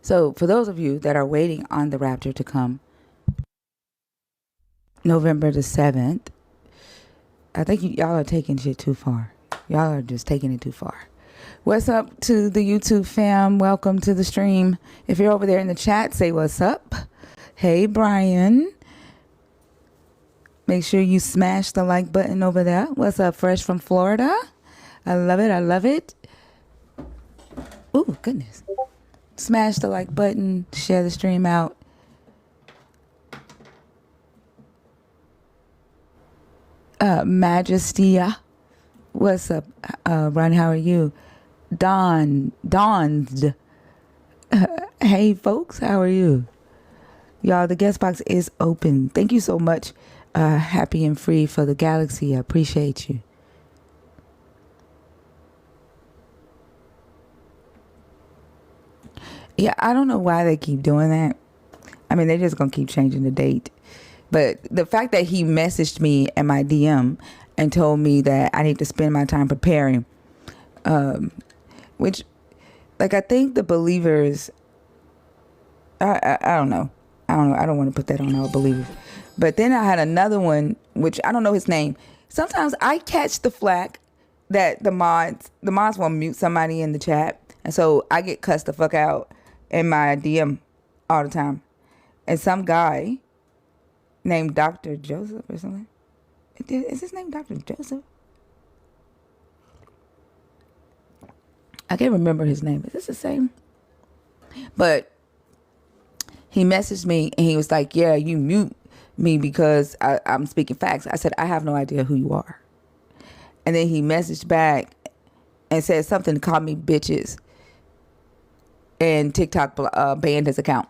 So for those of you that are waiting on the rapture to come, November the 7th, I think y'all are taking shit too far. Y'all are just taking it too far. What's up to the YouTube fam? Welcome to the stream. If you're over there in the chat, say what's up. Hey, Brian. Make sure you smash the like button over there. What's up, fresh from Florida? I love it. I love it. Oh, goodness. Smash the like button. Share the stream out. Majestia. What's up, Ron? How are you? Dawned. Hey, folks. How are you? Y'all, the guest box is open. Thank you so much, Happy and Free for the Galaxy. I appreciate you. Yeah, I don't know why they keep doing that. I mean, they're just going to keep changing the date. But the fact that he messaged me in my DM and told me that I need to spend my time preparing, which, like, I think the believers, I don't know. I don't want to put that on all believers. But then I had another one, which I don't know his name. Sometimes I catch the flack that the mods will mute somebody in the chat. And so I get cussed the fuck out in my DM all the time. And some guy named Dr. Joseph or something. Is his name Dr. Joseph? I can't remember his name. Is this the same? But he messaged me and he was like, yeah, you mute me because I'm speaking facts. I said, I have no idea who you are. And then he messaged back and said something, called me bitches. And TikTok banned his account.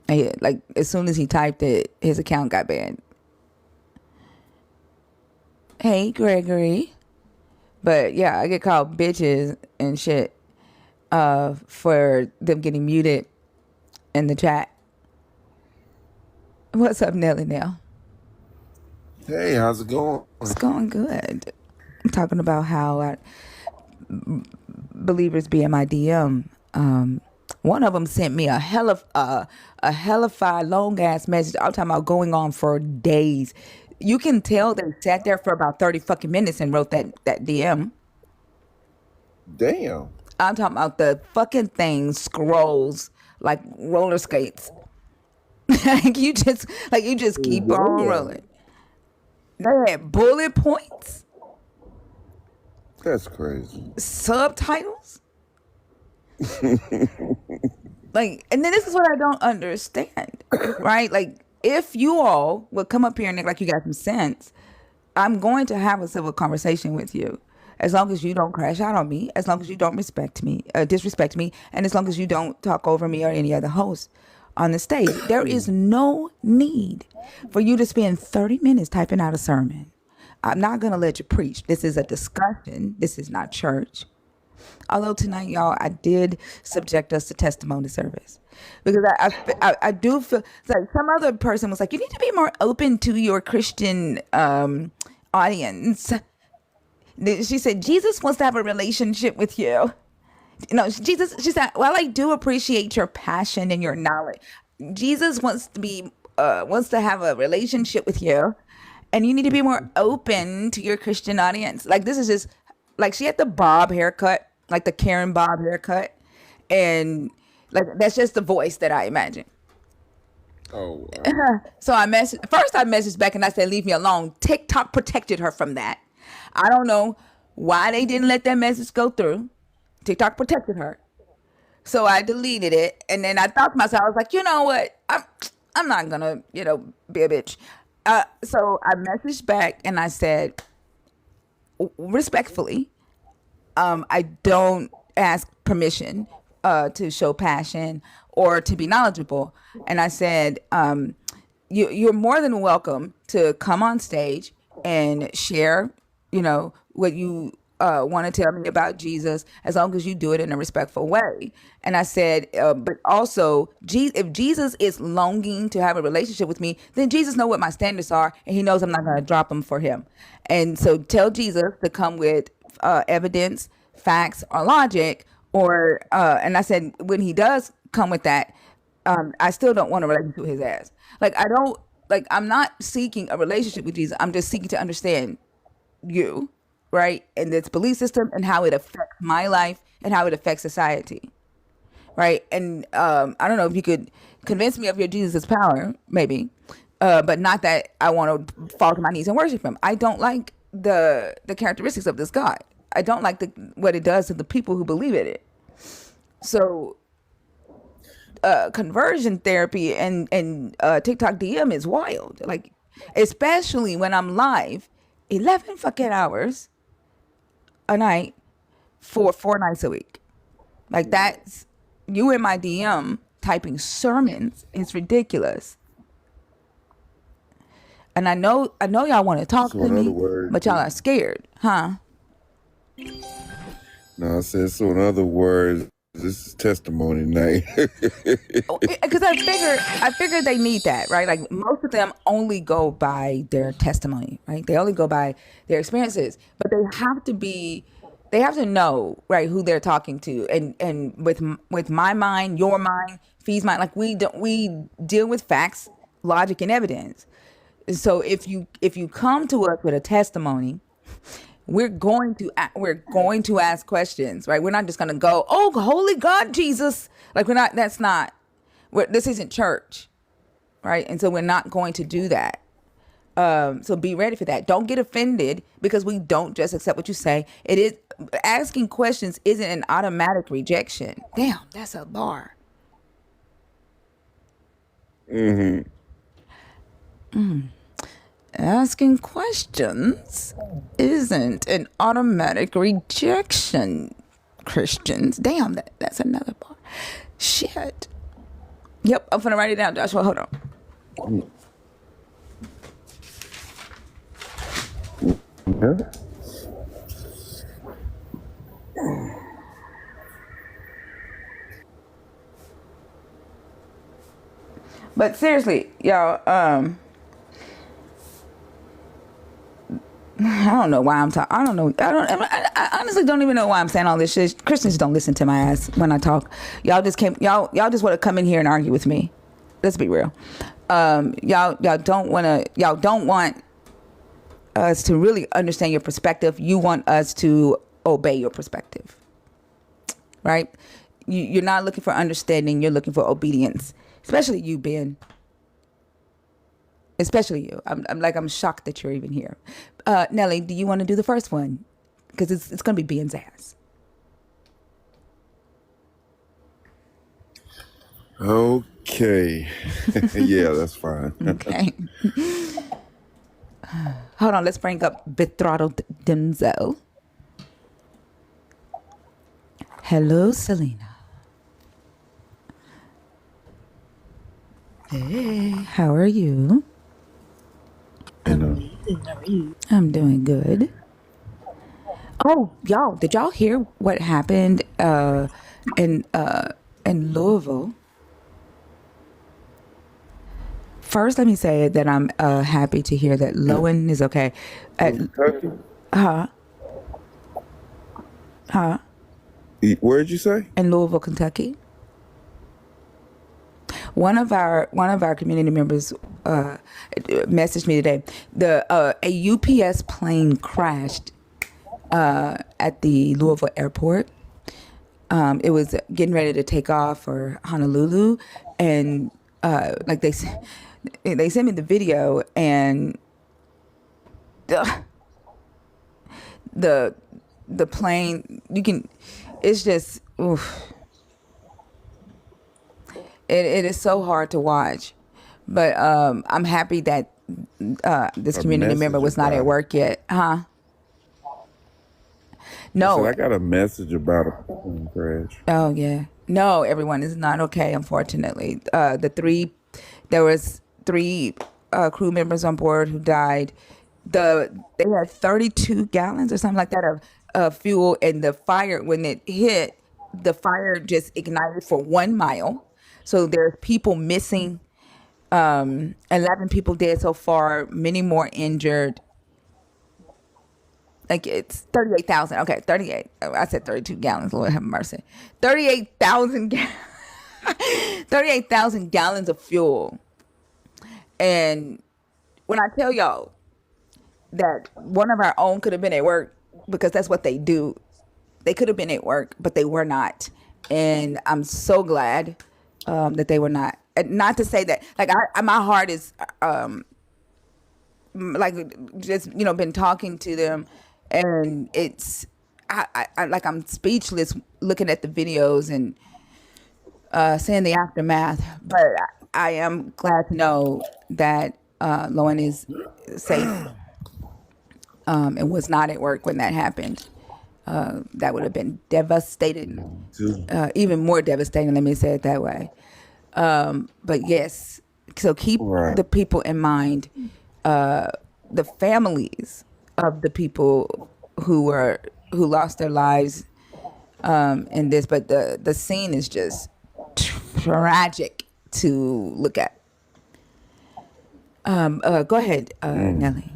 And like, as soon as he typed it, his account got banned. Hey, Gregory. But yeah, I get called bitches and shit for them getting muted in the chat. What's up, Nelly now? Hey, how's it going? It's going good. I'm talking about how believers be in my DM. One of them sent me a hellified long ass message. I'm talking about going on for days. You can tell they sat there for about 30 fucking minutes and wrote that DM. Damn. I'm talking about the fucking thing scrolls like roller skates. like you just keep on rolling. They had bullet points. That's crazy. Subtitles. Like, and then this is what I don't understand, right? Like, if you all would come up here and act like you got some sense, I'm going to have a civil conversation with you. As long as you don't crash out on me, as long as you don't disrespect me, and as long as you don't talk over me or any other host on the stage. There is no need for you to spend 30 minutes typing out a sermon. I'm not going to let you preach. This is a discussion. This is not church. Although tonight, y'all, I did subject us to testimony service. Because I do feel like some other person was like, you need to be more open to your Christian audience. She said, Jesus wants to have a relationship with you. Jesus, she said, well, I do appreciate your passion and your knowledge. Jesus wants to have a relationship with you. And you need to be more open to your Christian audience. Like, this is just, like, she had the bob haircut, like the Karen Bob haircut. And, like, that's just the voice that I imagine. Oh, wow. So I messaged back and I said, leave me alone. TikTok protected her from that. I don't know why they didn't let that message go through. TikTok protected her. So I deleted it. And then I thought to myself, I was like, you know what? I'm not going to, be a bitch. So I messaged back and I said, respectfully, I don't ask permission to show passion or to be knowledgeable. And I said, you're more than welcome to come on stage and share, what you want to tell me about Jesus, as long as you do it in a respectful way. And I said, but also, if Jesus is longing to have a relationship with me, then Jesus knows what my standards are, and he knows I'm not going to drop them for him. And so tell Jesus to come with evidence, facts, or logic, and I said, when he does come with that, I still don't want a relationship with his ass. Like I don't like I'm not seeking a relationship with Jesus. I'm just seeking to understand you, right? And its belief system and how it affects my life and how it affects society. Right. And I don't know if you could convince me of your Jesus' power, maybe. But not that I want to fall to my knees and worship him. I don't like the characteristics of this God. I don't like the what it does to the people who believe in it. So conversion therapy and TikTok DM is wild. Like, especially when I'm live, 11 fucking hours a night for 4 nights a week. Like that's you in my DM typing sermons. It's ridiculous. And I know y'all want to talk So to in other me, words, but y'all are scared, huh? no, I said, so in other words, this is testimony night. Because I figured they need that, right? Like most of them only go by their testimony, right? They only go by their experiences, but they have to know, right, who they're talking to, and with my mind, your mind, Fee's mind, like we deal with facts, logic, and evidence. So if you come to us with a testimony, we're going to ask questions, right? We're not just going to go, oh, holy God, Jesus. Like we're not. That's not. This isn't church, right? And so we're not going to do that. So be ready for that. Don't get offended because we don't just accept what you say. It is asking questions isn't an automatic rejection. Damn, that's a bar. Hmm. Asking questions isn't an automatic rejection. Christians. Damn, that's another bar. Shit. Yep, I'm gonna write it down, Joshua. Hold on. Yeah. But seriously, y'all, I don't know why I'm talking. I don't know. I honestly don't even know why I'm saying all this shit. Christians don't listen to my ass when I talk. Y'all just came. Y'all just want to come in here and argue with me. Let's be real. Y'all don't want to. Y'all don't want us to really understand your perspective. You want us to obey your perspective, right? You're not looking for understanding. You're looking for obedience. Especially you, Ben. Especially you. I'm shocked that you're even here. Nelly, do you want to do the first one? Because it's going to be Ben's ass. Okay. Yeah, that's fine. Okay. Hold on. Let's bring up Betrothed Denzel. Hello, Selena. Hey, how are you? You know. I'm doing good. Oh, y'all, did y'all hear what happened in Louisville? First, let me say that I'm happy to hear that Lowen is okay. At, Kentucky? huh? Huh? Where'd you say? In Louisville, Kentucky. One of our community members messaged me today. A UPS plane crashed at the Louisville airport. It was getting ready to take off for Honolulu, and like they sent me the video, and the the plane it's just oof. It is so hard to watch, but I'm happy that this A community member message was not at about it. work yet, huh? I said, No. I got a message about a plane crash. Oh yeah. No, everyone is not okay. Unfortunately, there was three crew members on board who died. They had 32 gallons or something like that of fuel, and the fire when it hit, the fire just ignited for 1 mile. So there's people missing. 11 people dead so far, many more injured. Like it's 38,000. Okay, 38. I said 32 gallons. Lord have mercy. 38,000 gallons. 38,000 gallons of fuel. And when I tell y'all that one of our own could have been at work because that's what they do, they could have been at work, but they were not. And I'm so glad that they were not. And not to say that, like, my heart is like just been talking to them, and it's like I'm speechless looking at the videos and seeing the aftermath. But I am glad to know that Loan is safe and was not at work when that happened. That would have been devastating, Too. even more devastating. Let me say it that way. But yes, so keep Right. the people in mind, the families of the people who lost their lives in this. But the scene is just tragic to look at. Go ahead, Nelly.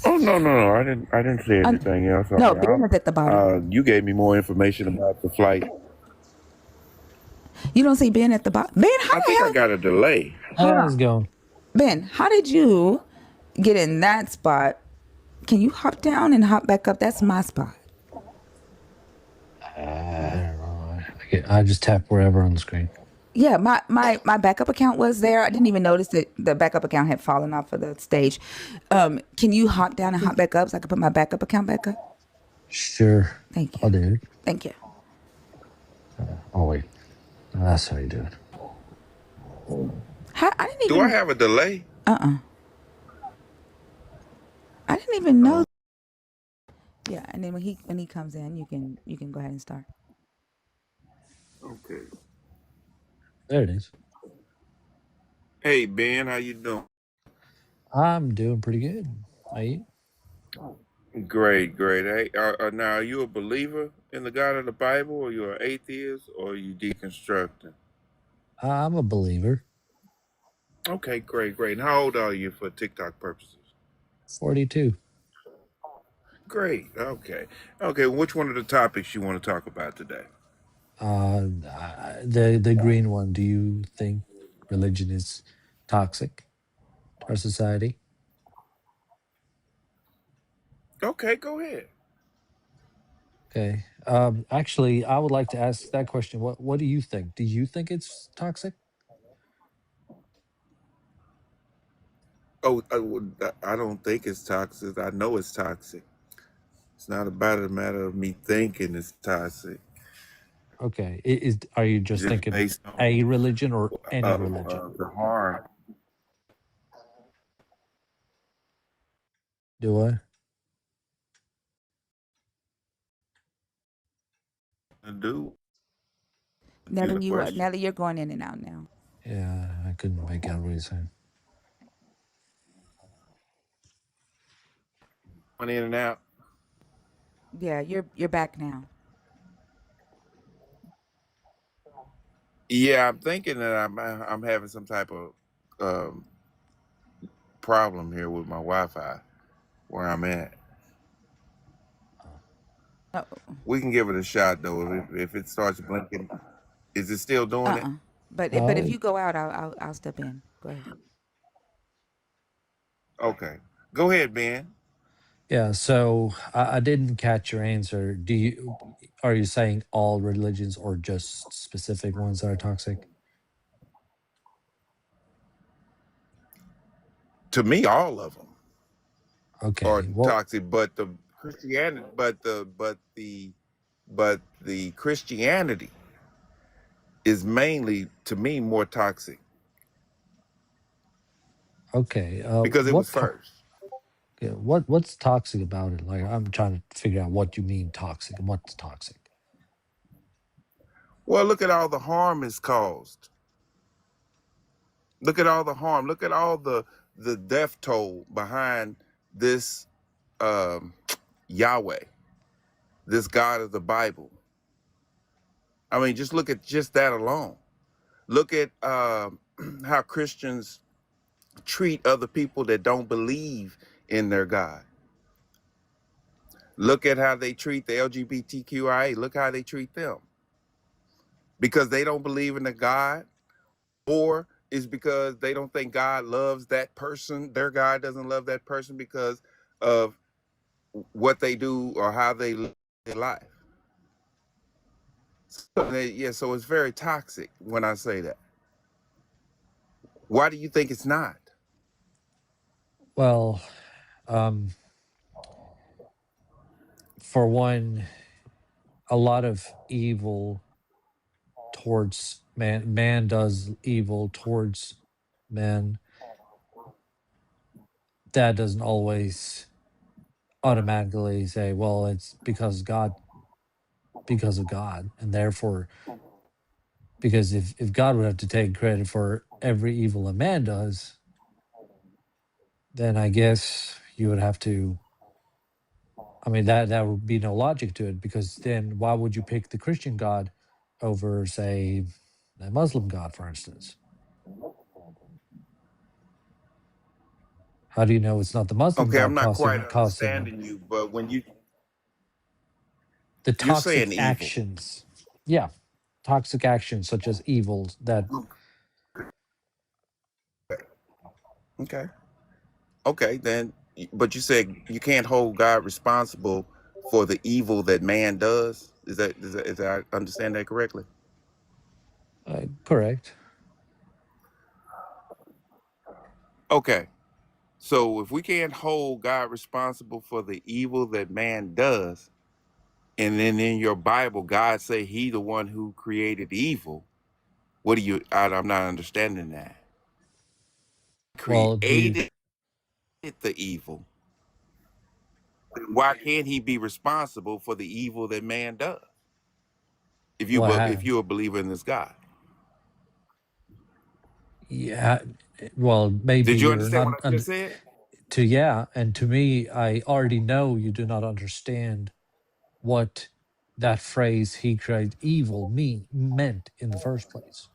Oh no! I didn't say anything else. I No, mean, Ben is at the bottom. you gave me more information about the flight. You don't see Ben at the bottom. Ben, how I the think I hell? got a delay. Hold How's on, it going? Ben. How did you get in that spot? Can you hop down and hop back up? That's my spot. I don't know. I just tap wherever on the screen. Yeah, my backup account was there. I didn't even notice that the backup account had fallen off of the stage. Can you hop down and hop back up so I can put my backup account back up? Sure, Thank you. I'll do it. Thank you. Oh wait, that's how you do it. I didn't Do I even. have a delay? I didn't even know. Yeah, and then when he comes in, you can go ahead and start. Okay. There it is. Hey Ben, how you doing? I'm doing pretty good. Are you? Great, great. Hey, now are you a believer in the God of the Bible, or you an atheist, or are you deconstructing? I'm a believer. Okay, great, great. And how old are you for TikTok purposes? 42. Great. Okay. Okay. Which one of the topics you want to talk about today? The green one. Do you think religion is toxic to our society? Okay, go ahead. Okay. Actually, I would like to ask that question. What do you think? Do you think it's toxic? Oh, I don't think it's toxic. I know it's toxic. It's not about a matter of me thinking it's toxic. Okay. Are you just Just thinking based on a religion or any religion? the harm Do I? to do with your Nelly, question. Nelly, you're going in and out now. Yeah, I couldn't make out what he's saying. On in and out. Yeah, you're back now. Yeah, I'm thinking that I'm having some type of um, problem here with my Wi-Fi where I'm at. Oh, Oh, We can give it a shot though. If it starts blinking, is it still doing it? but if oh, you go out, I'll step in. Go ahead. Okay, go ahead, Ben. yeah. So I didn't catch your answer. Are you saying all religions or just specific ones that are toxic? To me, all of them are Okay. Well, toxic, but the Christianity, but the Christianity is mainly to me more toxic okay. because it was first. Yeah, what's toxic about it? Like I'm trying to figure out what you mean toxic and what's toxic. Well, look at all the harm it's caused. Look at all the harm. Look at all the death toll behind this um, Yahweh, this God of the Bible. I mean, just look at just that alone. Look at how Christians treat other people that don't believe in their God. Look at how they treat the LGBTQIA. Look how they treat them because they don't believe in a God, or is because they don't think God loves that person. Their God doesn't love that person because of what they do or how they live their life. Yeah, so it's very toxic when I say that. Why do you think it's not? Well, um, for one, a lot of evil towards man, man does evil towards man. That doesn't always automatically say, well, it's because of God. And therefore, because if God would have to take credit for every evil a man does, then I guess you would have to, I mean, that would be no logic to it, because then why would you pick the Christian God over, say, the Muslim God, for instance? How do you know it's not the Muslim Okay, I'm God not quite causing understanding you, but when the you're saying toxic evil, actions? Yeah, toxic actions such as evils that, okay, okay, then, but you said you can't hold God responsible for the evil that man does. Is that I understand that correctly? correct. Okay, so if we can't hold God responsible for the evil that man does, and then in your Bible, God say He the one who created evil. What do you? I'm not understanding that. Well, do you, Created the evil. Why can't He be responsible for the evil that man does? well, If you're a believer in this God, yeah, well, maybe did you you're understand not what I just said? yeah, and to me, I already know you do not understand what that phrase "he created evil" meant in the first place.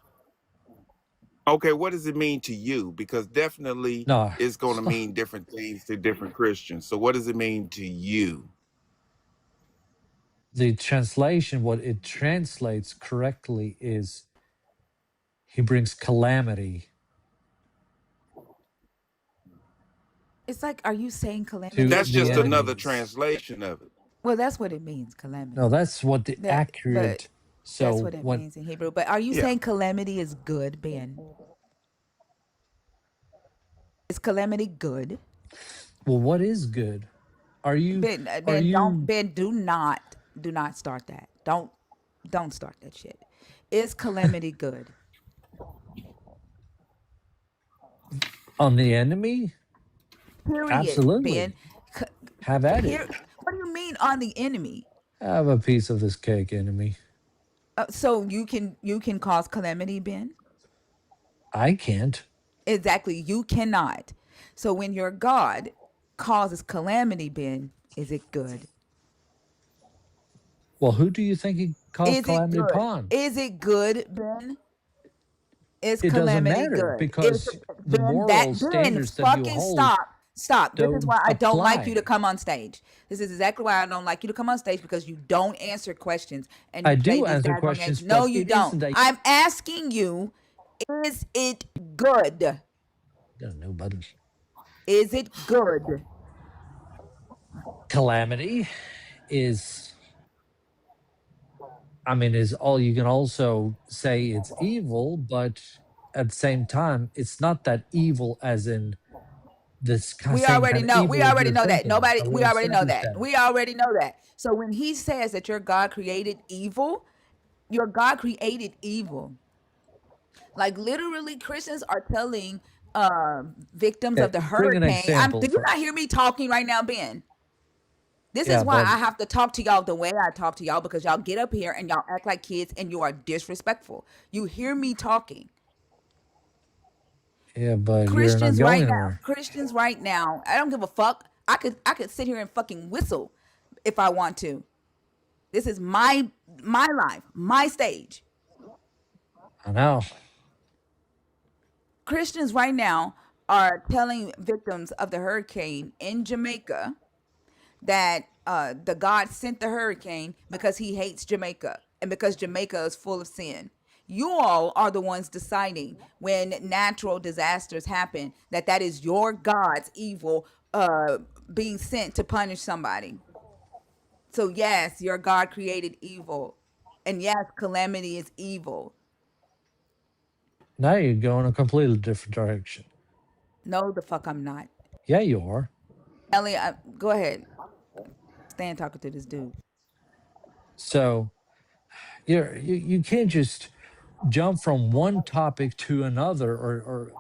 Okay, what does it mean to you? Because definitely No, it's going to mean different things to different Christians. So, what does it mean to you? the translation, what it translates correctly is he brings calamity It's like, are you saying calamity to is That's the just good? another enemies. translation of it. Well, that's what it means, No, calamity. that's what the That, but accurate. that's So what it what? means in Hebrew. But are you Yeah. saying calamity is good, Ben? Is calamity good? Well, what is good? Are you? Ben, Are Ben, don't, you? Ben, do not start that. Don't start that shit. Is calamity good? On the enemy? Period, Ben. Absolutely. C- Have at it. What do you mean on the enemy? Have a piece of this cake, enemy. So you can cause calamity, Ben? I can't. Exactly, you cannot. So when your God causes calamity, Ben, is it good? Well, who do you think he caused Is it calamity good? upon? Is it good, Ben? Is It doesn't calamity matter good? Is because the Ben that moral Ben standards that you fucking hold stop. Stop. This is don't why I don't like you to apply. come on stage. This is exactly why I don't like you to come on stage because you don't answer questions and I you play do these answer daggone games. questions, No, but you it don't. isn't a I'm asking you, is it good? no, but Is it good? calamity is, I mean, is all you can also say it's evil, but at the same time, it's not that evil as in this same kind of We evil that already you're know that. thinking of. Nobody, And we we already know established that. that. We already know that. So when he says that your God created evil, your God created evil. Like literally, Christians are telling victims of Okay, the bring an hurricane. example Do you not hear first. me talking right now, Ben? This is Yeah, why but I have to talk to y'all the way I talk to y'all because y'all get up here and y'all act like kids and you are disrespectful. You hear me talking. you're not going anywhere. Christians right now, I don't give a fuck. I could sit here and fucking whistle if I want to. This is my life, my stage. I know. Christians right now are telling victims of the hurricane in Jamaica that the God sent the hurricane because he hates Jamaica and because Jamaica is full of sin. You all are the ones deciding when natural disasters happen that that is your God's evil being sent to punish somebody. So yes, your God created evil. And yes, calamity is evil. Now you go in a completely different direction. No, the fuck I'm not. Yeah, you are. Ellie, go ahead. Stand talking to this dude. So you can't just jump from one topic to another, or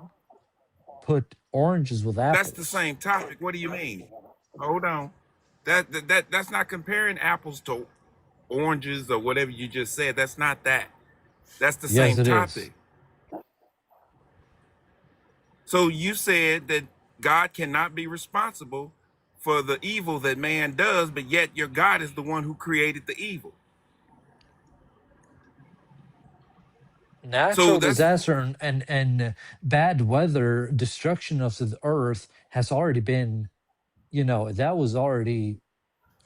put oranges with That's the apples. same topic. What do you mean? Hold on. That's not comparing apples to oranges or whatever you just said. That's not that. That's the Yes, same it is. topic. So you said that God cannot be responsible for the evil that man does, but yet your God is the one who created the evil. So Natural that's disaster and bad weather, destruction of the earth has already been, that was already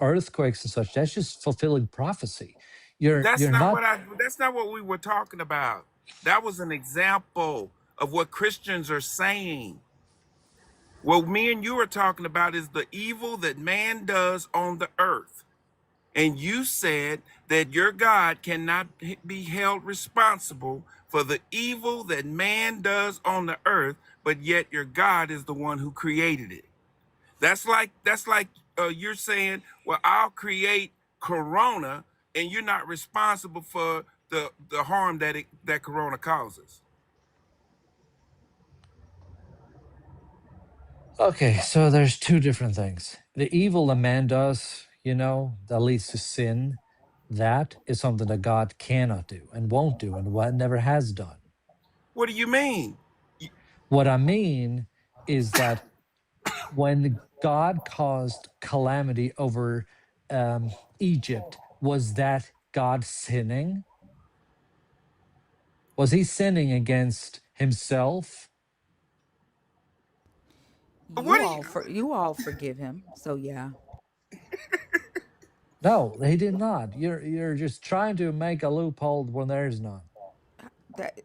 earthquakes and such. That's just fulfilling prophecy. You're not. that's not what we were talking about. That was an example of what Christians are saying. What me and you are talking about is the evil that man does on the earth. And you said that your God cannot be held responsible for the evil that man does on the earth, but yet your God is the one who created it. That's like you're saying, well, I'll create corona and you're not responsible for the harm that corona causes. Okay, so there's two different things. The evil a man does, that leads to sin, that is something that God cannot do and won't do and what never has done. What do you mean? What I mean is that when God caused calamity over Egypt, was that God sinning? Was he sinning against himself? What do you You all forgive him. So yeah. No, he did not. You're just trying to make a loophole when there's none. That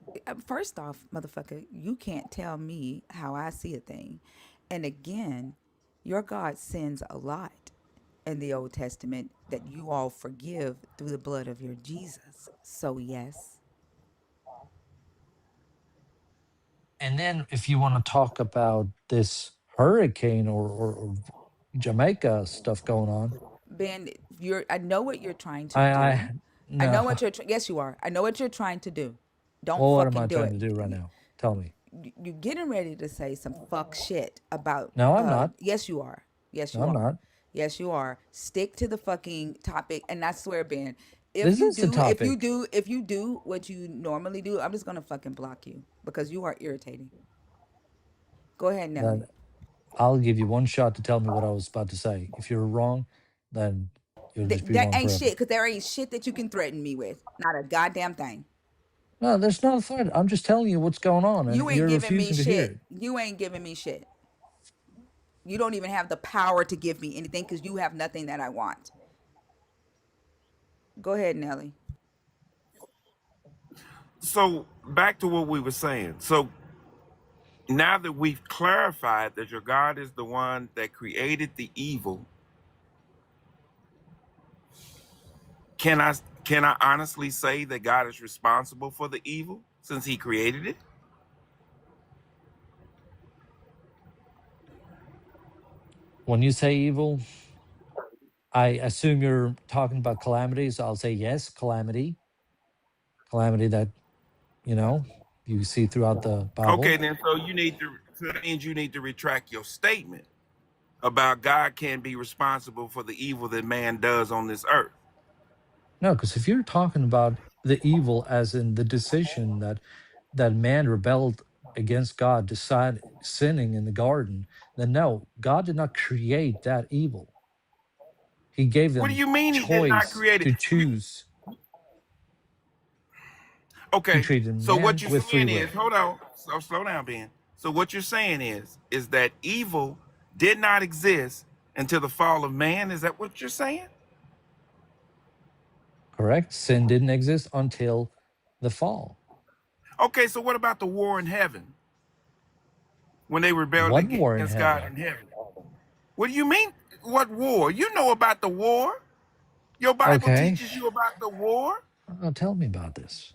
first off, motherfucker, you can't tell me how I see a thing. And again, your God sins a lot in the Old Testament that you all forgive through the blood of your Jesus. So yes. And then if you want to talk about this hurricane or Jamaica stuff going on, Ben, I know what you're trying to I do. I no. know what yes you are. I know what you're trying to do. Don't Well, what am fucking I do trying it. to do right now? Tell me. You're getting ready to say some fuck shit about No, I'm not. yes you are. Yes No, you I'm are. not. Yes you are. Stick to the fucking topic, and I swear, Ben, This is the topic. if you do what you normally do, I'm just gonna fucking block you because you are irritating. Go ahead, Nelly. Then I'll give you one shot to tell me what I was about to say. If you're wrong, then you'll just be That wrong ain't shit forever. because there ain't shit that you can threaten me with. Not a goddamn thing. No, there's not a threat. I'm just telling you what's going on, and You ain't you're giving me refusing to hear shit. it. You ain't giving me shit. You don't even have the power to give me anything because you have nothing that I want. Go ahead, Nelly. So back to what we were saying. So now that we've clarified that your God is the one that created the evil, can I can I honestly say that God is responsible for the evil since he created it? When you say evil, I assume you're talking about calamity. So I'll say yes, calamity. Calamity that, you know, you see throughout the Okay, Bible. then so that means you need to retract your statement about God can be responsible for the evil that man does on this earth. No, because if you're talking about the evil as in the decision that man rebelled against God, decide sinning in the garden, then no, God did not create that evil. He gave What do them you mean he did not choice create it? to choose. He Okay, treated so what man you're with free saying is, will. hold on, slow down, Ben. So what you're saying is that evil did not exist until the fall of man. Is that what you're saying? Correct? Sin didn't exist until the fall. Okay, so what about the war in heaven when they rebelled What war in against God heaven? in heaven? What do you mean? What war? You know about the war. Your Bible Okay. teaches you about the war. Now tell me about this.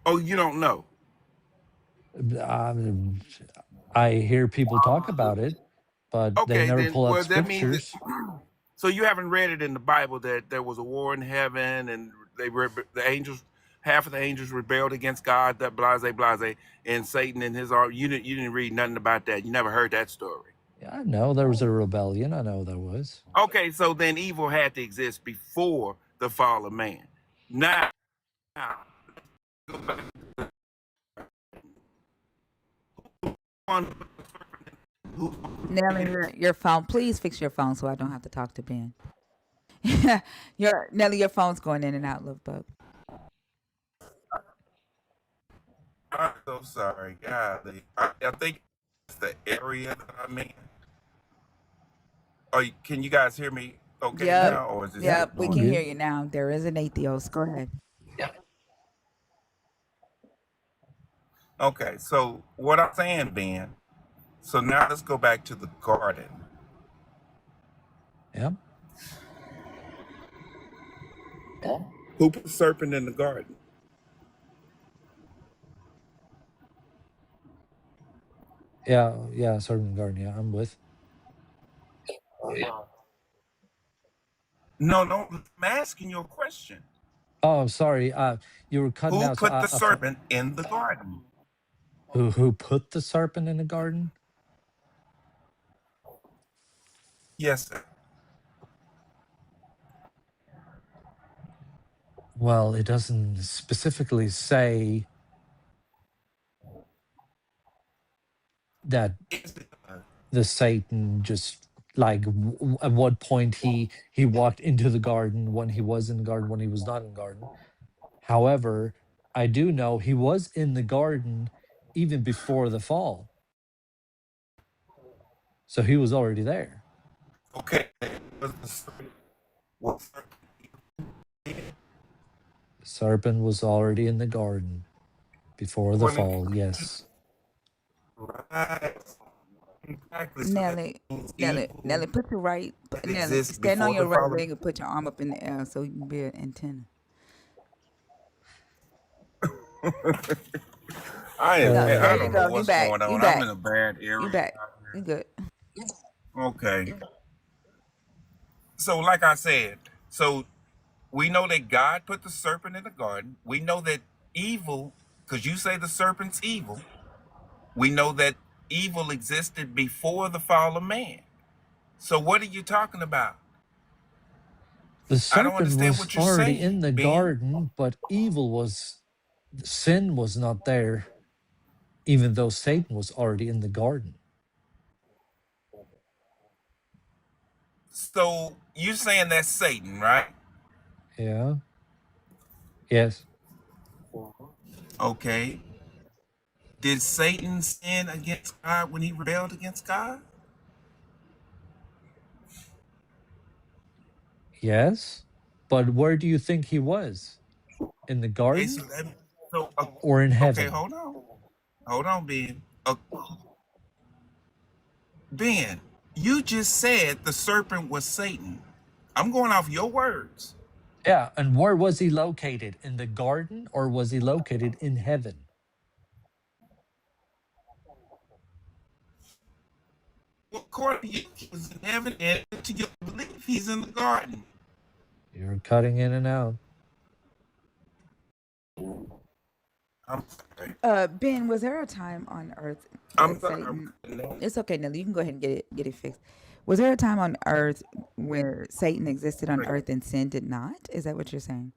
Oh, you don't know. Um, I hear people talk about it, but they Okay, never then, pull out well, that means that. scriptures. So you haven't read it in the Bible that there was a war in heaven and the angels, half of the angels rebelled against God, that blase blase, and Satan and his army. You didn't read nothing about that. You never heard that story. Yeah, I know there was a rebellion. I know there was. Okay, so then evil had to exist before the fall of man. Now, Nelly, your phone. Please fix your phone so I don't have to talk to Ben. Nelly, your phone's going in and out, love bug. I'm so sorry, God. I think it's the area that I'm in. Oh, can you guys hear me okay Yep. now, or is it Yeah, still Yep. We I'm going can in? hear good. you now. There is an atheist. Go ahead. Okay, so what I'm saying, Ben. So now let's go back to the garden. Yeah. Who put the serpent in the garden? Yeah, Serpent Garden. Yeah, I'm with. No, no. I'm asking you a question. Oh, I'm sorry. You were cutting Who out. So put the I thought, serpent in the garden? who put the serpent in the garden? Yes, sir. Well, it doesn't specifically say that Yes, it does. the Satan just like at what point he walked into the garden, when he was in the garden, when he was not in the garden. However, I do know he was in the garden even before the fall, so he was already there. Okay. Was the serpent, was The serpent was already in the garden before the according fall. to Yes. right. Exactly. So that Nelly, means Nelly, evil put your right. that Nelly, exists stand on before your the right fall of leg and put your arm up in the air so you can be an antenna. No, Man, there I you don't know go. You what's back. going You on. I'm back. in a bad You area back. out You here. good. Okay. So like I said, so we know that God put the serpent in the garden. We know that evil, because you say the serpent's evil, we know that evil existed before the fall of man. So what are you talking about? The I don't serpent understand was what you're already saying, in the Ben. garden, but sin was not there, even though Satan was already in the garden. So you're saying that's Satan, right? Yeah. Yes. Okay. Did Satan sin against God when he rebelled against God? Yes. But where do you think he was? In the Okay, garden so that so or in okay, heaven? hold on, Ben. Ben, you just said the serpent was Satan. I'm going off your words. Yeah. And where was he located? In the garden or was he located in heaven? Well, according to you, he was in heaven, and to your belief, he's in the garden. You're cutting in and out. I'm sorry. Ben, was there a time on Earth I'm that sorry. I'm Satan? cutting out. It's okay, Nelly. You can go ahead and get it fixed. Was there a time on Earth where Satan existed on Earth and sin did not? Is that what you're saying?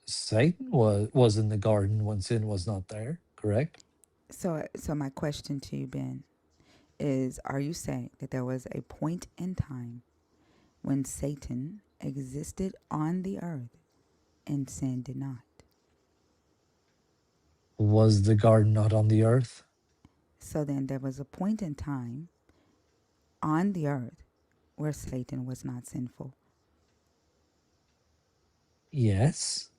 Satan was in the garden when sin was not there, correct? So my question to you, Ben, is: are you saying that there was a point in time when Satan existed on the earth and sin did not? Was the garden not on the earth? So then there was a point in time on the earth where Satan was not sinful. Yes,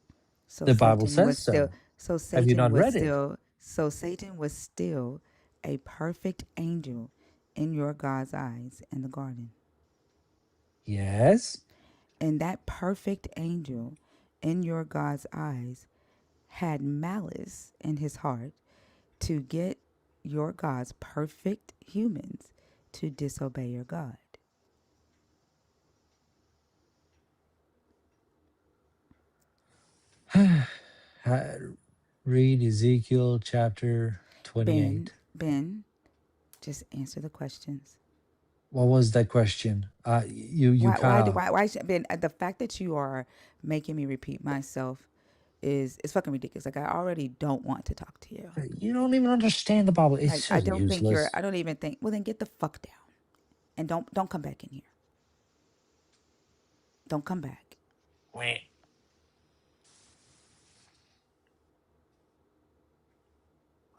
So the Bible Satan was says still so. so Have you Satan not was read it? still so Satan was still a perfect angel in your God's eyes in the garden. Yes. And that perfect angel in your God's eyes had malice in his heart to get your God's perfect humans to disobey your God. Read Ezekiel chapter Ben, 28. Ben, just answer the questions. What was that question? You kind of Why should Ben? The fact that you are making me repeat myself is fucking ridiculous. Like I already don't want to talk to you. you don't even understand the Bible. Like It's I just don't think you're. useless. I don't even think. Well, then get the fuck down and don't come back in here. Don't come back. Wait.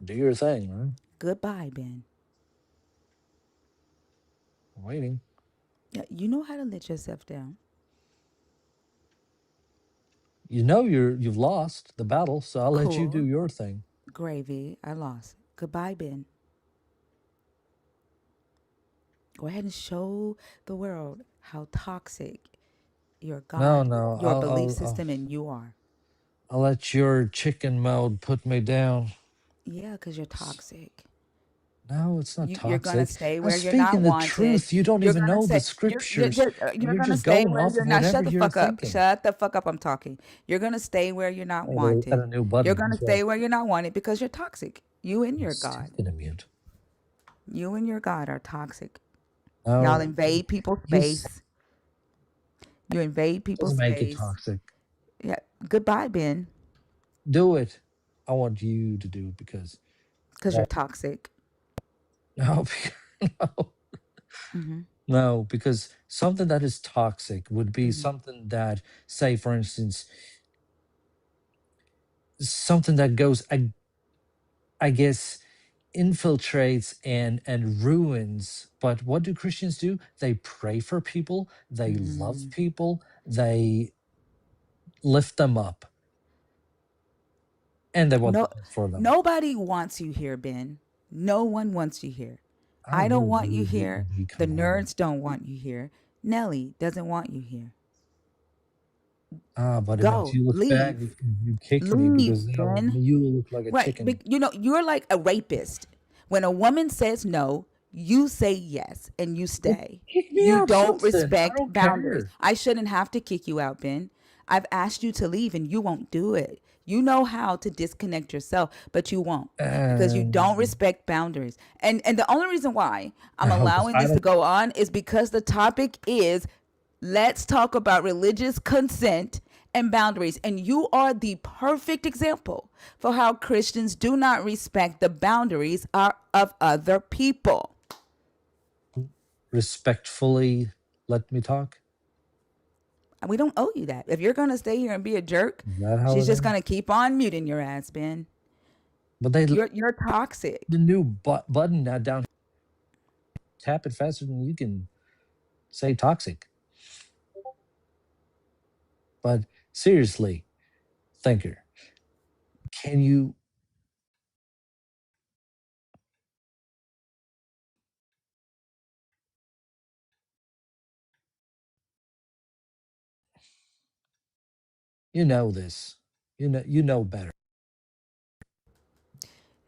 Do your thing, man. Goodbye, Ben. I'm waiting. Yeah, you know how to let yourself down. You know you've lost the battle, so I'll let you do Cool. your thing. Gravy. I lost. Goodbye, Ben. Go ahead and show the world how toxic your No, God, no, your belief system, and you are. I'll let your chicken mode put me down. Yeah, because you're toxic. No, it's not You're gonna toxic. stay I'm where you're not speaking the wanted. truth. You don't You're even gonna know the say scriptures. you're You're gonna just stay going where off you're of not. whatever Shut the you're fuck up. thinking. Shut the fuck up. I'm talking. You're gonna stay where you're not Oh, they got wanted. a new You're button gonna as well. stay where you're not wanted because you're toxic. You and your Still God. gonna mute. You and your God are toxic. Y'all No, invade people's you say space. You invade it doesn't people's make it space. toxic. Yeah. Goodbye, Ben. Do it. I want you to do it because Because you're that toxic. no, no, no, because something that is toxic would be something that, say, for instance, something that goes, I guess, infiltrates and ruins. But what do Christians do? They pray for people, they love people, they lift them up, and they want the No, best for them. nobody wants you here, Ben. No one wants you here. Oh, I don't want you you here. you The come on. nerds don't want you here. Nelly doesn't want you here. Ah, but it makes Go, you look bad leave, if you kick me because leave, now Ben. you look like a Right. chicken. You know, you're like a rapist. When a woman says no, you say yes and you Well, stay. kick me You out don't something. I respect don't boundaries. care. I shouldn't have to kick you out, Ben. I've asked you to leave and you won't do it. You know how to disconnect yourself, but you won't because you don't Um, respect boundaries. And the only reason why I'm because allowing I this to don't. go on is because the topic is let's talk about religious consent and boundaries. And you are the perfect example for how Christians do not respect the boundaries of other people. Respectfully let me talk. And we don't owe you that. If you're going to stay here and be a jerk, Is that how she's it just is? going to keep on muting your ass, Ben. But they You're toxic. the new button now down. Tap it faster than you can say toxic. But seriously, thinker, can you? You know this. You know better.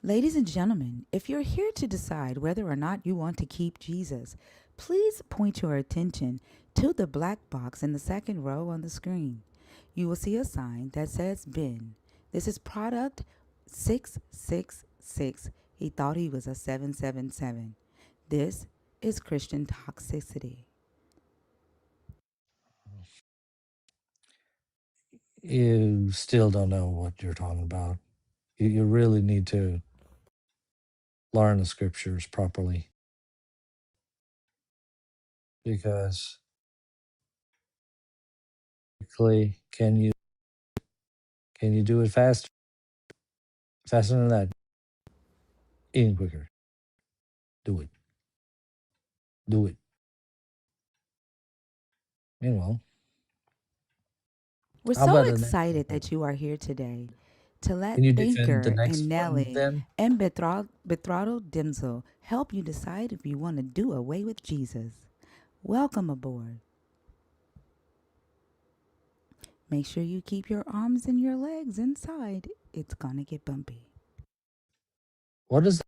Ladies and gentlemen, if you're here to decide whether or not you want to keep Jesus, please point your attention to the black box in the second row on the screen. You will see a sign that says bin. This is product 666. He thought he was a 777. This is Christian toxicity. You still don't know what you're talking about. You really need to learn the scriptures properly because quickly, can you do it faster than that? Even quicker. Do it. Do it. Meanwhile, We're how so about the next excited one? that you are here today to Can let you defend the Thinker and next one Nelly then? and Betrado Denzel help you decide if you want to do away with Jesus. Welcome aboard. Make sure you keep your arms and your legs inside. It's gonna get bumpy. What is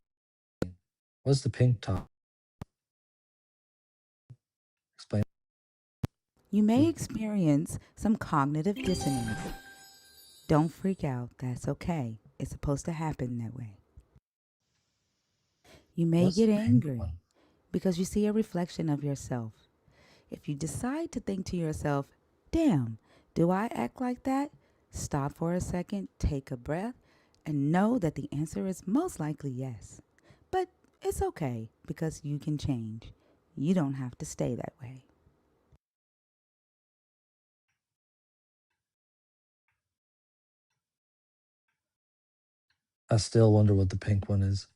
what's the pink top? Explain. You may experience some cognitive dissonance. Don't freak out, that's okay. It's supposed to happen that way. You may What's get the pink angry one? because you see a reflection of yourself. If you decide to think to yourself, damn, do I act like that? Stop for a second, take a breath, and know that the answer is most likely yes. But it's okay because you can change. You don't have to stay that way. I still wonder what the pink one is.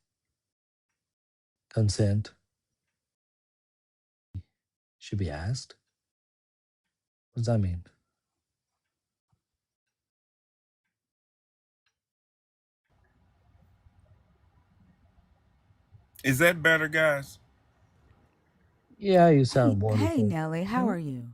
Consent should be asked. What does that mean? Is that better, guys? Yeah, you Hey, sound hey, wonderful. Nelly, how Hmm? are you?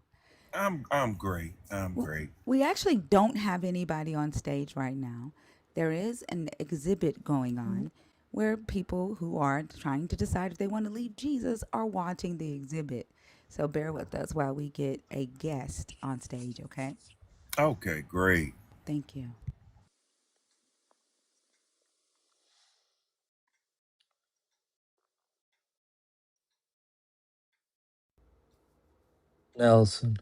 I'm great. I'm Well, great. we actually don't have anybody on stage right now. There is an exhibit going on where people who are trying to decide if they want to leave Jesus are watching the exhibit. So bear with us while we get a guest on stage, okay? Okay, great. Thank you. Nelson,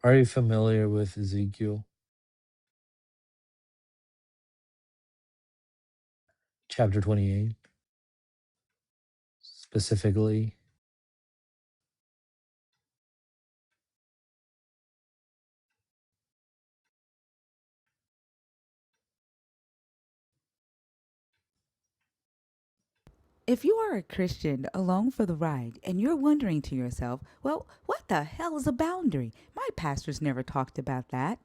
are you familiar with Ezekiel chapter 28? Specifically, If you are a Christian along for the ride and you're wondering to yourself, well, what the hell is a boundary? My pastors never talked about that.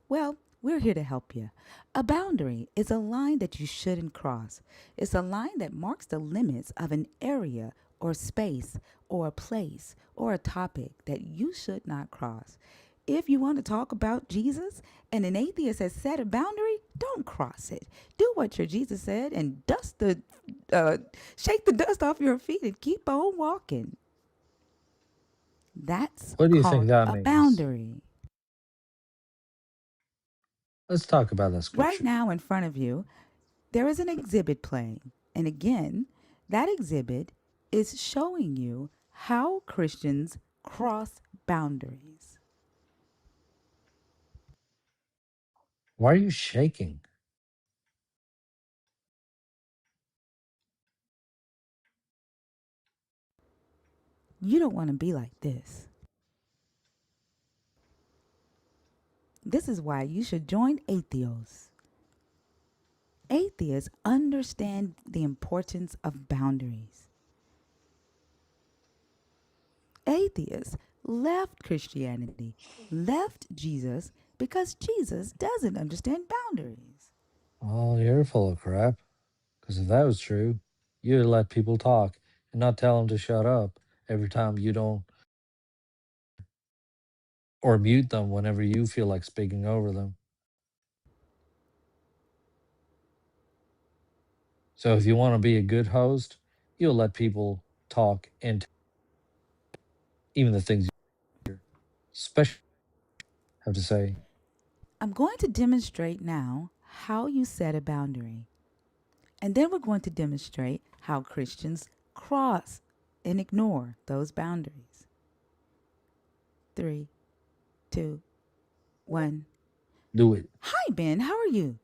Well, we're here to help you. A boundary is a line that you shouldn't cross. It's a line that marks the limits of an area or space or a place or a topic that you should not cross. If you want to talk about Jesus and an atheist has set a boundary, don't cross it. Do what your Jesus said and uh, shake the dust off your feet and keep on walking. That's what do you think called that a means? boundary. Let's talk about that Right scripture. now in front of you, there is an exhibit playing. And again, that exhibit is showing you how Christians cross boundaries. Why are you shaking? You don't want to be like this. This is why you should join atheists. Atheists understand the importance of boundaries. Atheists left Christianity, left Jesus because Jesus doesn't understand boundaries. Oh, you're full of crap. Because if that was true, you'd let people talk and not tell them to shut up every time you don't, or mute them whenever you feel like speaking over them. So if you want to be a good host, you'll let people talk and even the things you especially have to say. I'm going to demonstrate now how you set a boundary. And then we're going to demonstrate how Christians cross and ignore those boundaries. Three, two, one. Do it. Hi, Ben. How are you?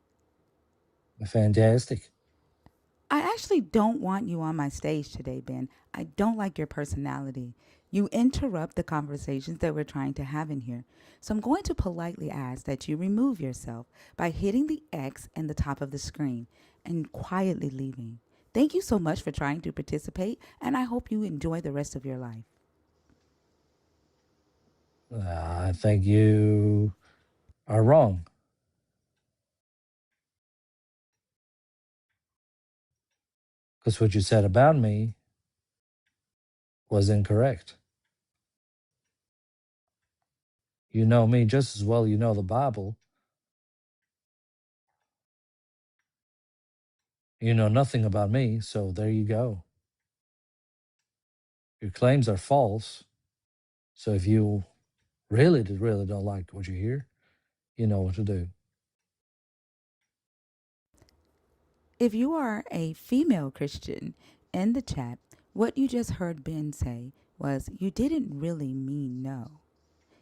Fantastic. I actually don't want you on my stage today, Ben. I don't like your personality. You interrupt the conversations that we're trying to have in here. So I'm going to politely ask that you remove yourself by hitting the X in the top of the screen and quietly leaving. Thank you so much for trying to participate, and I hope you enjoy the rest of your life. I think you are wrong because what you said about me was incorrect. You know me just as well you know the Bible. You know nothing about me, so there you go. Your claims are false. So if you really don't like what you hear, you know what to do. If you are a female Christian in the chat, what you just heard Ben say was you didn't really mean no.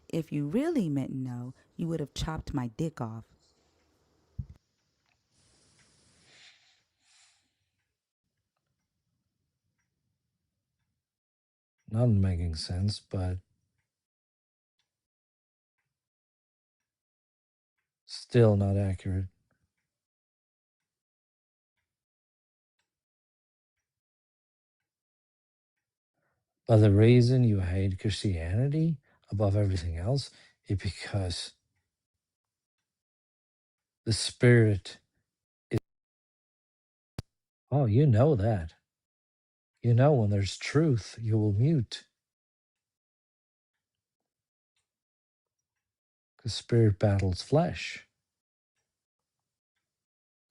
If you really meant no, you would have chopped my dick off. Not making sense, but still not accurate. But the reason you hate Christianity above everything else is because the spirit is, oh, you know that. You know when there's truth, you will mute. Because spirit battles flesh.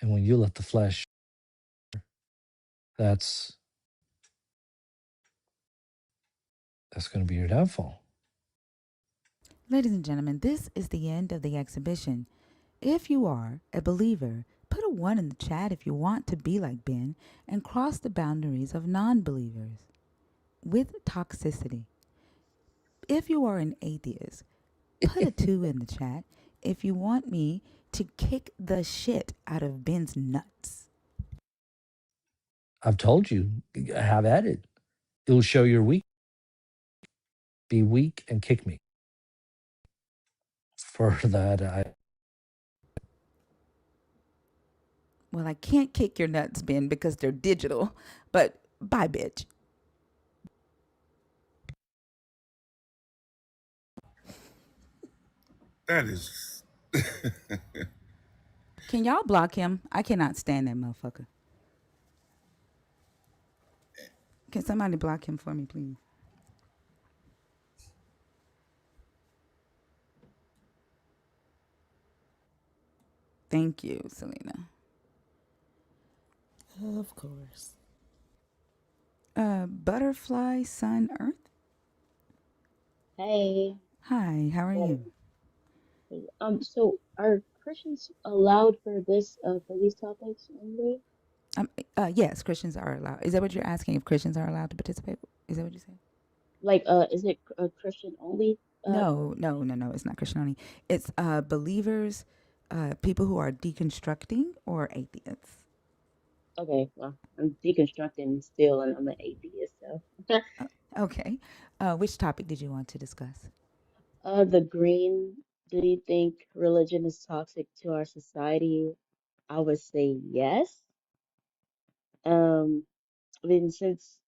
And when you let the flesh, that's that's going to be your downfall. Ladies and gentlemen, this is the end of the exhibition. If you are a believer, put a 1 in the chat if you want to be like Ben and cross the boundaries of non believers with toxicity. If you are an atheist, put a 2 in the chat if you want me to kick the shit out of Ben's nuts. I've told you, have at it. It'll show you're weak. Be weak and kick me. For that, Well, I can't kick your nuts, Ben, because they're digital, but bye, bitch. That is. Can y'all block him? I cannot stand that motherfucker. Can somebody block him for me, please? Thank you, Selena. Of course. Butterfly Sun Earth. Hey, Hi, how are well, you? so are Christians allowed for for these topics anyway? Yes, Christians are allowed. Is that what you're asking? If Christians are allowed to participate? Is that what you said? Like, is it a Christian only? No, no, no, no. It's not Christian only. It's believers, people who are deconstructing or atheists. Okay, well, I'm deconstructing still, and I'm an atheist, so. Okay. Which topic did you want to discuss? The green, do you think religion is toxic to our society? I would say yes. I mean, since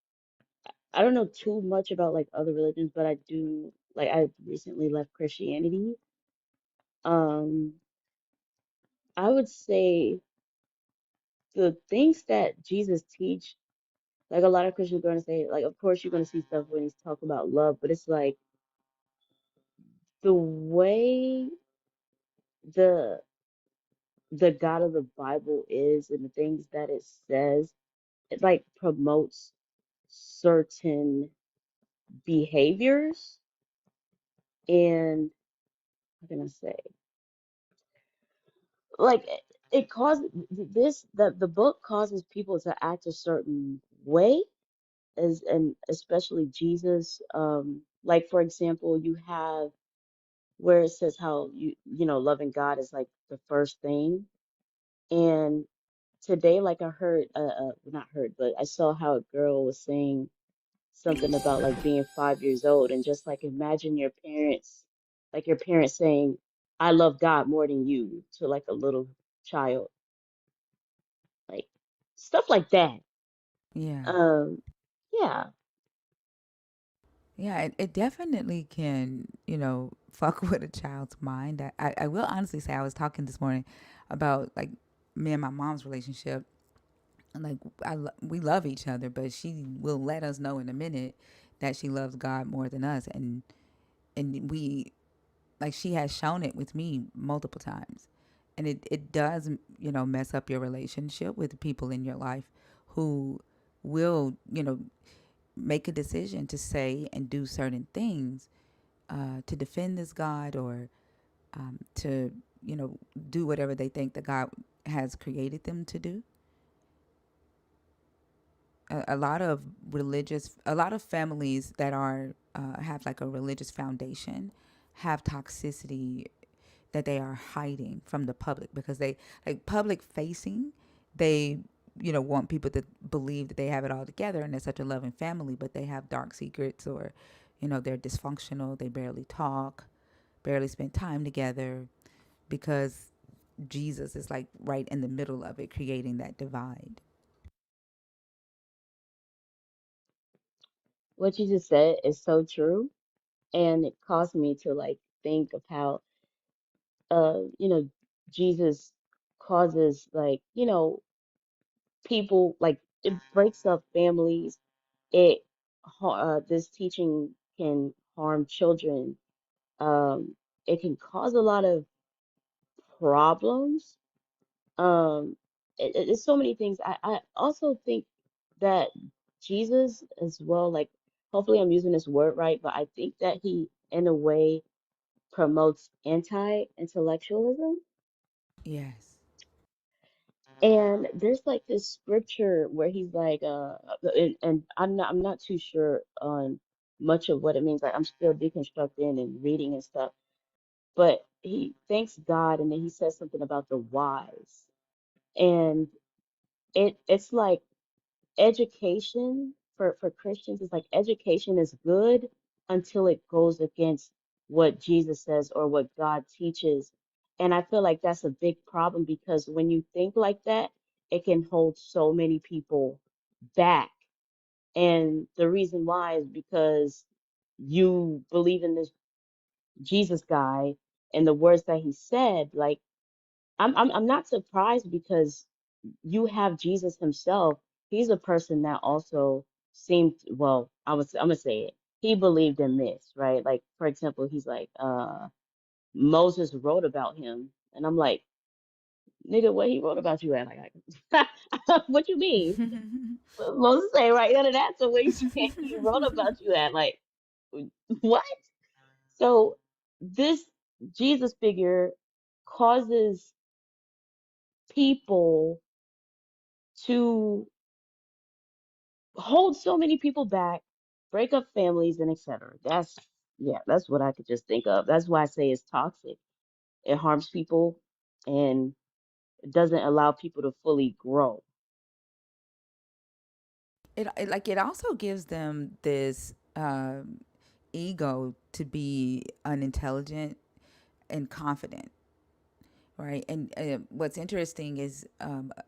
I don't know too much about like other religions, but I do like I recently left Christianity. Um, I would say the things that Jesus teach, like a lot of Christians are going to say, like, of course you're going to see stuff when he's talking about love, but it's like the way the the God of the Bible is and the things that it says, it like promotes certain behaviors and how can I say, like it causes this the book causes people to act a certain way as and especially Jesus. Like for example, you have where it says how you know loving God is like the first thing. And today, like I heard, well, not heard, but I saw how a girl was saying. something about like being 5 years old and just like imagine your parents, like your parents saying, I love God more than you to like a little child, like stuff like that. Yeah. Um, yeah. Yeah, it definitely can, fuck with a child's mind. I will honestly say I was talking this morning about like me and my mom's relationship. And like we love each other, but she will let us know in a minute that she loves God more than us, and we like she has shown it with me multiple times, and it does mess up your relationship with the people in your life who will make a decision to say and do certain things to defend this God or to do whatever they think that God has created them to do. A lot of a lot of families that are have like a religious foundation have toxicity that they are hiding from the public because they like public facing. They want people to believe that they have it all together and they're such a loving family, but they have dark secrets or they're dysfunctional. They barely talk, barely spend time together because Jesus is like right in the middle of it, creating that divide. What you just said is so true. And it caused me to like think of how, you know, Jesus causes like, people like it breaks up families. It, this teaching can harm children. Um, it can cause a lot of problems. It's so many things. I also think that Jesus as well, like, hopefully I'm using this word right, but I think that he, in a way, promotes anti-intellectualism. Yes. And there's like this scripture where he's like, and I'm not too sure on much of what it means. Like I'm still deconstructing and reading and stuff. But he thanks God, and then he says something about the wise, and it's like education for Christians is like education is good until it goes against what Jesus says or what God teaches. And I feel like that's a big problem because when you think like that, it can hold so many people back. And the reason why is because you believe in this Jesus guy and the words that he said. Like I'm not surprised because you have Jesus himself. He's a person that also seemed, well, I'm gonna say it. He believed in this, right? Like, for example, he's like, Moses wrote about him, and I'm like, nigga, what he wrote about you at? Like, what you mean? Moses ain't write none of that. So what you saying he wrote about you at? Like, what? So this Jesus figure causes people to hold so many people back, break up families, and etc. Yeah, that's what I could just think of. That's why I say it's toxic. It harms people and it doesn't allow people to fully grow. It also gives them this ego to be unintelligent and confident, right? And what's interesting is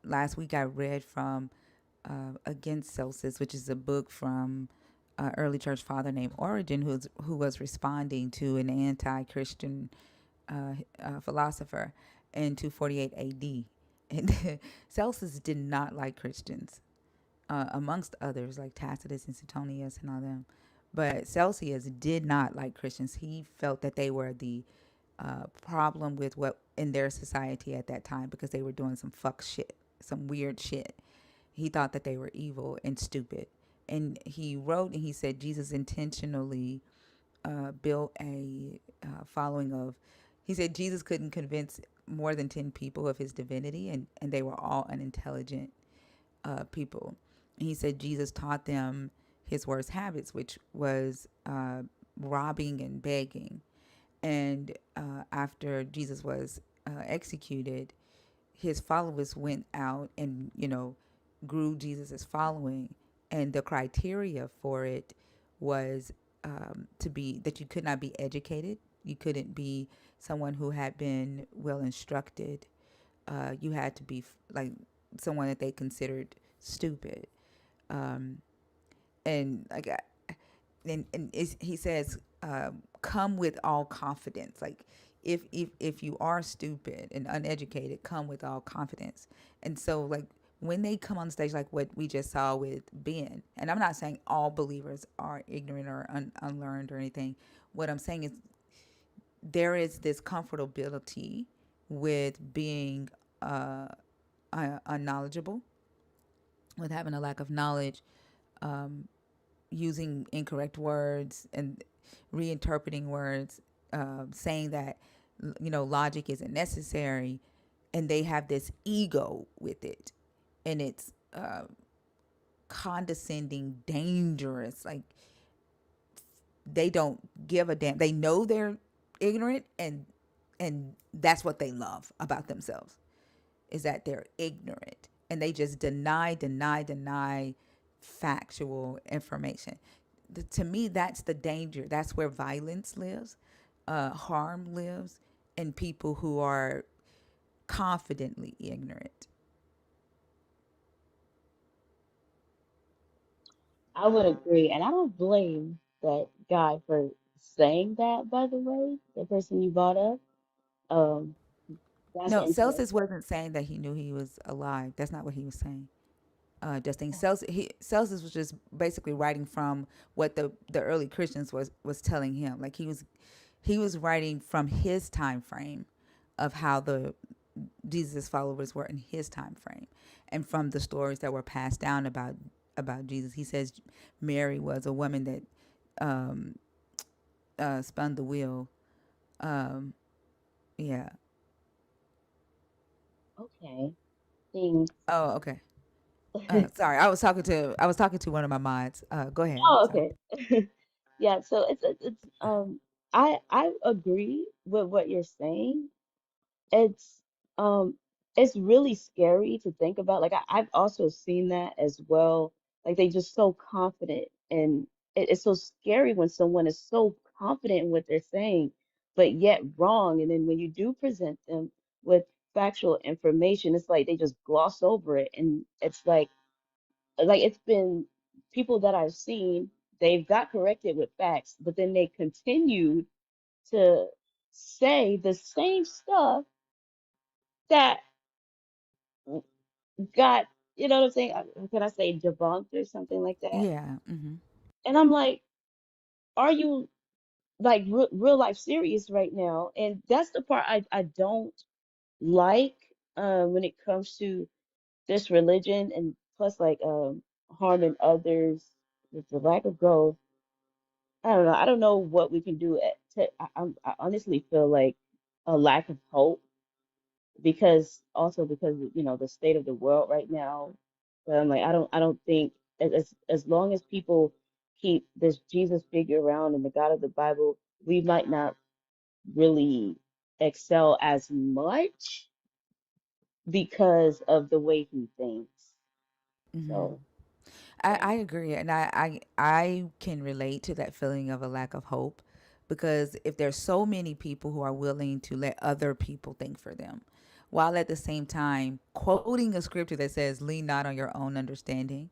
last week I read from Against Celsus, which is a book from early church father named Origen, who was responding to an anti-Christian philosopher in 248 AD. And Celsus did not like Christians, amongst others like Tacitus and Suetonius and all them. But Celsius did not like Christians. He felt that they were the problem with what in their society at that time because they were doing some fuck shit, some weird shit. He thought that they were evil and stupid. And he wrote and he said Jesus intentionally built a following of, he said Jesus couldn't convince more than 10 people of his divinity, and they were all unintelligent people. And he said Jesus taught them his worst habits, which was robbing and begging. And after Jesus was executed, his followers went out and grew Jesus's following, and the criteria for it was to be that you could not be educated, you couldn't be someone who had been well instructed, you had to be like someone that they considered stupid, and like he says, come with all confidence. Like if you are stupid and uneducated, come with all confidence. And so like when they come on stage, like what we just saw with Ben, and I'm not saying all believers are ignorant or unlearned or anything. What I'm saying is there is this comfortability with being unknowledgeable, with having a lack of knowledge, using incorrect words and reinterpreting words, saying that logic isn't necessary, and they have this ego with it, and it's condescending, dangerous. Like they don't give a damn. They know they're ignorant, and that's what they love about themselves is that they're ignorant, and they just deny factual information. To me, that's the danger. That's where violence lives, harm lives, in people who are confidently ignorant. I would agree, and I don't blame that guy for saying that, by the way, the person you brought up. Um, that's No, interesting. Celsus wasn't saying that he knew he was alive. That's not what he was saying. Justin Celsus was just basically writing from what the early Christians was telling him. Like he was writing from his time frame of how the Jesus followers were in his time frame, and from the stories that were passed down about Jesus. He says Mary was a woman that spun the wheel. Yeah. Okay. Things. Oh, okay. Sorry, I was talking to one of my mods. Go ahead. Oh, Sorry. okay. Yeah, so it's I agree with what you're saying. It's um it's really scary to think about. Like I've also seen that as well. Like they just so confident, and it's so scary when someone is so confident in what they're saying, but yet wrong. And then when you do present them with factual information, it's like they just gloss over it. And it's like it's been people that I've seen, they've got corrected with facts, but then they continued to say the same stuff that got, you know what I'm saying? Can I say debunked or something like that? Yeah. And I'm like, are you like real life serious right now? And that's the part I don't like when it comes to this religion, and plus like harming others with the lack of growth. I don't know. I don't know what we can do. I honestly feel like a lack of hope because also because the state of the world right now. But I'm like I don't think as long as people keep this Jesus figure around and the God of the Bible, we might not really excel as much because of the way he thinks. So yeah. I agree, and I can relate to that feeling of a lack of hope, because if there's so many people who are willing to let other people think for them, while at the same time quoting a scripture that says, "Lean not on your own understanding,"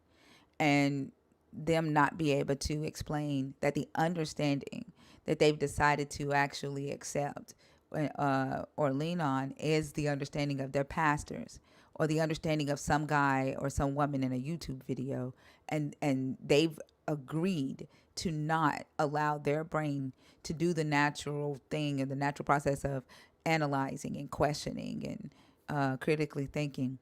and them not be able to explain that the understanding that they've decided to actually accept or lean on is the understanding of their pastors or the understanding of some guy or some woman in a YouTube video, and they've agreed to not allow their brain to do the natural thing and the natural process of analyzing and questioning and critically thinking.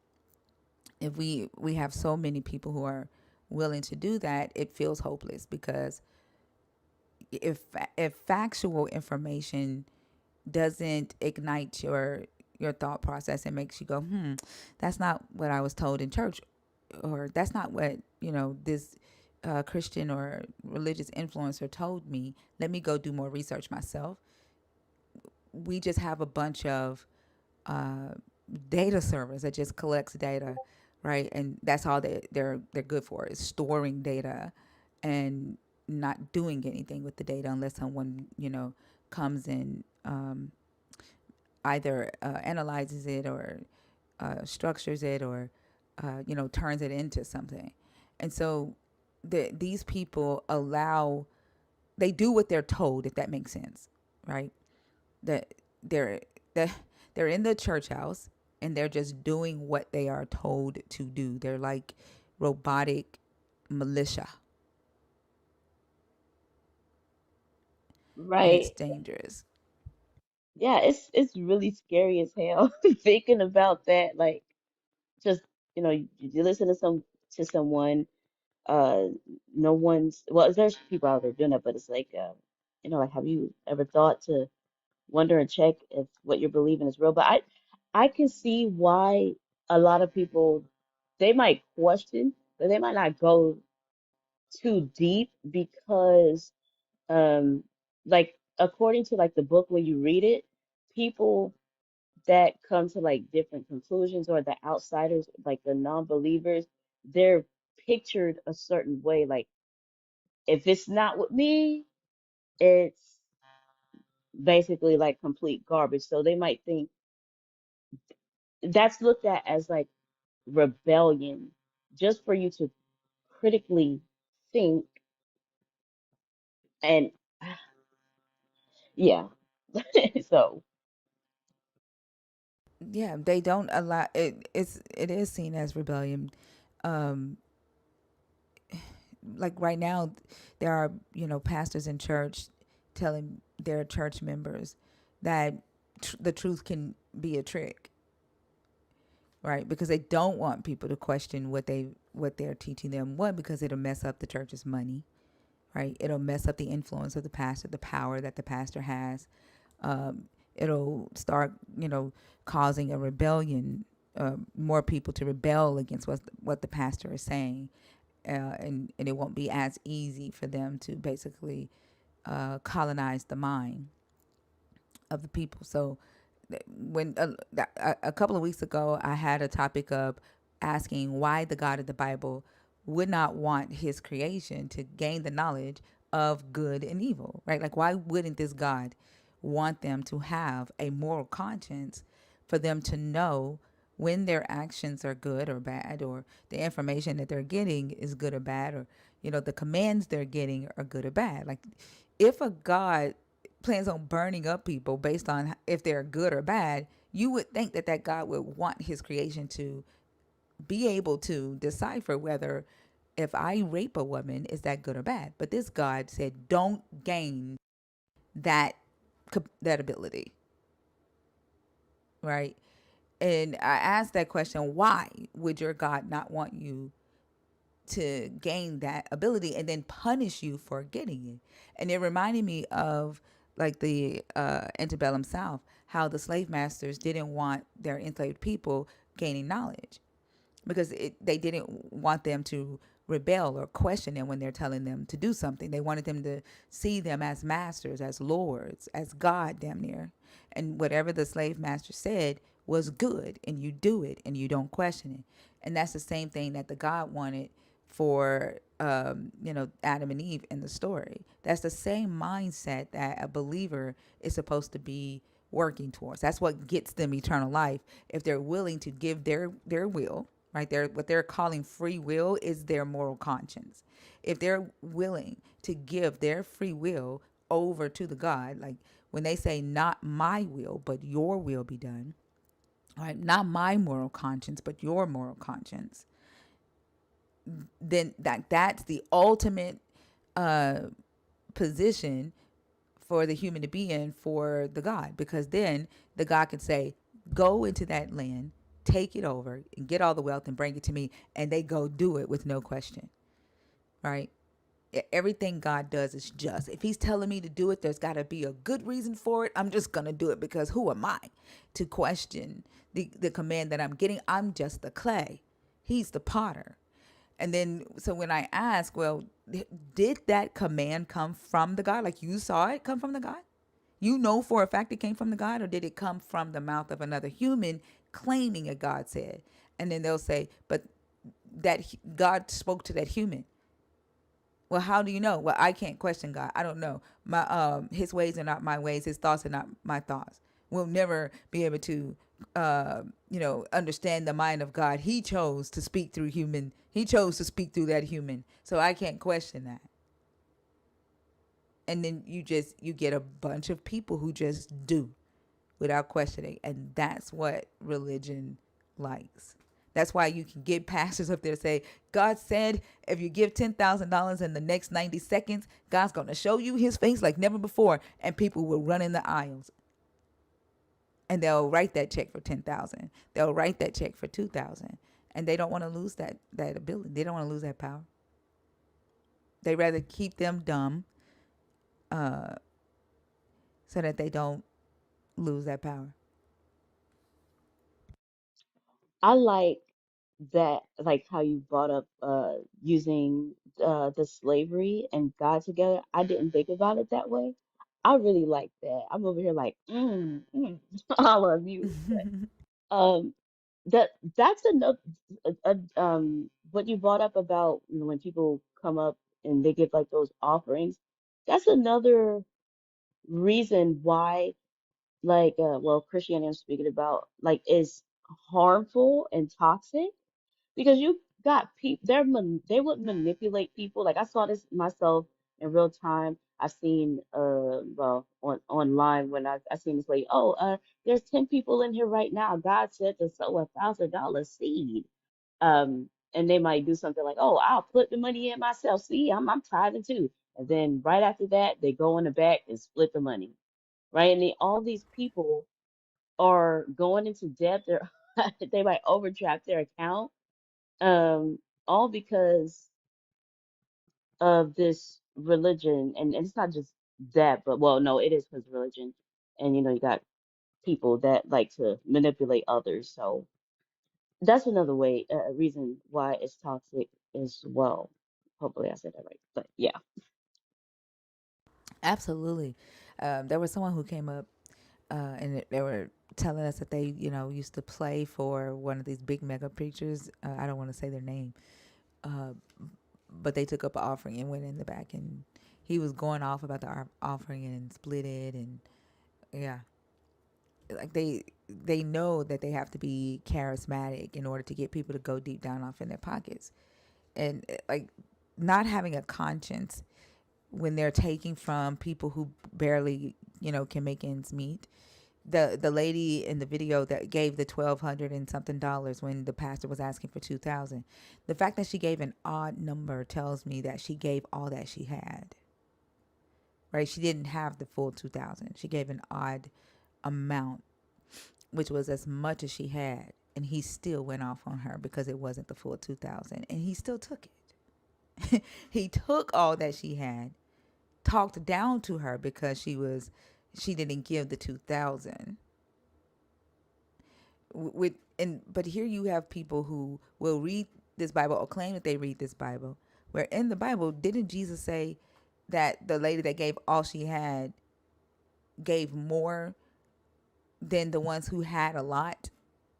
If we have so many people who are willing to do that, it feels hopeless, because if factual information doesn't ignite your thought process and makes you go, that's not what I was told in church, or that's not what this Christian or religious influencer told me. Let me go do more research myself. We just have a bunch of data servers that just collects data right? And that's all they're good for, is storing data and not doing anything with the data unless someone, comes in, either analyzes it or structures it, or turns it into something. And so these people they do what they're told, if that makes sense, right? That they're that they're in the church house and they're just doing what they are told to do. They're like robotic militia, and it's Right. dangerous. Yeah, it's really scary as hell thinking about that. Like, just you listen to someone, uh, no one's, well, there's people out there doing that, but it's like, like, have you ever thought to wonder and check if what you're believing is real? But I can see why a lot of people, they might question, but they might not go too deep because, um, like, according to like the book, when you read it, people that come to like different conclusions, or the outsiders, like the non-believers, they're pictured a certain way. Like, if it's not with me, it's basically like complete garbage. So they might think that's looked at as like rebellion, just for you to critically think. And yeah. So Yeah, they don't allow it. It is seen as rebellion. Um, like right now, there are pastors in church telling their church members that the truth can be a trick, right? Because they don't want people to question what they're teaching them. One, because it'll mess up the church's money, right? It'll mess up the influence of the pastor, the power that the pastor has. It'll start, causing a rebellion, more people to rebel against what the pastor is saying, and it won't be as easy for them to basically colonize the mind of the people. So when a couple of weeks ago, I had a topic of asking why the God of the Bible would not want his creation to gain the knowledge of good and evil, right? Like, why wouldn't this God want them to have a moral conscience, for them to know when their actions are good or bad, or the information that they're getting is good or bad, or the commands they're getting are good or bad? Like, if a God plans on burning up people based on if they're good or bad, you would think that God would want his creation to be able to decipher whether, if I rape a woman, is that good or bad. But this God said, don't gain that that ability, right? And I asked that question, why would your God not want you to gain that ability and then punish you for getting it? And it reminded me of like the antebellum South, how the slave masters didn't want their enslaved people gaining knowledge, because they didn't want them to rebel or question them when they're telling them to do something. They wanted them to see them as masters, as lords, as God, damn near. And whatever the slave master said was good, and you do it and you don't question it. And that's the same thing that the God wanted for Adam and Eve in the story. That's the same mindset that a believer is supposed to be working towards. That's what gets them eternal life, if they're willing to give their will, right? Their what they're calling free will is their moral conscience. If they're willing to give their free will over to the God, like when they say, not my will but your will be done, right? Not my moral conscience but your moral conscience, then that's the ultimate position for the human to be in for the God, because then the God can say, go into that land, take it over, and get all the wealth and bring it to me, and they go do it with no question, right? Everything God does is just. If he's telling me to do it, there's got to be a good reason for it. I'm just going to do it, because who am I to question the command that I'm getting? I'm just the clay. He's the potter. And then, so when I ask, well, did that command come from the God? Like, you saw it come from the God? You know for a fact it came from the God, or did it come from the mouth of another human claiming a God said? And then they'll say, but God spoke to that human. Well, how do you know? Well, I can't question God. I don't know. His ways are not my ways. His thoughts are not my thoughts. We'll never be able to, understand the mind of God. He chose to speak through human. He chose to speak through that human. So I can't question that. And then you get a bunch of people who just do without questioning, and that's what religion likes. That's why you can get pastors up there to say, God said if you give $10,000 in the next 90 seconds, God's going to show you his face like never before. And people will run in the aisles and they'll write that check for 10,000. They'll write that check for 2,000. And they don't want to lose that ability. They don't want to lose that power. They rather keep them dumb so that they don't lose that power. I like that, like how you brought up using the slavery and God together. I didn't think about it that way. I really like that. I'm over here like, I love you. Um, that that's another what you brought up about, you know, when people come up and they give like those offerings. That's another reason why, like, well, Christianity I'm speaking about, like, is harmful and toxic because you got people they would manipulate people. Like I saw this myself in real time. I've seen well online when I seen this lady, oh, there's 10 people in here right now. God said to sow $1,000 seed. And they might do something like, oh, I'll put the money in myself. See, I'm tithing too. And then right after that, they go in the back and split the money. Right. And all these people are going into debt. They're they might overdraft their account, all because of this religion. And it's not just that, but well, no, it is because of religion. And you know, you got people that like to manipulate others. So that's another way, a reason why it's toxic as well. Hopefully, I said that right. But yeah, Absolutely. There was someone who came up and they were telling us that they, used to play for one of these big mega preachers. I don't want to say their name, uh, but they took up an offering and went in the back, and he was going off about the offering and split it, and yeah, like they know that they have to be charismatic in order to get people to go deep down off in their pockets, and like not having a conscience when they're taking from people who barely can make ends meet. The lady in the video that gave the 1,200 and something dollars when the pastor was asking for 2,000, the fact that she gave an odd number tells me that she gave all that she had. Right? She didn't have the full 2,000. She gave an odd amount, which was as much as she had, and he still went off on her because it wasn't the full 2,000, and he still took it. He took all that she had, talked down to her because she didn't give the 2,000 with. And but here you have people who will read this Bible or claim that they read this Bible, where in the Bible didn't Jesus say that the lady that gave all she had gave more than the ones who had a lot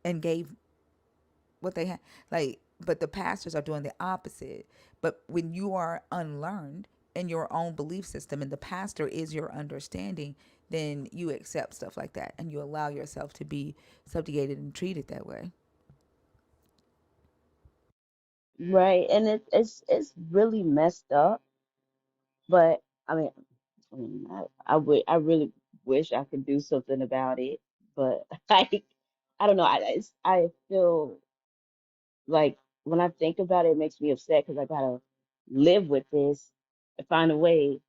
and gave what they had? Like, but the pastors are doing the opposite. But when you are unlearned in your own belief system and the pastor is your understanding, then you accept stuff like that and you allow yourself to be subjugated and treated that way. right. And it's really messed up. But I mean, I really wish I could do something about it. But I don't know. I feel like when I think about it, it makes me upset because I gotta live with this and find a way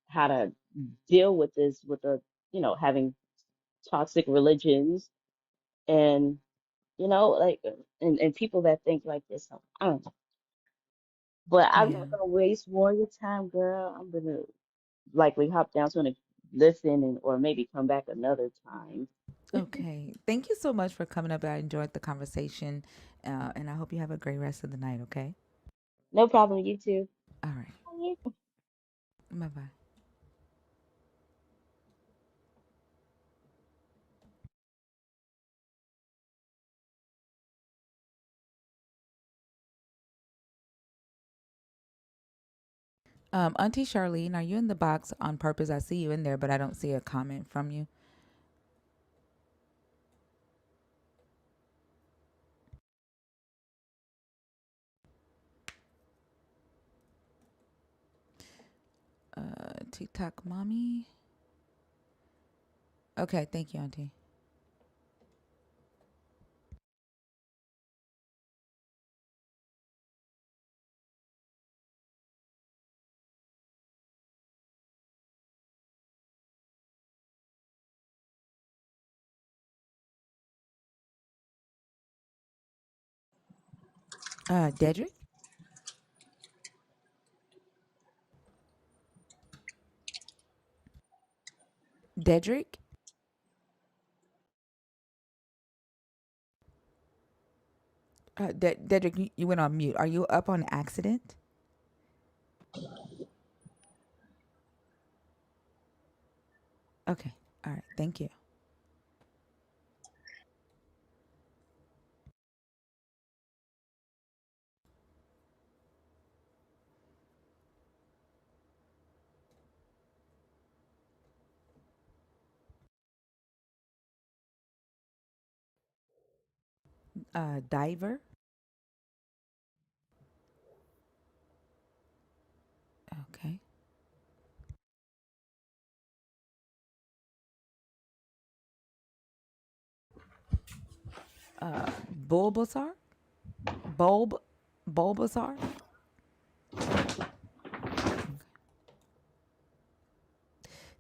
how to deal with this with the, you know, having toxic religions and, you know, like, and people that think like this. So, I don't know. But I'm Yeah. not gonna waste more of your time, girl. I'm gonna likely hop down to and listen and or maybe come back another time. Okay. Thank you so much for coming up. I enjoyed the conversation. And I hope you have a great rest of the night. Okay. No problem, you too. All right. Bye. Bye bye. Auntie Charlene, are you in the box on purpose? I see you in there, but I don't see a comment from you. TikTok mommy. Okay, thank you, Auntie. Dedrick? Dedrick? Dedrick, you went on mute. Are you up on accident? Okay. All right. Thank you. Diver? Okay. Bulbasaur? Bulb? Bulbasaur?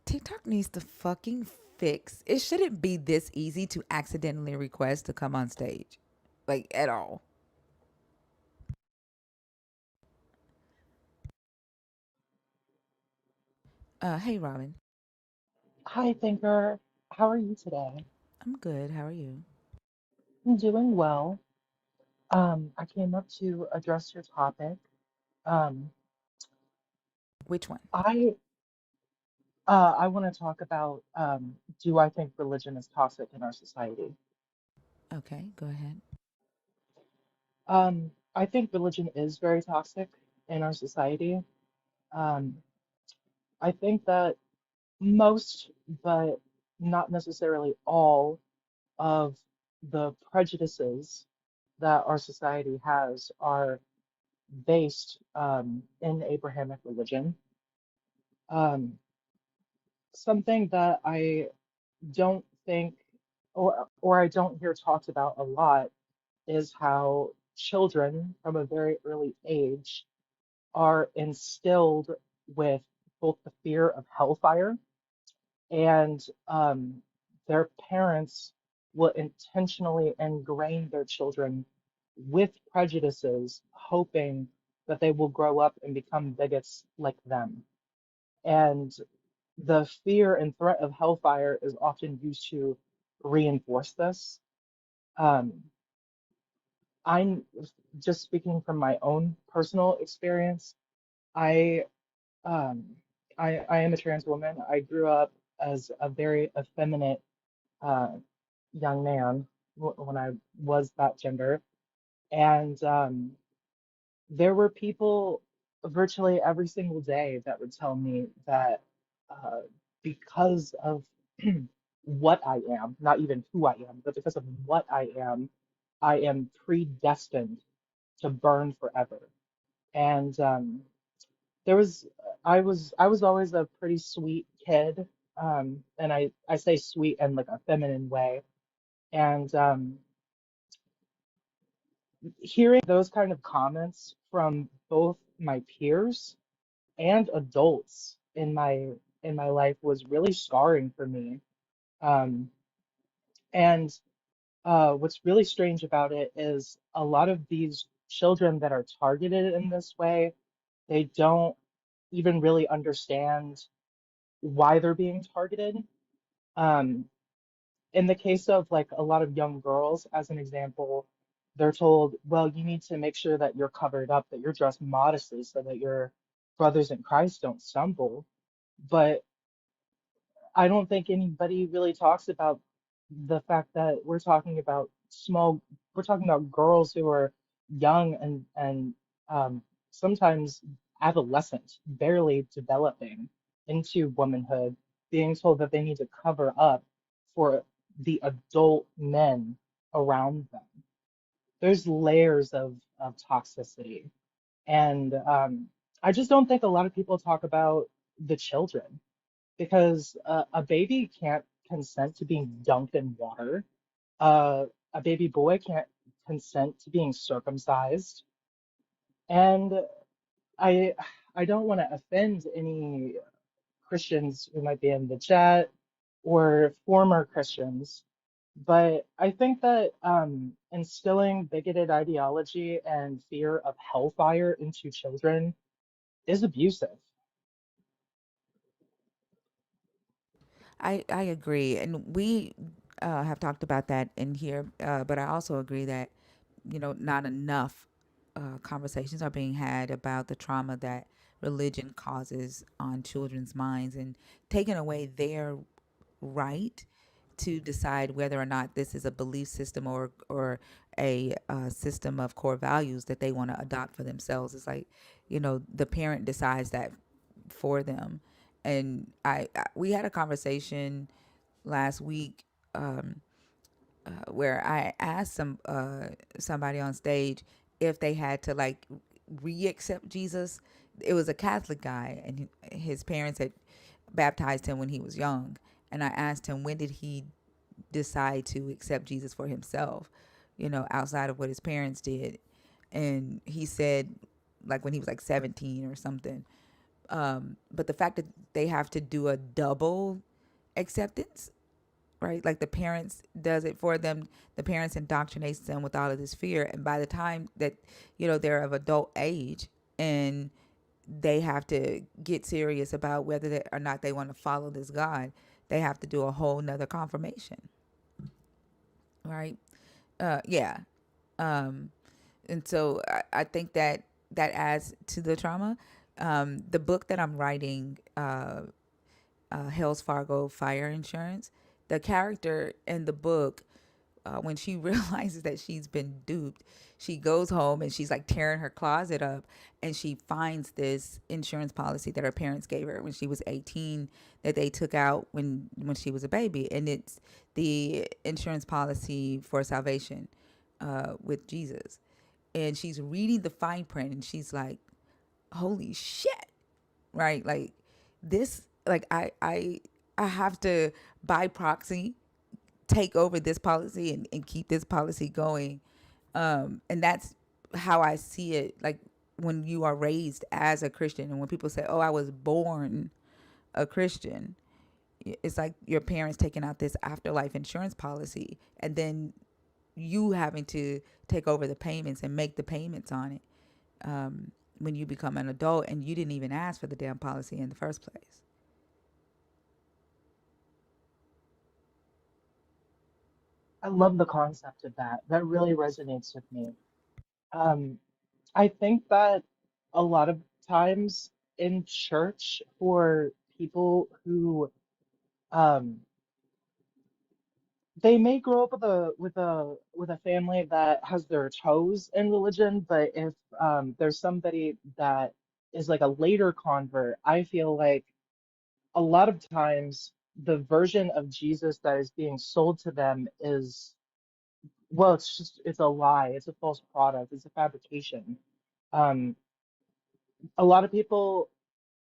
TikTok needs to fucking fix. It shouldn't be this easy to accidentally request to come on stage. Like, at all. Hey, Robin. Hi, Thinker. How are you today? I'm good. How are you? I'm doing well. I came up to address your topic. Um, Which one? I want to talk about do I think religion is toxic in our society? Okay, go ahead. I think religion is very toxic in our society. Um, I think that most, but not necessarily all, of the prejudices that our society has are based in Abrahamic religion. Um, Something that I don't think, or I don't hear talked about a lot is how children from a very early age are instilled with both the fear of hellfire and their parents will intentionally ingrain their children with prejudices, hoping that they will grow up and become bigots like them. And the fear and threat of hellfire is often used to reinforce this. Um, I'm just speaking from my own personal experience. I um, I am a trans woman. I grew up as a very effeminate uh, young man when I was that gender, and there were people virtually every single day that would tell me that uh, because of what I am, not even who I am, but because of what I am predestined to burn forever. And I was always a pretty sweet kid, and I say sweet in like a feminine way. And hearing those kind of comments from both my peers and adults in my life was really scarring for me. Um, and what's really strange about it is a lot of these children that are targeted in this way, they don't even really understand why they're being targeted. Um, in the case of like a lot of young girls, as an example, they're told, well, you need to make sure that you're covered up, that you're dressed modestly so that your brothers in Christ don't stumble. But I don't think anybody really talks about the fact that we're talking about girls who are young and sometimes adolescent, barely developing into womanhood, being told that they need to cover up for the adult men around them. There's layers of toxicity. And I just don't think a lot of people talk about the children because a baby can't consent to being dunked in water. A baby boy can't consent to being circumcised. And I I don't want to offend any Christians who might be in the chat or former Christians, but I think that instilling bigoted ideology and fear of hellfire into children is abusive. I agree, and we have talked about that in here. But I also agree that not enough conversations are being had about the trauma that religion causes on children's minds and taking away their right to decide whether or not this is a belief system or a system of core values that they want to adopt for themselves. It's like, the parent decides that for them. And we had a conversation last week where I asked somebody on stage if they had to like re-accept Jesus. It was a Catholic guy, and his parents had baptized him when he was young. And I asked him, when did he decide to accept Jesus for himself, outside of what his parents did? And he said, like when he was like 17 or something. But the fact that they have to do a double acceptance, right? Like the parents does it for them. The parents indoctrinates them with all of this fear, and by the time that they're of adult age and they have to get serious about whether or not they want to follow this God, they have to do a whole nother confirmation, right? Yeah. Um, and so I think that that adds to the trauma. The book that I'm writing, Hells Fargo Fire Insurance, the character in the book, when she realizes that she's been duped, she goes home and she's like tearing her closet up, and she finds this insurance policy that her parents gave her when she was 18, that they took out when she was a baby, and it's the insurance policy for salvation with Jesus. And she's reading the fine print and she's like, holy shit, right? Like this, like I have to by proxy take over this policy and keep this policy going. And that's how I see it. Like when you are raised as a Christian, and when people say, oh, I was born a Christian, it's like your parents taking out this afterlife insurance policy, and then you having to take over the payments and make the payments on it when you become an adult, and you didn't even ask for the damn policy in the first place. I love the concept of that. That really resonates with me. Um, I think that a lot of times in church for people who um, they may grow up with a family that has their toes in religion, but if there's somebody that is like a later convert, I feel like a lot of times the version of Jesus that is being sold to them is, well, it's a lie, it's a false product, it's a fabrication. Um, a lot of people,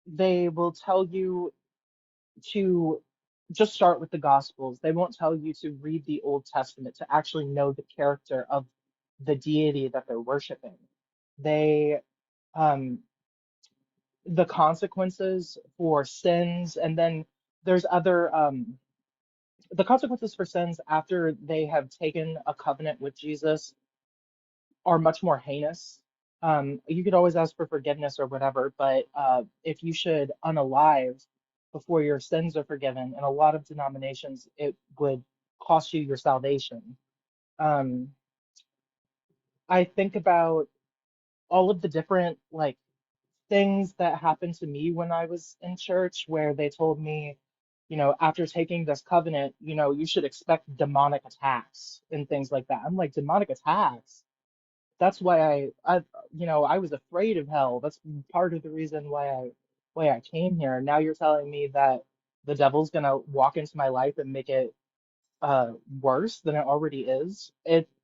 they will tell you to just start with the Gospels. They won't tell you to read the Old Testament to actually know the character of the deity that they're worshiping. They, um, the consequences for sins, and then there's other, the consequences for sins after they have taken a covenant with Jesus are much more heinous. You could always ask for forgiveness or whatever, but if you should unalive before your sins are forgiven, in a lot of denominations, it would cost you your salvation. Um, I think about all of the different like things that happened to me when I was in church, where they told me, after taking this covenant, you should expect demonic attacks and things like that. I'm like, demonic attacks? that's why I was afraid of hell. That's part of the reason why I came here. Now you're telling me that the devil's gonna walk into my life and make it worse than it already is.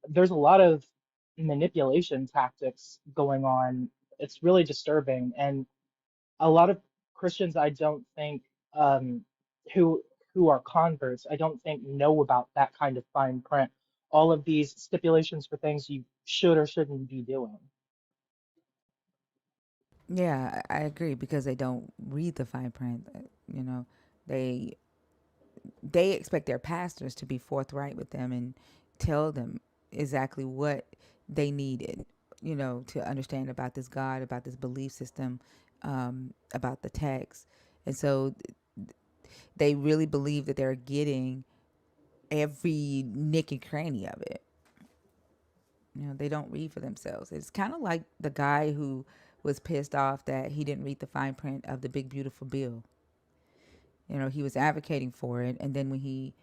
There's a lot of manipulation tactics going on. It's really disturbing, and a lot of Christians I don't think who who are converts, I don't think know about that kind of fine print. All of these stipulations for things you should or shouldn't be doing. Yeah, I agree because they don't read the fine print. You know, they they expect their pastors to be forthright with them and tell them exactly what they needed, you know, to understand about this God, about this belief system, about the text. And so they really believe that they're getting every nick and cranny of it. You know, they don't read for themselves. It's kind of like the guy who was pissed off that he didn't read the fine print of the big beautiful bill. You know, he was advocating for it, and then when he,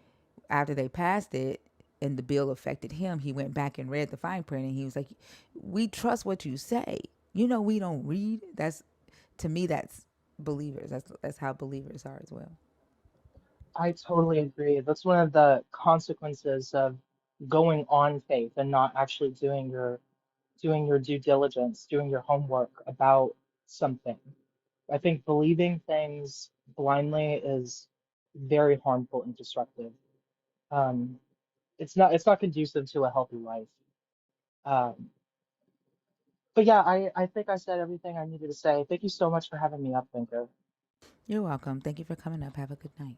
after they passed it, and the bill affected him, he went back and read the fine print, and he was like, "We trust what you say. You know, we don't read." That's, to me, that's believers. That's how believers are as well. I totally agree. That's one of the consequences of going on faith and not actually doing your due diligence, doing your homework about something. I think believing things blindly is very harmful and destructive. Um, it's not conducive to a healthy life. Um, but yeah, I think I said everything I needed to say. Thank you so much for having me up, Thinker. You're welcome. Thank you for coming up. Have a good night.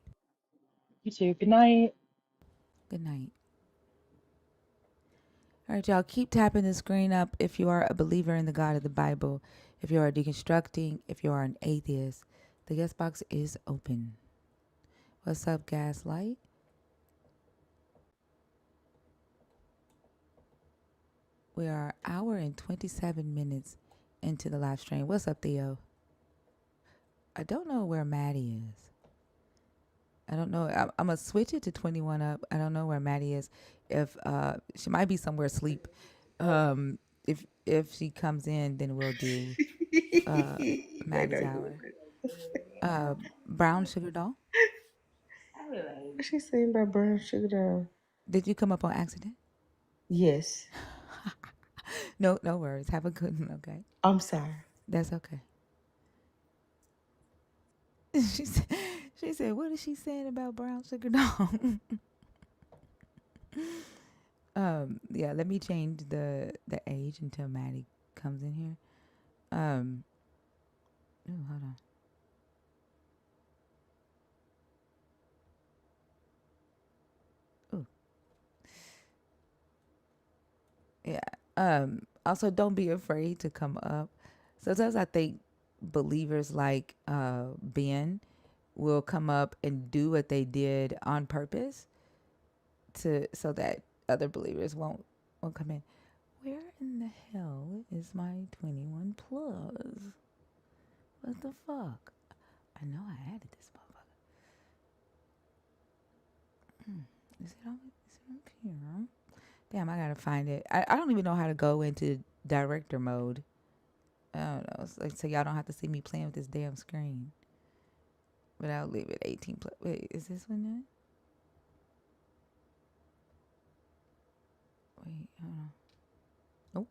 You too. Good night. Good night. All right, y'all, keep tapping the screen up if you are a believer in the God of the Bible, if you are deconstructing, if you are an atheist. The guest box is open. What's up, Gaslight? We are an hour and 27 minutes into the live stream. What's up, Theo? I don't know where Maddie is. I don't know. I'm going to switch it to 21 up. I don't know where Maddie is. If she might be somewhere asleep. If she comes in, then we'll do I Maddie's know you hour. would. Brown Sugar Doll, What's she saying about brown sugar down? did you come up on accident? Yes. No, no worries. Have a good one, okay? I'm sorry. That's okay. she said, she said, what is she saying about Brown Sugar Doll? Yeah, let me change the age until Maddie comes in here. Oh, hold on. Oh, yeah. Also, don't be afraid to come up. Sometimes I think believers like Ben will come up and do what they did on purpose to so that other believers won't come in. Where in the hell is my 21 plus? What the fuck? I know I added this motherfucker. Is it on? Is it up here? Damn, I gotta find it. I don't even know how to go into director mode. I don't know. It's like, so y'all don't have to see me playing with this damn screen. But I'll leave it 18 plus. Wait, is this one then? Wait, hold on. Nope.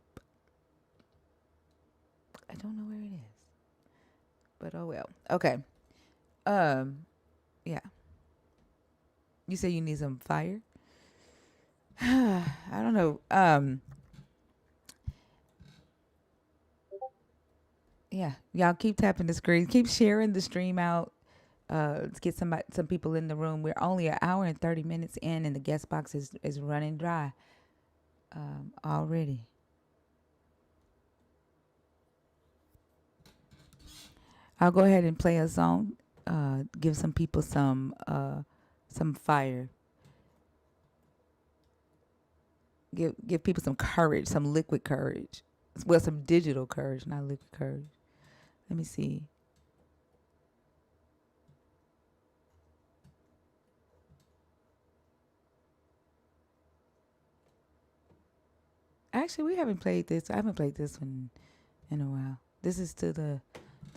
I don't know where it is. But oh well. Okay. Um, yeah. You say you need some fire? I don't know. Yeah. Y'all keep tapping the screen. Keep sharing the stream out. Let's get some people in the room. We're only an hour and 30 minutes in, and the guest box is running dry already. I'll go ahead and play a song. Give some people some fire. Give people some courage, some liquid courage. Well, some digital courage, not liquid courage. Let me see. Actually, we haven't played this. I haven't played this one in a while. This is to the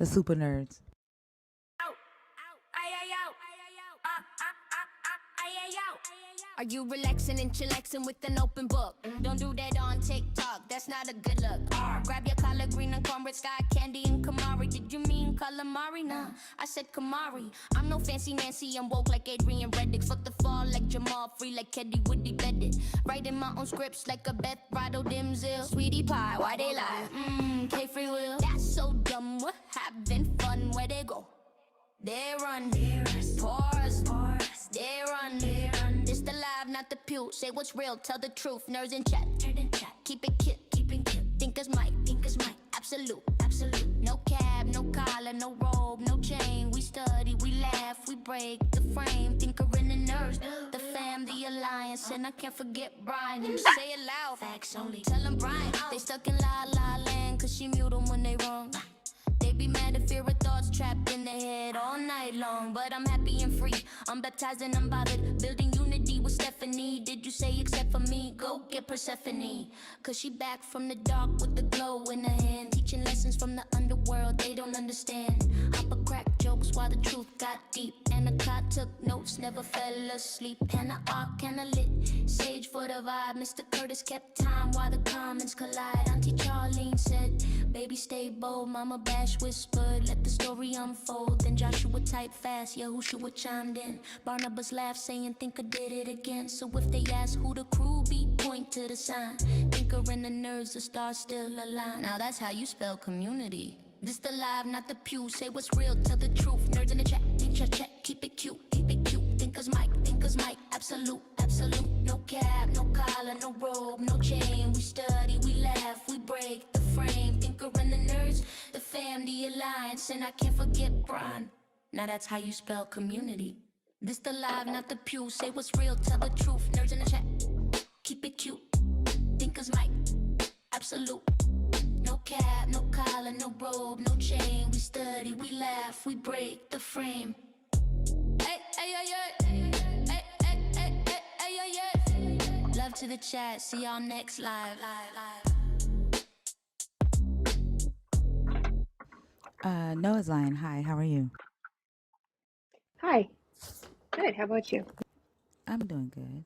super nerds. Are you relaxing and chillaxing with an open book? Don't do that on TikTok, that's not a good look. Grab your collard green and cornbread, sky candy and Kamari. Did you mean calamari? Nah, I said Kamari. I'm no fancy Nancy, I'm woke like Adrian Reddick. Fuck the fall like Jamal, free like Keddy Woody Beddit. Writing my own scripts like a Beth Bridal Dimzel. Sweetie pie, why they lie? K-Free will. That's so dumb, we're having fun, where they go? They run, pause, they run. This the live, not the pew. Say what's real, tell the truth. Nerds in chat, keep it cute, Thinkers mic, absolute. No cab, no collar, no robe, no chain. We study, we laugh, we break the frame. Thinker in the nerds, the fam, the alliance. And I can't forget Brian, and say it loud. Facts only. Tell them Brian, they stuck in la la land, cause she mute them when they wrong. They be mad if fear of thoughts trapped in their head all night long. But I'm happy and free, I'm baptized and I'm bothered. Building unity with Stephanie. Did you say except for me? Go get Persephone, cause she back from the dark with the glow in her hand. Teaching lessons from the underworld they don't understand. Hopper crack jokes while the truth got deep. And the clock took notes, never fell asleep. And the arc and a lit, sage for the vibe. Mr. Curtis kept time while the comments collide. Auntie Charlene said, baby stay bold, Mama Bash whispered, let the story unfold. Then Joshua typed fast, Yahushua chimed in. Barnabas laughed, saying, think I did it again. So if they ask who the crew be, point to the sign. Thinker and the nerds, the stars still align. Now that's how you spell community. This the live, not the pew. Say what's real, tell the truth. Nerds in the chat, keep it cute, Thinkers mic, absolute. No cap, no collar, no robe, no chain. We study, we laugh, we break the frame. Thinker and the nerds, the fam, the alliance. And I can't forget Brian. Now that's how you spell community. This the live, not the pew. Say what's real, tell the truth. Nerds in the chat, keep it cute. Thinkers mic, absolute. No cap, no collar, no robe, no chain. We study, we laugh, we break the frame. Hey, love to the chat, see y'all next live. Noah's Lion, hi, how are you? Hi. Good. How about you? I'm doing good.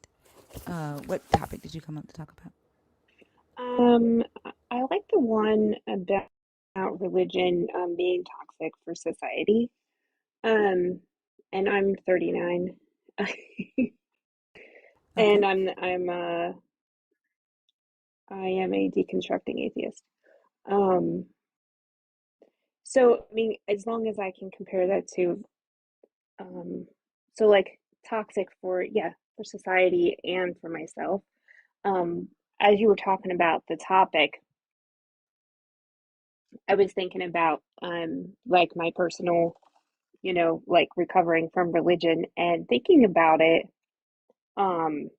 What topic did you come up to talk about? I like the one about religion being toxic for society. And I'm 39. Okay. And I am a deconstructing atheist. So I mean, as long as I can compare that to so like toxic for society and for myself. As you were talking about the topic, I was thinking about like my personal, like recovering from religion and thinking about it. Um,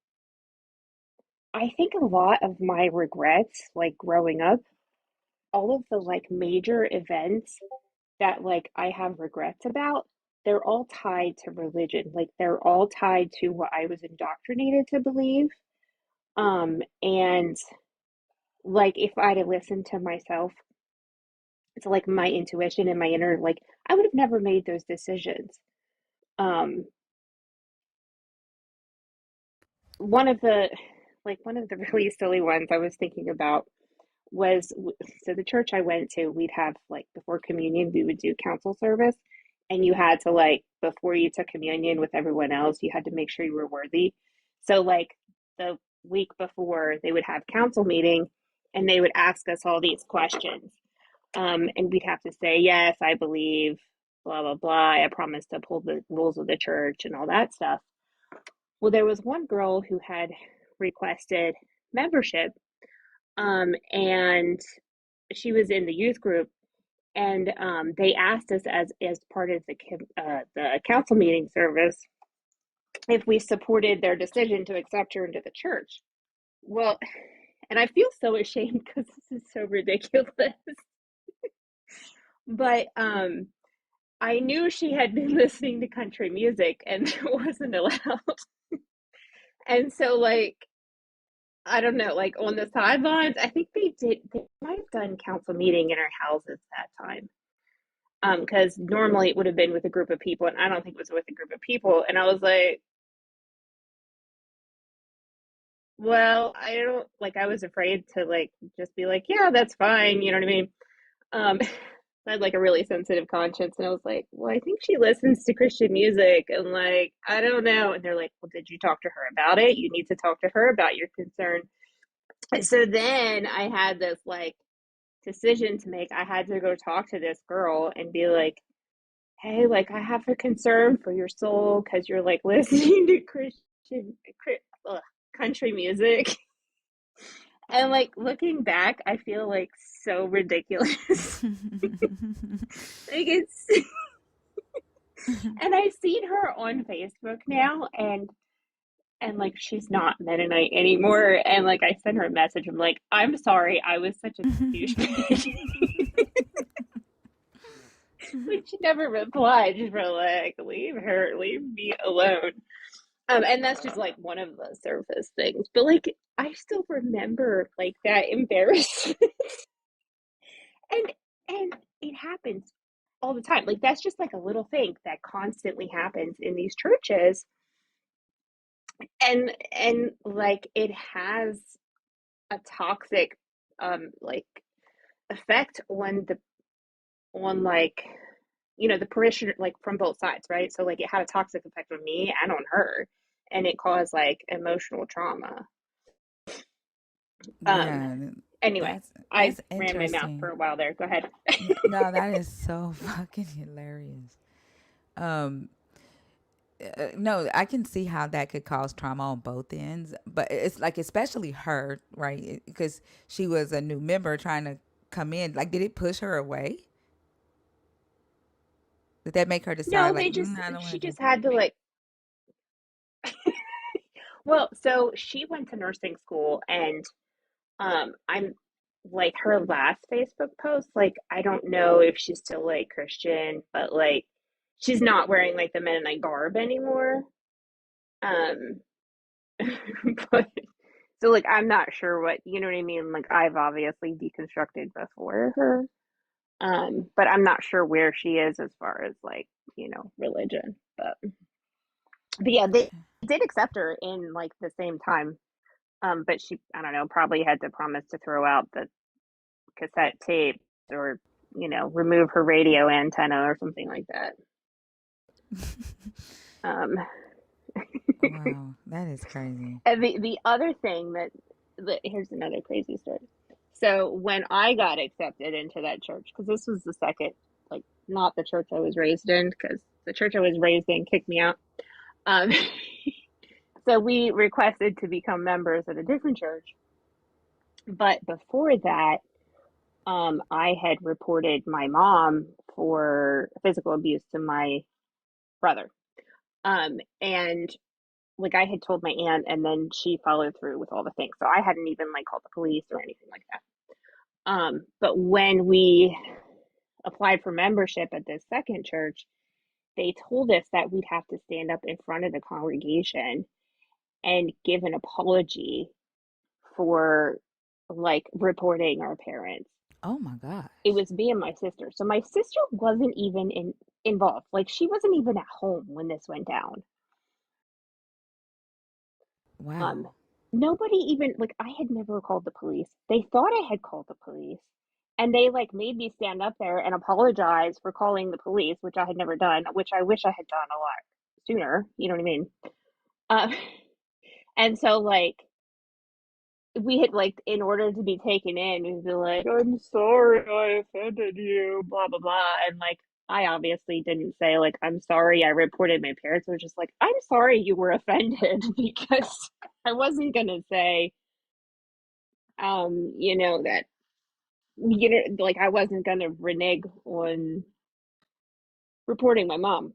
I think a lot of my regrets, like growing up, all of the like major events that like I have regrets about, they're all tied to religion. Like they're all tied to what I was indoctrinated to believe. And like if I'd have listened to myself, it's like my intuition and my inner, like I would have never made those decisions. Um, one of the really silly ones I was thinking about was so the church I went to, we'd have like before communion, we would do council service, and you had to like before you took communion with everyone else, you had to make sure you were worthy. So like the week before, they would have council meeting, and they would ask us all these questions, and we'd have to say yes, I believe, blah blah blah. I promise to uphold the rules of the church and all that stuff. Well, there was one girl who had requested membership, and she was in the youth group, and they asked us as part of the council meeting service if we supported their decision to accept her into the church. Well, and I feel so ashamed because this is so ridiculous. But I knew she had been listening to country music and wasn't allowed. And so like I don't know, like on the sidelines. I think they might have done council meeting in our houses that time. Because normally it would have been with a group of people, and I don't think it was with a group of people. And I was like, well, I don't like. I was afraid to like just be like, yeah, that's fine. You know what I mean? Um, I had like a really sensitive conscience, and I was like, well, I think she listens to Christian music, and like, I don't know. And they're like, well, did you talk to her about it? You need to talk to her about your concern. And so then I had this like decision to make. I had to go talk to this girl and be like, hey, like I have a concern for your soul because you're like listening to Christian country music. And like looking back, I feel like so ridiculous. Like it's and I've seen her on Facebook now and like she's not Mennonite anymore. And like I sent her a message. I'm like, I'm sorry, I was such a douchebag. But she never replied. She's like, leave me alone. And that's just like one of the surface things. But like I still remember like that embarrassment. and and it happens all the time. Like that's just like a little thing that constantly happens in these churches. And like it has a toxic like effect on like the parishioner, like from both sides, right? So like it had a toxic effect on me and on her, and it caused like emotional trauma. Um Yeah, anyway, that's I that's ran my mouth for interesting. a while there. Go ahead. No, that is so fucking hilarious. Um, no, I can see how that could cause trauma on both ends, but it's like especially her, right? Because she was a new member trying to come in. Like, did it push her away? Did that make her decide, No, like, they just I don't she want to do? just had to like well, so she went to nursing school and I'm like her last Facebook post, like I don't know if she's still like Christian, but like she's not wearing like the Mennonite garb anymore. Um but so like I'm not sure what you know what I mean? Like I've obviously deconstructed before her. But I'm not sure where she is as far as like, religion. But yeah, they did accept her in like the same time. But she I don't know, probably had to promise to throw out the cassette tape or remove her radio antenna or something like that. Um, Wow, that is crazy. and the other thing that here's another crazy story. So when I got accepted into that church, because this was the second, like not the church I was raised in, because the church I was raised in kicked me out. Um, so we requested to become members at a different church. But before that, I had reported my mom for physical abuse to my brother. And like I had told my aunt, and then she followed through with all the things. So I hadn't even like called the police or anything like that. But when we applied for membership at this second church, they told us that we'd have to stand up in front of the congregation and give an apology for like reporting our parents. Oh my gosh. It was me and my sister. So my sister wasn't even involved. Like she wasn't even at home when this went down. Um, Wow. nobody even like I had never called the police. They thought I had called the police. And they like made me stand up there and apologize for calling the police, which I had never done, which I wish I had done a lot sooner. You know what I mean? Uh, and so like we had like in order to be taken in, we'd be like, I'm sorry I offended you, blah blah blah. And like I obviously didn't say like I'm sorry I reported my parents. I was just like, I'm sorry you were offended because I wasn't gonna say that like I wasn't gonna renege on reporting my mom.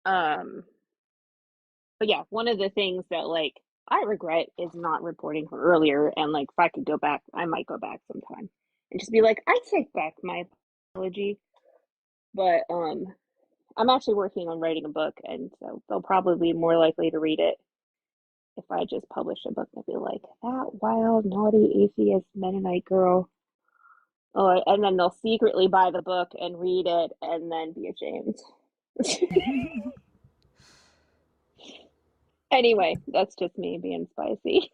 Um but yeah, one of the things that like I regret is not reporting her earlier, and like if I could go back, I might go back sometime and just be like, I take back my apology. But I'm actually working on writing a book, and so they'll probably be more likely to read it if I just published a book, I'd be like, that wild, naughty, atheist Mennonite girl. Oh, and then they'll secretly buy the book and read it and then be ashamed. Anyway, that's just me being spicy.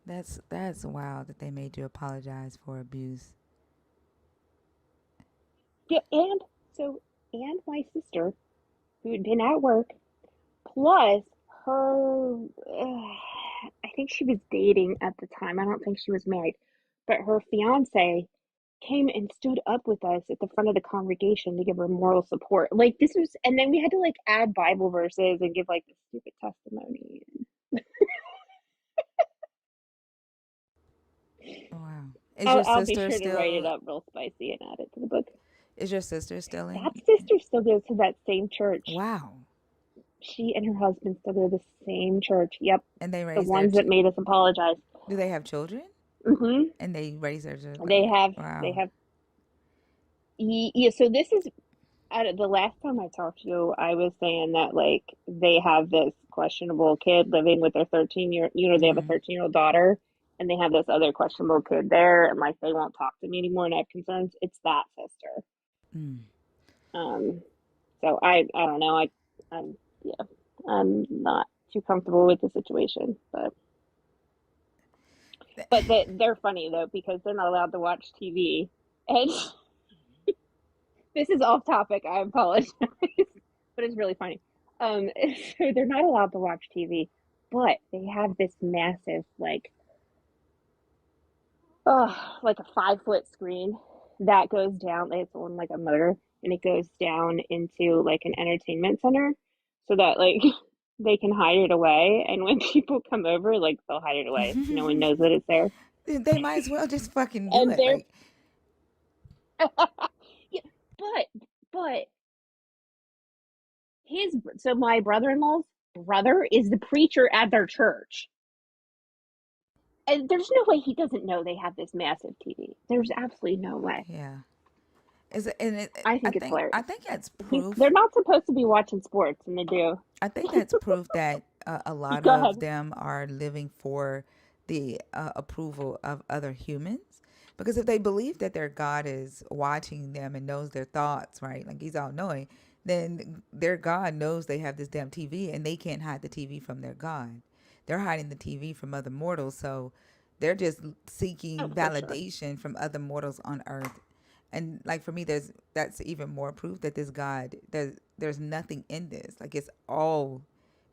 That's wild that they made you apologize for abuse. Yeah, and my sister, who had been at work, plus her, I think she was dating at the time. I don't think she was married, but her fiance came and stood up with us at the front of the congregation to give her moral support. Like this was, and then we had to like add Bible verses and give like this stupid testimony. Oh, wow. Is your I'll be sister sure to write it still? up real spicy and add it to the book. Is your sister still That in? sister still goes to that same church. Wow. She and her husband still go to the same church. Yep, And they the raise their. ones that made us apologize. Do they have children? Hmm. And they raise their They like. have, they Wow. have. Yeah. So this is the last time I talked to you, I was saying that like they have this questionable kid living with their 13-year, they have a Mm-hmm. 13-year-old daughter, and they have this other questionable kid there, and like they won't talk to me anymore, and I have concerns. It's that sister. Mm. Um. So I don't know. I'm yeah. I'm not too comfortable with the situation, but they're funny though because they're not allowed to watch TV. And this is off topic. I apologize, but it's really funny. Um, so they're not allowed to watch TV, but they have this massive like a 5 foot screen that goes down. It's on like a motor, and it goes down into like an entertainment center, so that like they can hide it away. And when people come over, like they'll hide it away. No one knows that it's there. They might as well just fucking do And it. they're Like, yeah, but his so my brother-in-law's brother is the preacher at their church. And there's no way he doesn't know they have this massive TV. There's absolutely no way. yeah. Is it, and it, I I think it's think I hilarious. think that's They're proof. not supposed to be watching sports, and they do. I think that's proof that a lot Go of ahead. them are living for the approval of other humans. Because if they believe that their God is watching them and knows their thoughts, right? Like he's all knowing, then their God knows they have this damn TV and they can't hide the TV from their God. They're hiding the TV from other mortals. So they're just seeking Oh, for sure. validation from other mortals on earth. And like for me, that's even more proof that this God, there's nothing in this. Like it's all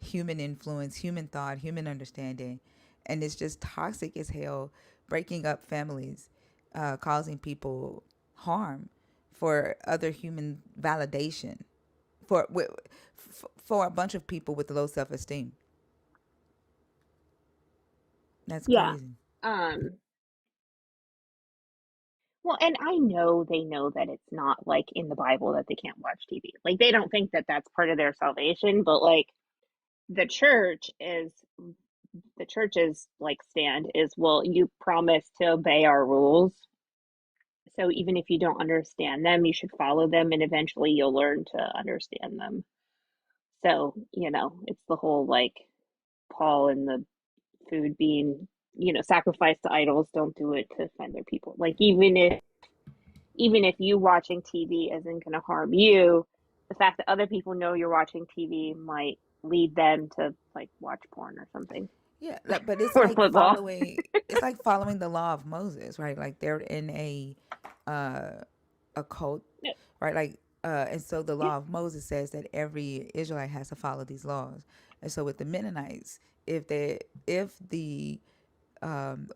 human influence, human thought, human understanding, and it's just toxic as hell, breaking up families, causing people harm for other human validation, for for a bunch of people with low self esteem. That's Yeah. crazy. Um. Well, and I know they know that it's not like in the Bible that they can't watch TV. Like they don't think that that's part of their salvation, but like the church is the church's like stand is, well, you promise to obey our rules. So even if you don't understand them, you should follow them, and eventually you'll learn to understand them. So, it's the whole like Paul and the food being, sacrificed to idols, don't do it to offend their people. Like even if you watching TV isn't going to harm you, the fact that other people know you're watching TV might lead them to like watch porn or something Yeah, but it's or like football. following the law of Moses, right? Like they're in uh, a cult, Yeah, right? Like and so the yeah. law of Moses says that every Israelite has to follow these laws. And so with the Mennonites, if the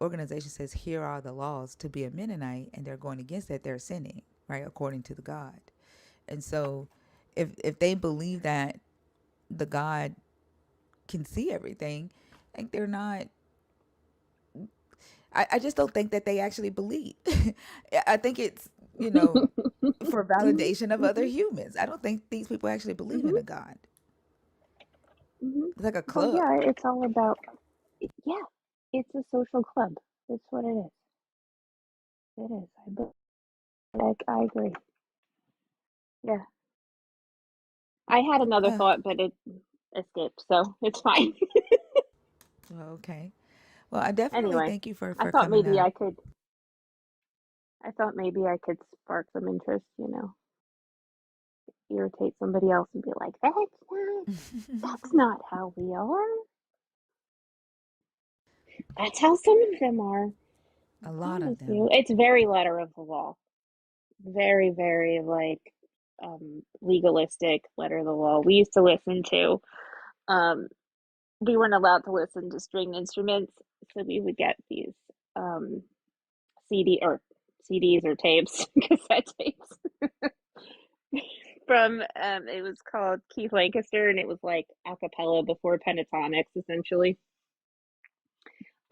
organization says here are the laws to be a Mennonite and they're going against that, they're sinning, right? According to the God. And so if they believe that the God can see everything, like they're not, I just don't think that they actually believe. I think it's, you know, for Hmm. validation of other Hmm. humans. I don't think these people actually believe in Hmm. a God. Hmm. It's like a Well, club. yeah, it's all about, yeah, it's a social club. It's what it is. It is. I agree. Yeah. I had another Uh, thought, but escaped, so it's fine. Well, okay. Well, I definitely Anyway, thank you I for thought coming maybe up. I could. I thought maybe I could spark some interest. Irritate somebody else and be like, That's not how we are. That's how some of them are. I A lot of promise you. them. It's very letter of the law. Very, very like legalistic letter of the law. We used to listen to um we weren't allowed to listen to stringed instruments, so we would get these um CDs or tapes, cassette tapes from it was called Keith Lancaster, and it was like a cappella before pentatonics essentially.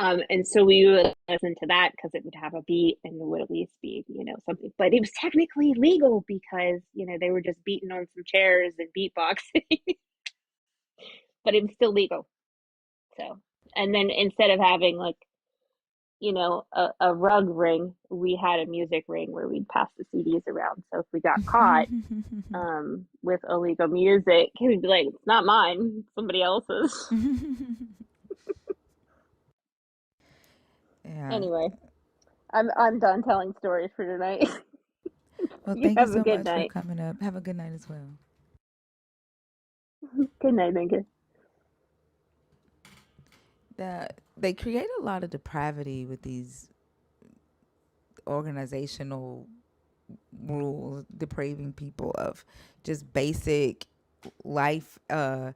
And so we would listen to that because it would have a beat and it would at least be, something. But it was technically legal because, they were just beating on some chairs and beatboxing, but it was still legal. So, and then instead of having like, a rug ring, we had a music ring where we'd pass the CDs around. So if we got caught with illegal music, we'd be like, it's not mine, it's somebody else's. Yeah. Anyway, I'm done telling stories for tonight. Well, You thank you have a so good much for night. coming up. Have a good night as well. Good night, thank you. They create a lot of depravity with these organizational rules, depraving people of just basic life, you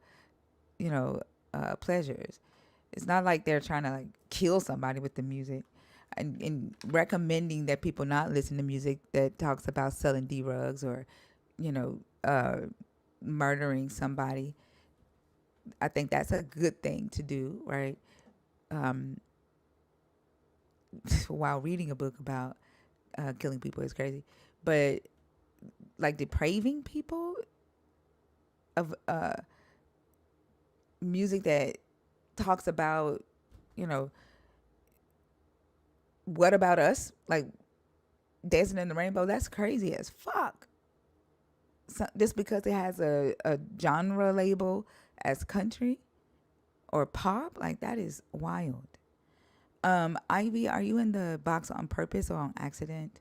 know, pleasures. It's not like they're trying to like kill somebody with the music, and recommending that people not listen to music that talks about selling drugs or, you know, murdering somebody. I think that's a good thing to do, right? Um, while reading a book about killing people is crazy, but like depraving people of music that talks about, you know, what about us? Like Dancing in the Rainbow, that's crazy as fuck. So, just because it has a genre label as country or pop, like that is wild. Ivy, are you in the box on purpose or on accident?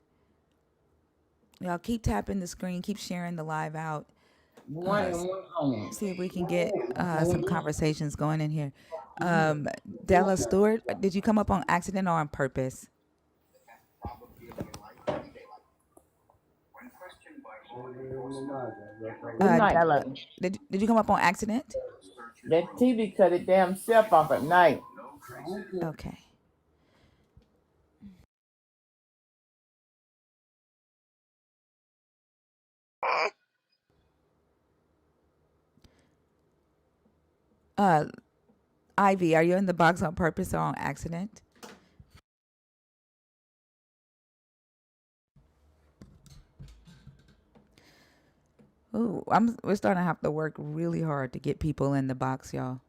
Y'all keep tapping the screen, keep sharing the live out. Uh, See if we can get some conversations going in here. Della Stewart, did you come up on accident or on purpose? Good night. Della, did you come up on accident? That TV cut its damn self off at night. Okay. Uh, Ivy, are you in the box on purpose or on accident? Ooh, we're starting to have to work really hard to get people in the box, y'all.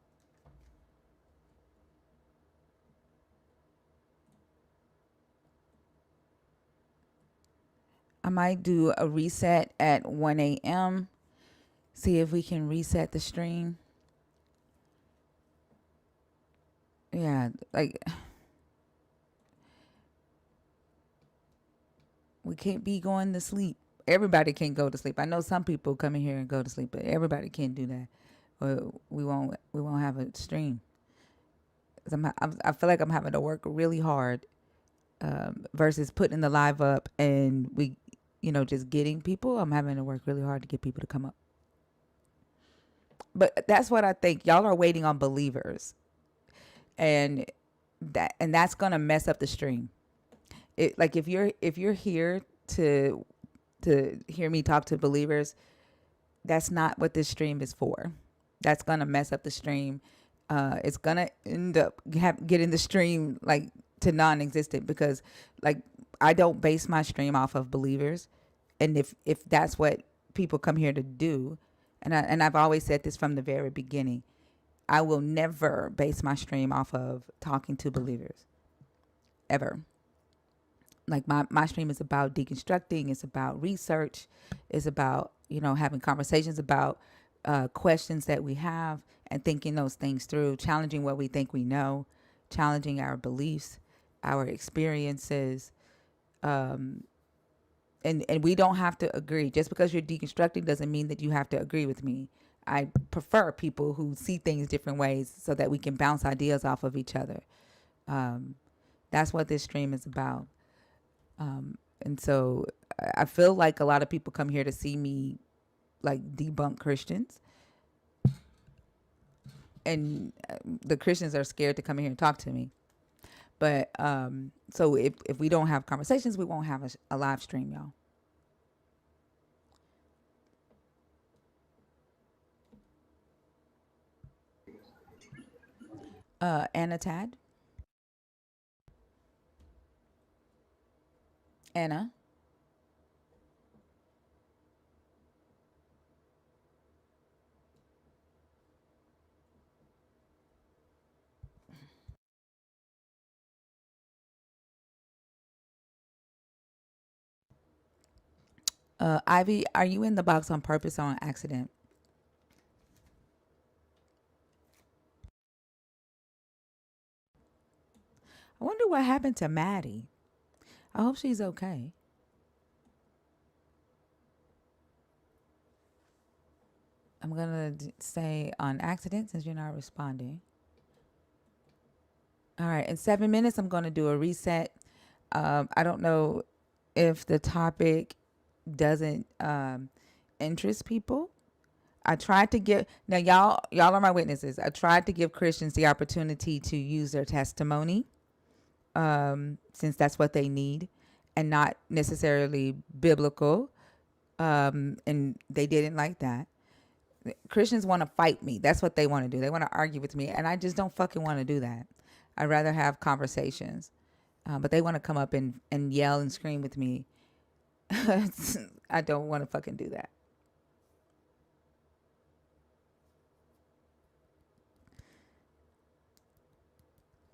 I might do a reset at 1 a.m. See if we can reset the stream. Yeah, like we can't be going to sleep. Everybody can't go to sleep. I know some people come in here and go to sleep, but everybody can't do that. Or we won't have a stream. 'Cause I feel like I'm having to work really hard versus putting the live up and just getting people. I'm having to work really hard to get people to come up. But that's what I think. Y'all are waiting on believers, and that's gonna mess up the stream. Like if you're here to hear me talk to believers, that's not what this stream is for. That's gonna mess up the stream. It's gonna end up getting the stream like to non-existent because like I don't base my stream off of believers, and if that's what people come here to do, and I've always said this from the very beginning, I will never base my stream off of talking to believers ever. Like my stream is about deconstructing, it's about research, it's about having conversations about questions that we have and thinking those things through, challenging what we think we know, challenging our beliefs, our experiences. And we don't have to agree. Just because you're deconstructing doesn't mean that you have to agree with me. I prefer people who see things different ways so that we can bounce ideas off of each other. That's what this stream is about. And so I feel like a lot of people come here to see me like debunk Christians, and the Christians are scared to come in here and talk to me. But so if we don't have conversations, we won't have a live stream, y'all. Anna Tad. Anna. Ivy, are you in the box on purpose or on accident? I wonder what happened to Maddie. I hope she's okay. I'm going to say on accident since you're not responding. All right. In 7 minutes, I'm going to do a reset. I don't know if the topic doesn't interest people. I tried to give, now y'all are my witnesses. I tried to give Christians the opportunity to use their testimony, since that's what they need and not necessarily biblical. And they didn't like that. Christians want to fight me. That's what they want to do. They want to argue with me. And I just don't fucking want to do that. I'd rather have conversations. But they want to come up and yell and scream with me. I don't want to fucking do that.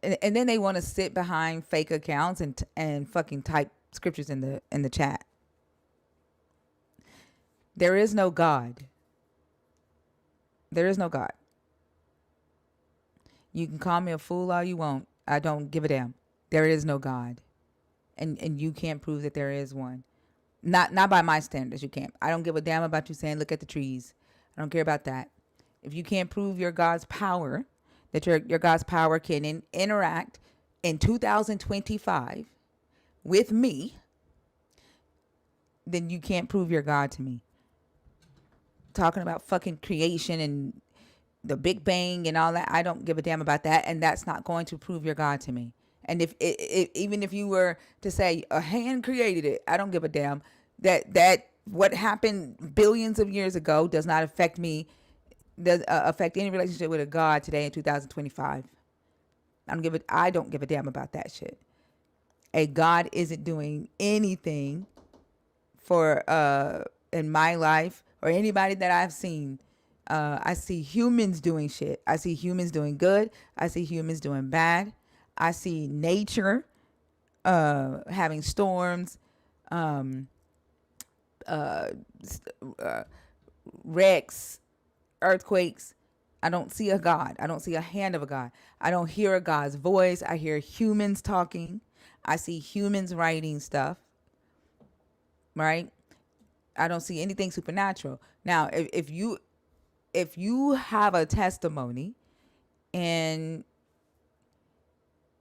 And then they want to sit behind fake accounts and fucking type scriptures in the chat. There is no God. There is no God. You can call me a fool all you want. I don't give a damn. There is no God. And you can't prove that there is one. Not by my standards, you can't. I don't give a damn about you saying look at the trees. I don't care about that. If you can't prove your God's power, that your God's power can interact in 2025 with me, then you can't prove your God to me. Talking about fucking creation and the Big Bang and all that, I don't give a damn about that, and that's not going to prove your God to me. And if even if you were to say a hand created it, I don't give a damn. That what happened billions of years ago does not affect me, does affect any relationship with a God today in 2025. I don't give a damn about that shit. A God isn't doing anything for in my life or anybody that I've seen. I see humans doing shit. I see humans doing good. I see humans doing bad. I see nature having storms, wrecks, earthquakes. I don't see a God. I don't see a hand of a God. I don't hear a God's voice. I hear humans talking. I see humans writing stuff, right? I don't see anything supernatural. Now, if you have a testimony and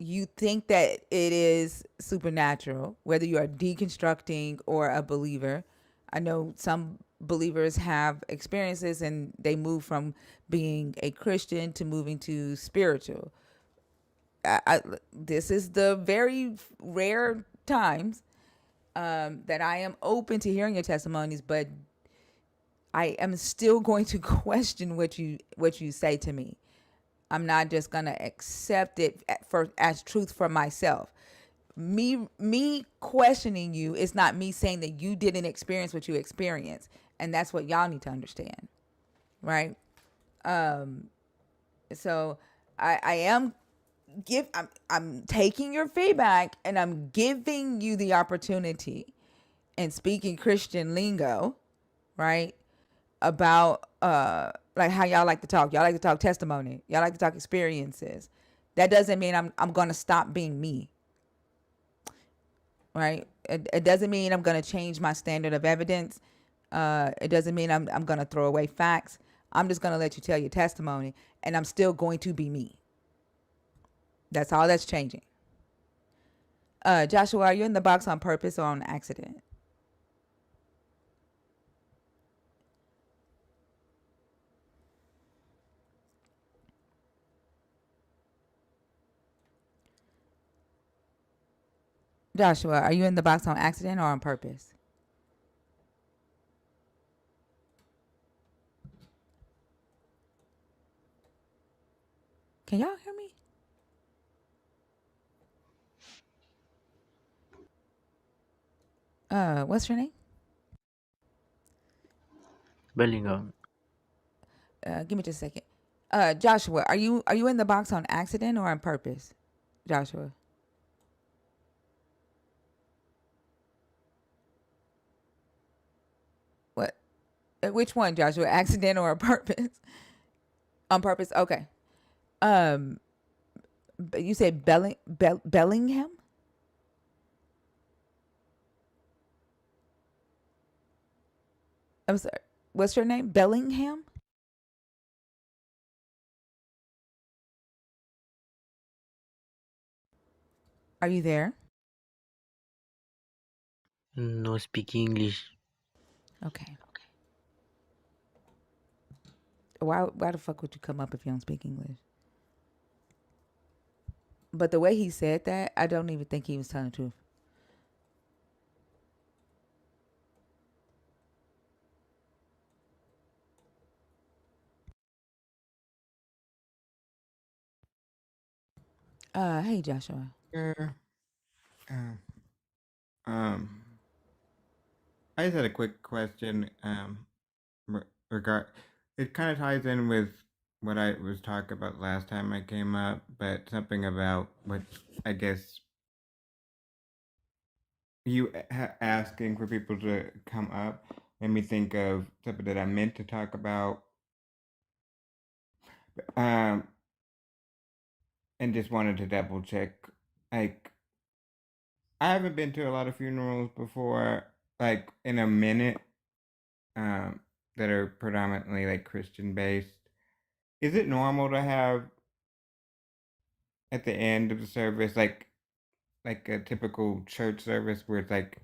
you think that it is supernatural, whether you are deconstructing or a believer, I know some believers have experiences and they move from being a Christian to moving to spiritual. This is the very rare times that I am open to hearing your testimonies, but I am still going to question what you say to me. I'm not just gonna accept it as truth for myself. Me questioning you is not me saying that you didn't experience what you experienced, and that's what y'all need to understand, right? So I am I'm taking your feedback and I'm giving you the opportunity and speaking Christian lingo, right? About like how y'all like to talk. Y'all like to talk testimony. Y'all like to talk experiences. That doesn't mean I'm gonna stop being me, right? It doesn't mean I'm gonna change my standard of evidence. It doesn't mean I'm gonna throw away facts. I'm just gonna let you tell your testimony, and I'm still going to be me. That's all that's changing. Joshua, are you in the box on purpose or on accident? Joshua, are you in the box on accident or on purpose? Can y'all hear me? What's your name? Bellingham. Give me just a second. Joshua, are you in the box on accident or on purpose? Joshua. What? Which one, Joshua? Accident or on purpose? On purpose. Okay. Um, you said Bellingham. I'm sorry. What's your name? Bellingham. Are you there? No speak English. Okay. Why the fuck would you come up if you don't speak English? But the way he said that, I don't even think he was telling the truth. Hey Joshua. Uh, uh, um, I just had a quick question. Regard, it kind of ties in with what I was talking about last time I came up, but something about what I guess you asking for people to come up made me think of something that I meant to talk about. Um, and just wanted to double check. Like, I haven't been to a lot of funerals before, like in a minute. Um, that are predominantly like Christian based. Is it normal to have at the end of the service like a typical church service where it's like,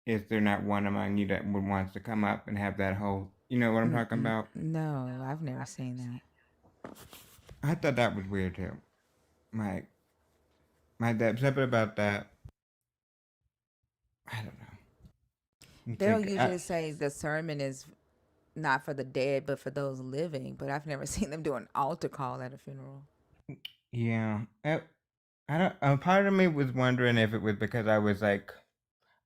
is there not one among you that would wants to come up and have that whole, you know what I'm talking about? No, I've never seen that. I thought that was weird too. My dad something about that. I don't know. It's They'll like usually say the sermon is not for the dead, but for those living. But I've never seen them do an altar call at a funeral. yeah. I don't. A part of me was wondering if it was because I was like,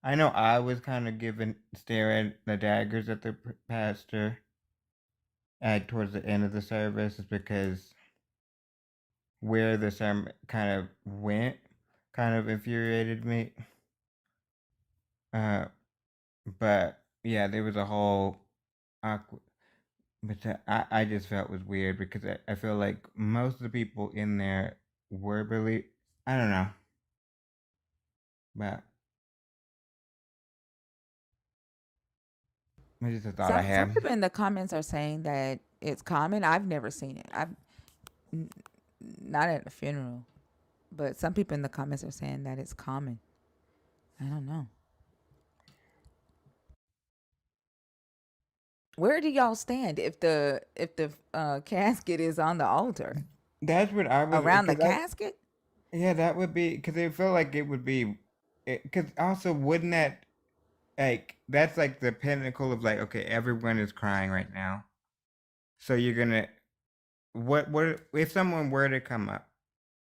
I know I was kind of giving staring the daggers at the pastor towards the end of the service is because where the sermon kind of went kind of infuriated me. Uh, but yeah, there was a whole awkward. But I just felt was weird because I feel like most of the people in there were really I don't know, but it's just a thought I Some had. people in the comments are saying that it's common. I've never seen it. Not at a funeral, but some people in the comments are saying that it's common. I don't know. Where do y'all stand if the casket is on the altar? That's what I was Around the because I casket? yeah that would be because it felt like it would be because also wouldn't that like that's like the pinnacle of like okay everyone is crying right now so you're gonna what if someone were to come up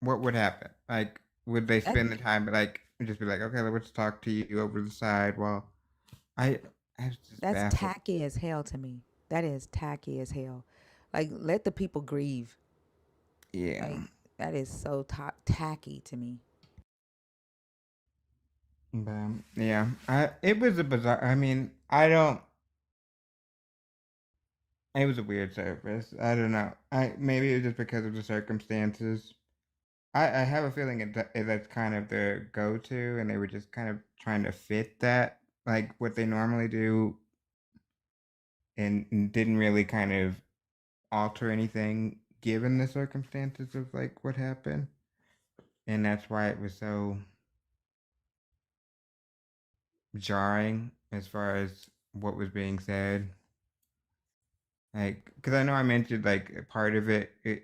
what would happen like would they That spend the time like just be like okay let's talk to you over the side while I I was just that's baffled. tacky as hell to me. That is tacky as hell. Like let the people grieve. Yeah, Like that is so tacky to me. but yeah I it was a bizarre I mean I don't It was a weird service. I don't know. I maybe it was just because of the circumstances. I have a feeling that's kind of their go-to, and they were just kind of trying to fit that, like what they normally do, and didn't really kind of alter anything given the circumstances of like what happened, and that's why it was so jarring as far as what was being said. Like, because I know I mentioned like part of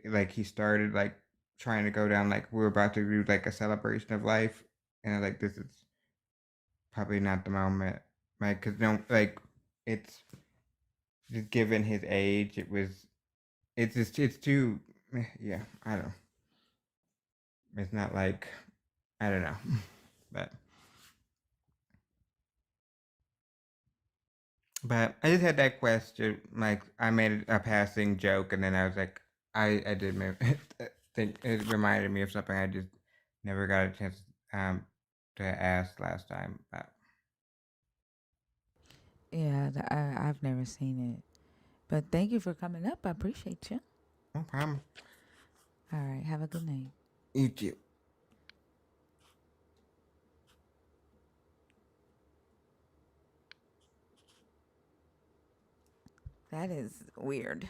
like he started like trying to go down like we're about to do like a celebration of life, and I'm like this is probably not the moment, like because no, like it's just given his age, it's just it's too, yeah, I don't, it's not like I don't know, but I just had that question, like I made a passing joke, and then I was like, I did think it reminded me of something I just never got a chance um to ask last time. But Yeah, I've never seen it. But thank you for coming up. I appreciate you. no problem. All right. Have a good night. You too. That is weird.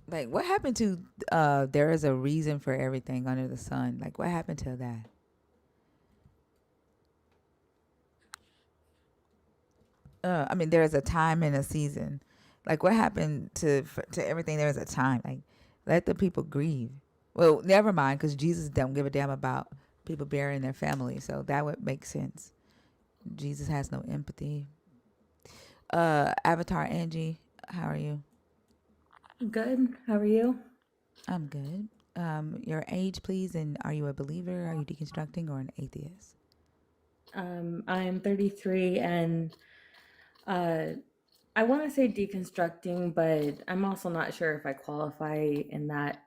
Like, what happened to there is a reason for everything under the sun? Like, what happened to that? I mean, there is a time and a season. Like, what happened to everything? There is a time. Like, let the people grieve. Well, never mind, because Jesus don't give a damn about people burying their family. So that would make sense. Jesus has no empathy. Avatar Angie, how are you? Good. How are you? I'm good. Your age, please, and are you a believer? Are you deconstructing or an atheist? I'm 33 and uh, I want to say deconstructing, but I'm also not sure if I qualify in that,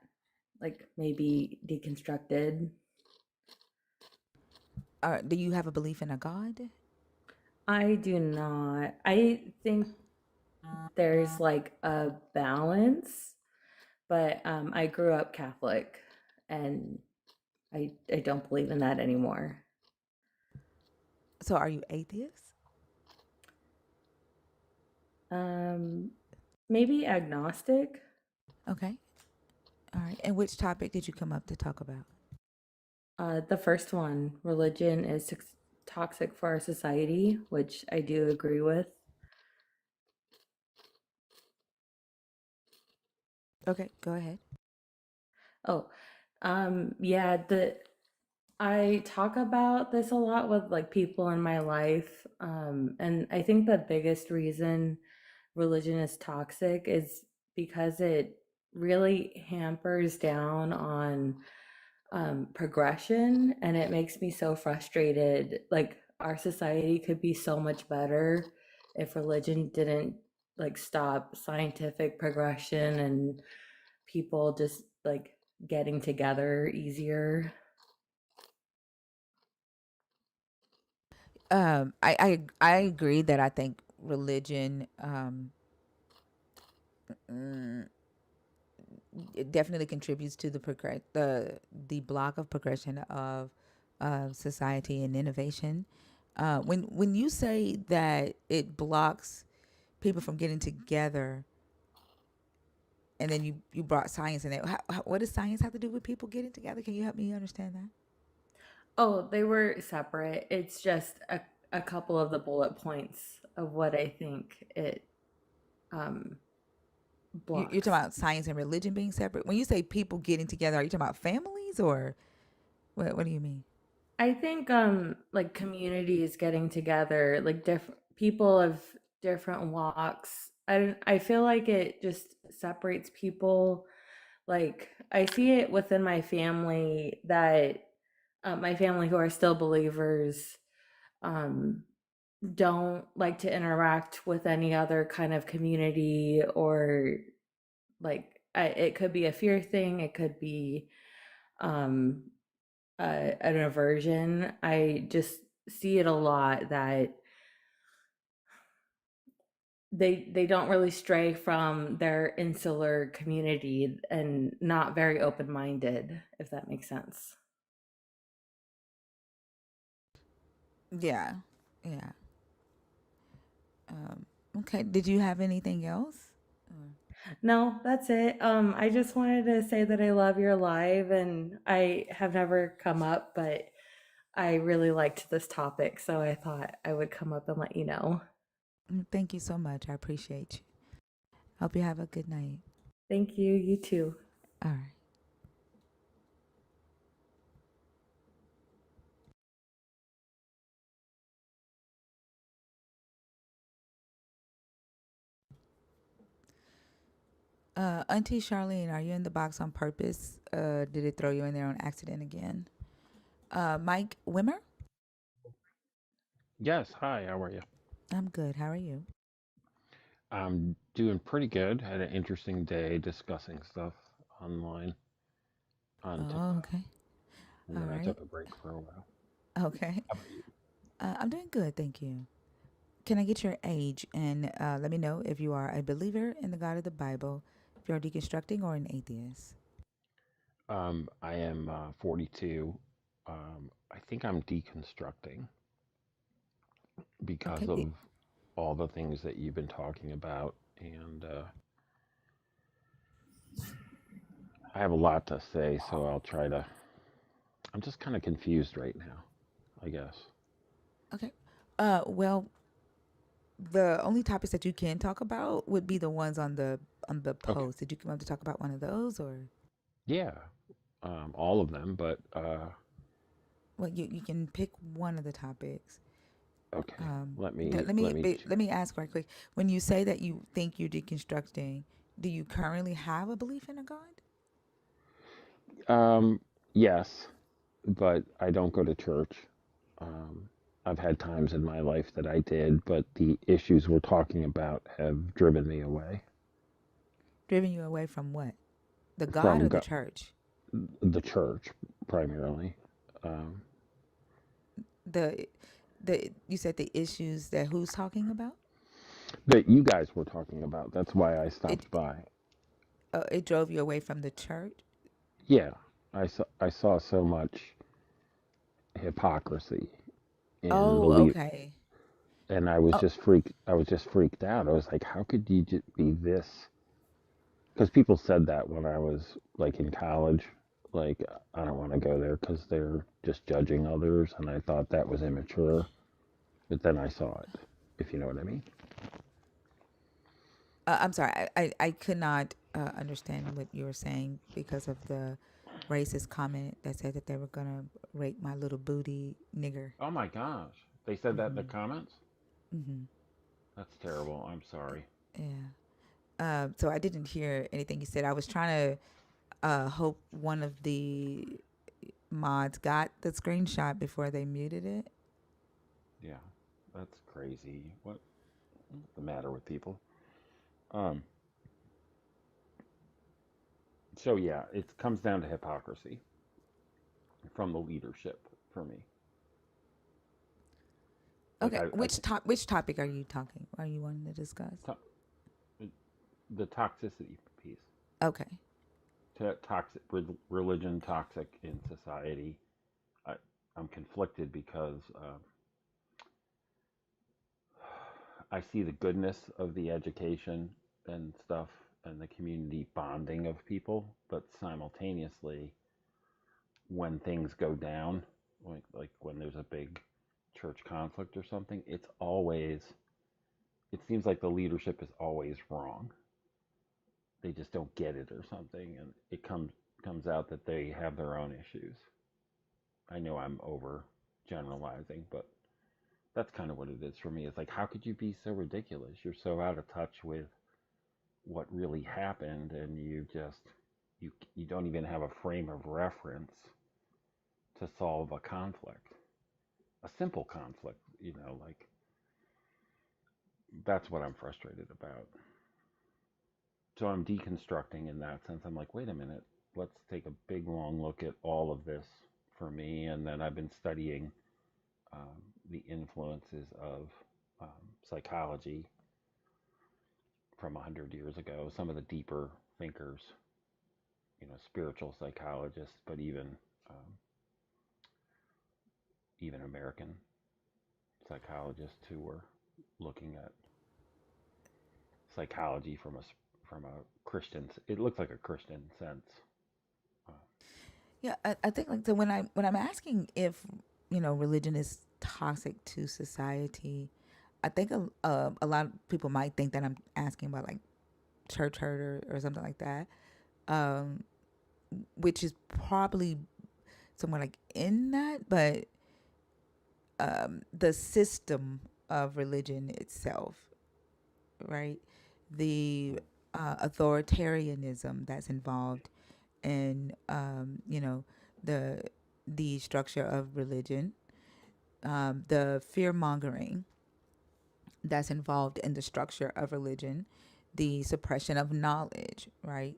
like maybe deconstructed. Do you have a belief in a God? I do not. I think there's like a balance, but I grew up Catholic and I don't believe in that anymore. So are you atheist? Um, Maybe agnostic. Okay. All right. And which topic did you come up to talk about? The first one, religion is toxic for our society, which I do agree with. Okay, go ahead. Oh, yeah, I talk about this a lot with like people in my life. And I think the biggest reason religion is toxic is because it really hampers down on progression, and it makes me so frustrated. Like our society could be so much better if religion didn't like stop scientific progression and people just like getting together easier. I agree that I think religion it definitely contributes to the block of progression of society and innovation. When you say that it blocks people from getting together, and then you brought science in it, what does science have to do with people getting together? Can you help me understand that? Oh, they were separate. It's just a couple of the bullet points of what I think it um, You're talking blocks. about science and religion being separate. When you say people getting together, are you talking about families or what do you mean? I think like communities getting together, like different people of different walks. I feel like it just separates people. Like I see it within my family that my family who are still believers um don't like to interact with any other kind of community, or like it could be a fear thing, it could be um an aversion. I just see it a lot that they don't really stray from their insular community and not very open-minded, if that makes sense. Yeah. Yeah. Okay. Did you have anything else? No, that's it. I just wanted to say that I love your live, and I have never come up, but I really liked this topic, so I thought I would come up and let you know. Thank you so much. I appreciate you. Hope you have a good night. Thank you. You too. All right. Auntie Charlene, are you in the box on purpose? Did it throw you in there on accident again? Mike Wimmer? Yes, hi, how are you? I'm good. How are you? I'm doing pretty good. Had an interesting day discussing stuff online on Oh, TikTok, okay. and All then I right. took a break for a while. Okay. How about you? I'm doing good. Thank you. Can I get your age and let me know if you are a believer in the God of the Bible, if you're deconstructing or an atheist? I am 42. I think I'm deconstructing because Okay. of all the things that you've been talking about, and I have a lot to say, so I'll try to. I'm just kind of confused right now, I guess. Okay. Well, the only topics that you can talk about would be the ones on the Okay. post. Did you come up to talk about one of those, or Yeah, all of them, but well, you can pick one of the topics. okay. Um, Let let, me let let me me but let me ask right quick. When you say that you think you're deconstructing, do you currently have a belief in a God? Yes, but I don't go to church. Um, I've had times in my life that I did, but the issues we're talking about have driven me away Driven you away from what? The God from or the church? the church primarily. Um, The the you said the issues that who's talking about? that you guys were talking about. That's why I It stopped by. it drove you away from the church. Yeah, I saw so much hypocrisy in the Oh, lead, okay. and Oh, I was just freaked out. I was like, how could you be this? Because people said that when I was like in college, like I don't want to go there because they're just judging others, and I thought that was immature. But then I saw it, if you know what I mean. I'm sorry. I could not understand what you were saying because of the racist comment that said that they were gonna rape my little booty nigger. Oh my gosh, they said that in the Hmm. comments. Hmm. That's terrible. I'm sorry. Yeah. So I didn't hear anything you said. I was trying to hope one of the mods got the screenshot before they muted it. Yeah, that's crazy. What's the matter with people? Um. So yeah, it comes down to hypocrisy from the leadership for me. Like Okay, I think which topic are you talking? Are you wanting to discuss? to- the toxicity piece. Okay. Toxic religion, toxic in society. I, I'm conflicted because I see the goodness of the education and stuff and the community bonding of people, but simultaneously, when things go down, like when there's a big church conflict or something, it seems like the leadership is always wrong. They just don't get it or something, and it comes out that they have their own issues. I know I'm over generalizing, but that's kind of what it is for me. It's like, how could you be so ridiculous? You're so out of touch with what really happened, and you don't even have a frame of reference to solve a conflict, a simple conflict. Like that's what I'm frustrated about. So I'm deconstructing in that sense. I'm like, wait a minute, let's take a big long look at all of this for me, and then I've been studying the influences of psychology from 100 years ago. Some of the deeper thinkers, spiritual psychologists, but um, even American psychologists who were looking at psychology from a Christian. It looks like a Christian sense. Uh, Yeah, I think like so when I'm asking if religion is toxic to society, I think a lot of people might think that I'm asking about like church hurt or something like that, um, which is probably somewhere like in that, but the system of religion itself, right? The authoritarianism that's involved in the structure of religion, the fear mongering that's involved in the structure of religion, the suppression of knowledge, right?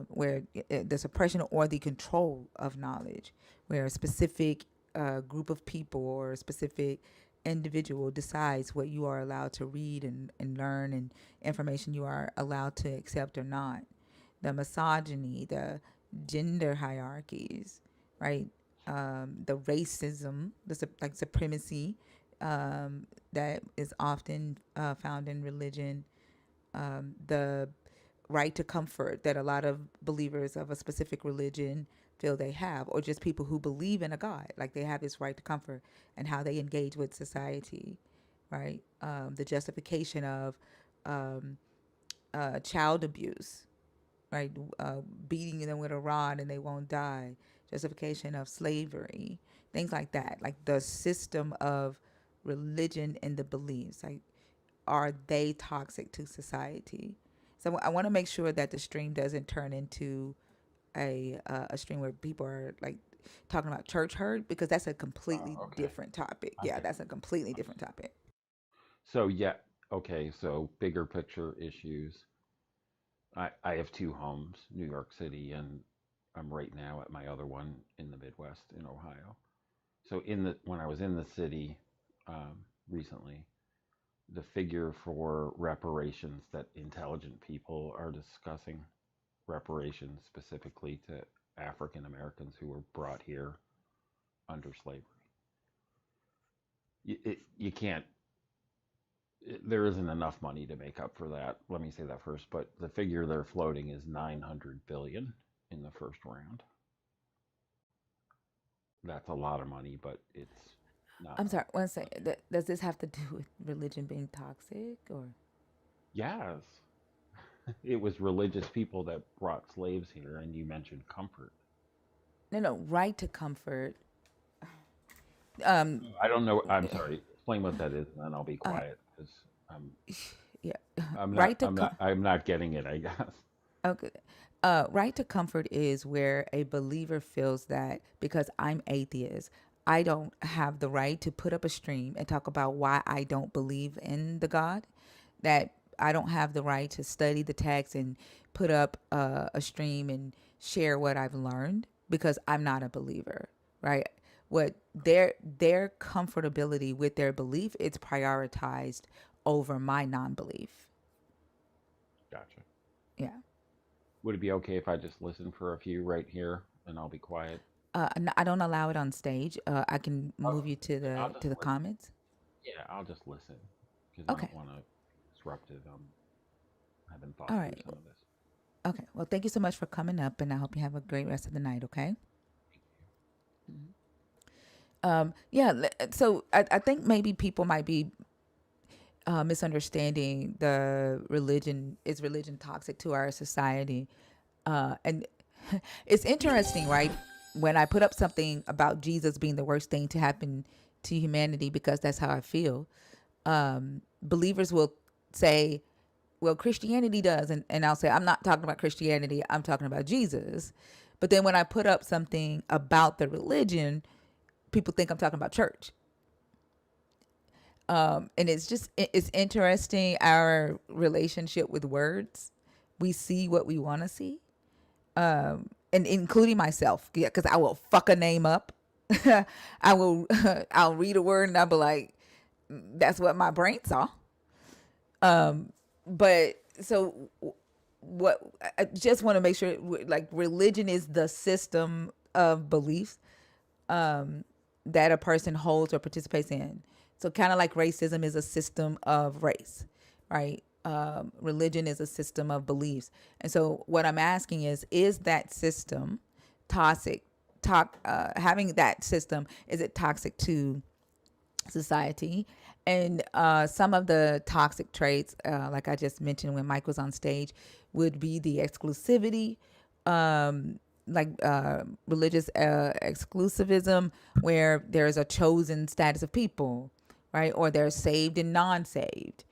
Where the suppression or the control of knowledge, where a specific group of people or a specific individual decides what you are allowed to read and learn and information you are allowed to accept or not. The misogyny, the gender hierarchies, right? The racism, like supremacy that is often found in religion, the right to comfort that a lot of believers of a specific religion feel they have, or just people who believe in a God, like they have this right to comfort and how they engage with society, right? The justification of um, child abuse, right? Beating them with a rod and they won't die, justification of slavery, things like that. Like the system of religion and the beliefs, like are they toxic to society? So I want to make sure that the stream doesn't turn into a stream where people are like talking about church hurt, because that's a completely okay, different topic. I Yeah, get that's a completely it. different topic. So yeah, okay. So bigger picture issues. I have two homes, New York City, and I'm right now at my other one in the Midwest in Ohio. So when I was in the city recently, the figure for reparations that intelligent people are discussing, reparations specifically to African Americans who were brought here under slavery. You can't. There isn't enough money to make up for that. Let me say that first. But the figure they're floating is 900 billion in the first round. That's a lot of money, but it's not I'm sorry, one enough. second. Does this have to do with religion being toxic or? Yes, it was religious people that brought slaves here, and you mentioned comfort. No, no, right to comfort. I don't know. I'm sorry. Explain what that is, and then I'll be Uh, quiet because I'm yeah, I'm not right to I'm not I'm not getting it. I guess. okay. Right to comfort is where a believer feels that because I'm atheist, I don't have the right to put up a stream and talk about why I don't believe in the God, that I don't have the right to study the text and put up a stream and share what I've learned because I'm not a believer, right? What their comfortability with their belief, it's prioritized over my non-belief. Gotcha. Yeah. Would it be okay if I just listen for a few right here, and I'll be quiet? I don't allow it on stage. I can move Okay. you to Then I'll the just listen. comments. Yeah, I'll just listen because I Okay. don't want to disrupt it. I haven't thought All through right. some of this. Okay. Well, thank you so much for coming up, and I hope you have a great rest of the night. Okay. Thank you. Yeah. So I think maybe people might be misunderstanding the religion. Is religion toxic to our society? And it's interesting, right? When I put up something about Jesus being the worst thing to happen to humanity because that's how I feel, believers will say, well, Christianity does. And I'll say, I'm not talking about Christianity, I'm talking about Jesus. But then when I put up something about the religion, people think I'm talking about church. And it's interesting, our relationship with words. We see what we want to see, and including myself, yeah, because I will fuck a name up. I will, I'll read a word and I'll be like, that's what my brain saw. But so what I just want to make sure, like, religion is the system of beliefs that a person holds or participates in. So kind of like racism is a system of race, right? Religion is a system of beliefs. And so what I'm asking is that system toxic? Having that system, is it toxic to society? And some of the toxic traits, like I just mentioned when Mike was on stage, would be the exclusivity, religious exclusivism, where there's a chosen status of people, right? Or they're saved and non-saved.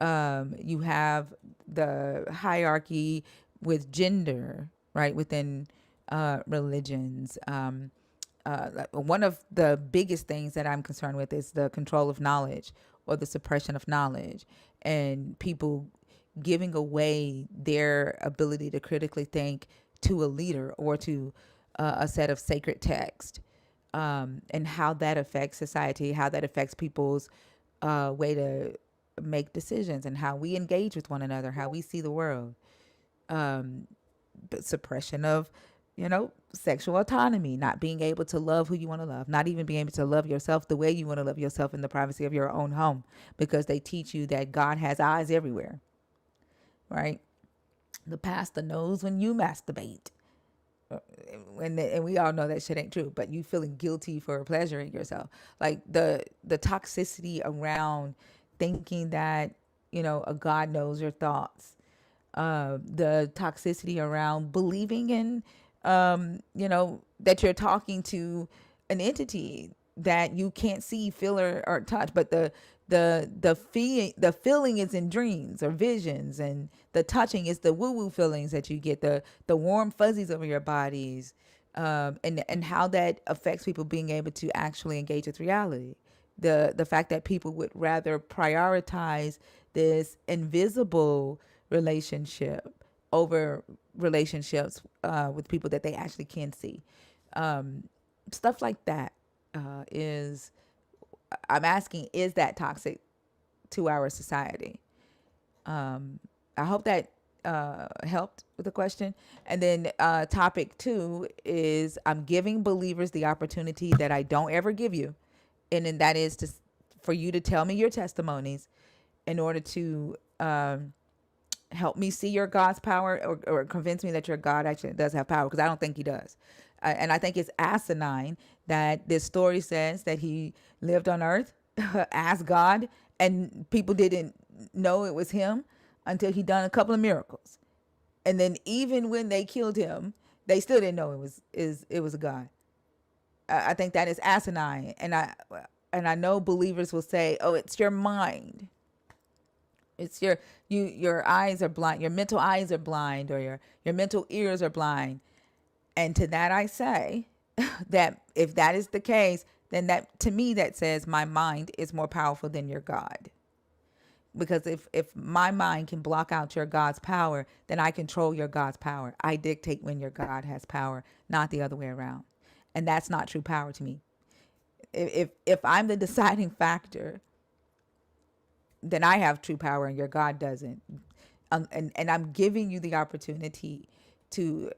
You have the hierarchy with gender, right, within religions. One of the biggest things that I'm concerned with is the control of knowledge or the suppression of knowledge, and people giving away their ability to critically think to a leader or to a set of sacred text, and how that affects society, how that affects people's way to make decisions, and how we engage with one another, how we see the world. Suppression of, sexual autonomy, not being able to love who you want to love, not even being able to love yourself the way you want to love yourself in the privacy of your own home, because they teach you that God has eyes everywhere, right? The pastor knows when you masturbate. And we all know that shit ain't true, but you feeling guilty for pleasuring yourself. Like the toxicity around thinking that, a God knows your thoughts, the toxicity around believing in, that you're talking to an entity that you can't see, feel, or touch, but the feeling is in dreams or visions, and the touching is the woo woo feelings that you get, the warm fuzzies over your bodies, and how that affects people being able to actually engage with reality. The fact that people would rather prioritize this invisible relationship over relationships with people that they actually can see. Stuff like that is, I'm asking, is that toxic to our society? I hope that helped with the question. And then topic 2 is, I'm giving believers the opportunity that I don't ever give you, and then that is for you to tell me your testimonies in order to help me see your God's power, or convince me that your God actually does have power, because I don't think he does. And I think it's asinine that this story says that he lived on earth, asked God, and people didn't know it was him until he done a couple of miracles. And then even when they killed him, they still didn't know it was a God. I think that is asinine. And I know believers will say, "Oh, it's your mind. It's your eyes are blind. Your mental eyes are blind, or your mental ears are blind." And to that I say that if that is the case, then that, to me, that says my mind is more powerful than your God. Because if my mind can block out your God's power, then I control your God's power. I dictate when your God has power, not the other way around. And that's not true power to me. If I'm the deciding factor, then I have true power and your God doesn't. And I'm giving you the opportunity to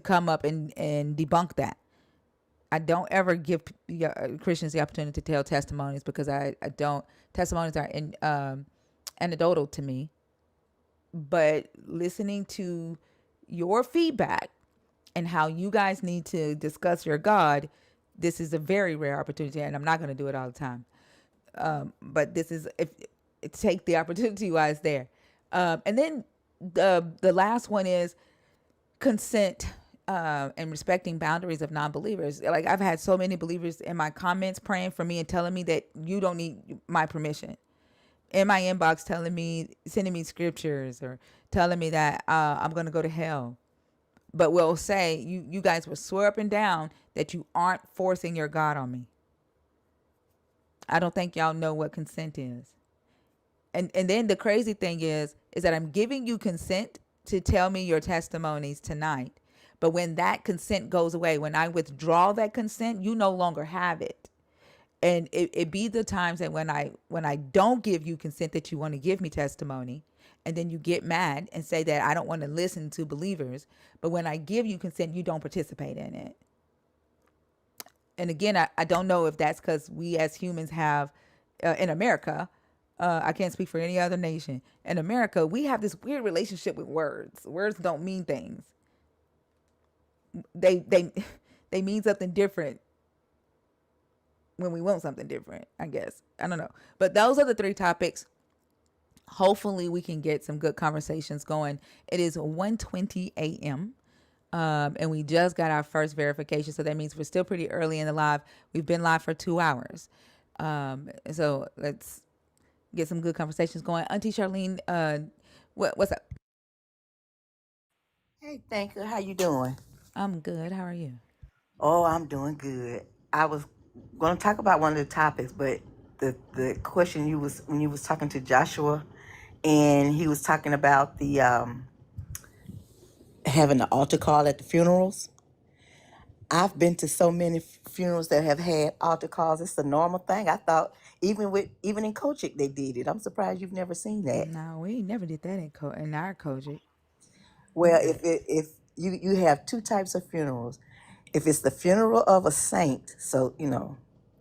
come up and debunk that. I don't ever give Christians the opportunity to tell testimonies, because I don't. Testimonies are anecdotal to me. But listening to your feedback and how you guys need to discuss your God, this is a very rare opportunity, and I'm not going to do it all the time. But this is, if take the opportunity while it's there. And then the last one is consent, and respecting boundaries of non-believers. Like, I've had so many believers in my comments praying for me and telling me that you don't need my permission. In my inbox, sending me scriptures, or telling me that I'm going to go to hell. But will say, you guys will swear up and down that you aren't forcing your God on me. I don't think y'all know what consent is. And then the crazy thing is that I'm giving you consent to tell me your testimonies tonight. But when that consent goes away, when I withdraw that consent, you no longer have it. And it be the times that when I don't give you consent that you want to give me testimony, and then you get mad and say that I don't want to listen to believers, but when I give you consent you don't participate in it. And again, I don't know if that's because we as humans have in America, I can't speak for any other nation. In America, we have this weird relationship with words. Words don't mean things. They they mean something different when we want something different, I guess. I don't know. But those are the three topics. Hopefully we can get some good conversations going. It is 1:20 a.m. And we just got our first verification. So that means we're still pretty early in the live. We've been live for 2 hours. So let's get some good conversations going. Auntie Charlene, what's up? Hey, thank you. How you doing? I'm good. How are you? Oh, I'm doing good. I was going to talk about one of the topics, but the question you was when you was talking to Joshua, and he was talking about the having the altar call at the funerals. I've been to so many funerals that have had altar calls. It's a normal thing. I thought even in Kojic they did it. I'm surprised you've never seen that. No, we never did that in our Kojic. Well, if you have two types of funerals. If it's the funeral of a saint, so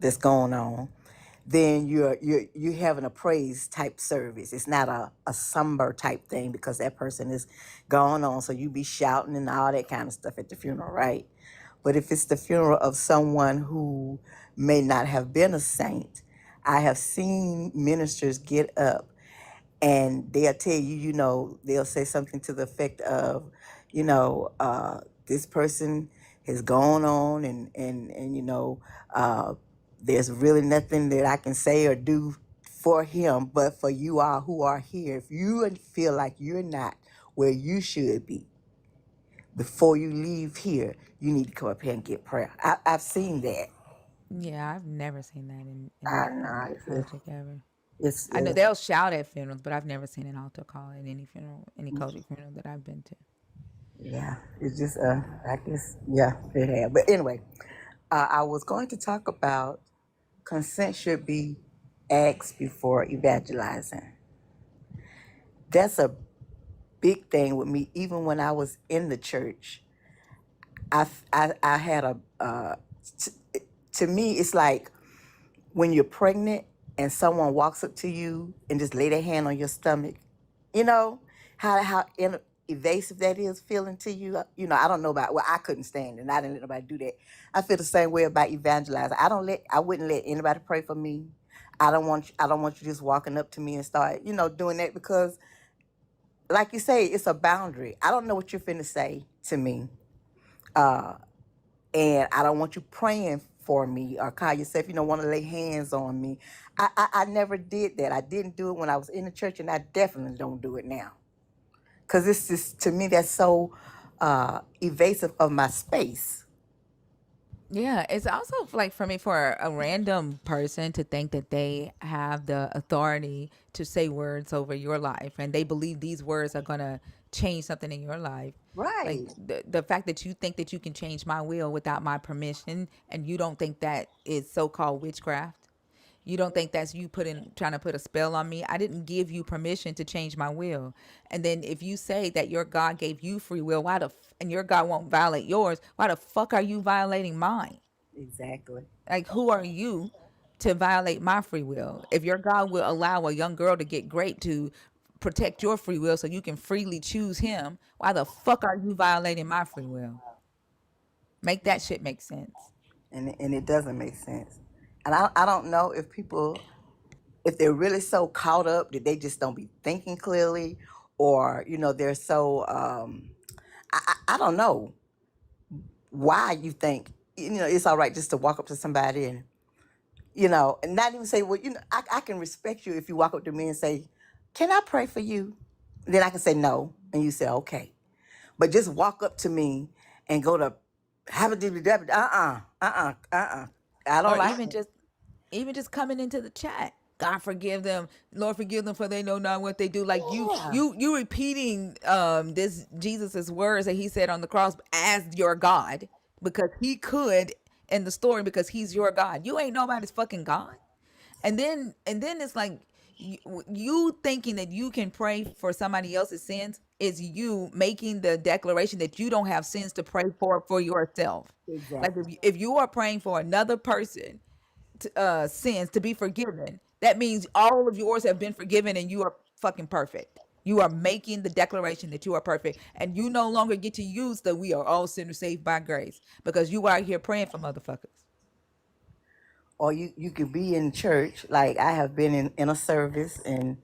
that's going on, then you're having a praise type service. It's not a somber type thing because that person is gone on. So you be shouting and all that kind of stuff at the funeral, right? But if it's the funeral of someone who may not have been a saint, I have seen ministers get up and they'll tell you, they'll say something to the effect of, this person has gone on and there's really nothing that I can say or do for him, but for you all who are here, if you feel like you're not where you should be, before you leave here, you need to come up here and get prayer. I've seen that. Yeah, I've never seen that in I know. Kojic ever. It's, I know it's they'll shout at funerals, but I've never seen an altar call at any funeral, any Kojic funeral that I've been to. yeah, it's just I guess yeah, it had. But anyway, I was going to talk about consent should be asked before evangelizing. That's a big thing with me. Even when I was in the church, I had to me it's like when you're pregnant and someone walks up to you and just lay their hand on your stomach, you know evasive that is feeling to you. I don't know about. Well, I couldn't stand it, and I didn't let nobody do that. I feel the same way about evangelizing. I wouldn't let anybody pray for me. I don't want you just walking up to me and start, doing that because, like you say, it's a boundary. I don't know what you're finna say to me, and I don't want you praying for me or call yourself, want to lay hands on me. I never did that. I didn't do it when I was in the church, and I definitely don't do it now. Because it's just, to me, that's so evasive of my space. Yeah, it's also like for me, for a random person to think that they have the authority to say words over your life and they believe these words are going to change something in your life. Like Right. the fact that you think that you can change my will without my permission and you don't think that is so-called witchcraft. You don't think that's you trying to put a spell on me? I didn't give you permission to change my will. And then if you say that your God gave you free will, and your God won't violate yours, why the fuck are you violating mine? Exactly. Like, who are you to violate my free will? If your God will allow a young girl to get raped to protect your free will so you can freely choose him, why the fuck are you violating my free will? Make that shit make sense. And it doesn't make sense. And I don't know if people, if they're really so caught up that they just don't be thinking clearly, or they're so I don't know why you think it's all right just to walk up to somebody and and not even say, well, I can respect you if you walk up to me and say, can I pray for you? Then I can say no, and you say okay. But just walk up to me and go to have a I don't Or like it. even just coming into the chat. God forgive them, Lord forgive them, for they know not what they do. Like Yeah, you repeating this Jesus's words that he said on the cross as your God, because he could in the story because he's your God. You ain't nobody's fucking God. And then it's like you, you thinking that you can pray for somebody else's sins is you making the declaration that you don't have sins to pray for yourself. Like Exactly. if you are praying for another person sins to be forgiven, that means all of yours have been forgiven and you are fucking perfect. You are making the declaration that you are perfect, and you no longer get to use the "we are all sinners saved by grace" because you out here praying for motherfuckers. Or you could be in church, like I have been in a service, and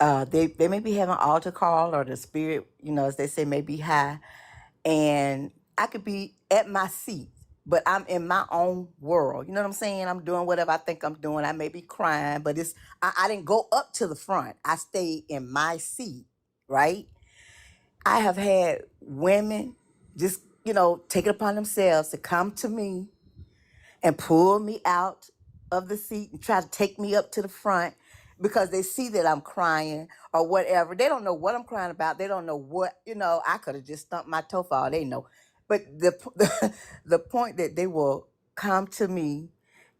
they may be having an altar call, or the spirit, as they say, may be high, and I could be at my seat, but I'm in my own world. You know what I'm saying? I'm doing whatever I think I'm doing. I may be crying, but I didn't go up to the front. I stayed in my seat, right? I have had women just, take it upon themselves to come to me and pull me out of the seat and try to take me up to the front because they see that I'm crying or whatever. They don't know what I'm crying about. They don't know what, I could have just stumped my toe for all they know. But the point that they will come to me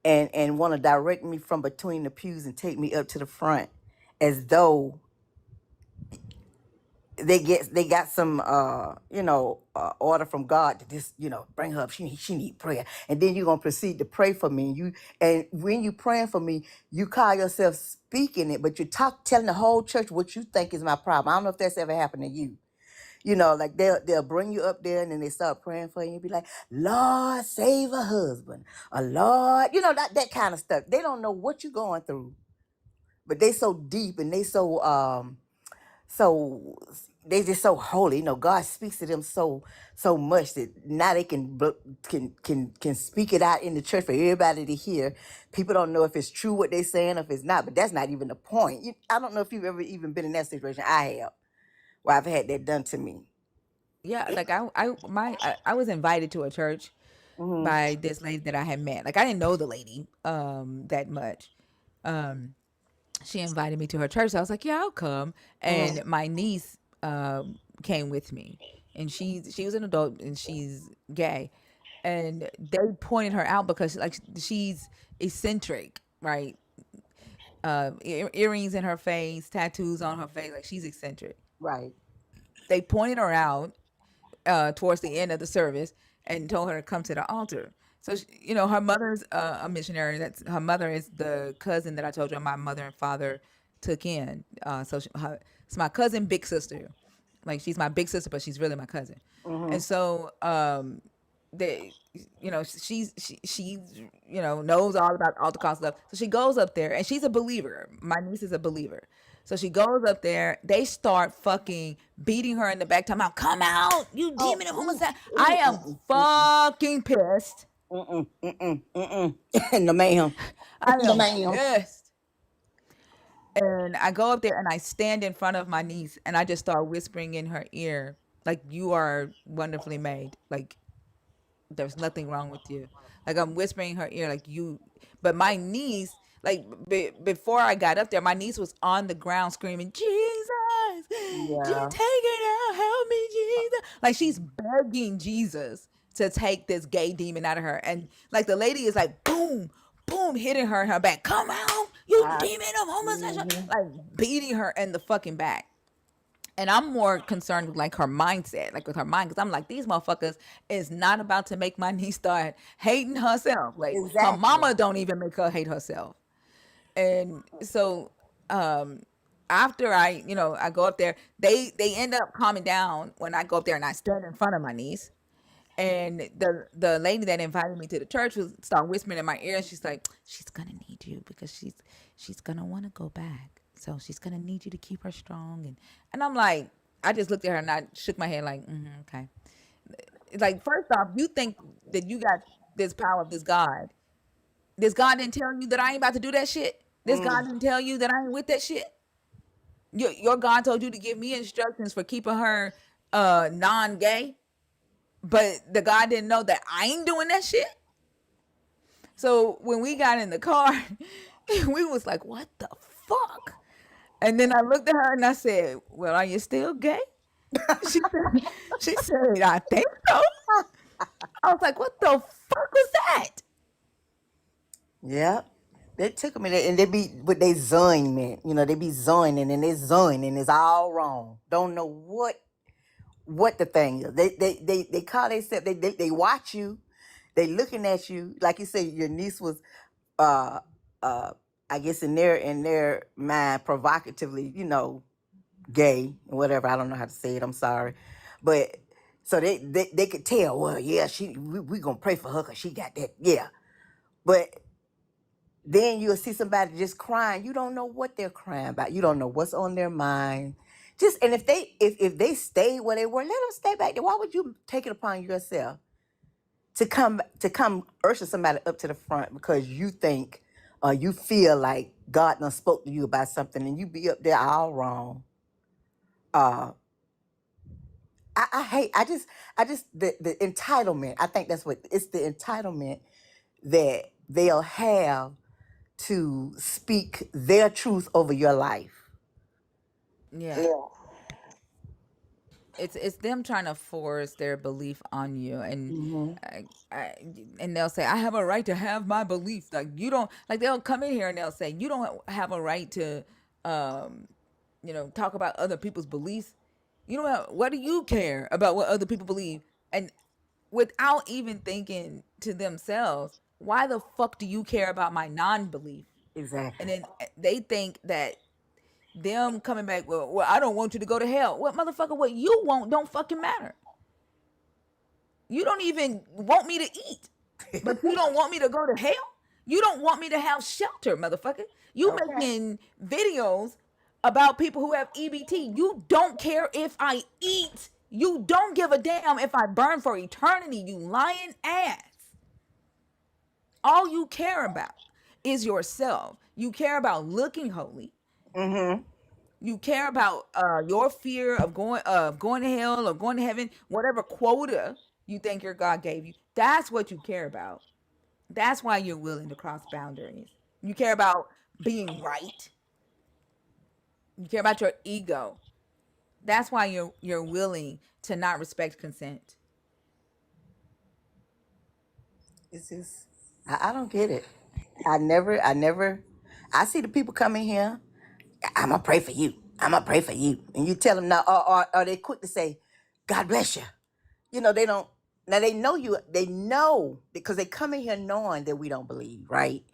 and want to direct me from between the pews and take me up to the front as though they got some order from God to just bring her up. She need prayer, and then you're gonna proceed to pray for me. And when you praying for me, you call yourself speaking it, but you telling the whole church what you think is my problem. I don't know if that's ever happened to you. Like they'll bring you up there and then they start praying for you and be like, Lord, save a husband, a Lord, that kind of stuff. They don't know what you're going through, but they so deep and they so they just so holy. God speaks to them so much that now they can speak it out in the church for everybody to hear. People don't know if it's true what they're saying or if it's not, but that's not even the point. I don't know if you've ever even been in that situation. I have, where I've had that done to me. Yeah, like I was invited to a church Hmm. by this lady that I had met. Like I didn't know the lady that much. Um she invited me to her church. So I was like, yeah, I'll come. Hmm. And my niece came with me, and she was an adult and she's gay, and they pointed her out because like she's eccentric, right? Earrings in her face, tattoos on her face, like she's eccentric. Right. They pointed her out towards the end of the service and told her to come to the altar. So her mother's a missionary. That's her mother is the cousin that I told you my mother and father took in. It's my cousin, big sister. Like she's my big sister, but she's really my cousin. Hmm. And so they she knows all about all the cost stuff. So she goes up there and she's a believer. My niece is a believer. So she goes up there. They start fucking beating her in the back. Talking about, come out, you Oh. demon of homosexuality. I am fucking pissed. Mm-mm, mm-mm, mm-mm. No, ma'am. I No, am ma'am. pissed. And I go up there and I stand in front of my niece and I just start whispering in her ear, like, you are wonderfully made. Like, there's nothing wrong with you. Like I'm whispering in her ear, like you. But my niece, like before I got up there, my niece was on the ground screaming, "Jesus, Yeah. take it out, help me, Jesus!" Like she's begging Jesus to take this gay demon out of her, and like the lady is like, boom, boom, hitting her in her back. Come out, you I, demon of homosexual! mhm. Like beating her in the fucking back. And I'm more concerned with like her mindset, like with her mind, because I'm like, these motherfuckers is not about to make my niece start hating herself. Like her Exactly. mama don't even make her hate herself. And so after I go up there, they end up calming down when I go up there and I stand in front of my niece. And the lady that invited me to the church was start whispering in my ear, and she's like, she's gonna need you because she's gonna want to go back. So she's gonna need you to keep her strong. And I'm like, I just looked at her and I shook my head like, okay. Like first off, you think that you got this power of this God. This God didn't tell you that I ain't about to do that shit. This God Mm. didn't tell you that I ain't with that shit. Your God told you to give me instructions for keeping her non-gay, but the God didn't know that I ain't doing that shit. So when we got in the car, we was like, what the fuck? And then I looked at her and I said, well, are you still gay? She said, I think so. I was like, what the fuck was that? Yeah. They took me there and they be with they zoning. You know, they be zoning and they zoning and it's all wrong. Don't know what the thing is. They call themselves they watch you, they looking at you. Like you said, your niece was uh uh I guess in their mind provocatively, gay or whatever. I don't know how to say it, I'm sorry. But so they could tell, well, yeah, we gonna pray for her because she got that, yeah. But then you'll see somebody just crying. You don't know what they're crying about. You don't know what's on their mind. Just and if they stay where they were, let them stay back there. Why would you take it upon yourself to come usher somebody up to the front because you think you feel like God done spoke to you about something and you be up there all wrong. Uh I hate I just the entitlement. I think that's what it's the entitlement that they'll have to speak their truth over your life. Yeah. Yeah. It's them trying to force their belief on you, and Hmm. I, and they'll say I have a right to have my belief. Like you don't, like they'll come in here and they'll say you don't have a right to, um, talk about other people's beliefs. You don't have, what do you care about what other people believe? And without even thinking to themselves, why the fuck do you care about my non-belief? And Exactly. then they think that them coming back, well, I don't want you to go to hell. What motherfucker? What you want don't fucking matter. You don't even want me to eat, but you don't want me to go to hell. You don't want me to have shelter, motherfucker. You Okay. making videos about people who have EBT. You don't care if I eat. You don't give a damn if I burn for eternity. You lying ass. All you care about is yourself. You care about looking holy. Mm-hmm. You care about your fear of going to hell or going to heaven, whatever quota you think your God gave you. That's what you care about. That's why you're willing to cross boundaries. You care about being right. You care about your ego. That's why you're willing to not respect consent. It's just I don't get it. I never I see the people coming here. I'm gonna pray for you. I'm gonna pray for you. And you tell them now, or they quick to say, God bless you. They don't now they know you, they know because they come in here knowing that we don't believe, right?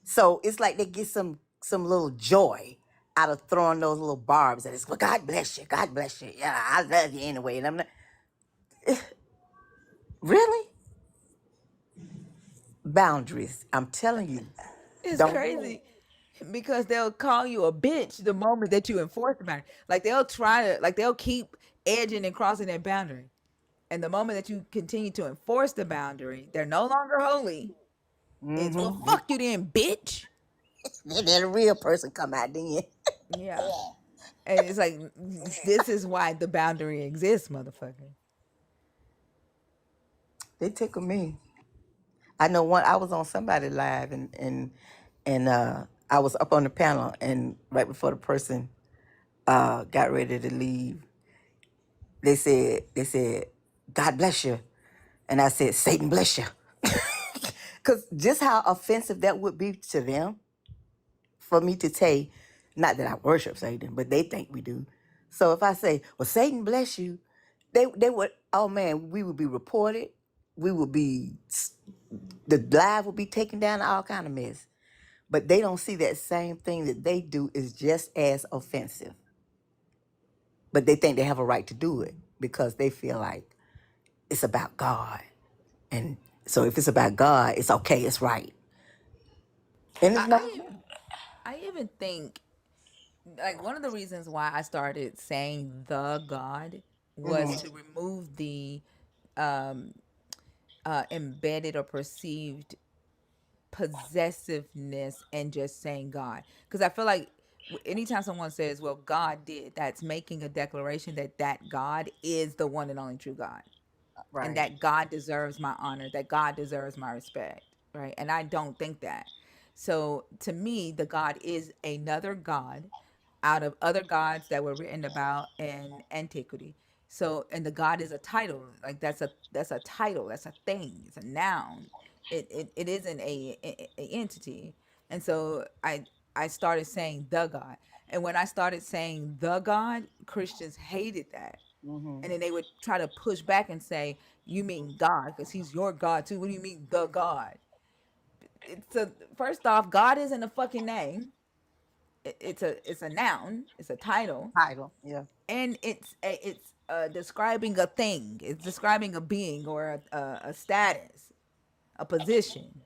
So it's like they get some little joy out of throwing those little barbs at us. Well, God bless you. God bless you. Yeah, I love you anyway. And I'm not really boundaries. I'm telling you, It's don't. crazy because they'll call you a bitch the moment that you enforce the boundary. Like they'll keep edging and crossing that boundary. And the moment that you continue to enforce the boundary, they're no longer holy. It's, well, Mm-hmm. fuck you then, bitch. Then a real person come out then. Yeah. And it's like, this is why the boundary exists, motherfucker. They tickle me. I know one. I was on somebody live and I was up on the panel and right before the person got ready to leave, they said, God bless you, and I said, Satan bless you, because just how offensive that would be to them for me to say, not that I worship Satan, but they think we do. So if I say, well, Satan bless you, they would, oh man, we would be reported. We would be, the live would be taken down, all kind of mess. But they don't see that same thing that they do is just as offensive. But they think they have a right to do it because they feel like it's about God. And so if it's about God, it's okay, it's right. And it's I, not. I, I even think, like, one of the reasons why I started saying the God was Mhm. to remove the embedded or perceived possessiveness and just saying God. Because I feel like anytime someone says, well, God did, that's making a declaration that that God is the one and only true God. And Right. that God deserves my honor, that God deserves my respect, right? And I don't think that. So to me, the God is another God out of other gods that were written about in antiquity. So, and the God is a title. Like that's a title. That's a thing. It's a noun. It isn't a entity. And so I started saying the God. And when I started saying the God, Christians hated that. Mm-hmm. And then they would try to push back and say, "You mean God? Because He's your God too. What do you mean the God?" It's a first off, God isn't a fucking name. It's a noun. It's a title, Title. Yeah. and it's describing a thing. It's describing a being or a status, a position.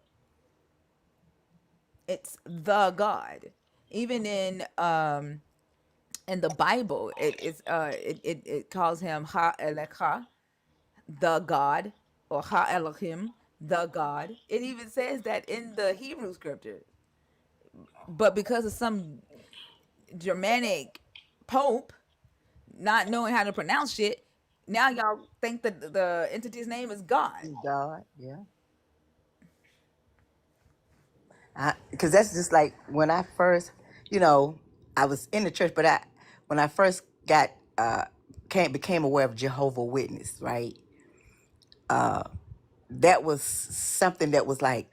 It's the God. Even in the Bible, it calls him Ha Elecha, the God, or Ha Elohim, the God. It even says that in the Hebrew scriptures. But because of some Germanic pope not knowing how to pronounce shit, now y'all think that the entity's name is God. God. Yeah. Because that's just like when I first, you know, I was in the church, but when I first got became aware of Jehovah Witness, right? That was something that was like,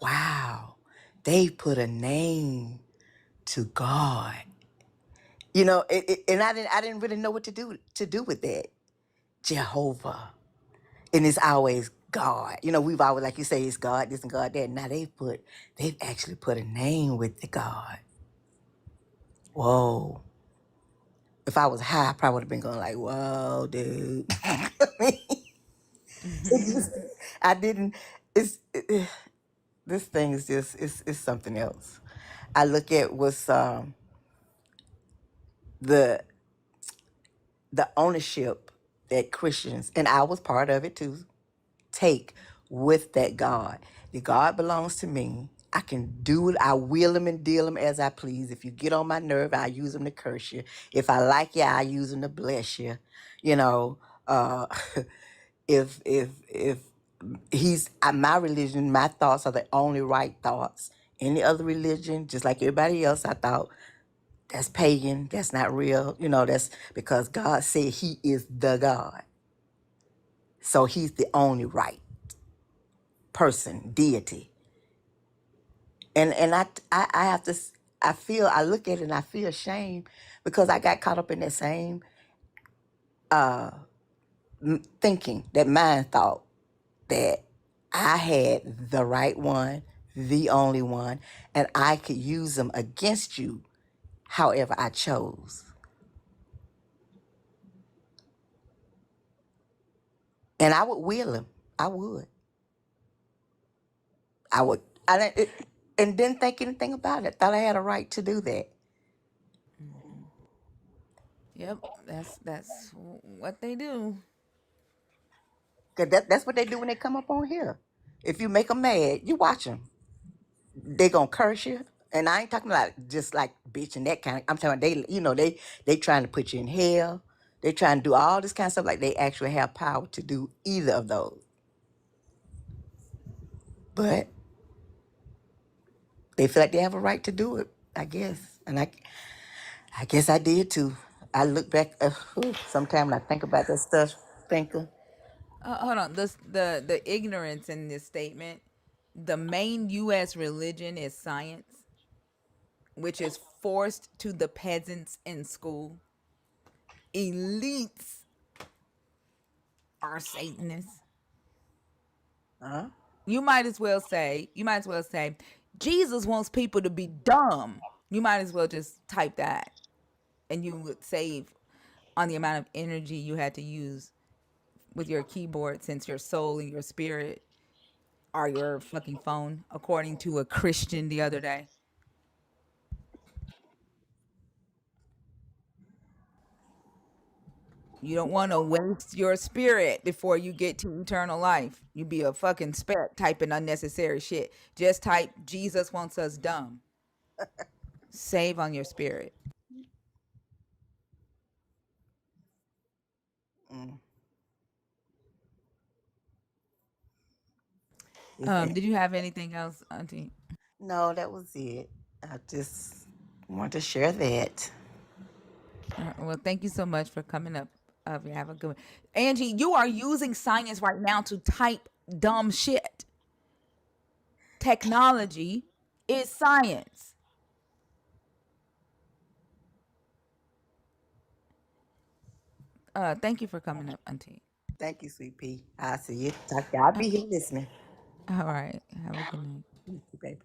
wow, they put a name to God. You know, and I didn't really know what to do with that. Jehovah, and it's always God. You know, we've always, like you say, it's God this and God that. Now they've actually put a name with the God. Whoa. If I was high, I probably would have been going like, whoa, dude. I didn't. This thing is just it's something else. I look at what's the ownership that Christians, and I was part of it too, take with that God. The God belongs to me. I can do it. I will him and deal him as I please. If you get on my nerve, I use him to curse you. If I like you, I use him to bless you. You know, uh, if he's my religion, my thoughts are the only right thoughts. Any other religion, just like everybody else, I thought that's pagan. That's not real. You know, that's because God said he is the God. So he's the only right person, deity. And I have to, I look at it and I feel shame because I got caught up in that same thinking, that mind thought that I had the right one, the only one, and I could use them against you however I chose. And I would will him. I would. I would. I didn't, and didn't think anything about it. Thought I had a right to do that. Yep, that's what they do. Cause that's what they do when they come up on here. If you make them mad, you watch them. They gonna curse you. And I ain't talking about just like bitch and that kind of. I'm talking they trying to put you in hell. They trying to do all this kind of stuff like they actually have power to do either of those. But they feel like they have a right to do it, I guess. And I guess I did too. I look back, sometimes when I think about that stuff, thinking, Hold on. The ignorance in this statement. The main U.S. religion is science, which is forced to the peasants in school. Elites are Satanists. huh? You might as well say, Jesus wants people to be dumb. You might as well just type that, and you would save on the amount of energy you had to use with your keyboard, since your soul and your spirit are your fucking phone, according to a Christian the other day. You don't want to waste your spirit before you get to eternal life. You be a fucking speck typing unnecessary shit. Just type Jesus wants us dumb. Save on your spirit. Mm. Is that, Did you have anything else, Auntie? no, that was it. I just want to share that. Well, thank you so much for coming up Yeah, have a good one. Angie, you are using science right now to type dumb shit. Technology is science. Thank you for coming up, Auntie. Thank you, Sweet Pea. I see you. I'll be here listening. All right. Have a good night. You too, baby.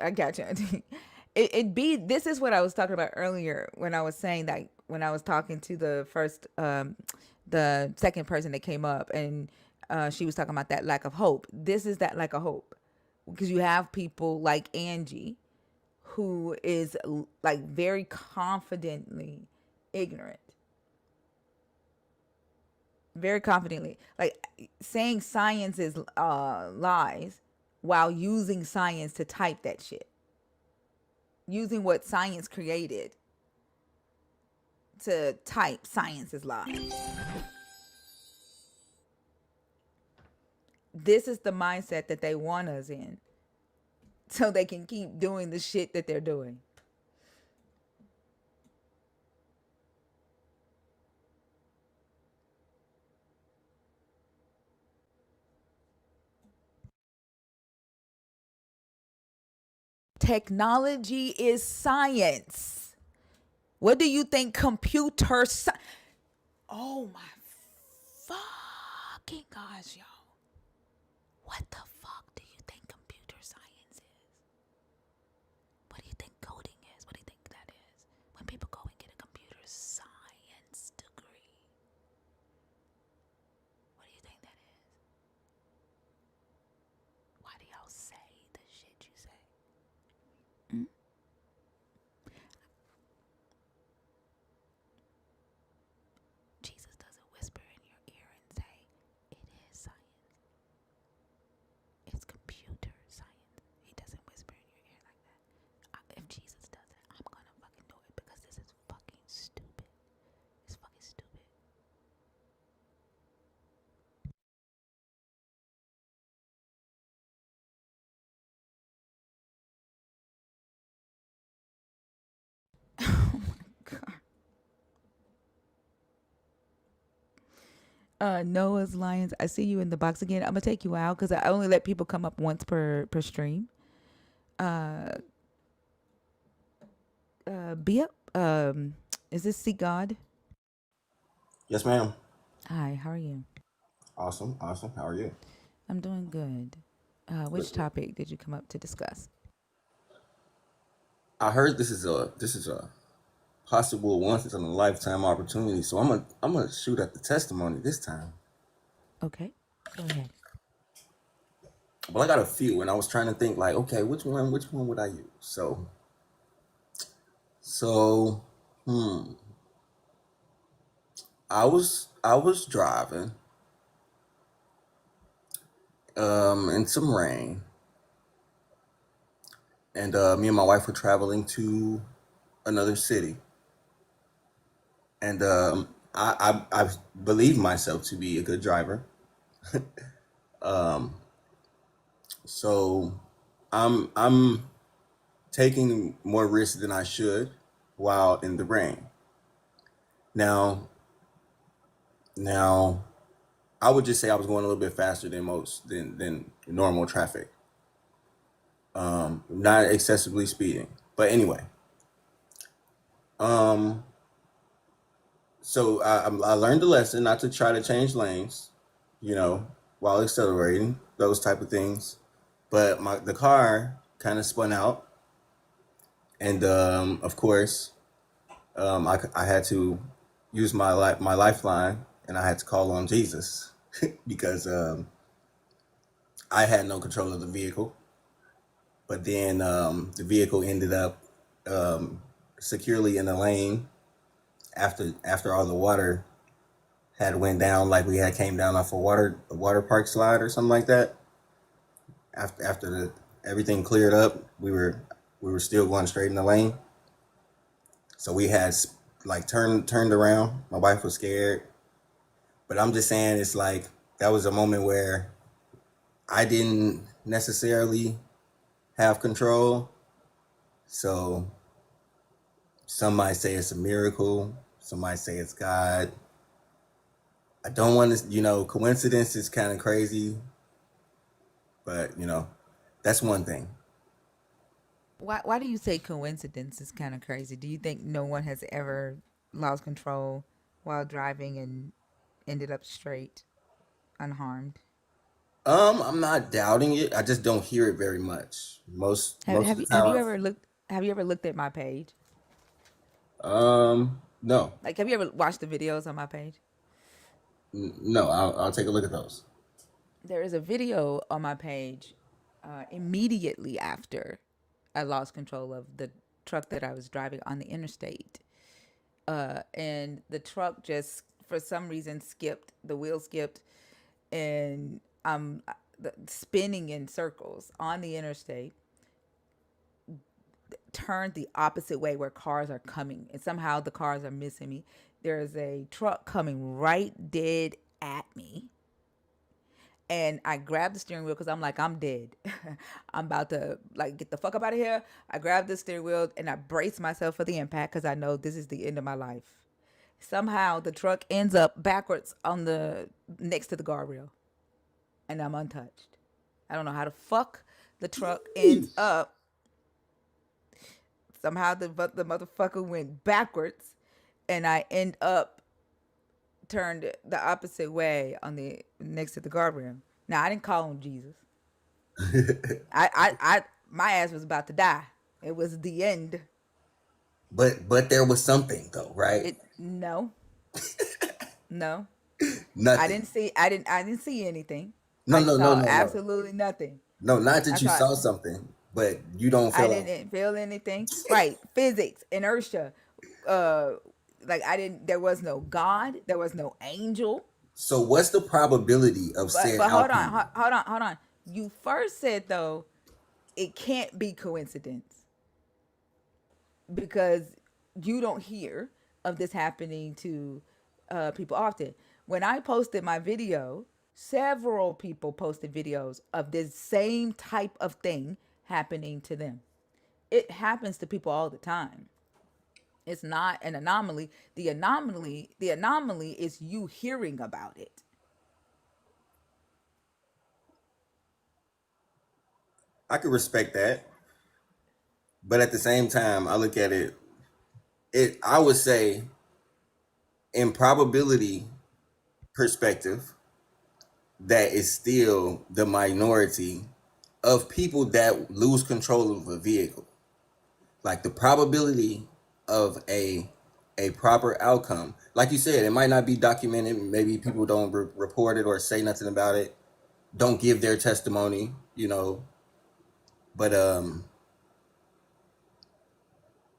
I got you. It be this is what I was talking about earlier when I was saying that when I was talking to the second person that came up and she was talking about that lack of hope. This is that lack of hope because you have people like Angie who is like very confidently ignorant, very confidently like saying science is lies while using science to type that shit, using what science created to type science is lies. This is the mindset that they want us in so they can keep doing the shit that they're doing. Technology is science. What do you think Oh my fucking gosh, y'all. What the fuck do you think computer science is? What do you think coding is? What do you think that is? When people go and get a computer science degree, what do you think that is? Why do y'all say the shit you say? Mm? Jesus doesn't whisper in your ear and say, it is science. It's computer science. He doesn't whisper in your ear like that. If Jesus does it, I'm gonna fucking do it because this is fucking stupid. It's fucking stupid. Oh my god. Noah's Lions. I see you in the box again. I'm gonna take you out because I only let people come up once per stream. Uh, be up. Is this See God? Yes, ma'am. Hi. How are you? Awesome, awesome. How are you? I'm doing good. Good, Which good. topic did you come up to discuss? I heard this is a possible once in a lifetime opportunity, so I'm gonna shoot at the testimony this time. Okay, go ahead. But I got a few, and I was trying to think like, okay, which one would I use? So, hmm, I was driving, in some rain, and me and my wife were traveling to another city, and I believe myself to be a good driver. Um, so I'm taking more risks than I should while in the rain. Now, now, I would just say I was going a little bit faster than most than normal traffic. Not excessively speeding, but anyway. Um, so I learned the lesson not to try to change lanes, you know, while accelerating, those type of things. But the car kind of spun out, and of course, I had to use my lifeline, and I had to call on Jesus because I had no control of the vehicle. But then the vehicle ended up um, securely in the lane after all the water had went down, like we had came down off a water park slide or something like that. After everything cleared up, we were still going straight in the lane. So we had like turned around. My wife was scared. But I'm just saying, it's like that was a moment where I didn't necessarily have control. So some might say it's a miracle. Some might say it's God. I don't want to, coincidence is kind of crazy, but that's one thing. Why do you say coincidence is kind of crazy? Do you think no one has ever lost control while driving and ended up straight, unharmed? I'm not doubting it. I just don't hear it very much. Most of the Have you time, ever looked have you ever looked at my page? no, Like, have you ever watched the videos on my page? no. I'll take a look at those. There is a video on my page immediately after I lost control of the truck that I was driving on the interstate. And the truck just, for some reason, skipped, the wheel skipped, and I'm spinning in circles on the interstate, turned the opposite way where cars are coming, and somehow the cars are missing me. There's a truck coming right dead at me, and I grabbed the steering wheel because I'm like, I'm dead. I'm about to like get the fuck up out of here. I grabbed the steering wheel and I braced myself for the impact because I know this is the end of my life. Somehow the truck ends up backwards on the next to the guardrail, and I'm untouched. I don't know how the fuck the truck ends up. Somehow the motherfucker went backwards, and I end up turned the opposite way on the next to the guardrail. Now I didn't call him Jesus. My ass was about to die. It was the end. But there was something though, right? No, no. Nothing. I didn't see anything. No, I no, no, saw no, no. absolutely nothing. No, not I that you saw saw something, but you don't I feel like. didn't feel anything. Right. Physics, inertia. Uh like I didn't there was no God, there was no angel. So what's the probability of said But hold on, outcome? hold on. You first said though it can't be coincidence because you don't hear of this happening to people often. When I posted my video, several people posted videos of this same type of thing happening to them. It happens to people all the time. It's not an anomaly. The anomaly is you hearing about it. I could respect that, but at the same time, I look at it. I would say, in probability perspective, that is still the minority of people that lose control of a vehicle. Like the probability of a proper outcome, like you said, it might not be documented. Maybe people don't report it or say nothing about it. Don't give their testimony. But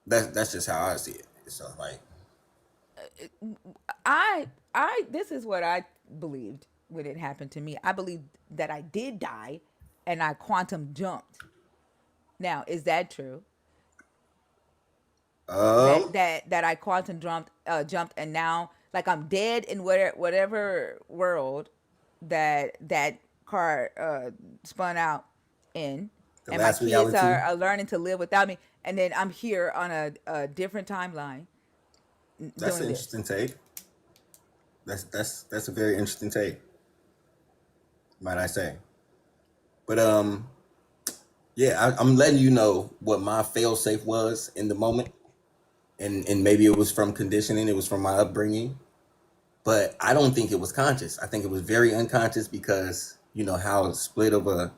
that's just how I see it. So like, I this is what I believed when it happened to me. I believed that I did die and I quantum jumped. Now, is that true? um, That I quantum jumped and now like I'm dead in whatever world that car spun out in, the and my last kids reality. are learning to live without me, and then I'm here on a different timeline That's doing an this. interesting take. That's a very interesting take, might I say. But yeah, I'm letting you know what my fail safe was in the moment, and maybe it was from conditioning, it was from my upbringing, but I don't think it was conscious. I think it was very unconscious because how split of a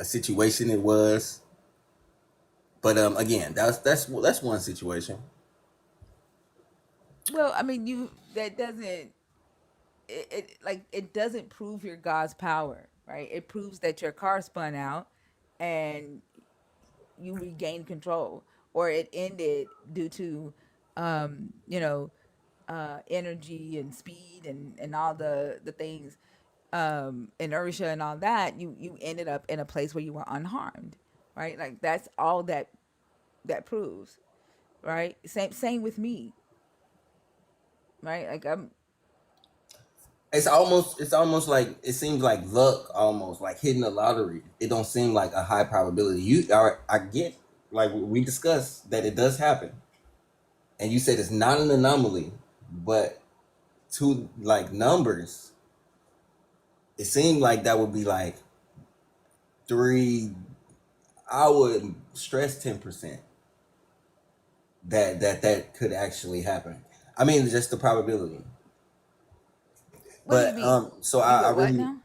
situation it was. But again, that's one situation. Well, I mean, you that doesn't it doesn't prove your God's power, right? It proves that your car spun out and you regained control, or it ended due to, you know, energy and speed and all the things, inertia and all that. You ended up in a place where you were unharmed, right? Like that's all that proves, right? Same with me, right? Like I'm It's almost like it seems like luck, almost like hitting the lottery. It don't seem like a high probability. I get like we discussed that it does happen, and you said it's not an anomaly, but to like numbers, it seemed like that would be like three. I would stress 10% that could actually happen. I mean, just the probability. What do you But mean? so You I would what really now?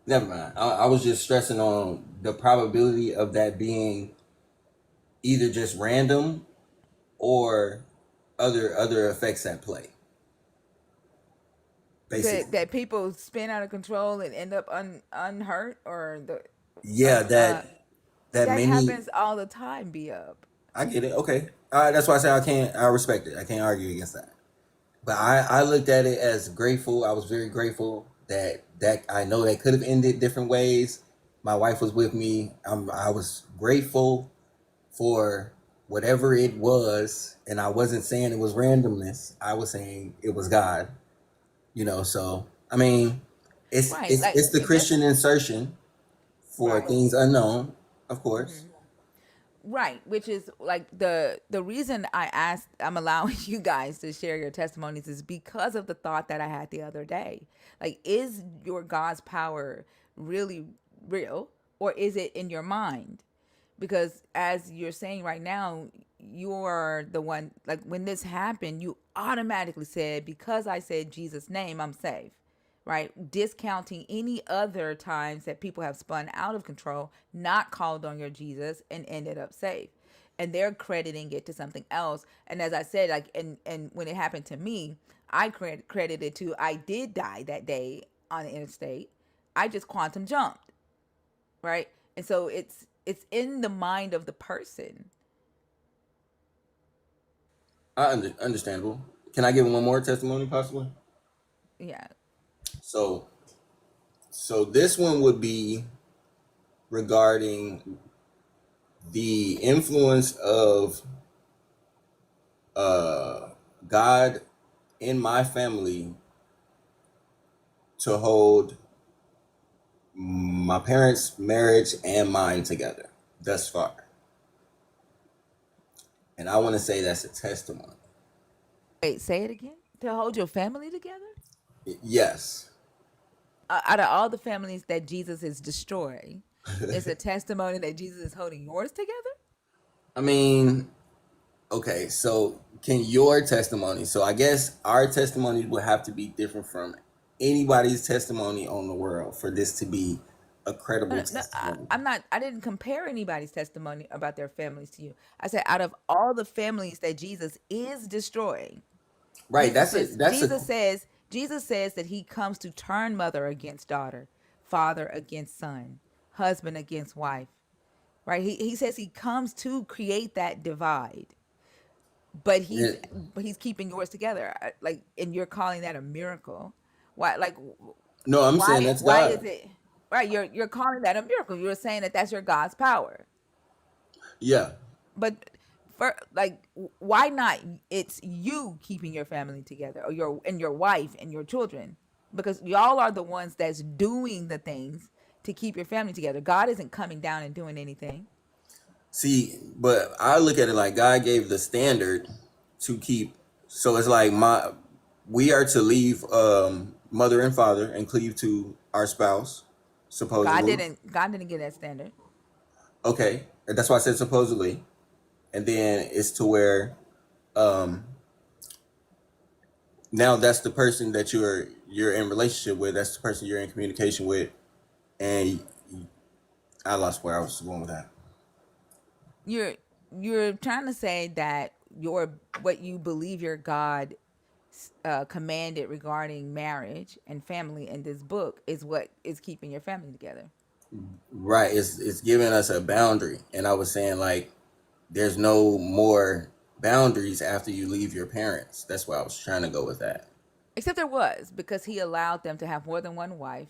never mind. I was just stressing on the probability of that being either just random or other effects at play. That Basically, people spin out of control and end up unhurt, or the yeah. like That that many. happens all the time. Be up. I get it. Okay. That's why I say I can't. I respect it. I can't argue against that. But I looked at it as grateful. I was very grateful that I know that could have ended different ways. My wife was with me. I was grateful for whatever it was, and I wasn't saying it was randomness. I was saying it was God. So I mean, it's Right, it's like it's the just Christian insertion for right. things unknown, of course. Right, which is like the reason I asked, I'm allowing you guys to share your testimonies is because of the thought that I had the other day. Like, is your God's power really real, or is it in your mind? Because as you're saying right now, you're the one, like when this happened, you automatically said, because I said Jesus' name, I'm safe, right? Discounting any other times that people have spun out of control, not called on your Jesus, and ended up safe. And they're crediting it to something else. And as I said, like, and when it happened to me, I credited to, I did die that day on the interstate. I just quantum jumped, right? And so it's in the mind of the person. Understandable. Can I give one more testimony, possibly? Yeah. So, so this one would be regarding the influence of uh, God in my family to hold my parents' marriage and mine together thus far. And I want to say that's a testimony. Wait, say it again. To hold your family together? Yes. Out of all the families that Jesus is destroying, it's a testimony that Jesus is holding yours together? I mean, okay, so can your testimony, so I guess our testimony will have to be different from anybody's testimony on the world for this to be a credible No, testimony. I'm not. I didn't compare anybody's testimony about their families to you. I said, out of all the families that Jesus is destroying, Right, that's a Jesus says that he comes to turn mother against daughter, father against son, husband against wife. Right? He says he comes to create that divide, but it, he's keeping yours together. Like, and you're calling that a miracle. Why? Like, no, I'm saying that's why is God. it right? You're calling that a miracle. You're saying that that's your God's power. Yeah. But for like, why not? It's you keeping your family together, or your wife and your children, because y'all are the ones that's doing the things to keep your family together. God isn't coming down and doing anything. See, but I look at it like God gave the standard to keep. So it's like we are to leave mother and father and cleave to our spouse, supposedly. God didn't give that standard. Okay, and that's why I said supposedly. And then it's to where um, now that's the person that you're in relationship with. That's the person you're in communication with. And I lost where I was going with that. You're you're trying to say that your what you believe your God commanded regarding marriage and family in this book is what is keeping your family together. Right, it's giving us a boundary, and I was saying like there's no more boundaries after you leave your parents. That's why I was trying to go with that. Except there was, because he allowed them to have more than one wife.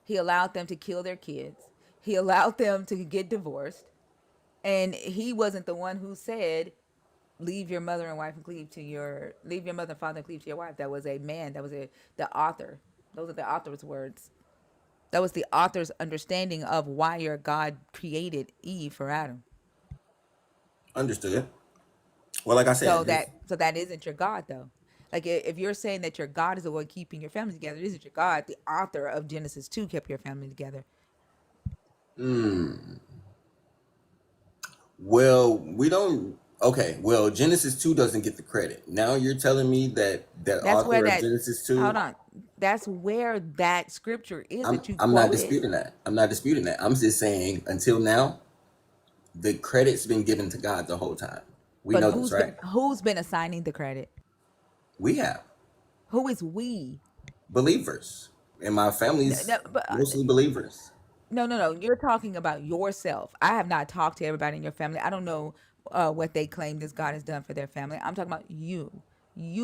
He allowed them to kill their kids. He allowed them to get divorced. And he wasn't the one who said, leave your mother and wife and cleave to your leave your mother and father and cleave to your wife. That was a man. That was the author. Those are the author's words. That was the author's understanding of why your God created Eve for Adam. Understood. Well, like I said, just So that isn't your God though. Like if you're saying that your God is the one keeping your family together, it isn't your God. The author of Genesis 2 kept your family together. well, we don't. Okay, well, Genesis 2 doesn't get the credit. Now you're telling me that that That's where author of that Genesis hold 2. on. That's where that scripture is that you I'm not quoted. disputing that. I'm not disputing that. I'm just saying until now, the credit's been given to God the whole time. We But know this, right? who's been assigning the credit? We have Who is we? believers, and my No, family's no, but mostly believers. no. You're talking about yourself. I have not talked to everybody in your family. I don't know what they claim this God has done for their family. I'm talking about you.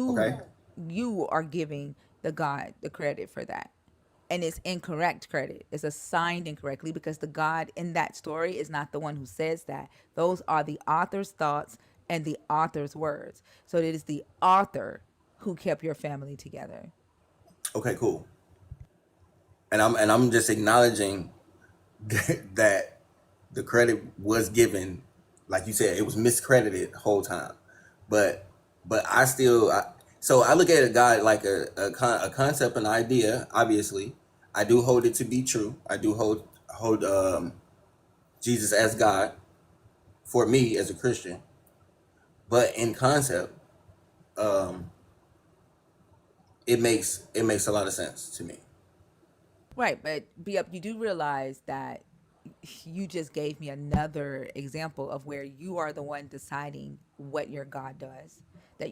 Okay. You, you are giving the God the credit for that, and it's incorrect credit. It's assigned incorrectly because the God in that story is not the one who says that. Those are the author's thoughts and the author's words. So it is the author who kept your family together. Okay. Cool. And I'm just acknowledging that the credit was given, like you said, it was miscredited the whole time. But I still, so I look at a God like a concept, an idea. Obviously, I do hold it to be true. I do hold Jesus as God for me as a Christian. But in concept, um, it makes a lot of sense to me. Right, but be up. You do realize that you just gave me another example of where you are the one deciding what your God does. That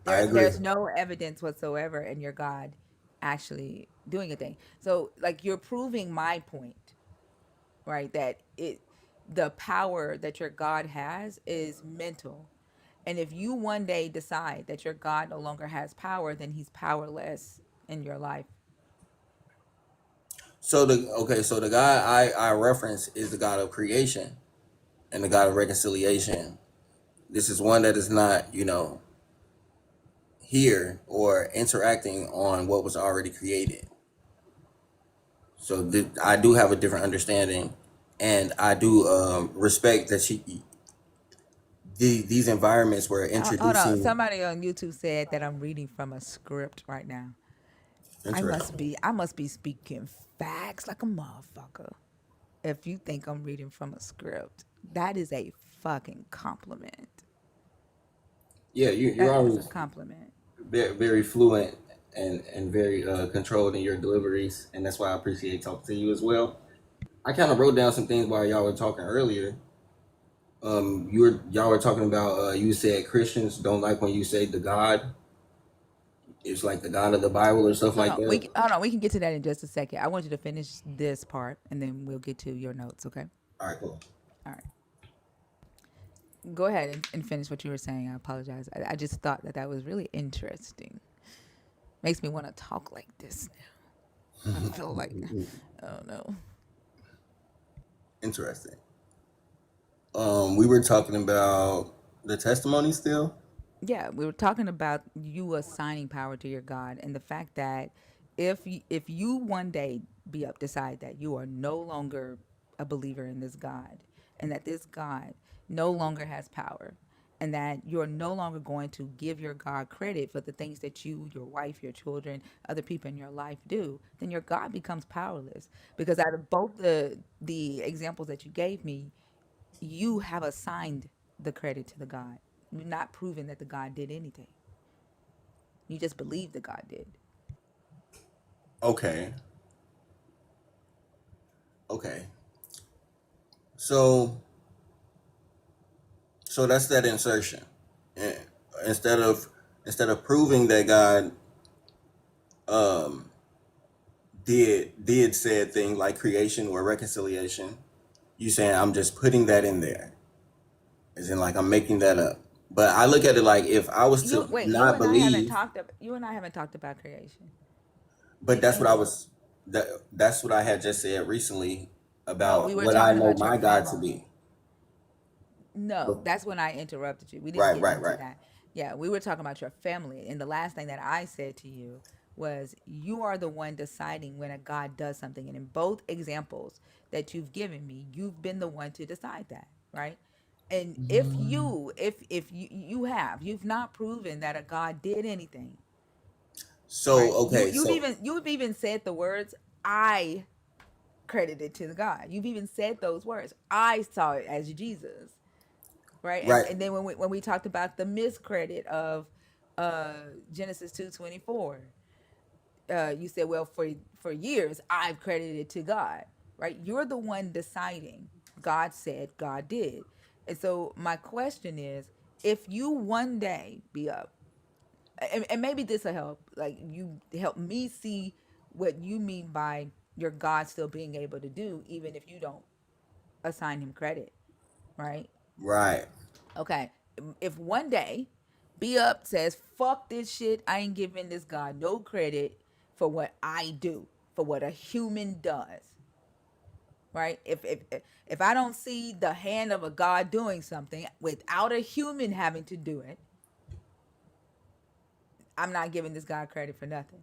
I agree. there's no evidence whatsoever in your God actually doing a thing. So like you're proving my point, right? That the power that your God has is mental. And if you one day decide that your God no longer has power, then he's powerless in your life. So the God I reference is the God of creation and the God of reconciliation. This is one that is not, here or interacting on what was already created. So I do have a different understanding, and I do respect that these environments were Hold on. introducing. Somebody on YouTube said that I'm reading from a script right now. Interesting. I must be speaking facts like a motherfucker. If you think I'm reading from a script, that is a fucking compliment. Yeah, you're That is a always compliment. very, very fluent and very controlled in your deliveries, and that's why I appreciate talking to you as well. I kind of wrote down some things while y'all were talking earlier. Y'all were talking about you said Christians don't like when you say the God. It's like the God of the Bible or stuff like that. Hold on. We can get to that in just a second. I want you to finish this part, and then we'll get to your notes. Okay. All right, cool. All right. Go ahead and finish what you were saying. I apologize. I just thought that was really interesting. Makes me want to talk like this now. I feel like I don't know. Interesting. We were talking about the testimony still. Yeah, we were talking about you assigning power to your God and the fact that if you one day be up decide that you are no longer a believer in this God and that this God no longer has power and that you're no longer going to give your God credit for the things that you, your wife, your children, other people in your life do, then your God becomes powerless. Because out of both the examples that you gave me, you have assigned the credit to the God. You're not proving that the God did anything. You just believe the God did. Okay. Okay. So that's that insertion. Eh, Instead of proving that God um did said thing like creation or reconciliation, you saying I'm just putting that in there. As in like I'm making that up. But I look at it like if I was You to wait. not believe, You and I haven't talked about creation. but You and that's what I had just said recently no, we about were what I talking know about your my God to family. be. No, But that's when I interrupted you. We didn't right, get right, into right. that. Yeah, we were talking about your family. And the last thing that I said to you was you are the one deciding when a God does something. And in both examples that you've given me, you've been the one to decide that, right? And if you've not proven that a God did anything, So right? You okay, you've so even you've even said the words, I credited to the God. You've even said those words. I saw it as Jesus, right? And right, and then when we talked about the miscredit of uh Genesis 2:24, you said, well, for years I've credited to God, right? You're the one deciding. God said, God did. And so my question is, if you one day be up, and maybe this will help, like you help me see what you mean by your God still being able to do, even if you don't assign him credit, right? right. Okay. If one day Be Up says, fuck this shit, I ain't giving this God no credit for what I do, for what a human does, right? If I don't see the hand of a God doing something without a human having to do it, I'm not giving this God credit for nothing.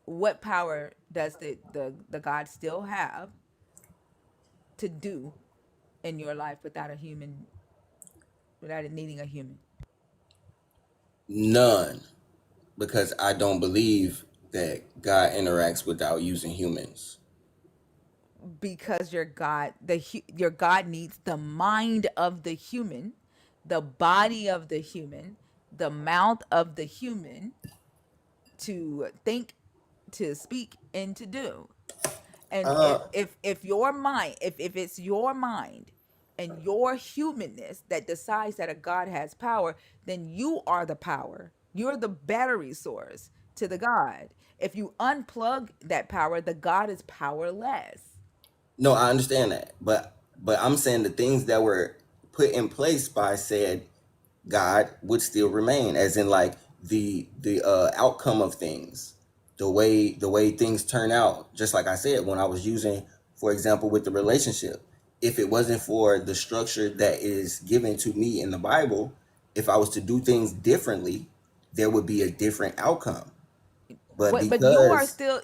What power does the God still have to do in your life without a human, without it needing a human? None, because I don't believe that God interacts without using humans. Because your God needs the mind of the human, the body of the human, the mouth of the human to think, to speak, and to do. And Uh, if your mind, if it's your mind and your humanness that decides that a God has power, then you are the power. You're the battery source to the God. If you unplug that power, the God is powerless. no, I understand that, but I'm saying the things that were put in place by said God would still remain, as in like the outcome of things, the way things turn out. Just like I said, when I was using, for example, with the relationship, if it wasn't for the structure that is given to me in the Bible, if I was to do things differently, there would be a different outcome. But But you are because still,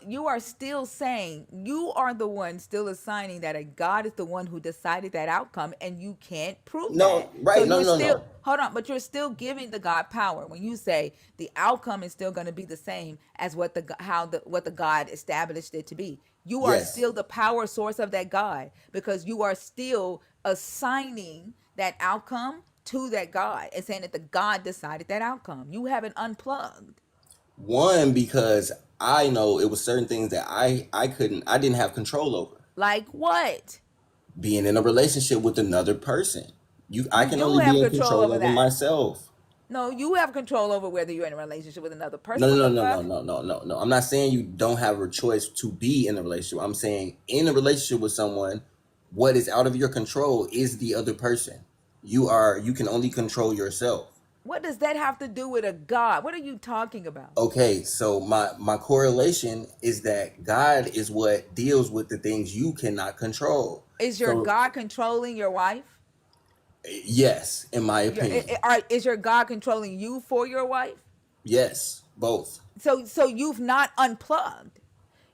saying, you are the one still assigning that a God is the one who decided that outcome, and you can't prove that. no, So right, no, you're no, still, no, hold on, but you're still giving the God power when you say the outcome is still going to be the same as what the God established it to be. You are yes. still the power source of that God, because you are still assigning that outcome to that God and saying that the God decided that outcome. You haven't unplugged. One, because I know it was certain things that I didn't have control over. Like what? Being in a relationship with another person. I You can do only be have in control control over over that. myself. No, you have control over whether you're in a relationship with another person. No, What no, the no, no, fuck? no, no, no, no, no. I'm not saying you don't have a choice to be in a relationship. I'm saying in a relationship with someone, what is out of your control is the other person. You can only control yourself. What does that have to do with a God? What are you talking about? Okay, so my correlation is that God is what deals with the things you cannot control. Is your So God controlling your wife? yes, in my opinion. Is your God controlling you for your wife? Yes, both. So you've not unplugged.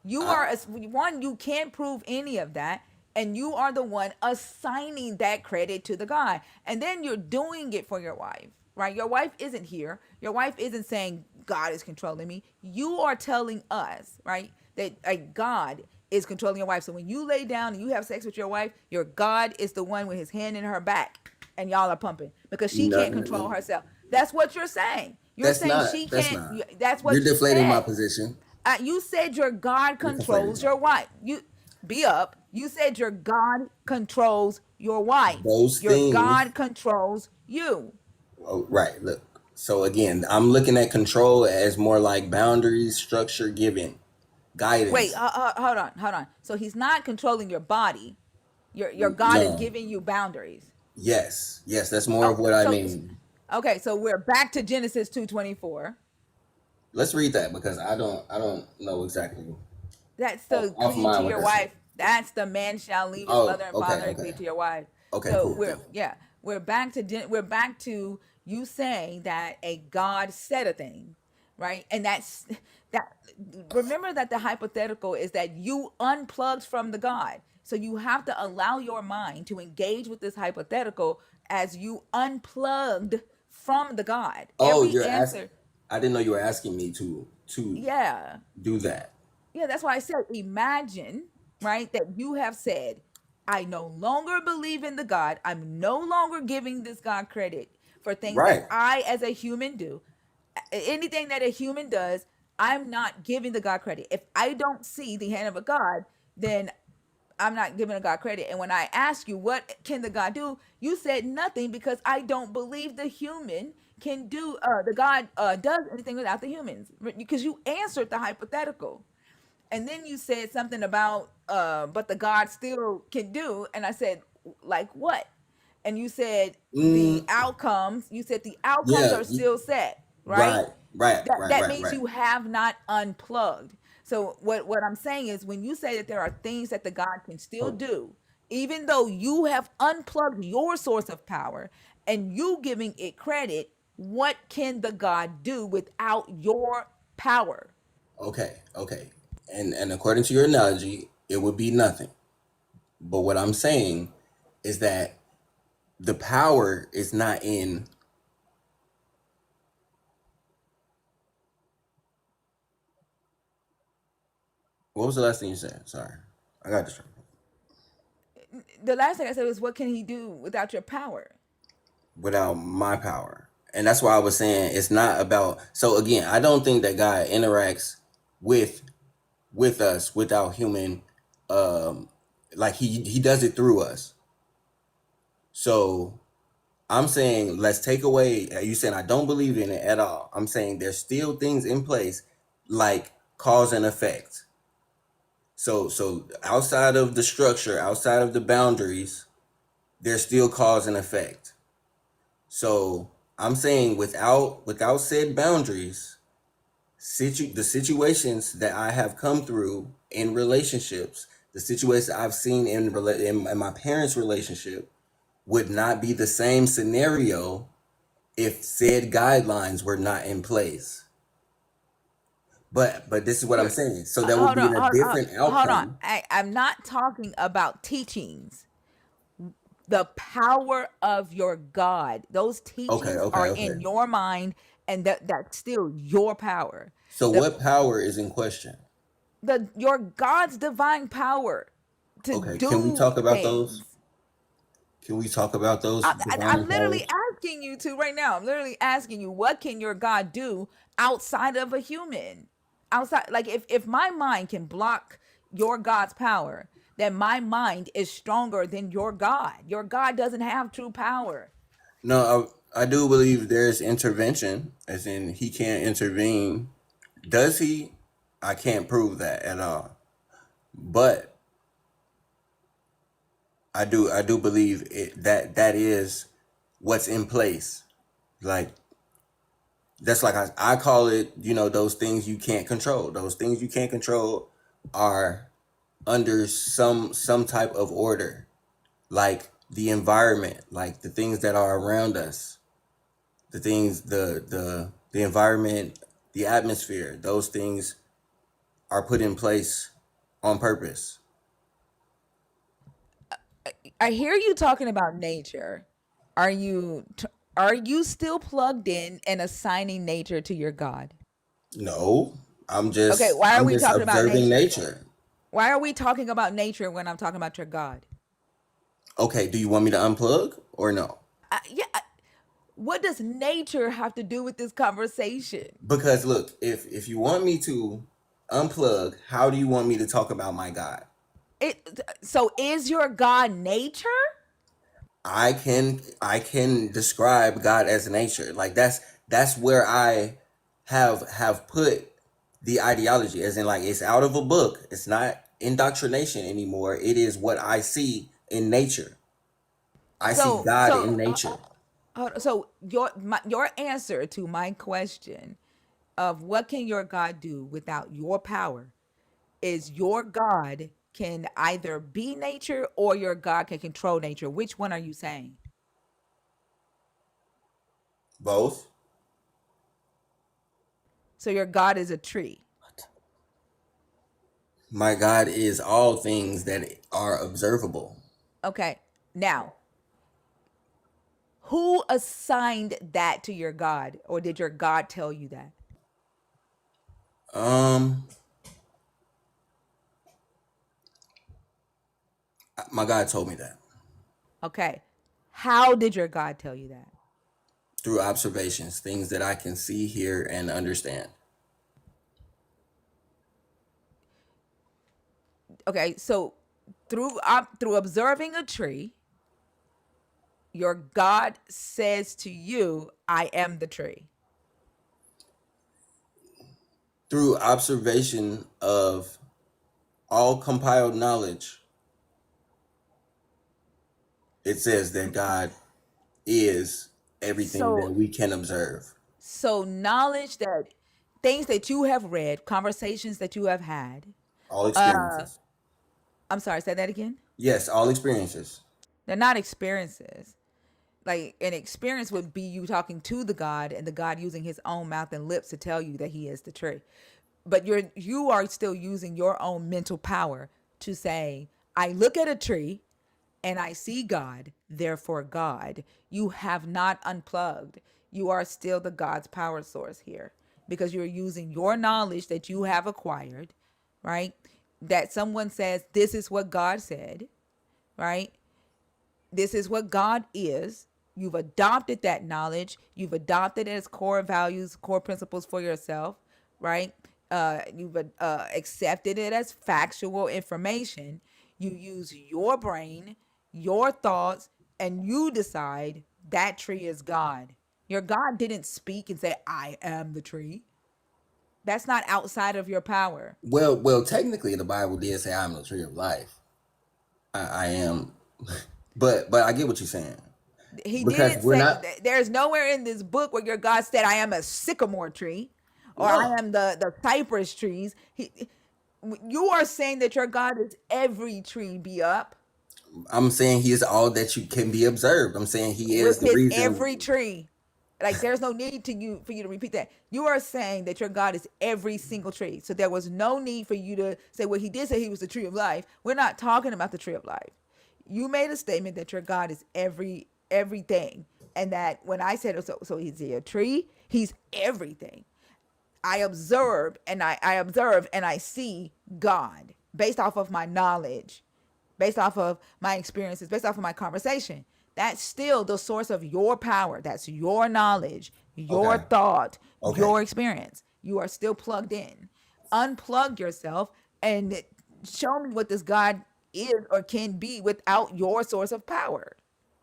You I are one, you can't prove any of that, and you are the one assigning that credit to the guy. And then you're doing it for your wife, right? Your wife isn't here. Your wife isn't saying God is controlling me. You are telling us, right, that a God is controlling your wife. So when you lay down and you have sex with your wife, your God is the one with his hand in her back and y'all are pumping because she can't control no, herself. That's what you're saying. You're that's saying not. she That's can't. not. That's You're what you deflating my said. position. You said your God You're conflating controls your something. wife. You Be Up. You said your God controls your wife. Those Your things. God controls you. Oh, right. Look. So again, I'm looking at control as more like boundaries, structure, giving, Wait, guidance. hold on. So he's not controlling your body. Your God is No. giving you boundaries. Yes. Yes. That's more Oh, of what I so mean. okay. So we're back to Genesis 2:24. Let's read that because I don't know exactly That's the off cleave to mind what your that says. wife. That's the man shall leave his Oh, mother and okay, father and okay, cleave to your wife. okay, So cool, cool. we're back to you saying that a God said a thing, right? And that remember that the hypothetical is that you unplugged from the God. So you have to allow your mind to engage with this hypothetical as you unplugged from the God. Oh, Every you're asking. answer, I didn't know you were asking me to yeah. do that. Yeah, that's why I said imagine, right, that you have said, I no longer believe in the God. I'm no longer giving this God credit for things that Right. I as a human do. Anything that a human does, I'm not giving the God credit. If I don't see the hand of a God, then I'm not giving a God credit. And when I ask you what can the God do, you said nothing because I don't believe the human can do the God does anything without the humans. Because you answered the hypothetical. And then you said something about but the God still can do, and I said like what? And you said the Mm, outcomes, the outcomes yeah. are still set, right? Right. Right. that Right. that Right. means Right. you have not unplugged. So what I'm saying is when you say that there are things that the God can still Oh, do, even though you have unplugged your source of power and you giving it credit, what can the God do without your power? okay. Okay. And according to your analogy, it would be nothing. But what I'm saying is that the power is not in. What was the last thing you said? Sorry, I got distracted. The last thing I said was, what can he do without your power? Without my power. And that's why I was saying it's not about. So again, I don't think that God interacts with with us without human, um like he does it through us. So I'm saying let's take away, you said I don't believe in it at all. I'm saying there's still things in place like cause and effect. So outside of the structure, outside of the boundaries, there's still cause and effect. So I'm saying without said boundaries, the situations that I have come through in relationships, the situations I've seen in my parents' relationship would not be the same scenario if said guidelines were not in place. But this is what I'm You're saying. So that would hold be on, in a different hold on. outcome. I'm not talking about teachings. The power of your God. Those Okay, teachings okay, are okay. in your mind, and that's still your power. So The what power is in question? your God's divine power to Okay, can we do talk about those? things. Can we talk about those I'm divine literally powers? asking you to right now. I'm literally asking you, what can your God do outside of a human? Outside, like if my mind can block your God's power, then my mind is stronger than your God. Your God doesn't have true power. No, I do believe there's intervention, as in he can't intervene. Does he? I can't prove that at all. But I do believe that is what's in place. Like that's like I call it, those things you can't control. Those things you can't control are under some type of order, like the environment, like the things that are around us, the things the environment, the atmosphere. Those things are put in place on purpose. I hear you talking about nature. Are you are you still plugged in and assigning nature to your God? No, I'm Okay, just why are I'm we just talking about observing nature? nature. Why are we talking about nature when I'm talking about your God? Okay, do you want me to unplug or no? Yeah. What does nature have to do with this conversation? Because look, if you want me to unplug, how do you want me to talk about my God? So is your God nature? I can describe God as nature. Like that's where I have put the ideology, as in like it's out of a book. It's not indoctrination anymore. It is what I see in nature. I see So God so in nature. so your answer to my question of what can your God do without your power is your God can either be nature or your God can control nature. Which one are you saying? Both. So your God is a tree. My God is all things that are observable. Okay. Now, who assigned that to your God, or did your God tell you that? Um, my God told me that Okay. How did your God tell you that? through observations, things that I can see, hear, and understand. Okay, so through observing a tree, your God says to you, "I am the tree." Through observation of all compiled knowledge, it says that God is everything that So we can observe. knowledge, that things that you have read, conversations that you have had. All Uh experiences. I'm sorry, say that again. Yes, all experiences. They're not experiences. Like an experience would be you talking to the God and the God using his own mouth and lips to tell you that he is the tree. But you are still using your own mental power to say, I look at a tree and I see God, therefore God. You have not unplugged. You are still the God's power source here because you're using your knowledge that you have acquired, right? That someone says, this is what God said, right? This is what God is. You've adopted that knowledge. You've adopted it as core values, core principles for yourself, right? You've accepted it as factual information. You use your brain, your thoughts, and you decide that tree is God. Your God didn't speak and say, I am the tree. That's not outside of your power. Well, technically, the Bible did say, "I'm the tree of life." I am, but I get what you're saying He because didn't we're say, not. there's nowhere in this book where your God said, I am a sycamore tree or I No, am the cypress trees. You are saying that your God is every tree be up, I'm saying He is all that you can be observed. I'm saying He is which the is reason. every tree. Like there's no need for you to repeat that. You are saying that your God is every single tree. So there was no need for you to say, well, he did say he was the tree of life. We're not talking about the tree of life. You made a statement that your God is everything. And that when I said, so is he a tree? He's everything. I observe and I observe and I see God based off of my knowledge, based off of my experiences, based off of my conversation. That's still the source of your power. That's your knowledge, your Okay, thought, okay. your experience. You are still plugged in. Unplug yourself and show me what this God is or can be without your source of power.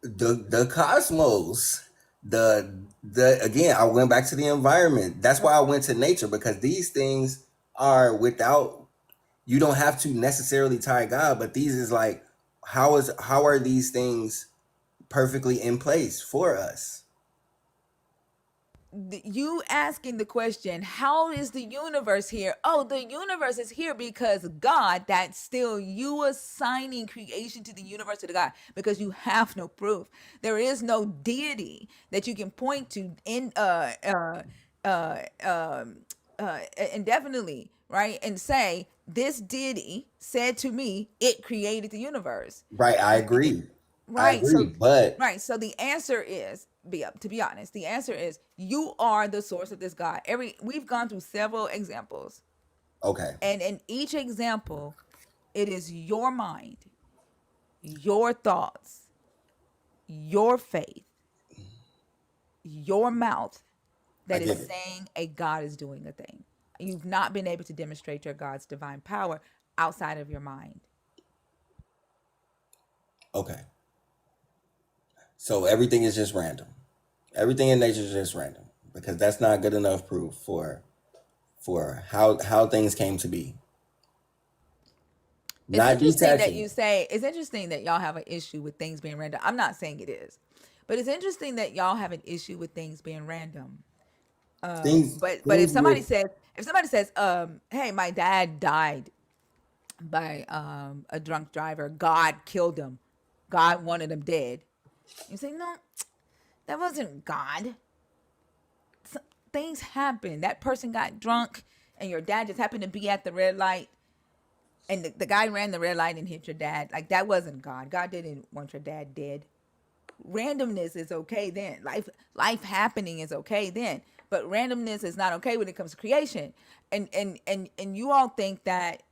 The cosmos, the again, I went back to the environment. That's why I went to nature because these things are without. You don't have to necessarily tie God, but these is like how are these things perfectly in place for us? You asking the question, how is the universe here? Oh, the universe is here because God. That's still you assigning creation to the universe, to the God, because you have no proof. There is no deity that you can point to in uh um indefinitely, right, and say this deity said to me it created the universe. Right, I agree. I Right. agree, So but the answer is, be up to be honest, the answer is you are the source of this God. We've gone through several examples, okay, and in each example, it is your mind, your thoughts, your faith, your mouth I that is get it. saying a God is doing a thing. You've not been able to demonstrate your God's divine power outside of your mind. Okay, so everything is just random. Everything in nature is just random because that's not good enough proof for how things came to be. It's Not interesting that detaching you say, it's interesting that y'all have an issue with things being random. I'm not saying it is, but it's interesting that y'all have an issue with things being random. But things with if somebody says, hey, my dad died by a drunk driver, God killed him, God wanted him dead. You say, no, that wasn't God. Things happen. That person got drunk, and your dad just happened to be at the red light. and the guy ran the red light and hit your dad. Like that wasn't God. God didn't want your dad dead. Randomness is okay then. Life happening is okay then. But randomness is not okay when it comes to creation. And you all think that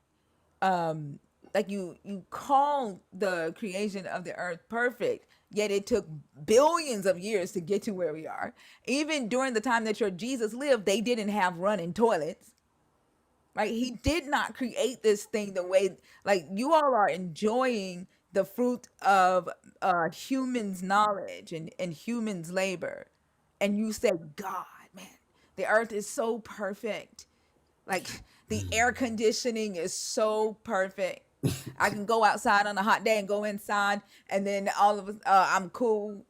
like you call the creation of the earth perfect, yet it took billions of years to get to where we are. Even during the time that your Jesus lived, they didn't have running toilets. Right? He did not create this thing the way, like, you all are enjoying the fruit of humans' knowledge and humans' labor. And you say, God, man, the earth is so perfect. Like the air conditioning is so perfect. I can go outside on a hot day and go inside, and then all of us, I'm cool.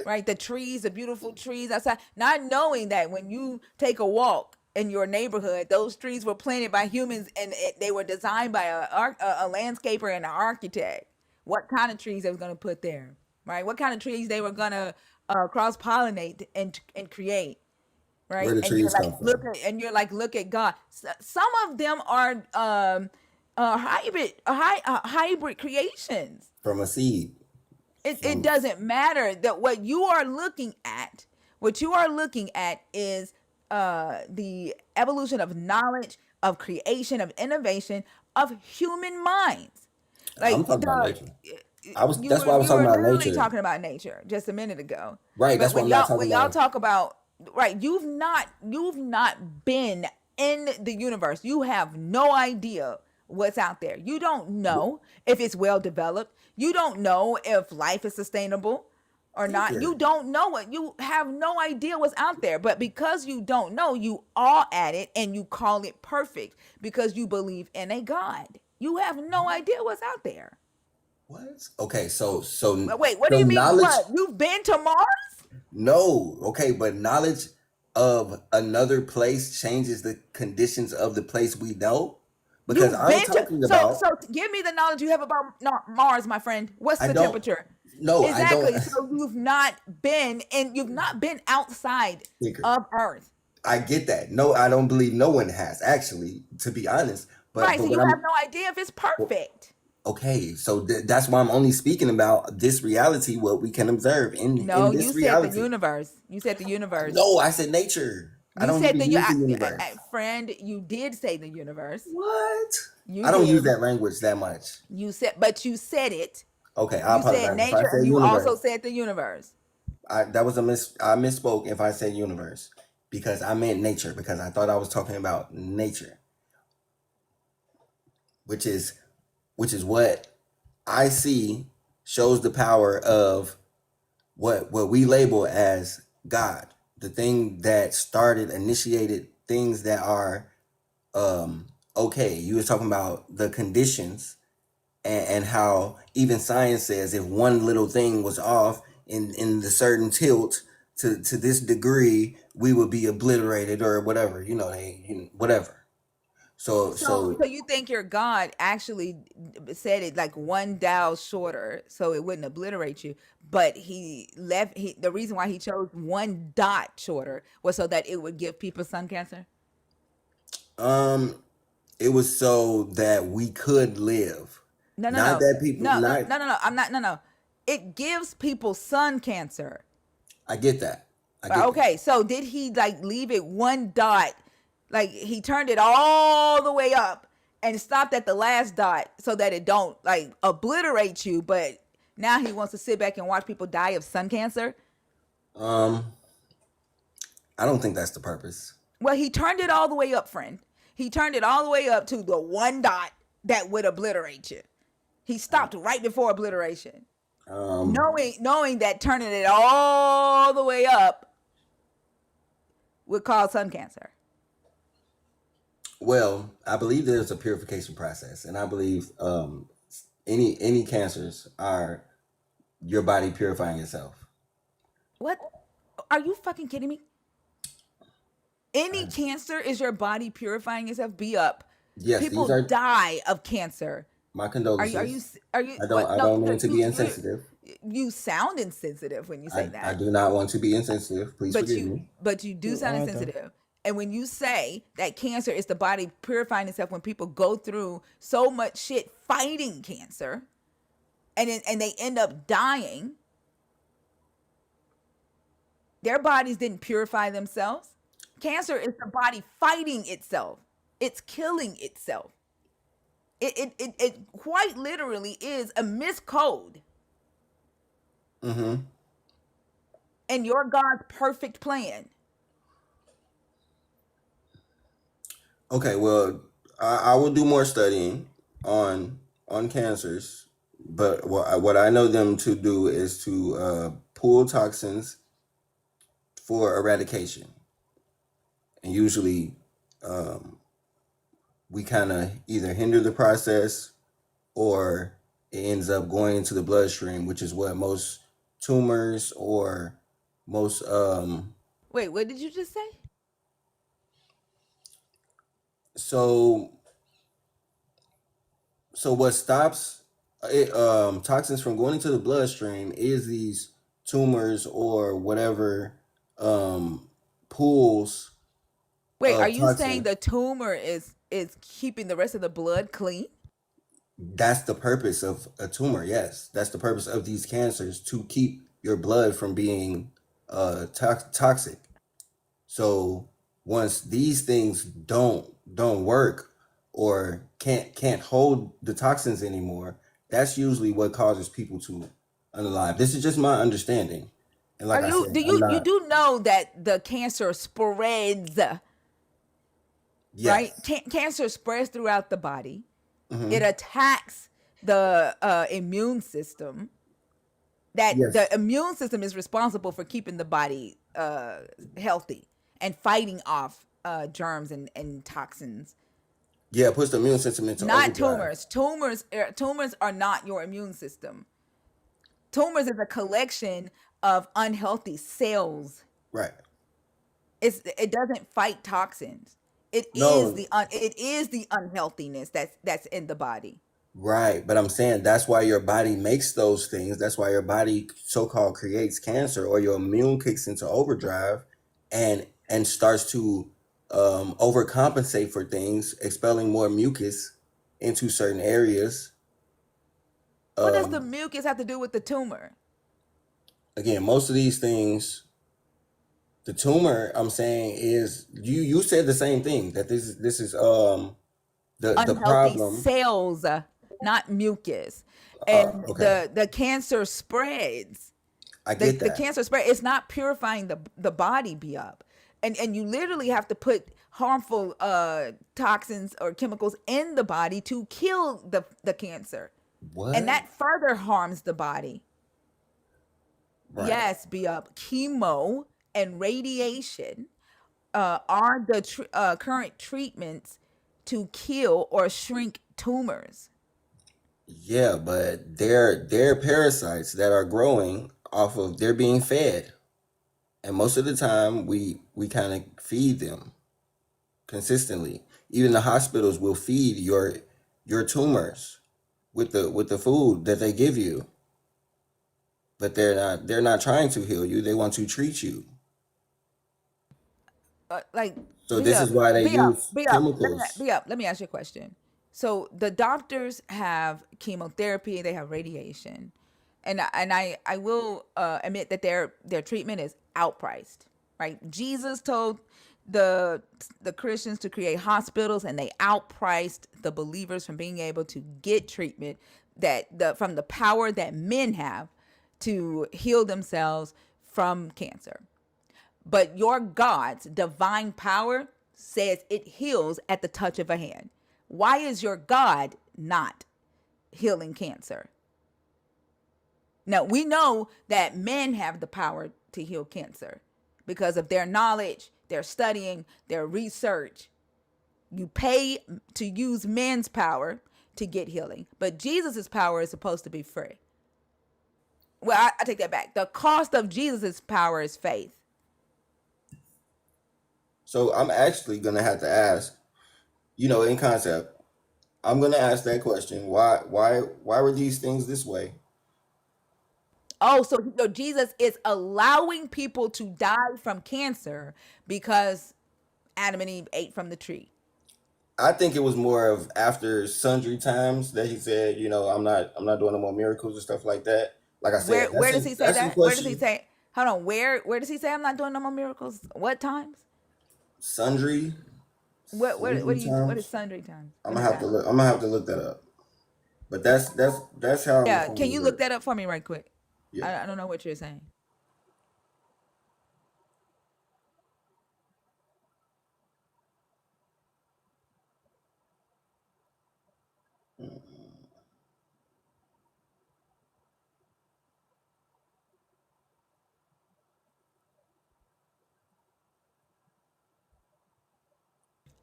Right, the trees, the beautiful trees outside, not knowing that when you take a walk in your neighborhood, those trees were planted by humans, and they were designed by a landscaper and an architect. What kind of trees they was going to put there, right? What kind of trees they were going to cross pollinate and create, Where right? the And you're trees like, come from? look at God. Some of them are hybrid creations. From a seed. It From doesn't matter that what you are looking at is the evolution of knowledge, of creation, of innovation, of human minds. I'm Like talking about the nature. That's why I was you talking were about literally nature. talking about nature just a minute ago. Right, But that's why I'm not talking when y'all about. talk about, right, you've not been in the universe. You have no idea what's out there. You don't know if it's well developed. You don't know if life is sustainable or not. You Tinker. don't know what, you have no idea what's out there. But because you don't know, you awe at it and you call it perfect because you believe in a God. You have no idea what's out there. What? Okay, so Wait, what do so you mean? knowledge. What? You've been to Mars? No, okay, but knowledge of another place changes the conditions of the place we know. Because You've I'm been to, talking so about. give me the knowledge you have about Mars, my friend. What's I the don't. temperature? No, I don't. Exactly. So you've not been outside Tinker. of Earth. I get that. No, I don't believe no one has actually, to be honest. But Right. but So what you have I'm no idea if it's perfect. okay. So that's why I'm only speaking about this reality, what we can observe in No, this you said the reality. universe. You said the universe. No, I said nature. I You don't said even the use the universe. friend. You did say the universe. What? You I don't use did. that language that much. But you said it. Okay, I You said apologize if I nature, and said you also universe. said the universe. That was a I misspoke if I said universe because I meant nature because I thought I was talking about nature, which is what I see shows the power of what we label as God, the thing that started, initiated things that are okay. You were talking about the conditions and how even science says if one little thing was off in the certain tilt to this degree, we would be obliterated or whatever. Whatever. So So you think your God actually said it like one dial shorter so it wouldn't obliterate you, but the reason why he chose one dot shorter was so that it would give people sun cancer? um, it was so that we could live, No, no, not no. that people No, no, not. no, no, no. I'm not, no, no. It gives people sun cancer. I get that. I get that. Okay, so did he like leave it one dot? Like he turned it all the way up and stopped at the last dot so that it don't like obliterate you, but now he wants to sit back and watch people die of sun cancer? Um, I don't think that's the purpose. Well, he turned it all the way up, friend. He turned it all the way up to the one dot that would obliterate you. He stopped right before obliteration. Um, Knowing that turning it all the way up would cause sun cancer. well, I believe there's a purification process, and I believe any cancers are your body purifying itself. What? Are you fucking kidding me? Any cancer is your body purifying itself. Be up. Yes, these People are die of cancer. my Are you? Are you? condolences. Are you? I don't. What? I No. don't mean to be You. insensitive. You sound insensitive when you say I that. do not want to be insensitive. Please But forgive you. me. But you do You sound are though. insensitive. And when you say that cancer is the body purifying itself, when people go through so much shit fighting cancer, and they end up dying, their bodies didn't purify themselves. Cancer is the body fighting itself. It's killing itself. It quite literally is a miscode Mm-hmm. in your God's perfect plan. Okay, well, I will do more studying on cancers, but what I know them to do is to pull toxins for eradication, and usually um, we kind of either hinder the process or it ends up going into the bloodstream, which is what most tumors or most Wait, what did you just say? so so what stops toxins from going into the bloodstream is these tumors or whatever um, pools Wait, are of you saying toxins. the tumor is keeping the rest of the blood clean? That's the purpose of a tumor. Yes, that's the purpose of these cancers, to keep your blood from being toxic. So once these things don't work or can't hold the toxins anymore, that's usually what causes people to unalive. This is just my understanding. And like Are I you said, do I'm you not. do know that the cancer spreads, right? Yes. Cancer spreads throughout the body. It Hmm. attacks the immune system. That Yes. the immune system is responsible for keeping the body healthy and fighting off germs and toxins. Yeah, it puts the immune system into Not overdrive. tumors. Tumors are not your immune system. Tumors is a collection of unhealthy cells. Right. It doesn't fight toxins. No. It is the unhealthiness that's in the body. Right, but I'm saying that's why your body makes those things. That's why your body so-called creates cancer, or your immune kicks into overdrive and starts to overcompensate for things, expelling more mucus into certain areas. What does the Um, mucus have to do with the tumor? Again, most of these things, the tumor, I'm saying, is you said the same thing, that this is the Unhealthy problem. cells, not mucus. And Okay, the cancer spreads. I The get the that. cancer spread. It's not purifying the body, be up. And you literally have to put harmful toxins or chemicals in the body to kill the cancer. And What? that further harms the body. Right. Yes, be up. Chemo and radiation are the current treatments to kill or shrink tumors. Yeah, but they're parasites that are growing off of, they're being fed. And most of the time we kind of feed them consistently. Even the hospitals will feed your tumors with the food that they give you, but they're not trying to heal you. They want to treat you. Like, So this is why they use be up. chemicals. Let me ask you a question. So the doctors have chemotherapy, they have radiation, and I will admit that their treatment is outpriced. Right? Jesus told the the Christians to create hospitals, and they outpriced the believers from being able to get treatment from the power that men have to heal themselves from cancer. But your God's divine power says it heals at the touch of a hand. Why is your God not healing cancer? Now, we know that men have the power to heal cancer because of their knowledge, their studying, their research. You pay to use men's power to get healing, but Jesus's power is supposed to be free. Well, I take that back. The cost of Jesus's power is faith. So I'm actually gonna have to ask, in concept, I'm gonna ask that question. Why were these things this way? Oh, so Jesus is allowing people to die from cancer because Adam and Eve ate from the tree? I think it was more of after sundry times that he said, I'm not doing no more miracles and stuff like that. Like I said, Where does he say that's in that? Where does he question. say? Hold on. Where does he say I'm not doing no more miracles? What times? Sundry, What sundry do you what is times. sundry times? I'm What gonna is have to that? look. I'm gonna have to look that up. But that's how I'm Yeah, recalling can the you look verse. that up for me right quick? Yeah. I don't know what you're saying.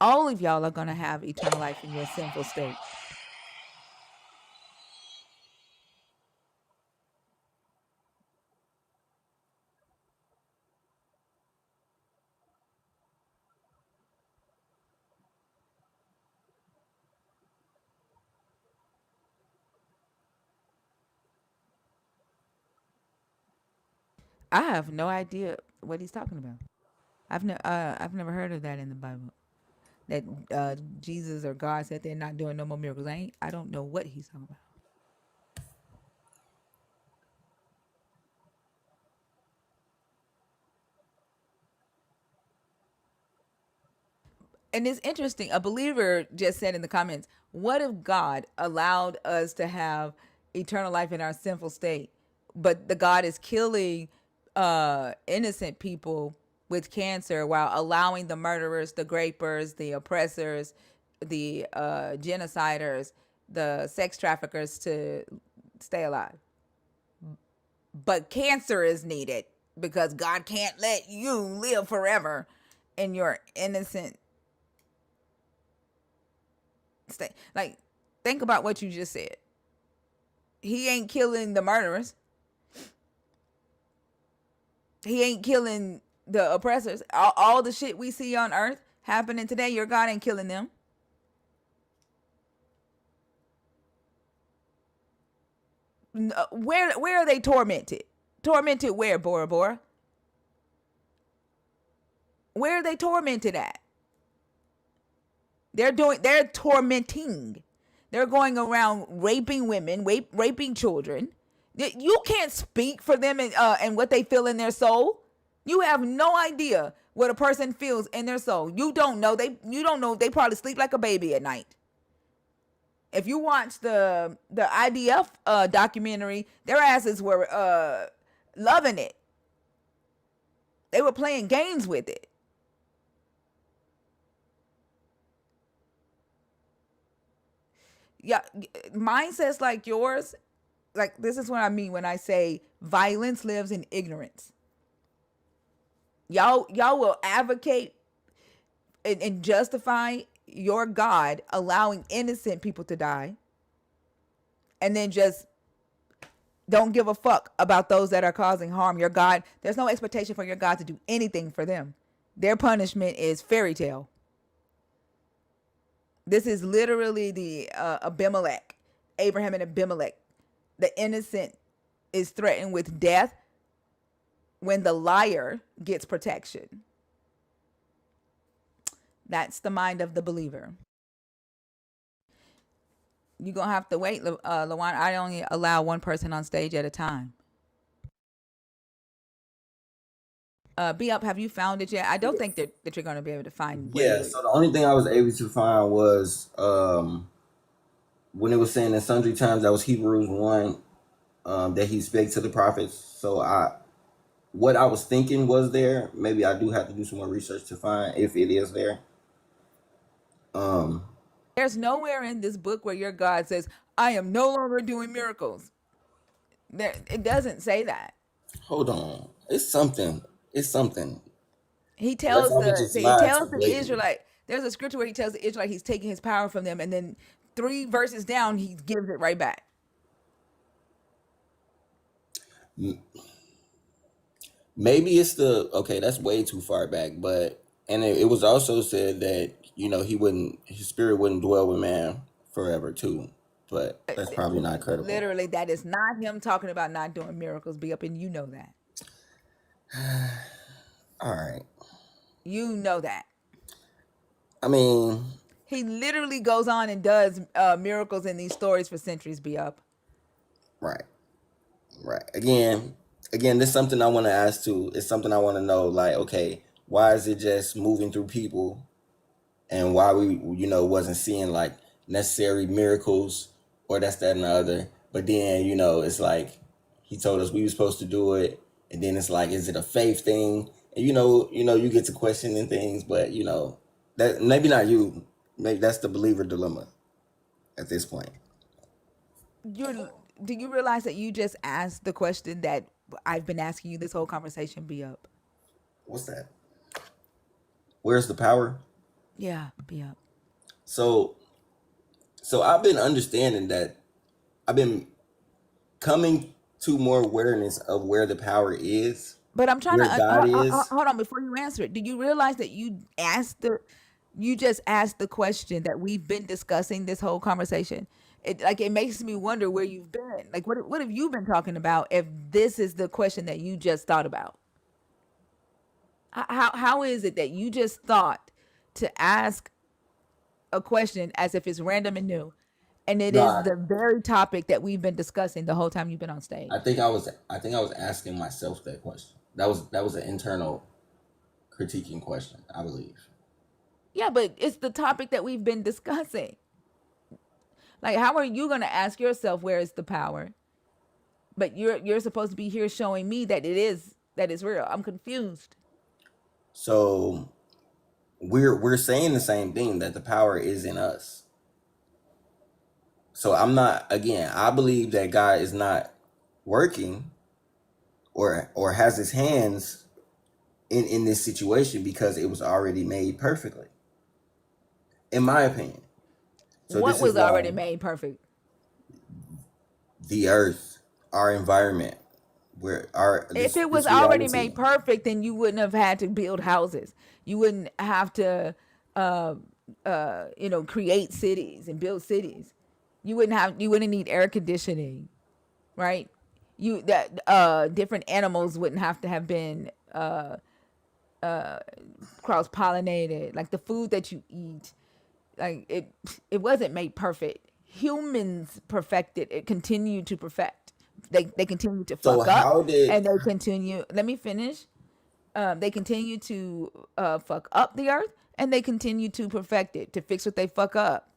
All of y'all are gonna have eternal life in your sinful state. I have no idea what he's talking about. I've never heard of that in the Bible. That Jesus or God said they're not doing no more miracles. I don't know what he's talking about. And it's interesting. A believer just said in the comments, "What if God allowed us to have eternal life in our sinful state, but the God is killing innocent people with cancer while allowing the murderers, the grapers, the oppressors, the genociders, the sex traffickers to stay alive? But cancer is needed because God can't let you live forever in your innocent state." Like, think about what you just said. He ain't killing the murderers. He ain't killing the oppressors. All the shit we see on earth happening today, your God ain't killing them. Where are they tormented? Tormented where, Bora Bora? Where are they tormented at? They're tormenting. They're going around raping women, raping children. You can't speak for them and what they feel in their soul. You have no idea what a person feels in their soul. You don't know. You don't know. They probably sleep like a baby at night. If you watch the IDF documentary, their asses were loving it. They were playing games with it. Yeah, mindsets like yours, like this is what I mean when I say violence lives in ignorance. Y'all will advocate and justify your God allowing innocent people to die, and then just don't give a fuck about those that are causing harm. Your God, there's no expectation for your God to do anything for them. Their punishment is fairy tale. This is literally the Abimelech, Abraham and Abimelech. The innocent is threatened with death when the liar gets protection. That's the mind of the believer. You're going to have to wait, Lawan. I only allow one person on stage at a time. Be up, have you found it yet? I don't think that you're going to be able to find where Yeah. you. So the only thing I was able to find was when it was saying in sundry times, that was Hebrews 1, that he spake to the prophets. So what I was thinking was there. Maybe I do have to do some more research to find if it is there. Um, There's nowhere in this book where your God says, "I am no longer doing miracles." It doesn't say that. Hold on. It's something. It's something. He Unless tells I'm just he lied tells to the blatantly. Israelite. There's a scripture where he tells the Israelite he's taking his power from them, and then 3 verses down he gives it right back. Maybe it's the okay. That's way too far back, but and it was also said that his spirit wouldn't dwell with man forever too. But that's probably not credible. Literally, that is not him talking about not doing miracles. Be up, and you know that. All right. You know that. I mean, He literally goes on and does miracles in these stories for centuries. Be up. right, right. Again, this is something I want to ask too. It's something I want to know. Like, okay, why is it just moving through people, and why we, wasn't seeing like necessary miracles or that's that and the other. But then, it's like he told us we were supposed to do it, and then it's like, is it a faith thing? And you get to questioning things, but that maybe not you. Maybe that's the believer dilemma at this point. Do you realize that you just asked the question that I've been asking you this whole conversation? Be up. What's that? Where's the power? Yeah, be up. So I've been understanding that. I've been coming to more awareness of where the power is, But I'm trying where to God is. hold on before you answer it. Do you realize that you just asked the question that we've been discussing this whole conversation? It makes me wonder where you've been. Like what have you been talking about if this is the question that you just thought about? How is it that you just thought to ask a question as if it's random and new, and it is No, the very topic that we've been discussing the whole time you've been on I stage? think I was asking myself that question. That was an internal critiquing question, I believe. Yeah, but it's the topic that we've been discussing. Like, how are you going to ask yourself where is the power? But you're supposed to be here showing me that it's real. I'm confused. So we're saying the same thing, that the power is in us. So I'm not, again, I believe that God is not working or has his hands in this situation because it was already made perfectly, in my opinion. So What this is was why already made perfect? the earth, our environment, where our If it was this already reality. made perfect, then you wouldn't have had to build houses. You wouldn't have to, create cities and build cities. You wouldn't need air conditioning, right? You that different animals wouldn't have to have been cross pollinated. Like the food that you eat, like it wasn't made perfect. Humans perfected it, continue to perfect. They continue to So fuck up, how did and they continue. Let me finish. They continue to fuck up the earth, and they continue to perfect it, to fix what they fuck up.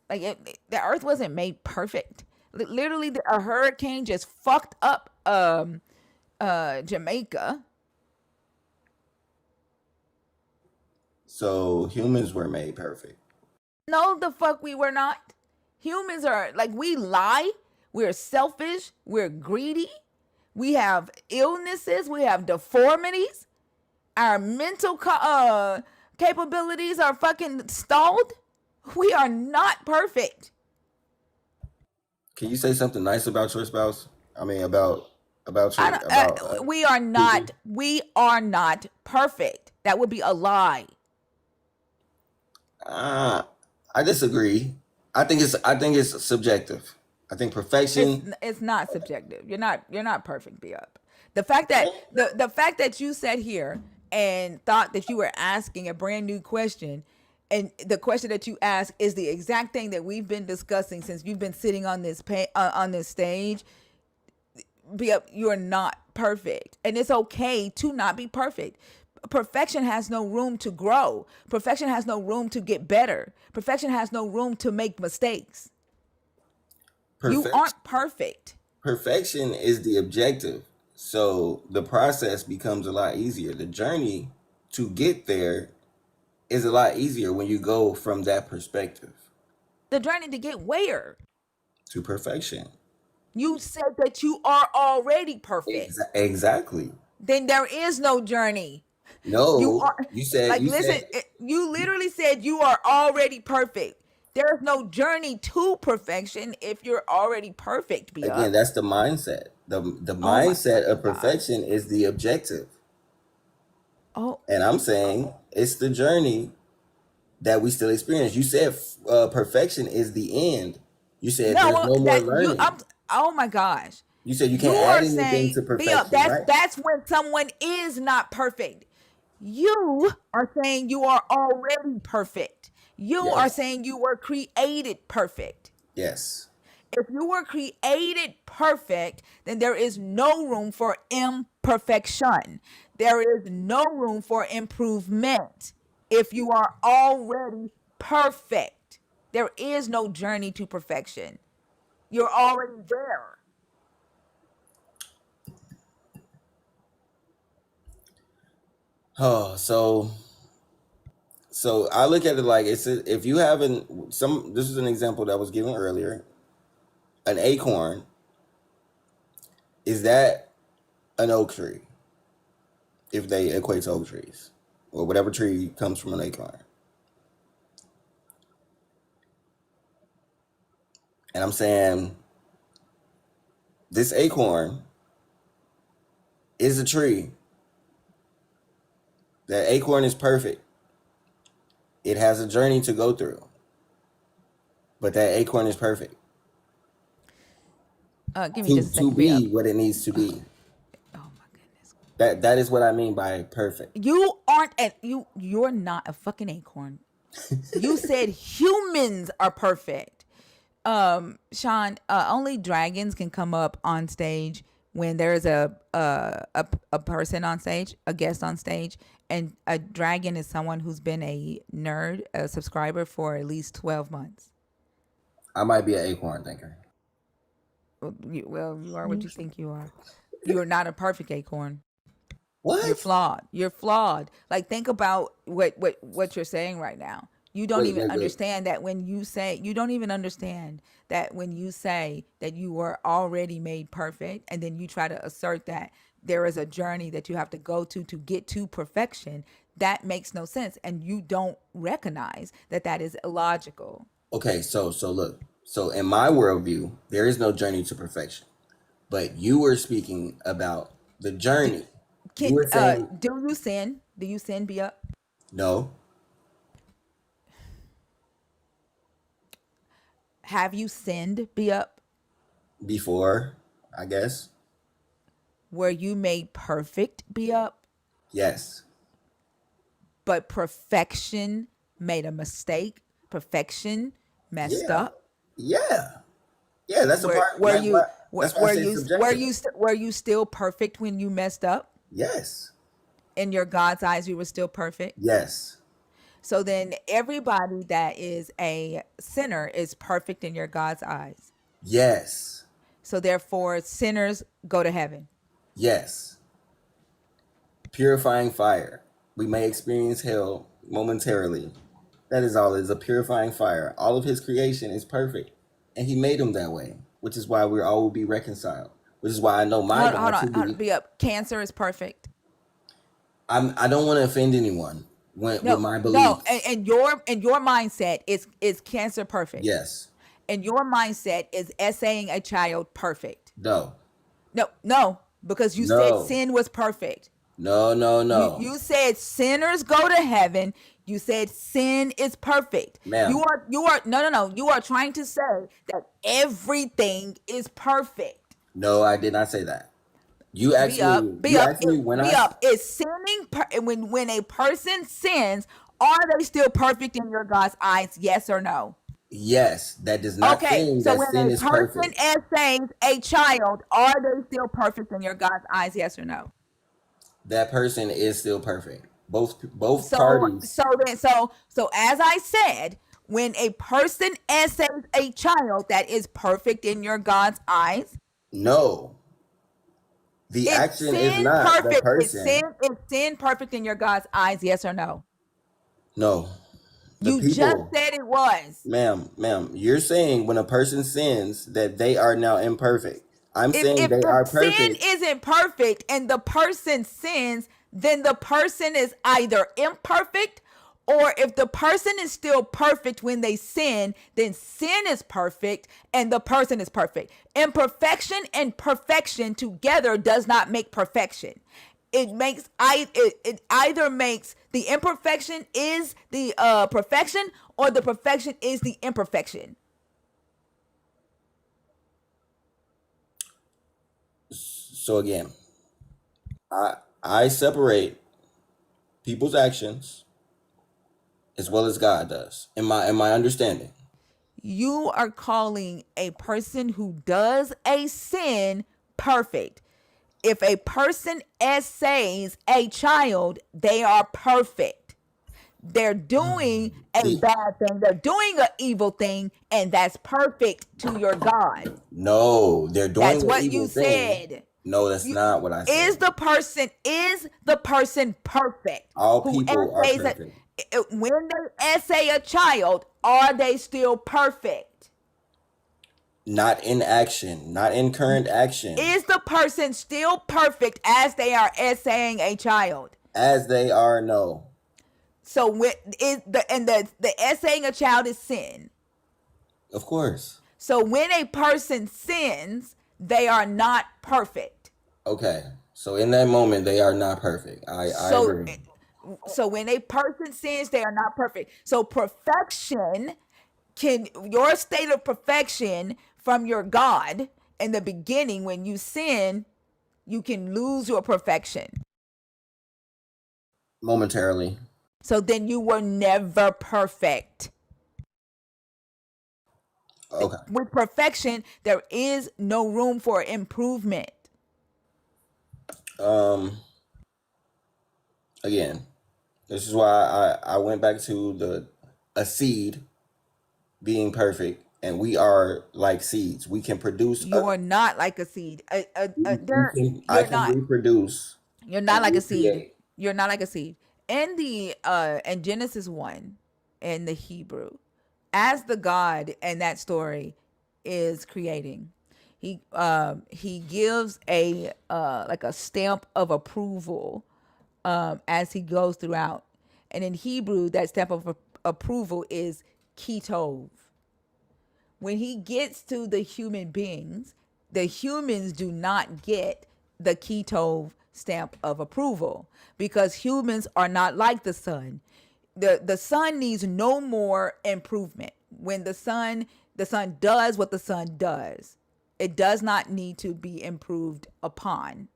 Like the earth wasn't made perfect. Literally, a hurricane just fucked up Jamaica. so humans were made perfect? No, the fuck we were not. Humans are like, we lie. We're selfish. We're greedy. We have illnesses. We have deformities. Our mental capabilities are fucking stalled. We are not perfect. Can you say something nice about your spouse? I mean, about I your don't, about we are people. not. We are not perfect. That would be a lie. Uh, I disagree. I think it's subjective. I think perfection. It's not subjective. You're not perfect. Be up. The fact that you sat here and thought that you were asking a brand new question, and the question that you asked is the exact thing that we've been discussing since you've been sitting on this stage. Be up. You're not perfect, and it's okay to not be perfect. Perfection has no room to grow. Perfection has no room to get better. Perfection has no room to make mistakes. You Perfection aren't perfect. perfection is the objective. So the process becomes a lot easier. The journey to get there is a lot easier when you go from that perspective The journey to get where? to perfection. You said that you are already perfect. Exactly. Then there is no journey. You No, are you said like, you listen, said you literally said you are already perfect. There's no journey to perfection if you're already perfect, be again, up. that's the mindset. The Oh my mindset fucking of god. perfection is the objective. Oh And I'm saying it's the journey that we still experience. You said perfection is the end. You said there's no, no more that you learning. oh my gosh. You said you You can't add are anything saying to be up. perfection, That's right? that's when someone is not perfect. You are saying you are already perfect. You are Yes. saying you were created perfect. Yes. If you were created perfect, then there is no room for imperfection. There is no room for improvement. If you are already perfect, there is no journey to perfection. You're already there. Oh, so I look at it like if you haven't some. This is an example that was given earlier. An acorn, is that an oak tree? If they equate to oak trees, or whatever tree comes from an acorn, and I'm saying this acorn is a tree. That acorn is perfect. It has a journey to go through, but that acorn is perfect Give me to just a second. Be be up. what it needs to be. Oh my goodness. That is what I mean by perfect. You aren't an you're not a fucking acorn. You said humans are perfect. Sean, only dragons can come up on stage when there's a person on stage, a guest on stage, and a dragon is someone who's been a nerd, a subscriber for at least 12 months. I might be an acorn thinker. Well, you are what you think you are. You are not a perfect acorn. You're What? flawed. You're flawed. Like think about what you're saying right now. You don't Wait, even wait, wait. understand that when you say you don't even understand that when you say that you were already made perfect and then you try to assert that there is a journey that you have to go to get to perfection, that makes no sense and you don't recognize that that is illogical. Okay, so look. So in my worldview, there is no journey to perfection. But you were speaking about the Do, journey. You were saying do you sin? Do you sin be up? no Have you sinned be up? before, I guess. Were you made perfect be up? Yes. But perfection made a mistake. Perfection messed Yeah. up. Yeah. Yeah, that's a Were part. were you That's why I say subjective. were you still perfect when you messed up? Yes. In your God's eyes, you were still perfect. Yes. So then everybody that is a sinner is perfect in your God's eyes. Yes. So therefore, sinners go to heaven. Yes. Purifying fire. We may experience hell momentarily. That is all. It is a purifying fire. All of his creation is perfect. And he made them that way, which is why we all will be reconciled. Which is why I know my God to Hold on, be. be up. Cancer is perfect. I don't want to offend anyone with No, my no, beliefs. and your mindset is cancer perfect. Yes. And your mindset is essaying a child perfect. No. No, no, because you said No. sin was perfect. No, no, no. You said sinners go to heaven. You said sin is perfect. Ma'am. You are no. You are trying to say that everything is perfect. No, I did not say that. You asked me you asked me when Be up. Is sinning when a person sins, are they still perfect in your God's eyes? Yes or no? yes, that does not Okay, saying so that when sin a is person perfect. essays a child, are they still perfect in your God's eyes? Yes or no? That person is still perfect. Both So parties. so as I said, when a person essays a child that is perfect in your God's eyes, No. The is action is sin not the perfect? person. Is sin perfect in your God's eyes? Yes or no? No. The You just people. said it was. Ma'am, you're saying when a person sins that they are now imperfect. I'm If saying they are sin perfect. isn't perfect and the person sins, then the person is either imperfect, or if the person is still perfect when they sin, then sin is perfect and the person is perfect. Imperfection and perfection together does not make perfection. It either makes the imperfection is the perfection, or the perfection is the imperfection. So again, I separate people's actions as well as God does. In my understanding. You are calling a person who does a sin perfect. If a person essays a child, they are perfect. They're doing a The bad thing, they're doing an evil thing, and that's perfect to your God. No, they're doing That's the what you evil thing. said. No, that's You, not what I is said. the person perfect? All Who people are essays it? perfect. When they essay a child, are they still perfect? Not in action, not in current action, Is the person still perfect as they are essaying a child? as they are. No, So when is the essaying a child is sin. of course. So when a person sins, they are not perfect. Okay, so in that moment, they are not perfect. I So agree. so when a person sins, they are not perfect. So perfection can your state of perfection from your God in the beginning when you sin, you can lose your perfection. Momentarily. So then you were never perfect. Okay. With perfection, there is no room for improvement. Um. Again, this is why I went back to a seed being perfect, and we are like seeds. We can produce You are not like a seed. I You're can not. reproduce You're not and like a seed. recreate. You're not like a seed. In Genesis 1 in the Hebrew, as the God in that story is creating, he gives a like a stamp of approval as he goes throughout. And in Hebrew, that stamp of approval is ketov. When he gets to the human beings, the humans do not get the ketov stamp of approval because humans are not like the sun. The sun needs no more improvement. When the sun does what the sun does. It does not need to be improved upon.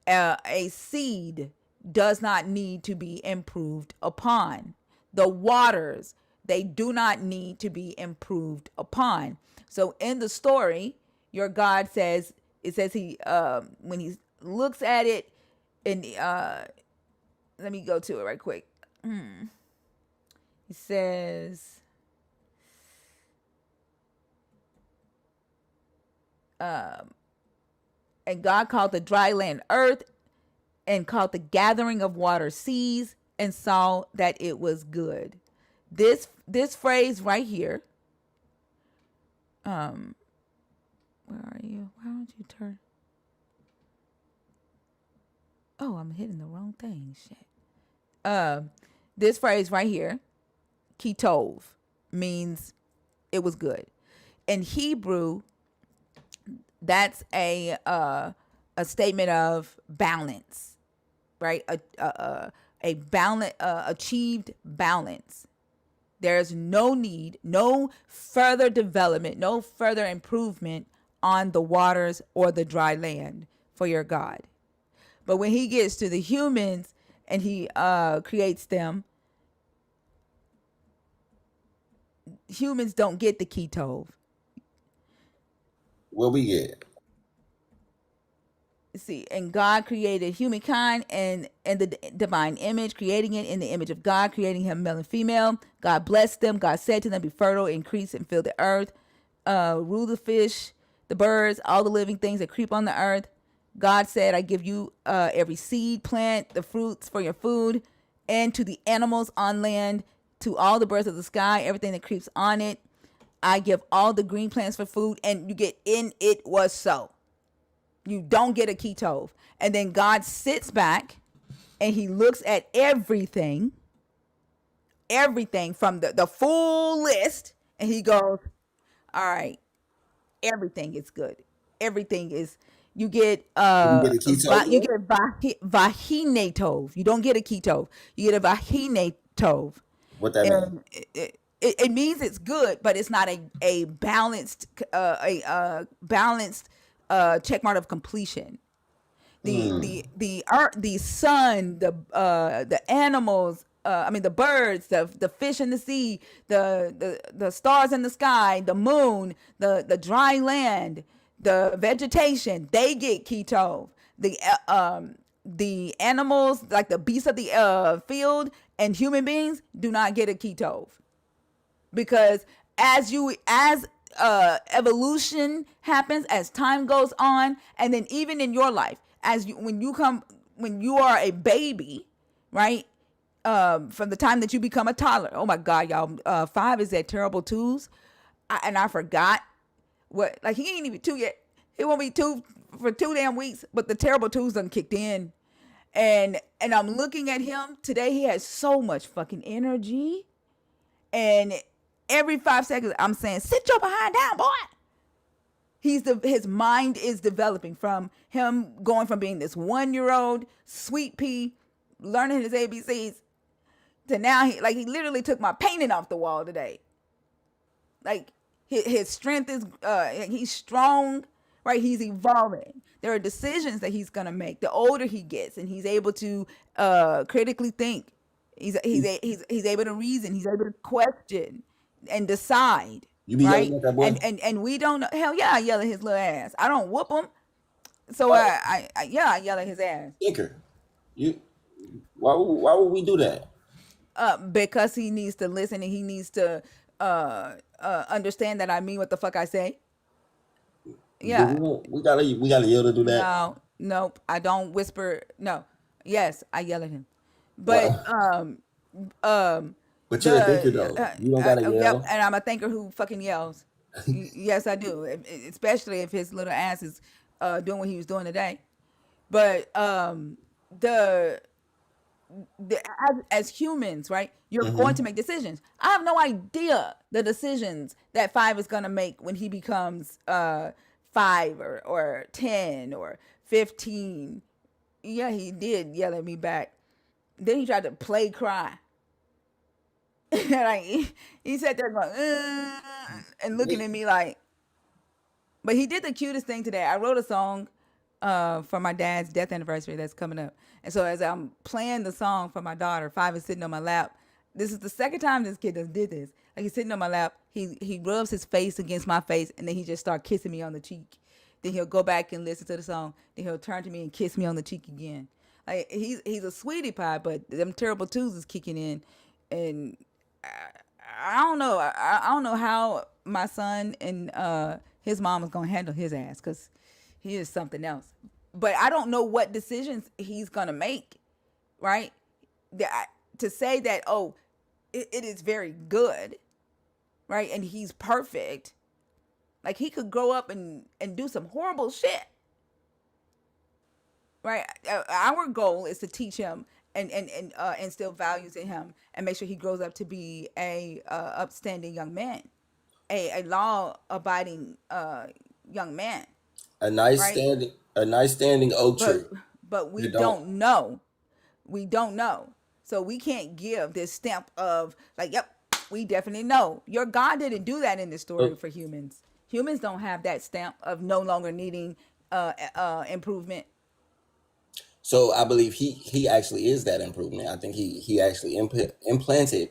A seed does not need to be improved upon. The waters, they do not need to be improved upon. So in the story, your God says, it says he, when he looks at it, and let me go to it right quick. He says, and God called the dry land earth, and called the gathering of water seas, and saw that it was good. This phrase right here, where are you? Why don't you turn? Oh, I'm hitting the wrong thing. Shit. This phrase right here, kitov, means it was good. In Hebrew, that's a statement of balance, right? A balance, achieved balance. There's no need, no further development, no further improvement on the waters or the dry land for your God. But when he gets to the humans and he creates them, humans don't get the ketov. What we get. See, and God created humankind and the divine image, creating it in the image of God, creating him male and female. God blessed them. God said to them, be fertile, increase, and fill the earth. Rule the fish, the birds, all the living things that creep on the earth. God said, I give you every seed, plant, the fruits for your food, and to the animals on land, to all the birds of the sky, everything that creeps on it. I give all the green plants for food, and you get in it was so. You don't get a ketov. And then God sits back and he looks at everything from the full list, and he goes, all right, everything is good. Everything is, you get You get a you ketone. get vahinatov. You don't get a ketov. You get a vahinatov. What that mean? And it means it's good, but it's not a balanced balanced check mark of completion. the earth, the sun, the animals, I mean the birds, the fish in the sea, the stars in the sky, the moon, the dry land, the vegetation, they get ketone. The animals, like the beasts of the field, and human beings do not get a ketone, because as evolution happens, as time goes on, and then even in your life, as you when you are a baby, right, from the time that you become a toddler. Oh my god, y'all, 5 is that terrible twos. And I forgot what, like, he ain't even 2 yet. He won't be 2 for 2 damn weeks, but the terrible twos done kicked in. And I'm looking at him today. He has so much fucking energy, and every 5 seconds I'm saying, sit your behind down, boy. His mind is developing, from him going from being this 1-year-old sweet pea learning his ABCs to now he literally took my painting off the wall today. Like, his strength is he's strong, right? He's evolving. There are decisions that he's gonna make the older he gets, and he's able to critically think. He's able to reason. He's able to question and decide, You be yelling right? at that boy? And we don't know. Hell yeah, I yell at his little ass. I don't whoop him. So Why, I yell at his ass. thinker? You why would we do that? Because he needs to listen, and he needs to understand that I mean what the fuck I say. Do Yeah. we gotta yell to do that? No, nope. I don't whisper. No. Yes, I yell at him. But Why? But you're a thinker the though. You don't gotta yep, yell. and I'm a thinker who fucking yells. Yes, I do. Especially if his little ass is doing what he was doing today. But the as humans, right? You're going to make decisions. I have no idea the decisions that 5 is gonna make when he becomes 5 or 10 or 15. Yeah, he did yell at me back. Then he tried to play cry. Like, he sat there going, and looking at me like. But he did the cutest thing today. I wrote a song for my dad's death anniversary that's coming up. And so as I'm playing the song for my daughter, 5 is sitting on my lap. This is the second time this kid did this. Like, he's sitting on my lap. He rubs his face against my face, and then he just start kissing me on the cheek. Then he'll go back and listen to the song. Then he'll turn to me and kiss me on the cheek again. Like, he's a sweetie pie, but them terrible twos is kicking in, and I don't know. I don't know how my son and his mom is gonna handle his ass, because he is something else. But I don't know what decisions he's gonna make, right? To say that, oh, it is very good, right? And he's perfect. Like, he could grow up and do some horrible shit, right? Our goal is to teach him and instill values in him, and make sure he grows up to be a upstanding young man, a law abiding young man, right? A nice standing oak But tree. we You don't. don't know. We don't know. So we can't give this stamp of like, yep, we definitely know. Your God didn't do that in this story for humans. Humans don't have that stamp of no longer needing improvement. So I believe he actually is that improvement. I think he actually implanted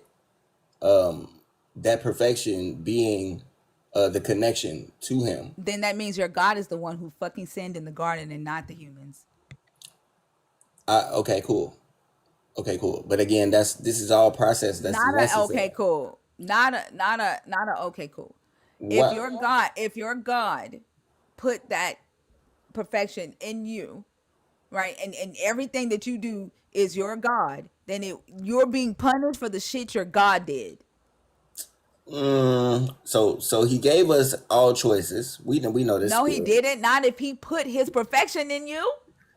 that perfection being the connection to him. Then that means your God is the one who fucking sinned in the garden and not the humans. Okay, cool. Okay, cool. But again, this is all process that's Not a necessary. okay, cool. Not a okay, cool. What? If your God put that perfection in you, right, and everything that you do is your God, then you're being punished for the shit your God did. So he gave us all choices. We know this. No, he didn't. Not if he put his perfection in you.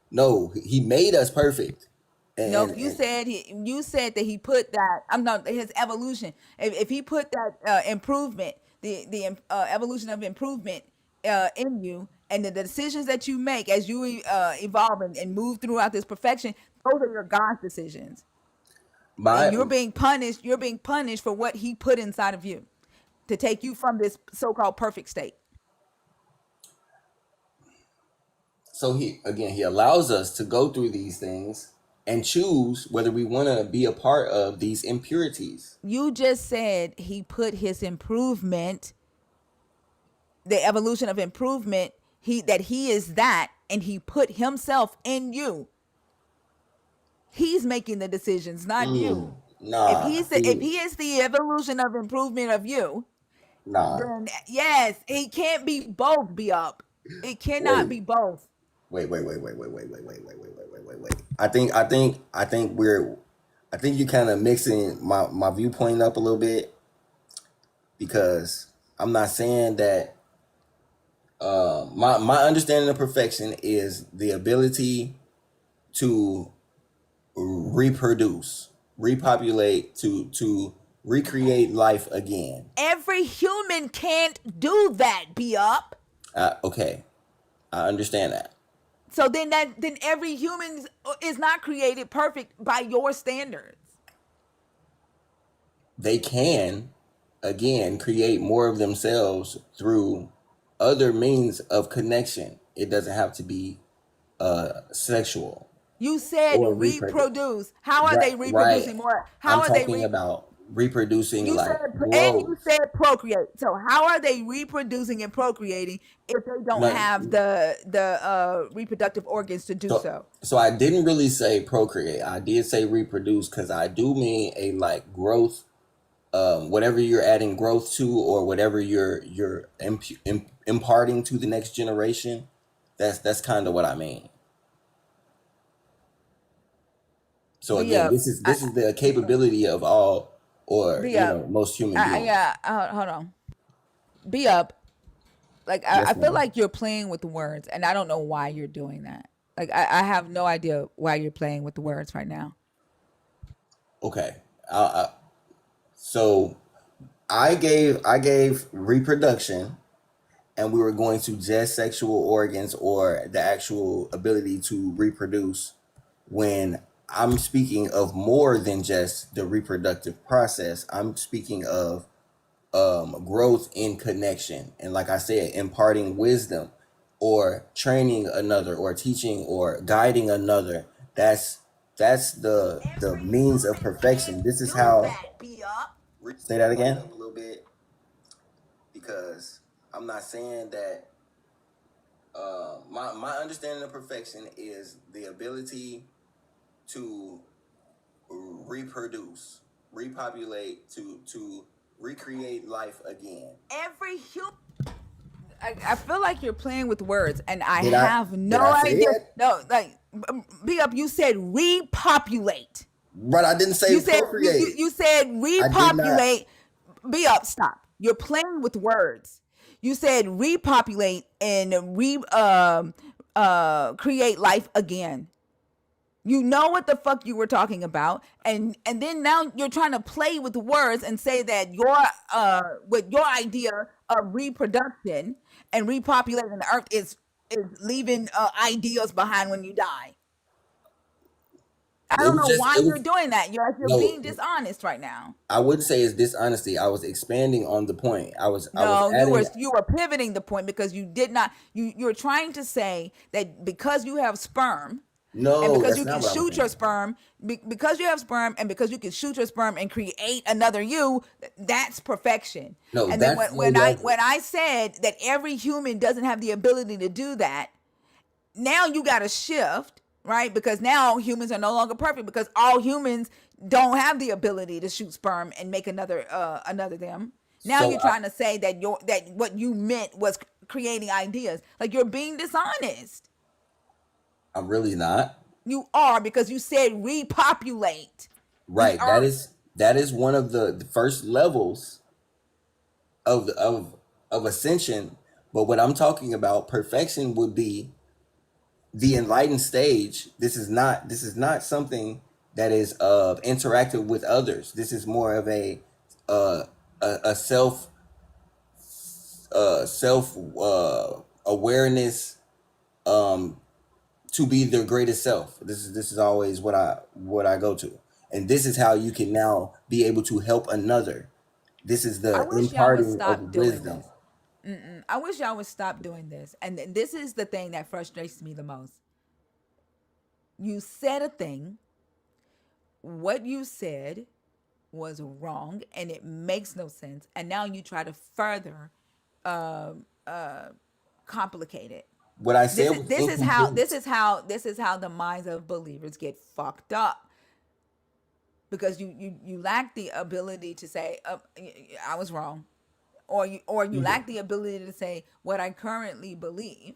No, he made us perfect. No, And you said that he put that. I'm not his evolution. If he put that improvement, the evolution of improvement in you, and the decisions that you make as you evolve and move throughout this perfection, those are your God's decisions, and my you're being punished. You're being punished for what he put inside of you to take you from this so-called perfect state. So he allows us to go through these things and choose whether we want to be a part of these impurities. You just said he put his improvement, the evolution of improvement, he is that, and he put himself in you. He's making the decisions, not you. If Nah, if see, he is the evolution of improvement of you, nah. then yes, he can't be both. Be up. It cannot Wait, be both. wait. I think you're kind of mixing my viewpoint up a little bit, because I'm not saying that my understanding of perfection is the ability to reproduce, repopulate, to recreate life again. Every human can't do that. Be up. Okay, I understand that. So then every human is not created perfect by your standards. They can, again, create more of themselves through other means of connection. It doesn't have to be sexual You said or reproduce. reproduce. How are Right, they right. reproducing more? How I'm are they talking about reproducing You said like and you growth. said procreate. So how are they reproducing and procreating if they don't No, have the reproductive organs to do so? so I didn't really say procreate. I did say reproduce, because I do mean a like growth. Whatever you're adding growth to, or whatever you're imparting to the next generation, that's kind of what I mean. So Be again, up. this is the capability of all, or Be up. most human beings. Yeah. Hold on. Be up. Like I Yes, feel ma'am. like you're playing with the words, and I don't know why you're doing that. Like I have no idea why you're playing with the words right now. Okay. So I gave reproduction, and we were going to just sexual organs, or the actual ability to reproduce, when I'm speaking of more than just the reproductive process. I'm speaking of growth in connection, and like I said, imparting wisdom, or training another, or teaching or guiding another. That's the Every means of human perfection. can't This is do how. that. Be up. Say that again. A little bit, because I'm not saying that. My understanding of perfection is the ability to reproduce, repopulate, to recreate life again. Every human. I feel like you're playing with words, and I Did I have did no I say idea. it? No, like be up. You said repopulate. But I didn't say procreate. You said I did not. repopulate. Be up. Stop. You're playing with words. You said repopulate and create life again. You know what the fuck you were talking about, and then now you're trying to play with words and say that your with your idea of reproduction and repopulating the earth is leaving ideas behind when you die. I It don't was know just why it you're was doing that. You're being no. dishonest right now. I wouldn't say it's dishonesty. I was expanding on the point. I was No, adding. you were pivoting the point because you did not you're trying to say that because you have sperm and No, because that's you can not what I was shoot your saying. sperm because you have sperm and because you can shoot your sperm and create another you, that's perfection. No, And then that's no level. when I said that every human doesn't have the ability to do that, now you got to shift, right? Because now humans are no longer perfect because all humans don't have the ability to shoot sperm and make another them. Now So you're trying to say that what you meant was creating ideas. Like you're being dishonest. I'm really not. You are because you said repopulate the Right. earth. That is one of the first levels of of ascension. But what I'm talking about, perfection, would be the enlightened stage. This is not something that is interactive with others. This is more of uh, a self awareness, um, to be their greatest self. This is always what I go to, and this is how you can now be able to help another. This is I the wish y'all would imparting of stop doing wisdom. this. I wish y'all would stop doing this. And this is the thing that frustrates me the most. You said a thing, what you said was wrong, and it makes no sense. And now you try to further complicate it. What I This said is was this is how incomplete. the minds of believers get fucked up, because you lack the ability to say, I was wrong, or you Yeah. lack the ability to say what I currently believe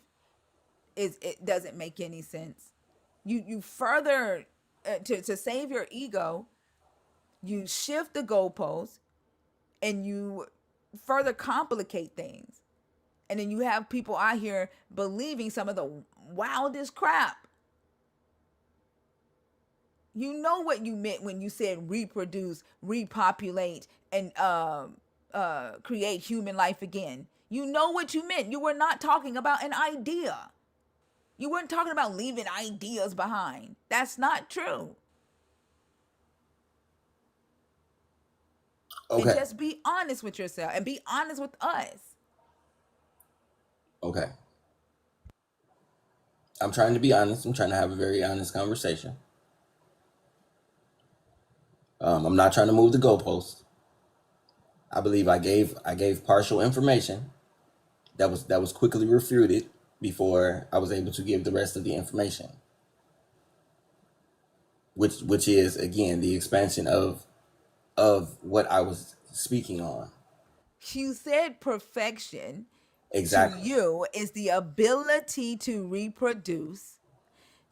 is, it doesn't make any sense. You further, to save your ego, you shift the goalposts, and you further complicate things, and then you have people out here believing some of the wildest crap. You know what you meant when you said reproduce, repopulate, and create human life again. You know what you meant. You were not talking about an idea. You weren't talking about leaving ideas behind. That's not true. And Okay. just be honest with yourself and be honest with us. Okay. I'm trying to be honest. I'm trying to have a very honest conversation. I'm not trying to move the goalpost. I believe I gave partial information that was quickly refuted before I was able to give the rest of the information, which is again the expansion of what I was speaking on. You said perfection to Exactly. you is the ability to reproduce,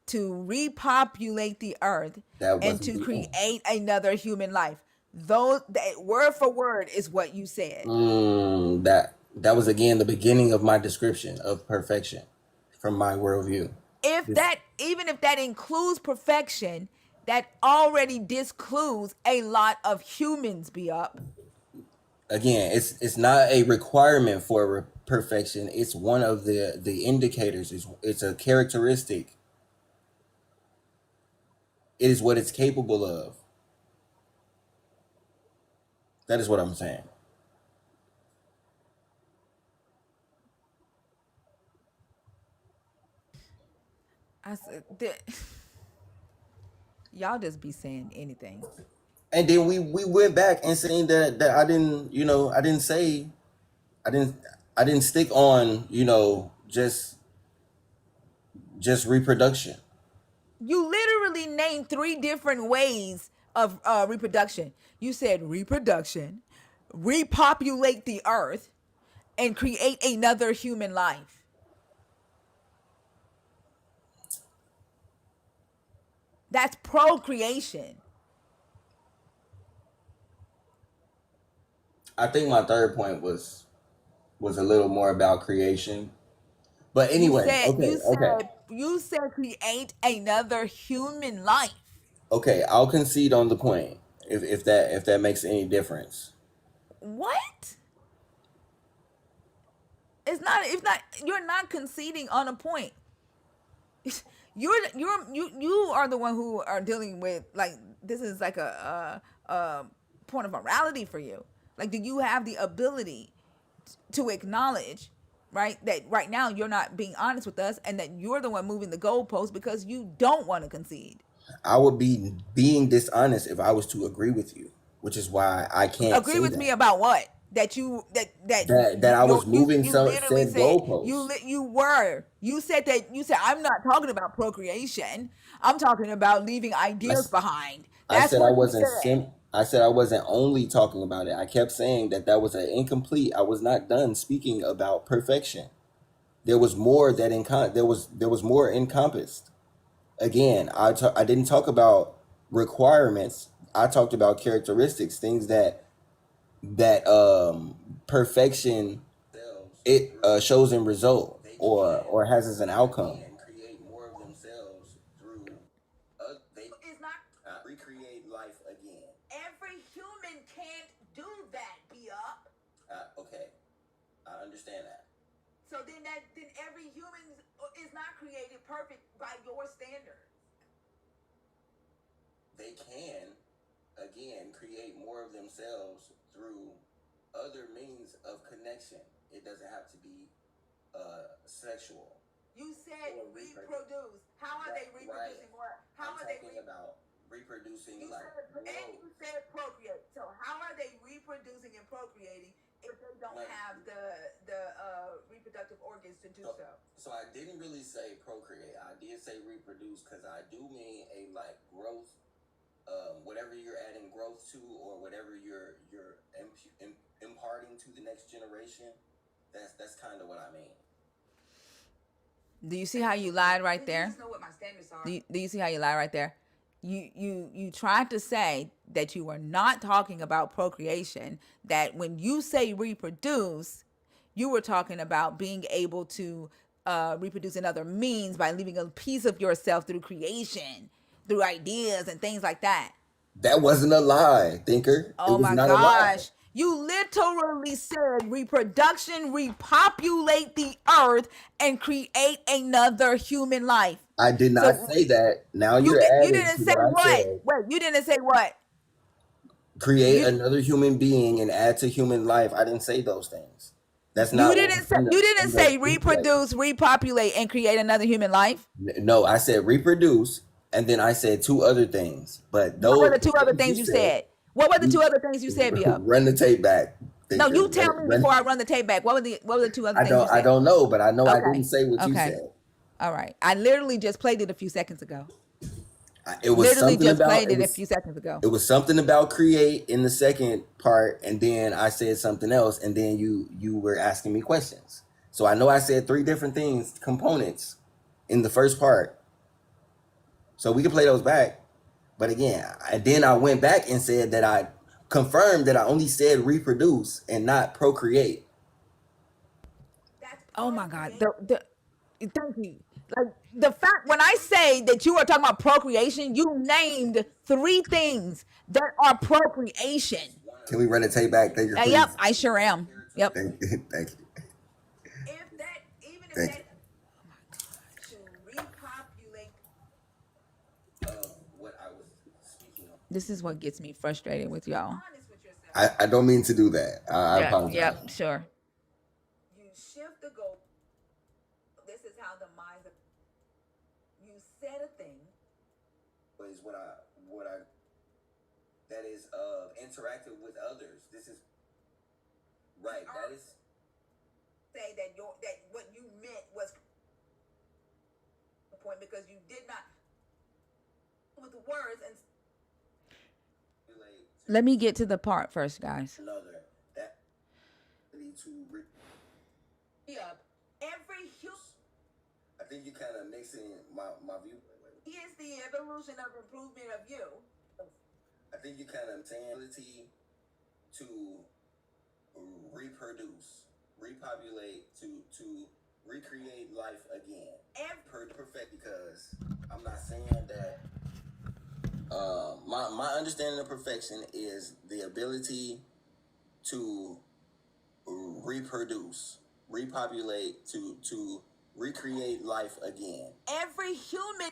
to repopulate the earth, That and wasn't to the end. create another human life. Though that word for word is what you said. That was again the beginning of my description of perfection from my worldview. If This that, even if that includes perfection, that already discludes a lot of humans be up. again, it's not a requirement for perfection. It's one of the indicators. It's a characteristic. It is what it's capable of. That is what I'm saying. I said that y'all just be saying anything. And then we went back and saying that I didn't, I didn't say, I didn't I didn't stick on, just reproduction. You literally named three different ways of reproduction. You said reproduction, repopulate the earth, and create another human life. That's procreation. I think my third point was a little more about creation. But You anyway, said okay, you okay. said you said create another human life. Okay, I'll concede on the point if that makes any difference. What? It's not you're not conceding on a point. You are the one who are dealing with, like, this is like a point of morality for you. Like, do you have the ability to acknowledge, right, that right now you're not being honest with us, and that you're the one moving the goalpost because you don't want to concede? I would be being dishonest if I was to agree with you, which is why I can't Agree say with me that. about what? That That I was moving you some literally said said, goalposts. you said I'm not talking about procreation. I'm talking about leaving I, ideas s- behind. I That's said I what you wasn't said. sim. I said I wasn't only talking about it. I kept saying that was an incomplete. I was not done speaking about perfection. There was more there was more encompassed. Again, I didn't talk about requirements. I talked about characteristics, things that perfection it shows in result or has as an outcome. Every human can't do that, be up. Okay, I understand that. So then every human is not created perfect by your standards. They can again create more of themselves through other means of connection. It doesn't have to be sexual. You said reproduce. How are they reproducing? Or how are they about reproducing? You said, and you said procreate. So how are they reproducing and procreating if they don't have the reproductive organs to do so? So I didn't really say procreate. I did say reproduce because I do mean a like growth. Whatever you're adding growth to, or whatever you're imparting to the next generation, that's kind of what I mean. Do you see how you lied right there? You know what my standards are. Do you see how you lied right there? You tried to say that you were not talking about procreation, that when you say reproduce, you were talking about being able to reproduce in other means by leaving a piece of yourself through creation, through ideas and things like that. That wasn't a lie, thinker. It Oh was my not a lie. gosh. You literally said reproduction, repopulate the earth, and create another human life. I did not say that. Now you're You adding didn't to say what I what? said. Wait, you didn't say what? Create another human being and add to human life. I didn't say those things. That's You not didn't say reproduce, repopulate, and create another human life. No, I said reproduce, and then I said two other things. But What were those the two other things you said? What were the two other things you said, Bia? run the tape back. No, you tell me before I run the tape back. What were the two other things you said? I don't know, but I know I Okay. didn't say what you Okay. said. All right. I literally just played it a few seconds ago. It was Literally something just about played it a few seconds ago. It was something about create in the second part, and then I said something else, and then you were asking me questions. So I know I said three different things, components, in the first part. So we can play those back. But again, then I went back and said that I confirmed that I only said reproduce and not procreate. Oh my God. Thank you. Like the fact when I say that you are talking about procreation, you named three things that are procreation. Can we run the tape back? Thank you, please. Yep, I sure am. Yep. Thank you. If that, even if Thank that, oh my God, to repopulate. What I was speaking of. This is what gets me frustrated with y'all. I don't mean to do that. I apologize. Yep, sure. You shift the goal. This is how the minds of you said a thing. Is what I that is interactive with others. This is right. That is say that what you meant was the point because you did not with the words and. Let me get to the part first, guys. Another that Every human. I think you kind of mixing my view. Is the evolution of improvement of you. I think you kind of saying ability to reproduce, repopulate, to recreate life again. Perfect, because I'm not saying that. My understanding of perfection is the ability to reproduce, repopulate, to recreate life again. Every human.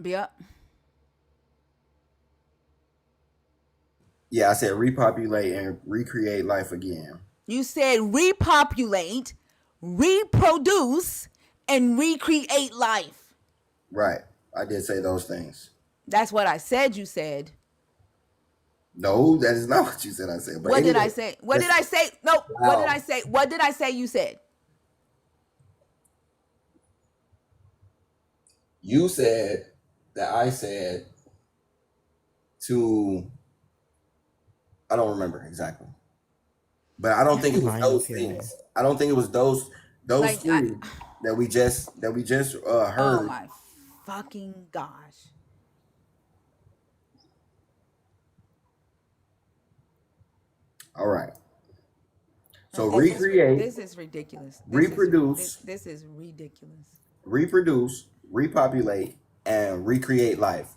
Yep. Yeah, I said repopulate and recreate life again. You said repopulate, reproduce, and recreate life. Right. I did say those things. That's what I said you said. No, that is not what you said I said. But what anyway, did I say? What did I say? No, wow. What did I say? What did I say you said? You said that I said to, I don't remember exactly. But I don't think it was those things. I don't think it was those like, three that we just heard. Oh my fucking gosh. All right. So recreate. This is ridiculous. Reproduce. This is ridiculous. Reproduce, repopulate, and recreate life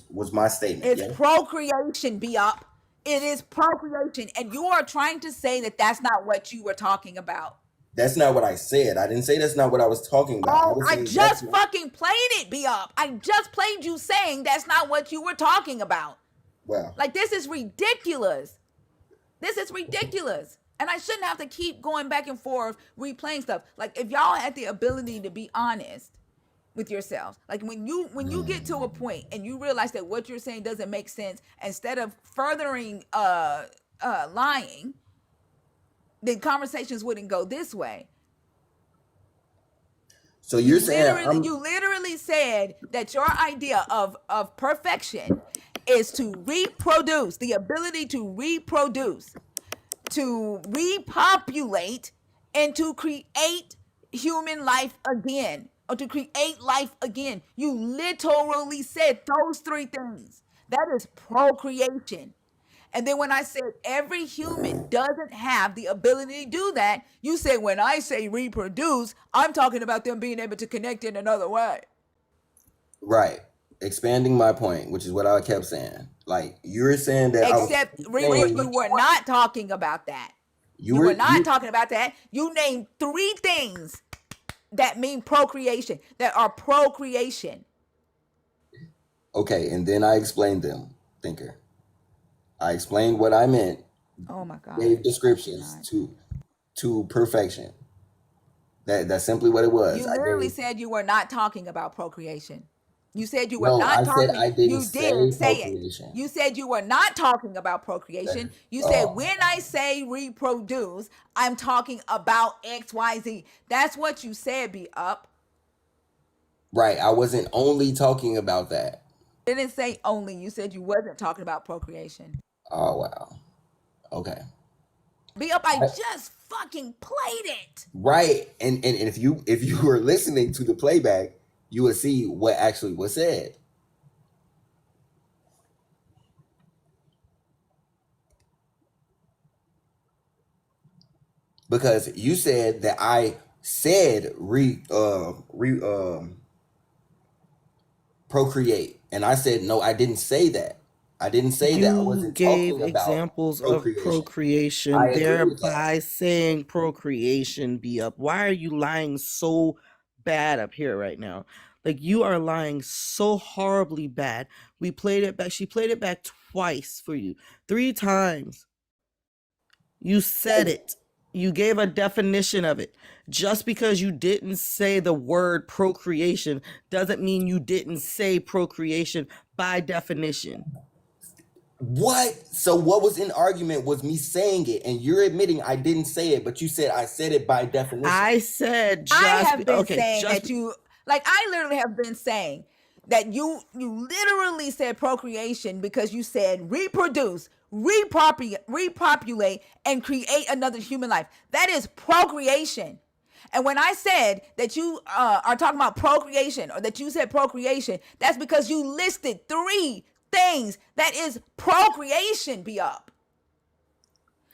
was my statement. It's procreation, Biop. It is procreation, and you are trying to say that that's not what you were talking about. That's not what I said. I didn't say that's not what I was talking about. Oh, I just fucking played it, Biop. I just played you saying that's not what you were talking about. Wow. Like, this is ridiculous. This is ridiculous. And I shouldn't have to keep going back and forth replaying stuff. Like, if y'all had the ability to be honest with yourselves, like when you get to a point and you realize that what you're saying doesn't make sense, instead of furthering lying, then conversations wouldn't go this way. So you're saying You literally said that your idea of perfection is to reproduce, the ability to reproduce, to repopulate, and to create human life again, or to create life again. You literally said those three things. That is procreation. And then when I said every human doesn't have the ability to do that, you said when I say reproduce, I'm talking about them being able to connect in another way. right. Expanding my point, which is what I kept saying. Like you're saying that I was Except saying you were not talking about that. You were not talking about that. You named three things that mean procreation, that are procreation. okay, and then I explained them, thinker. I explained what I meant, Oh my God. gave descriptions to perfection. That's simply what it was. You literally said you were not talking about procreation. You said you were No, I not said talking. I didn't You did say say it. procreation. You said you were not talking about procreation. You said Oh, when I say reproduce, I'm talking about XYZ. That's what you said, be up. right. I wasn't only talking about that. Didn't say only. You said you wasn't talking about procreation. Oh wow. Okay. Be up, I just fucking played it. Right. And if you were listening to the playback, you would see what actually was said. Because you said that I said procreate, and I said no, I didn't say that. I didn't say that. I You wasn't gave talking about examples of procreation. I procreation, agree with that. thereby saying procreation be up. Why are you lying so bad up here right now? Like, you are lying so horribly bad. We played it back. She played it back twice for you, three times. You said it. You gave a definition of it. Just because you didn't say the word procreation doesn't mean you didn't say procreation by definition. What? So what was in argument was me saying it, and you're admitting I didn't say it, but you said I said it by definition. I said I just have been okay, saying just that you, like, I literally have been saying that you literally said procreation because you said reproduce, repopulate, and create another human life. That is procreation. And when I said that you are talking about procreation, or that you said procreation, that's because you listed three things that is procreation, be up.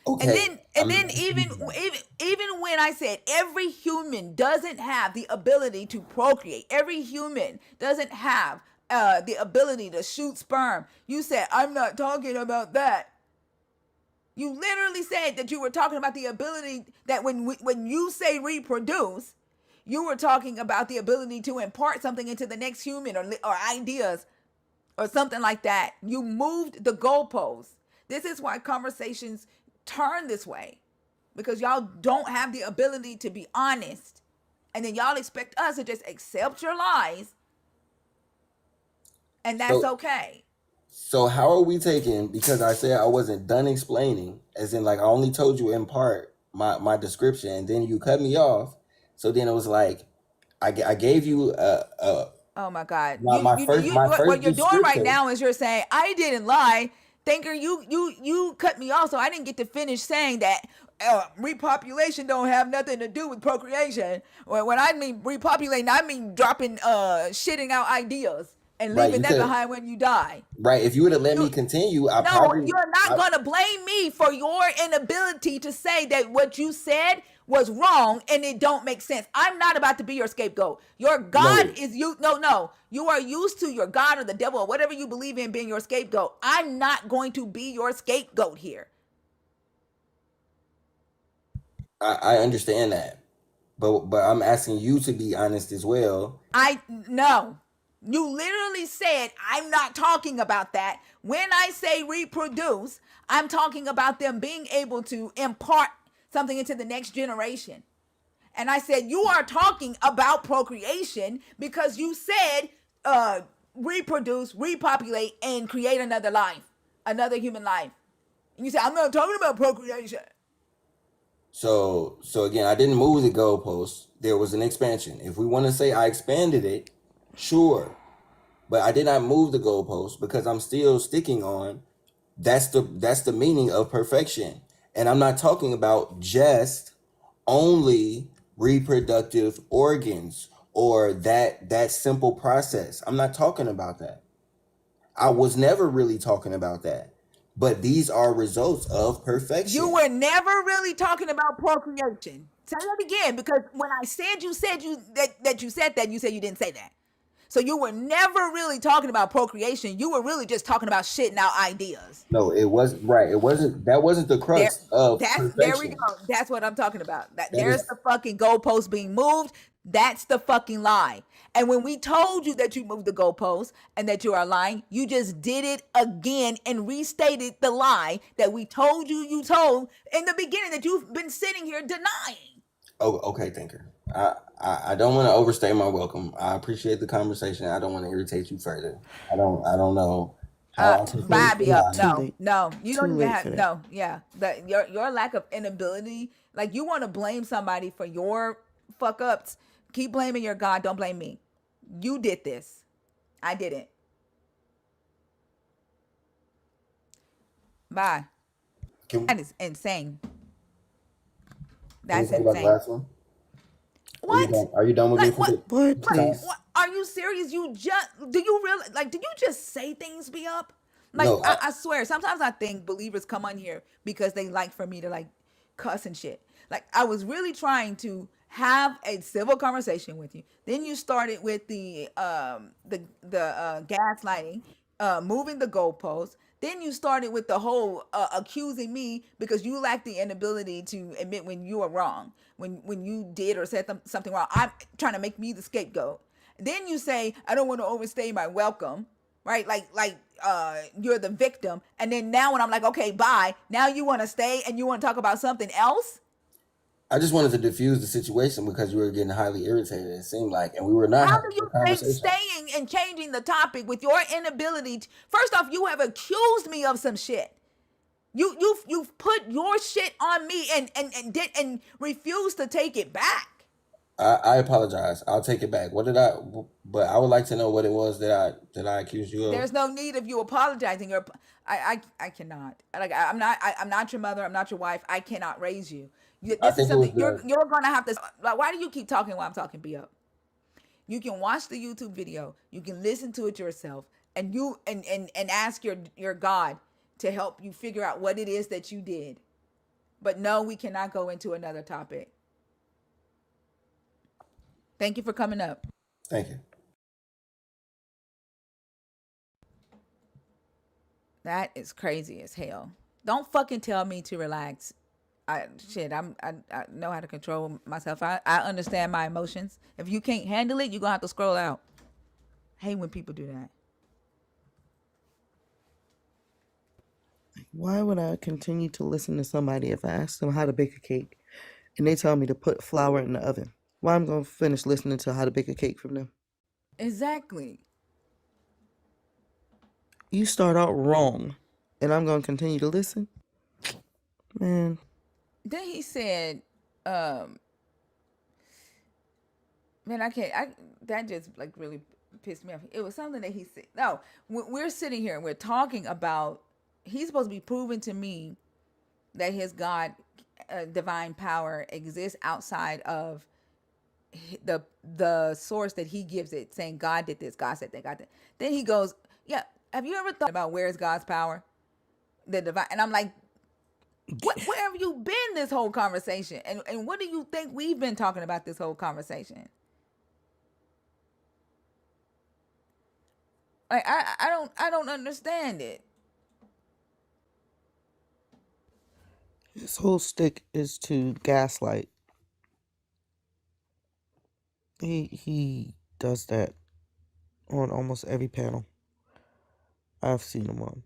Okay. And then even when I said every human doesn't have the ability to procreate, every human doesn't have the ability to shoot sperm, you said I'm not talking about that. You literally said that you were talking about the ability that when you say reproduce, you were talking about the ability to impart something into the next human, or ideas or something like that. You moved the goalposts. This is why conversations turn this way, because y'all don't have the ability to be honest. And then y'all expect us to just accept your lies, and that's So okay. so how are we taking, because I said I wasn't done explaining, as in like I only told you in part my description, and then you cut me off. So then it was like I gave you Oh my God. my What first you're doing right description. now is you're saying, I didn't lie. Thinker, you cut me off, so I didn't get to finish saying that repopulation don't have nothing to do with procreation. When I mean repopulating, I mean dropping, shitting out ideas and Right, leaving you that could have, behind when you die. right, if you would have let me You, continue, no, you're not going to blame me for your inability to say that what you said was wrong and it don't make sense. I'm not about to be your scapegoat. Your God no, is you. No. You are used to your God or the devil or whatever you believe in being your scapegoat. I'm not going to be your scapegoat here. I understand that. But I'm asking you to be honest as well. No. You literally said, I'm not talking about that. When I say reproduce, I'm talking about them being able to impart something into the next generation. And I said, you are talking about procreation because you said reproduce, repopulate, and create another life, another human life. And you said, I'm not talking about procreation. So again, I didn't move the goalpost. There was an expansion. If we want to say I expanded it, sure. But I did not move the goalpost because I'm still sticking on that's the meaning of perfection. And I'm not talking about just only reproductive organs or that simple process. I'm not talking about that. I was never really talking about that. But these are results of perfection. You were never really talking about procreation. Say that again, because when I said you said that you said that, you said you didn't say that. So you were never really talking about procreation. You were really just talking about shitting out ideas. No, it wasn't right. It wasn't that wasn't the There, crux of there we perfection. go. That's what I'm talking about. That There's is the fucking goalpost being moved. That's the fucking lie. And when we told you that you moved the goalpost and that you are lying, you just did it again and restated the lie that we told you told in the beginning that you've been sitting here denying. oh okay, thinker. I don't want to overstay my welcome. I appreciate the conversation. I don't want to irritate you further. I don't know how I'm Bye, supposed to be up. Too No, late. no, you Too don't even late for have. that. No, yeah, your lack of inability. Like you want to blame somebody for your fuck ups. Keep blaming your God. Don't blame me. You did this. I didn't. Bye. can, That is insane. can we That's talk about the insane. last one? Are you What? done? Are you done with me Like for what? Boy, this What? time? please. What? Are you serious? You just do you really like? Did you just say things be up? Like No, I swear, sometimes I think believers come on here because they like for me to like cuss and shit. Like I was really trying to have a civil conversation with you. Then you started with the gaslighting, moving the goalposts. Then you started with the whole accusing me because you lack the inability to admit when you are wrong, when you did or said something wrong. I'm trying to make me the scapegoat. Then you say I don't want to overstay my welcome, right? Like you're the victim. And then now when I'm like, okay, bye. Now you want to stay and you want to talk about something else? I just wanted to diffuse the situation because you were getting highly irritated. It seemed like, and we were not How having do a you think conversation. staying and changing the topic with your inability? First off, you have accused me of some shit. You've put your shit on me and refused to take it back. I apologize. I'll take it back. What did I? But I would like to know what it was that I accused you of. There's no need of you apologizing. I cannot. Like I'm not your mother. I'm not your wife. I cannot raise you. I This is think it was something the. you're gonna have to. Like, why do you keep talking while I'm talking? Be up. You can watch the YouTube video. You can listen to it yourself, and you and ask your God to help you figure out what it is that you did. But no, we cannot go into another topic. Thank you for coming up. Thank you. That is crazy as hell. Don't fucking tell me to relax. I know how to control myself. I understand my emotions. If you can't handle it, you're gonna have to scroll out. I hate when people do that. Why would I continue to listen to somebody if I ask them how to bake a cake and they tell me to put flour in the oven? Why I'm gonna finish listening to how to bake a cake from them? Exactly. You start out wrong, and I'm gonna continue to listen? Man, Then he said, um, man, I can't. I that just like really pissed me off. It was something that he said. No, we're sitting here and we're talking about. He's supposed to be proving to me that his God, divine power, exists outside of the source that he gives it, saying God did this, God said that, God did. Then he goes, yeah. Have you ever thought about where's God's power, the divine? And I'm like, where have you been this whole conversation? And what do you think we've been talking about this whole conversation? Like I don't understand it. his whole stick is to gaslight. He does that on almost every panel I've seen him on.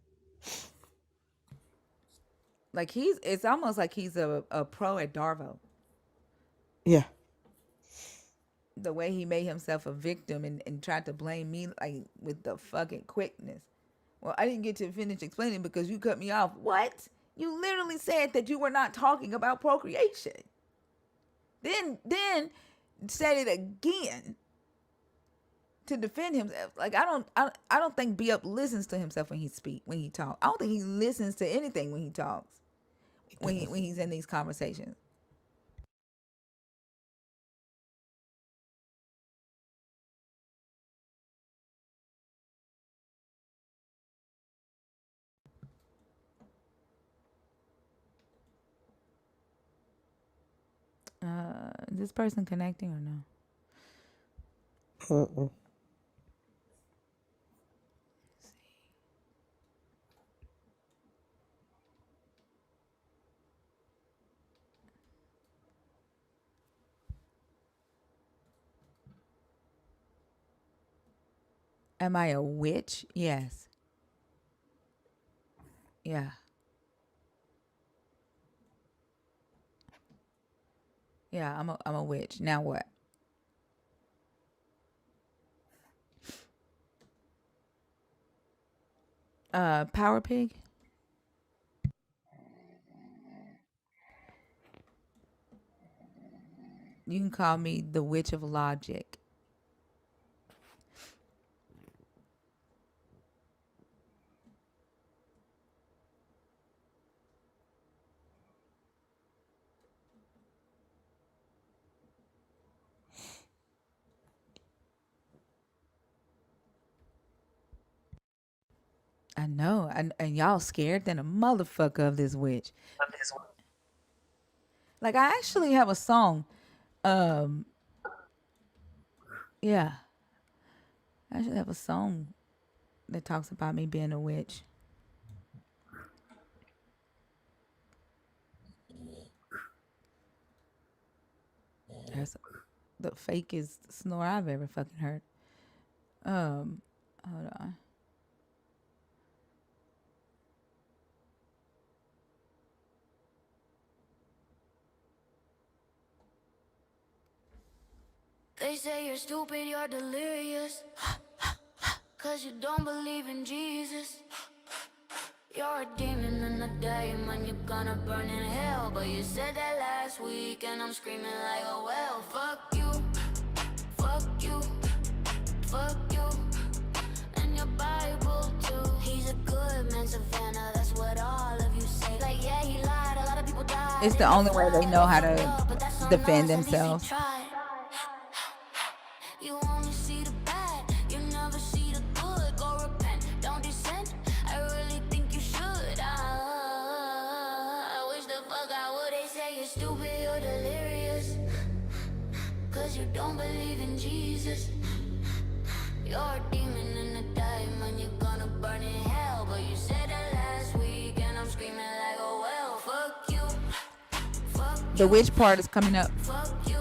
Like it's almost like he's a pro at Darvo. Yeah. The way he made himself a victim and tried to blame me like with the fucking quickness. Well, I didn't get to finish explaining because you cut me off. What? You literally said that you were not talking about procreation. Then said it again to defend himself. Like I don't think B Up listens to himself when he talks. I don't think he listens to anything when he talks. When he's in these conversations. Is this person connecting or no? Am I a witch? Yes. Yeah. Yeah, I'm a witch. Now what? Power Pig? You can call me the Witch of Logic. I know. And y'all scared than a motherfucker of this witch. Like, I actually have a song. Yeah. I actually have a song that talks about me being a witch. That's the fakest snore I've ever fucking heard. Hold on. They say you're stupid, you're delirious. Cause you don't believe in Jesus. You're a demon in the demon, you're gonna burn in hell. But you said that last week and I'm screaming like, oh well. Fuck you, fuck you, fuck you. And your Bible too. He's a good man, Savannah, that's what all of you say. Like yeah, he lied, a lot of people died. It's the only way they know how to defend themselves. You only see the bad, you never see the good. Go repent, don't dissent. I really think you should. I wish the fuck I would. They say you're stupid, you're delirious. Cause you don't believe in Jesus. You're a demon in the diamond, you're gonna burn in hell. But you said that last week and I'm screaming like, oh well. Fuck you, fuck you. The witch part is coming up. Fuck you.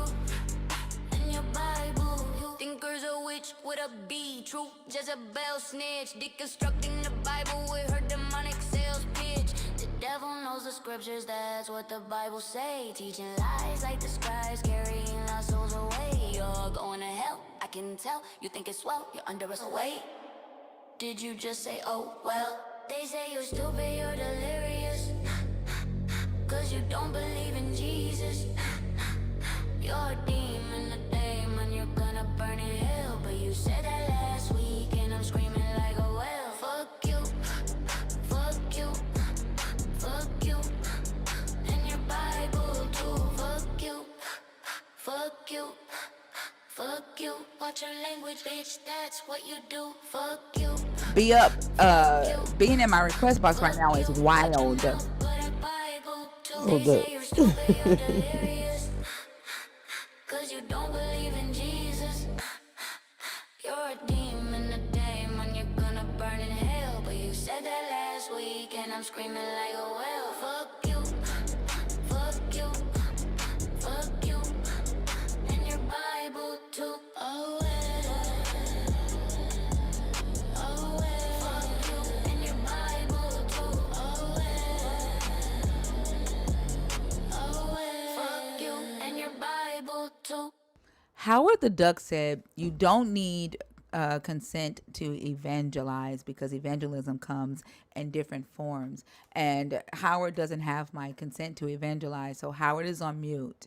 Thinkers a witch with a B, true Jezebel snitch. Deconstructing the Bible with her demonic sales pitch. The devil knows the scriptures, that's what the Bible say. Teaching lies like the scribes, carrying lost souls away. You're going to hell, I can tell. You think it's swell, you're under us. Wait, did you just say, oh well? They say you're stupid, you're delirious. Cause you don't believe in Jesus. You're a demon, a demon, you're gonna burn in hell. But you said that last week and I'm screaming like, oh well. Fuck you, fuck you, fuck you. And your Bible too. Fuck you, fuck you, fuck you. Watch your language, bitch, that's what you do. Fuck you. Be up, being in my request box right now is wild. Oh, good. Cause you don't believe in Jesus. You're a demon, a demon, you're gonna burn in hell. But you said that last week and I'm screaming like, oh well. Fuck you, fuck you, fuck you. And your Bible too, oh well. Howard the Duck said, "You don't need consent to evangelize because evangelism comes in different forms." And Howard doesn't have my consent to evangelize, so Howard is on mute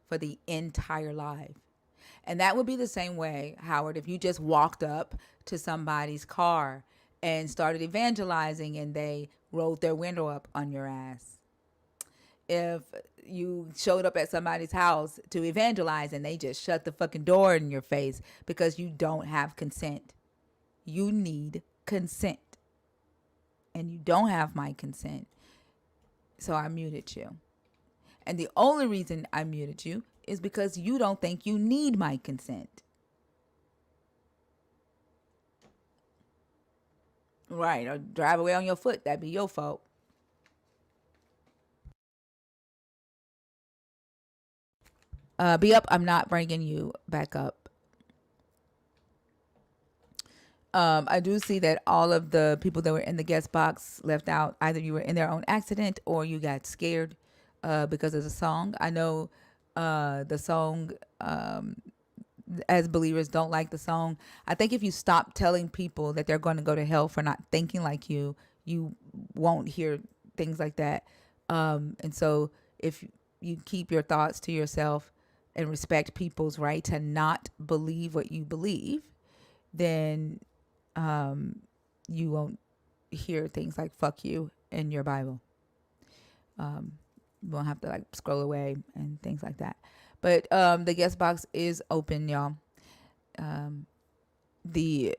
for the entire live. And that would be the same way, Howard, if you just walked up to somebody's car and started evangelizing and they rolled their window up on your ass. If you showed up at somebody's house to evangelize and they just shut the fucking door in your face because you don't have consent. You need consent. And you don't have my consent. So I muted you. And the only reason I muted you is because you don't think you need my consent. Right. Or drive away on your foot. That'd be your fault. Be up. I'm not bringing you back up. I do see that all of the people that were in the guest box left out. Either you were in their own accident or you got scared because of the song. I know the song, as believers, don't like the song. I think if you stop telling people that they're going to go to hell for not thinking like you won't hear things like that. And so if you keep your thoughts to yourself and respect people's right to not believe what you believe, then you won't hear things like "fuck you" in your Bible. You won't have to like scroll away and things like that. But the guest box is open, y'all. The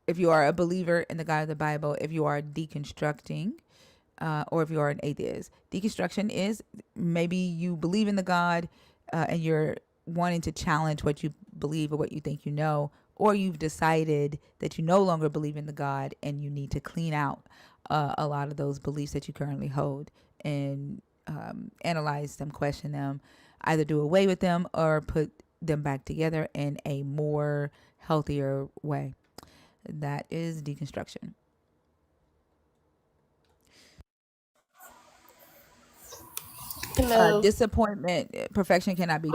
If you are a believer in the God of the Bible, if you are deconstructing, or if you are an atheist. Deconstruction is maybe you believe in the God and you're wanting to challenge what you believe or what you think you know, or you've decided that you no longer believe in the God and you need to clean out a lot of those beliefs that you currently hold and analyze them, question them, either do away with them or put them back together in a more healthier way. That is deconstruction. Hello. Disappointment, perfection cannot be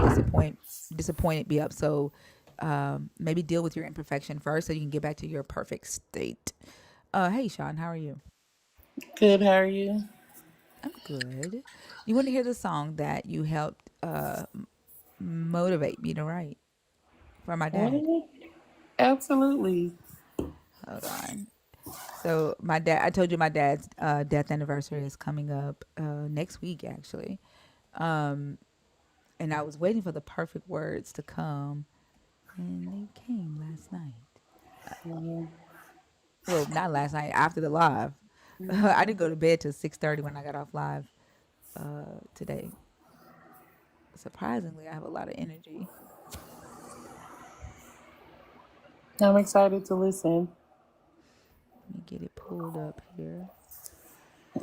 disappointed be up. So maybe deal with your imperfection first so you can get back to your perfect state. Hey Sean, how are you? Good. How are you? I'm good. You want to hear the song that you helped motivate me to write for my dad? What? Absolutely. Hold on. So my dad, I told you my dad's death anniversary is coming up next week actually. And I was waiting for the perfect words to come, and they came last night. Mhm. Well, not last night, after the live. I didn't go to bed till 6:30 when I got off live today. Surprisingly, I have a lot of energy. I'm excited to listen. Let me get it pulled up here.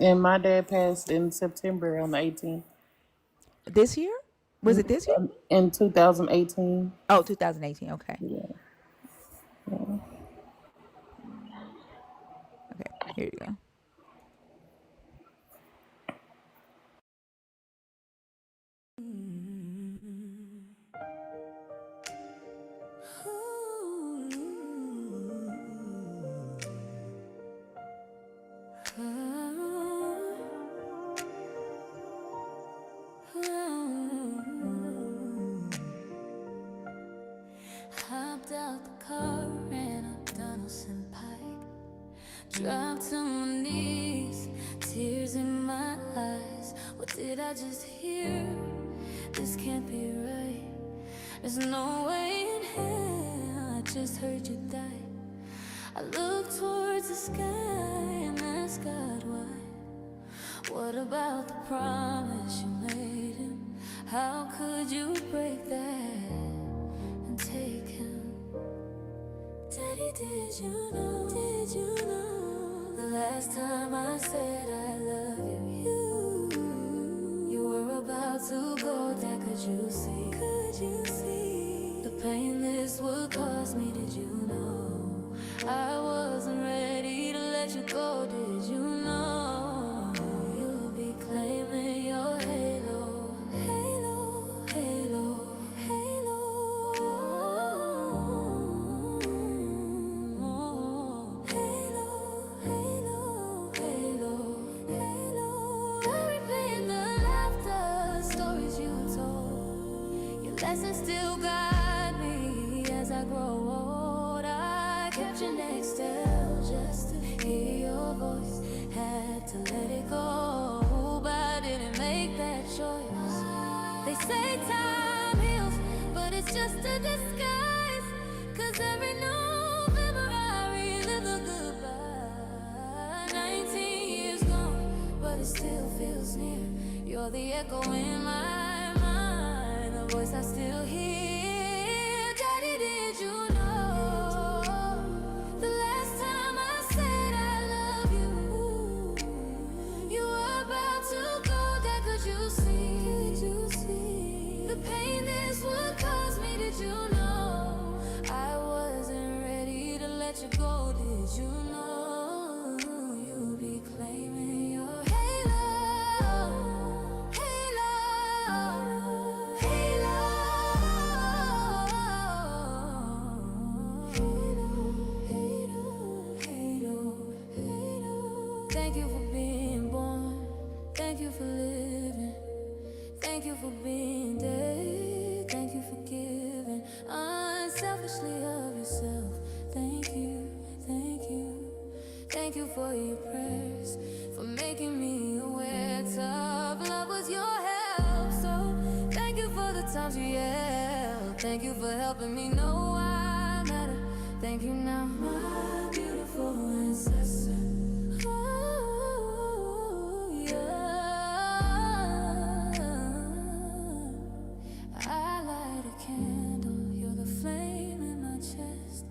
And my dad passed in September on the 18th. This year? Was it this year? In 2018. Oh, 2018. Okay. Yeah. Okay. Here you go. Hopped out the car, ran up Donaldson Pike, dropped to my knees, tears in my eyes. What did I just hear? This can't be right. There's no way in hell I just heard you die. I look towards the sky and ask God why. What about the promise you made him? How could you break that and take him? Daddy, did you know? Did you know? The last time I said I love you were about to go down. Could you see? Could you see the pain this would cause me? Did you know I wasn't ready to let you go? Did you know you'll be claiming your halo, halo, halo? Lessons still guide me as I grow old. I kept your neck still just to hear your voice. Had to let it go, but I didn't make that choice. They say time heals, but it's just a disguise. Cause every November I relive the goodbye. 19 years gone, but it still feels near. You're the echo in my mind, the voice I still hear. Daddy, did you know the last time I said I love you, you were about to go? Dad, could you see the pain this would cause me? Did you know I wasn't ready to let you go? Did you know you'll be claiming your halo, halo, halo. Thank you for being born. Thank you for living. Thank you for being dead. Thank you for giving unselfishly of yourself. Thank you, thank you. Thank you for your prayers, for making me aware. Tough love was your help. So thank you for the times you yelled. Thank you for helping me know I matter. Thank you now, my beautiful ancestor. Oh, yeah. I light a candle, you're the flame in my chest.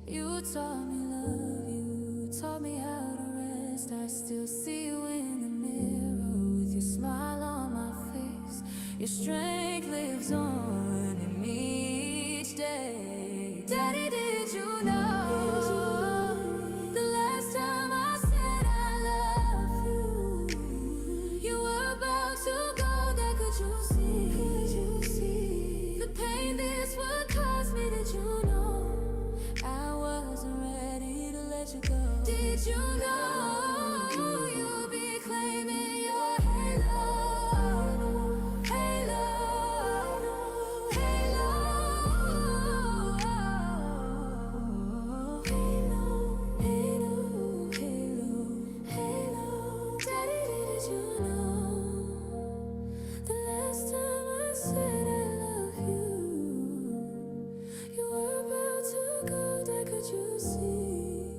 You taught me love, you taught me how to rest. I still see you in the mirror with your smile on my face. Your strength lives on in me each day. Daddy, did you know the last time I said I love you, you were about to go? Dad, could you see the pain this would cause me? Did you know I wasn't ready to let you go? Did you know you'll be claiming your halo, halo, halo, halo, halo, halo. Daddy, did you know the last time I said I love you, you were about to go? Dad, could you see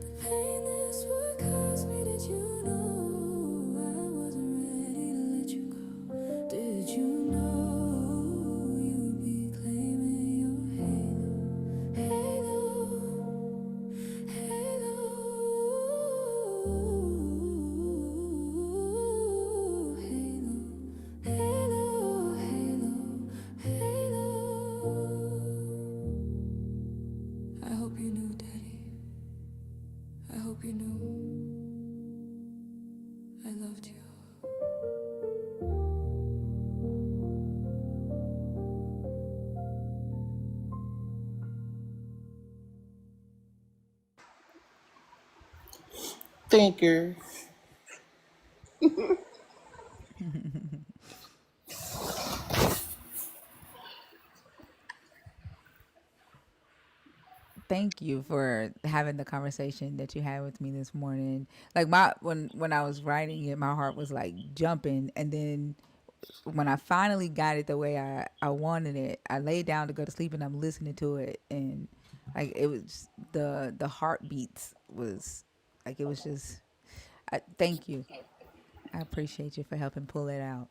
the pain this would cause me? Did you know I wasn't ready to let you go? Did you know you'd be claiming your halo, halo, halo, halo, halo, halo? I hope you knew, Daddy. I hope you knew I loved you. Thinker. Thank you for having the conversation that you had with me this morning. Like my when I was writing it, my heart was like jumping, and then when I finally got it the way I wanted it, I laid down to go to sleep and I'm listening to it, and like it was the heartbeats was like it was just thank you. I appreciate you for helping pull it out.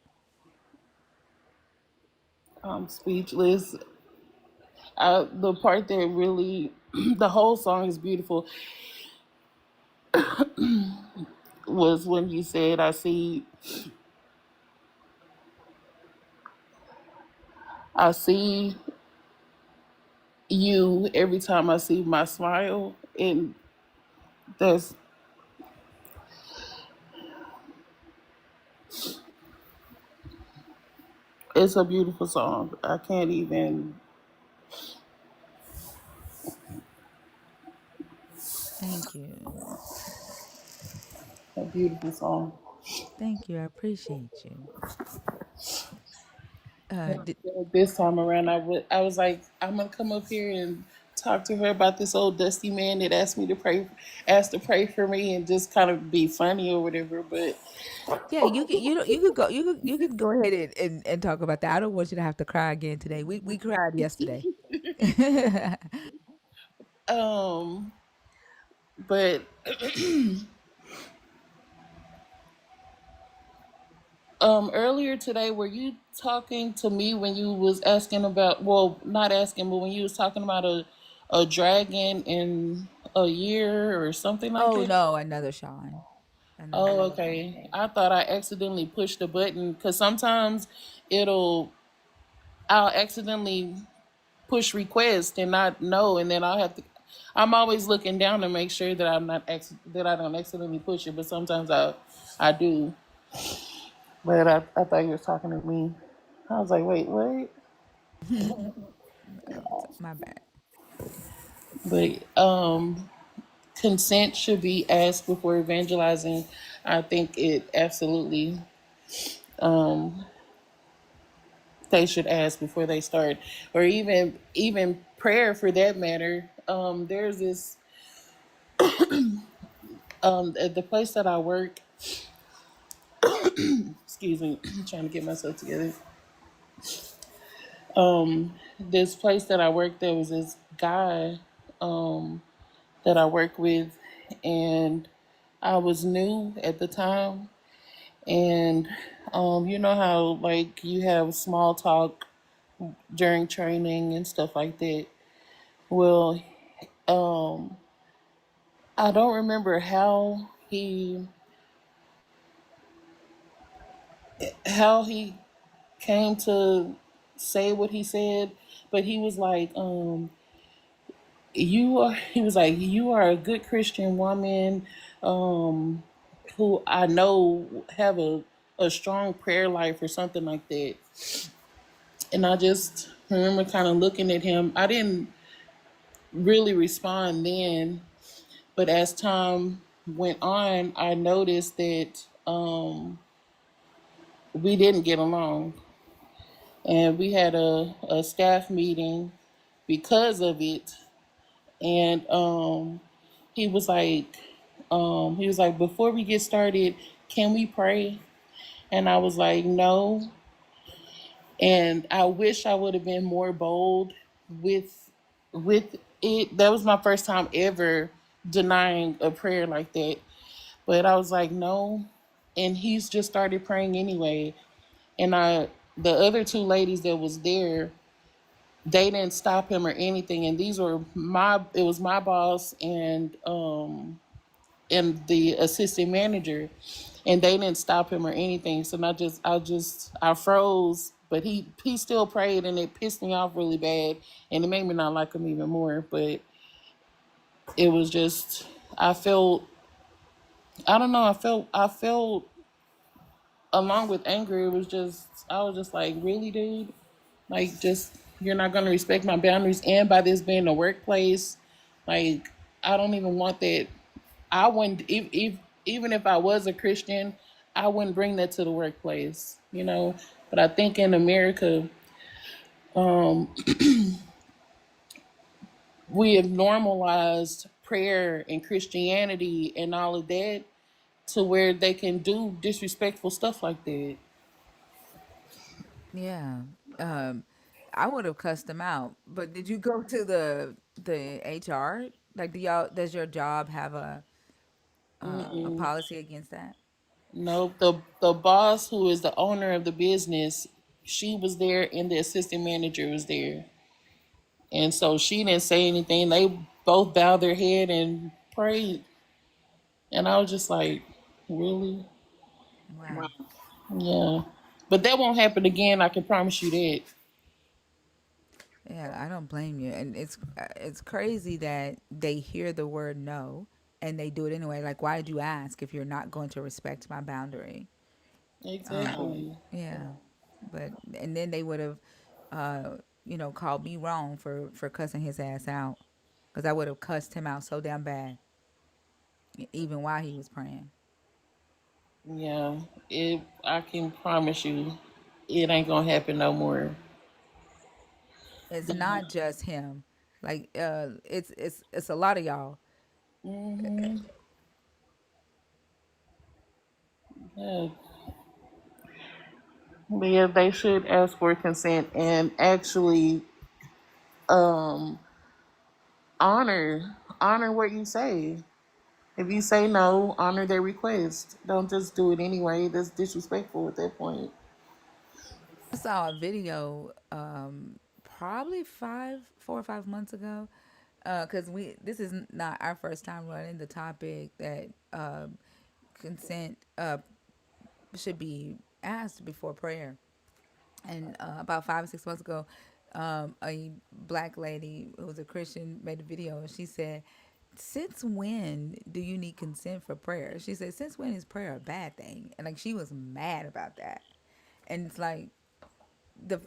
I'm speechless. The part that really, the whole song is beautiful, was when you said, I see you every time I see my smile. And that's, it's a beautiful song. I can't even, Thank you. a beautiful song. Thank you. I appreciate you. Did, This time around, I was like, I'm gonna come up here and talk to her about this old dusty man that asked to pray for me, and just kind of be funny or whatever. But yeah, you could go ahead and talk about that. I don't want you to have to cry again today. We cried yesterday. um, but earlier today, were you talking to me when you was asking about? Well, not asking, but when you was talking about a dragon in a year or something like Oh that. no, another Sean, another Oh, Sean. okay. I thought I accidentally pushed the button because sometimes it'll I'll accidentally push request and not know, and then I'll have to. I'm always looking down to make sure that that I don't accidentally push it, but sometimes I do. But I thought you were talking to me. I was like, wait, what? My bad. But consent should be asked before evangelizing. I think it absolutely um, they should ask before they start, or even prayer for that matter. There's this at the place that I work. Excuse me, I'm trying to get myself together. This place that I work, there was this guy um, that I work with, and I was new at the time, and you know how like you have small talk during training and stuff like that. Well, um, I don't remember how he came to say what he said, but he was like, he was like, you are a good Christian woman, um, who I know have a strong prayer life or something like that. And I just remember kind of looking at him. I didn't really respond then, but as time went on, I noticed that we didn't get along. And we had a staff meeting because of it. And he was like, before we get started, can we pray? And I was like, no. And I wish I would have been more bold with with it. That was my first time ever denying a prayer like that. But I was like, no. And he's just started praying anyway. And the other two ladies that was there, they didn't stop him or anything. And it was my boss and the assistant manager, and they didn't stop him or anything. So I froze, but he still prayed, and it pissed me off really bad, and it made me not like him even more. But it was just I felt I don't know I felt along with anger. It was just I was just like, really, dude, like just you're not gonna respect my boundaries, and by this being a workplace, like I don't even want that. I wouldn't even if I was a Christian, I wouldn't bring that to the workplace. But I think in America, um, we have normalized prayer and Christianity and all of that to where they can do disrespectful stuff like that. Yeah. Um, I would have cussed them out. But did you go to the HR? Like, does your job have a Mm-mm. policy against that? No, the boss who is the owner of the business, she was there, and the assistant manager was there. And so she didn't say anything. They both bowed their head and prayed. And I was just like, really? Wow. Yeah. But that won't happen again. I can promise you that. Yeah, I don't blame you. And it's crazy that they hear the word no and they do it anyway. Like, why did you ask if you're not going to respect my boundary? Exactly. Yeah, but and then they would have, called me wrong for cussing his ass out, because I would have cussed him out so damn bad, even while he was praying. Yeah. I can promise you. it ain't gonna happen no more. It's not just him. Like it's a lot of y'all. Hmm. Yeah. But yeah, they should ask for consent and actually um honor what you say. If you say no, honor their request. Don't just do it anyway. That's disrespectful at that point. I saw a video probably 4 or 5 months ago, because we this is not our first time running the topic that consent should be asked before prayer. And about 5 or 6 months ago, a black lady who was a Christian made a video, and she said, "Since when do you need consent for prayer?" She said, "Since when is prayer a bad thing?" And like she was mad about that. And it's like, the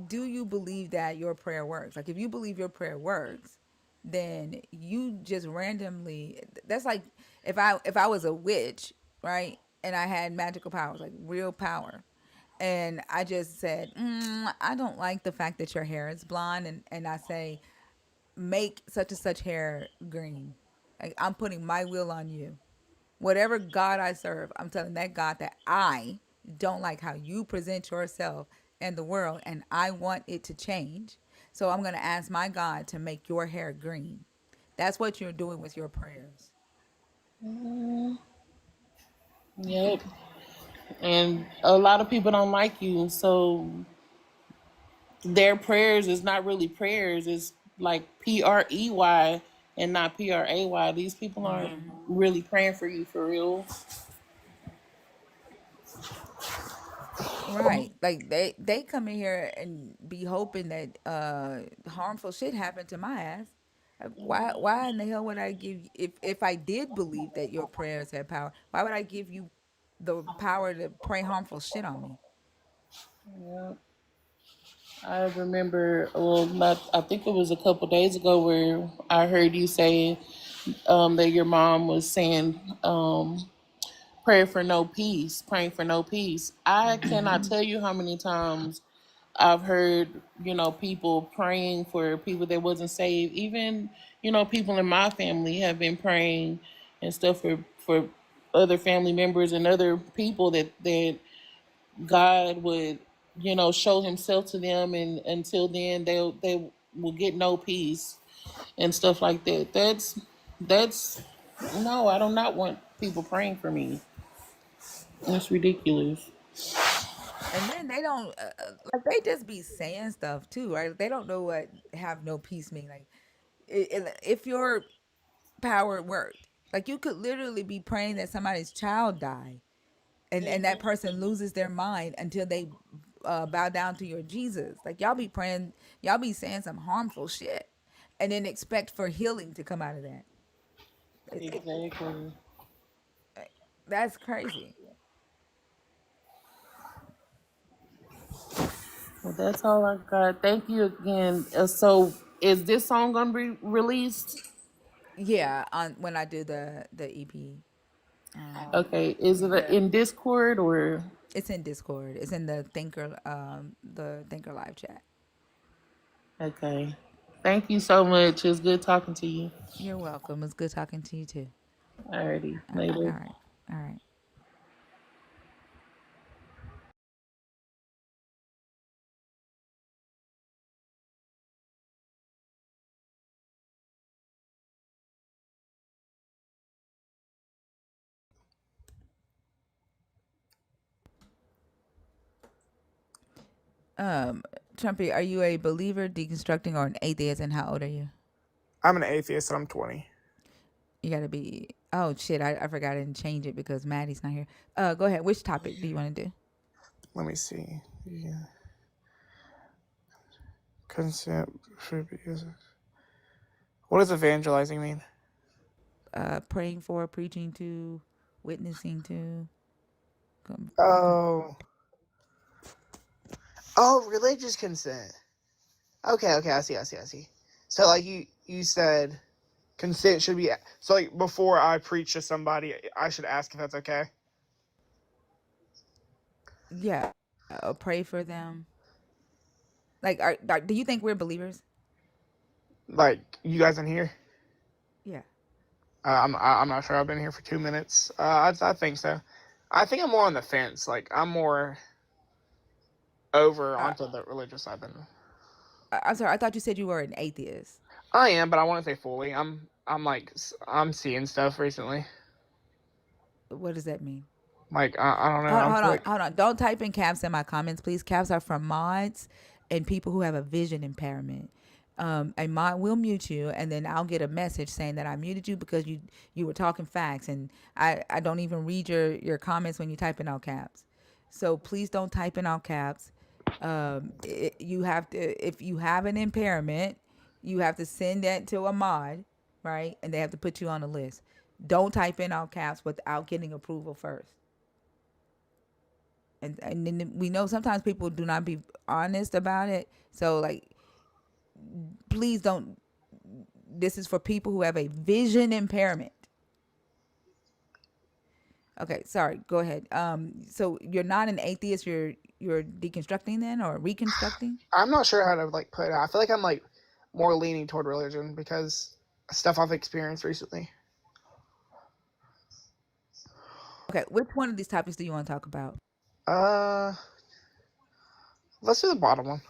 do you believe that your prayer works? Like if you believe your prayer works, then you just randomly, that's like if I was a witch, right? And I had magical powers, like real power. And I just said, I don't like the fact that your hair is blonde, and I say, make such and such hair green. Like I'm putting my will on you. Whatever God I serve, I'm telling that God that I don't like how you present yourself in the world, and I want it to change. So I'm going to ask my God to make your hair green. That's what you're doing with your prayers. Yep. And a lot of people don't like you, so their prayers is not really prayers. It's like PREY and not PRAY. These people aren't really praying for you for real. Right. Like they come in here and be hoping that harmful shit happened to my ass. Why in the hell would I give, if I did believe that your prayers had power, why would I give you the power to pray harmful shit on me? Yeah. I remember, well, not, I think it was a couple days ago where I heard you say that your mom was saying prayer for no peace, praying for no peace. I cannot tell you how many times I've heard, people praying for people that wasn't saved. Even, people in my family have been praying and stuff for other family members and other people that God would, show himself to them, and until then they will get no peace and stuff like that. That's no, I do not want people praying for me. That's ridiculous. And then they don't like, they just be saying stuff too, right? They don't know what have no peace mean. Like if your power worked, like you could literally be praying that somebody's child die, and that person loses their mind until they bow down to your Jesus. Like y'all be praying, y'all be saying some harmful shit, and then expect for healing to come out of that. Exactly. That's crazy. Well, that's all I got. Thank you again. So, is this song gonna be released? Yeah, on when I do the EP, Okay. Is it yeah, in Discord or? it's in Discord. It's in the Thinker live chat. Okay. Thank you so much. It's good talking to you. You're welcome. It's good talking to you too. Alrighty. All Later. right, all right. Trumpy, are you a believer, deconstructing, or an atheist? And how old are you? I'm an atheist and I'm 20. You gotta be. Oh shit! I forgot I didn't change it because Maddie's not here. Go ahead. Which topic do you want to do? Let me see. Yeah. Consent should be. What does evangelizing mean? Praying for, preaching to, witnessing to. Oh. Oh, religious consent. Okay, okay, I see. So like you said consent should be, so like before I preach to somebody, I should ask if that's okay. Yeah. pray for them. Like, do you think we're believers? Like you guys in here? Yeah. I'm not sure. I've been here for 2 minutes. I think so. I think I'm more on the fence. Like I'm more over Uh, onto the religious side than I'm sorry. I thought you said you were an atheist. I am, but I want to say fully. I'm like I'm seeing stuff recently. What does that mean? Like I don't know. Hold, I'm hold on, like hold on. Don't type in caps in my comments, please. Caps are for mods and people who have a vision impairment. A mod will mute you, and then I'll get a message saying that I muted you because you were talking facts, and I don't even read your comments when you type in all caps. So please don't type in all caps. You have to, if you have an impairment, you have to send that to a mod, right? And they have to put you on the list. Don't type in all caps without getting approval first. And then we know sometimes people do not be honest about it. So like, please don't. This is for people who have a vision impairment. Okay, sorry. Go ahead. So you're not an atheist. You're deconstructing then, or reconstructing? I'm not sure how to like put it. I feel like I'm like more leaning toward religion because stuff I've experienced recently. Okay, which one of these topics do you want to talk about? Uh, let's do the bottom one.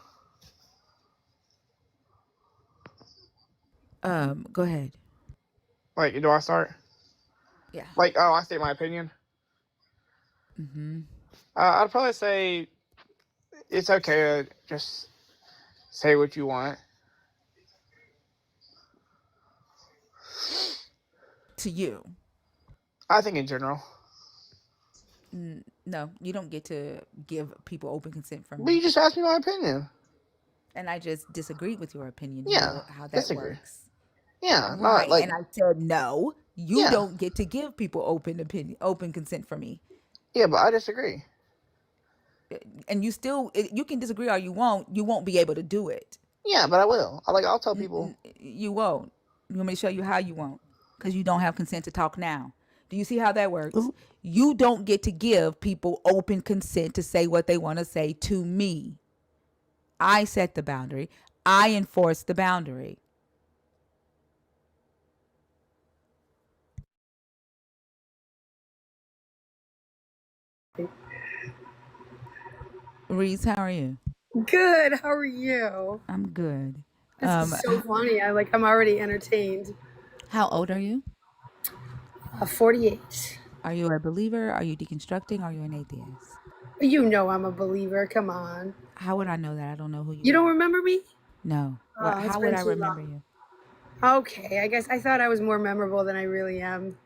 Go ahead. Like, do I start? Yeah. Like, oh, I state my opinion. I'd probably say it's okay to just say what you want. To you. I think in general. No, you don't get to give people open consent from But you me. just asked me my opinion. And I just disagreed with your opinion. Do you Yeah, know how that disagree. works? Yeah, not Right. like And I said no. You yeah, don't get to give people open consent for me. yeah, but I disagree. And you still you can disagree all you want. You won't be able to do it. Yeah, but I will. I'll tell people. You won't. You want me to show you how you won't? Because you don't have consent to talk now. Do you see how that works? You don't get to give people open consent to say what they want to say to me. I set the boundary. I enforce the boundary. Reese, how are you? Good. How are you? I'm good. This is so funny. I'm already entertained. How old are you? 48. Are you a believer? Are you deconstructing? Are you an atheist? You know I'm a believer. Come on. How would I know that? I don't know who you You don't are. remember me? No. What? Oh, it's How would been I too remember long. you? Okay, I guess I thought I was more memorable than I really am.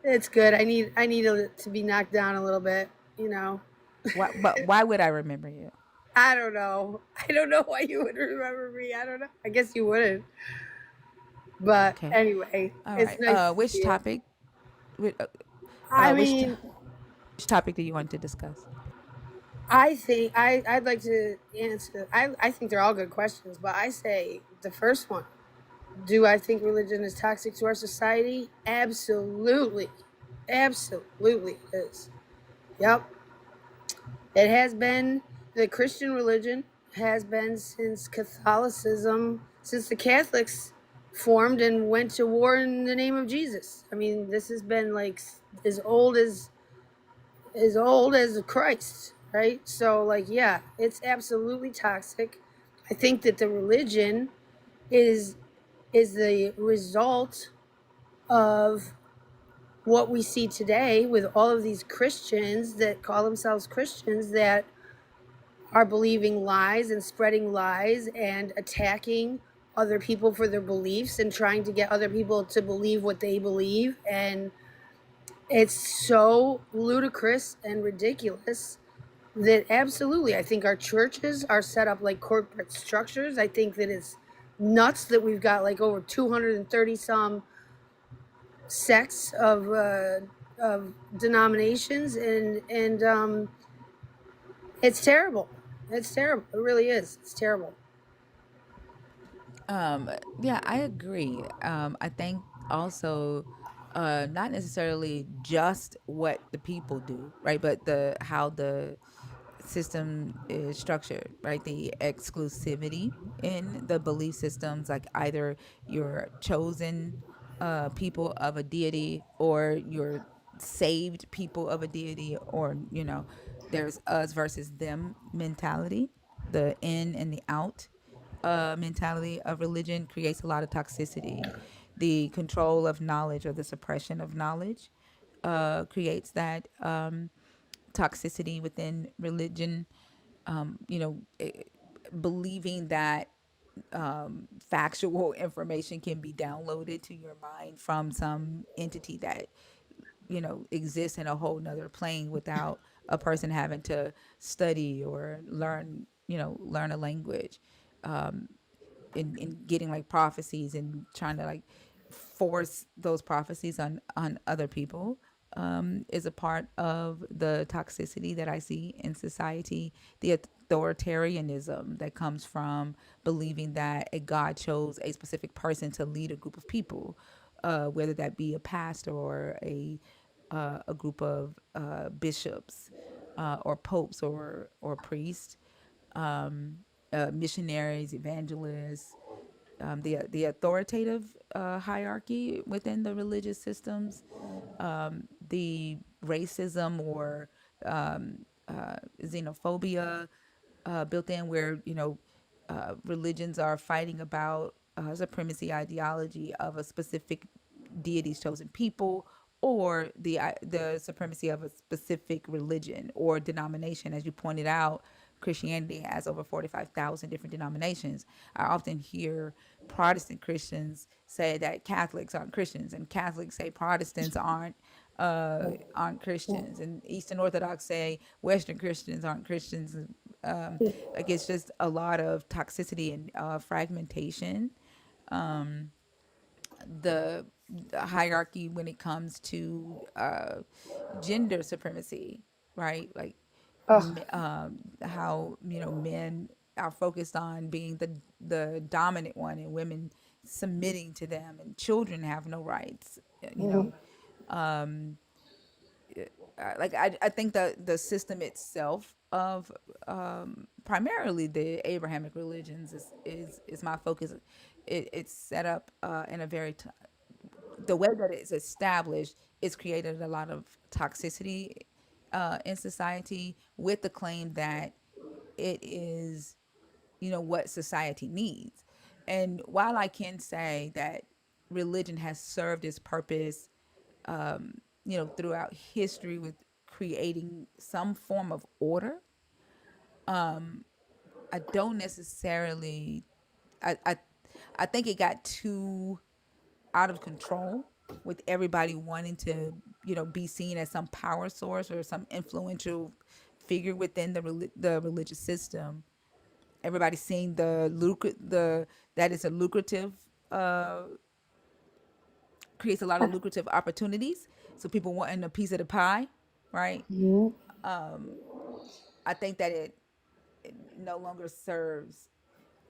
It's good. I need to be knocked down a little bit, you know. What? But why would I remember you? I don't know. I don't know why you would remember me. I don't know. I guess you wouldn't. But Okay. anyway, All it's right. nice to see Which you. topic? Which, I which mean, topic do you want to discuss? I think I'd like to answer. I think they're all good questions, but I say the first one. Do I think religion is toxic to our society? Absolutely, absolutely it is. Yep, it has been. The Christian religion has been since Catholicism, since the Catholics formed and went to war in the name of Jesus. I mean, this has been like as old as Christ, right? So like yeah, it's absolutely toxic. I think that the religion is the result of what we see today with all of these Christians that call themselves Christians that are believing lies and spreading lies and attacking other people for their beliefs and trying to get other people to believe what they believe, and it's so ludicrous and ridiculous that absolutely I think our churches are set up like corporate structures. I think that it's nuts that we've got like over 230 some sects of denominations, and it's terrible. It's terrible. It really is. It's terrible. Yeah, I agree. I think also, not necessarily just what the people do, right? But the how the system is structured, right? The exclusivity in the belief systems, like either you're chosen people of a deity, or you're saved people of a deity, or there's us versus them mentality. The in and the out mentality of religion creates a lot of toxicity. The control of knowledge, or the suppression of knowledge, creates that toxicity within religion. Believing that factual information can be downloaded to your mind from some entity that exists in a whole nother plane without a person having to study or learn a language, in getting like prophecies and trying to like force those prophecies on other people, is a part of the toxicity that I see in society. The authoritarianism that comes from believing that a God chose a specific person to lead a group of people, whether that be a pastor or a group of bishops, or popes, or priests, missionaries, evangelists, the authoritative hierarchy within the religious systems, the racism or xenophobia built in, where religions are fighting about supremacy ideology of a specific deity's chosen people, or the supremacy of a specific religion or denomination. As you pointed out, Christianity has over 45,000 different denominations. I often hear Protestant Christians say that Catholics aren't Christians, and Catholics say Protestants aren't Christians, and Eastern Orthodox say Western Christians aren't Christians. Like, it's just a lot of toxicity and fragmentation. The hierarchy when it comes to gender supremacy, right? Like, Ugh. how men are focused on being the dominant one, and women submitting to them, and children have no rights. You know, like, I think the system itself of primarily the Abrahamic religions is my focus. It's set up in a very the way that it's established. It's created a lot of toxicity in society, with the claim that it is what society needs. And while I can say that religion has served its purpose throughout history with creating some form of order, I don't necessarily. I I, I think it got too out of control, with everybody wanting to be seen as some power source or some influential figure within the religious system. Everybody seeing the that is a lucrative, creates a lot of lucrative opportunities. So people wanting a piece of the pie, right? I think that it no longer serves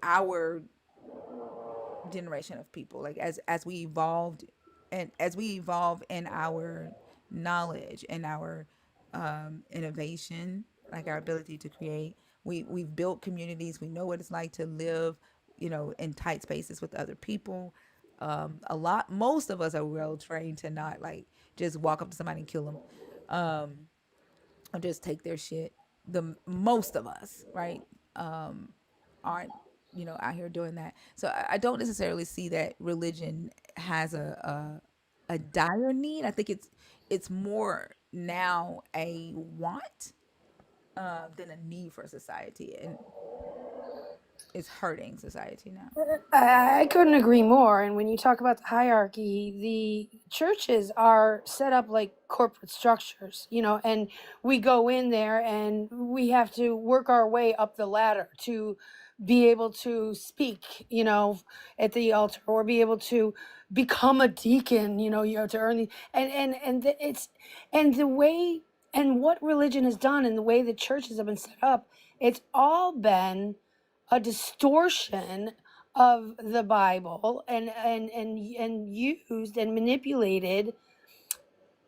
our generation of people. Like, as we evolved, and as we evolve in our knowledge and our innovation, like our ability to create, we've built communities. We know what it's like to live in tight spaces with other people. Most of us are well trained to not like just walk up to somebody and kill them, or just take their shit. The most of us, right, aren't out here doing that. So I don't necessarily see that religion has a dire need. I think it's more now a want than a need for society, and it's hurting society now. I couldn't agree more. And when you talk about the hierarchy, the churches are set up like corporate structures, and we go in there and we have to work our way up the ladder to be able to speak, at the altar, or be able to become a deacon, you have to earn the, it's, and the way, and what religion has done, and the way the churches have been set up, it's all been a distortion of the Bible, and used and manipulated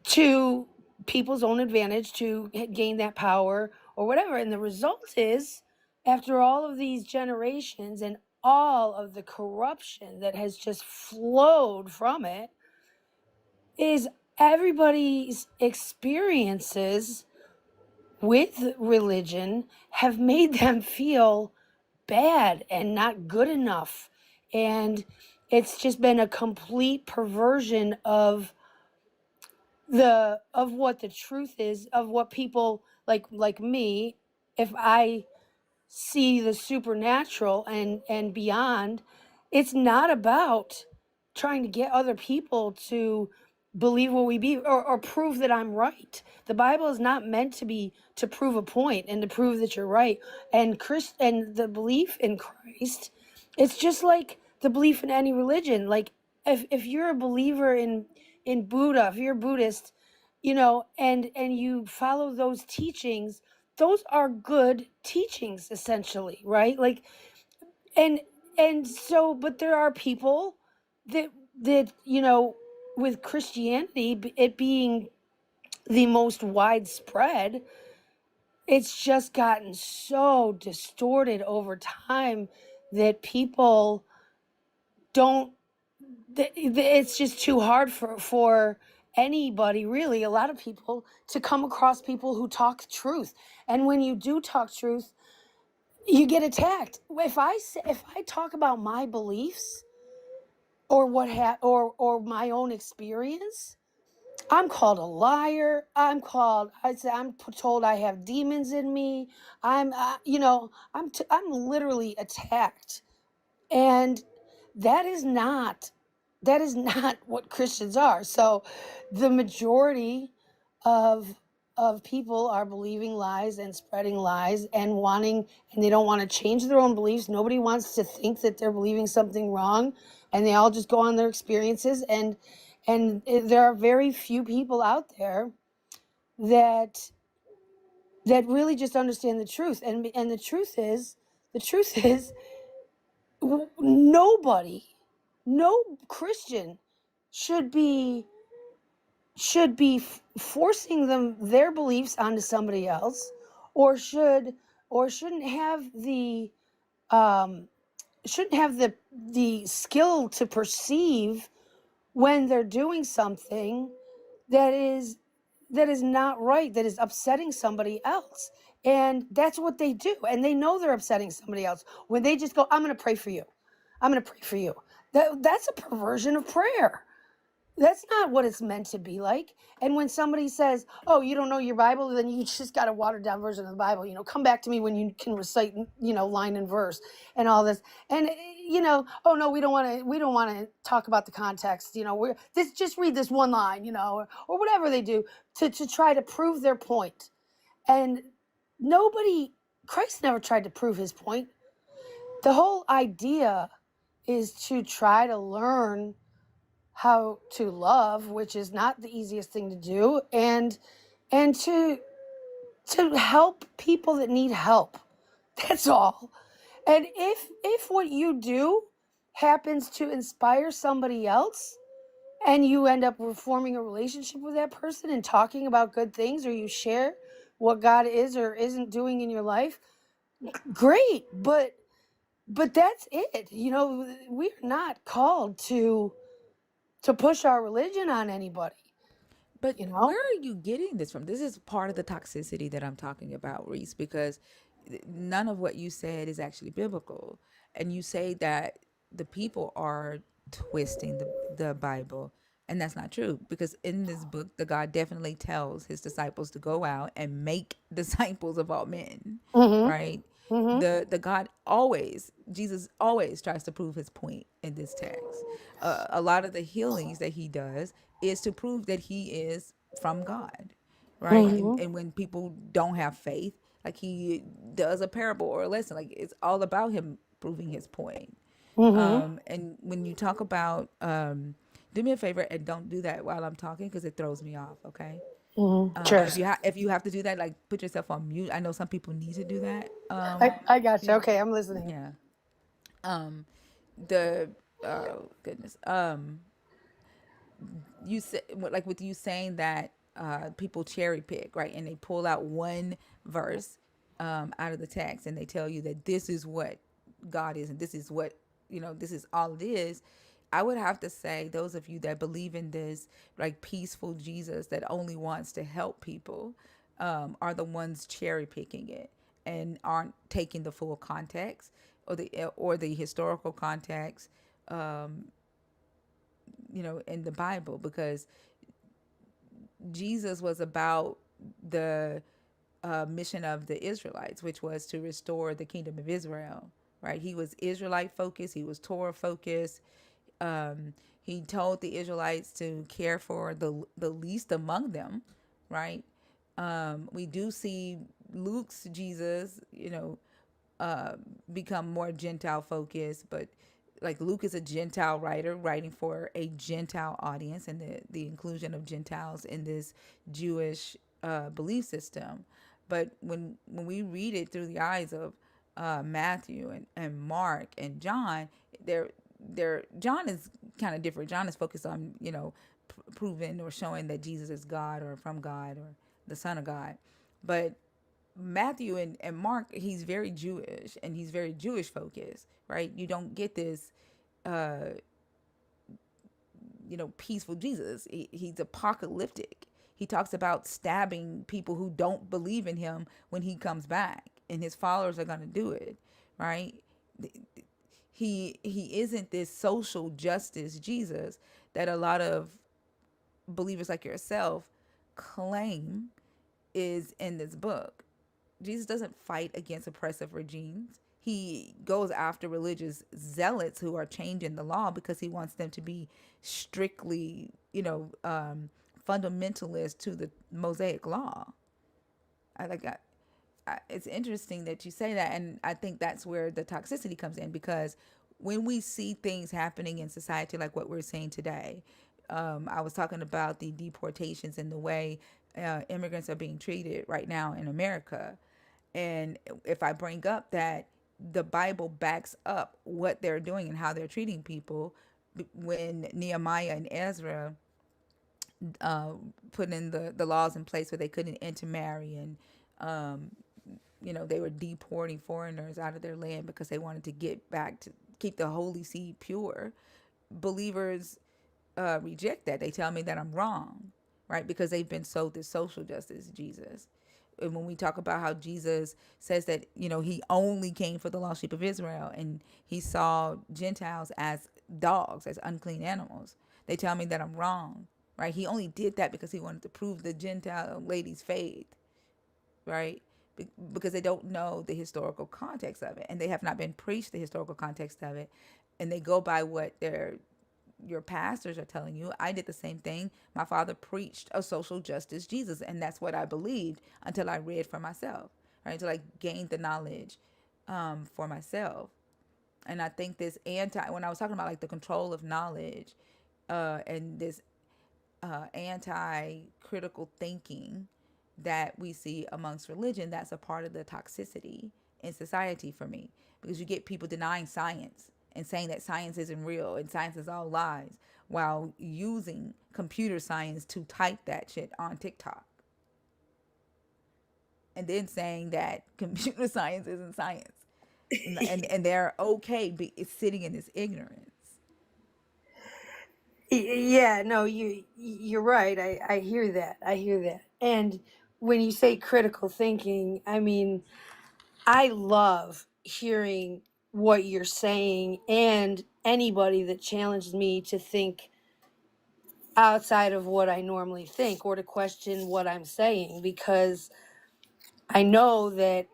to people's own advantage to gain that power, or whatever. And the result is, after all of these generations and all of the corruption that has just flowed from it, is everybody's experiences with religion have made them feel bad and not good enough. And it's just been a complete perversion of what the truth is, of what people like me, if I see the supernatural and beyond, it's not about trying to get other people to believe what we be, or prove that I'm right. The Bible is not meant to be to prove a point and to prove that you're right. And and the belief in Christ, it's just like the belief in any religion. Like if you're a believer in Buddha, if you're Buddhist, and you follow those teachings, those are good teachings, essentially, right? Like, and so, but there are people that with Christianity, it being the most widespread, it's just gotten so distorted over time that people don't it's just too hard for anybody, really, a lot of people, to come across people who talk truth. And when you do talk truth, you get attacked. If I talk about my beliefs, or or my own experience, I'm called a liar. I'm told I have demons in me. I'm literally attacked. And that is not what Christians are. So the majority of people are believing lies and spreading lies and they don't want to change their own beliefs. Nobody wants to think that they're believing something wrong, and they all just go on their experiences. And there are very few people out there that really just understand the truth. And the truth is, nobody, no Christian should be forcing their beliefs onto somebody else, or shouldn't have um the skill to perceive when they're doing something that is not right, that is upsetting somebody else. And that's what they do, and they know they're upsetting somebody else when they just go, I'm going to pray for you. I'm going to pray for you. That's a perversion of prayer. That's not what it's meant to be like. And when somebody says, oh, you don't know your Bible, then you just got a watered down version of the Bible. Come back to me when you can recite, line and verse and all this. And, oh no, we don't want to talk about the context. Just read this one line, or whatever they do to try to prove their point. And Christ never tried to prove his point. The whole idea is to try to learn how to love, which is not the easiest thing to do, and to help people that need help. That's all. And if what you do happens to inspire somebody else, and you end up forming a relationship with that person and talking about good things, or you share what God is or isn't doing in your life, great. But that's it. We're not called to push our religion on anybody. But where are you getting this from? This is part of the toxicity that I'm talking about, Reese, because none of what you said is actually biblical. And you say that the people are twisting the Bible. And that's not true, because in this book, the God definitely tells his disciples to go out and make disciples of all men, right? The God always, Jesus always tries to prove his point in this text. A lot of the healings that he does is to prove that he is from God, right? And when people don't have faith, like he does a parable or a lesson, like it's all about him proving his point. And when you talk about, do me a favor and don't do that while I'm talking, because it throws me off. Okay. Sure. And if you have to do that, like put yourself on mute. I know some people need to do that. I got you. Okay, I'm listening. Yeah. The goodness. You said, like with you saying that people cherry pick, right, and they pull out one verse out of the text, and they tell you that this is what God is and this is what, this is all it is. I would have to say, those of you that believe in this like peaceful Jesus that only wants to help people, are the ones cherry picking it and aren't taking the full context or the historical context, in the Bible, because Jesus was about the mission of the Israelites, which was to restore the kingdom of Israel. Right? He was Israelite focused. He was Torah focused. He told the Israelites to care for the least among them. Right? We do see Luke's Jesus, become more Gentile focused, but like Luke is a Gentile writer writing for a Gentile audience, and the inclusion of Gentiles in this Jewish belief system. But when we read it through the eyes of Matthew and Mark and John, John is kind of different. John is focused on proving or showing that Jesus is God or from God or the Son of God, but Matthew and Mark, he's very Jewish and he's very Jewish focused, right? You don't get this, peaceful Jesus. He's apocalyptic. He talks about stabbing people who don't believe in him when he comes back, and his followers are going to do it, right? He isn't this social justice Jesus that a lot of believers like yourself claim is in this book. Jesus doesn't fight against oppressive regimes. He goes after religious zealots who are changing the law because he wants them to be strictly, fundamentalist to the Mosaic law. I like that. It's interesting that you say that, and I think that's where the toxicity comes in, because when we see things happening in society like what we're seeing today, I was talking about the deportations and the way immigrants are being treated right now in America. And if I bring up that the Bible backs up what they're doing and how they're treating people, when Nehemiah and Ezra put in the laws in place where they couldn't intermarry, and they were deporting foreigners out of their land because they wanted to get back to keep the Holy See pure. Believers reject that. They tell me that I'm wrong, right? Because they've been sold this social justice Jesus. And when we talk about how Jesus says that, he only came for the lost sheep of Israel, and he saw Gentiles as dogs, as unclean animals, they tell me that I'm wrong, right? He only did that because he wanted to prove the Gentile lady's faith, right? Because they don't know the historical context of it, and they have not been preached the historical context of it, and they go by what your pastors are telling you. I did the same thing. My father preached a social justice Jesus, and that's what I believed until I read for myself, right? Until I gained the knowledge for myself. And I think when I was talking about like the control of knowledge, and this anti-critical thinking that we see amongst religion, that's a part of the toxicity in society for me, because you get people denying science and saying that science isn't real and science is all lies, while using computer science to type that shit on TikTok, and then saying that computer science isn't science, and they're okay sitting in this ignorance. Yeah, no, you're right. I hear that. I hear that. And when you say critical thinking, I mean, I love hearing what you're saying, and anybody that challenges me to think outside of what I normally think or to question what I'm saying, because I know that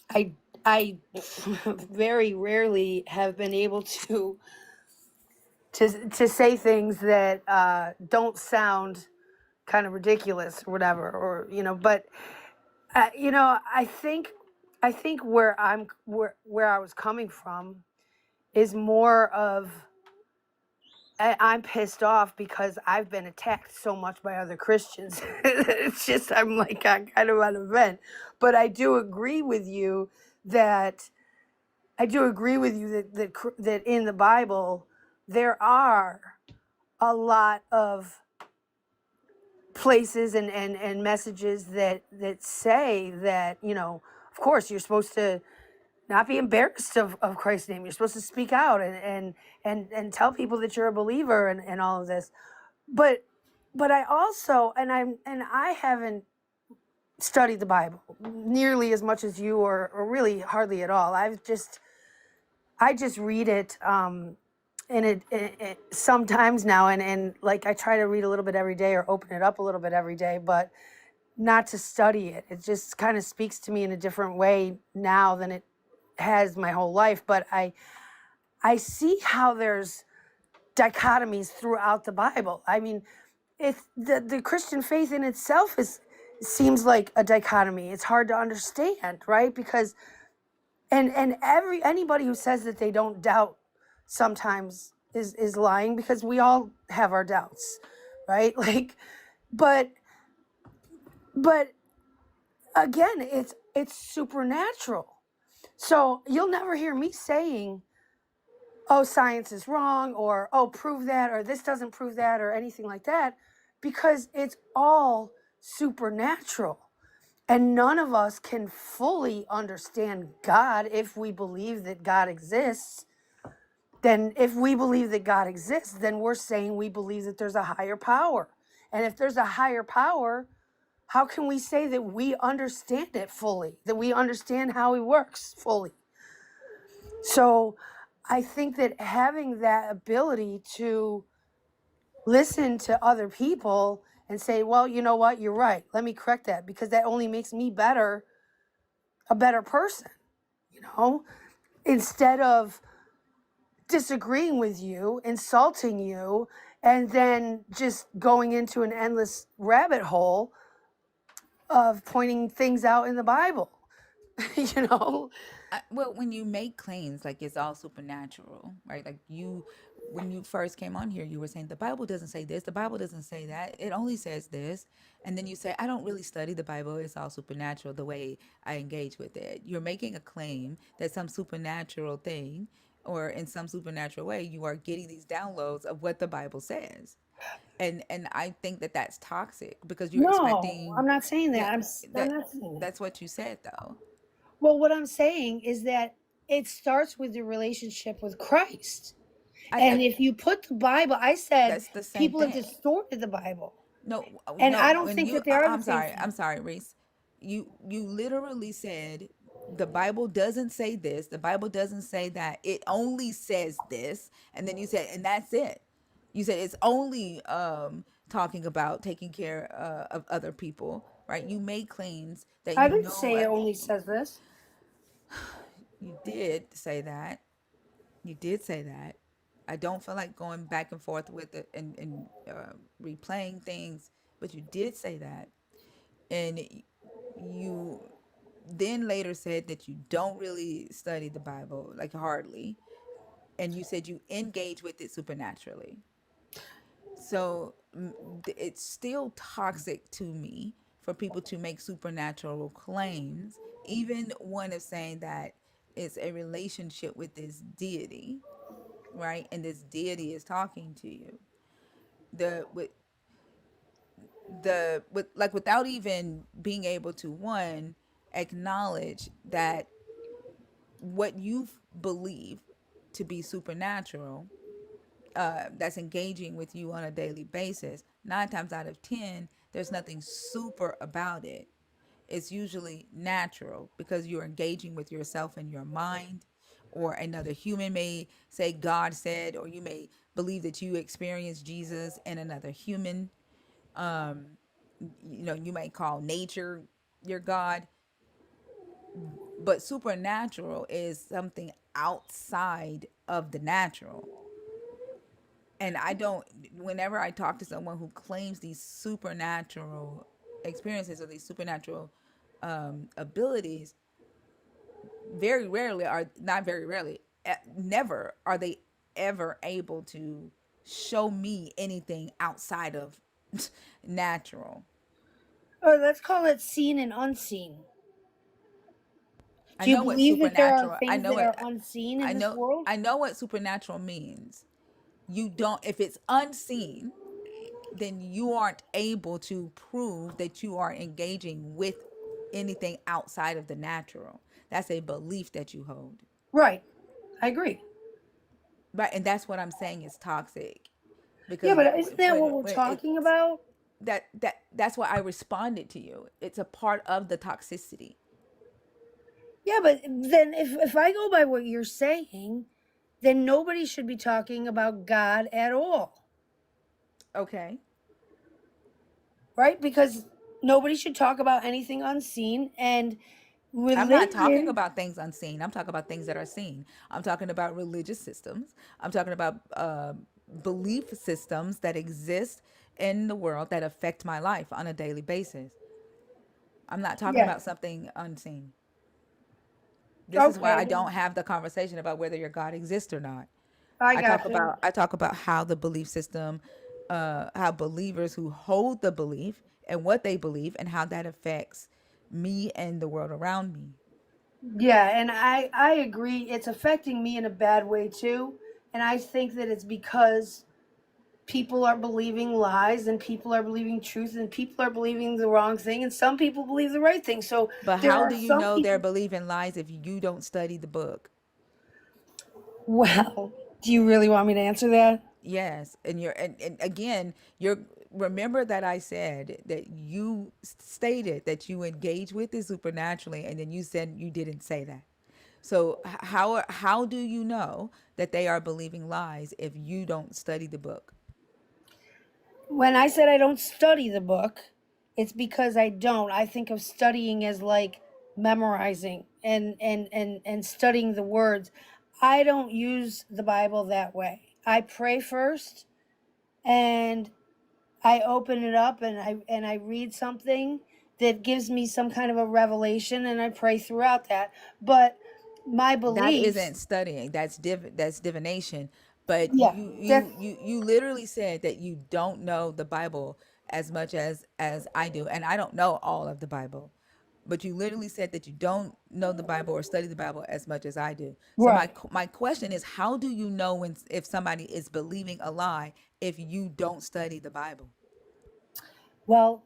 I I very rarely have been able to say things that don't sound kind of ridiculous or whatever, or but I think where I was coming from is more of I'm pissed off because I've been attacked so much by other Christians. It's just I'm like I'm kind of on a vent, but that I do agree with you that in the Bible there are a lot of places and messages that say that of course, you're supposed to not be embarrassed of Christ's name. You're supposed to speak out and tell people that you're a believer and all of this. But I also and I haven't studied the Bible nearly as much as you or really hardly at all. I just read it and it sometimes now and like I try to read a little bit every day or open it up a little bit every day, but not to study it. It just kind of speaks to me in a different way now than it has my whole life. But I see how there's dichotomies throughout the Bible. I mean, it's the Christian faith in itself seems like a dichotomy. It's hard to understand, right? Because and anybody who says that they don't doubt sometimes is lying, because we all have our doubts, right? Like, but but again, it's supernatural. So you'll never hear me saying, oh, science is wrong, or oh, prove that, or this doesn't prove that, or anything like that, because it's all supernatural. And none of us can fully understand God if we believe that God exists. Then, if we believe that God exists, then we're saying we believe that there's a higher power. And if there's a higher power, how can we say that we understand it fully, that we understand how he works fully? So I think that having that ability to listen to other people and say, well, you know what, you're right, let me correct that, because that only makes me a better person, you know, instead of disagreeing with you, insulting you, and then just going into an endless rabbit hole of pointing things out in the Bible, you know? Well, when you make claims like it's all supernatural, right? Like when you first came on here, you were saying the Bible doesn't say this, the Bible doesn't say that, it only says this. And then you say, I don't really study the Bible, it's all supernatural the way I engage with it. You're making a claim that some supernatural thing or in some supernatural way, you are getting these downloads of what the Bible says. And I think that that's toxic because you're No, expecting, I'm not saying yeah, that. I'm that not saying that. that's what you said though. Well, what I'm saying is that it starts with your relationship with Christ. I And if you put the Bible, I said That's the same people have thing. distorted the Bible. No, And no. I don't When think you, that they are the I'm same sorry, thing. Reese. You literally said the Bible doesn't say this. The Bible doesn't say that. It only says this, and then you said, and that's it. You said it's only talking about taking care of other people, right? You made claims that I you didn't know. say it only says this. You did say that. You did say that. I don't feel like going back and forth with it and replaying things, but you did say that. And you then later said that you don't really study the Bible, like hardly. And you said you engage with it supernaturally. So it's still toxic to me for people to make supernatural claims, even one of saying that it's a relationship with this deity, right? And this deity is talking to you. The with like without even being able to one acknowledge that what you believe to be supernatural, that's engaging with you on a daily basis, 9 times out of 10 there's nothing super about it. It's usually natural because you're engaging with yourself in your mind, or another human may say God said, or you may believe that you experienced Jesus in another human. You may call nature your God, but supernatural is something outside of the natural. And I don't, whenever I talk to someone who claims these supernatural experiences or these supernatural abilities, very rarely are, not very rarely, never are they ever able to show me anything outside of natural. Or let's call it seen and unseen. I Do you know what believe that there are supernatural. I things know that it. are unseen in I this know. world? I know what supernatural means. You don't. If it's unseen, then you aren't able to prove that you are engaging with anything outside of the natural. That's a belief that you hold. Right. I agree. Right, and that's what I'm saying is toxic. Yeah, Because but isn't that what we're when talking it's about? that's why I responded to you. It's a part of the toxicity. Yeah, but then if I go by what you're saying, then nobody should be talking about God at all, Okay. right? Because nobody should talk about anything unseen, and I'm not talking religion. about things unseen. I'm talking about things that are seen. I'm talking about religious systems. I'm talking about belief systems that exist in the world that affect my life on a daily basis. I'm not talking Yeah. about something unseen. This is why Okay. I don't have the conversation about whether your God exists or not. I got you. I talk about how the belief system, how believers who hold the belief and what they believe and how that affects me and the world around me. Yeah, and I agree. It's affecting me in a bad way too, and I think that it's because people are believing lies and people are believing truth and people are believing the wrong thing and some people believe the right thing. So But there how are do you some know they're people. believing lies if you don't study the book? Well, do you really want me to answer that? Yes, and and again, you're remember that I said that you stated that you engage with it supernaturally, and then you said you didn't say that. So how do you know that they are believing lies if you don't study the book? When I said I don't study the book, it's because I don't. I think of studying as like memorizing and studying the words. I don't use the Bible that way. I pray first and I open it up and I read something that gives me some kind of a revelation and I pray throughout that. But my That beliefs, isn't studying. That's divination. But yeah, that's you literally said that you don't know the Bible as much as I do, and I don't know all of the Bible. But you literally said that you don't know the Bible or study the Bible as much as I do. So right. my question is, how do you know when if somebody is believing a lie if you don't study the Bible? Well,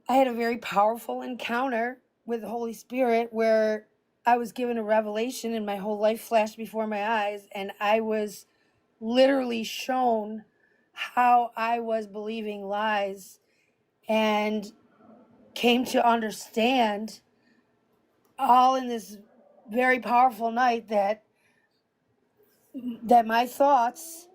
I had a very powerful encounter with the Holy Spirit where I was given a revelation and my whole life flashed before my eyes and I was literally shown how I was believing lies and came to understand all in this very powerful night that my thoughts,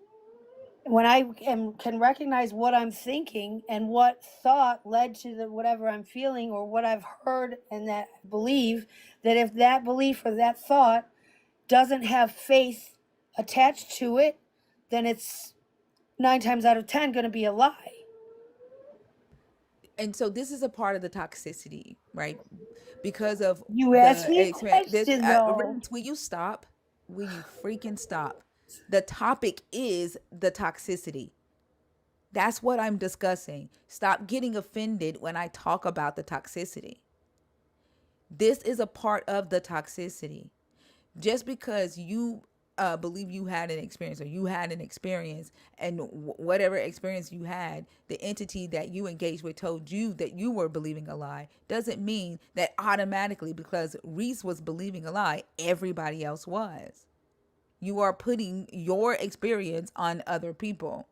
when can recognize what I'm thinking and what thought led to the whatever I'm feeling or what I've heard and that I believe, that if that belief or that thought doesn't have faith attached to it, then it's 9 times out of 10 going to be a lie. And so this is a part of the toxicity, right? Because of You asked the me a experience. This, question though. Rivers, will you stop? Will you freaking stop? The topic is the toxicity. That's what I'm discussing. Stop getting offended when I talk about the toxicity. This is a part of the toxicity. Just because you believe you had an experience or you had an experience and whatever experience you had, the entity that you engaged with told you that you were believing a lie doesn't mean that automatically because Reese was believing a lie, everybody else was. You are putting your experience on other people.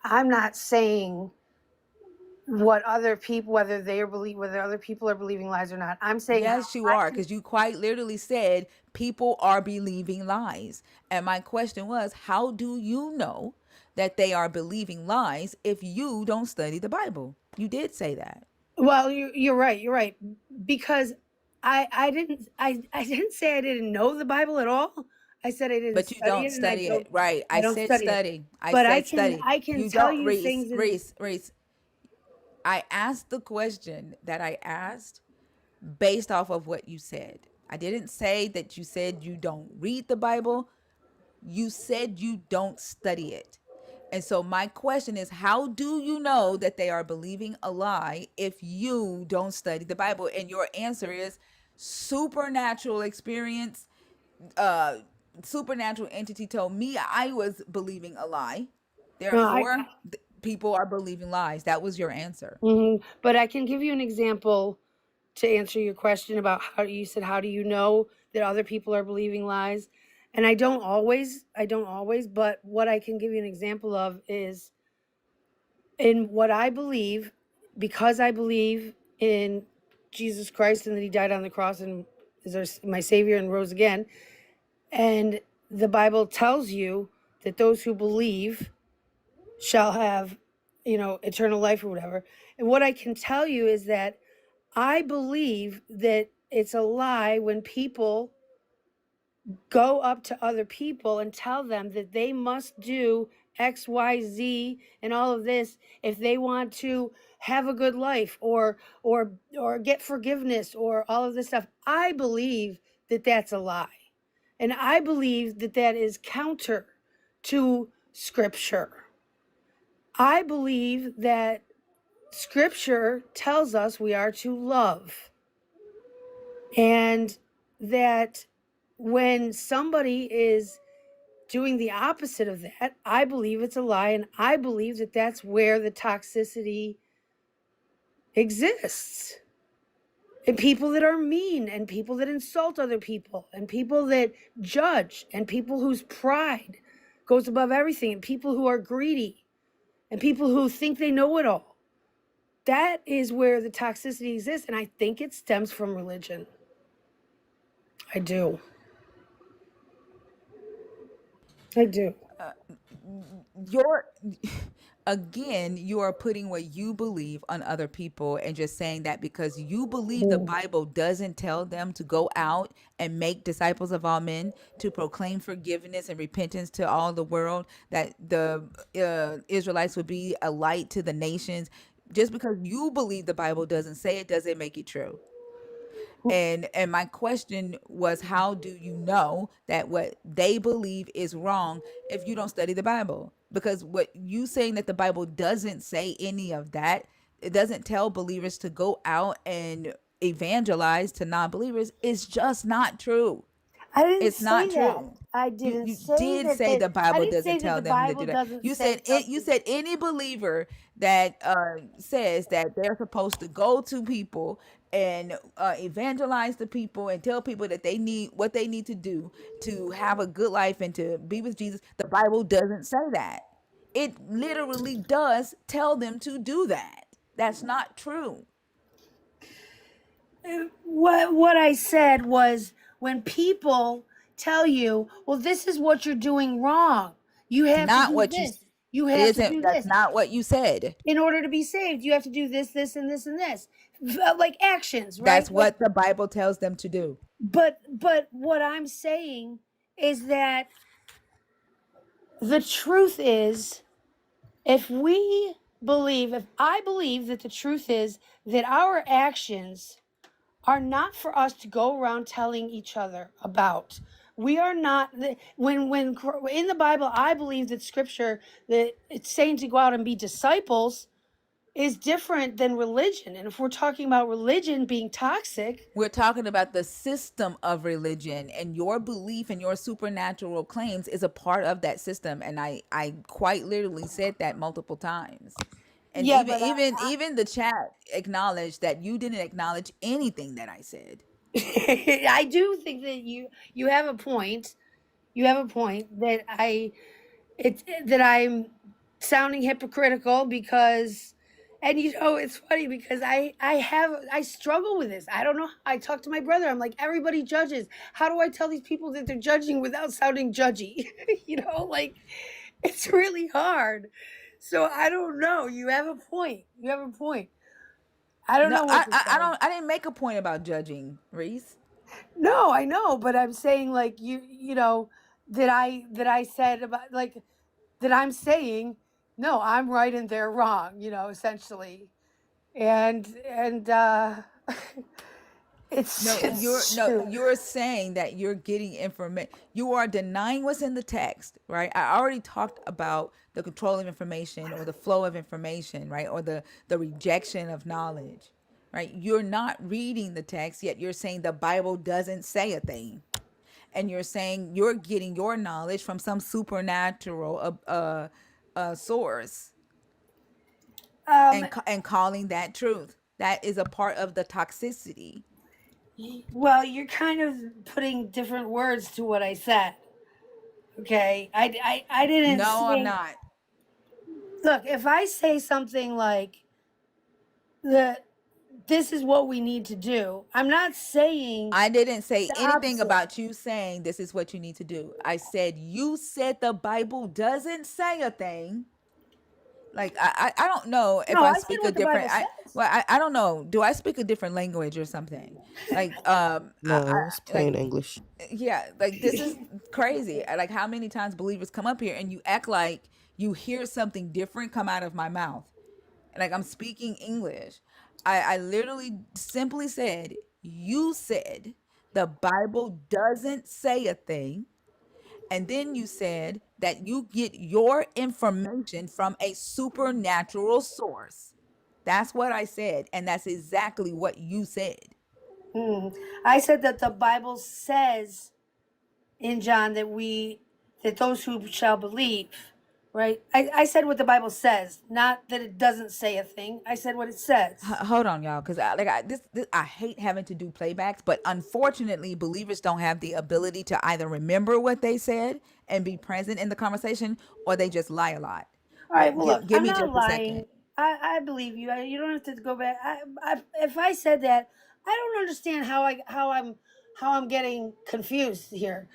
I'm not saying what other people, whether other people are believing lies or not. I'm saying how Yes, you I are, can. because you quite literally said people are believing lies. And my question was, how do you know that they are believing lies if you don't study the Bible? You did say that. Well, you're right. You're right because I didn't say I didn't know the Bible at all. I said I didn't But you study don't it, and I study it. don't Right. I I don't said study it. study. I But said study. I can You tell don't, you Reese, things in. Reese, Reese. I asked the question that I asked based off of what you said. I didn't say that you said you don't read the Bible. You said you don't study it. And so my question is, how do you know that they are believing a lie if you don't study the Bible? And your answer is supernatural experience, uh supernatural entity told me I was believing a lie. No, I. Therefore, people are believing lies. That was your answer. But I can give you an example to answer your question about how you said, how do you know that other people are believing lies? And I don't always, but what I can give you an example of is in what I believe, because I believe in Jesus Christ and that he died on the cross and is my savior and rose again. And the Bible tells you that those who believe shall have, eternal life or whatever. And what I can tell you is that I believe that it's a lie when people go up to other people and tell them that they must do X, Y, Z, and all of this if they want to have a good life or get forgiveness or all of this stuff. I believe that that's a lie. And I believe that that is counter to scripture. I believe that scripture tells us we are to love, and that when somebody is doing the opposite of that, I believe it's a lie, and I believe that that's where the toxicity exists. And people that are mean, and people that insult other people, and people that judge, and people whose pride goes above everything, and people who are greedy, and people who think they know it all. That is where the toxicity exists, and I think it stems from religion. I do. I do. You're again, you are putting what you believe on other people and just saying that because you believe the Bible doesn't tell them to go out and make disciples of all men, to proclaim forgiveness and repentance to all the world, that the Israelites would be a light to the nations. Just because you believe the Bible doesn't say it doesn't make it true. And my question was, how do you know that what they believe is wrong if you don't study the Bible? Because what you saying that the Bible doesn't say any of that, it doesn't tell believers to go out and evangelize to non-believers, is just not true. I didn't It's not say that. true. I You didn't you say did that. say the I Bible didn't doesn't say that tell the them to do Bible that. doesn't You say said it. You something. said any believer that says that they're supposed to go to people and evangelize to people and tell people that they need what they need to do to have a good life and to be with Jesus. The Bible doesn't say that. It literally does tell them to do that. That's not true. What I said was, when people tell you, well, this is what you're doing wrong. You It's have to not do what you. this. You It have to isn't. do That's this. not what you said. In order to be saved, you have to do this, this, and this, and this. Like actions, right? That's what the Bible tells them to do. But what I'm saying is that the truth is, if I believe that the truth is that our actions are not for us to go around telling each other about. We are not, when in the Bible, I believe that scripture, that it's saying to go out and be disciples, is different than religion. And if we're talking about religion being toxic, We're talking about the system of religion, and your belief and your supernatural claims is a part of that system. And I quite literally said that multiple times. And yeah, even but even even the chat acknowledged that you didn't acknowledge anything that I said. I do think that you have a point. You have a point that I'm sounding hypocritical because, and it's funny because I struggle with this. I don't know. I talk to my brother. I'm like, everybody judges. How do I tell these people that they're judging without sounding judgy? Like, it's really hard. So I don't know. You have a point. You have a point. I don't No, know what to I say. don't. I didn't make a point about judging, Reese. No, I know, but I'm saying, like, that I said about, like, that I'm saying, no, I'm right and they're wrong, essentially. And No, it's true. you're saying that you're getting information. You are denying what's in the text, right? I already talked about the control of information or the flow of information, right? Or the rejection of knowledge, right? You're not reading the text, yet you're saying the Bible doesn't say a thing. And you're saying you're getting your knowledge from some supernatural source Um, and calling that truth. That is a part of the toxicity. well, you're kind of putting different words to what I said. Okay, I didn't No, I'm say. not. Look, if I say something like the this is what we need to do, I'm not saying I didn't say the anything opposite. about you saying this is what you need to do. I said you said the Bible doesn't say a thing. Like I don't know if No, I I said speak a what the different Bible says. I don't know. Do I speak a different language or something? Like No, it's like plain English. yeah, like this is crazy. Like how many times believers come up here and you act like you hear something different come out of my mouth. Like I'm speaking English. I literally simply said, you said the Bible doesn't say a thing. And then you said that you get your information from a supernatural source. That's what I said. And that's exactly what you said. I said that the Bible says in John that those who shall believe, right? I said what the Bible says, not that it doesn't say a thing. I said what it says. Hold on, y'all, because this I hate having to do playbacks, but unfortunately, believers don't have the ability to either remember what they said and be present in the conversation, or they just lie a lot. All right. Well, look, Give I'm me not just a second. lying. I believe you. You don't have to go back. If I said that, I don't understand how I'm getting confused here.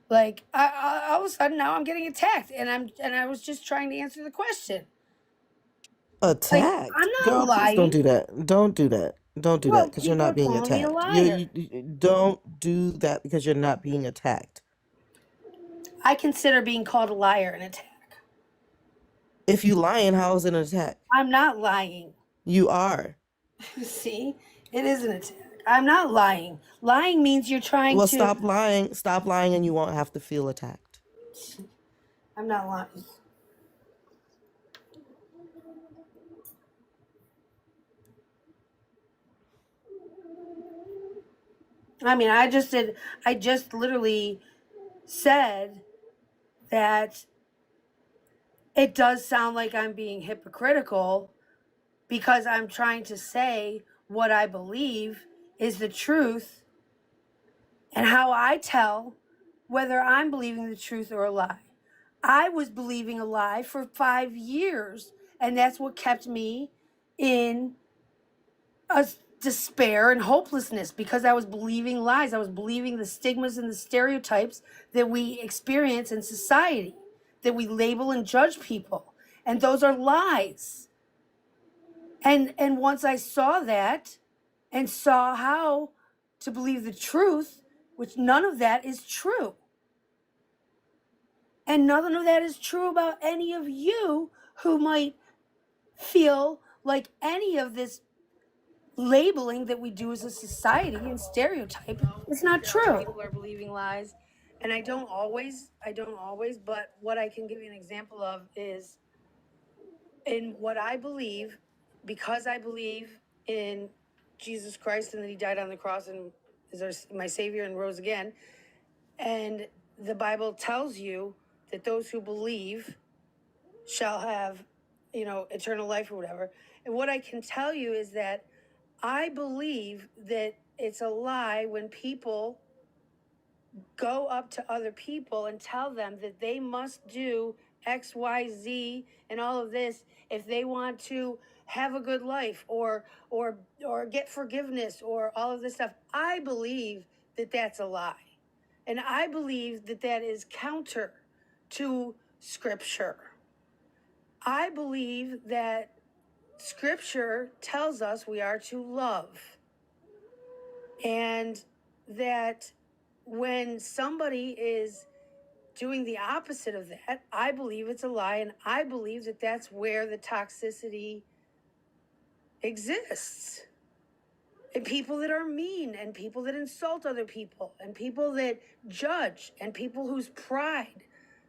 Like all of a sudden now I'm getting attacked, and I was just trying to answer the question. Like I'm Attacked, not girl. Please don't lying. do that. Don't do that. Don't do that Well, because you're people not are being calling me a attacked. liar. Don't do that because you're not being attacked. I consider being called a liar an attack. If you lying, how is it an attack? I'm not lying. You are. See, it is an attack. I'm not lying. Lying means you're trying Well, to. stop lying. Stop lying, and you won't have to feel attacked. I'm not lying. I mean, I just literally said that it does sound like I'm being hypocritical because I'm trying to say what I believe is the truth and how I tell whether I'm believing the truth or a lie. I was believing a lie for 5 years, and that's what kept me in a despair and hopelessness because I was believing lies. I was believing the stigmas and the stereotypes that we experience in society, that we label and judge people. And those are lies. And once I saw that and saw how to believe the truth, which none of that is true. And none of that is true about any of you who might feel like any of this labeling that we do as a society and stereotype is not true. People are believing lies. And I don't always, but what I can give you an example of is in what I believe, because I believe in Jesus Christ and that he died on the cross and is my savior and rose again. And the Bible tells you that those who believe shall have, eternal life or whatever. And what I can tell you is that I believe that it's a lie when people go up to other people and tell them that they must do X, Y, Z, and all of this if they want to have a good life or get forgiveness or all of this stuff. I believe that that's a lie, and I believe that that is counter to Scripture. I believe that Scripture tells us we are to love, and that when somebody is doing the opposite of that, I believe it's a lie, and I believe that that's where the toxicity exists. And people that are mean, and people that insult other people, and people that judge, and people whose pride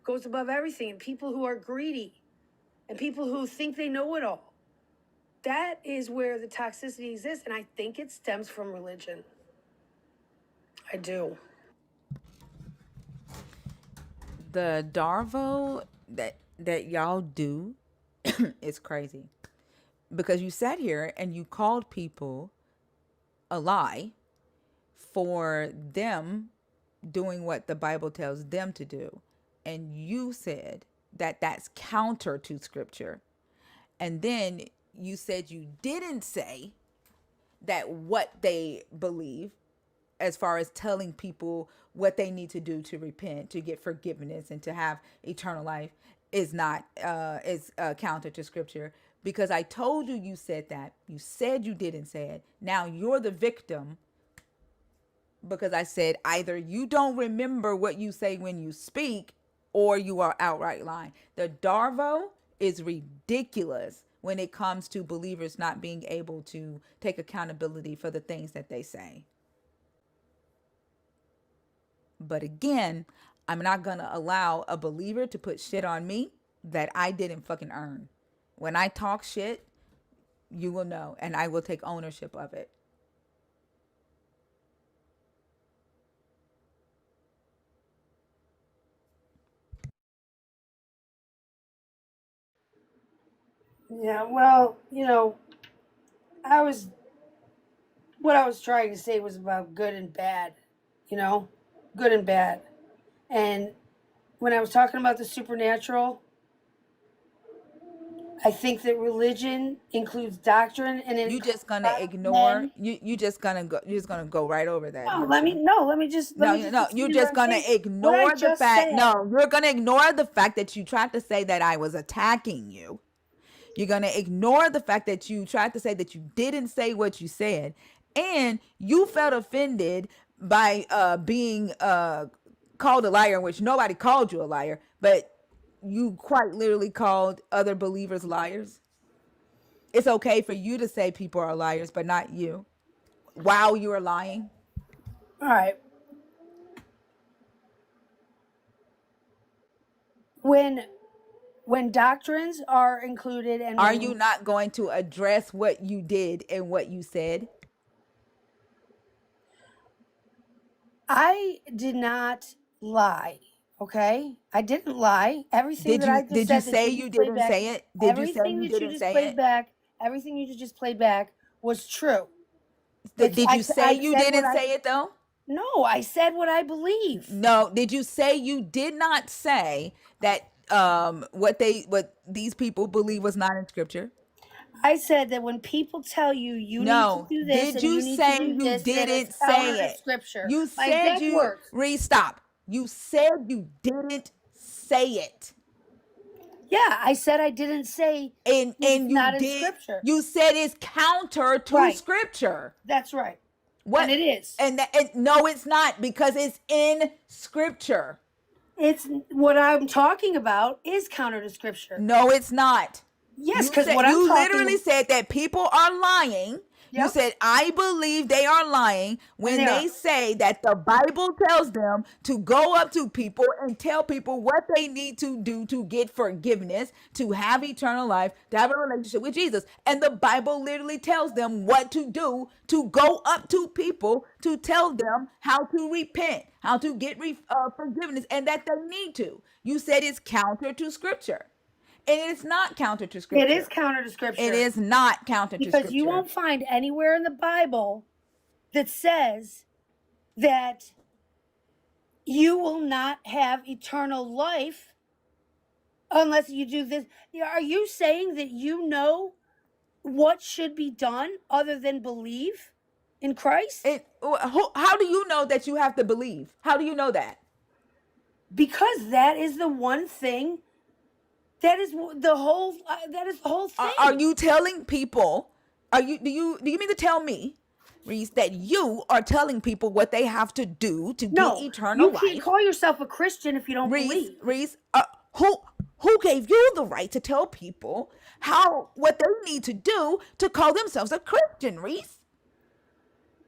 goes above everything, and people who are greedy, and people who think they know it all. That is where the toxicity exists, and I think it stems from religion. I do. The Darvo that that y'all do is crazy. Because you sat here and you called people a lie for them doing what the Bible tells them to do. And you said that that's counter to scripture. And then you said you didn't say that what they believe, as far as telling people what they need to do to repent, to get forgiveness, and to have eternal life, is not is counter to scripture. Because I told you, you said that. You said you didn't say it. Now you're the victim, because I said either you don't remember what you say when you speak, or you are outright lying. The Darvo is ridiculous when it comes to believers not being able to take accountability for the things that they say. But again, I'm not going to allow a believer to put shit on me that I didn't fucking earn. When I talk shit, you will know, and I will take ownership of it. Yeah, well, I was what I was trying to say was about good and bad, you know, good and bad. And when I was talking about the supernatural, I think that religion includes doctrine and it You includes just gonna a lot of ignore, men. you just gonna go, you're just gonna go right over that, No, aren't you? let No, me just no, you're continue what just I'm gonna saying. What I ignore the just fact. said. No, you're gonna ignore the fact that you tried to say that I was attacking you. You're going to ignore the fact that you tried to say that you didn't say what you said. And you felt offended by being called a liar, in which nobody called you a liar, but you quite literally called other believers liars. It's okay for you to say people are liars, but not you. While you are lying. All right. When doctrines are included and Are you when not going to address what you did and what you said? I did not lie, okay? I didn't lie. Everything that I just Did you said that say you you just played didn't back, say it? Did you say everything you that you didn't just say played it? back, everything you just played back was true. Did you say I you said what didn't I say it though? No, I said what I believe. No, did you say you did not say that what these people believe was not in scripture? I said that when people tell you you need to No. do this Did and you you need to say do you this, that it's didn't counter say to it? scripture. You My said exact you words. stop. You said you didn't say it. Yeah, I said I didn't say that it's And you not in did, scripture. you said it's counter to Right. scripture. That's right. And What? it is. And no, it's not, because it's in scripture. It's what I'm talking about is counter to scripture. No, it's not. Yes, You because said, what I'm you talking. literally said that people are lying. You Yep, said, I believe they are lying and when they are. they say that the Bible tells them to go up to people and tell people what they need to do to get forgiveness, to have eternal life, to have a relationship with Jesus. And the Bible literally tells them what to do, to go up to people to tell them how to repent, how to get forgiveness, and that they need to. You said it's counter to scripture. And it's not counter to It is scripture. counter to It scripture is not counter to because you scripture. won't find anywhere in the Bible that says that you will not have eternal life unless you do this. Are you saying that you know what should be done other than believe in Christ? How do you know that you have to believe? How do you know that? Because that is the one thing that is the whole Are thing. you telling people? Do you mean to tell me, Reese, that you are telling people what they have to do to get No, you eternal can't life? call yourself a Christian if you don't believe. Reese, who who gave you the right to tell people how what they need to do to call themselves a Christian, Reese?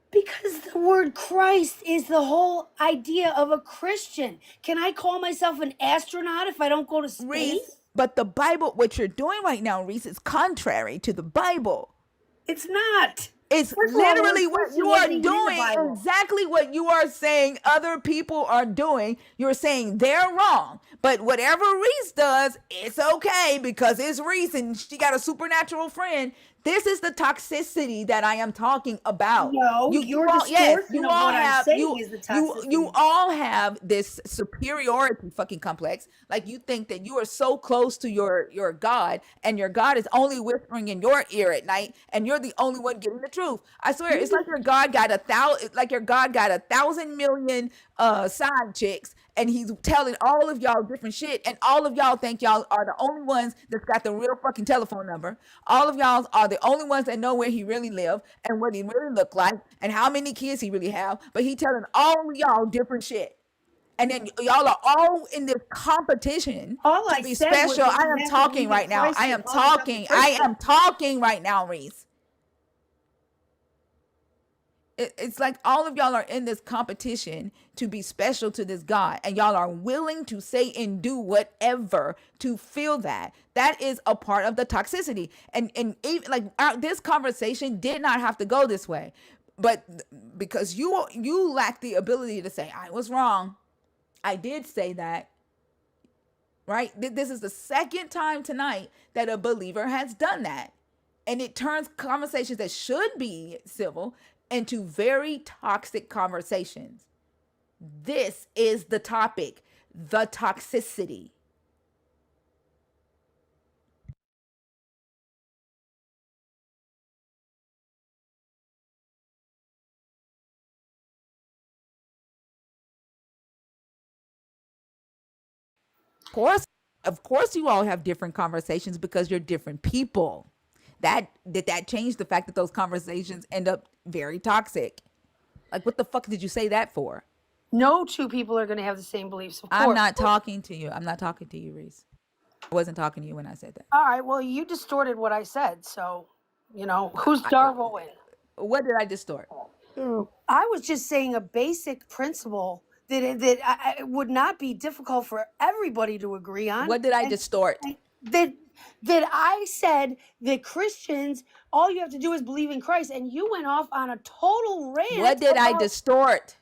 Because the word Christ is the whole idea of a Christian. Can I call myself an astronaut if I don't go to Reese, space? but the Bible, what you're doing right now, Reese, is contrary to the Bible. It's not. It's First of all, the word literally what you Christian are wasn't even in the doing Bible. exactly what you are saying other people are doing. You're saying they're wrong. But whatever Reese does, it's okay because it's Reese and she got a supernatural friend. This is the toxicity that I am talking about. No, You your all, yes, distortion of what I'm saying is the you toxicity. all have this superiority fucking complex. Like you think that you are so close to your God, and your God is only whispering in your ear at night, and you're the only one getting the truth. I swear, it's like your God got a thousand million side chicks, and he's telling all of y'all different shit, and all of y'all think y'all are the only ones that's got the real fucking telephone number. All of y'all are the only ones that know where he really lived and what he really looked like and how many kids he really have. But he telling all of y'all different shit. And then y'all are all in this competition All to I be said was special. that I you am have to talking believe in right now. Christ to call yourself a I Christian. am talking right now, Reese. It's like all of y'all are in this competition to be special to this God, and y'all are willing to say and do whatever to feel that is a part of the toxicity. And even like this conversation did not have to go this way, but because you lack the ability to say I was wrong, I did say that, right? This is the second time tonight that a believer has done that. And it turns conversations that should be civil into very toxic conversations. This is the topic, the toxicity. Of course, of course you all have different conversations because you're different people. That change the fact that those conversations end up very toxic? Like what the fuck did you say that for? No two people are going to have the same beliefs, of I'm course. not talking to you. I'm not talking to you, Reese. I wasn't talking to you when I said that. All right, well, you distorted what I said, so, who's Darwin? What did I distort? I was just saying a basic principle that would not be difficult for everybody to agree on. What did I And distort? that that I said that Christians, all you have to do is believe in Christ, and you went off on a total What rant did I about distort?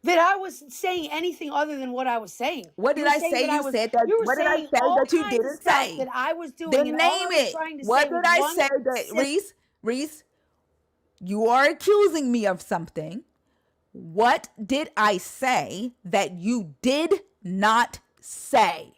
that I was saying anything other than what I was saying. What You did were I saying say? that I You was said that. you were What did I saying say all that you kinds of didn't stuff that say? I was doing, Then and all I name was it. trying to say What was did I one say that simple. Reese, you are accusing me of something. What did I say that you did not say?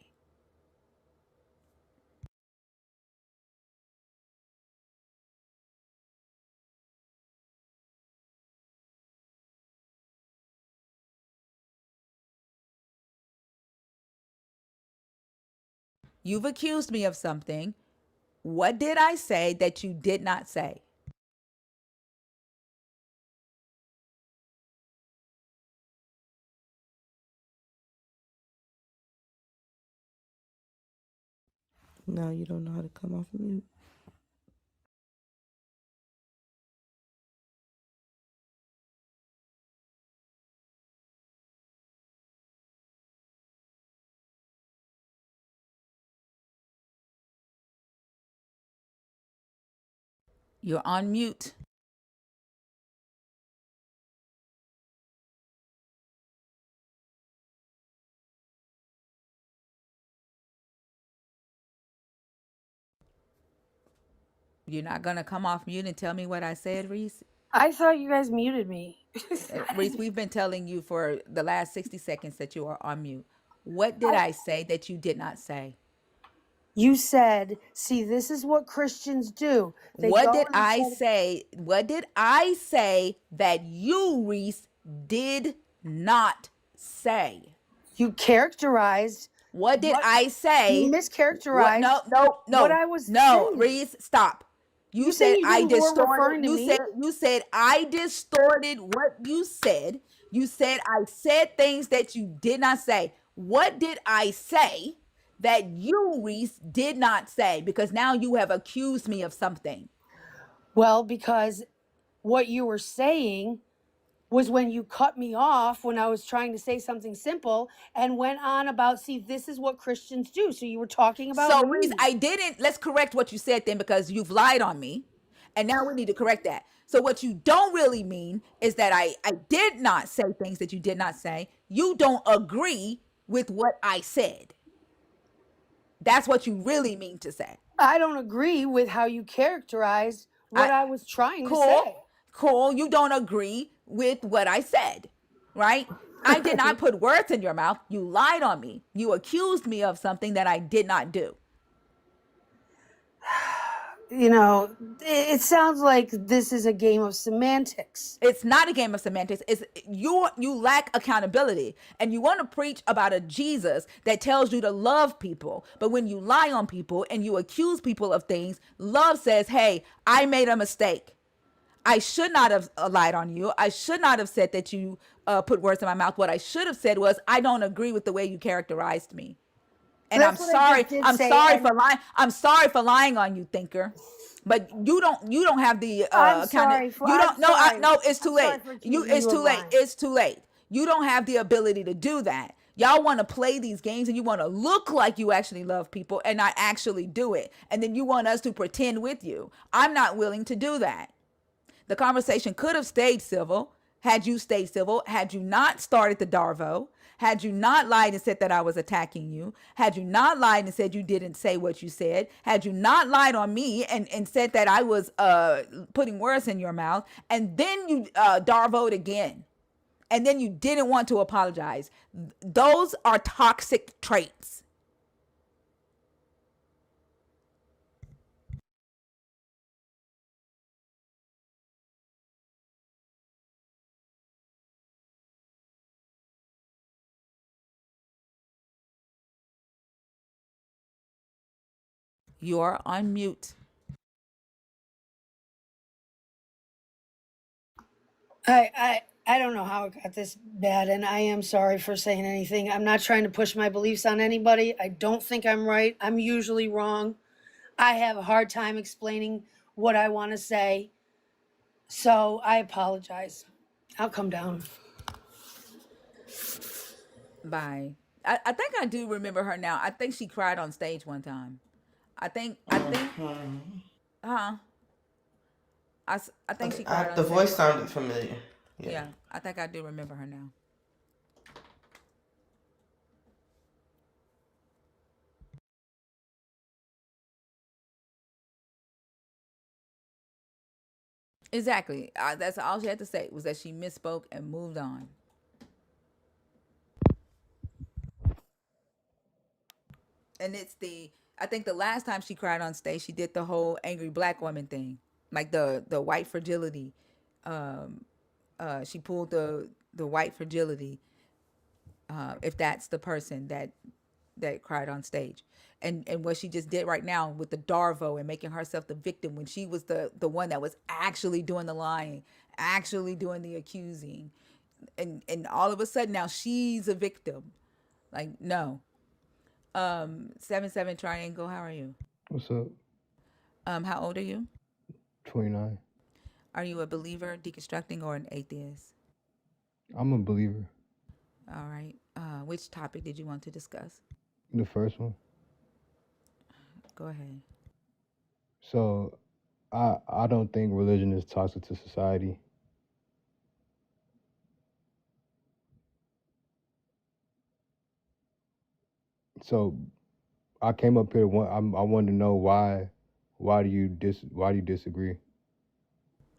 You've accused me of something. What did I say that you did not say? Now you don't know how to come off mute. You're on mute. You're not going to come off mute and tell me what I said, Reese? I thought you guys muted me. Reese, we've been telling you for the last 60 seconds that you are on mute. What did I say that you did not say? You said, see, this is what Christians do. They What go did and they I try to, say? What did I say that you, Reese, did not say? you characterized What did what I you say? What? mischaracterized No, no, what no, I was no, saying. Reese, stop. You You saying said you I think we're distorted. referring to You me? said I distorted what you said. You said I said things that you did not say. What did I say that you, Reese, did not say? Because now you have accused me of something. Well, because what you were saying was when you cut me off when I was trying to say something simple and went on about, see, this is what Christians do. So you were talking about So, Reese, me. I didn't. Let's correct what you said then because you've lied on me. And now we need to correct that. So what you don't really mean is that I did not say things that you did not say. You don't agree with what I said. That's what you really mean to say. I don't agree with how you characterized what I I was trying to cool, say. cool. You don't agree with what I said, right? I did not put words in your mouth. You lied on me. You accused me of something that I did not do. You know, it sounds like this is a game of semantics. It's not a game of semantics. It's you lack accountability and you want to preach about a Jesus that tells you to love people. But when you lie on people and you accuse people of things, love says, "Hey, I made a mistake. I should not have lied on you. I should not have said that you put words in my mouth. What I should have said was, I don't agree with the way you characterized me. And I'm That's what I sorry. just did I'm say. sorry And for lying. I'm sorry for lying on you, thinker. But you don't have the I'm account. sorry for You I'm don't. No, sorry. no. It's too I'm sorry late. for You. accusing It's you too of late. lying. It's too late. You don't have the ability to do that. Y'all want to play these games and you want to look like you actually love people and not actually do it. And then you want us to pretend with you. I'm not willing to do that. The conversation could have stayed civil had you stayed civil, had you not started the Darvo, had you not lied and said that I was attacking you, had you not lied and said you didn't say what you said, had you not lied on me and said that I was putting words in your mouth, and then you Darvoed again, and then you didn't want to apologize. Those are toxic traits. You're on mute. I don't know how it got this bad, and I am sorry for saying anything. I'm not trying to push my beliefs on anybody. I don't think I'm right. I'm usually wrong. I have a hard time explaining what I want to say. So I apologize. I'll come down. Bye. I think I do remember her now. I think she cried on stage one time. I think huh? I think she cried on The stage voice one sounded time. familiar. Yeah. Yeah, I think I do remember her now. Exactly. That's all she had to say was that she misspoke and moved on. And it's the I think the last time she cried on stage, she did the whole angry black woman thing, like the white fragility. Um, she pulled the white fragility. If that's the person that cried on stage, and what she just did right now with the Darvo and making herself the victim when she was the one that was actually doing the lying, actually doing the accusing, and all of a sudden now she's a victim. Like no. 7 7 triangle. How are you? What's up? How old are you? 29. Are you a believer, deconstructing, or an atheist? I'm a believer. All right. Which topic did you want to discuss? The first one. Go ahead. So I don't think religion is toxic to society. So I came up here. I wanted to know why do you disagree,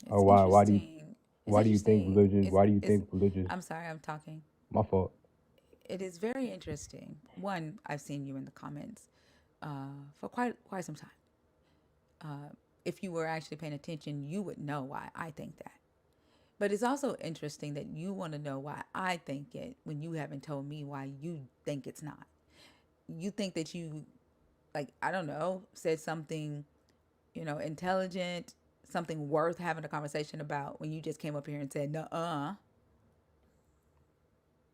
or It's interesting. It's why do you think interesting. religion why do you think religious? I'm sorry, I'm talking. My fault. It is very interesting. One, I've seen you in the comments for quite some time. If you were actually paying attention, you would know why I think that. But it's also interesting that you want to know why I think it when you haven't told me why you think it's not. You think that you, like, I don't know, said something, intelligent, something worth having a conversation about when you just came up here and said, "Nuh-uh."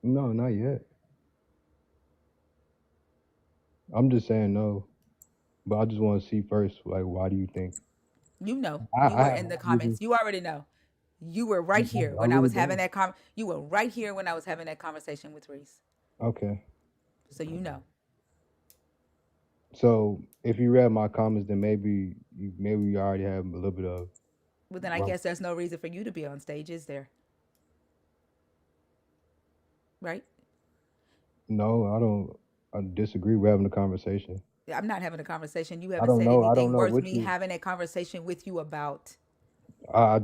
No, not yet. I'm just saying no, but I just want to see first, like, why do you think? You know, you I were have in no the comments. reason. You already know. You were right here I when I really was having don't. that You were right here when I was having that conversation with Reese. Okay. So you know. So if you read my comments, then maybe you already have a little bit of. Well, then I Well, guess there's no reason for you to be on stage, is there? Right? no, I don't. I disagree. We're having a conversation. I'm not having a conversation. You I haven't don't said know. I don't anything know worth what me you. having a conversation with you about. I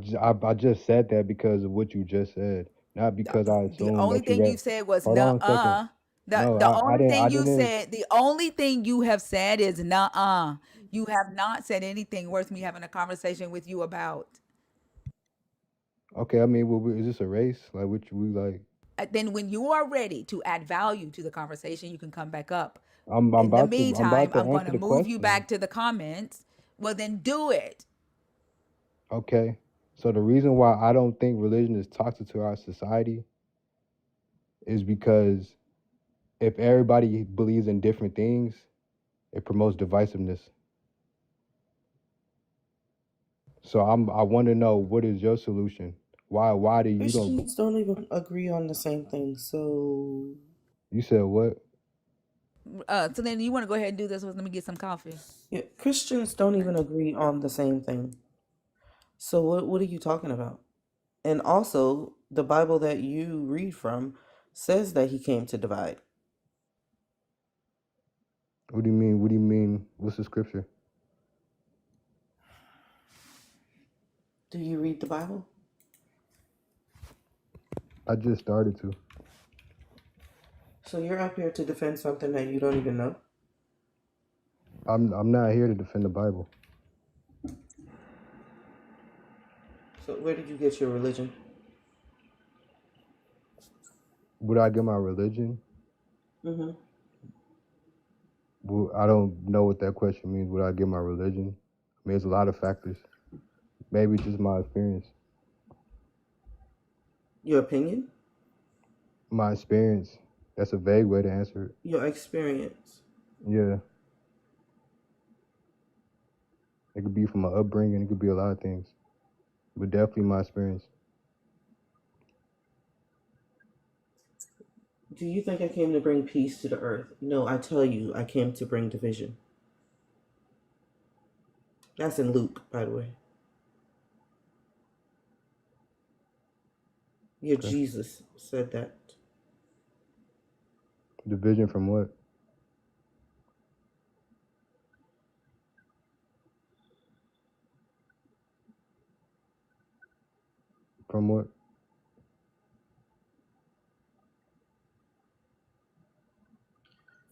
just said that because of what you just said, not because I The assumed only that you thing you read. said was Hold on a second. nuh-uh. The No, the I only didn't. thing I you didn't. said, the only thing you have said is nuh-uh. You have not said anything worth me having a conversation with you about. Okay, I mean, is this a race? Like, which we like? Then when you are ready to add value to the conversation, you can come back up. I'm In the about to. I'm meantime, about to I'm going answer to the move you question. back to the comments. Well, then do it. Okay. So the reason why I don't think religion is toxic to our society is because if everybody believes in different things, it promotes divisiveness. So I want to know, what is your solution? Why do you don't? Christians don't even agree on the same thing. So You said what? So then you want to go ahead and do this? Let me get some coffee. yeah, Christians don't even agree on the same thing. So what are you talking about? And also, the Bible that you read from says that he came to divide. What do you mean? What do you mean? What's the scripture? Do you read the Bible? I just started to. So you're up here to defend something that you don't even know? I'm not here to defend the Bible. So where did you get your religion? Would I get my religion? Mm-hmm. Well, I don't know what that question means. Would I get my religion? I mean, there's a lot of factors. Maybe just my experience. Your opinion? My experience. That's a vague way to answer it. Your experience. Yeah. It could be from my upbringing. It could be a lot of things. But definitely my experience. Do you think I came to bring peace to the earth? No, I tell you, I came to bring division. That's in Luke, by the way. Yeah, Okay. Jesus said that. Division from what? From what?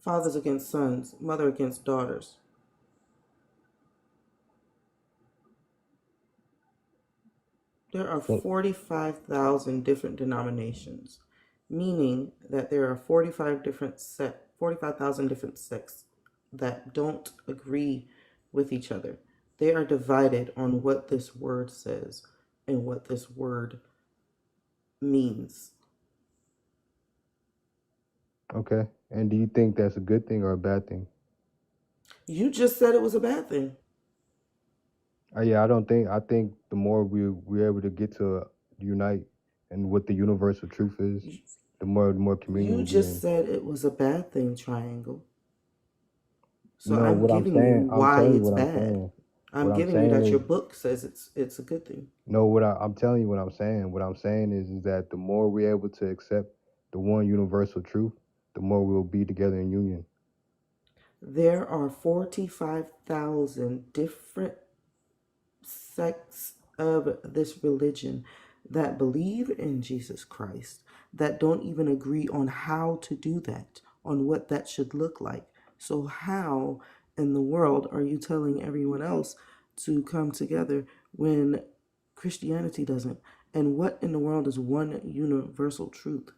Fathers against sons, mother against daughters. There are So, 45,000 different denominations, meaning that there are 45,000 different sects that don't agree with each other. They are divided on what this word says and what this word means. okay. And do you think that's a good thing or a bad thing? You just said it was a bad thing. Yeah, I think the more we're able to get to unite and what the universal truth is, the more communion You we'll be just in. said it was a bad thing, Triangle. So No, I'm what I'm giving you saying, I'm why telling you it's what I'm bad. saying. What I'm I'm giving you saying that your is, book says it's a good thing. no, I'm telling you what I'm saying. What I'm saying is that the more we're able to accept the one universal truth, the more we'll be together in union. There are 45,000 different sects of this religion that believe in Jesus Christ that don't even agree on how to do that, on what that should look like. So, how in the world are you telling everyone else to come together when Christianity doesn't? And what in the world is one universal truth?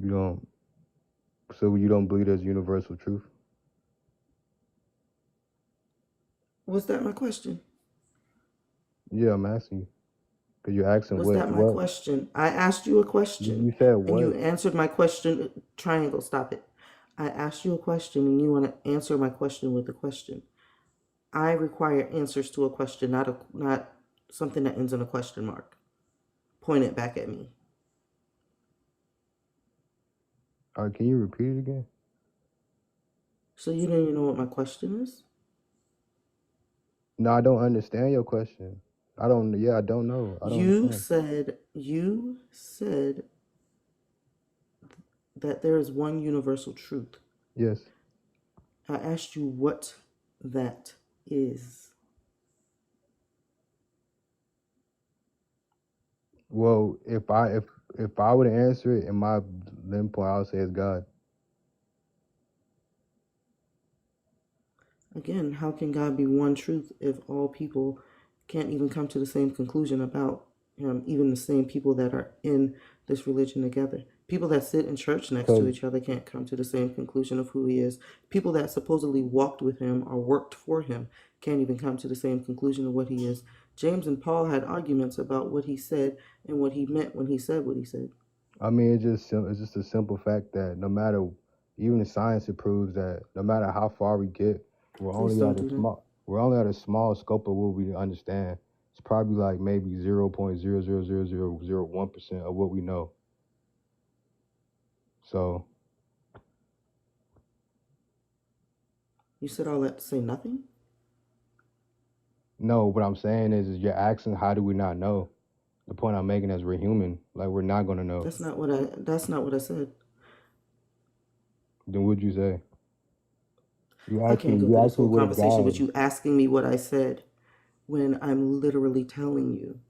You don't, so you don't believe there's universal truth? Was that my question? Yeah, I'm asking you. Because you're asking Was that my what? question? I asked you a question You said and you what? answered my question. Triangle, stop it. I asked you a question and you want to answer my question with a question. I require answers to a question, not something that ends in a question mark. Point it back at me. Can you repeat it again? So you don't even know what my question is? No, I don't understand your question. I don't. Yeah, I don't know. I don't understand. You said that there is one universal truth. Yes. I asked you what that is. Well, if I were to answer it in my then point, I would say it's God. Again, how can God be one truth if all people can't even come to the same conclusion about him, even the same people that are in this religion together? People that sit in church next to Because each other can't come to the same conclusion of who he is. People that supposedly walked with him or worked for him can't even come to the same conclusion of what he is. James and Paul had arguments about what he said and what he meant when he said what he said. I mean, it's just a simple fact that no matter, even in science, it proves that no matter how far we get, Please don't do that. we're only at a small scope of what we understand. It's probably like maybe 0.0000001% of what we know. So You said all that to say nothing? no, what I'm saying is you're asking how do we not know? The point I'm making is we're human. Like we're not gonna know. That's not what I said. Then what'd you say? I can't go You through this asked me whole what is conversation with God. you asking me what I said when I'm literally telling you.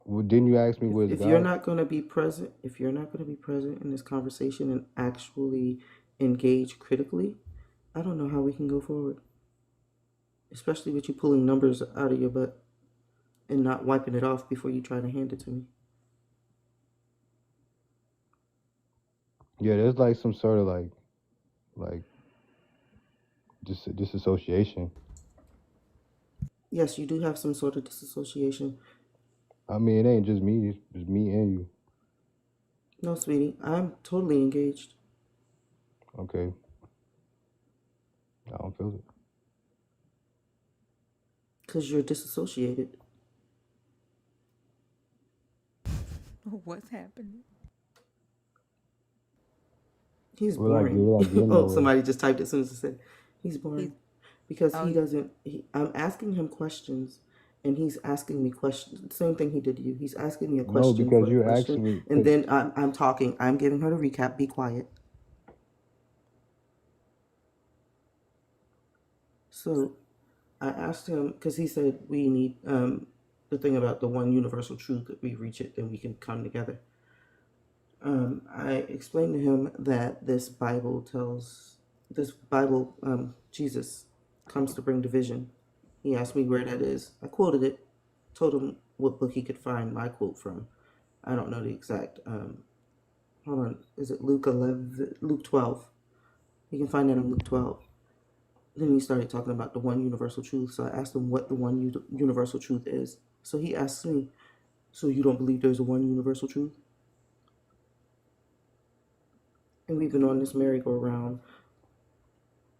Well, didn't you ask me what is If you're God? not going to be present, if you're not going to be present in this conversation and actually engage critically, I don't know how we can go forward. Especially with you pulling numbers out of your butt and not wiping it off before you try to hand it to me. Yeah, there's like some sort of like just disassociation. Yes, you do have some sort of disassociation. I mean, it ain't just me. It's me and you. No, sweetie, I'm totally engaged. Okay, I don't feel it. Because you're disassociated. What's happening? He's We're boring. like getting Oh, nowhere. somebody just typed it as soon as I said he's He's boring because oh I'm asking him questions and he's asking me questions. Same thing he did to you. He's asking me a No, question because for a you're question, asking me. and then I'm talking. I'm giving her the recap. Be quiet. So I asked him because he said we need the thing about the one universal truth that we reach it, then we can come together. I explained to him that this Bible, Jesus comes to bring division. He asked me where that is. I quoted it, told him what book he could find my quote from. I don't know the exact. Hold on, is it Luke 11, Luke 12? You can find that in Luke 12. Then he started talking about the one universal truth. So I asked him what the one universal truth is. So he asked me, "So you don't believe there's a one universal truth?" And we've been on this merry-go-round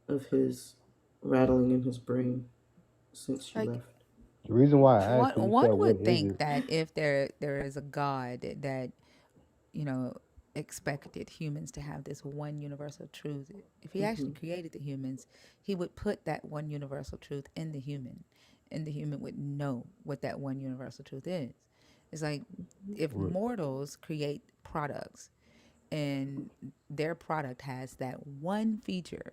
of his rattling in his brain since you like left. The reason why I asked, because you one said, "What would is think it?" that if there is a God that you know expected humans to have this one universal truth, if he actually created the humans, he would put that one universal truth in the human, and the human would know what that one universal truth is. It's like if What? mortals create products and their product has that one feature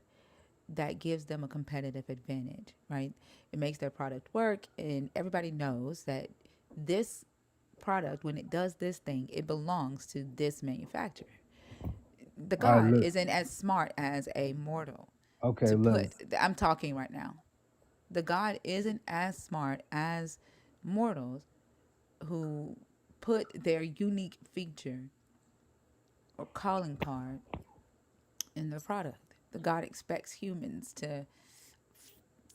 that gives them a competitive advantage, right? It makes their product work, and everybody knows that this product, when it does this thing, it belongs to this manufacturer. The All right, God look. isn't as smart as a mortal Okay, to look. put, I'm talking right now. The God isn't as smart as mortals who put their unique feature or calling card in the product. The God expects humans to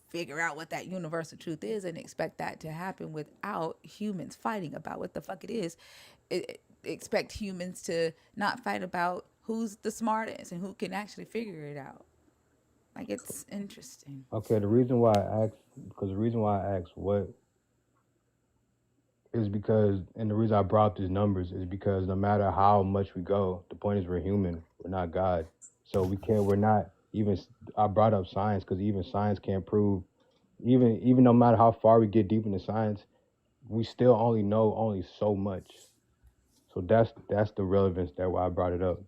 figure out what that universal truth is and expect that to happen without humans fighting about what the fuck it is. Expect humans to not fight about who's the smartest and who can actually figure it out. Like, it's interesting. Okay, the reason why I asked what is because, and the reason I brought up these numbers is because no matter how much we go, the point is we're human. We're not God. So we can't. We're not. even I brought up science because even science can't prove, even no matter how far we get deep into science, we still only know only so much. So that's the relevance that why I brought it up.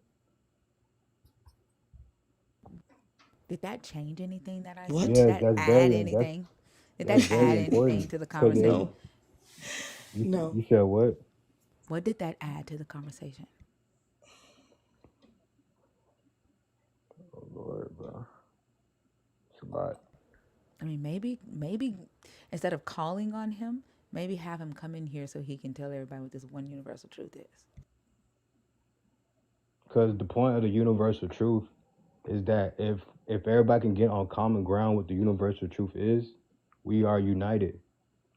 Did that change anything that I said? Did What? Yes, that add anything? Did that that's very add anything important to the because if conversation? No. No. you said what? What did that add to the conversation? Oh Lord, bro, it's a lot. I mean, maybe instead of calling on him, maybe have him come in here so he can tell everybody what this one universal truth is. Because the point of the universal truth is that if everybody can get on common ground what the universal truth is, we are united.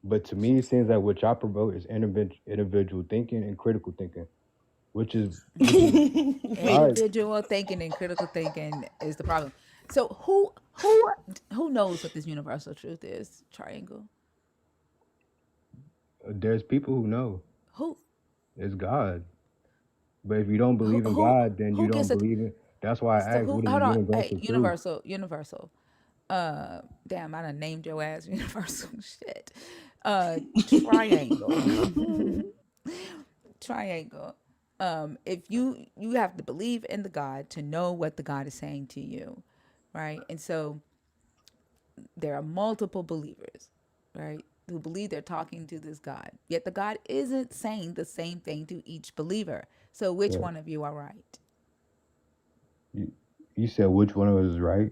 But to me, it seems like what y'all promote is individual thinking and critical thinking, which is all right. Individual thinking and critical thinking is the problem. So who knows what this universal truth is? Triangle. There's people who know Who it's God, but if you don't who believe in who God, then you who don't gets it? believe it. That's why I So asked, who? what is the Hold on. Hey, universal truth? universal. Damn, I done named your ass universal shit. Triangle. Triangle. If you have to believe in the God to know what the God is saying to you, right? And so there are multiple believers, right, who believe they're talking to this God. Yet the God isn't saying the same thing to each believer. So which Yeah. one of you are right? You said which one of us is right?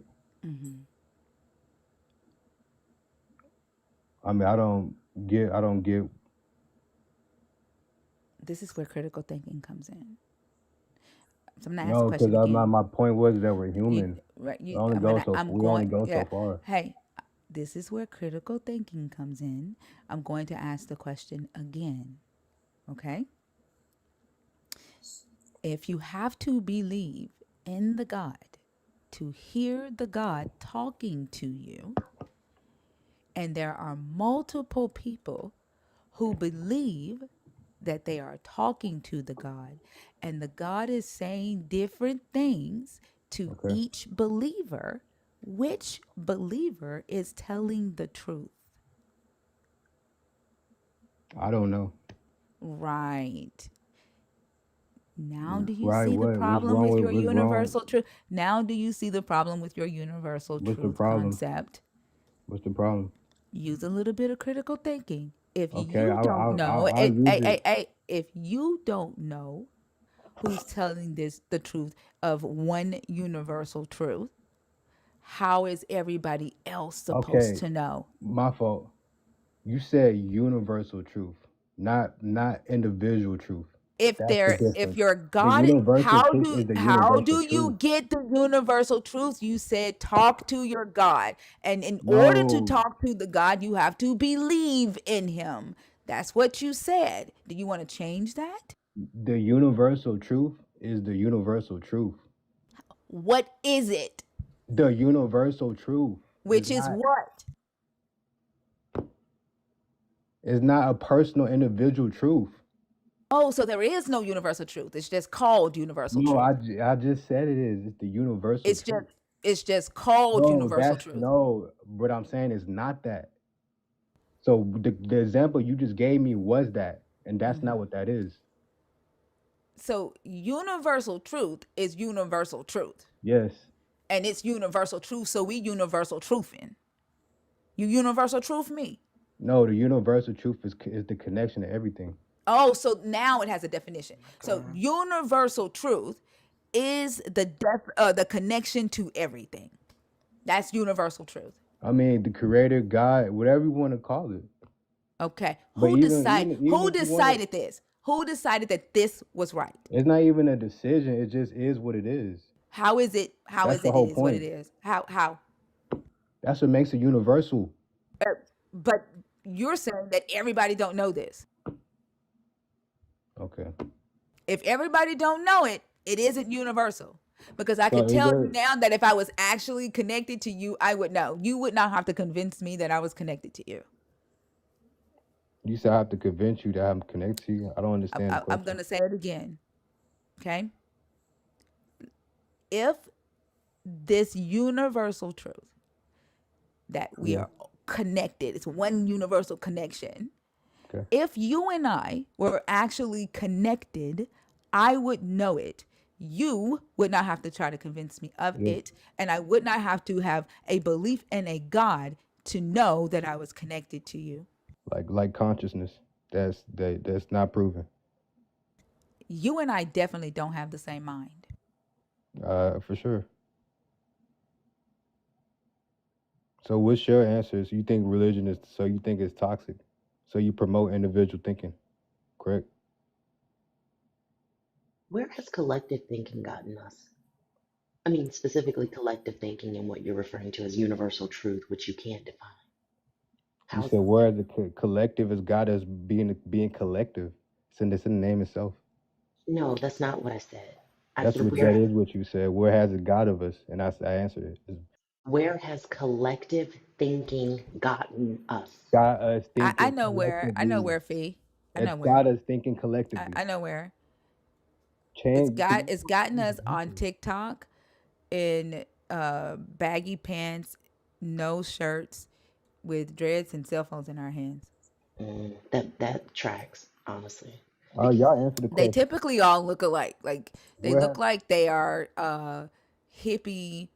I mean, I don't get. This is where critical thinking comes in. So I'm gonna ask the No, because question again. my point was that we're You human. right? We only go so I'm we going. only go Yeah. so far. Hey, this is where critical thinking comes in. I'm going to ask the question again. Okay. If you have to believe in the God to hear the God talking to you, and there are multiple people who believe that they are talking to the God, and the God is saying different things to Okay, each believer, which believer is telling the truth? I don't know. Right. Now, do you Right? see the What? What's problem wrong with with your what's wrong? universal truth? Now, do you see the problem with your universal What's the truth problem? concept? What's the problem? Use a little bit of critical thinking. If Okay, you don't know, I'll use it. if you don't know who's telling this the truth of one universal truth, how is everybody else supposed Okay, to know? my fault. You said universal truth, not individual truth. That's the If difference. your The God, universal truth is the how universal do truth. you get the universal truth? You said talk to your God, and in order to No, talk to the God, you have to believe in him. That's what you said. Do you want to change that? the universal truth is the universal truth. What is it? The universal truth Which is what? is not a personal individual truth. Oh, so there is no universal truth. It's just called universal No, truth. I just said it is. It's the universal It's truth. just it's just called No, universal that's truth. no. What I'm saying is not that. So the example you just gave me was that, and that's not what that is. So universal truth is universal truth. Yes. And it's universal truth, so we universal truthing. You universal truth me. No, the universal truth is the connection to everything. Oh, so now it has a definition. So universal truth is the connection to everything. That's universal truth. I mean, the creator, God, whatever you want to call it. Okay. But even Who if you want to, decided this? Who decided that this was right? it's not even a decision. It just is what it is. How is it That's the it whole is what it point. is? How? That's what makes it universal. But you're saying that everybody don't know this. Okay. If everybody don't know it, it isn't universal. Because I So could is tell there? you now that if I was actually connected to you, I would know. You would not have to convince me that I was connected to you. You said I have to convince you that I'm connected to you. I don't understand the I'm question. going to say it again. Okay? If this universal truth that we Yeah. are connected. It's one universal connection. Okay. If you and I were actually connected, I would know it. You would not have to try to convince me of Yeah. it, and I would not have to have a belief in a God to know that I was connected to you. Like consciousness. That's not proven. You and I definitely don't have the same mind. For sure. So what's your answer? So you think religion is so you think it's toxic. So you promote individual thinking, correct? Where has collective thinking gotten us? I mean, specifically collective thinking and what you're referring to as universal truth, which you can't define. You How's said that? where the collective has got us being collective. It's in the name itself. No, that's not what I said. I That's said, what that is what you said. Where has it got of us? And I answered it. It's where has collective thinking gotten us? got us I thinking know where. I know collectively. where, Fee. I know It's where. got us thinking I, collectively. I know where. Change. It's gotten us on TikTok in baggy pants, no shirts, with dreads and cell phones in our hands. That tracks, honestly. Oh, Because y'all answer the They question. typically all look alike. Like they Where look like they are hippie.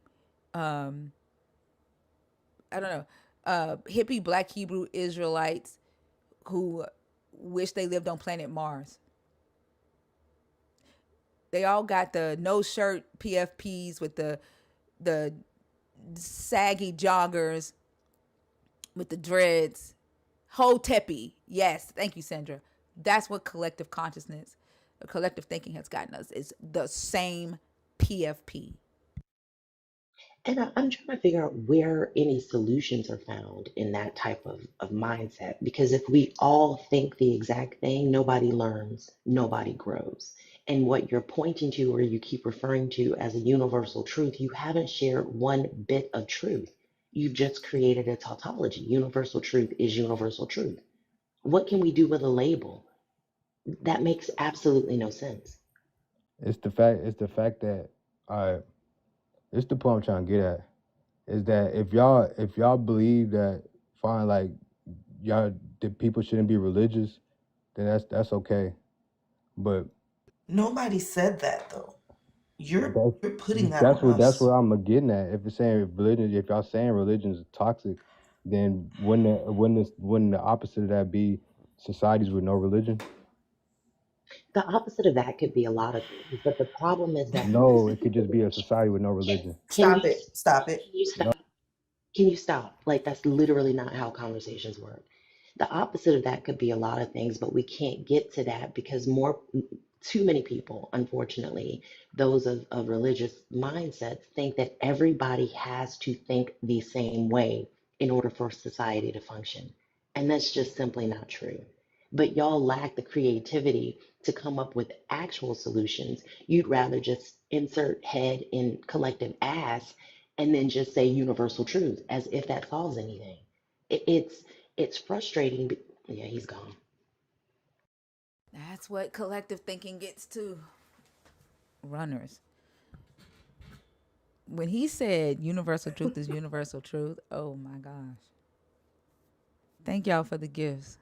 I don't know, hippie Black Hebrew Israelites who wish they lived on planet Mars. They all got the no shirt PFPs with the saggy joggers with the dreads. Whole teppy. Yes, thank you, Sandra. That's what collective consciousness, collective thinking has gotten us. Is the same PFP. And I'm trying to figure out where any solutions are found in that type of mindset. Because if we all think the exact thing, nobody learns, nobody grows. And what you're pointing to, or you keep referring to as a universal truth, you haven't shared one bit of truth. You've just created a tautology. Universal truth is universal truth. What can we do with a label? That makes absolutely no sense. it's the fact. It's the fact that it's the point I'm trying to get at. Is that if y'all believe that fine, like y'all that people shouldn't be religious, then that's okay. But Nobody said that though. You're that's putting that that's on what us. I'm getting at. If it's saying religion, if y'all saying religion is toxic, then wouldn't the opposite of that be societies with no religion? The opposite of that could be a lot of things, but the problem is that No, it could just be a society with no can, religion. can Stop you it. Stop can it. you No, stop? Can you stop? Like, that's literally not how conversations work. The opposite of that could be a lot of things, but we can't get to that because too many people, unfortunately, those of religious mindsets, think that everybody has to think the same way in order for society to function. And that's just simply not true. But y'all lack the creativity to come up with actual solutions. You'd rather just insert head in collective ass and then just say universal truth as if that solves anything. It's frustrating. Yeah, he's gone. That's what collective thinking gets to runners. When he said universal truth is universal truth, oh my gosh. Thank y'all for the gifts.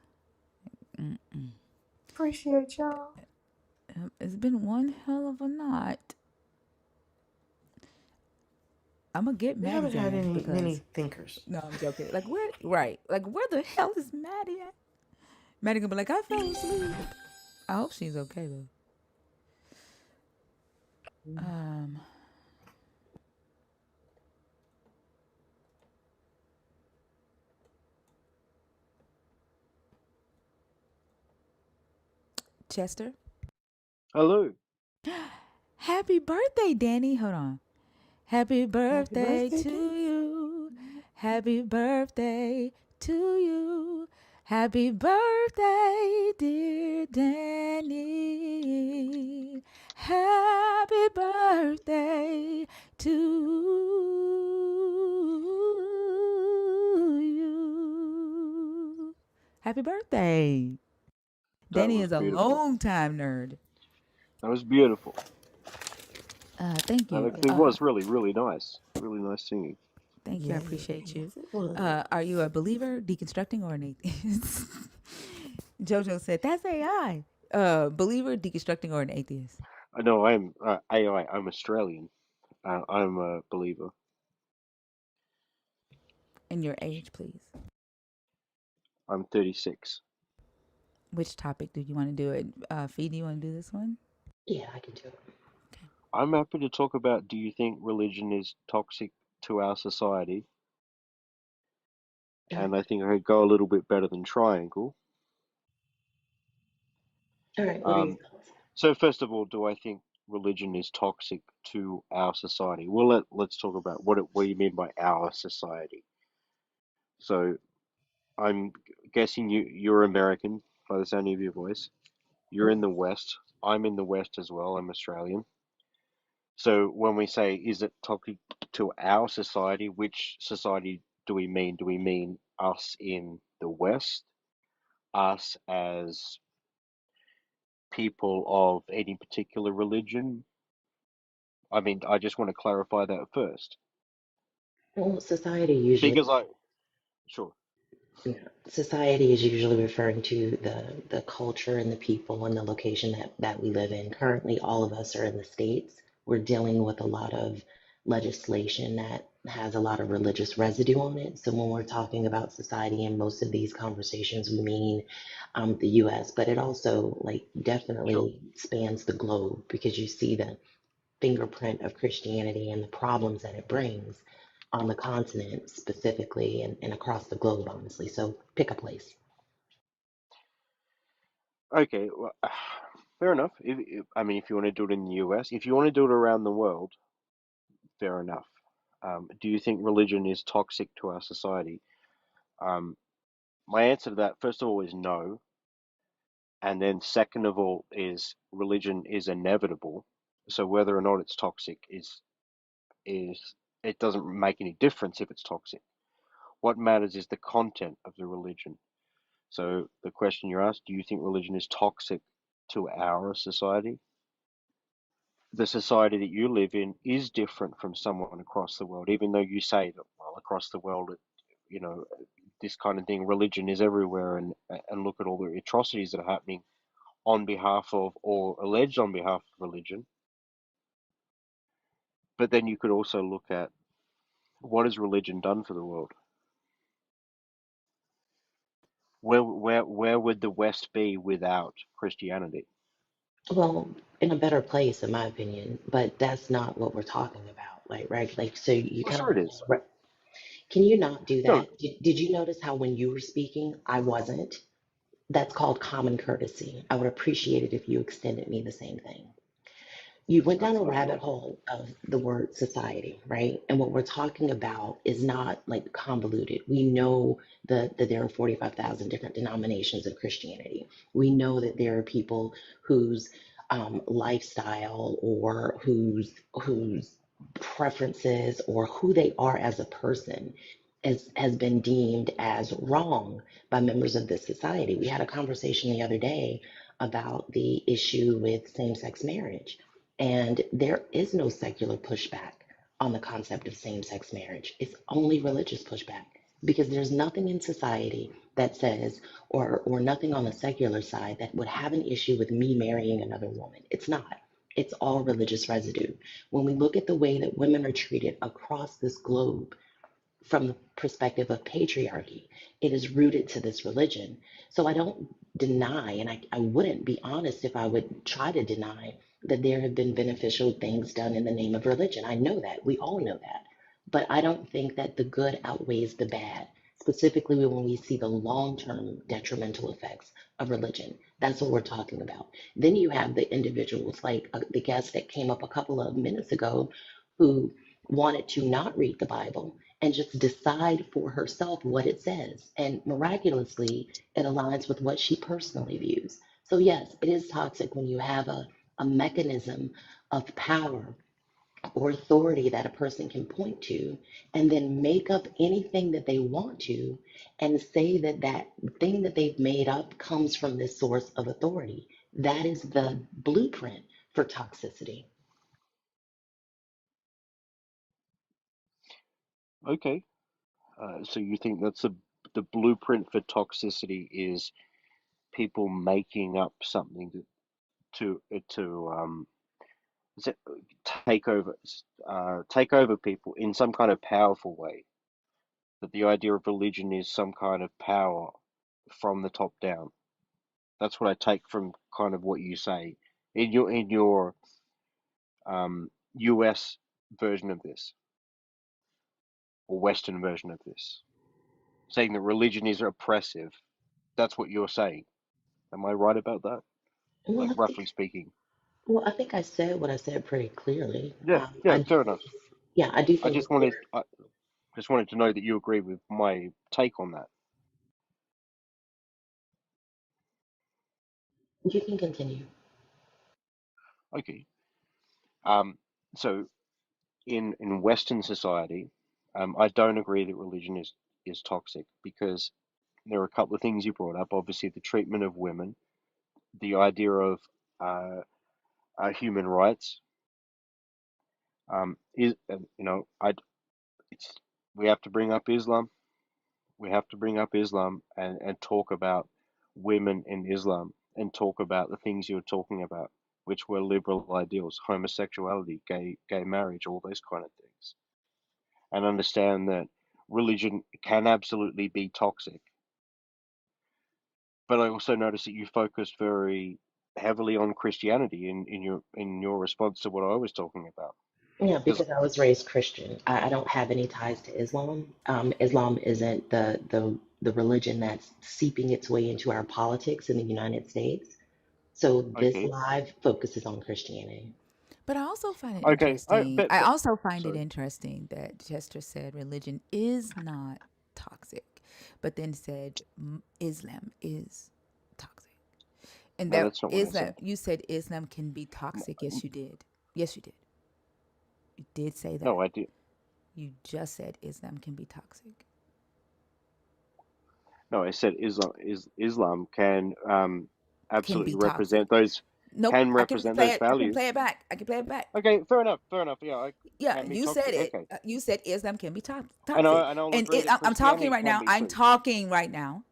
Appreciate y'all. It's been one hell of a night. I'm gonna get We Maddie's haven't had ass any because many thinkers. no, I'm joking. Like where right. Like where the hell is Maddie at? Maddie gonna be like, I fell asleep. I hope she's okay though. Um Chester. Hello. Happy birthday, Danny. Hold on. Happy Happy birthday birthday to to you. Happy birthday to you. Happy birthday, dear Danny. Happy birthday to you. Happy birthday. That Danny was is a beautiful. long time nerd. That was beautiful. Thank you. Alex, it was really nice. Really nice singing. Thank you. I Yeah, appreciate you. yes, it was. Are you a believer, deconstructing, or an atheist? Jojo said, "That's AI." Believer, deconstructing, or an atheist? I know I'm AI. I'm Australian. I'm a believer. And your age, please. I'm 36. Which topic do you want to do? It, Fee, do you want to do this one? Yeah, I can do it. Okay. I'm happy to talk about, do you think religion is toxic to our society? All right. And I think I could go a little bit better than triangle. All right. What are your Um, thoughts? so first of all, do I think religion is toxic to our society? Well, let's talk about what do you mean by our society? So I'm guessing you're American by the sound of your voice. You're in the West. I'm in the West as well. I'm Australian. So when we say, is it toxic to our society, which society do we mean? Do we mean us in the West? Us as people of any particular religion? I mean, I just want to clarify that first. Well, society usually. Because sure, Yeah, society is usually referring to the culture and the people and the location that we live in. Currently, all of us are in the States. We're dealing with a lot of legislation that has a lot of religious residue on it. So when we're talking about society in most of these conversations, we mean the U.S., but it also like sure. definitely spans the globe because you see the fingerprint of Christianity and the problems that it brings on the continent specifically and across the globe, honestly. So pick a place. Okay, well, fair enough. I mean, if you want to do it in the US, if you want to do it around the world, fair enough. Do you think religion is toxic to our society? Um, my answer to that, first of all, is no. And then second of all is religion is inevitable. So whether or not it's toxic is it doesn't make any difference if it's toxic. What matters is the content of the religion. So the question you asked, do you think religion is toxic to our society? The society that you live in is different from someone across the world, even though you say that, well, across the world, you know, this kind of thing, religion is everywhere, and look at all the atrocities that are happening on behalf of or alleged on behalf of religion. But then you could also look at what has religion done for the world? Where would the West be without Christianity? Well, in a better place, in my opinion, but that's not what we're talking about. Like, right? Like, so you Well, kind of sure it want is. to, can you not do No, that? Did you notice how when you were speaking, I wasn't? That's called common courtesy. I would appreciate it if you extended me the same thing. You went down that's a not rabbit right. hole of the word society, right? And what we're talking about is not like convoluted. We know that there are 45,000 different denominations of Christianity. We know that there are people whose lifestyle or whose preferences or who they are as a person has been deemed as wrong by members of this society. We had a conversation the other day about the issue with same-sex marriage, and there is no secular pushback on the concept of same sex marriage. It's only religious pushback because there's nothing in society that says, or nothing on the secular side that would have an issue with me marrying another woman. It's not. It's all religious residue. When we look at the way that women are treated across this globe, from the perspective of patriarchy. It is rooted to this religion. So I don't deny, and I wouldn't be honest if I would try to deny that there have been beneficial things done in the name of religion. I know that. We all know that. But I don't think that the good outweighs the bad, specifically when we see the long term detrimental effects of religion. That's what we're talking about. Then you have the individuals like the guest that came up a couple of minutes ago who wanted to not read the Bible and just decide for herself what it says. And miraculously, it aligns with what she personally views. So, yes, it is toxic when you have a mechanism of power or authority that a person can point to and then make up anything that they want to and say that that thing that they've made up comes from this source of authority. That is the blueprint for toxicity. Okay. So you think that's the blueprint for toxicity is people making up something to is it take over people in some kind of powerful way. That the idea of religion is some kind of power from the top down. That's what I take from kind of what you say in your US version of this or Western version of this, saying that religion is oppressive. That's what you're saying. Am I right about that? Like Well, I roughly think, speaking. well, I think I said what I said pretty clearly. Yeah, I yeah, do fair enough. think, yeah, I do I think just that wanted there. I just wanted to know that you agree with my take on that. You can continue. Okay. So in Western society, I don't agree that religion is toxic because there are a couple of things you brought up. Obviously, the treatment of women, the idea of uh, human rights, is I it's we have to bring up Islam. We have to bring up Islam and talk about women in Islam and talk about the things you're talking about, which were liberal ideals, homosexuality, gay marriage, all those kind of things, and understand that religion can absolutely be toxic. But I also noticed that you focused very heavily on Christianity in your response to what I was talking about. Yeah, Because because I was raised Christian. I don't have any ties to Islam. Islam isn't the religion that's seeping its way into our politics in the United States. So this okay, live focuses on Christianity. But I also find it okay, interesting. I but also find it sorry, interesting that Chester said religion is not toxic, but then said Islam is toxic. And no, that that's not what I Islam, said. you said Islam can be toxic. Yes, you did. Yes, you did. You did say No, that. I did. You just said Islam can be toxic. No, I said Islam can Can be absolutely toxic. represent those Nope. can I can represent play those it. I can values. play it back. I can play it back. Okay, fair enough, fair enough. Yeah, I Yeah, can be you said toxic. it. Okay, You said Islam can be and toxic. I'll And agree that I'm talking Christianity right can now. be I'm too. talking right now.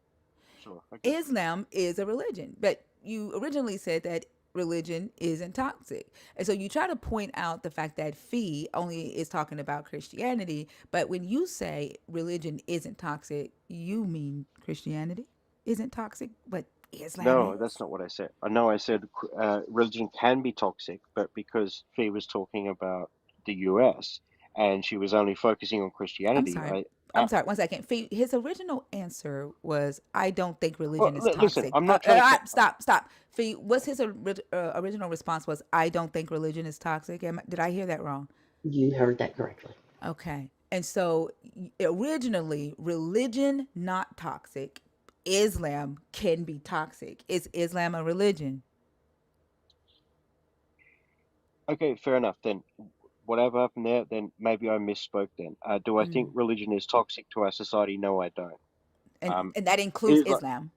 Sure. Okay. Islam is a religion, but you originally said that religion isn't toxic. And so you try to point out the fact that Fee only is talking about Christianity, but when you say religion isn't toxic, you mean Christianity isn't toxic, but Islam No, that's is? not what I said. I know I said religion can be toxic, but because Fee was talking about the US and she was only focusing on I'm Christianity, sorry. I I'm sorry. One second. His original answer was, "I don't think well, religion is listen, toxic." I'm not trying to cut. Stop. Stop. Fee, what's his original response was, "I don't think religion is toxic." Did I hear that wrong? You heard that correctly. Okay. And so originally, religion not toxic. Islam can be toxic. Is Islam a religion? Okay, fair enough. Then whatever happened there, then maybe I misspoke. Then do I think Mm. religion is toxic to our society? No, I don't. Um, And that includes is like Islam.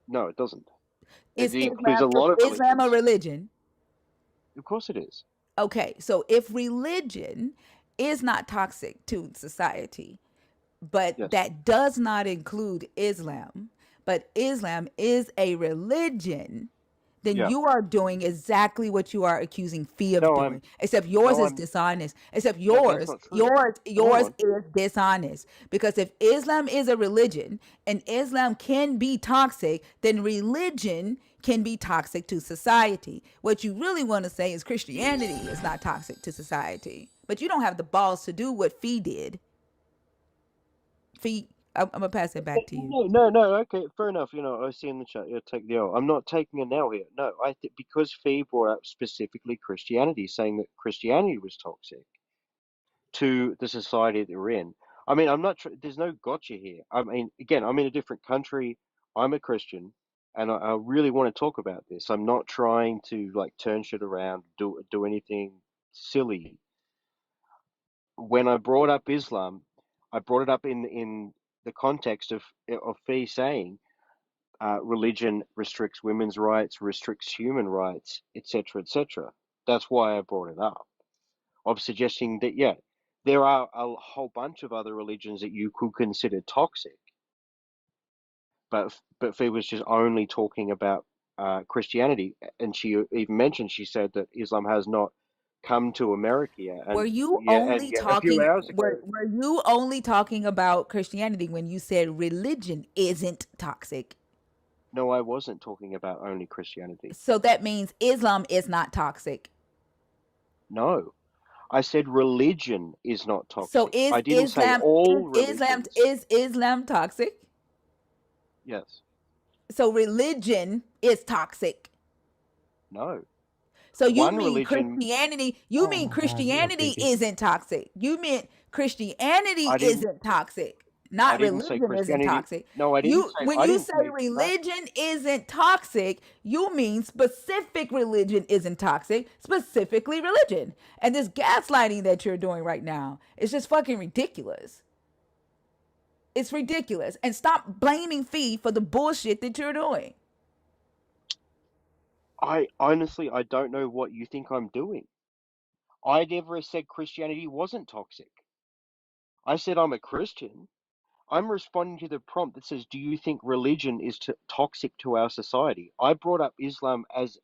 no, it doesn't. It Is includes Islam a lot of a religions. religion? Of course, it is. Okay, so if religion is not toxic to society, but Yes. that does not include Islam, but Islam is a religion, then Yeah. you are doing exactly what you are accusing Fee of No, doing. Except yours no, is I'm. dishonest. Except No, that's not true. Hold yours on. is dishonest. Because if Islam is a religion and Islam can be toxic, then religion can be toxic to society. What you really want to say is Christianity is not toxic to society. But you don't have the balls to do what Fee did. Fee, I'm gonna pass it back to you. No. Okay, fair enough. I see in the chat. Yeah, take the L. I'm not taking an L here. No, I think because Fee brought up specifically Christianity, saying that Christianity was toxic to the society that we're in. I mean, I'm not. There's no gotcha here. I mean, again, I'm in a different country. I'm a Christian, and I really want to talk about this. I'm not trying to like turn shit around, do anything silly. When I brought up Islam, I brought it up in the context of Fee saying religion restricts women's rights, restricts human rights, etc., etc. That's why I brought it up. Of suggesting that, yeah, There are a whole bunch of other religions that you could consider toxic, but Fee was just only talking about Christianity, and she even mentioned, she said that Islam has not come to America yet, Were and you only a few talking hours ago. were you only talking about Christianity when you said religion isn't toxic? No, I wasn't talking about only Christianity. So that means Islam is not toxic. No, I said religion is not So toxic. I didn't say is all Islam religions. toxic? Yes. So religion is toxic. No. So One religion. you Oh mean my God, you are Christianity creepy. isn't toxic. You meant Christianity I didn't. isn't toxic. I Not didn't say religion isn't Christianity. toxic. No, I didn't You say. when I you didn't say say that. religion isn't toxic, you mean specific religion isn't toxic, specifically religion. And this gaslighting that you're doing right now is just fucking ridiculous. It's ridiculous. And stop blaming Fee for the bullshit that you're doing. I honestly, I don't know what you think I'm doing. I never said Christianity wasn't toxic. I said I'm a Christian. I'm responding to the prompt that says, "Do you think religion is toxic to our society?" I brought up Islam as,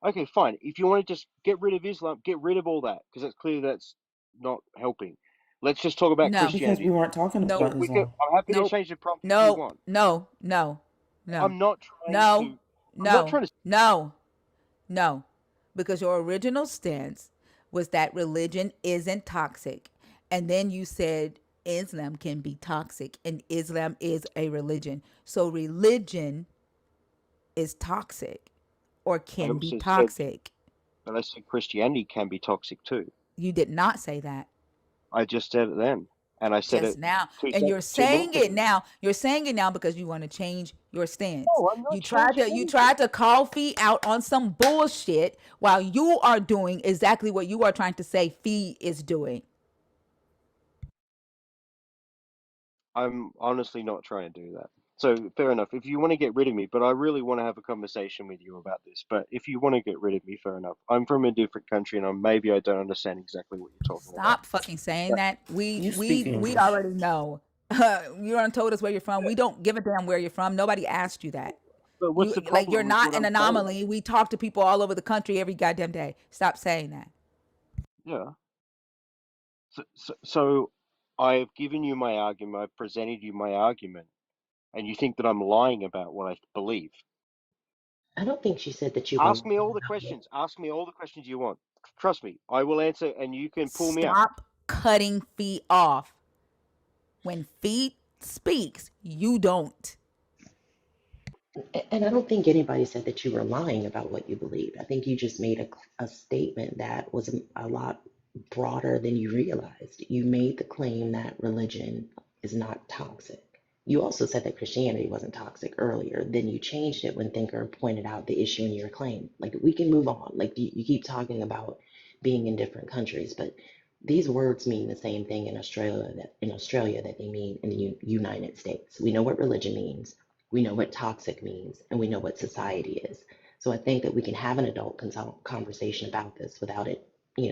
okay, fine. If you want to just get rid of Islam, get rid of all that, because it's clear that's not helping. Let's just talk about No. Because we Christianity. weren't talking Nope. about Islam. I'm happy to Nope. change the prompt if you Nope. want. No. No. No. I'm not trying No. to. I'm not No. trying to. No. No. Because your original stance was that religion isn't toxic. And then you said Islam can be toxic and Islam is a religion. So religion is toxic or I can be also said, toxic. but I said Christianity can be toxic too. You did not say that. I just said it then, and I said Just it now. two And you're two saying minutes it ago. now. You're saying it now because you want to change your stance. No, I'm not You tried changing to anything. call Fee out on some bullshit while you are doing exactly what you are trying to say Fee is doing. I'm honestly not trying to do that. So fair enough. If you want to get rid of me, but I really want to have a conversation with you about this. But if you want to get rid of me, fair enough. I'm from a different country, and maybe I don't understand exactly what you're talking about. Stop fucking saying But that. We You we speak we English. already know. You done told us where you're from. We don't give a damn where you're from. Nobody asked you that. what's You the like you're problem with not what an I'm saying? anomaly. We talk to people all over the country every goddamn day. Stop saying that. Yeah. So I've given you my argument. I've presented you my argument, and you think that I'm lying about what I believe. I don't think she said that you were Ask me lying all the about what. questions. Ask me all the questions you want. Trust me, I will answer, and you can pull me out. Stop cutting Fee off. When Fee speaks, you don't. And I don't think anybody said that you were lying about what you believed. I think you just made a statement that was a lot broader than you realized. You made the claim that religion is not toxic. You also said that Christianity wasn't toxic earlier. Then you changed it when Thinker pointed out the issue in your claim. Like, we can move on. Like, you keep talking about being in different countries, but these words mean the same thing in Australia that they mean in the United States. We know what religion means. We know what toxic means, and we know what society is. So I think that we can have an adult conversation about this without it,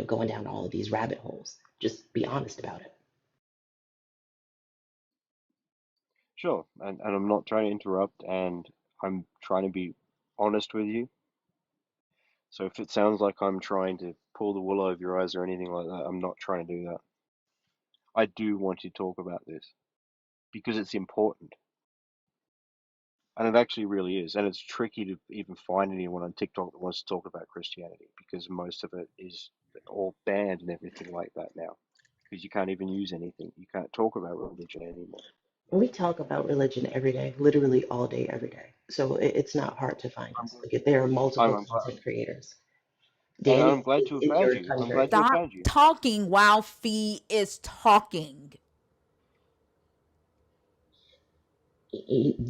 going down all of these rabbit holes. Just be honest about it. Sure, and I'm not trying to interrupt, and I'm trying to be honest with you. So if it sounds like I'm trying to pull the wool over your eyes or anything like that, I'm not trying to do that. I do want to talk about this because it's important. And it actually really is. And it's tricky to even find anyone on TikTok that wants to talk about Christianity because most of it is all banned and everything like that now. Because you can't even use anything. You can't talk about religion anymore. We talk about religion every day, literally all day, every day. So it's not hard to find I'm us. Like, if there are multiple I'm glad, content creators. and Daniel I'm glad is to have in found your you. I'm glad country. to have Stop found you. talking while Fee is talking.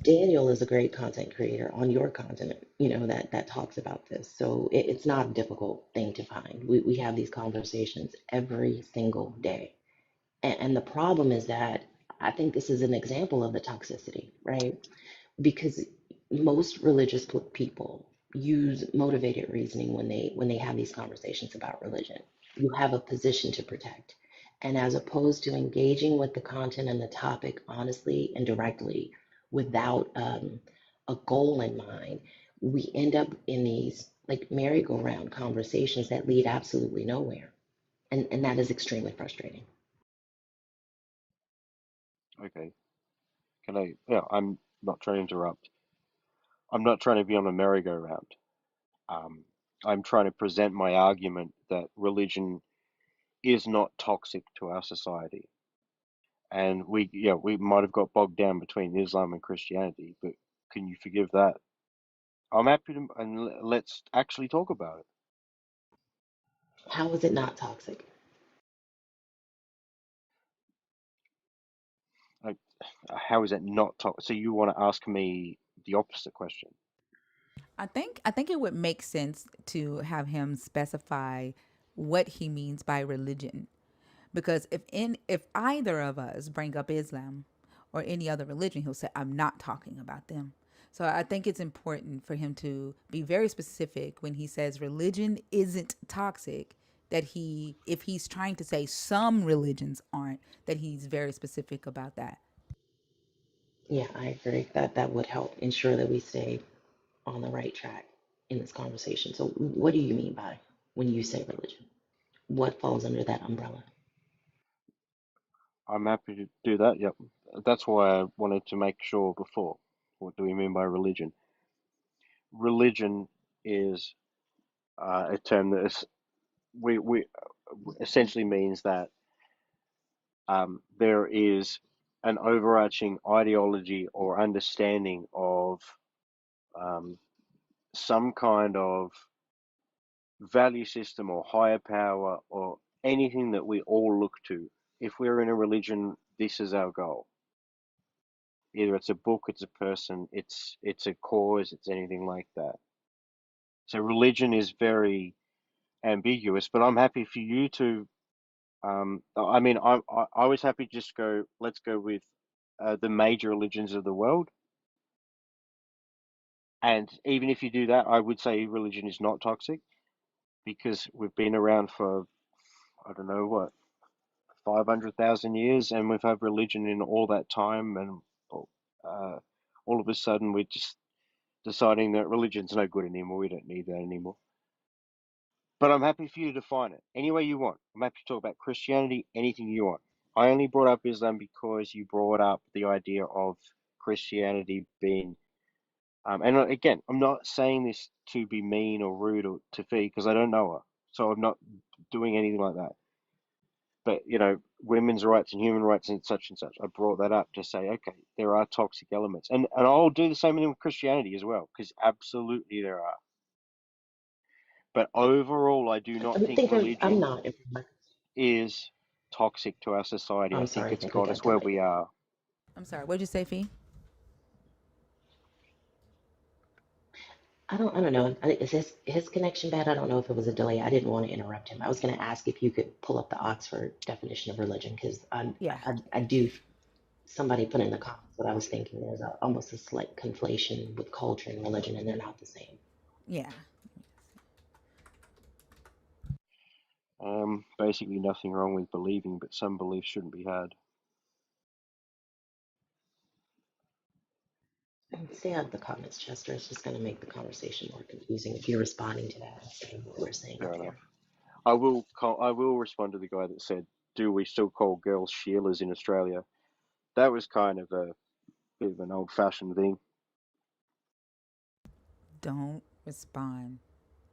Daniel is a great content creator on your continent, that talks about this. So it's not a difficult thing to find. We have these conversations every single day. And the problem is that I think this is an example of the toxicity, right? Because most religious people use motivated reasoning when they have these conversations about religion. You have a position to protect. And as opposed to engaging with the content and the topic honestly and directly without a goal in mind, we end up in these like merry-go-round conversations that lead absolutely nowhere. And that is extremely frustrating. Okay. Can I? Yeah, I'm not trying to interrupt. I'm not trying to be on a merry-go-round. Um, I'm trying to present my argument that religion is not toxic to our society. And we might have got bogged down between Islam and Christianity, but can you forgive that? I'm happy to, and let's actually talk about it. How is it not toxic? Like, how is it not toxic? So you want to ask me the opposite question? I think it would make sense to have him specify what he means by religion. Because if either of us bring up Islam or any other religion, he'll say, I'm not talking about them. So I think it's important for him to be very specific when he says religion isn't toxic, that if he's trying to say some religions aren't, that he's very specific about that. Yeah, I agree that that would help ensure that we stay on the right track in this conversation. So, what do you mean by when you say religion? What falls under that umbrella? I'm happy to do that. Yep. That's why I wanted to make sure before. What do we mean by religion? Religion is a term that is, we essentially means that there is an overarching ideology or understanding of um, some kind of value system or higher power or anything that we all look to. If we're in a religion, this is our goal. Either it's a book, it's a person, it's a cause, it's anything like that. So religion is very ambiguous, but I'm happy for you to. I mean, I was happy to just go. Let's go with the major religions of the world, and even if you do that, I would say religion is not toxic because we've been around for I don't know what 500,000 years, and we've had religion in all that time, and uh, all of a sudden we're just deciding that religion's no good anymore. We don't need that anymore. But I'm happy for you to define it any way you want. I'm happy to talk about Christianity, anything you want. I only brought up Islam because you brought up the idea of Christianity being, and again, I'm not saying this to be mean or rude or to Fee because I don't know her, so I'm not doing anything like that. But women's rights and human rights and such. I brought that up to say, okay, there are toxic elements, and I'll do the same thing with Christianity as well, because absolutely there are. But overall, I do not think I'm religion not. is toxic to our society. I I'm think sorry, I it's think we got got us where delayed. we are. I'm sorry, what'd you say, Fee? I don't know. Is his connection bad? I don't know if it was a delay. I didn't want to interrupt him. I was going to ask if you could pull up the Oxford definition of religion because Yeah. I do. Somebody put in the comments what I was thinking. There's almost a slight conflation with culture and religion, and they're not the same. Yeah. Basically, nothing wrong with believing, but some beliefs shouldn't be had. Stay out of the comments, Chester. It's just going to make the conversation more confusing if you're responding to that instead of what we're saying Fair up enough. here. I will respond to the guy that said, "Do we still call girls Sheilas in Australia?" That was kind of a bit of an old-fashioned thing. Don't respond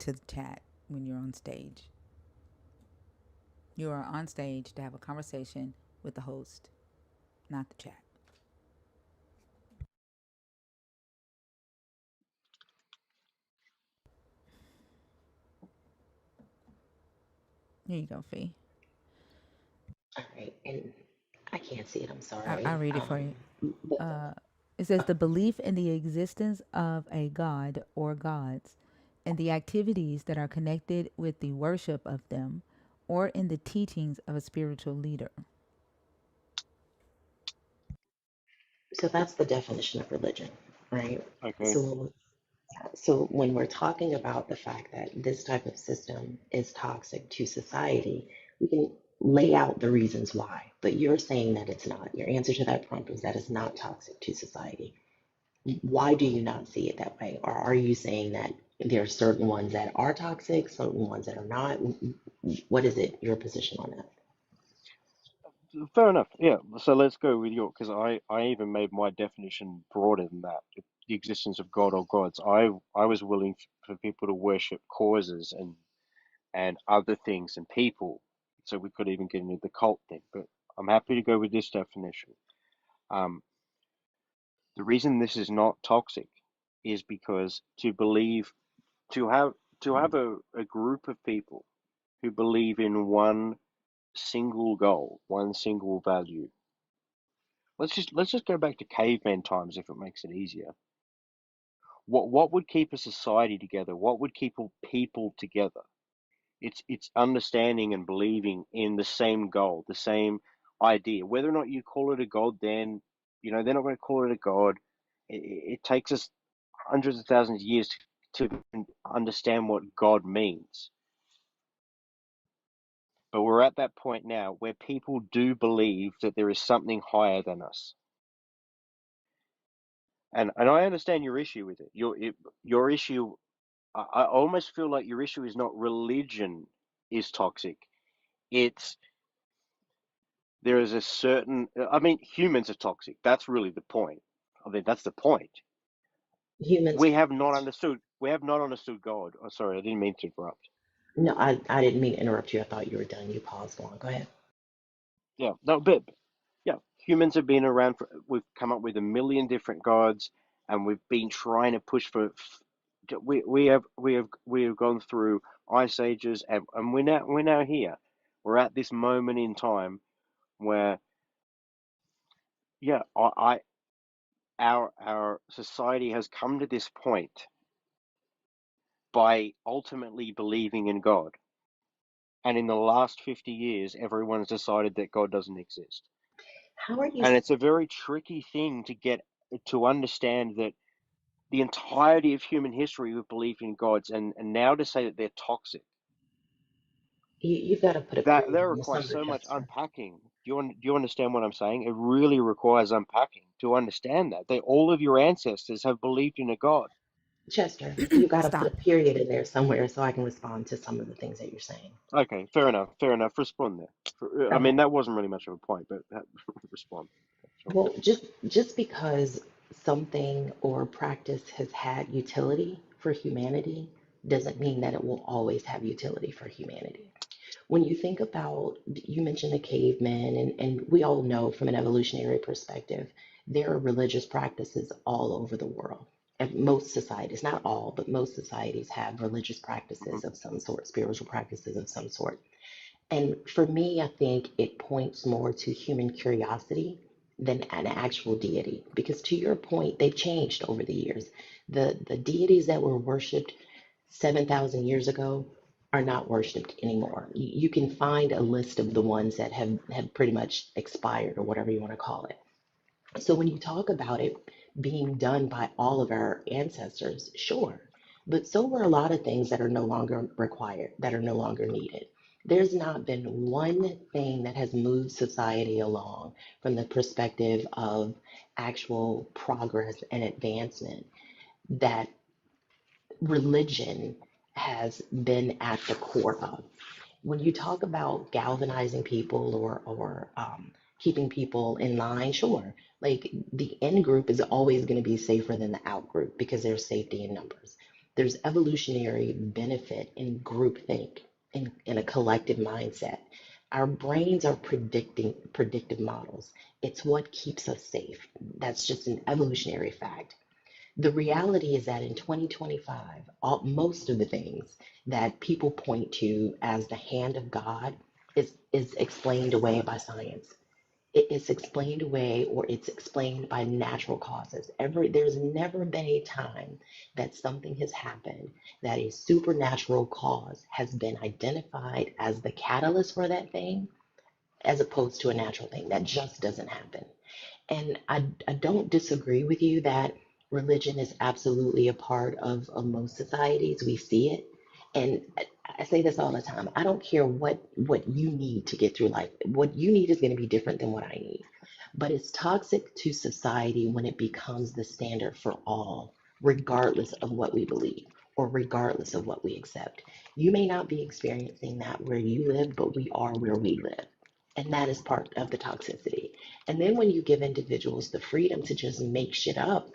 to the chat when you're on stage. You are on stage to have a conversation with the host, not the chat. Here you go, Fee. All right, and I can't see it. I'm I'll sorry. read it for you. But It says the belief in the existence of a god or gods and the activities that are connected with the worship of them or in the teachings of a spiritual leader. so that's the definition of religion, right? Okay. So when we're talking about the fact that this type of system is toxic to society, we can lay out the reasons why. But you're saying that it's not. Your answer to that prompt was that it's not toxic to society. Why do you not see it that way? Or are you saying that there are certain ones that are toxic, certain ones that are not? What is it, your position on that? Fair enough. Yeah. So let's go with your, because I even made my definition broader than that. The existence of God or gods. I was willing for people to worship causes and other things and people. So we could even get into the cult thing. But I'm happy to go with this definition. Um, the reason this is not toxic is because to have a group of people who believe in one single goal, one single value. Let's just go back to caveman times if it makes it easier. What would keep a society together? What would keep people together? It's understanding and believing in the same goal, the same idea. Whether or not you call it a god, then they're not going to call it a god. It takes us hundreds of thousands of years to understand what God means. But we're at that point now where people do believe that there is something higher than us. And I understand your issue with it. Your issue, I almost feel like your issue is not religion is toxic. It's there is a certain. I mean, humans are toxic. That's really the point. I mean, that's the point. Humans, We have not understood. We have not understood God. Oh, sorry, I didn't mean to interrupt. no, I didn't mean to interrupt you. I thought you were done. You paused long. Go ahead. Yeah, no, but yeah, humans have been around for. We've come up with a million different gods, and we've been trying to push for. We have gone through ice ages, and we're now here. We're at this moment in time where yeah, our society has come to this point by ultimately believing in God. And in the last 50 years, everyone's decided that God doesn't exist. How are you? And it's a very tricky thing to get to understand that the entirety of human history we've believed in gods, and now to say that they're toxic, You've got to put a that period in the requires number, so much Chester. unpacking. Do you understand what I'm saying? It really requires unpacking to understand that all of your ancestors have believed in a God. Chester, you got to put a Stop. period in there somewhere so I can respond to some of the things that you're saying. Okay, fair enough. Fair enough. Respond there. I Okay. mean, that wasn't really much of a point, but respond. Sure. Well, just because something or practice has had utility for humanity doesn't mean that it will always have utility for humanity. When you think about, you mentioned the cavemen, and we all know from an evolutionary perspective, there are religious practices all over the world. And most societies, not all, but most societies have religious Hmm. practices of some sort, spiritual practices of some sort. And for me, I think it points more to human curiosity than an actual deity. Because to your point, they've changed over the years. The deities that were worshipped 7,000 years ago are not worshipped anymore. You can find a list of the ones that have pretty much expired or whatever you want to call it. So when you talk about it being done by all of our ancestors, sure. But so were a lot of things that are no longer required, that are no longer needed. There's not been one thing that has moved society along from the perspective of actual progress and advancement that religion has been at the core of. When you talk about galvanizing people or keeping people in line, sure, like the in group is always going to be safer than the out group because there's safety in numbers. There's evolutionary benefit in groupthink, in a collective mindset. Our brains are predictive models. It's what keeps us safe. That's just an evolutionary fact. The reality is that in 2025, most of the things that people point to as the hand of God is explained away by science. It is explained away or it's explained by natural causes. There's never been a time that something has happened that a supernatural cause has been identified as the catalyst for that thing as opposed to a natural thing. That just doesn't happen. And I don't disagree with you that religion is absolutely a part of most societies. We see it. And I say this all the time. I don't care what you need to get through life. What you need is going to be different than what I need. But it's toxic to society when it becomes the standard for all, regardless of what we believe or regardless of what we accept. You may not be experiencing that where you live, but we are where we live. And that is part of the toxicity. And then when you give individuals the freedom to just make shit up,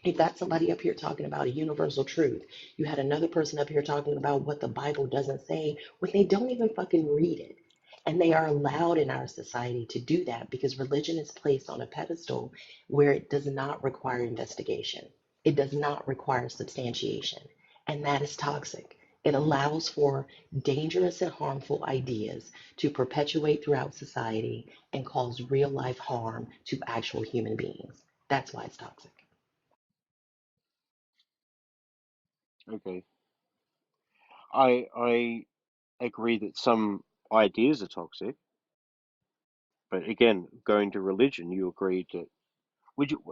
you got somebody up here talking about a universal truth. You had another person up here talking about what the Bible doesn't say when they don't even fucking read it. And they are allowed in our society to do that because religion is placed on a pedestal where it does not require investigation. It does not require substantiation. And that is toxic. It allows for dangerous and harmful ideas to perpetuate throughout society and cause real life harm to actual human beings. That's why it's toxic. Okay. I agree that some ideas are toxic, but again, going to religion, you agreed that. Would you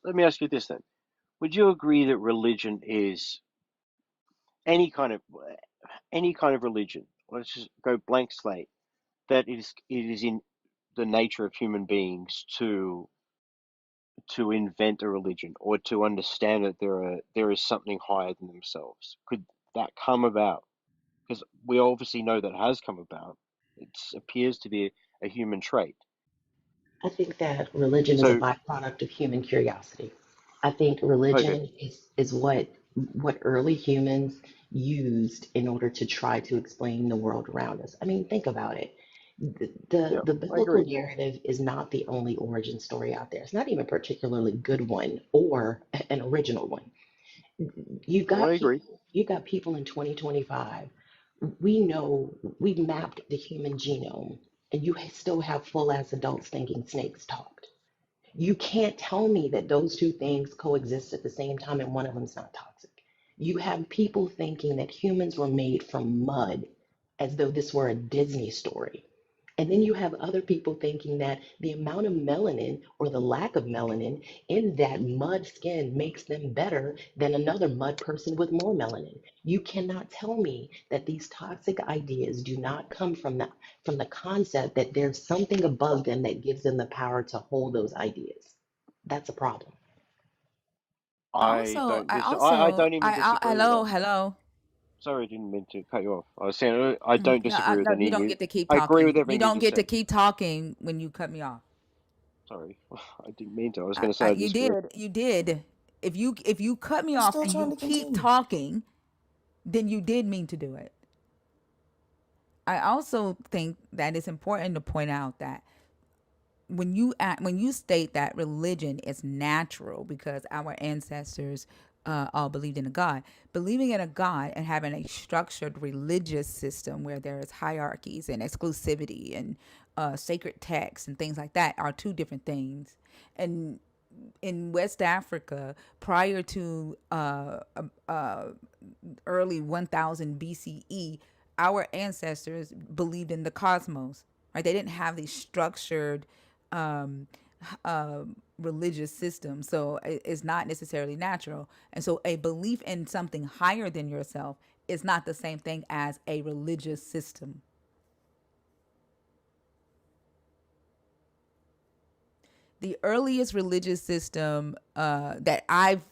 let me ask you this then? Would you agree that religion is any kind of any kind of religion? Let's just go blank slate. That it is in the nature of human beings to invent a religion or to understand that there is something higher than themselves. Could that come about? Because we obviously know that has come about. It appears to be a human trait. I think that religion is a So, byproduct of human curiosity. I think okay, religion is what early humans used in order to try to explain the world around us. I mean, think about it. yeah, The I biblical agree. narrative is not the only origin story out there. It's not even a particularly good one or an original one. No, I agree. You've got people in 2025. We know we've mapped the human genome, and you still have full ass adults thinking snakes talked. You can't tell me that those two things coexist at the same time and one of them's not toxic. You have people thinking that humans were made from mud as though this were a Disney story. And then you have other people thinking that the amount of melanin or the lack of melanin in that mud skin makes them better than another mud person with more melanin. You cannot tell me that these toxic ideas do not come from the concept that there's something above them that gives them the power to hold those ideas. That's a problem. I don't even disagree with that. Hello. Sorry, I didn't mean to cut you off. I was saying I don't No, disagree with no, any you of don't you. get to keep I agree with talking. You everything you don't just get to said. keep talking when you cut me off. Sorry, I didn't mean to. I was going to say I You disagree. did. You did. If you cut me I'm off still and trying you to keep continue. talking, then you did mean to do it. I also think that it's important to point out that when you state that religion is natural because our ancestors all believed in a god, believing in a god and having a structured religious system where there is hierarchies and exclusivity and sacred texts and things like that are two different things. And in West Africa, prior to early 1000 BCE, our ancestors believed in the cosmos, right? They didn't have these structured um, religious systems, so it's not necessarily natural. And so, a belief in something higher than yourself is not the same thing as a religious system. The earliest religious system that I've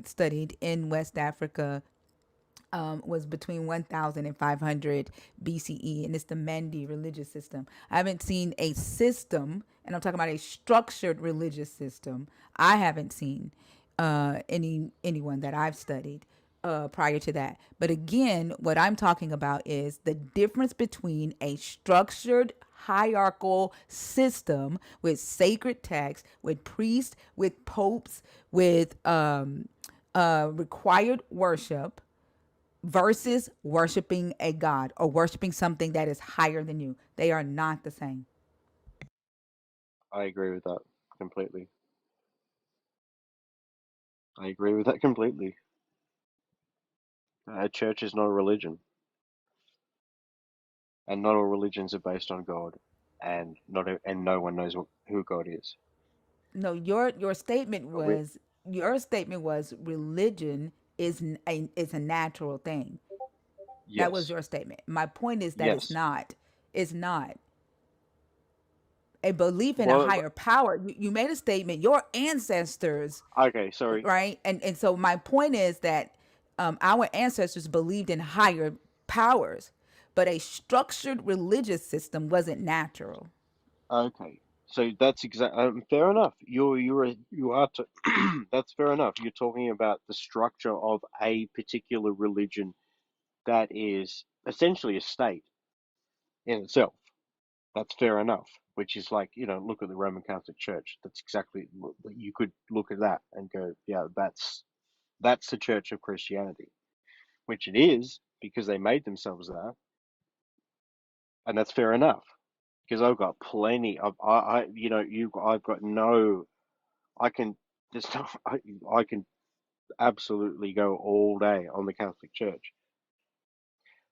studied in West Africa was between 1000 and 500 BCE, and it's the Mandi religious system. I haven't seen a system, and I'm talking about a structured religious system. I haven't seen anyone that I've studied prior to that. But again, what I'm talking about is the difference between a structured hierarchical system with sacred texts, with priests, with popes, with required worship versus worshiping a god or worshiping something that is higher than you. They are not the same. I agree with that completely. I agree with that completely. A church is not a religion, and not all religions are based on God, and and no one knows who God is. No, your statement But we, was religion is a natural thing. That was Yes. your statement. My point is that Yes. it's not a belief in a Well, higher power. You made a statement, your ancestors, okay, sorry. right? And so my point is that our ancestors believed in higher powers, but a structured religious system wasn't natural. Okay. So that's fair enough. You are to, that's fair enough. You're talking about the structure of a particular religion that is essentially a state in itself. That's fair enough. Which is like, look at the Roman Catholic Church. That's exactly, you could look at that and go, yeah, that's the Church of Christianity, which it is because they made themselves that, and that's fair enough. Because I've got plenty of, I've got no, I can, there's no, I can absolutely go all day on the Catholic Church.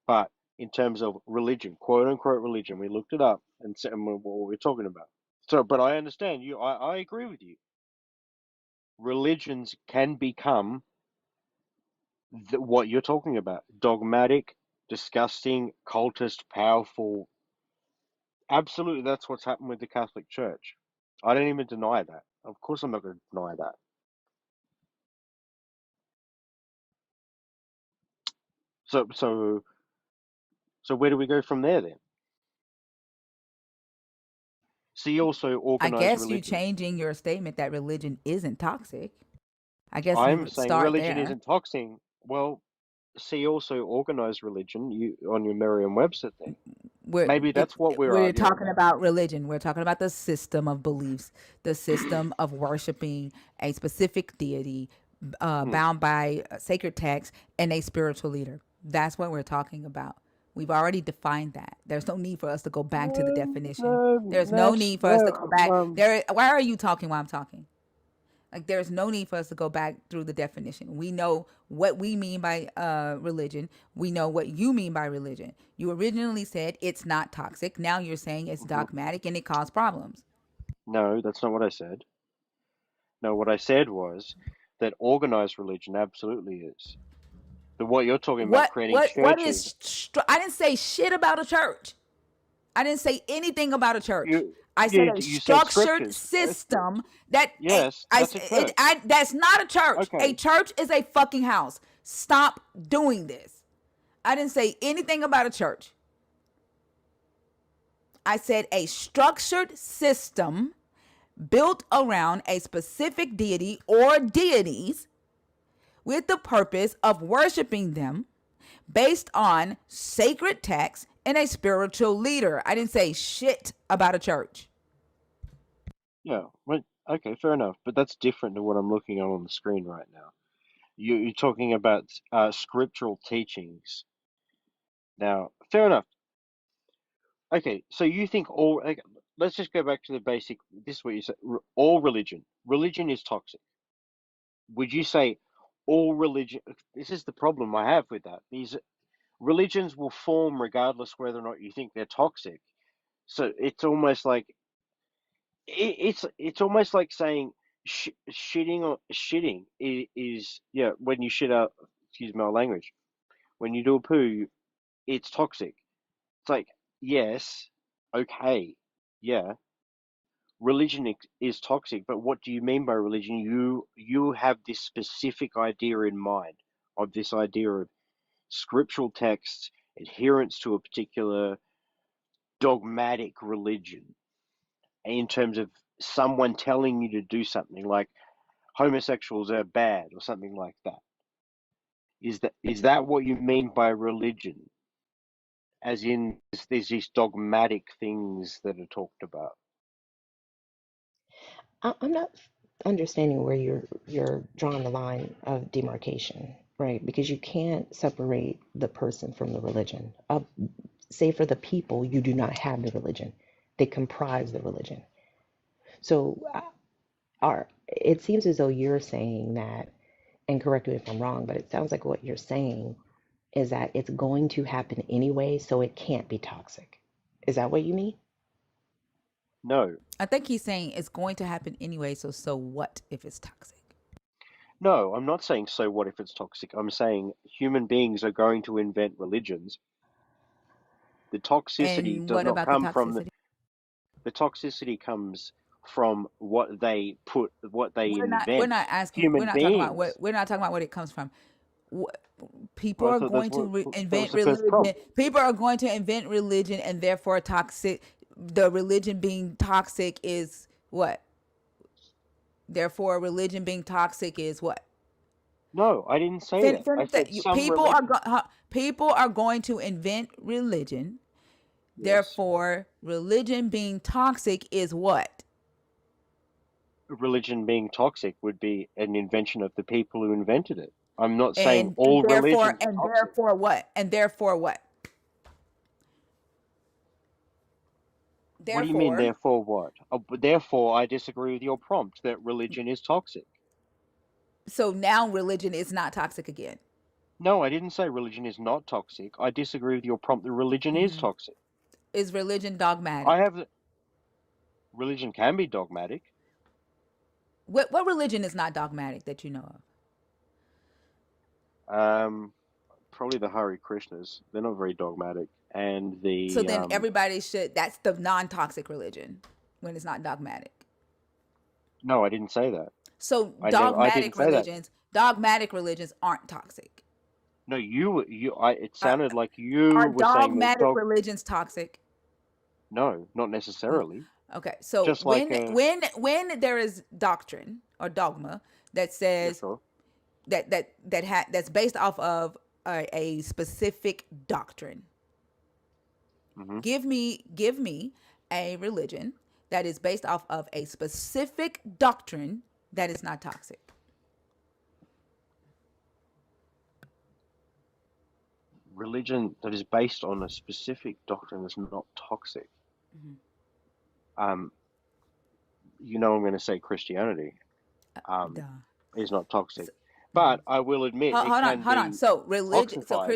But in terms of religion, quote unquote religion, we looked it up and said what we're talking about. So, but I understand you. I agree with you. Religions can become what you're talking about: dogmatic, disgusting, cultist, powerful. Absolutely, that's what's happened with the Catholic Church. I don't even deny that. Of course, I'm not going to deny that. So where do we go from there then? See also I organized guess you religion. changing your statement that religion isn't toxic. I guess we I'm would saying start religion there. isn't toxic. Well, see also organized religion you on your Merriam-Webster thing. Maybe that's what we're We're arguing talking about. about religion. We're talking about the system of beliefs, the system of worshiping a specific deity, Hmm. bound by a sacred text and a spiritual leader. That's what we're talking about. We've already defined that. There's no need for us to go back to the No, definition. no, There's no that's need for us to go no. back. There. Why are you talking while I'm talking? Like there's no need for us to go back through the definition. We know what we mean by religion. We know what you mean by religion. You originally said it's not toxic. Now you're saying it's Mhm. dogmatic and it causes problems. No, that's not what I said. No, what I said was that organized religion absolutely is. But what you're talking about creating What churches, is I didn't say shit about a church. I didn't say anything about a church. I said a you said structured scriptures. system that Yes, that's a church. that's not a church. A Okay. church is a fucking house. Stop doing this. I didn't say anything about a church. I said a structured system built around a specific deity or deities with the purpose of worshiping them based on sacred texts and a spiritual leader. I didn't say shit about a church. Yeah. Well, okay, fair enough. But that's different to what I'm looking at on the screen right now. You're talking about scriptural teachings. Now, fair enough. Okay, so you think all, like, let's just go back to the basic. This is what you said. All religion. Religion is toxic. Would you say all religion? This is the problem I have with that. These religions will form regardless whether or not you think they're toxic. So it's almost like it's almost like saying shitting is yeah, when you shit out. Excuse my language. When you do a poo, it's toxic. It's like, yes, okay, yeah, religion is toxic, but what do you mean by religion? You have this specific idea in mind of this idea of scriptural texts, adherence to a particular dogmatic religion in terms of someone telling you to do something like homosexuals are bad or something like that. Is that what you mean by religion? As in, there's these dogmatic things that are talked about. I'm not understanding where you're drawing the line of demarcation, right? Because you can't separate the person from the religion. Say for the people, you do not have the religion; they comprise the religion. So, it seems as though you're saying that, and correct me if I'm wrong, but it sounds like what you're saying is that it's going to happen anyway, so it can't be toxic. Is that what you mean? No, I think he's saying it's going to happen anyway, so what if it's toxic? No, I'm not saying so what if it's toxic. I'm saying human beings are going to invent religions. The toxicity And does what not about the come from toxicity? the toxicity comes from what they We're invent. not asking. Human beings. We're not talking about what it comes from. Wh- People Well, I are thought going to that was invent the first religion. prompt. People are going to invent religion, and therefore toxic. The religion being toxic is what? Therefore, religion being toxic is what? No, I didn't say that. I Finish that. said some religion. People are going to invent religion. Yes. Therefore, religion being toxic is what? Religion being toxic would be an invention of the people who invented it. I'm not saying And all religions are toxic. therefore what? And therefore what? What do you mean, Therefore, therefore what? But therefore, I disagree with your prompt that religion is toxic. so now religion is not toxic again. No, I didn't say religion is not toxic. I disagree with your prompt that religion is toxic. Is religion I dogmatic? have religion can be dogmatic. What religion is not dogmatic that you know of? Probably the Hare Krishnas. They're not very dogmatic, and So the then everybody should. That's the non-toxic religion when it's not dogmatic. no, I didn't say that. So I didn't say that. dogmatic religions aren't toxic. No, it Are, sounded like you are were saying that dogmatic religions toxic? no, not necessarily. Okay, so Just like when there is doctrine or dogma that yeah, says sure. that's based off of a specific doctrine. Hmm. Give me a religion that is based off of a specific doctrine that is not toxic. Religion that is based on a specific doctrine is not toxic. Um, I'm going to say Christianity Duh. is not toxic, but I will admit it can Hold on. be So religion, so toxified.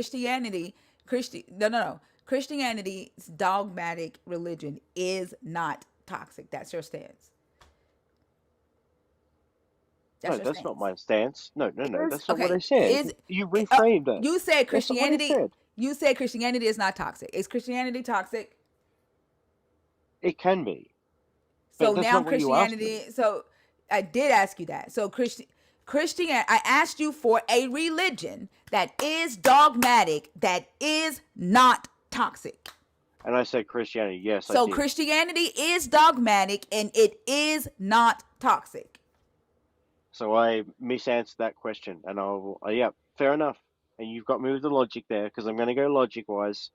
No. Christianity's dogmatic religion is not toxic. That's your stance. That's No, your that's not stance. my stance. No, Is that's not what I okay. said. Is You reframed it. you said That's not what I Christianity? said. You said Christianity is not toxic. Is Christianity toxic? It can be, but So that's now not what you asked me. Christianity. So I did ask you that. So Christian. I asked you for a religion that is dogmatic, that is not toxic. And I said Christianity. Yes, I So did. Christianity is dogmatic and it is not toxic. So I misanswered that question, and yeah, fair enough. And you've got me with the logic there, because I'm going to go logic wise.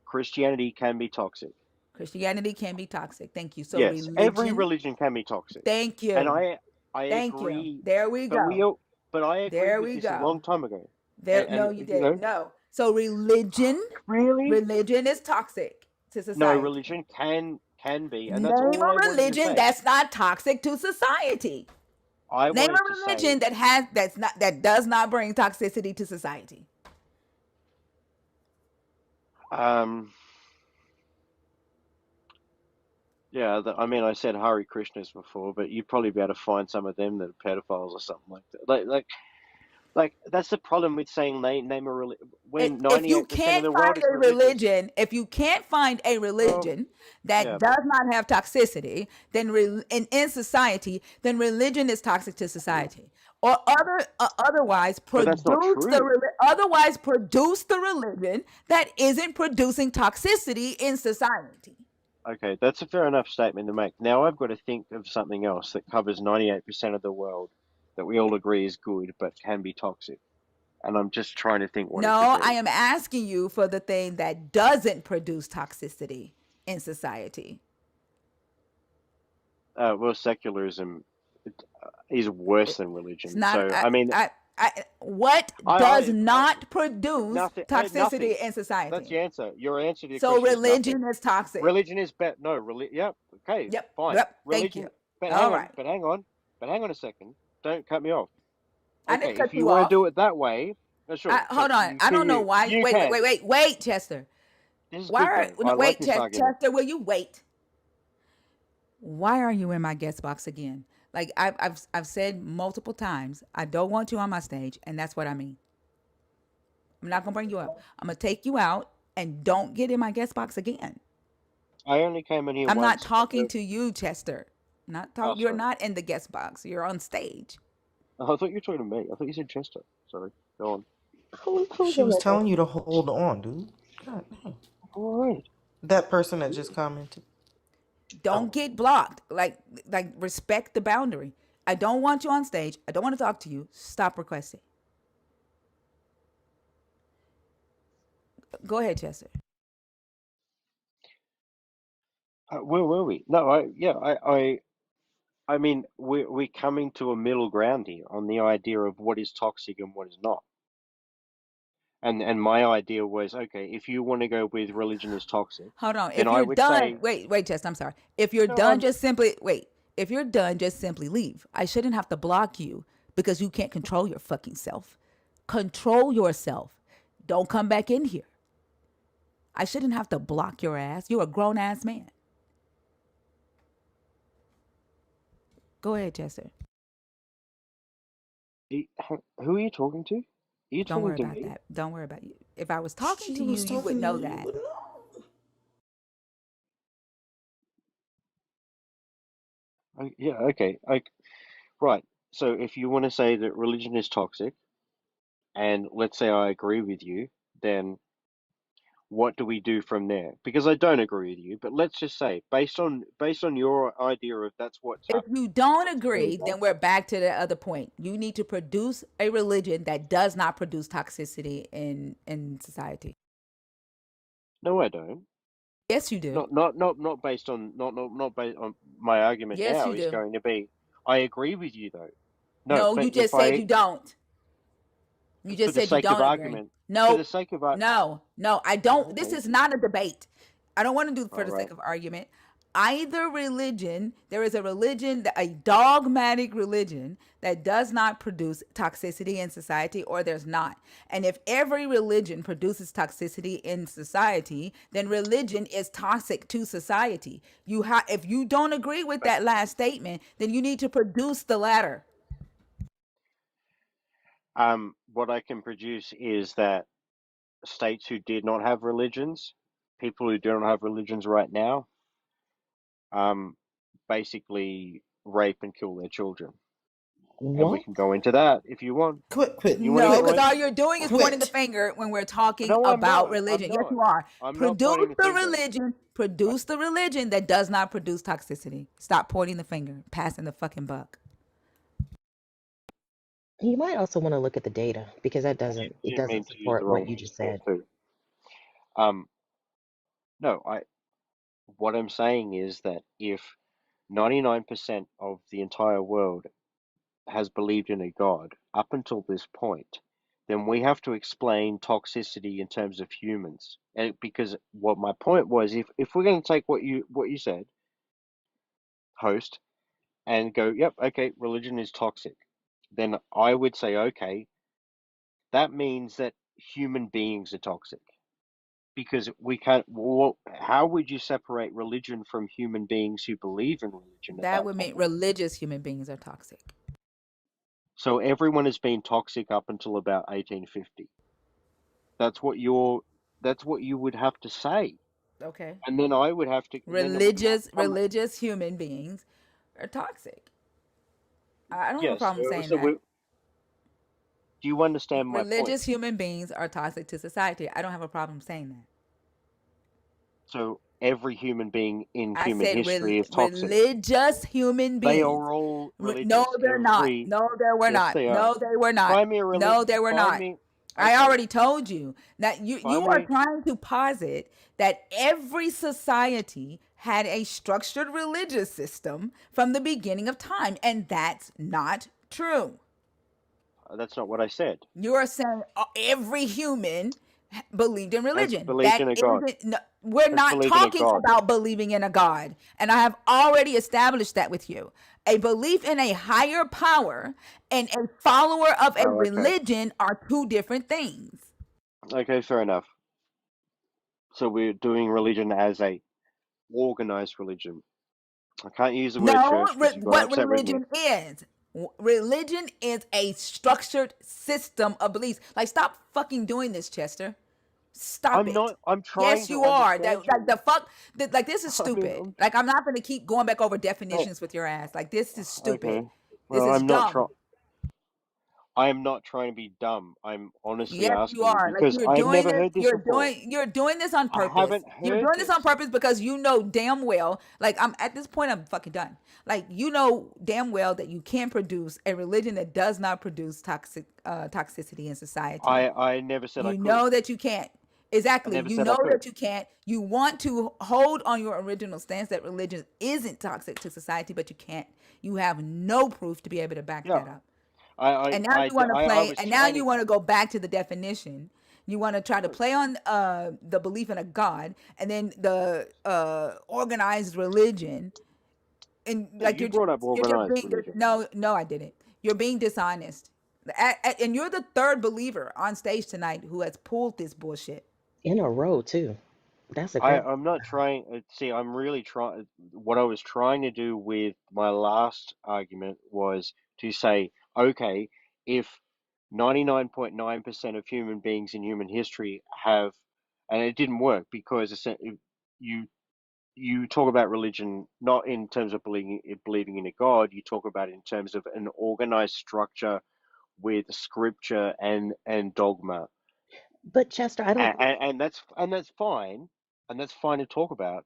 Christianity can be toxic. Christianity can be toxic. Thank you. So Yes, every religion. religion can be toxic, Thank and you. I Thank you. agree. There we But go. I agreed There with we this a go. long time ago. There. No, you didn't. No. So Really? religion is toxic to No, society. religion can be, and that's Name all I a wanted to religion say. that's not toxic to society. I Name wanted a to religion say, that does not bring toxicity to society. um, yeah, I mean, I said Hare Krishnas before, but you'd probably be able to find some of them that are pedophiles or something like that. Like that's the problem with saying name a religion when If you 98% of can't the find world is a religious. religion, if you can't find a Well, religion that yeah, but does not have toxicity, then in society, then religion is toxic to society. Or otherwise that's not produce true. the religion that isn't producing toxicity in society. Okay, that's a fair enough statement to make. Now I've got to think of something else that covers 98% of the world that we all agree is good but can be toxic. And I'm just trying to think what it could No, I be. am asking you for the thing that doesn't produce toxicity in society. Well, secularism is worse It- than It's religion. not. So, I mean, What does I not produce nothing, nothing. toxicity in That's society? the answer. Your answer to your So question is nothing. religion is toxic. Religion is better. No, yep. Okay, Yep. fine. Yep. Thank Religion, you. but All right. hang on a second. Don't cut me off. I didn't Okay, if cut you you want to off. do it that way, sure. Hold on. You I don't know can. why. You can. Wait, Chester. This is Why good are though. I no, like wait, this argument. Chester? Will you wait? Why are you in my guest box again? Like I've said multiple times, I don't want you on my stage, and that's what I mean. I'm not gonna bring you up. I'm gonna take you out, and don't get in my guest box again. I only came in here I'm not once. I talking heard. to you, Chester. Not Oh, talk. You're sorry. not in the guest box. You're on stage. Oh, I thought you were talking to me. I thought you said Chester. Sorry. Go on. Who's She in was the telling you to hold on, dude. God dang. All right. That person that just commented. Don't Oh, get blocked. Like respect the boundary. I don't want you on stage. I don't want to talk to you. Stop requesting. Go ahead, Chester. where were we? No, I mean, we're coming to a middle ground here on the idea of what is toxic and what is not. And my idea was, okay, if you want to go with religion is toxic, Hold on. then If I you're would done, say, wait, Chester. I'm sorry. If you're no, done, just simply wait. If you're done, just simply leave. I shouldn't have to block you because you can't control your fucking self. Control yourself. Don't come back in here. I shouldn't have to block your ass. You're a grown ass man. Go ahead, Chester. who are you talking to? Are you Don't talking worry to about me? that. Don't worry about you. If I was talking She to you, was you would talking to know you. You that. would know. Yeah, okay. Right. So if you want to say that religion is toxic, and let's say I agree with you, then what do we do from there? Because I don't agree with you, but let's just say, based on your idea of that's what's If you don't what's going agree, on. then we're back to the other point. You need to produce a religion that does not produce toxicity in society. No, I don't. Yes, you do. Not based on not based on my argument Yes, now you is do. going to be I agree with you though. No, No, but you if just said I you don't. You for just the said you sake of don't agree. argument, for the Nope. sake of No, I don't. This okay, is not a debate. I don't want to do it for all the right. sake of argument. Either religion, there is a religion, a dogmatic religion that does not produce toxicity in society, or there's not. And if every religion produces toxicity in society, then religion is toxic to society. If you don't agree with that last statement, then you need to produce the latter. What I can produce is that states who did not have religions, people who do not have religions right now, um, basically rape and kill their children. And we What? can go into that if you want. Quit. You want to No, go because in? all you're doing is pointing the Quit. finger when we're talking No, I'm about not. I'm religion. Yes, not. you are. I'm not Produce pointing the the finger. religion. I, Produce the religion that does not produce toxicity. Stop pointing the finger, passing the fucking buck. You might also want to look at the data because that I doesn't it didn't mean doesn't to use the support what wrong you just metaphor said. too. Um, no, what I'm saying is that if 99% of the entire world has believed in a God up until this point, then we have to explain toxicity in terms of humans. And because what my point was, if we're going to take what you said, host, and go, yep, okay, religion is toxic, then I would say, okay, that means that human beings are toxic. Because we can't, well, how would you separate religion from human beings who believe in religion at That that would mean point? religious human beings are toxic. So everyone has been toxic up until about 1850. That's what you're, that's what you would have to say. Okay. And then I would have to, then it would have to come, Religious human beings are toxic. I don't have a yes. problem saying So that. do you understand my point? Religious human beings are toxic to society. I don't have a problem saying that. So every human being in I human said history is toxic. religious human They beings. are all No, religious. they're not. Every, No, they were yes, not. they are. No, they were not. Find me a No, they were find not. me, I okay, already told you that you find are me, trying to posit that every society had a structured religious system from the beginning of time, and that's not true. that's not what I said. You are saying every human believed in Has religion. believed That in a God. isn't. No, we're Has not believed in a talking God. about believing in a God, and I have already established that with you. A belief in a higher power and a follower of a Oh, okay. religion are two different things. Okay, fair enough. So we're doing religion as a organized religion. I can't use the word No, church because you've got to what upset with me. religion is. Religion is a structured system of beliefs. Like, stop fucking doing this, Chester. Stop I'm it. not. I'm trying Yes, to you are. understand That, like, you. the fuck. Like, this is I mean, stupid. Like, I'm not going to keep going back over hey, definitions with your ass. Like, this is stupid. okay. This Well, is I'm not dumb. trying. I am not trying to be dumb. I'm honestly Yes, you asking you are. Like, because you're I've doing never this. heard this before. You're doing this on I purpose. haven't You're heard doing this on this. purpose because you know damn well. Like, I'm at this point, I'm fucking done. Like, you know damn well that you can't produce a religion that does not produce toxicity in society. I never said I You could. know that you can't. I Exactly. never You said I know could. that you can't. You want to hold on your original stance that religion isn't toxic to society, but you can't. You have no proof to be able to back Yeah. that up. And now you want to I play, was and now trying to. you want to go back to the definition. You want to try to play on the belief in a God, and then the organized religion, and No, like you brought up you're just organized being religion. no, I didn't. You're being dishonest, and you're the third believer on stage tonight who has pulled this bullshit. In a row, too. That's a crazy. I'm not trying. See, I'm really trying. What I was trying to do with my last argument was to say, okay, if 99.9% of human beings in human history have, and it didn't work because you you talk about religion not in terms of believing in a god. You talk about it in terms of an organized structure with scripture and dogma, But Chester, I don't. and that's fine, and that's fine to talk about.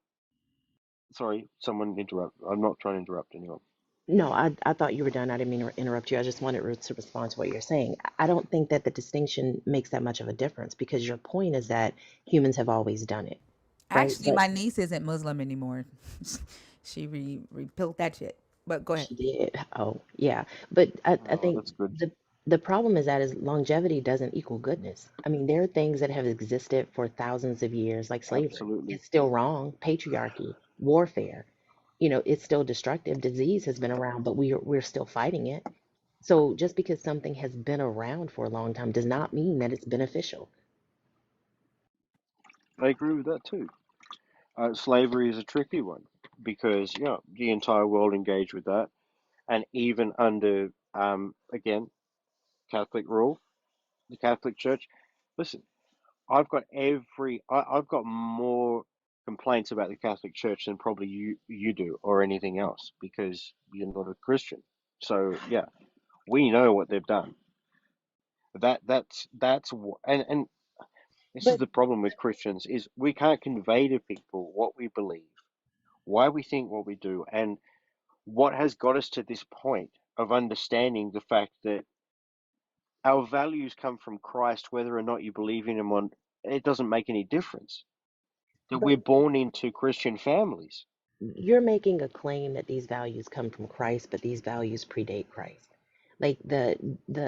Sorry, someone interrupt. I'm not trying to interrupt anyone. No, I thought you were done. I didn't mean to interrupt you. I just wanted to respond to what you're saying. I don't think that the distinction makes that much of a difference because your point is that humans have always done it, right? Actually, But my niece isn't Muslim anymore. She repealed that shit. But go ahead. she did. Oh, yeah. But I Oh, think that's good. the problem is that is longevity doesn't equal goodness. I mean, there are things that have existed for thousands of years, like slavery. Absolutely. It's still wrong. Patriarchy, warfare. It's still destructive. Disease has been around, but we're still fighting it. So just because something has been around for a long time does not mean that it's beneficial. I agree with that too. Slavery is a tricky one because the entire world engaged with that, and even under again Catholic rule, the Catholic Church. Listen, I've got more complaints about the Catholic Church than probably you do or anything else because you're not a Christian. So yeah, we know what they've done. And this is But the problem with Christians is we can't convey to people what we believe, why we think what we do, and what has got us to this point of understanding the fact that our values come from Christ, whether or not you believe in him or it doesn't make any difference. That but we're born into Christian families. you're making a claim that these values come from Christ, but these values predate Christ. Like the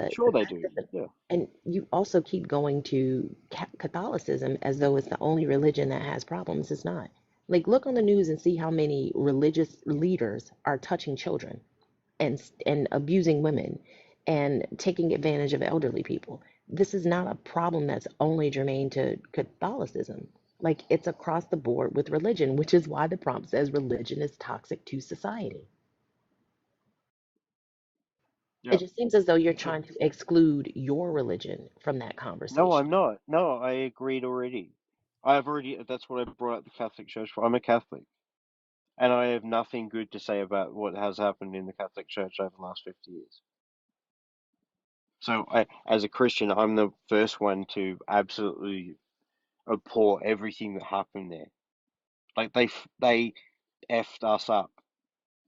Sure they fact do. that Yeah. and you also keep going to Catholicism as though it's the only religion that has problems. It's not. Like look on the news and see how many religious leaders are touching children and abusing women and taking advantage of elderly people. This is not a problem that's only germane to Catholicism. Like it's across the board with religion, which is why the prompt says religion is toxic to society. It Yeah. just seems as though you're So trying to exclude your religion from that no, conversation. I'm not. No, I agreed already. That's what I brought up the Catholic Church for. I'm a Catholic. And I have nothing good to say about what has happened in the Catholic Church over the last 50 years. So, as a Christian, I'm the first one to absolutely abhor everything that happened there. Like they effed us up.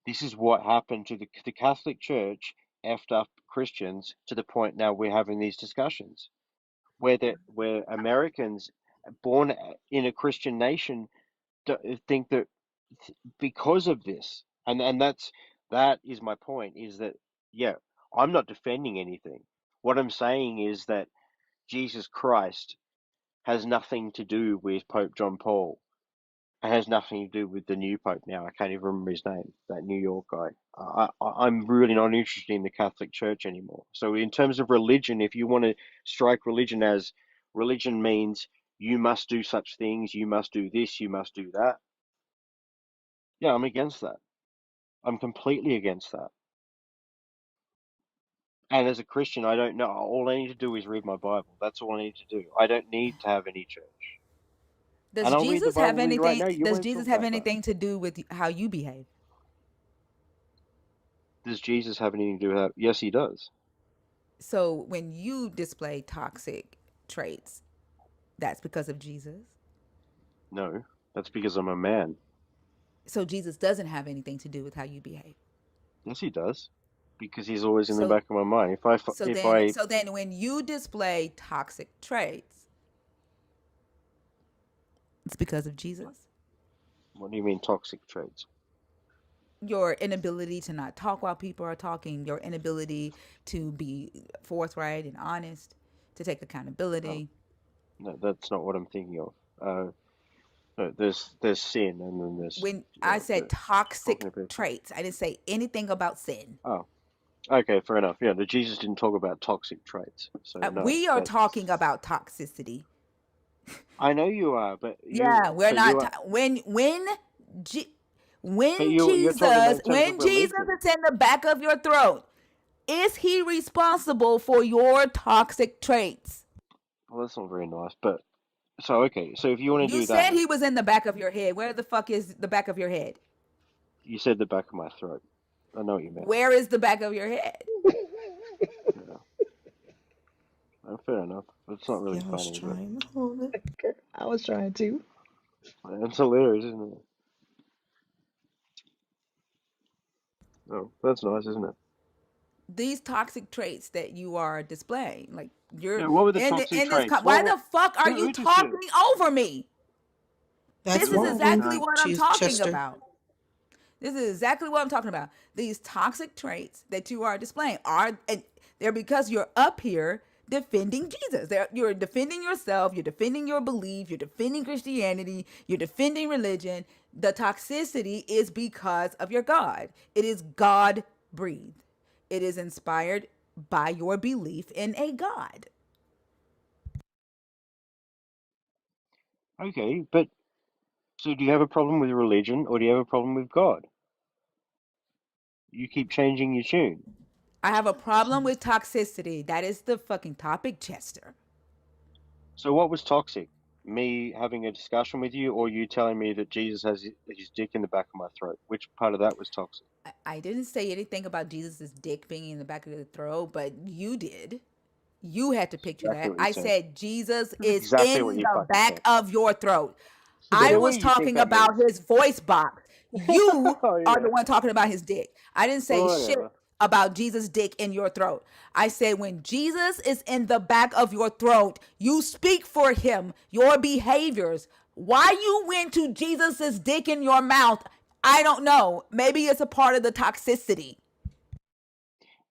This is what happened to the Catholic Church effed up Christians to the point now we're having these discussions where Americans born in a Christian nation think that because of this, and that is my point, is that yeah, I'm not defending anything. What I'm saying is that Jesus Christ has nothing to do with Pope John Paul. It has nothing to do with the new Pope now. I can't even remember his name, that New York guy. I'm really not interested in the Catholic Church anymore. So in terms of religion, if you want to strike religion as religion means you must do such things, you must do this, you must do that. Yeah, I'm against that. I'm completely against that. And as a Christian, I don't know. All I need to do is read my Bible. That's all I need to do. I don't need to have any church. And Does I'll read the Jesus Bible have with you right anything? now. You Does won't Jesus talk have about that. anything to do with how you behave? Does Jesus have anything to do with that? Yes, he does. So when you display toxic traits, that's because of Jesus. No, that's because I'm a man. So Jesus doesn't have anything to do with how you behave. Yes, he does. Because he's always in the So back of my mind. so then when you display toxic traits, it's because of Jesus. What do you mean toxic traits? Your inability to not talk while people are talking, your inability to be forthright and honest, to take No, accountability. no, that's not what I'm thinking of. No, there's sin, and then there's When I said talking toxic to people. traits, I didn't say anything about sin. Oh, okay, fair enough. Yeah, the Jesus didn't talk about toxic traits, so no, We are that's. talking about toxicity. I know you are, but Yeah, we're but you not are, G- but when you're talking about Jesus in terms of when Jesus religion. is in the back of your throat, is he responsible for your toxic traits? Well, that's not very nice, but so okay, so if you want to You do said that, he was in the back of your head. Where the fuck is the back of your head? you said the back of my throat. I know what you meant. Where is the back of your head? Yeah, fair enough. It's not really Yeah, I was funny, but trying to hold it. I was trying to. it's hilarious, isn't it? Oh, that's nice, isn't it? These toxic traits that you are displaying, like you're Yeah. What were the in toxic this. traits? Why the fuck are you Who just said? talking over me? That's This is What was normal, just exactly said? what I'm talking Chester. about. This is exactly what I'm talking about. These toxic traits that you are displaying are, and they're because you're up here defending Jesus. You're defending yourself. You're defending your belief. You're defending Christianity. You're defending religion. The toxicity is because of your God. It is God breathed. It is inspired by your belief in a God. Okay, but so do you have a problem with religion or do you have a problem with God? You keep changing your tune. I have a problem with toxicity. That is the fucking topic, Chester. So what was toxic? Me having a discussion with you, or you telling me that Jesus has his dick in the back of my throat? Which part of that was toxic? I didn't say anything about Jesus's dick being in the back of the throat, but you did. You had to picture Exactly that. what you I said. said Jesus That's is exactly what in you the fucking back said. of your throat. Yeah, I but what was do you think talking that about means? his voice box. You Oh are yeah. the one talking about his dick. I didn't say Well, shit whatever. about Jesus' dick in your throat. I said when Jesus is in the back of your throat, you speak for him, your behaviors. Why you went to Jesus's dick in your mouth, I don't know. Maybe it's a part of the toxicity.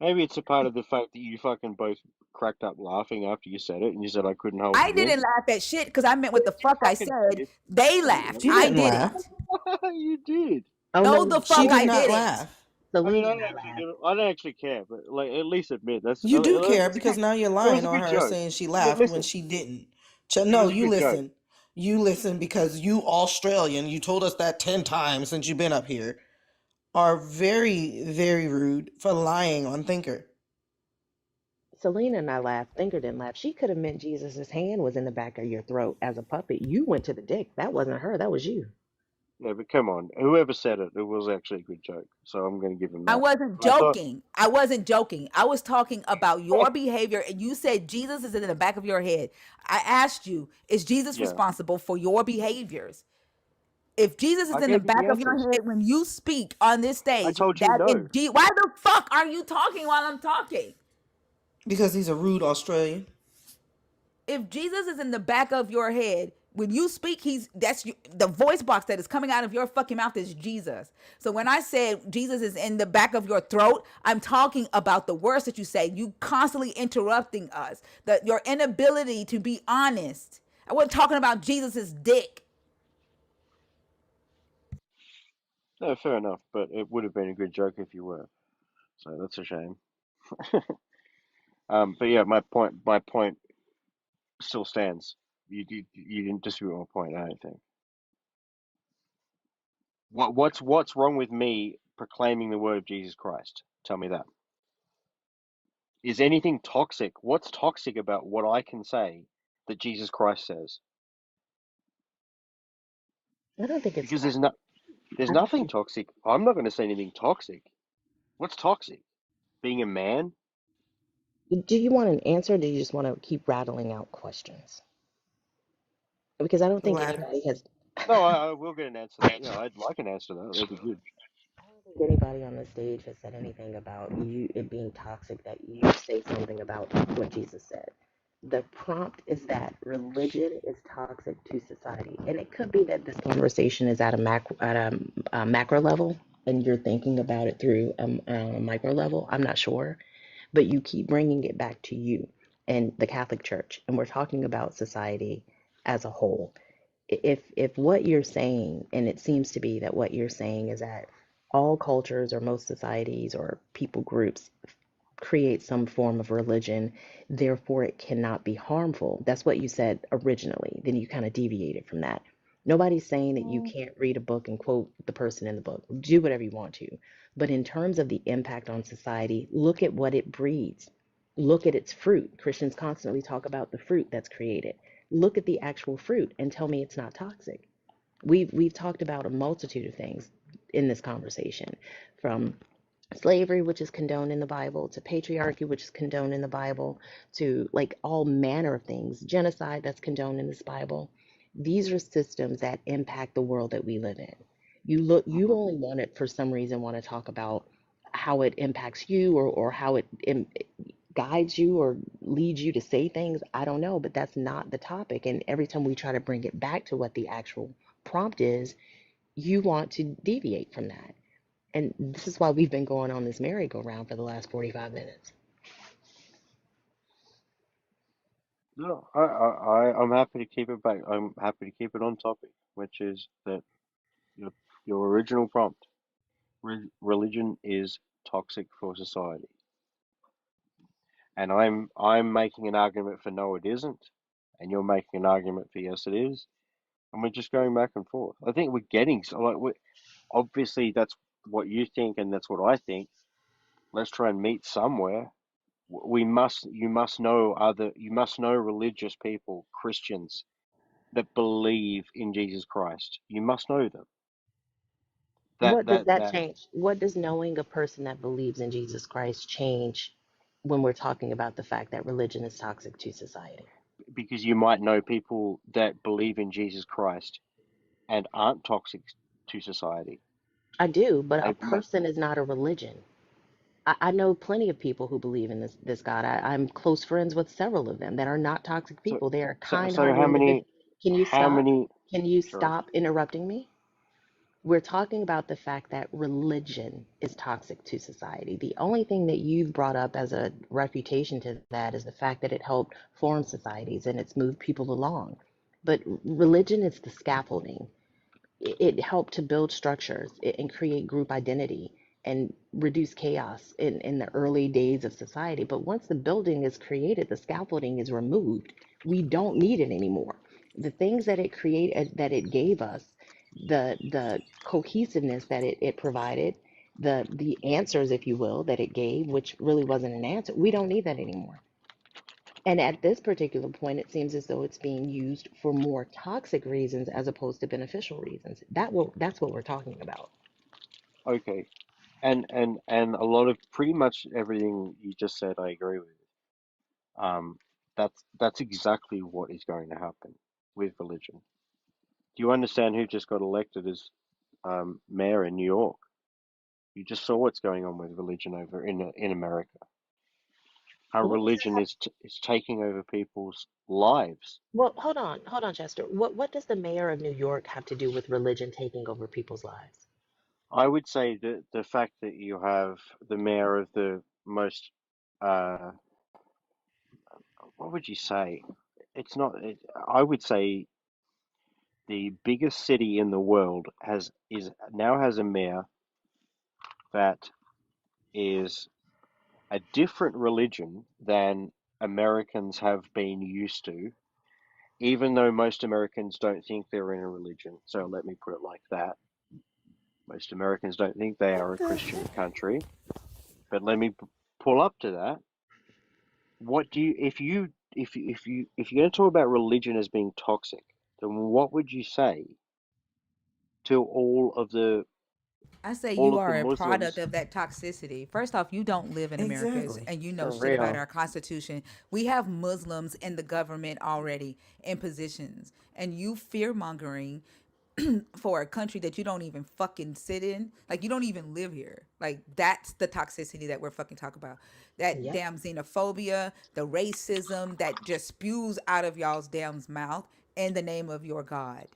Maybe it's a part of the fact that you fucking both cracked up laughing after you said it, and you said I couldn't hold I it in. didn't laugh at shit because I meant what the You fuck I fucking said. did. They No, you laughed. She I didn't haven't. laugh. didn't. You did. Oh No, no, the She fuck did I Selena, not didn't. laugh. I mean, Selena I and don't I actually laughed. give. I don't actually care, but like at least admit that's. You do care It's a good. because now you're It was lying a on good her joke. saying she But laughed when listen, she didn't. it No, was a you good joke. listen. You listen because you Australian, you told us that 10 times since you've been up here, are very, very rude for lying on Thinker. Selena and I laughed. Thinker didn't laugh. She could have meant Jesus's hand was in the back of your throat as a puppet. You went to the dick. That wasn't her. That was you. Yeah, but come on, whoever said it, it was actually a good joke. So I'm going to give him I that. wasn't But I thought, joking. I wasn't joking. I was talking about your behavior, and you said Jesus is in the back of your head. I asked you, is Jesus yeah, responsible for your behaviors? If Jesus is I in the gave you the back of your answers. head when you speak on this I stage, told you that no. is why the fuck are you talking while I'm talking? Because he's a rude Australian. If Jesus is in the back of your head when you speak, the voice box that is coming out of your fucking mouth is Jesus. So when I said Jesus is in the back of your throat, I'm talking about the words that you say. You constantly interrupting us. Your inability to be honest. I wasn't talking about Jesus's dick. No, fair enough. But it would have been a good joke if you were. So that's a shame. But yeah, my point still stands. You didn't disagree with my point. I don't think. What's wrong with me proclaiming the word of Jesus Christ? Tell me that. Is anything toxic? What's toxic about what I can say that Jesus Christ says? I don't think it's Because toxic. there's I don't nothing think. toxic. I'm not going to say anything toxic. What's toxic? Being a man? Do you want an answer, or do you just want to keep rattling out questions? Because I don't The think latter. anybody has. No, I will get an answer to that. Yeah, I'd like an answer to that. That'd be good. I don't think anybody on the stage has said anything about you it being toxic that you say something about what Jesus said. The prompt is that religion is toxic to society, and it could be that this conversation is at a macro level, and you're thinking about it through a micro level. I'm not sure, but you keep bringing it back to you and the Catholic Church, and we're talking about society as a whole. If what you're saying, and it seems to be that what you're saying is that all cultures or most societies or people groups create some form of religion, therefore it cannot be harmful. That's what you said originally. Then you kind of deviated from that. Nobody's saying that you can't read a book and quote the person in the book. Do whatever you want to. But in terms of the impact on society, look at what it breeds. Look at its fruit. Christians constantly talk about the fruit that's created. Look at the actual fruit and tell me it's not toxic. We've talked about a multitude of things in this conversation, from slavery, which is condoned in the Bible, to patriarchy, which is condoned in the Bible, to like all manner of things, genocide that's condoned in this Bible. These are systems that impact the world that we live in. You Hmm. only for some reason want to talk about how it impacts you, or how it guides you or leads you to say things. I don't know, but that's not the topic. And every time we try to bring it back to what the actual prompt is, you want to deviate from that. And this is why we've been going on this merry-go-round for the last 45 minutes. No, I'm happy to keep it back. I'm happy to keep it on topic, which is that your your original prompt, religion is toxic for society, and I'm making an argument for no, it isn't, and you're making an argument for yes, it is, and we're just going back and forth. I think we're getting so like obviously that's what you think and that's what I think. Let's try and meet somewhere. You must know religious people, Christians that believe in Jesus Christ. You must know them. What does that That change? What does knowing a person that believes in Jesus Christ change when we're talking about the fact that religion is toxic to society? because you might know people that believe in Jesus Christ and aren't toxic to society. I do, but a They person is not a religion. I know plenty of people who believe in this God. I'm close friends with several of them that are not toxic so people. They are so kind-hearted individuals. Can you how stop? many Can you sorry. stop interrupting me? We're talking about the fact that religion is toxic to society. The only thing that you've brought up as a refutation to that is the fact that it helped form societies and it's moved people along. But religion is the scaffolding. It helped to build structures and create group identity and reduce chaos in the early days of society. But once the building is created, the scaffolding is removed. We don't need it anymore. The things that it created, that it gave us, the cohesiveness that it provided, the answers, if you will, that it gave, which really wasn't an answer, we don't need that anymore. And at this particular point, it seems as though it's being used for more toxic reasons as opposed to beneficial reasons. That's what we're talking about. Okay. And a lot of pretty much everything you just said I agree with. Um that's exactly what is going to happen with religion. Do you understand who just got elected as mayor in New York? You just saw what's going on with religion over in America. How What does religion that is taking over people's lives. Well, hold on, Chester. What does the mayor of New York have to do with religion taking over people's lives? I would say that the fact that you have the mayor of the most, uh, what would you say? It's not. I would say the biggest city in the world has a mayor that is a different religion than Americans have been used to, even though most Americans don't think they're in a religion. So let me put it like that. Most Americans don't think they are What a the Christian heck? country. But let me pull up to that. What do you if you're going to talk about religion as being toxic, then what would you say to I say all you of the are a product Muslims? of that toxicity. First off, you don't live in America Exactly. and you know For shit about real. our constitution. We have Muslims in the government already in positions, and you fear mongering for a country that you don't even fucking sit in. Like you don't even live here. Like that's the toxicity that we're fucking talking about. That Yep. damn xenophobia, the racism that just spews out of y'all's damn mouth in the name of your God.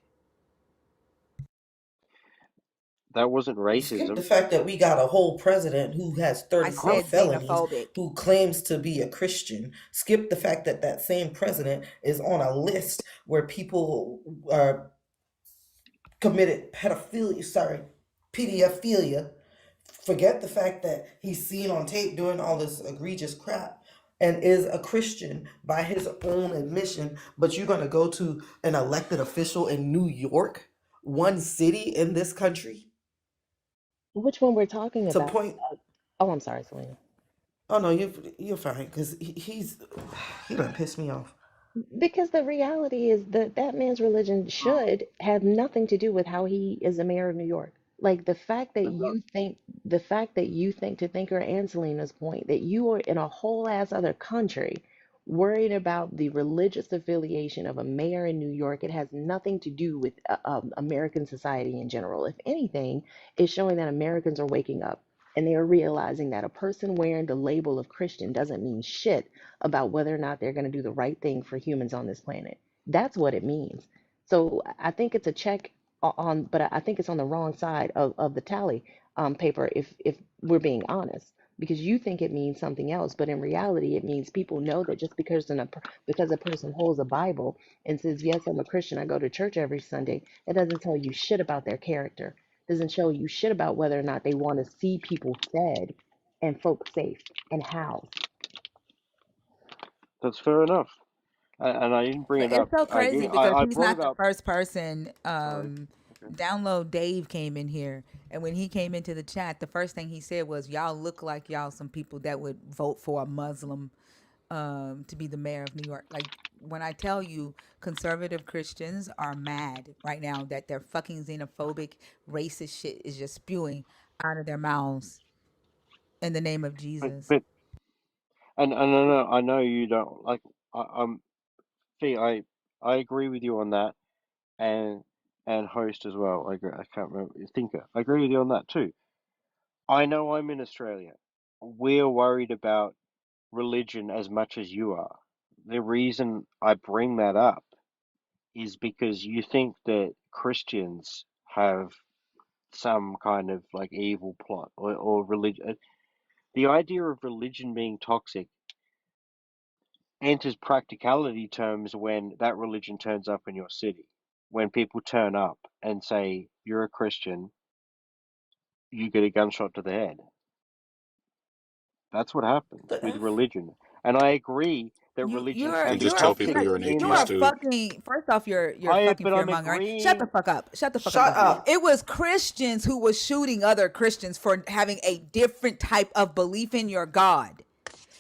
That wasn't Skip the racism. fact that we got a whole president who has I 34 said felonies xenophobic. who claims to be a Christian. Skip the fact that that same president is on a list where people are committed pedophilia, sorry, pedophilia. Forget the fact that he's seen on tape doing all this egregious crap and is a Christian by his own admission, but you're going to go to an elected official in New York, one city in this country, Which one we're talking to about? point. Oh, I'm sorry, Selena. Oh no, you're fine because he done pissed me off. Because the reality is that that man's religion should have nothing to do with how he is a mayor of New York. Like the fact that you think to Thinker and Selena's point, that you are in a whole ass other country worried about the religious affiliation of a mayor in New York. It has nothing to do with American society in general. If anything, it's showing that Americans are waking up and they are realizing that a person wearing the label of Christian doesn't mean shit about whether or not they're going to do the right thing for humans on this planet. That's what it means. So I think it's a check on, but I think it's on the wrong side of the tally paper if we're being honest. Because you think it means something else, but in reality, it means people know that just because a person holds a Bible and says, "Yes, I'm a Christian. I go to church every Sunday," it doesn't tell you shit about their character. It doesn't show you shit about whether or not they want to see people fed and folks safe and housed. That's fair enough. And I didn't bring But it it's up. so I crazy did. because I he's brought it not the up. first person. Sorry. Okay. Download Dave came in here, and when he came into the chat, the first thing he said was, "Y'all look like y'all some people that would vote for a Muslim to be the mayor of New York." Like when I tell you, conservative Christians are mad right now that their fucking xenophobic, racist shit is just spewing out of their mouths in the name of Jesus. But I know you don't like. I'm Fee, I agree with you on that, and host as well. I agree. I can't remember thinker. I agree with you on that too. I know I'm in Australia. We're worried about religion as much as you are. The reason I bring that up is because you think that Christians have some kind of like evil plot or religion. The idea of religion being toxic enters practicality terms when that religion turns up in your city. When people turn up and say, "You're a Christian," you get a gunshot to the head. That's what happens The with F? religion. And I agree that religion You're can And be just you're tell toxic people like you're an in you atheist are that. too. fucking. First off, you're fucking But fear I'm mongering. Shut the agreeing. fuck up. Shut the fuck up. Shut up. It was Christians who was shooting other Christians for having a different type of belief in your God.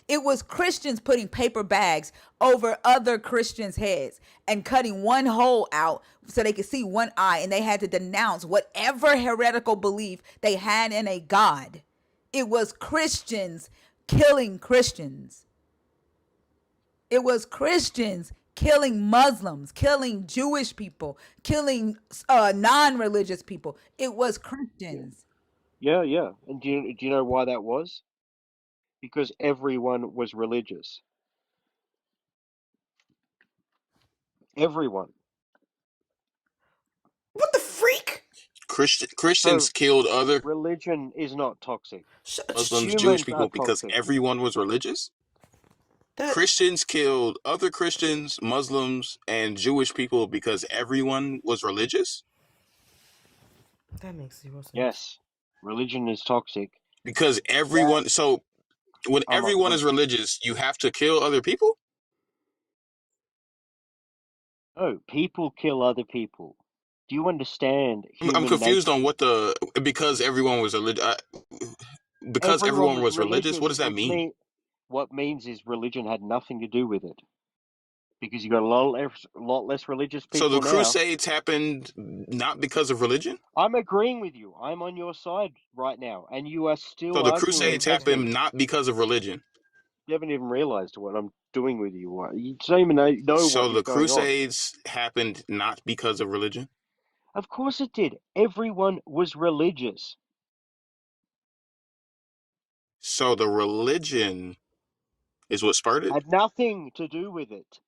It was Christians putting paper bags over other Christians' heads and cutting one hole out so they could see one eye, and they had to denounce whatever heretical belief they had in a God. It was Christians killing Christians. It was Christians killing Muslims, killing Jewish people, killing non-religious people. It was Yeah, Christians. yeah. And do you know why that was? Because everyone was religious. Everyone. What the freak? Christians So killed other religion is not toxic. Shut. Muslims, Jewish Humans are people because toxic. everyone was religious. That Christians killed other Christians, Muslims, and Jewish people because everyone was religious. that makes zero sense. Yes, religion is toxic. Because That everyone, so when I'm not. everyone is religious, you have to kill other people. No, people kill other people. Do you understand I'm human confused on nature? what the because everyone was because Everyone everyone was was religious. What religious, does that which mean? mean what means is religion had nothing to do with it, because you got a lot less religious So the people now. Crusades happened not because of religion. I'm agreeing with you. I'm on your side right now, and you are So still the arguing Crusades against me. happened not because of religion. You haven't even realized what I'm doing with you. You don't even know what So is the going on. Crusades happened not because of religion. Of course it did. Everyone was religious. So the religion is what spurred it. Had nothing to do with it.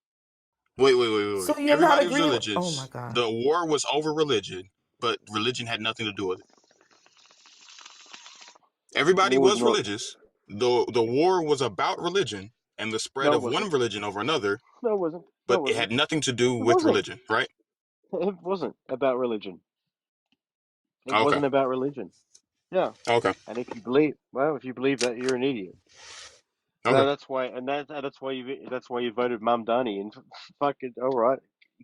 Wait. So you're not Everybody was agreeing with? Oh my religious. god. The war was over religion, but religion had nothing to do with it. Everybody War was was not. religious. The war was about religion and the spread No, it of one wasn't. religion over another, No, it wasn't. No, but it it wasn't. had nothing to do It with wasn't. religion, right? It wasn't about religion. It Okay. wasn't about religion. Yeah. Okay. And if you believe that, you're an idiot. Okay. That's why you voted Mamdani and fucking all right.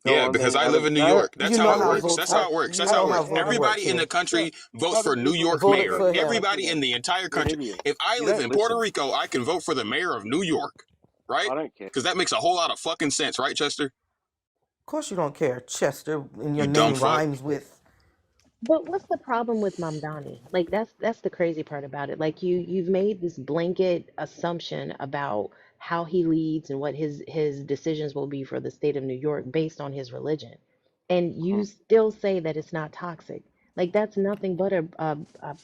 Go Yeah, on because then, I live Adam. in New No, York. That's You how know it Adam, how live. works. vote. That's how it works. You That's how know it how works. voting works Everybody in the here. country votes for Adam, New York Voted mayor. for him. Everybody then. in the entire You're an country. idiot. If I You live don't in Puerto listen. Rico, I can vote for the mayor of New York, right? I don't care. Because that makes a whole lot of fucking sense, right, Chester? Of course you don't care, Chester, and your You dumb name fuck. rhymes with. But what's the problem with Mamdani? Like that's the crazy part about it. Like you've made this blanket assumption about how he leads and what his decisions will be for the state of New York based on his religion. And you still say that it's not toxic. Like that's nothing but a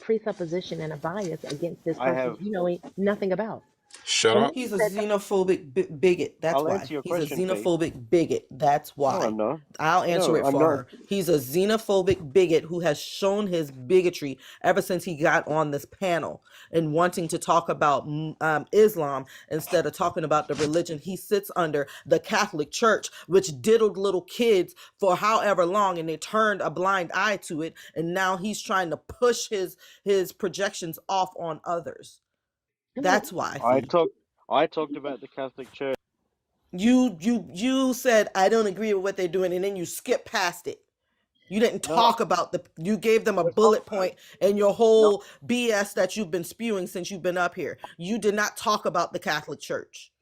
presupposition and a bias against this I person have. that you know nothing about. Shut And up. then you He's a said xenophobic bigot. That's I'll why. answer your He's a question, Fee. xenophobic bigot. That's No, why. I'm not. I'll answer No, it I'm for not. her. He's a xenophobic bigot who has shown his bigotry ever since he got on this panel and wanting to talk about Islam instead of talking about the religion he sits under, the Catholic Church, which diddled little kids for however long, and they turned a blind eye to it. And now he's trying to push his projections off on others. I mean, That's why, I Fee. talked. I talked about the Catholic Church. You said I don't agree with what they're doing, and then you skip past it. You didn't No, talk about you gave them a that's not. bullet point in your No, whole BS that you've been spewing since you've been up here. You did not talk about the Catholic Church.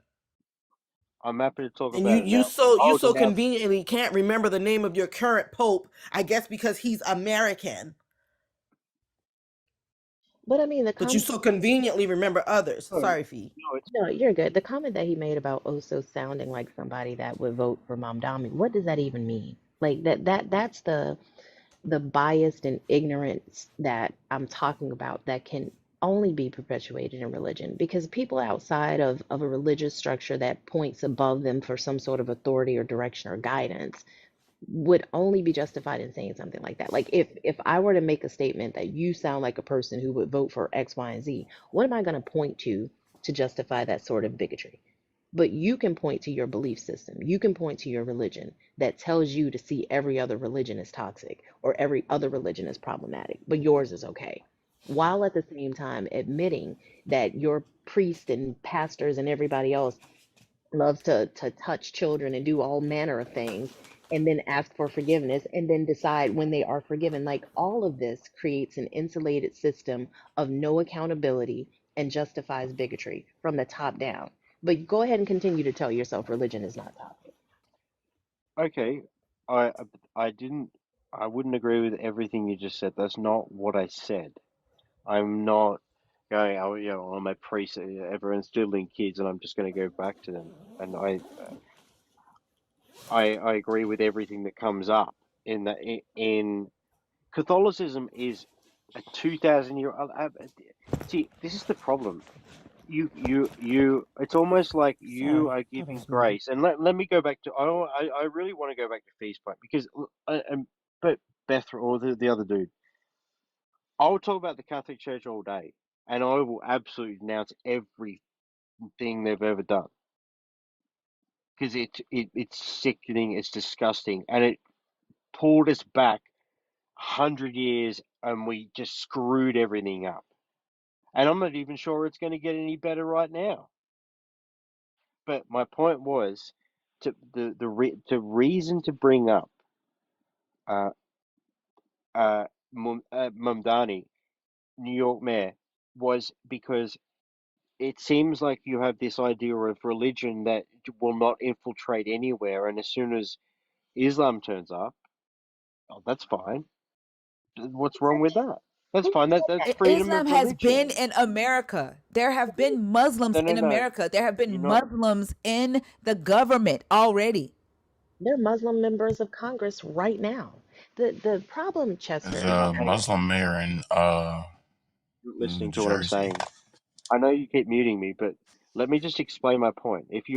I'm happy to talk And about it now. I you was so announced. conveniently can't remember the name of your current pope, I guess because he's American. but I mean the But you comment. so conveniently remember others. No, Sorry, Fee. no, it's No, you're good. The comment that he made about Oso sounding like somebody that would vote for Mamdani, what does that even mean? Like that's the biased and ignorance that I'm talking about that can only be perpetuated in religion because people outside of a religious structure that points above them for some sort of authority or direction or guidance would only be justified in saying something like that. Like if I were to make a statement that you sound like a person who would vote for X, Y, and Z, what am I going to point to justify that sort of bigotry? But you can point to your belief system. You can point to your religion that tells you to see every other religion as toxic or every other religion as problematic, but yours is okay. While at the same time admitting that your priests and pastors and everybody else loves to touch children and do all manner of things and then ask for forgiveness and then decide when they are forgiven. Like all of this creates an insulated system of no accountability and justifies bigotry from the top down. But go ahead and continue to tell yourself religion is not toxic. okay. I I didn't. I wouldn't agree with everything you just said. That's not what I said. I'm not going. Oh, I'm a priest. Everyone's diddling kids, and I'm just going to go back to them. And I agree with everything that comes up in that. In Catholicism is a 2,000 year. See, this is the problem. You. It's almost like you Sorry, are thought I giving was muted. grace. And let me go back to. I really want to go back to Feast point because. But Beth or the other dude. I will talk about the Catholic Church all day, and I will absolutely denounce everything they've ever done because it's sickening, it's disgusting, and it pulled us back 100 years, and we just screwed everything up. And I'm not even sure it's going to get any better right now. But my point was to the reason to bring up Mumdani, New York mayor, was because it seems like you have this idea of religion that will not infiltrate anywhere, and as soon as Islam turns up, oh, that's fine. What's wrong with that? That's Who fine. said That's that? freedom Islam of has been religion. in America. There have been Muslims No, no, in no. America. There have You're been not. Muslims in the government already. They're Muslim members of Congress right now. The problem, There's Chester, is a that Muslim mayor in Listening New to what I'm Jersey. saying. I know you keep muting me, but let me just explain my point. If you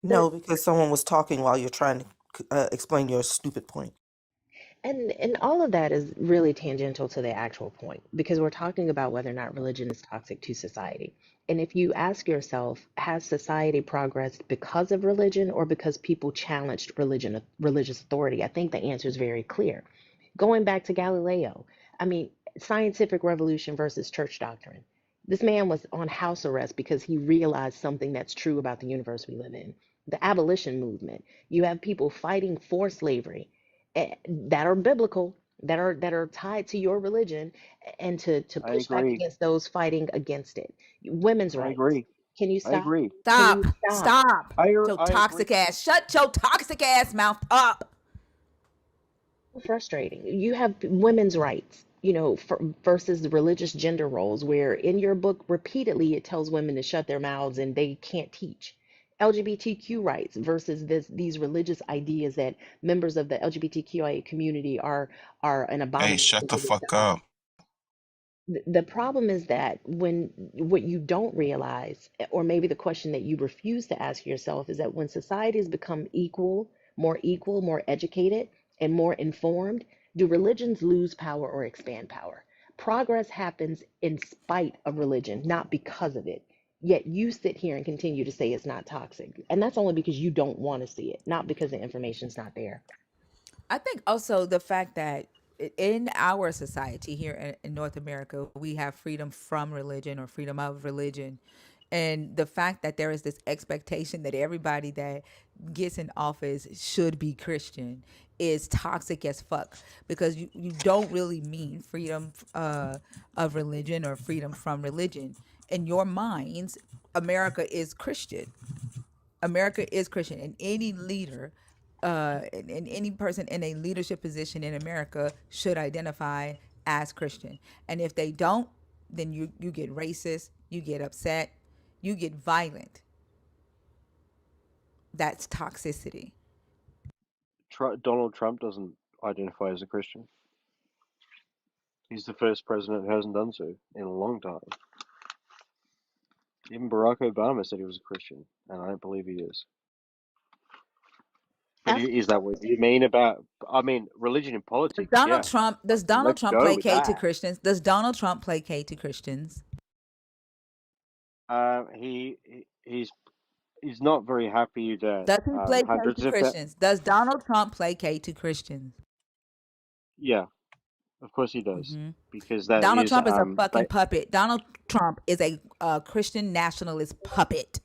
No, because someone was talking while you're trying to explain your stupid point. and all of that is really tangential to the actual point because we're talking about whether or not religion is toxic to society. And if you ask yourself, has society progressed because of religion or because people challenged religious authority? I think the answer is very clear. Going back to Galileo, I mean, scientific revolution versus church doctrine. This man was on house arrest because he realized something that's true about the universe we live in. The abolition movement. You have people fighting for slavery that are biblical, that are tied to your religion, and to I push back agree. against those fighting against it. Women's I rights. agree. Can you I stop? agree. Can Stop. you stop? Stop. Your I agree. toxic ass. Shut your toxic ass mouth up. Frustrating. You have women's rights, versus the religious gender roles, where in your book repeatedly it tells women to shut their mouths and they can't teach. LGBTQ rights versus these religious ideas that members of the LGBTQIA community are an Hey, shut abomination the to fuck God. up. The problem is that when what you don't realize, or maybe the question that you refuse to ask yourself, is that when societies become equal, more educated, and more informed, do religions lose power or expand power? Progress happens in spite of religion, not because of it. Yet you sit here and continue to say it's not toxic. And that's only because you don't want to see it, not because the information's not there. I think also the fact that in our society here in North America, we have freedom from religion or freedom of religion. And the fact that there is this expectation that everybody that gets in office should be Christian is toxic as fuck because you don't really mean freedom of religion or freedom from religion. In your minds, America is Christian. America is Christian, and any leader, and any person in a leadership position in America should identify as Christian. And if they don't, then you get racist, you get upset, you get violent. That's toxicity. Donald Trump doesn't identify as a Christian. He's the first president who hasn't done so in a long time. Even Barack Obama said he was a Christian, and I don't believe he is. But Ask is that yourself what the you same. mean about? I mean, religion in Does politics? Donald Yeah, Trump does Donald let's Trump go with placate to that. Christians? Does Donald Trump placate to Christians? He's not very happy that Does he placate hundreds to of Christians? Does Donald Trump placate to Christians? yeah, of course he does, Hmm. because that Donald is Trump is a fucking but puppet. Donald Trump is a Christian nationalist puppet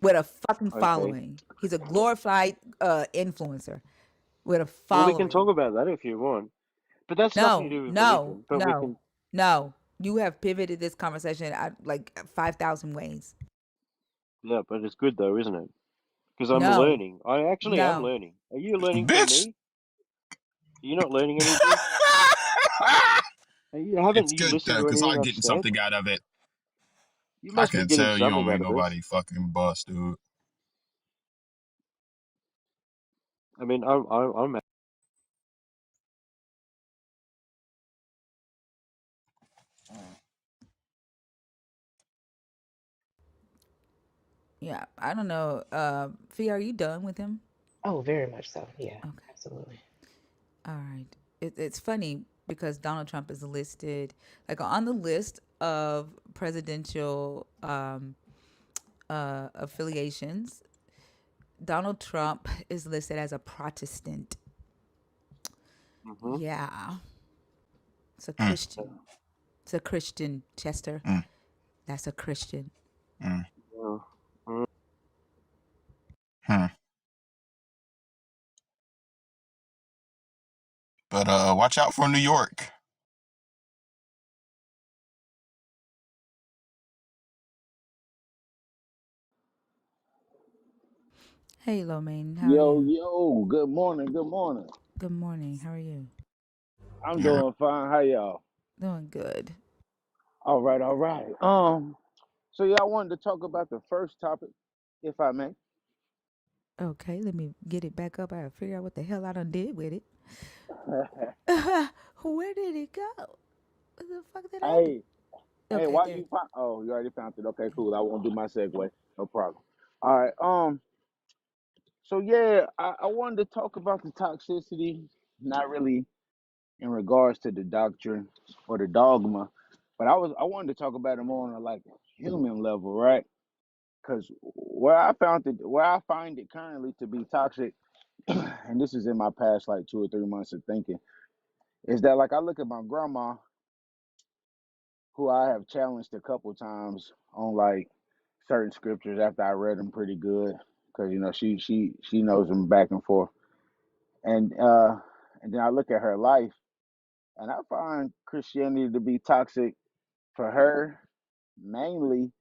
with a fucking okay. following. He's a glorified influencer with a Well, we can talk following. about that if you want, but that's nothing to No, do with no, religion. But we no, can, no. You have pivoted this conversation like 5,000 ways. yeah, but it's good though, isn't it? Because I'm No, learning. I actually am no. learning. Are you learning from Bitch. me? Are you not learning anything? Haven't It's you good listened though, to because anything I'm I've getting said? something out of it. You I must be can getting tell you don't something out make of this. nobody fucking bust, dude. I mean, I'm Yeah, I don't know. Fee, are you done with him? Oh, very much so. Yeah, Okay. absolutely. All right. It's funny because Donald Trump is listed like on the list of presidential affiliations. Donald Trump is listed as a Protestant. mm-hmm. Yeah, it's a Mm, Christian. It's a Christian, Chester. mm, That's a Christian. mm, Yeah. hmm. But watch out for New York. Hey, Lomain, how are Yo, you? yo, good morning, good morning. Good morning. How are you? I'm Yeah. doing fine. How y'all? Doing good. All right, all right. So yeah, I wanted to talk about the first topic, if I may. Okay, let me get it back up. I gotta figure out what the hell I done did with it. Where did it go? What the fuck did I do? Hey, hey, Okay, why there. you find oh, you already found it. Okay, cool. I won't do my segue. No problem. All right, so yeah, I wanted to talk about the toxicity, not really in regards to the doctrine or the dogma, but I wanted to talk about it more on a like human level, right? Because where I find it currently to be toxic, and this is in my past like 2 or 3 months of thinking, is that like I look at my grandma, who I have challenged a couple times on like certain scriptures after I read them pretty good, because you know she knows them back and forth, and then I look at her life, and I find Christianity to be toxic for her mainly,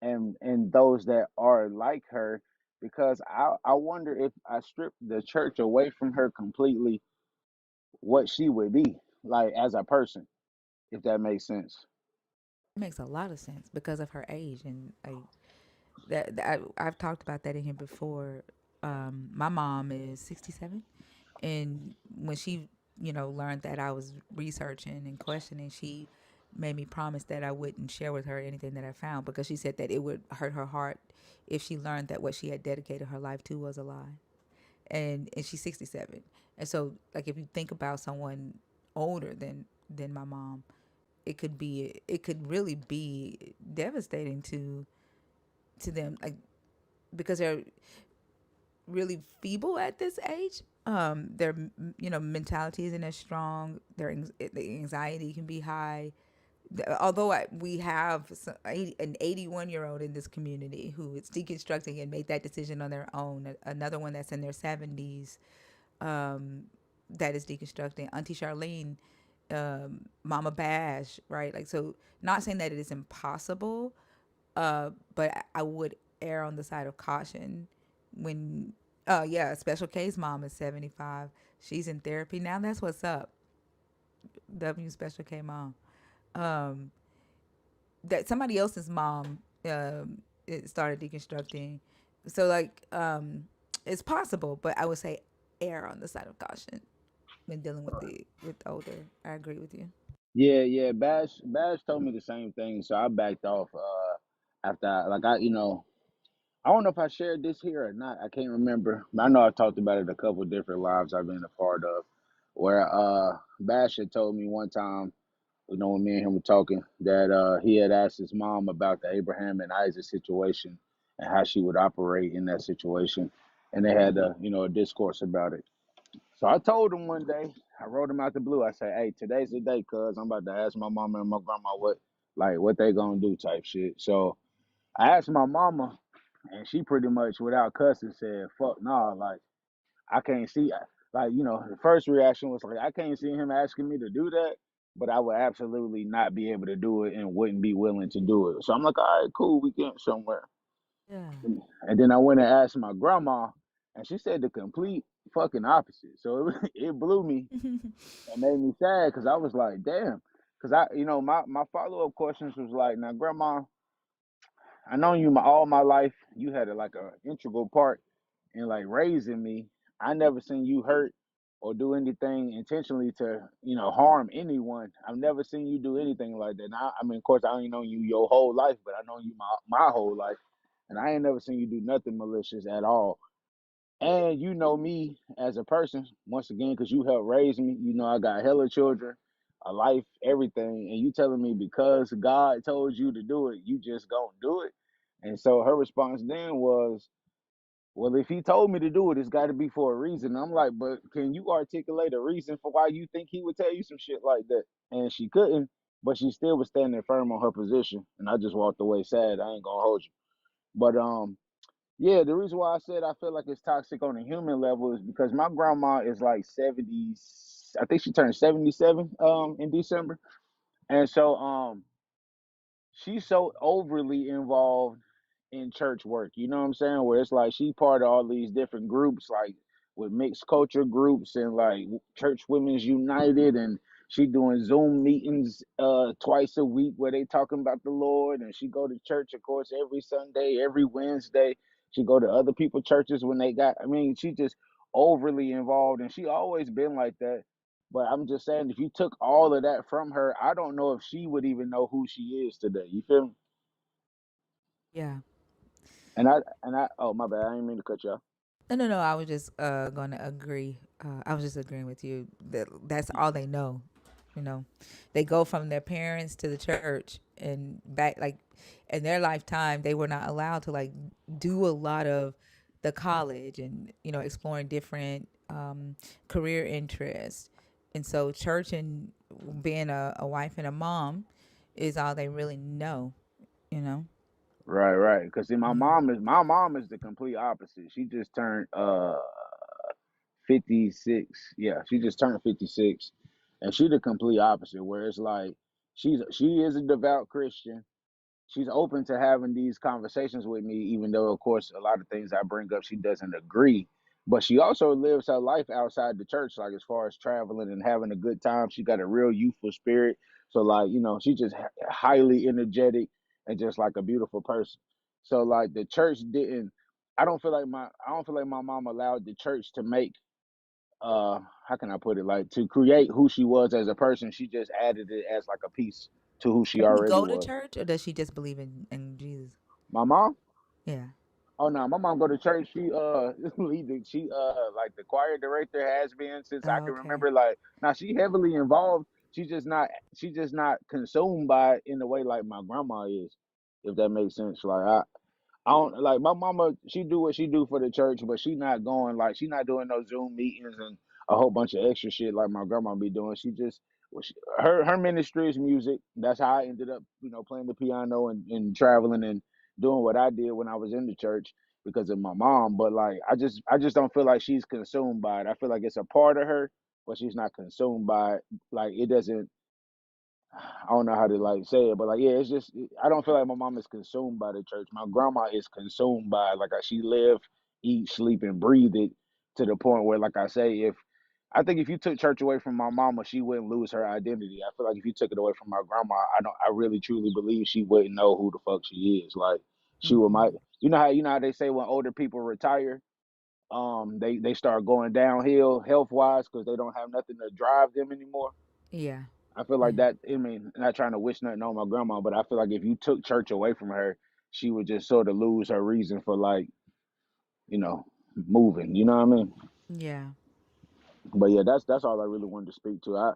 and those that are like her, because I wonder if I stripped the church away from her completely, what she would be like as a person, if that makes sense. It makes a lot of sense because of her age and like I've talked about that in here before. My mom is 67, and when she, learned that I was researching and questioning, she made me promise that I wouldn't share with her anything that I found because she said that it would hurt her heart if she learned that what she had dedicated her life to was a lie. And she's 67, and so like if you think about someone older than my mom, it could really be devastating to them, like because they're really feeble at this age. Their mentality isn't as strong. The anxiety can be high. Although we have an 81-year-old in this community who is deconstructing and made that decision on their own. Another one that's in their 70s, that is deconstructing. Auntie Charlene, Mama Bash, right? Like, so not saying that it is impossible, but I would err on the side of caution when, yeah, special case mom is 75. She's in therapy now. That's what's up. W special K mom. Um, that somebody else's mom, it started deconstructing. So like, it's possible, but I would say err on the side of caution when dealing with older. I agree with you. Yeah, yeah. Bash told me the same thing, so I backed off. After like I don't know if I shared this here or not. I can't remember. I know I've talked about it a couple different lives I've been a part of, where Bash had told me one time, when me and him were talking, that he had asked his mom about the Abraham and Isaac situation and how she would operate in that situation, and they had a discourse about it. So I told him one day, I wrote him out the blue. I said, "Hey, today's the day, cuz I'm about to ask my mama and my grandma what they gonna do type shit." So I asked my mama, and she pretty much without cussing said, "Fuck nah, like I can't see." Like the first reaction was like, "I can't see him asking me to do that." But I would absolutely not be able to do it and wouldn't be willing to do it. So I'm like, all right, cool, we getting somewhere. Yeah. And then I went and asked my grandma, and she said the complete fucking opposite. So it blew me and made me sad because I was like, damn. Because my follow up questions was like, now, grandma, I know you all my life. You had like a integral part in like raising me. I never seen you hurt or do anything intentionally to harm anyone. I've never seen you do anything like that. Now, I mean, of course, I ain't known you your whole life, but I know you my whole life, and I ain't never seen you do nothing malicious at all. And you know me as a person, once again, because you helped raise me. You know I got hella children, a life, everything. And you telling me because God told you to do it, you just gonna do it. And so her response then was, well, if he told me to do it, it's got to be for a reason. I'm like, but can you articulate a reason for why you think he would tell you some shit like that? And she couldn't, but she still was standing firm on her position. And I just walked away sad. I ain't gonna hold you. But Yeah, the reason why I said I feel like it's toxic on a human level is because my grandma is like 70. I think she turned 77 in December. And so she's so overly involved in church work. You know what I'm saying? Where it's like she part of all these different groups, like with mixed culture groups and like Church Women's United, and she doing Zoom meetings twice a week where they talking about the Lord, and she go to church, of course, every Sunday, every Wednesday. She go to other people churches when they got. I mean, she just overly involved, and she always been like that. But I'm just saying, if you took all of that from her, I don't know if she would even know who she is today. You feel me? Yeah. And I oh my bad, I didn't mean to cut you off. No, no, no. I was just gonna agree. I was just agreeing with you that that's all they know. You know, they go from their parents to the church and back. Like in their lifetime, they were not allowed to like do a lot of the college and exploring different career interests. And so, church and being a wife and a mom is all they really know. You know. Right, right. Because see, Yeah. my mom is the complete opposite. She just turned 56. Yeah, she just turned 56, and she the complete opposite. Where it's like she is a devout Christian. She's open to having these conversations with me, even though, of course, a lot of things I bring up, she doesn't agree. But she also lives her life outside the church, like as far as traveling and having a good time. She got a real youthful spirit. So, like, she's just highly energetic and just like a beautiful person. So, like, the church didn't. I don't feel like my mom allowed the church to make how can I put it, like to create who she was as a person. She just added it as like a piece to who she Does she already go to was. church or does she just believe in Jesus? My mom? Yeah. Oh no, my mom go to church. She she like the choir director has been since I Oh, can okay. remember. Like now she heavily involved. She's just not consumed by it in the way like my grandma is, if that makes sense. Like I don't like my mama. She do what she do for the church, but she not going like she not doing no Zoom meetings and a whole bunch of extra shit like my grandma be doing. She just her ministry is music. That's how I ended up, playing the piano and traveling and doing what I did when I was in the church because of my mom. But like I just don't feel like she's consumed by it. I feel like it's a part of her, but she's not consumed by it. Like it doesn't. I don't know how to like say it, but like yeah, it's just I don't feel like my mom is consumed by the church. My grandma is consumed by it. Like she live, eat, sleep, and breathe it to the point where, like I say, if I think if you took church away from my mama, she wouldn't lose her identity. I feel like if you took it away from my grandma, I really truly believe she wouldn't know who the fuck she is. Like she would Hmm. might you know how they say when older people retire, they start going downhill health wise because they don't have nothing to drive them anymore. Yeah. I feel like Yeah. that. I mean, not trying to wish nothing on my grandma, but I feel like if you took church away from her, she would just sort of lose her reason for like, you know, moving. You know what I mean? Yeah. But yeah, that's all I really wanted to speak to. I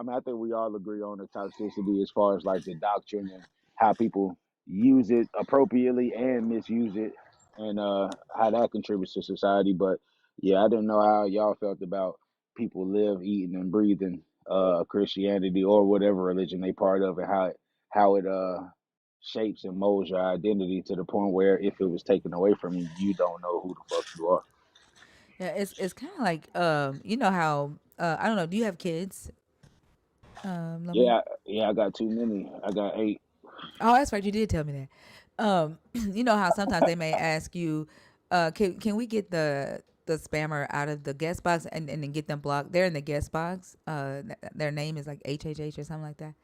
mean, I think we all agree on the toxicity as far as like the doctrine and how people use it appropriately and misuse it, and how that contributes to society. But yeah, I didn't know how y'all felt about people live, eating, and breathing Christianity or whatever religion they part of, and how it shapes and molds your identity to the point where if it was taken away from you, you don't know who the fuck you are. Yeah. It's kind of like you know how I don't know. Do you have kids, Lemay? Yeah, I got too many. I got 8. Oh, that's right. You did tell me that. You know how sometimes they may ask you, can we get the spammer out of the guest box and then get them blocked? They're in the guest box. Their name is like HHH or something like that.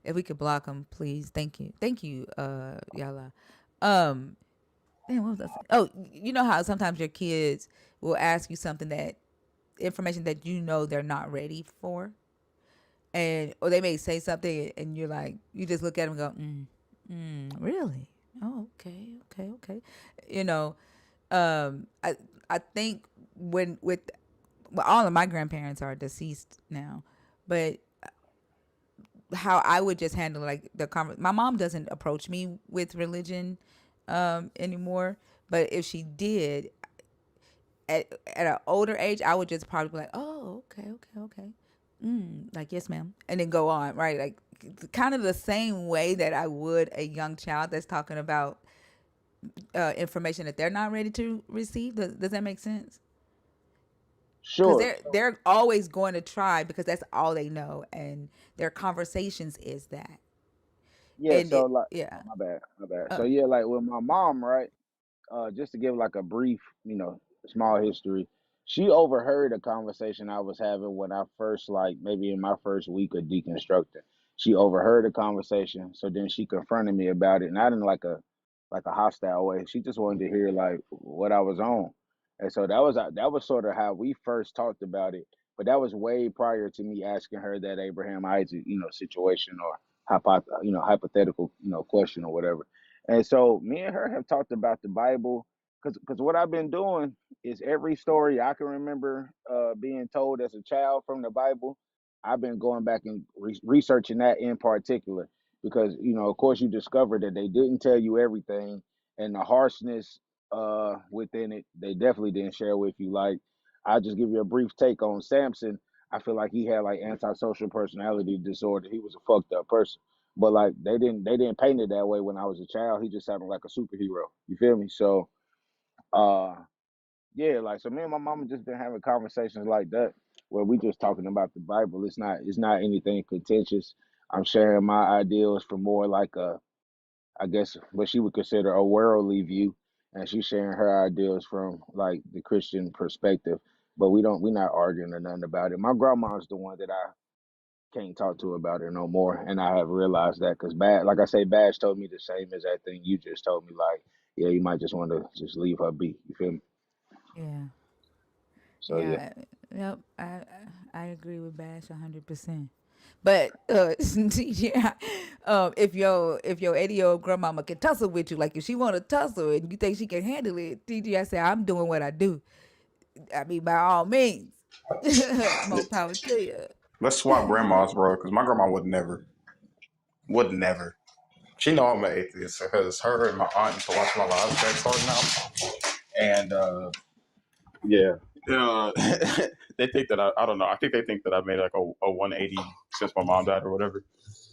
If we could block them, please. Thank you, Yala. Um, Man, what was I saying? Oh, you know how sometimes your kids will ask you something that information that you know they're not ready for, and or they may say something and you're like, you just look at them and go, really? Oh, okay, okay, okay. You know, I think when with well, all of my grandparents are deceased now, but how I would just handle like my mom doesn't approach me with religion anymore, but if she did, at an older age, I would just probably be like, oh, okay, okay, okay. Like, yes, ma'am. And then go on, right? Like, kind of the same way that I would a young child that's talking about information that they're not ready to receive. Does that make sense? Because Sure. they're always going to try because that's all they know, and their conversations is that. Yeah, And so it, like, yeah. oh, my bad, my bad. So Uh, yeah, like with my mom, right? Just to give like a brief, small history, she overheard a conversation I was having when I first, like, maybe in my first week of deconstructing. She overheard a conversation, so then she confronted me about it, not in like a hostile way. She just wanted to hear like what I was on, and so that was sort of how we first talked about it. But that was way prior to me asking her that Abraham Isaac, situation or hypothetical, question or whatever. And so me and her have talked about the Bible because what I've been doing is every story I can remember being told as a child from the Bible, I've been going back and researching that in particular because of course you discover that they didn't tell you everything, and the harshness within it they definitely didn't share with you. Like, I'll just give you a brief take on Samson. I feel like he had like antisocial personality disorder. He was a fucked up person. But like they didn't paint it that way when I was a child. He just sounded like a superhero. You feel me? So uh yeah, like, so me and my mama just been having conversations like that where we just talking about the Bible. It's not anything contentious. I'm sharing my ideals from more like a, I guess what she would consider a worldly view, and she's sharing her ideals from like the Christian perspective. But we're not arguing or nothing about it. My grandma's the one that I can't talk to about it no more, and I have realized that because like I say, Bash told me the same exact thing you just told me. Like, yeah, you might just want to just leave her be. You feel me? yeah. So yeah. Yeah. Yep. I agree with Bash 100%. But yeah, if your 80-year-old grandmama can tussle with you, like if she want to tussle and you think she can handle it, TG, I say I'm doing what I do. I mean, by all means, more power to you. Let's swap grandmas, bro, because my grandma would never. She know I'm an atheist because her and my aunt used to watch my live back starting out, and yeah, they think that I don't know. I think they think that I made like a 180 since my mom died or whatever.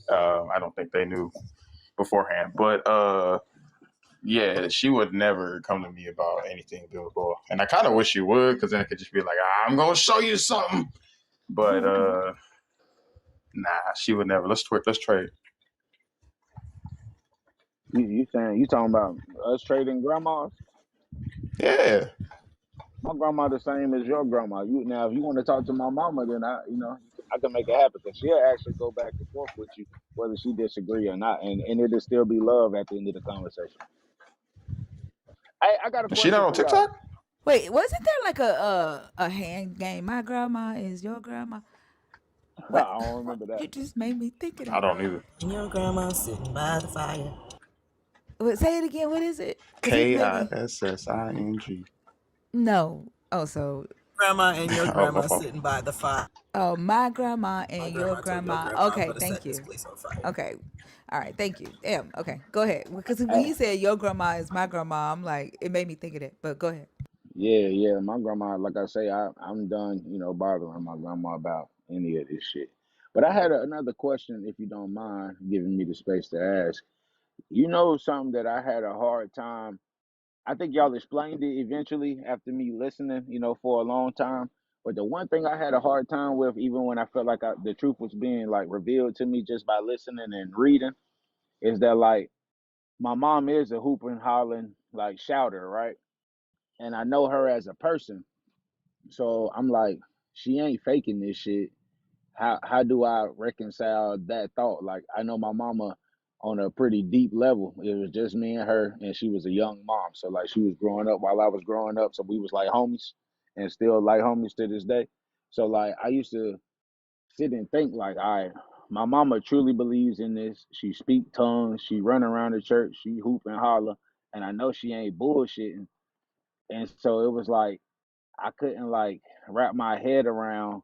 I don't think they knew beforehand, but yeah, she would never come to me about anything biblical, and I kind of wish she would because then I could just be like, I'm gonna show you something, but nah, she would never. Let's trade. You saying you talking about us trading grandmas? Yeah. My grandma the same as your grandma. You now, if you want to talk to my mama, then I can make it happen because she'll actually go back and forth with you whether she disagree or not, and it'll still be love at the end of the conversation. Hey, I got a Is she not question on for y'all. TikTok? Wait, wasn't there like a hand game? My grandma is your grandma. I What? don't remember that. You just made me think of I that. don't either. Your grandma sitting by the fire. Say it again. What is it? Because it made me. KISSING. No. Oh, so Grandma and your Oh, my grandma fault. sitting by the fire. oh, my grandma My and your grandma told your grandma. grandma I'm Okay, gonna thank set this you. place on fire. Okay, all right, thank you. Damn. Okay, go ahead. Because when Hey, he said your grandma is my grandma, I'm like, it made me think of that. But go ahead. yeah, yeah, my grandma, like I say, I'm done, bothering my grandma about any of this shit. But I had another question, if you don't mind giving me the space to ask. Something that I had a hard time. I think y'all explained it eventually after me listening, for a long time. But the one thing I had a hard time with, even when I felt like the truth was being like revealed to me just by listening and reading, is that like my mom is a hooping, hollering, like shouter, right? And I know her as a person, so I'm like, she ain't faking this shit. How do I reconcile that thought? Like, I know my mama on a pretty deep level. It was just me and her, and she was a young mom. So like, she was growing up while I was growing up, so we was like homies, and still like homies to this day. So like, I used to sit and think like, all right, my mama truly believes in this. She speak tongues. She run around the church. She hoop and holler, and I know she ain't bullshitting. And so it was like I couldn't like wrap my head around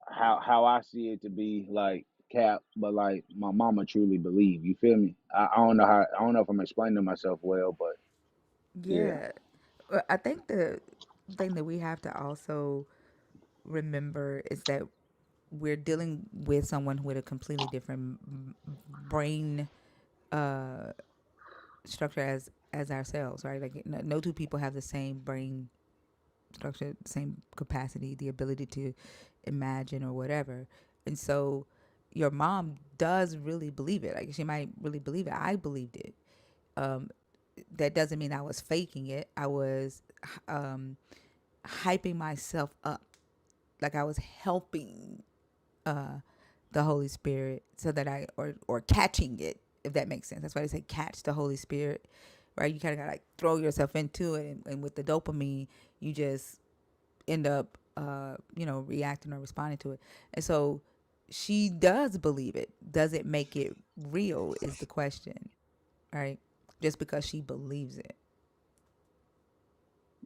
how I see it to be like cap, but like my mama truly believe. You feel me? I don't know how. I don't know if I'm explaining myself well, but yeah. Yeah. I think the thing that we have to also remember is that we're dealing with someone with a completely different brain structure as as ourselves, right? Like no two people have the same brain structure, same capacity, the ability to imagine or whatever. And so your mom does really believe it. Like she might really believe it. I believed it. Um, that doesn't mean I was faking it. I was um, hyping myself up, like I was helping the Holy Spirit, so that or catching it, if that makes sense. That's why they say catch the Holy Spirit, right? You kind of gotta like throw yourself into it, and with the dopamine, you just end up, reacting or responding to it. And so she does believe it. Does it make it real? Is the question, right? Just because she believes it.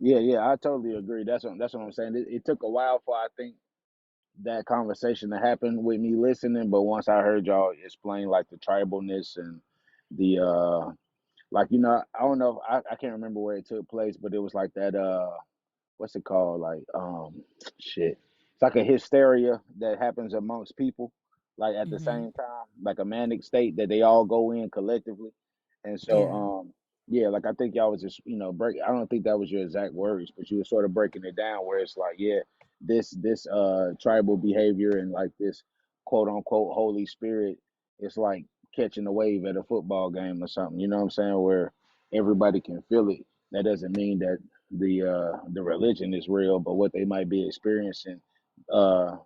Yeah, yeah, I totally agree. That's what I'm saying. It took a while for, I think, that conversation to happen with me listening, but once I heard y'all explain like the tribalness and the like, I don't know, I can't remember where it took place, but it was like that what's it called? Like, shit. It's like a hysteria that happens amongst people, like at the Mm-hmm. same time, like a manic state that they all go in collectively. And so, Yeah. yeah, like I think y'all was just, break. I don't think that was your exact words, but you were sort of breaking it down where it's like, yeah, this tribal behavior and like this quote unquote Holy Spirit, it's like catching a wave at a football game or something. You know what I'm saying? Where everybody can feel it. That doesn't mean that the religion is real, but what they might be experiencing, uh,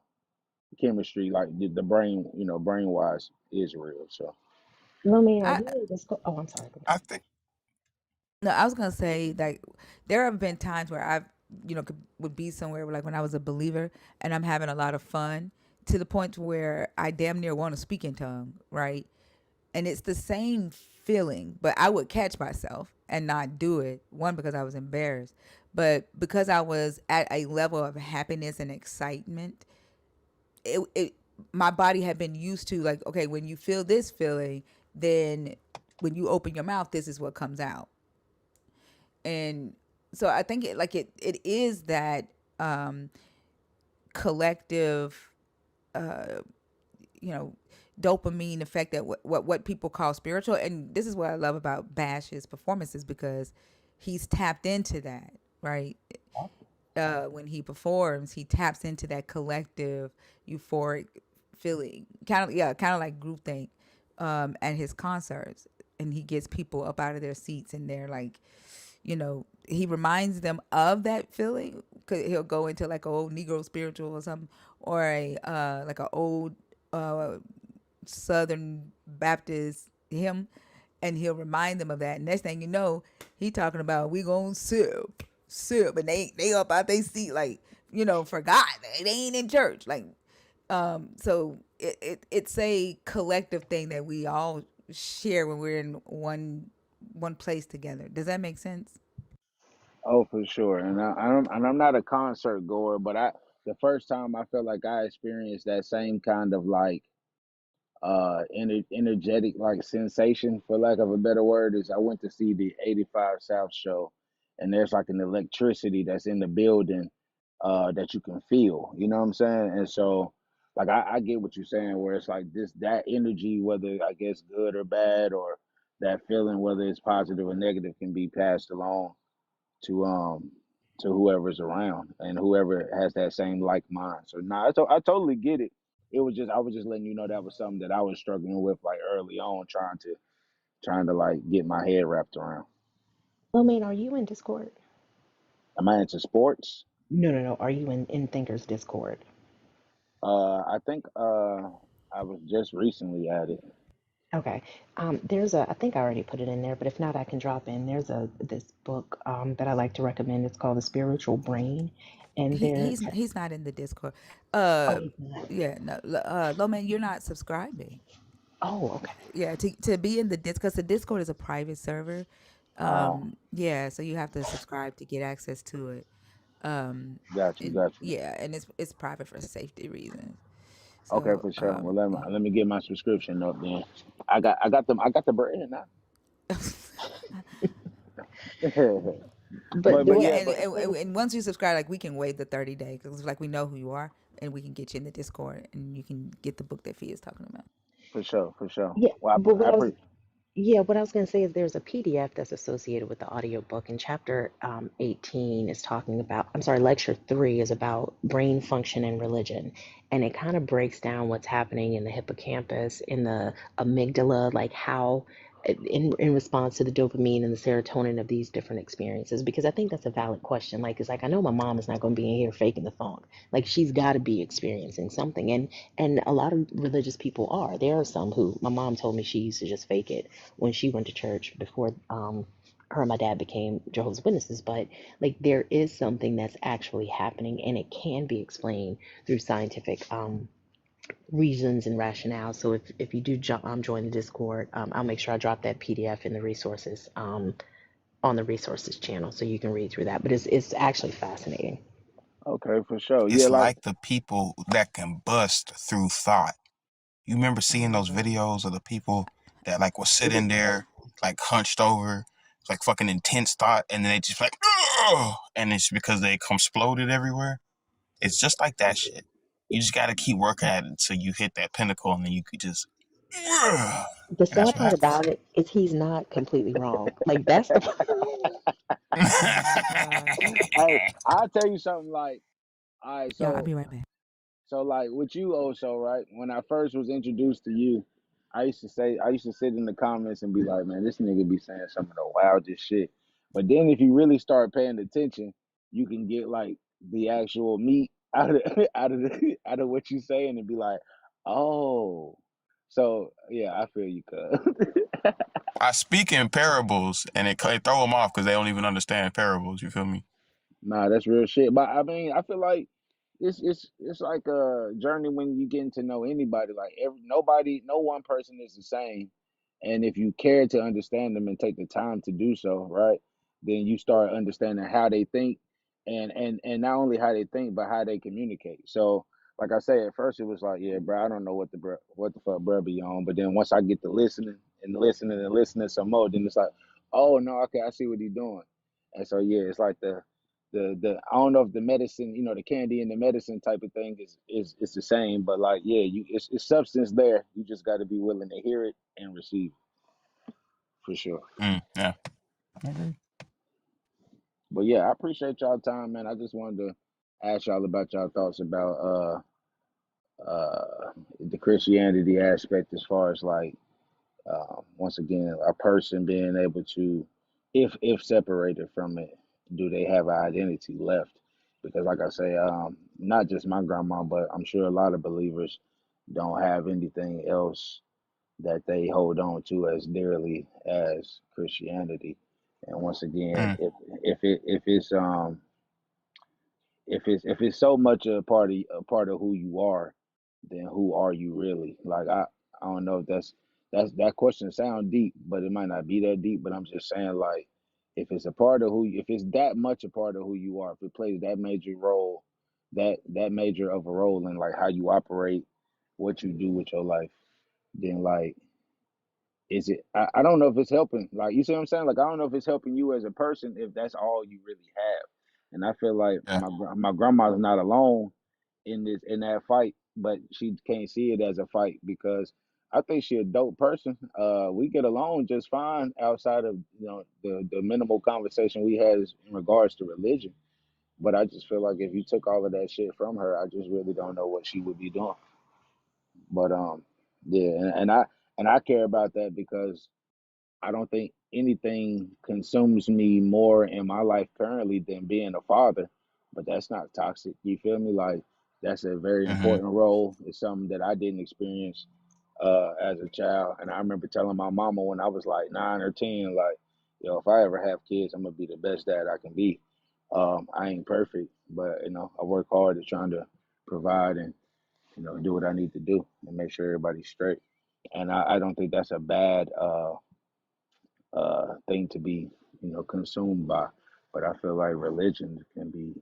chemistry, like the brain, brain wise, is real. So Romaine, are I you in Discord? Oh, I'm sorry. Go ahead. I think No, I was gonna say like there have been times where I've would be somewhere where, like when I was a believer and I'm having a lot of fun to the point where I damn near want to speak in tongue, right? And it's the same feeling, but I would catch myself and not do it. One, because I was embarrassed, but because I was at a level of happiness and excitement, it my body had been used to, like, okay, when you feel this feeling, then when you open your mouth, this is what comes out. And so I think it is that um, collective, uh, you know, dopamine effect that what people call spiritual. And this is what I love about Bash's performances, because he's tapped into that, right? When he performs, he taps into that collective euphoric feeling, kind of like groupthink, at his concerts, and he gets people up out of their seats, and they're like, he reminds them of that feeling. Cause he'll go into like an old Negro spiritual or something, or a like an old uh, Southern Baptist hymn, and he'll remind them of that. And next thing you know, he talking about we gonna sip, and they up out they seat like, forgot they ain't in church. Like, so it's a collective thing that we all share when we're in one place together. Does that make sense? oh, for sure. And I'm not a concert goer, but the first time I felt like I experienced that same kind of like energetic like sensation, for lack of a better word, is I went to see the 85 South show, and there's like an electricity that's in the building that you can feel, you know what I'm saying? And so like I get what you're saying, where it's like that energy, whether I guess good or bad, or that feeling, whether it's positive or negative, can be passed along to whoever's around and whoever has that same like mind. So nah, I totally get it. It was just, I was just letting you know that was something that I was struggling with like early on, trying to like get my head wrapped around. Romaine, are you in Discord? Am I into sports? No, no, no. Are you in Thinkers Discord? I think I was just recently at it. Okay. I think I already put it in there, but if not, I can drop in. There's this book that I like to recommend. It's called The Spiritual Brain, and He's not in the Discord. oh, he's not. Yeah, no, Low man, you're not subscribing. Oh, okay. Yeah, to be in the Discord, because the Discord is a private server. Uh, Yeah, so you have to subscribe to get access to it. got you, And got you. yeah, and it's private for safety reasons. Okay, So for sure. Well, let me get my subscription up then. I got the bread now. But but the but way yeah, yeah, and, but and and and once you subscribe, like we can waive the 30 day, because like we know who you are, and we can get you in the Discord, and you can get the book that Fee is talking about. for sure, for sure. yeah, Well, but I what I was appreciate. Yeah, what I was going to say is there's a PDF that's associated with the audiobook, and chapter 18 is talking about, I'm sorry, lecture 3 is about brain function and religion. And it kind of breaks down what's happening in the hippocampus, in the amygdala, like how, in response to the dopamine and the serotonin of these different experiences. Because I think that's a valid question. Like, it's like, I know my mom is not going to be in here faking the funk. Like, she's got to be experiencing something. And a lot of religious people are. There are some who, my mom told me she used to just fake it when she went to church before her and my dad became Jehovah's Witnesses. But like there is something that's actually happening, and it can be explained through scientific reasons and rationale. So if you do join the Discord, I'll make sure I drop that PDF in the resources on the resources channel, so you can read through that. But it's actually fascinating. Okay, for sure. Yeah, It's like like the people that can bust through thought. You remember seeing those videos of the people that like will sit in there like hunched over, like fucking intense thought, and then they just like, ugh! And it's because they exploded everywhere. It's just like that shit. You just gotta keep working at it until you hit that pinnacle, and then you could just, ugh! The And that's sad what part happens. about it is he's not completely wrong. Like that's the hey, I'll tell you something like, all right, Yeah, I'll be right back. so like with you also, right? When I first was introduced to you, I used to sit in the comments and be like, man, this nigga be saying some of the wildest shit. But then if you really start paying attention, you can get like the actual meat out of out of what you saying and be like, oh. So yeah, I feel you, cuz. I speak in parables, and it throw them off because they don't even understand parables. You feel me? Nah, that's real shit. But I mean, I feel like it's like a journey when you getting to know anybody. Like no one person is the same. And if you care to understand them and take the time to do so, right, then you start understanding how they think, and not only how they think, but how they communicate. So, like I say, at first it was like, yeah, bro, I don't know what the fuck, bro, be on. But then once I get to listening and listening and listening some more, then it's like, oh no, okay, I see what he's doing. And so yeah, it's like the I don't know if the medicine, the candy and the medicine type of thing is it's the same, but like yeah, it's substance there. You just got to be willing to hear it and receive it for sure. Yeah. But yeah, I appreciate y'all time, man. I just wanted to ask y'all about y'all thoughts about the Christianity aspect as far as like once again a person being able to, if separated from it, do they have an identity left? Because like I say, not just my grandma, but I'm sure a lot of believers don't have anything else that they hold on to as dearly as Christianity. And once again, Mm. if it's so much a part of who you are, then who are you really? Like I don't know if that question sounds deep, but it might not be that deep. But I'm just saying, like, if it's that much a part of who you are, if it plays that major role, that major of a role in like how you operate, what you do with your life, then like is it I don't know if it's helping, like, you see what I'm saying, like I don't know if it's helping you as a person if that's all you really have. And I feel like Yeah. my grandma's not alone in that fight, but she can't see it as a fight because I think she a dope person. We get along just fine outside of the minimal conversation we had in regards to religion. But I just feel like if you took all of that shit from her, I just really don't know what she would be doing. But yeah, and I care about that because I don't think anything consumes me more in my life currently than being a father, but that's not toxic. You feel me? Like that's a very Mm-hmm. important role. It's something that I didn't experience as a child, and I remember telling my mama when I was like 9 or 10, like, if I ever have kids, I'm gonna be the best dad I can be. I ain't perfect, but I work hard at trying to provide and do what I need to do and make sure everybody's straight. And I don't think that's a bad thing to be, consumed by. But I feel like religion can be,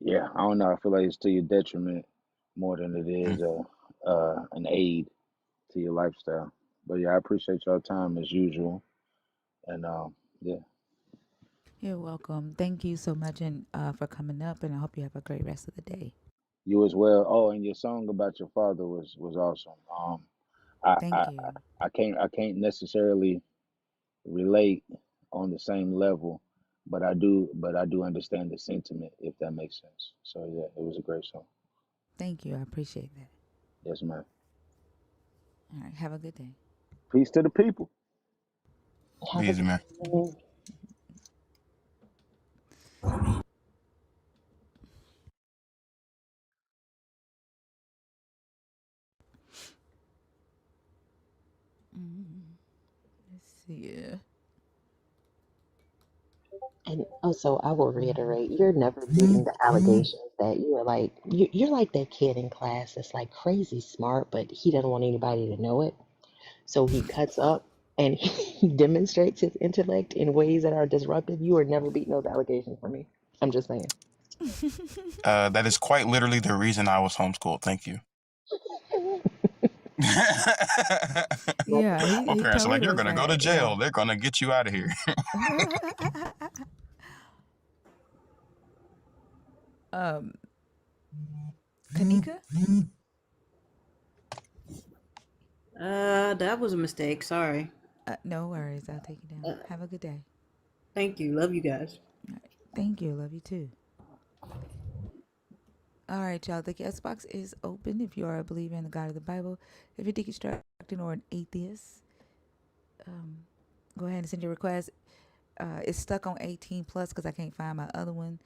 yeah, I don't know. I feel like it's to your detriment more than it is an aid to your lifestyle. But yeah, I appreciate your time as usual. And yeah, You're welcome. Thank you so much and for coming up, and I hope you have a great rest of the day. you as well. Oh, and your song about your father was awesome. I Thank you. I can't necessarily relate on the same level, but I do understand the sentiment if that makes sense. So yeah, it was a great song. Thank you. I appreciate that. Yes, man. All right. Have a good day. Peace to the people. Have a Easy, good man. evening. Let's see. Yeah. And also, I will reiterate, you're never beating the allegations that you are like, you're like that kid in class that's like crazy smart, but he doesn't want anybody to know it. So he cuts up and he demonstrates his intellect in ways that are disruptive. You are never beating those allegations for me. I'm just saying. That is quite literally the reason I was homeschooled. Thank you. Yeah. My He parents are like, told you're us gonna go to that. jail. Yeah. They're gonna get you out of here. Kanika. That was a mistake. Sorry. No worries. I'll take you down. Have a good day. Thank you. Love you guys. All right. Thank you. Love you too. All right, y'all. The guest box is open if you are a believer in the God of the Bible. If you're deconstructing or an atheist, go ahead and send your request. It's stuck on 18 plus because I can't find my other one.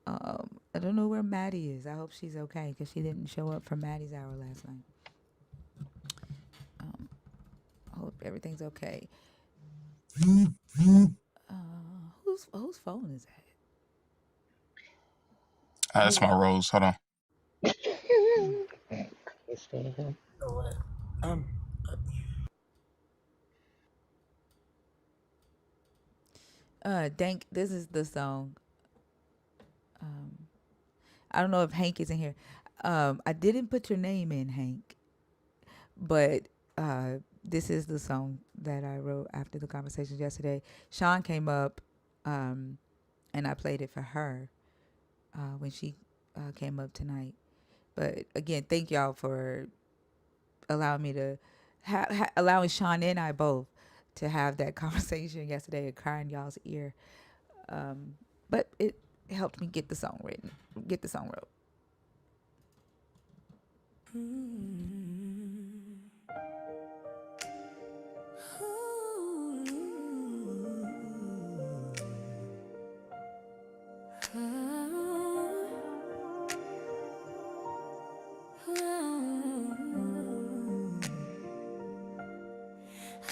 I don't know where Maddie is. I hope she's okay because she didn't show up for Maddie's hour last night. I hope everything's okay. Whose phone is that? That's my rose. Hold on. Can't stand him. Um, Dank. This is the song. I don't know if Hank is in here. I didn't put your name in, Hank, but this is the song that I wrote after the conversation yesterday. Sean came up, and I played it for her when she came up tonight. But again, thank y'all for allowing me to allowing Sean and I both to have that conversation yesterday and cry in y'all's ear. But it helped me get the song written, get the song wrote.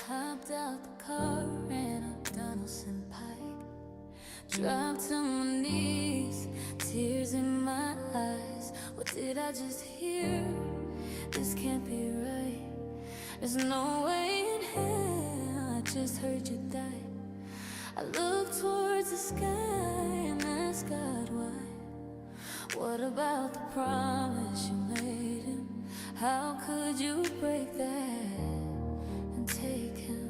Hopped out the car, ran up Donaldson Pike, dropped to my knees, tears in my eyes. What did I just hear? This can't be right. There's no way in hell I just heard you die. I look towards the sky and ask God why. What about the promise you made him? How could you break that and take him?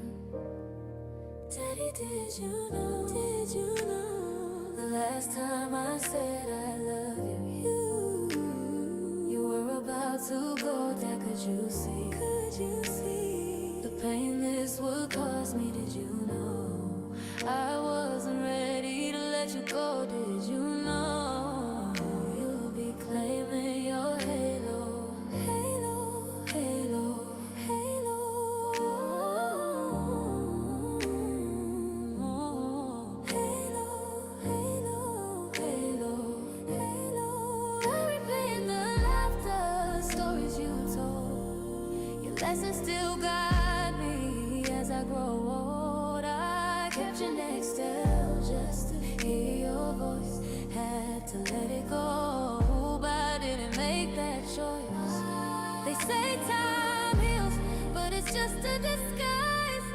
Daddy, did you know? Did you know? The last time I said I love you were about to go. Dad, could you see? Could you see the pain this would cause me? Did you know I wasn't ready to let you go? Did you know you'll be claiming your halo, halo, halo, halo? Lessons still guide me as I grow old. I kept your next step just to hear your voice. Had to let it go, but I didn't make that choice. They say time heals, but it's just a disguise.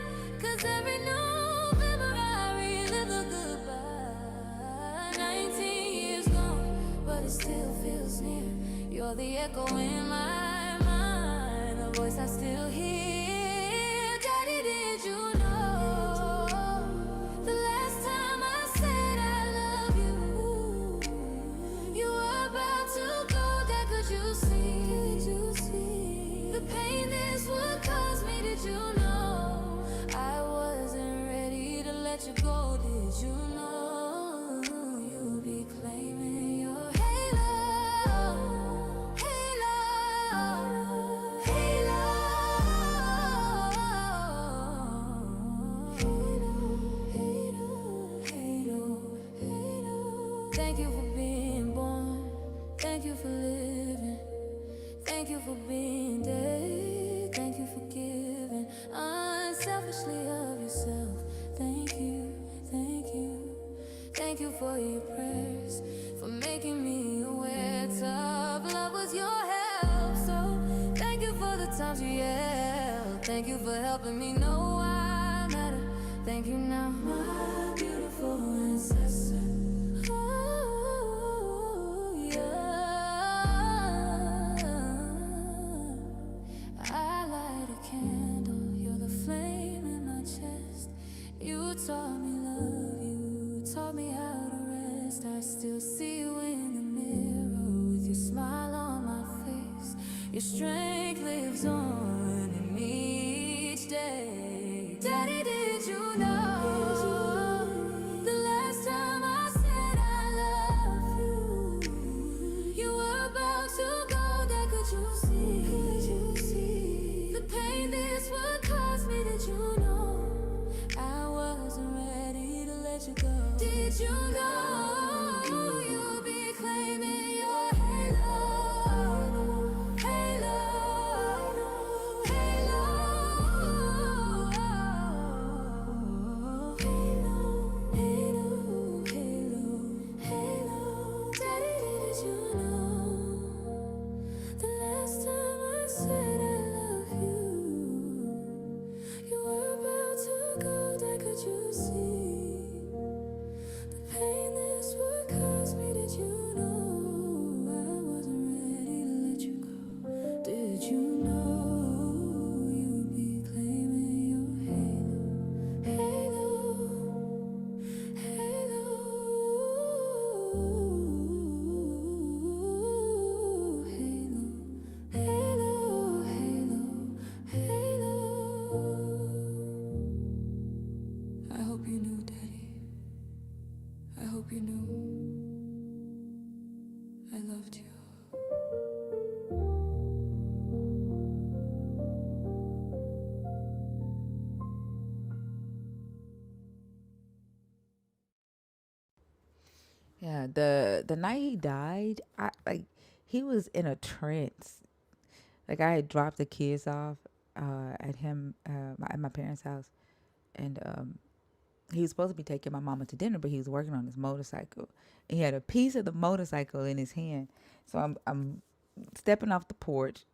'Cause every November I relive the goodbye. 19 years gone, but it still feels near. You're the echo in my mind, the voice I still hear. Daddy, did you know? The last time I said I love you, you were about to go. Dad, could you see? The pain this would cause being born. Thank you for living. Thank you for being dead. Thank you for giving unselfishly of yourself. Thank you, thank you. Thank you for your prayers, for making me aware. Tough love was your help. So thank you for the times you yelled. Thank you for helping me know I matter. Thank you now, my beautiful ancestor. Oh, yeah. I light a candle, you're the flame in my chest. You taught me love, you taught me how to rest. I still see you in the mirror with your smile on my face. Your strength lives on in me each day. Daddy, did you know the last time I said I love you, you were about to go? That could you see? The pain this would cause me? Did you know I wasn't ready to let you go? Did you know you'll be claiming your halo? Halo, halo, halo, halo, halo, halo. Daddy, did you know the last time I said I love you, you were about to go? That could you see? The pain this would cause me? Did you know I wasn't ready to let you go? Did you know you'd be claiming your halo? Halo, halo, halo, halo, halo, halo. I hope you knew, Daddy. I hope you knew I loved you. Yeah, the night he died, he was in a trance. Like I had dropped the kids off at at my parents' house, and he was supposed to be taking my mama to dinner, but he was working on his motorcycle. And he had a piece of the motorcycle in his hand. So I'm stepping off the porch,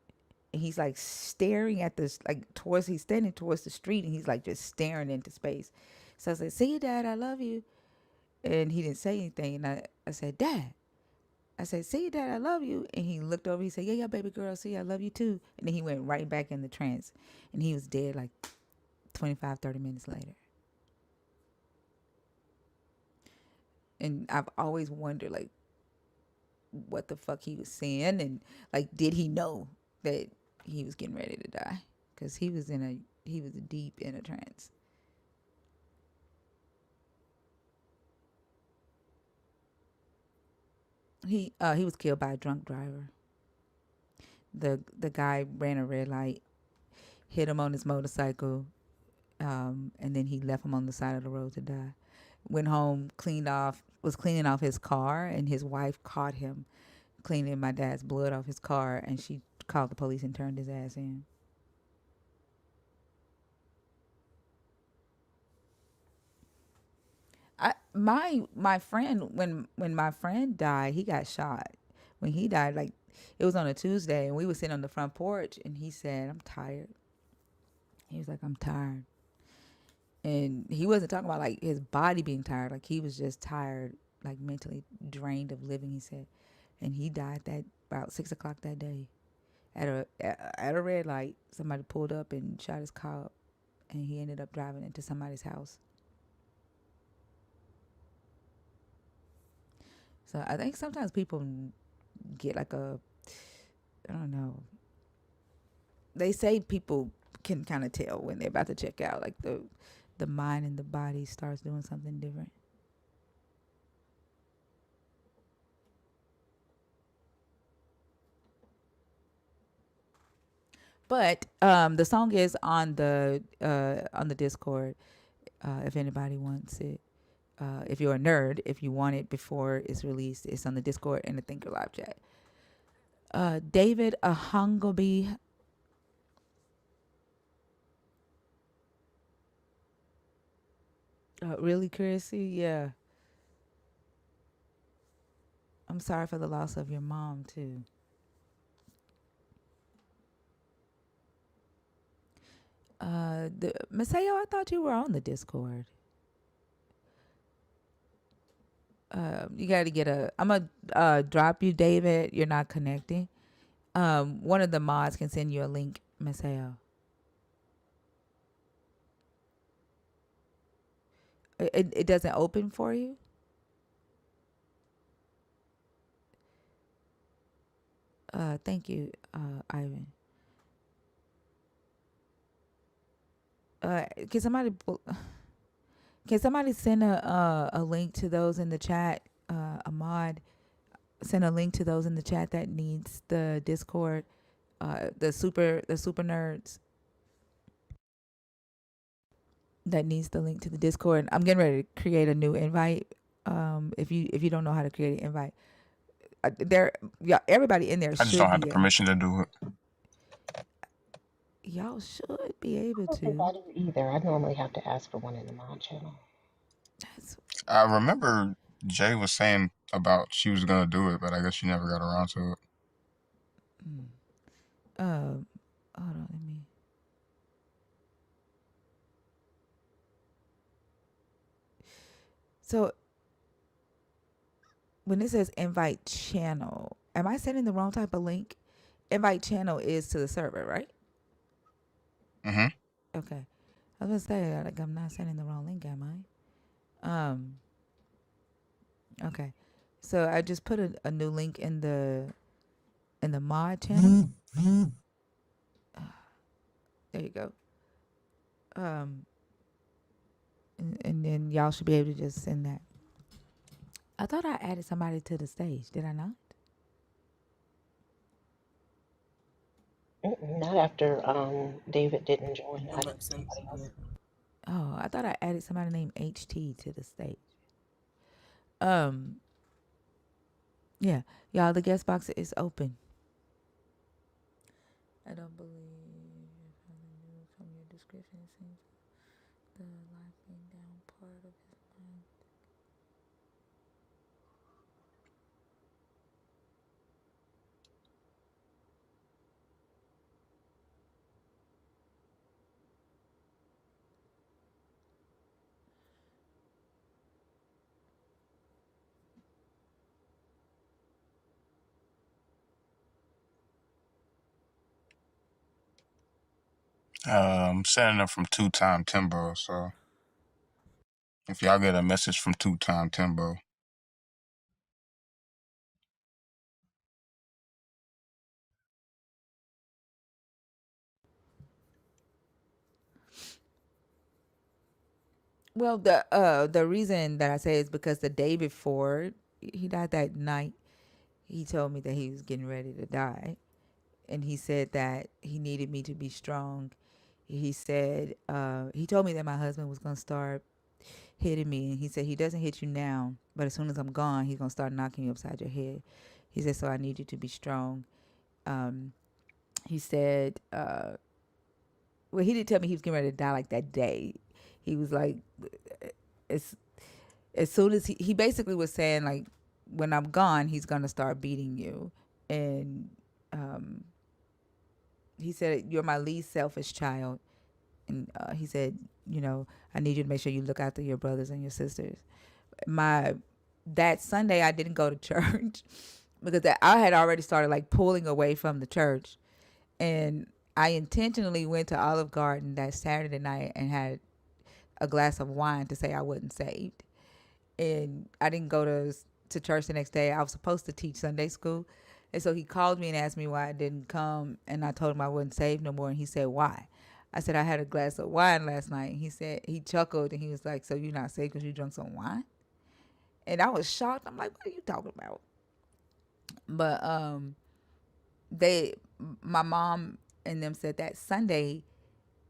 and he's like staring at this, like towards, he's standing towards the street, and he's like just staring into space. So I said, "See you, Dad, I love you." And he didn't say anything. And I said, "Dad," I said, "See you, Dad, I love you." And he looked over, he said, "Yeah, yeah, baby girl, see, I love you too." And then he went right back in the trance, and he was dead like 25, 30 minutes later. And I've always wondered, like, what the fuck he was saying, and like, did he know that he was getting ready to die? Because he was deep in a trance. He was killed by a drunk driver. The guy ran a red light, hit him on his motorcycle, and then he left him on the side of the road to die. Went home, was cleaning off his car, and his wife caught him cleaning my dad's blood off his car, and she called the police and turned his ass in. My friend, when my friend died, he got shot. When he died, like, it was on a Tuesday, and we were sitting on the front porch, and he said, "I'm tired." He was like, "I'm tired," and he wasn't talking about like his body being tired. Like, he was just tired, like mentally drained of living. He said, and he died that about 6 o'clock that day at a red light. Somebody pulled up and shot his car up, and he ended up driving into somebody's house. So I think sometimes people get like I don't know. They say people can kind of tell when they're about to check out, like the mind and the body starts doing something different. But the song is on the Discord, if anybody wants it. If you're a nerd, if you want it before it's released, it's on the Discord and the Thinker Live chat. David Ahangobi. Really, Chrissy? Yeah. I'm sorry for the loss of your mom, too. Maseo, I thought you were on the Discord. You got to get I'm going to drop you, David. You're not connecting. One of the mods can send you a link, Maseo. It doesn't open for you? Thank you, Ivan. Can somebody send a link to those in the chat? A mod send a link to those in the chat that needs the Discord. The super nerds that needs the link to the Discord. I'm getting ready to create a new invite. If you don't know how to create an invite, everybody in there I just don't should have the be. permission to do it. Y'all should be able I don't think to. I do either. I normally have to ask for one in the mod channel. I remember Jay was saying about she was gonna do it, but I guess she never got around to it. Hold on, let me. So when it says invite channel, am I sending the wrong type of link? Invite channel is to the server, right? Mm-hmm. Okay. I was gonna say, like, I'm not sending the wrong link, am I? Okay. So I just put a new link in the mod channel. There you go. And then y'all should be able to just send that. I thought I added somebody to the stage. Did I not? Not after David didn't join. No I didn't lip see syncs anybody else. yet. Oh, I thought I added somebody named HT to the stage. Um, yeah, y'all, the guest box is open. I don't believe from your description it seems the life being down part of his mind. I'm setting up from two-time Timbo, so if y'all get a message from two-time Timbo. Well, the reason that I say is because the day before he died that night, he told me that he was getting ready to die, and he said that he needed me to be strong. He said he told me that my husband was gonna start hitting me, and he said he doesn't hit you now, but as soon as I'm gone, he's gonna start knocking you upside your head. He said, so I need you to be strong. He said, well, he didn't tell me he was getting ready to die like that day. He was like, as soon as he basically was saying like, when I'm gone, he's gonna start beating you, and he said you're my least selfish child, and he said, I need you to make sure you look after your brothers and your sisters. That Sunday I didn't go to church because I had already started like pulling away from the church, and I intentionally went to Olive Garden that Saturday night and had a glass of wine to say I wasn't saved. And I didn't go to church the next day. I was supposed to teach Sunday school. And so he called me and asked me why I didn't come. And I told him I wasn't saved no more. And he said, why? I said, I had a glass of wine last night. And he said, he chuckled and he was like, so you're not saved because you drunk some wine? And I was shocked. I'm like, what are you talking about? But my mom and them said that Sunday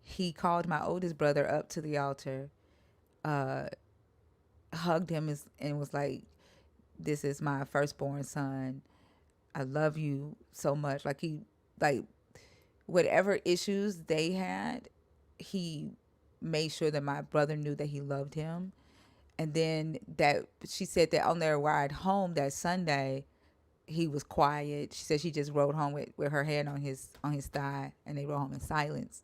he called my oldest brother up to the altar hugged him and was like, "This is my firstborn son. I love you so much." Like he, like whatever issues they had, he made sure that my brother knew that he loved him. And then that she said that on their ride home that Sunday, he was quiet. She said she just rode home with her hand on his thigh, and they rode home in silence.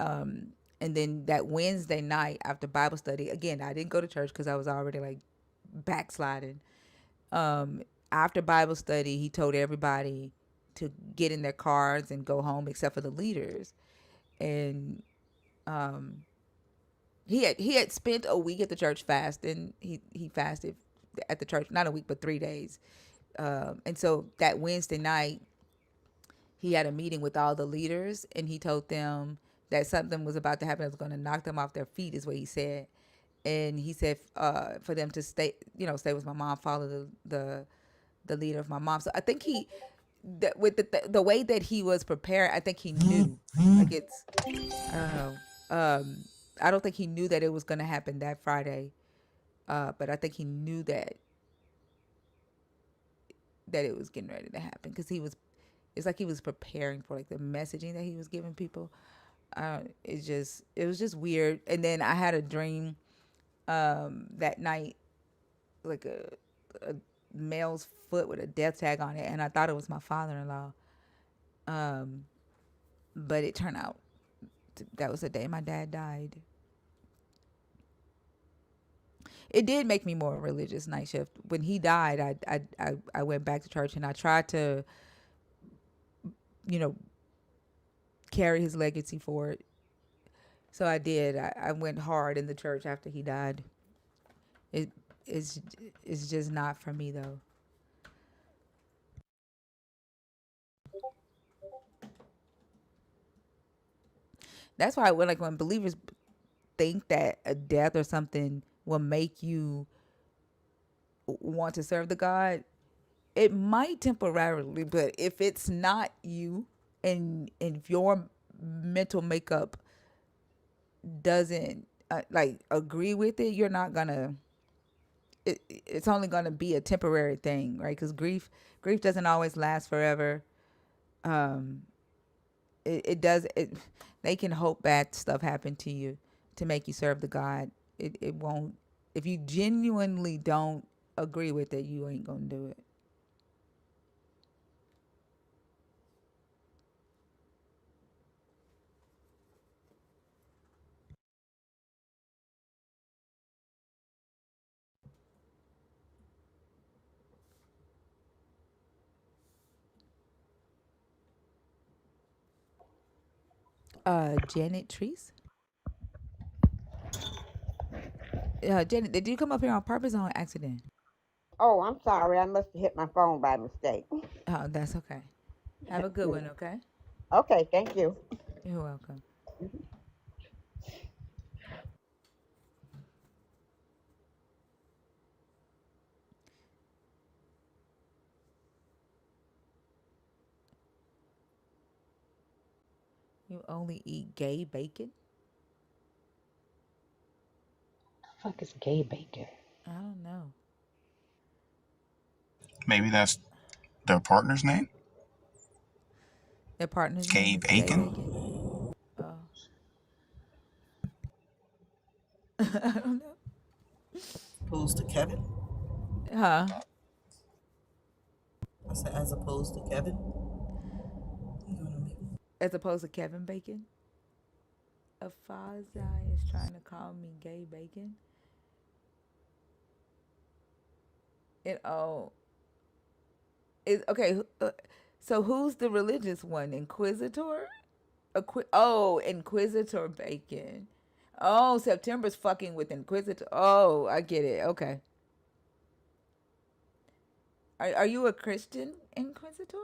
And then that Wednesday night after Bible study, again, I didn't go to church because I was already like backsliding. After Bible study, he told everybody to get in their cars and go home except for the leaders. And he had spent a week at the church fasting. He fasted at the church, not a week but 3 days. And so that Wednesday night, he had a meeting with all the leaders, and he told them that something was about to happen that was going to knock them off their feet, is what he said. And he said for them to stay, stay with my mom, follow the leader of my mom. So I think that with the way that he was prepared, I think he knew. Like I don't know. I don't think he knew that it was going to happen that Friday, but I think he knew that it was getting ready to happen because it's like he was preparing for like the messaging that he was giving people. It was just weird. And then I had a dream that night, like a male's foot with a death tag on it, and I thought it was my father-in-law. But it turned out that was the day my dad died. It did make me more religious. Night shift. When he died, I went back to church and I tried to, you know, carry his legacy forward. So I did. I went hard in the church after he died. It it's it's just not for me though. That's why when believers think that a death or something will make you want to serve the God, it might temporarily, but if it's not you and if your mental makeup doesn't like agree with it, you're not gonna. It's only gonna be a temporary thing, right? Because grief doesn't always last forever. Um, it does. They can hope bad stuff happen to you to make you serve the God. It won't. If you genuinely don't agree with it, you ain't gonna do it. Janet Treese. Janet, did you come up here on purpose or on accident? Oh, I'm sorry. I must have hit my phone by mistake. Oh, that's okay. Have a good one, okay? Okay, thank you. You're welcome. You only eat gay bacon? Fuck is gay bacon? I don't know. Maybe that's their partner's name? Their partner's name Gabe is Gay Aiken? Bacon. Oh. I don't know. Opposed to Kevin? Huh? I said as opposed to Kevin. As opposed to Kevin Bacon? A Fazai is trying to call me Gay Bacon. And oh, is okay. So who's the religious one? Inquisitor? Inquisitor Bacon. Oh, September's fucking with Inquisitor. Oh, I get it. Okay. Are you a Christian Inquisitor?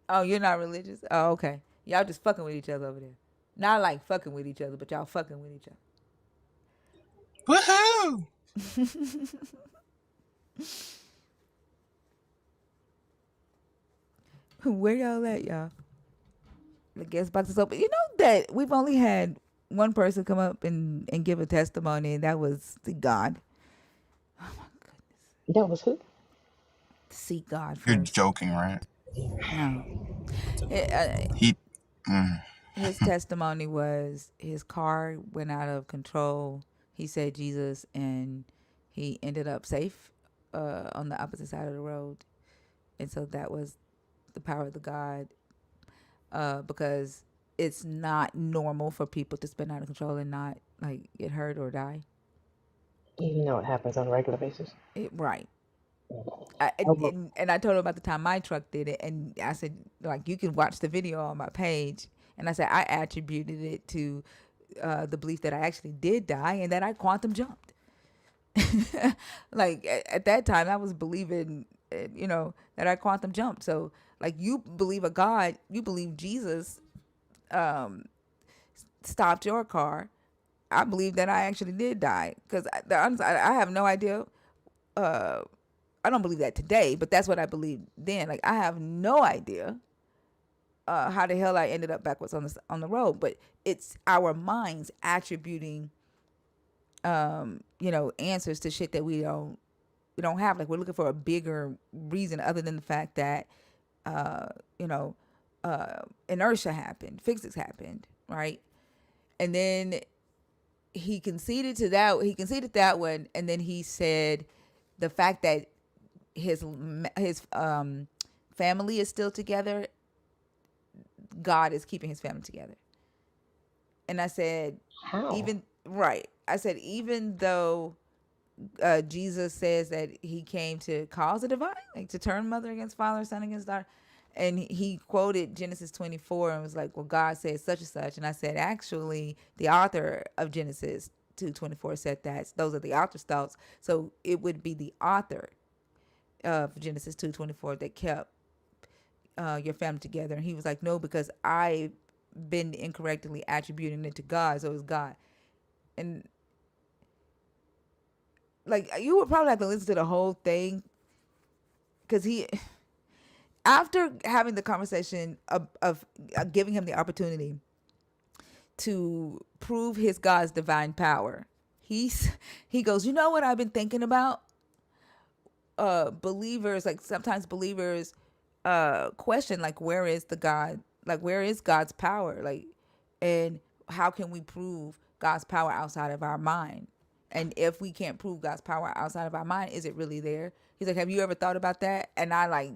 Oh, you're not religious? Oh, okay. Y'all just fucking with each other over there. Not like fucking with each other, but y'all fucking with each Woohoo! other. Where y'all at, y'all? The guest box is open. You know that we've only had one person come up and give a testimony, and that was the God. That was who? Seek God You're first. joking, right? No. It, He. Mm. his testimony was his car went out of control. He said Jesus, and he ended up safe on the opposite side of the road. And so that was the power of the God, because it's not normal for people to spin out of control and not like get hurt or die. Even though it happens on a regular basis. Right. Oh, And I told him about the time my truck did it, and I said, like, you can watch the video on my page. And I said I attributed it to the belief that I actually did die and that I quantum jumped. Like at that time, I was believing, that I quantum jumped. So, like, you believe a God, you believe Jesus stopped your car. I believe that I actually did die because I have no idea. I don't believe that today, but that's what I believed then. Like, I have no idea how the hell I ended up backwards on the road. But it's our minds attributing, answers to shit that we don't have. Like, we're looking for a bigger reason other than the fact that, uh, you know, inertia happened, physics happened, right? And then he conceded to that. He conceded that one, and then he said the fact that his family is still together, God is keeping his family together. And I said, how? even right. I said, even though Jesus says that he came to cause a divide, like to turn mother against father, son against daughter. And he quoted Genesis 24 and was like, well, God said such and such. And I said, actually, the author of Genesis 2:24 said that. Those are the author's thoughts. So it would be the author of Genesis 2:24 that kept your family together. And he was like, no, because I've been incorrectly attributing it to God. So it's God. And like, you would probably have to listen to the whole thing, because he, after having the conversation of giving him the opportunity to prove his God's divine power, he goes, you know what I've been thinking about? Believers, like, sometimes believers question, like, where is the God, like, where is God's power, like, and how can we prove God's power outside of our mind? And if we can't prove God's power outside of our mind, is it really there? He's like, have you ever thought about that? And I, like,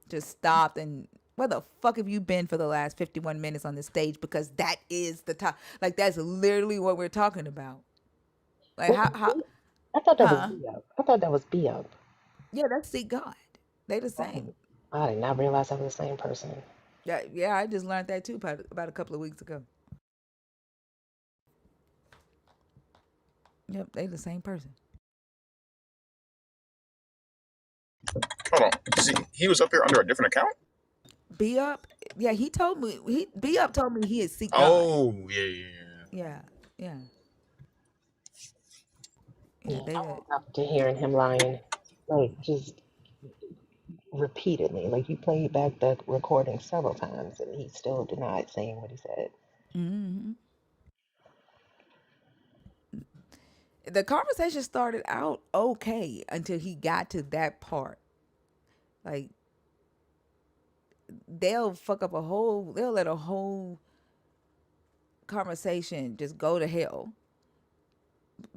just stopped and, where the fuck have you been for the last 51 minutes on this stage? Because that is the top, like, that's literally what we're talking about. Like, What was how B? I thought that was huh? B up. I thought that was B up. Yeah, that's see God. They the Oh, same. I did not realize I was the same person. Yeah, I just learned that too about a couple of weeks ago. Yep, they the same person. Hold on. See, he was up here under a different account. B up, yeah, he told me, he B up told me he is seek God. Oh yeah, yeah, yeah. Yeah, yeah, Yeah, yeah. They I that. woke up to hearing him lying, like just repeatedly. Like you played back the recording several times, and he still denied saying what he said. Mm-hmm. The conversation started out okay until he got to that part. Like, they'll let a whole conversation just go to hell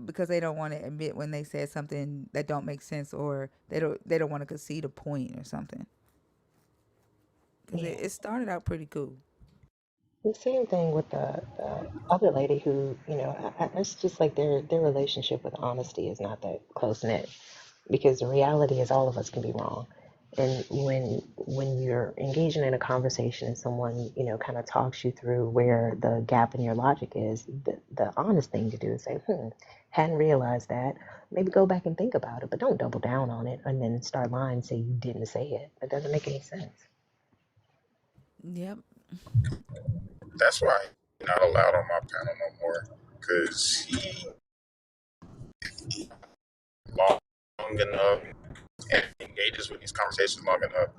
because they don't want to admit when they said something that don't make sense, or they don't want to concede a point or something. Because Yeah. it started out pretty cool. The same thing with the other lady who, it's just like their relationship with honesty is not that close knit, because the reality is all of us can be wrong. And when you're engaging in a conversation and someone, kind of talks you through where the gap in your logic is, the honest thing to do is say, hadn't realized that. Maybe go back and think about it, but don't double down on it and then start lying and say you didn't say it. That doesn't make any sense. Yep. That's why he's not allowed on my panel no more, because he long enough and engages with these conversations long enough.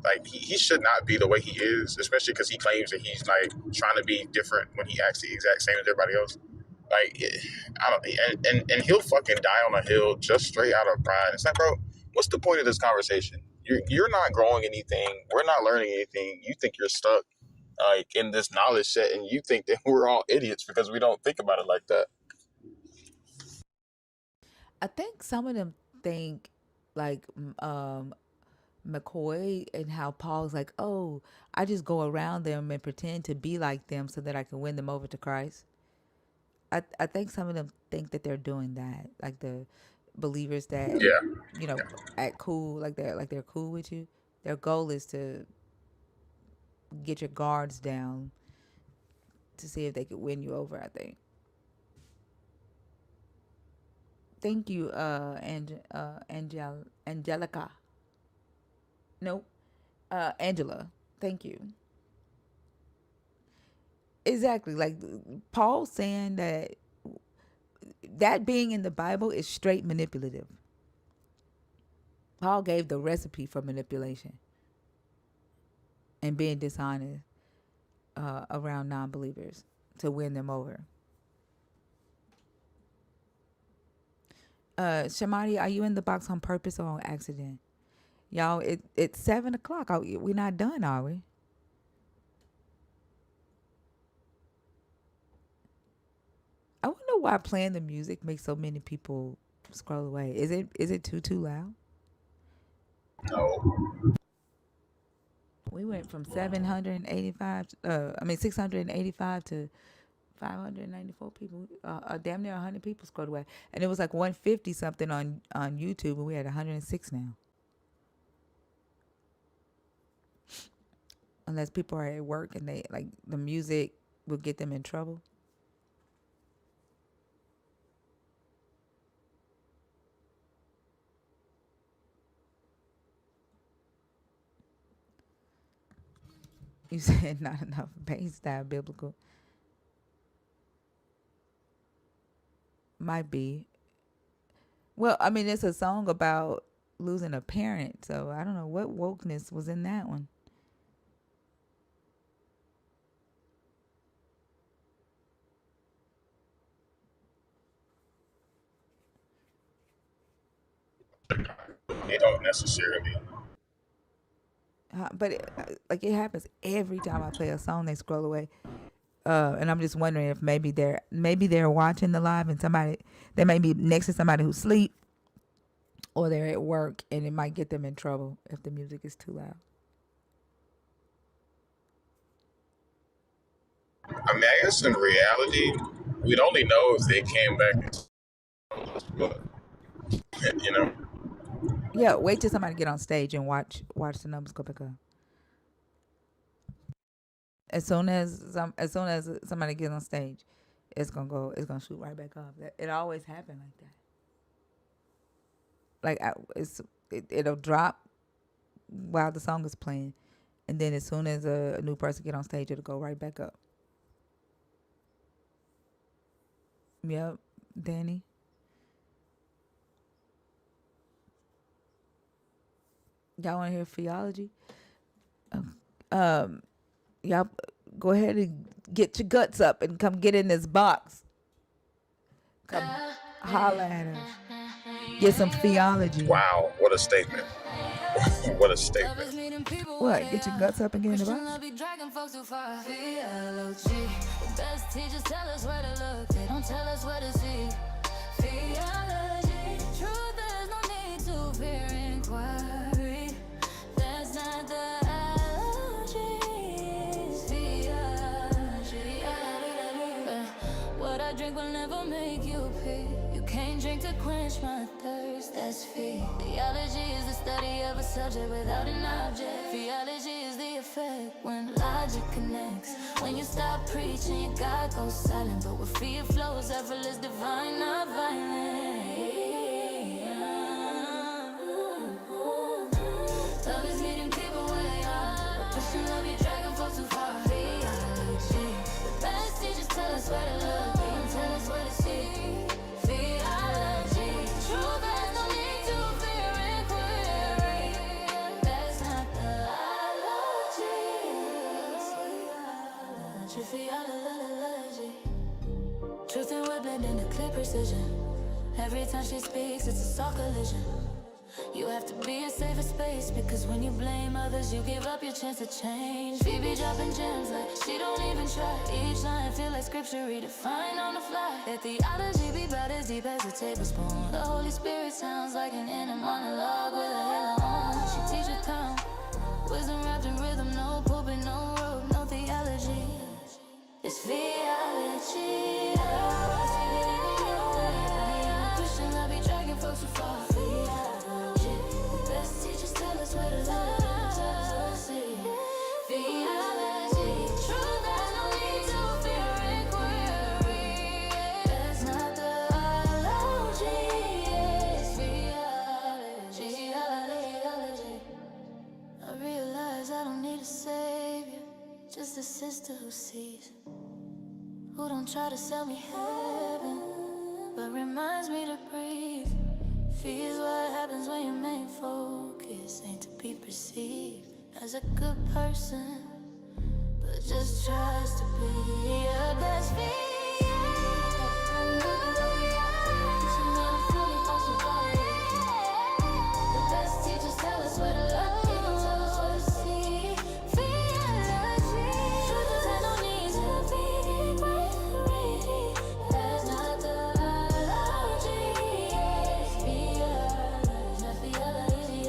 Like he should not be the way he is, especially because he claims that he's like trying to be different when he acts the exact same as everybody else. Like, I don't, and he'll fucking die on a hill just straight out of pride. It's like, bro, what's the point of this conversation? You're not growing anything. We're not learning anything. You think you're stuck like in this knowledge set, and you think that we're all idiots because we don't think about it like that. I think some of them think like McCoy and how Paul's like, oh, I just go around them and pretend to be like them so that I can win them over to Christ. I think some of them think that they're doing that, like the believers that act cool, like they're cool with you. Their goal is to get your guards down to see if they could win you over. I think. Thank you, Angelica. Nope, Angela. Thank you. Exactly, like Paul saying that being in the Bible is straight manipulative. Paul gave the recipe for manipulation and being dishonest around non-believers to win them over. Shamari, are you in the box on purpose or on accident? Y'all, it's 7:00. We're not done, are we? I wonder why playing the music makes so many people scroll away. Is it too loud? No. We went from 685 to 594 people. Damn near 100 people scrolled away, and it was like 150 something on YouTube, and we had 106 now. Unless people are at work and they like the music will get them in trouble. You said not enough bass style biblical. Might be. Well, I mean, it's a song about losing a parent, so I don't know what wokeness was in that one. They don't necessarily. But it happens every time I play a song. They scroll away, and I'm just wondering if maybe they're watching the live and they may be next to somebody who's asleep, or they're at work and it might get them in trouble if the music is too loud. I mean, I guess in reality, we'd only know if they came back. But, you know. Yeah, wait till somebody get on stage and watch the numbers go back up. As soon as somebody gets on stage, it's gonna shoot right back up. It always happens like that. Like it'll drop while the song is playing, and then as soon as a new person get on stage, it'll go right back up. Yep, Danny. Y'all want to hear theology? Y'all go ahead and get your guts up and come get in this box. Come holla at us. Get some theology. Wow, what a statement. What a statement. What? Get your guts up and get in the box? Best teachers tell us where to look, they don't tell us where to see. Theology, truth, there's no need to fear inquiry. That's not the theology. What I drink will never make you pee. You can't drink to quench my thirst, that's fee. Theology is the study of a subject without an object. Theology is the effect when logic connects. When you stop preaching, God goes silent. But with fear flows, effortless, divine, not violent. Love is meeting people where they are. But Christian love you dragging folks too far. Theology. The best teachers tell us where to look, they don't tell us where to see. Theology. Truth has no need to fear inquiry. That's not the decision. Every time she speaks, it's a soft collision. You have to be a safer space, because when you blame others, you give up your chance to change. Phoebe dropping gems like she don't even try. Each line feel like scripture redefined on the fly. That theology be about as deep as a tablespoon. The Holy Spirit sounds like an inner monologue with a halo on. She teaches calm, wisdom wrapped in rhythm, no pulpit, no rope, no theology. It's theology. Christian, I be dragging folks too far. Theology. Best teachers tell us where to look, tell us what to see. Theology. Truth has no need to fear inquiry. That's not theology. It's theology. Theology. I realize I don't need a savior, just a sister who sees, who don't try to sell me heaven, but reminds me to breathe. Feels what happens when your main focus ain't to be perceived as a good person, but just tries to be a best fit. The best teachers tell us where to look, they don't tell us what to see. Theology. Truth has no need to be great. That's not theology. It's not theology.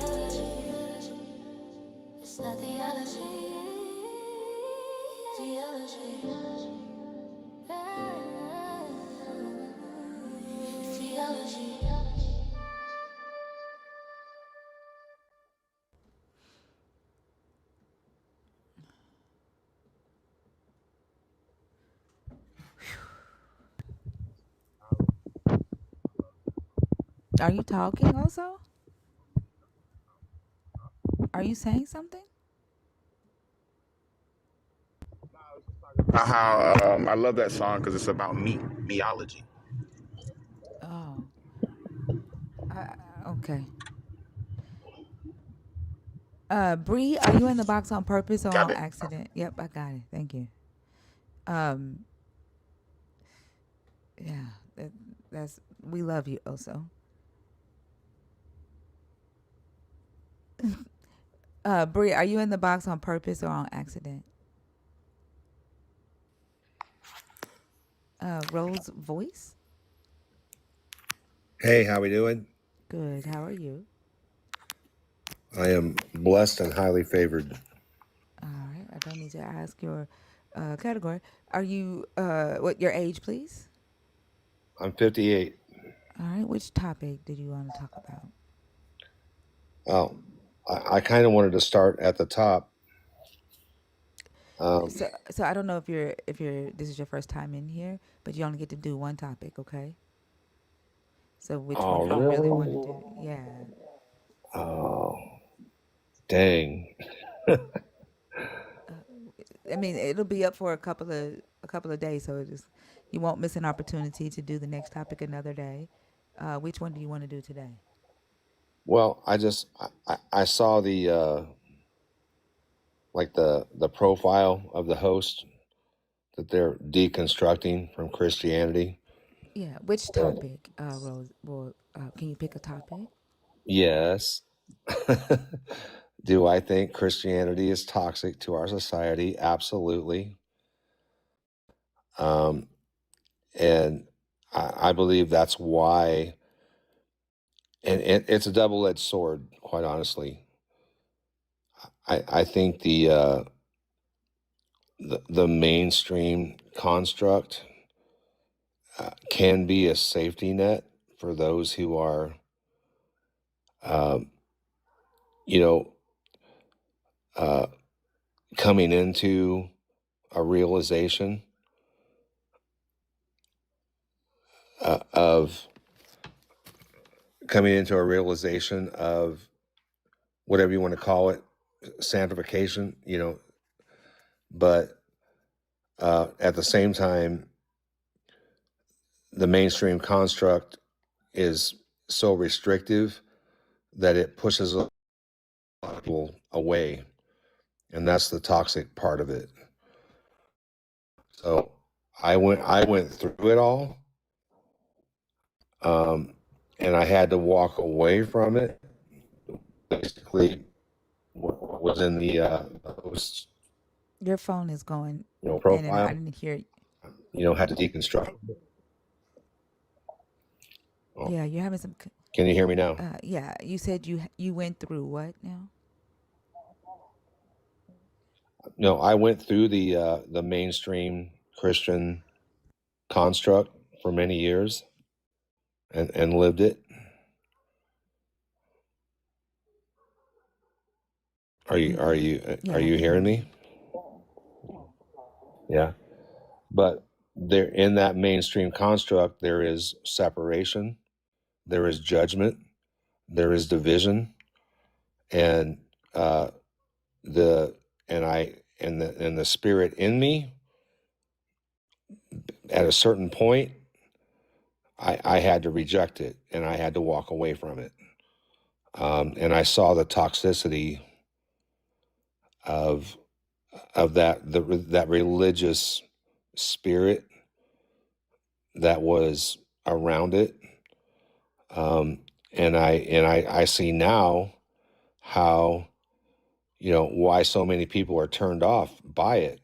It's not theology. Theology. Theology. Are you talking also? Are you saying something? How I love that song because it's about meology. Oh, okay. Bree, are you in the box on purpose or Got on it. accident? Yep, I got it. Thank you. Um, yeah, that's we love you also. Bree, are you in the box on purpose or on accident? Rose voice. Hey, how we doing? Good. How are you? I am blessed and highly favored. All right. I don't need to ask your category. Are you what your age, please? I'm 58. All right. Which topic did you want to talk about? Oh, I kind of wanted to start at the top. So I don't know if you're this is your first time in here, but you only get to do one topic, okay? So which one Oh, do you really want to really? do? Yeah. Oh, dang. I mean, it'll be up for a couple of days, so it just you won't miss an opportunity to do the next topic another day. Which one do you want to do today? Well, I saw the like the profile of the host that they're deconstructing from Christianity. Yeah. Which And topic, Rose? Well, can you pick a topic? yes. Do I think Christianity is toxic to our society? Absolutely. Um, and I believe that's why, and it's a double-edged sword, quite honestly. I think the mainstream construct can be a safety net for those who are, um, you know, uh, coming into a realization of coming into a realization of whatever you want to call it, sanctification, but at the same time, the mainstream construct is so restrictive that it pushes a lot of people away, and that's the toxic part of it. So I went through it all, and I had to walk away from it. Basically, what was in the post, Your phone is going in and out. I profile, didn't hear. had to deconstruct. Oh, Yeah, you're having some. can you hear me now? Yeah, you said you went through what now? No, I went through the mainstream Christian construct for many years and lived it. Are you are you Yeah, are I you can hear hearing you. me? Yeah. But there, in that mainstream construct, there is separation, there is judgment, there is division, and uh, the and the spirit in me. At a certain point, I had to reject it, and I had to walk away from it. And I saw the toxicity of that religious spirit that was around it. And I see now how, why so many people are turned off by it.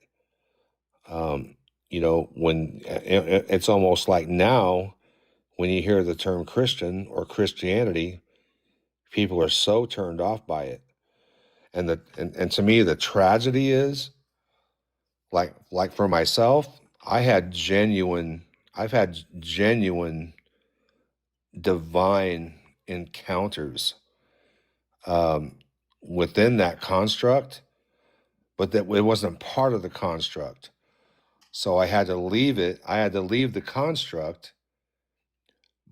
When it's almost like now when you hear the term Christian or Christianity, people are so turned off by it. And to me, the tragedy is, like for myself, I've had genuine divine encounters um, within that construct, but that it wasn't part of the construct. So I had to leave it. I had to leave the construct,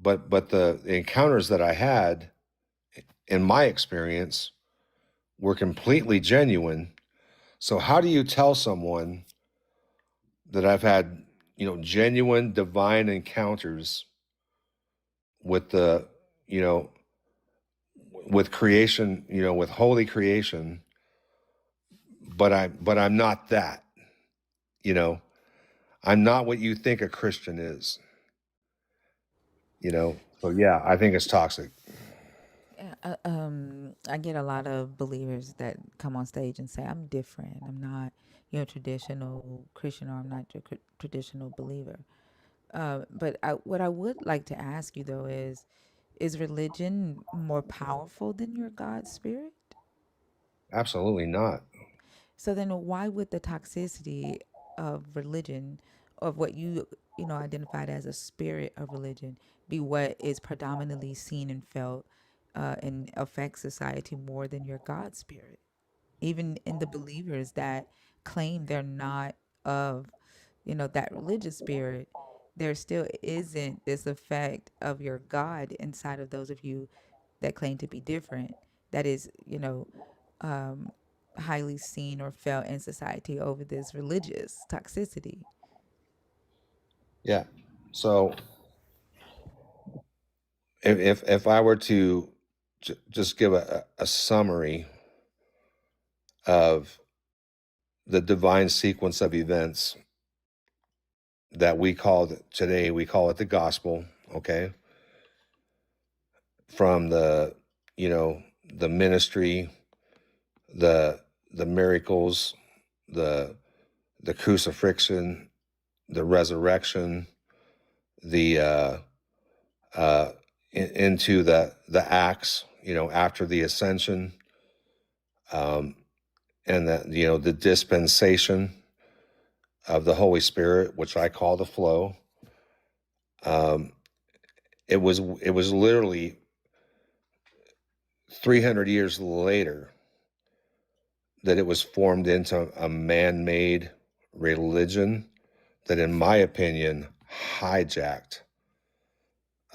but the encounters that I had, in my experience, were completely genuine. So how do you tell someone that I've had, genuine divine encounters with the, you know, with creation, with holy creation, but I'm not that, you know, I'm not what you think a Christian is, So yeah, I think it's toxic. Yeah, I get a lot of believers that come on stage and say, "I'm different. I'm not, traditional Christian, or I'm not your traditional believer." But what I would like to ask you though is religion more powerful than your God spirit? Absolutely not. So then why would the toxicity of religion, of what identified as a spirit of religion, be what is predominantly seen and felt and affects society more than your God spirit? Even in the believers that claim they're not of, that religious spirit, there still isn't this effect of your God inside of those of you that claim to be different. That is, um, highly seen or felt in society over this religious toxicity. Yeah. So if I were to just give a summary of the divine sequence of events that we today, we call it the gospel, okay? From the ministry, the miracles, the crucifixion, the resurrection, the into the acts, after the ascension, um, and the dispensation of the Holy Spirit, which I call the flow. Um, it was literally 300 years later that it was formed into a man-made religion that, in my opinion, hijacked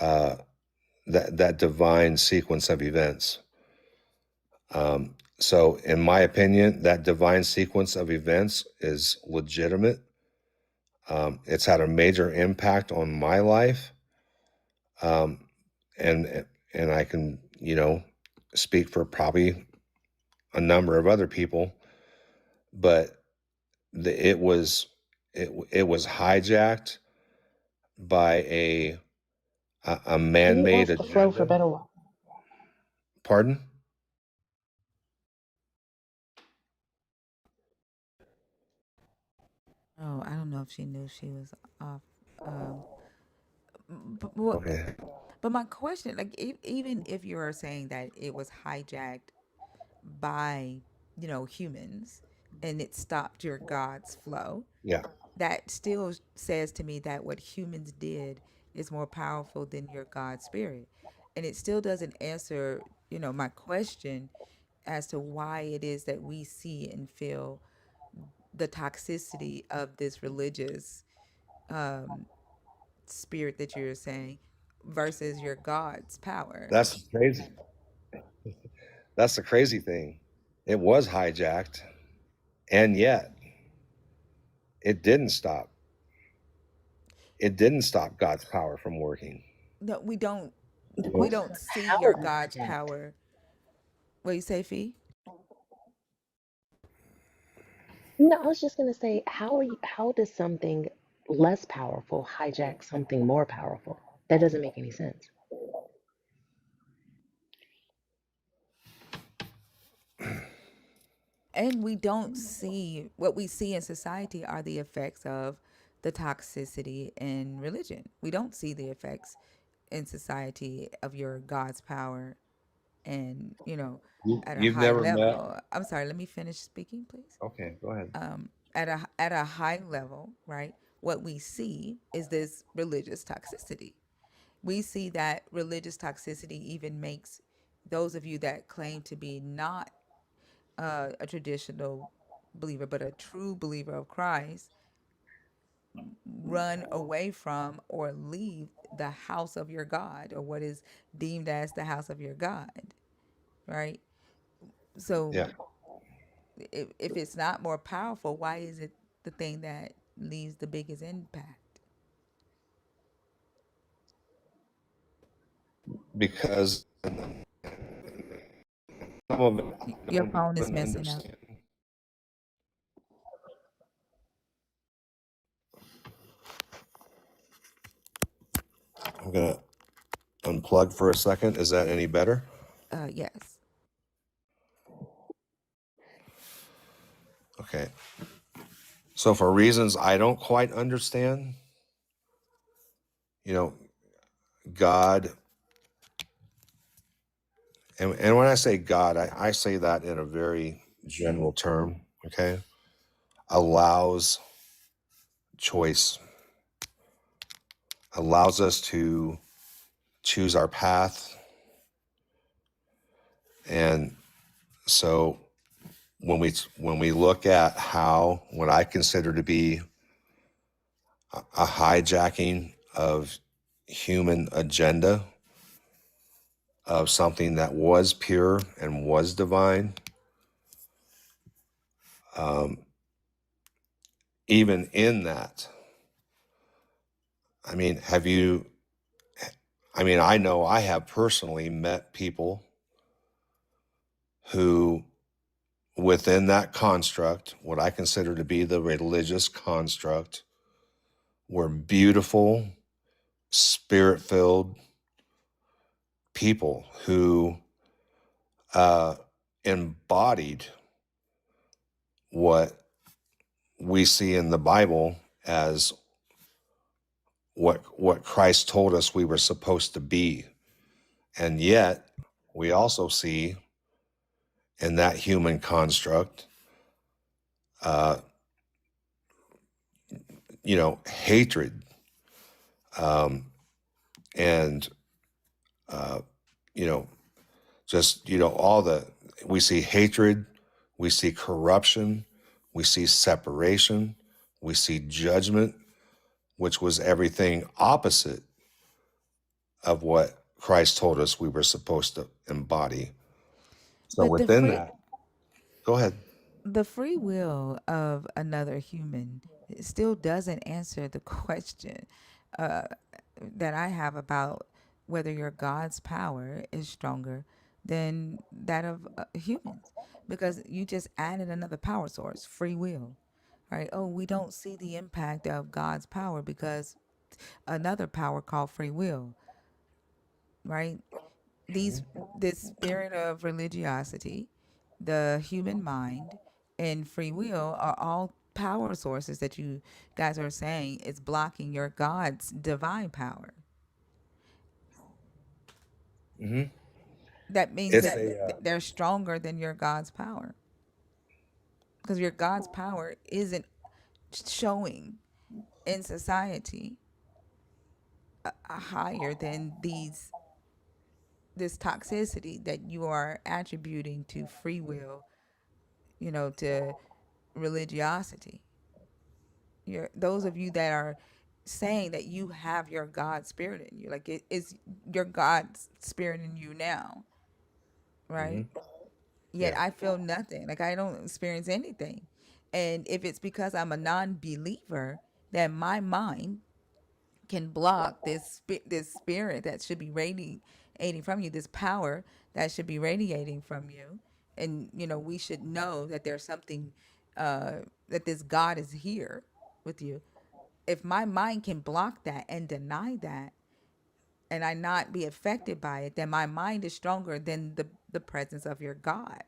uh, that divine sequence of events. So, in my opinion, that divine sequence of events is legitimate. It's had a major impact on my life, um, and I can, speak for probably a number of other people, but it was hijacked by a Maybe it man-made wants to flow for agenda. better. Pardon? Oh, I don't know if she knew she was off. Um, but, Okay. but my question, like, even if you are saying that it was hijacked by, humans, and it stopped your God's flow, Yeah. that still says to me that what humans did is more powerful than your God spirit. And it still doesn't answer, my question as to why it is that we see and feel the toxicity of this religious spirit that you're saying versus your God's power. That's crazy. That's the crazy thing. It was hijacked, and yet it didn't stop. It didn't stop God's power from working. No, we don't. You We know? don't see How your was it God's hijacked? power. What you say, Fee? No, I was just gonna say, how does something less powerful hijack something more powerful? That doesn't make any sense. And we don't see what we see in society are the effects of the toxicity in religion. We don't see the effects in society of your God's power and, at a You've high never met. level. I'm sorry, let me finish speaking, please. Okay, go ahead. At a high level, right? What we see is this religious toxicity. We see that religious toxicity even makes those of you that claim to be not a traditional believer, but a true believer of Christ, run away from or leave the house of your God, or what is deemed as the house of your God, right? So Yeah. if it's not more powerful, why is it the thing that leaves the biggest impact? Because some of it I Your don't phone is even messing up. understand. I'm gonna unplug for a second. Is that any better? Yes. Okay. So for reasons I don't quite understand, you know, God, and when I say God, I say that in a very general term, okay? Allows choice, allows us to choose our path. And so when we look at how what I consider to be a hijacking of human agenda of something that was pure and was divine, um, even in that, I mean, I know I have personally met people who, within that construct, what I consider to be the religious construct, were beautiful, spirit filled people who uh, embodied what we see in the Bible as what Christ told us we were supposed to be. And yet, we also see in that human construct, uh, hatred, um, and uh, you know, just all the we see hatred, we see corruption, we see separation, we see judgment, which was everything opposite of what Christ told us we were supposed to embody. So But the within free that, go ahead. the free will of another human still doesn't answer the question uh, that I have about whether your God's power is stronger than that of humans, because you just added another power source, free will, right? Oh, we don't see the impact of God's power because another power called free will. right? Mhm. This spirit of religiosity, the human mind, and free will are all power sources that you guys are saying is blocking your God's divine power. Mhm. That means It's that a they're stronger than your God's power, because your God's power isn't showing in society higher than this toxicity that you are attributing to free will, to religiosity. Those of you that are saying that you have your God spirit in you, like it is your God's spirit in you now, right? Mhm. Yet Yeah. I feel nothing. Like I don't experience anything. And if it's because I'm a non-believer, then my mind can block this spirit that should be radiating from you, this power that should be radiating from you. And we should know that there's something, that this God is here with you. If my mind can block that and deny that, and I not be affected by it, then my mind is stronger than the presence of your God.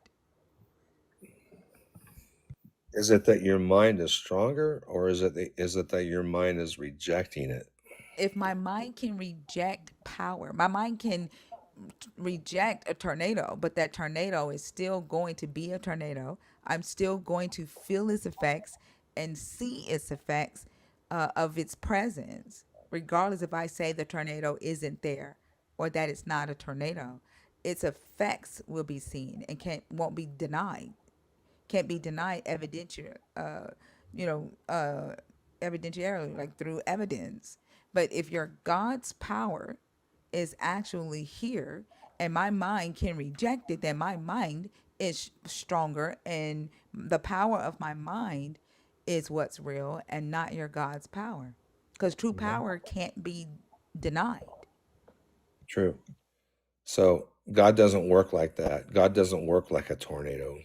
Is it that your mind is stronger, or is it that your mind is rejecting it? If my mind can reject power, my mind can reject a tornado, but that tornado is still going to be a tornado. I'm still going to feel its effects and see its effects, of its presence, regardless if I say the tornado isn't there or that it's not a tornado. Its effects will be seen and won't be denied. Can't be denied you know, uh, evidentiarily, like through evidence. But if your God's power is actually here and my mind can reject it, then my mind is stronger, and the power of my mind is what's real and not your God's power. Because true Mhm. power can't be denied. True. So God doesn't work like that. God doesn't work like a tornado.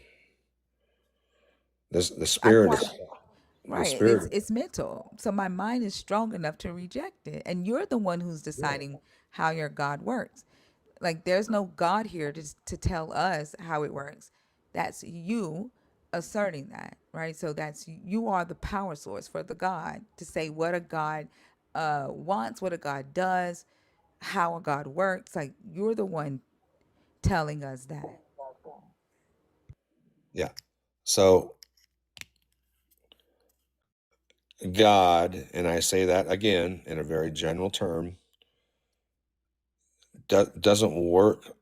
This I quite the Right. It's spirit. it's mental. So my mind is strong enough to reject it. And you're the one who's Yeah. deciding how your God works. Like there's no God here to tell us how it works. That's you asserting that, right? So you are the power source for the God to say what a God wants, what a God does, how a God works. Like you're the one telling us that. Yeah. So God, and I say that again in a very general term, doesn't work.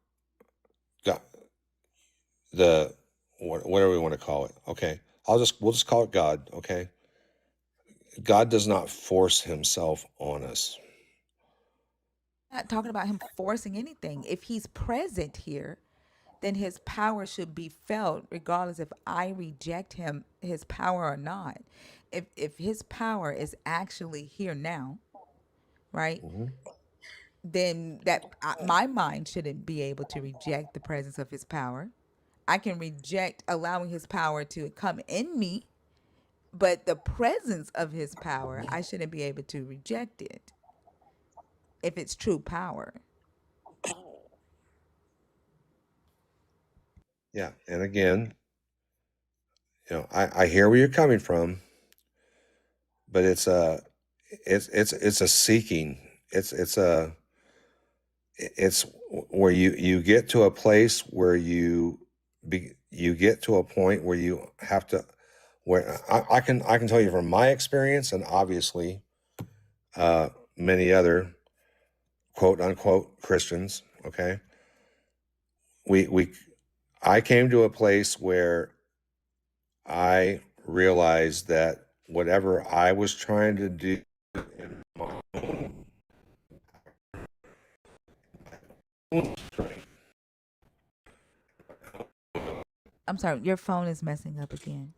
God, whatever we want to call it. Okay. We'll just call it God. Okay. God does not force himself on us. Not talking about him forcing anything. If he's present here, then his power should be felt regardless if I reject his power or not. If his power is actually here now, right? Mhm. Then my mind shouldn't be able to reject the presence of his power. I can reject allowing his power to come in me, but the presence of his power, I shouldn't be able to reject it if it's true power. Yeah. And again, I hear where you're coming from, but it's a seeking. It's where you get to a place where you get to a point where you have to, where I can tell you from my experience, and obviously many other quote unquote Christians. Okay, we I came to a place where I realized that whatever I was trying to do in my own strength. I'm sorry, your phone is messing up again.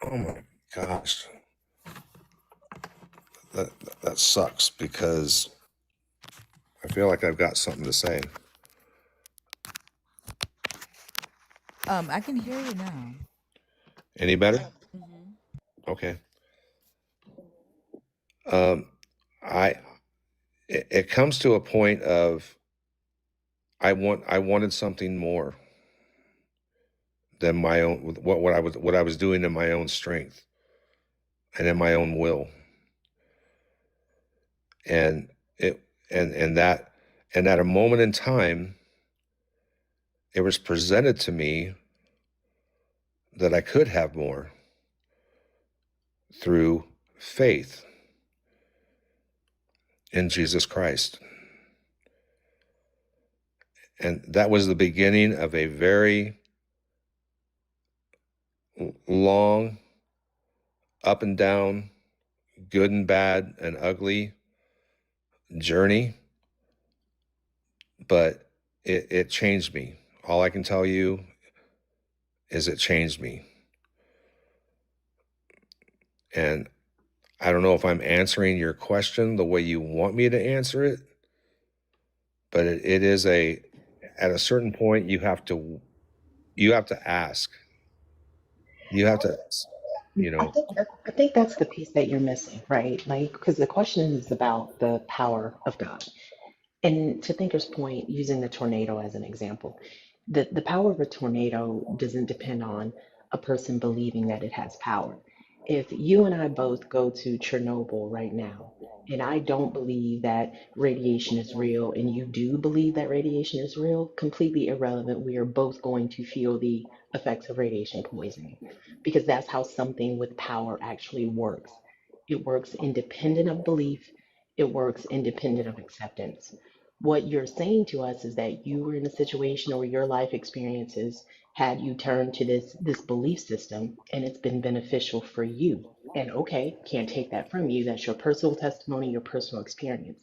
Oh my gosh, that that sucks because I feel like I've got something to say. I can hear you now. Any better? Hmm. Okay. Um, I it comes to a point of I wanted something more than my own what I was doing in my own strength and in my own will. And it and that and at a moment in time it was presented to me that I could have more through faith in Jesus Christ. And that was the beginning of a very long, up and down, good and bad and ugly journey, but it changed me. All I can tell you is it changed me. And I don't know if I'm answering your question the way you want me to answer it, but it is at a certain point you have to ask. You have to, I think that's the piece that you're missing, right? Like, because the question is about the power of God. And to Thinker's point, using the tornado as an example, the power of a tornado doesn't depend on a person believing that it has power. If you and I both go to Chernobyl right now, and I don't believe that radiation is real, and you do believe that radiation is real, completely irrelevant. We are both going to feel the effects of radiation poisoning because that's how something with power actually works. It works independent of belief, it works independent of acceptance. What you're saying to us is that you were in a situation or your life experiences had you turned to this belief system and it's been beneficial for you. And okay, can't take that from you. That's your personal testimony, your personal experience.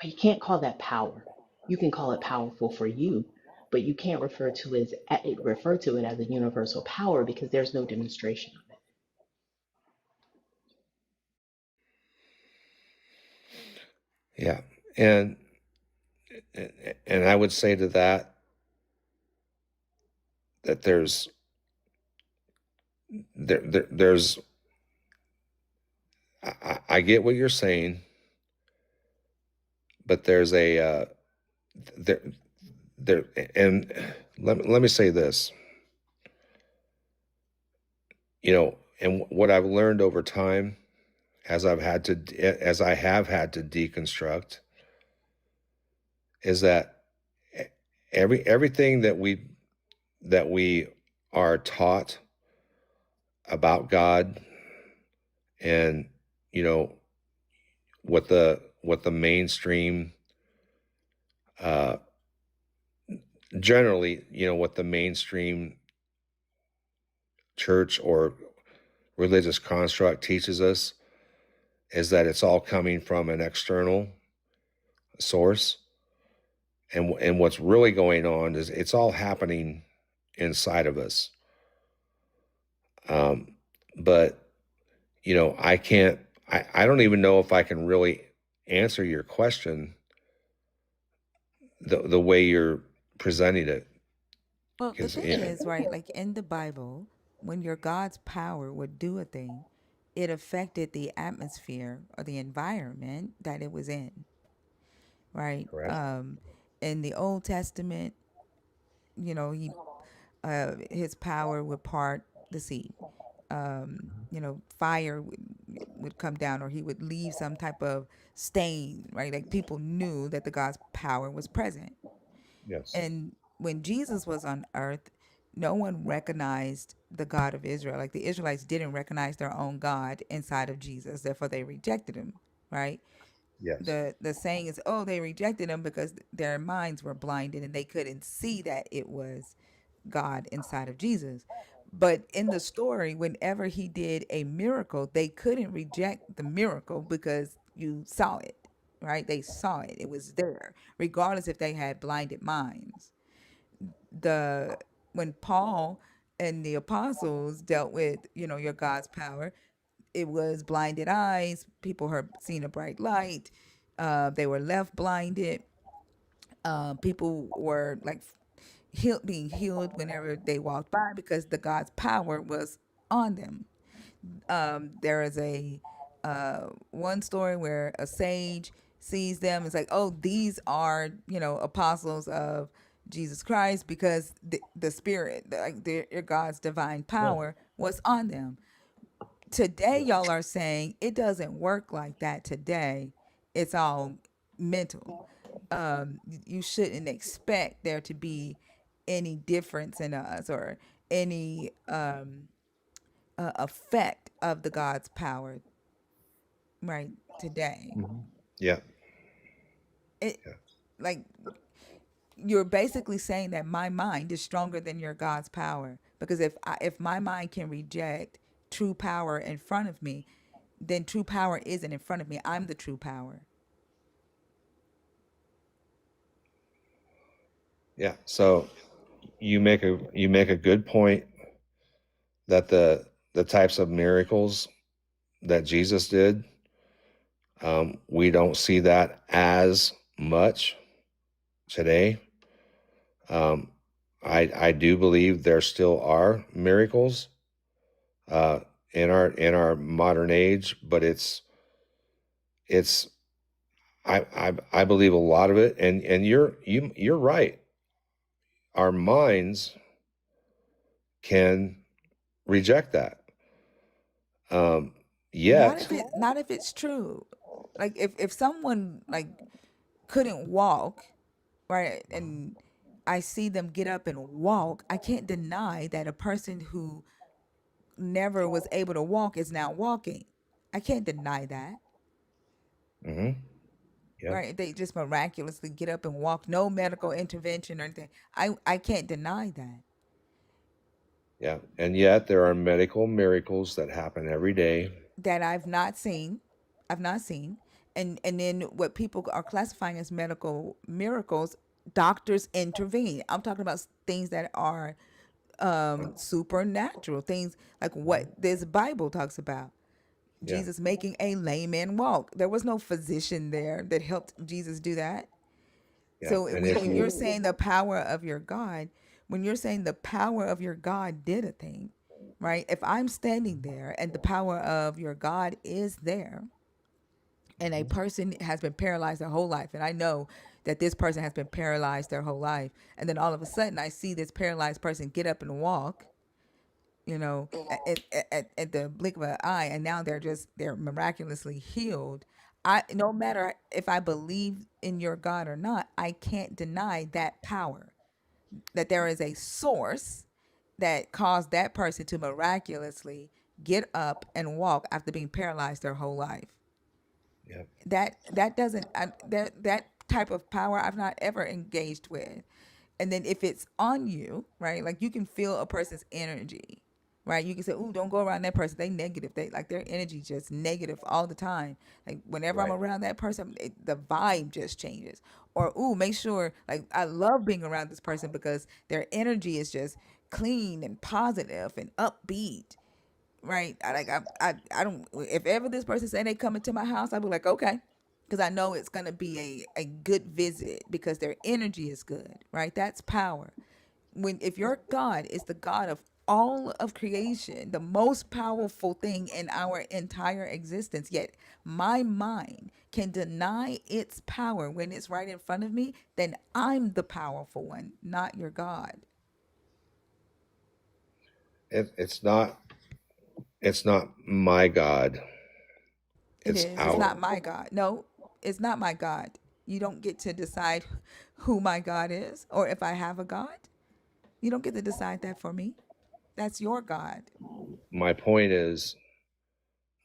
But you can't call that power. You can call it powerful for you, but you can't refer to it as a universal power because there's no demonstration of it. yeah. And and I would say to that there's there's I get what you're saying, but there's there there and let me say this, and what I've learned over time as I have had to deconstruct is that everything that we are taught about God and you know what the mainstream uh generally what the mainstream church or religious construct teaches us is that it's all coming from an external source, and what's really going on is it's all happening inside of us. um but I can't I don't even know if I can really answer your question the way you're presenting it, Well, the because thing is, right, like in the Bible, when your God's power would do a thing, it affected the atmosphere or the environment that it was in, right? correct. In the Old Testament, he his power would part the sea. Fire would come down, or he would leave some type of stain, right? Like people knew that the God's power was present. Yes. And when Jesus was on earth, no one recognized the God of Israel. Like the Israelites didn't recognize their own God inside of Jesus, therefore they rejected him, right? Yes. The saying is, oh, they rejected him because their minds were blinded and they couldn't see that it was God inside of Jesus. But in the story, whenever he did a miracle, they couldn't reject the miracle because you saw it, right? They saw it. It was there, regardless if they had blinded minds. The When Paul and the apostles dealt with, your God's power, it was blinded eyes. People heard seen a bright light. They were left blinded. People were like being healed whenever they walked by because the God's power was on them. There is a one story where a sage sees them as like, oh, these are, apostles of Jesus Christ because the Spirit, like their God's divine Yeah. power was on them. Today, y'all are saying it doesn't work like that today. It's all mental. You shouldn't expect there to be any difference in us or any effect of the God's power right today. Yeah. It like you're basically saying that my mind is stronger than your God's power because if my mind can reject true power in front of me, then true power isn't in front of me. I'm the true power. Yeah. So you make a good point that the types of miracles that Jesus did, we don't see that as much today. Um, I do believe there still are miracles in our modern age, but it's I believe a lot of it, and you're right. Our minds can reject that. Um, yet, Not if it's true. Like if someone like couldn't walk, right, and I see them get up and walk, I can't deny that a person who never was able to walk is now walking. I can't deny that. hmm yep, Right? They just miraculously get up and walk, no medical intervention or anything. I can't deny that. yeah, and yet there are medical miracles that happen every day. That I've not seen. I've not seen. And then what people are classifying as medical miracles, doctors intervene. I'm talking about things that are supernatural, things like what this Bible talks about. Yeah, Jesus making a lame man walk. There was no physician there that helped Jesus do that. yeah, So and if when you're you, saying the power of your God, when you're saying the power of your God did a thing, right? If I'm standing there and the power of your God is there, and a person has been paralyzed their whole life, and I know that this person has been paralyzed their whole life, and then all of a sudden I see this paralyzed person get up and walk, at the blink of an eye, and now they're miraculously healed. I no matter if I believe in your God or not, I can't deny that power. That there is a source that caused that person to miraculously get up and walk after being paralyzed their whole life. yeah, That doesn't that type of power I've not ever engaged with. And then if it's on you, right? Like you can feel a person's energy, right? You can say, "Ooh, don't go around that person. They negative. They like their energy just negative all the time." Like whenever I'm right, around that person, the vibe just changes. Or, "Ooh, make sure like I love being around this person because their energy is just clean and positive and upbeat." Right? I don't. If ever this person say they come into my house, I'll be like, okay, because I know it's gonna be a good visit because their energy is good. Right? That's power. When if your God is the God of all of creation, the most powerful thing in our entire existence, yet my mind can deny its power when it's right in front of me, then I'm the powerful one, not your God. it's not my God. It It's is. It's our not my God. No, it's not my God. You don't get to decide who my God is or if I have a God. You don't get to decide that for me. That's your God. my point is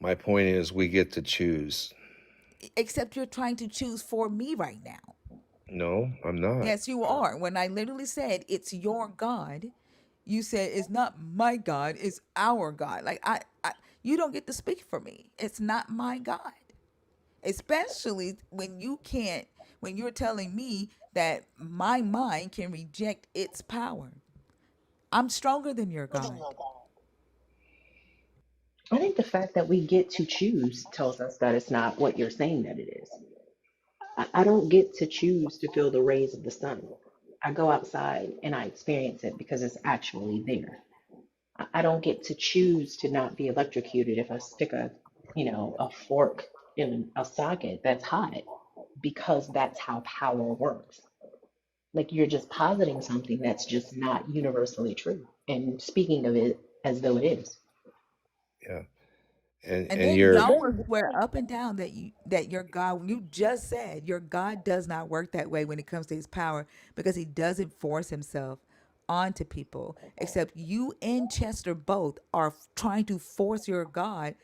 my point is we get to choose. Except you're trying to choose for me right now. No, I'm not. Yes, you are. When I literally said it's your God, you said it's not my God, it's our God. Like you don't get to speak for me. It's not my God. Especially when you're telling me that my mind can reject its power. I'm stronger than your God. I think the fact that we get to choose tells us that it's not what you're saying that it is. I don't get to choose to feel the rays of the sun. I go outside and I experience it because it's actually there. I don't get to choose to not be electrocuted if I stick a fork in a socket that's hot. because that's how power works. Like you're just positing something that's just not universally true and speaking of it as though it is. Yeah. And And then you're y'all will swear up and down that your God, you just said your God does not work that way when it comes to his power because he doesn't force himself onto people. Except you and Chester both are trying to force your God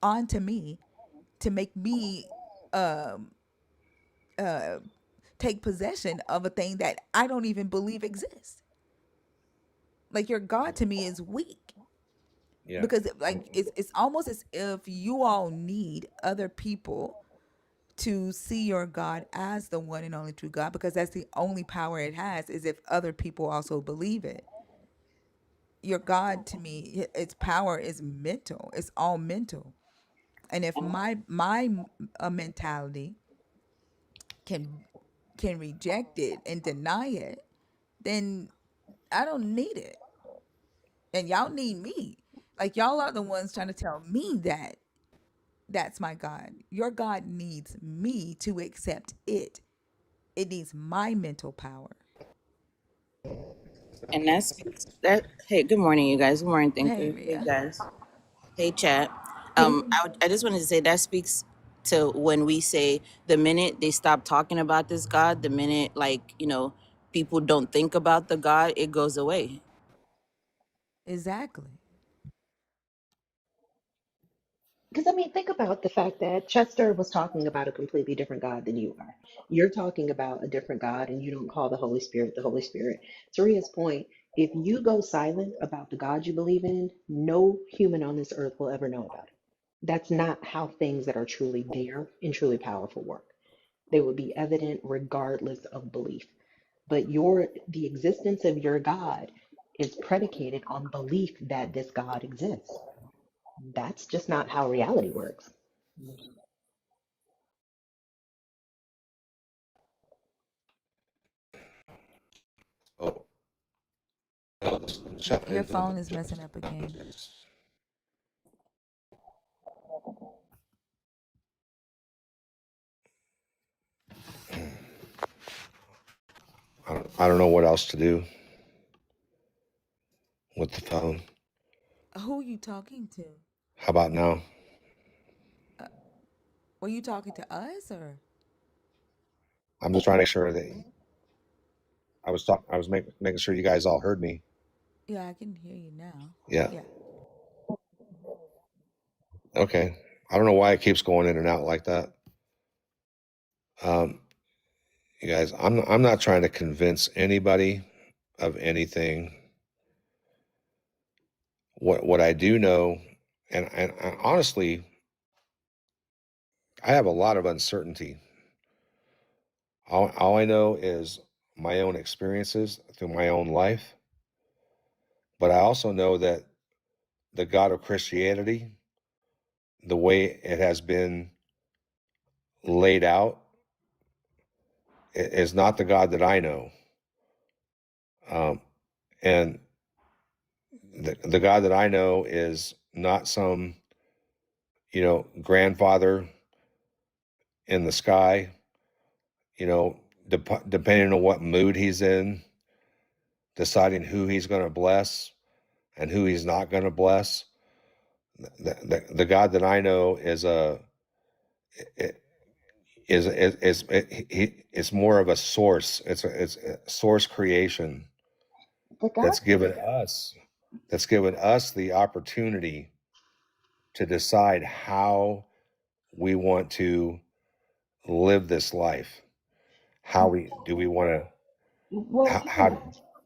onto me to make me um take possession of a thing that I don't even believe exists. Like your God to me is weak yeah. because it's almost as if you all need other people to see your God as the one and only true God because that's the only power it has is if other people also believe it. Your God to me, its power is mental. It's all mental. And if my mentality can reject it and deny it, then I don't need it. And y'all need me. Like y'all are the ones trying to tell me that that's my God. Your God needs me to accept it. It needs my mental power. And that's that. Hey, good morning, you guys. Good morning, Hey, thinker. Hey, Mia. guys. Hey, chat. Hey. I just wanted to say that speaks to when we say the minute they stop talking about this God, the minute people don't think about the God, it goes away. Exactly. Because I mean, think about the fact that Chester was talking about a completely different God than you are. You're talking about a different God and you don't call the Holy Spirit the Holy Spirit. To Ria's point, if you go silent about the God you believe in, no human on this earth will ever know about it. That's not how things that are truly there and truly powerful work. They will be evident regardless of belief. But the existence of your God is predicated on belief that this God exists. That's just not how reality works. oh, Your phone is messing up again. I don't know what else to do with the phone. Who are you talking to? How about now? Were you talking to us or? I'm just trying to make sure that I was making sure you guys all heard me. Yeah, I can hear you now. Yeah. Yeah. Okay. I don't know why it keeps going in and out like that. Um, you guys, I'm not trying to convince anybody of anything. What I do know, and honestly, I have a lot of uncertainty. All I know is my own experiences through my own life, but I also know that the God of Christianity, the way it has been laid out, is not the God that I know. Um, and the God that I know is not some, grandfather in the sky, depending on what mood he's in, deciding who he's going to bless and who he's not going to bless. The God that I know is it's more of a source. It's a source creation The God, that's given us the opportunity to decide how we want to live this life. We want to well,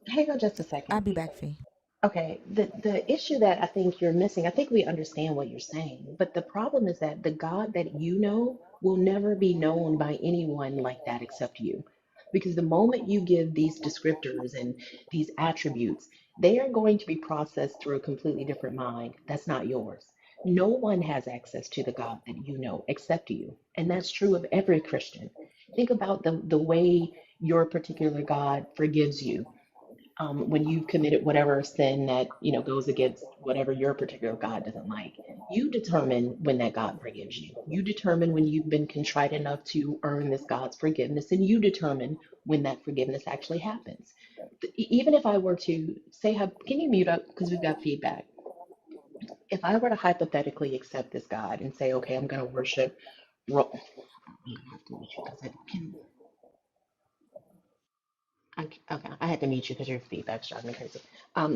hang on just a I'll second. be back, Fee. Okay, the issue that I think you're missing, I think we understand what you're saying, but the problem is that the God that you know will never be known by anyone like that except you. Because the moment you give these descriptors and these attributes, they are going to be processed through a completely different mind that's not yours. No one has access to the God that you know except you. And that's true of every Christian. Think about the way your particular God forgives you. When you've committed whatever sin that, goes against whatever your particular God doesn't like, you determine when that God forgives you. You determine when you've been contrite enough to earn this God's forgiveness, and you determine when that forgiveness actually happens. Even if I were to say, can you mute up? Because we've got feedback. If I were to hypothetically accept this God and say, okay, I'm going to worship, I have to mute you because I can. Okay, I had to mute you because your feedback's driving me crazy.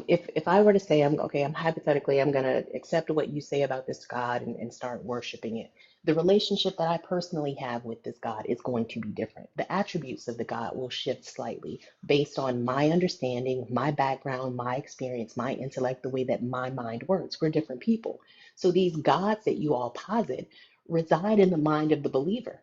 If I were to say I'm gonna accept what you say about this God and start worshiping it, the relationship that I personally have with this God is going to be different. The attributes of the God will shift slightly based on my understanding, my background, my experience, my intellect, the way that my mind works. We're different people. So these gods that you all posit reside in the mind of the believer.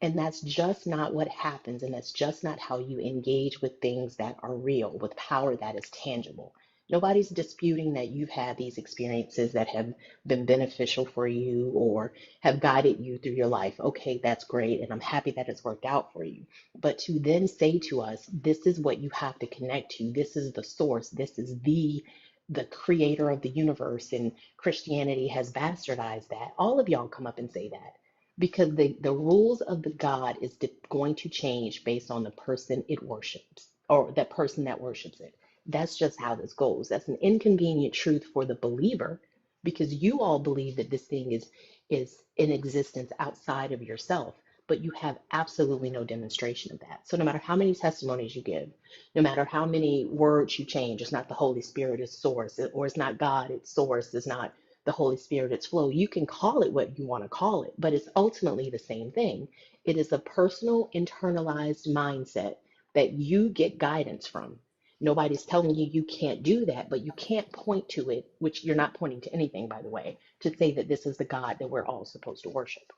And that's just not what happens. And that's just not how you engage with things that are real, with power that is tangible. Nobody's disputing that you've had these experiences that have been beneficial for you or have guided you through your life. Okay, that's great. And I'm happy that it's worked out for you. But to then say to us, this is what you have to connect to, this is the source, this is the creator of the universe, and Christianity has bastardized that. All of y'all come up and say that because the rules of the God is going to change based on the person it worships or that person that worships it. That's just how this goes. That's an inconvenient truth for the believer because you all believe that this thing is in existence outside of yourself, but you have absolutely no demonstration of that. So no matter how many testimonies you give, no matter how many words you change, it's not the Holy Spirit, it's source, or it's not God, it's source, it's not the Holy Spirit, its flow. You can call it what you want to call it, but it's ultimately the same thing. It is a personal, internalized mindset that you get guidance from. Nobody's telling you you can't do that, but you can't point to it, which you're not pointing to anything, by the way, to say that this is the God that we're all supposed to worship.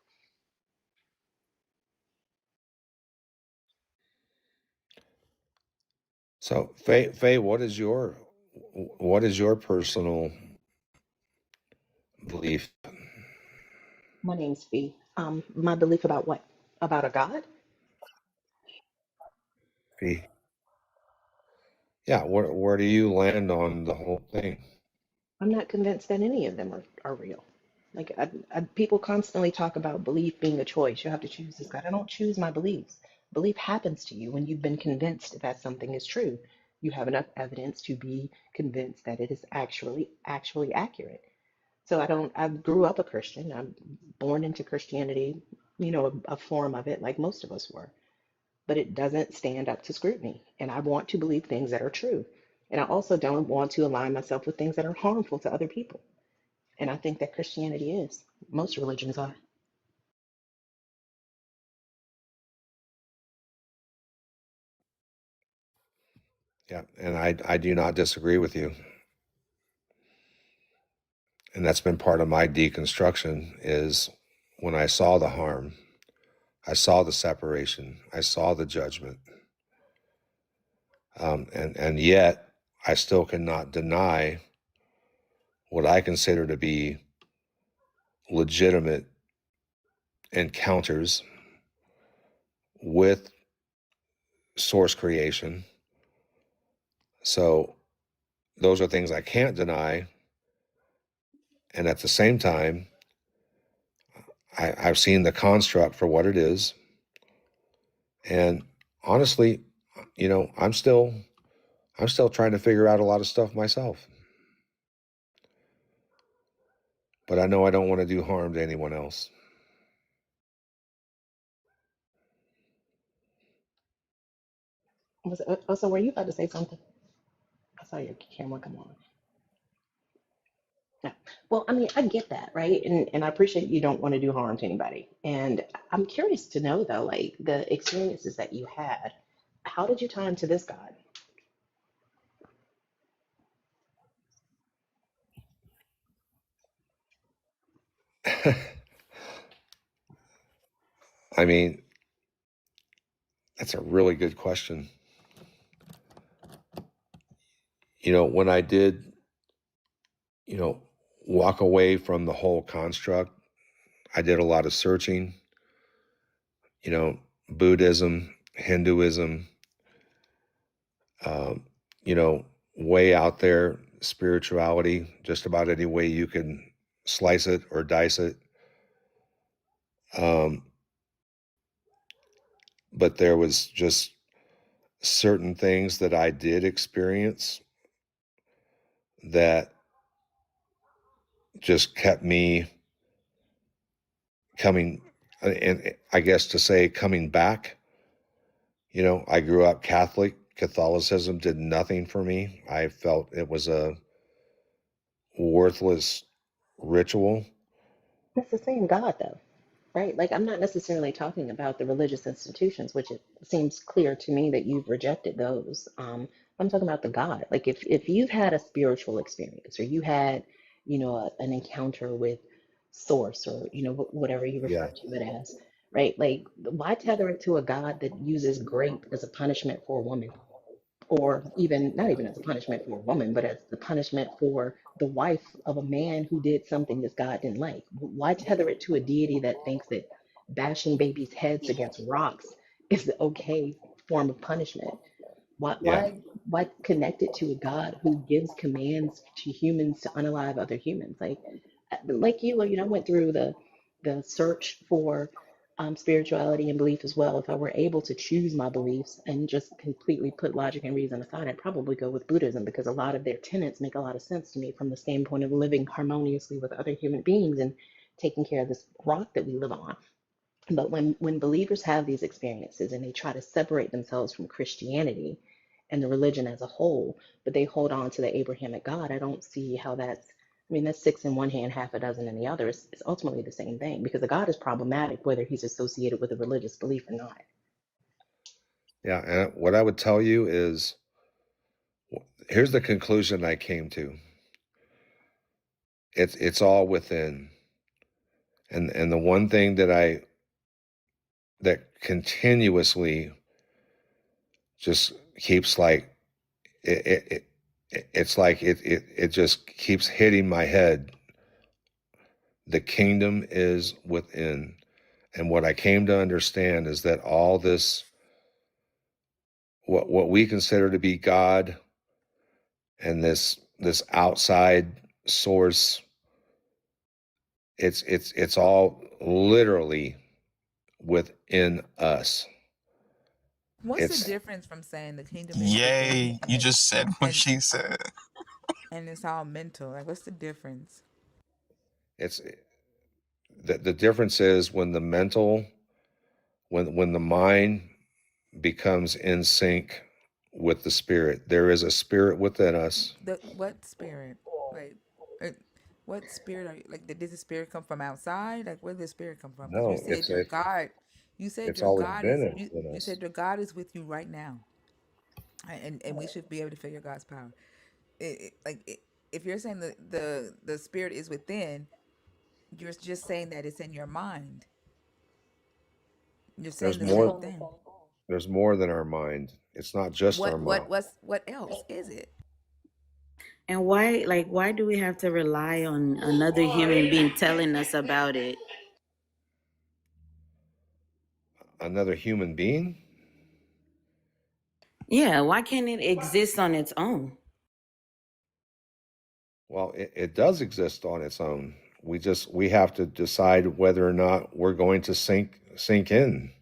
So, Faye, what is your personal belief? My name's Fee. My belief about what? About a God? Fee? Yeah, where do you land on the whole thing? I'm not convinced that any of them are real. Like people constantly talk about belief being a choice. You have to choose this God. I don't choose my beliefs. Belief happens to you when you've been convinced that something is true. You have enough evidence to be convinced that it is actually accurate. So I grew up a Christian. I'm born into Christianity, a form of it like most of us were, but it doesn't stand up to scrutiny. And I want to believe things that are true. And I also don't want to align myself with things that are harmful to other people. And I think that Christianity is. Most religions are. Yeah, and I do not disagree with you. And that's been part of my deconstruction is when I saw the harm, I saw the separation, I saw the judgment. And yet I still cannot deny what I consider to be legitimate encounters with source creation. So those are things I can't deny. And at the same time, I've seen the construct for what it is. And honestly, I'm still trying to figure out a lot of stuff myself. But I know I don't want to do harm to anyone else. So were you about to say something? I saw your camera come on. Yeah. Well, I mean, I get that, right? And I appreciate you don't want to do harm to anybody. And I'm curious to know, though, like the experiences that you had, how did you tie into this God? I mean, that's a really good question. When I did, walk away from the whole construct, I did a lot of searching, Buddhism, Hinduism, way out there spirituality, just about any way you can slice it or dice it. But there was just certain things that I did experience that just kept me coming, and I guess to say coming back. I grew up Catholic. Catholicism did nothing for me. I felt it was a worthless ritual. It's the same God, though, right? Like, I'm not necessarily talking about the religious institutions, which it seems clear to me that you've rejected those. I'm talking about the God. Like, if you've had a spiritual experience or you had, an encounter with Source or, whatever you Yeah. refer to it as, right? Like, why tether it to a God that uses grape as a punishment for a woman? Or even not even as a punishment for a woman, but as the punishment for the wife of a man who did something that God didn't like. Why tether it to a deity that thinks that bashing babies' heads against rocks is the okay form of punishment? Why, Yeah. why, why connect it to a God who gives commands to humans to unalive other humans? Like you, I went through the search for spirituality and belief as well. If I were able to choose my beliefs and just completely put logic and reason aside, I'd probably go with Buddhism because a lot of their tenets make a lot of sense to me from the standpoint of living harmoniously with other human beings and taking care of this rock that we live on. But when believers have these experiences and they try to separate themselves from Christianity and the religion as a whole, but they hold on to the Abrahamic God, I don't see how that's, I mean, that's six in one hand, half a dozen in the other. It's ultimately the same thing because a God is problematic whether he's associated with a religious belief or not. Yeah. And what I would tell you is, here's the conclusion I came to. It's all within. And the one thing that continuously just keeps like it's like it just keeps hitting my head. The kingdom is within. And what I came to understand is that all this, what we consider to be God and this outside source, it's all literally within us. What's the It's difference from saying the kingdom is within Yay, you just said what and she said. and it's all mental? Like, what's the difference? it's the difference is when the mental, when the mind becomes in sync with the spirit. There is a spirit within us. The what spirit? Like, uh, what spirit are you? Like, did the spirit come from outside? Like, where did the spirit come from? Because you No, said your God. You said it's your always God is been you. in You us. said your God is with you right now, and we should be able to feel your God's power. If you're saying the spirit is within, you're just saying that it's in your mind. You're saying There's the same more. thing. There's more than our mind. It's not just our mind. What else is it? And why do we have to rely on another human being telling us about it? Another human being. Yeah, why can't it exist on its own? Well, it does exist on its own. We have to decide whether or not we're going to sink in.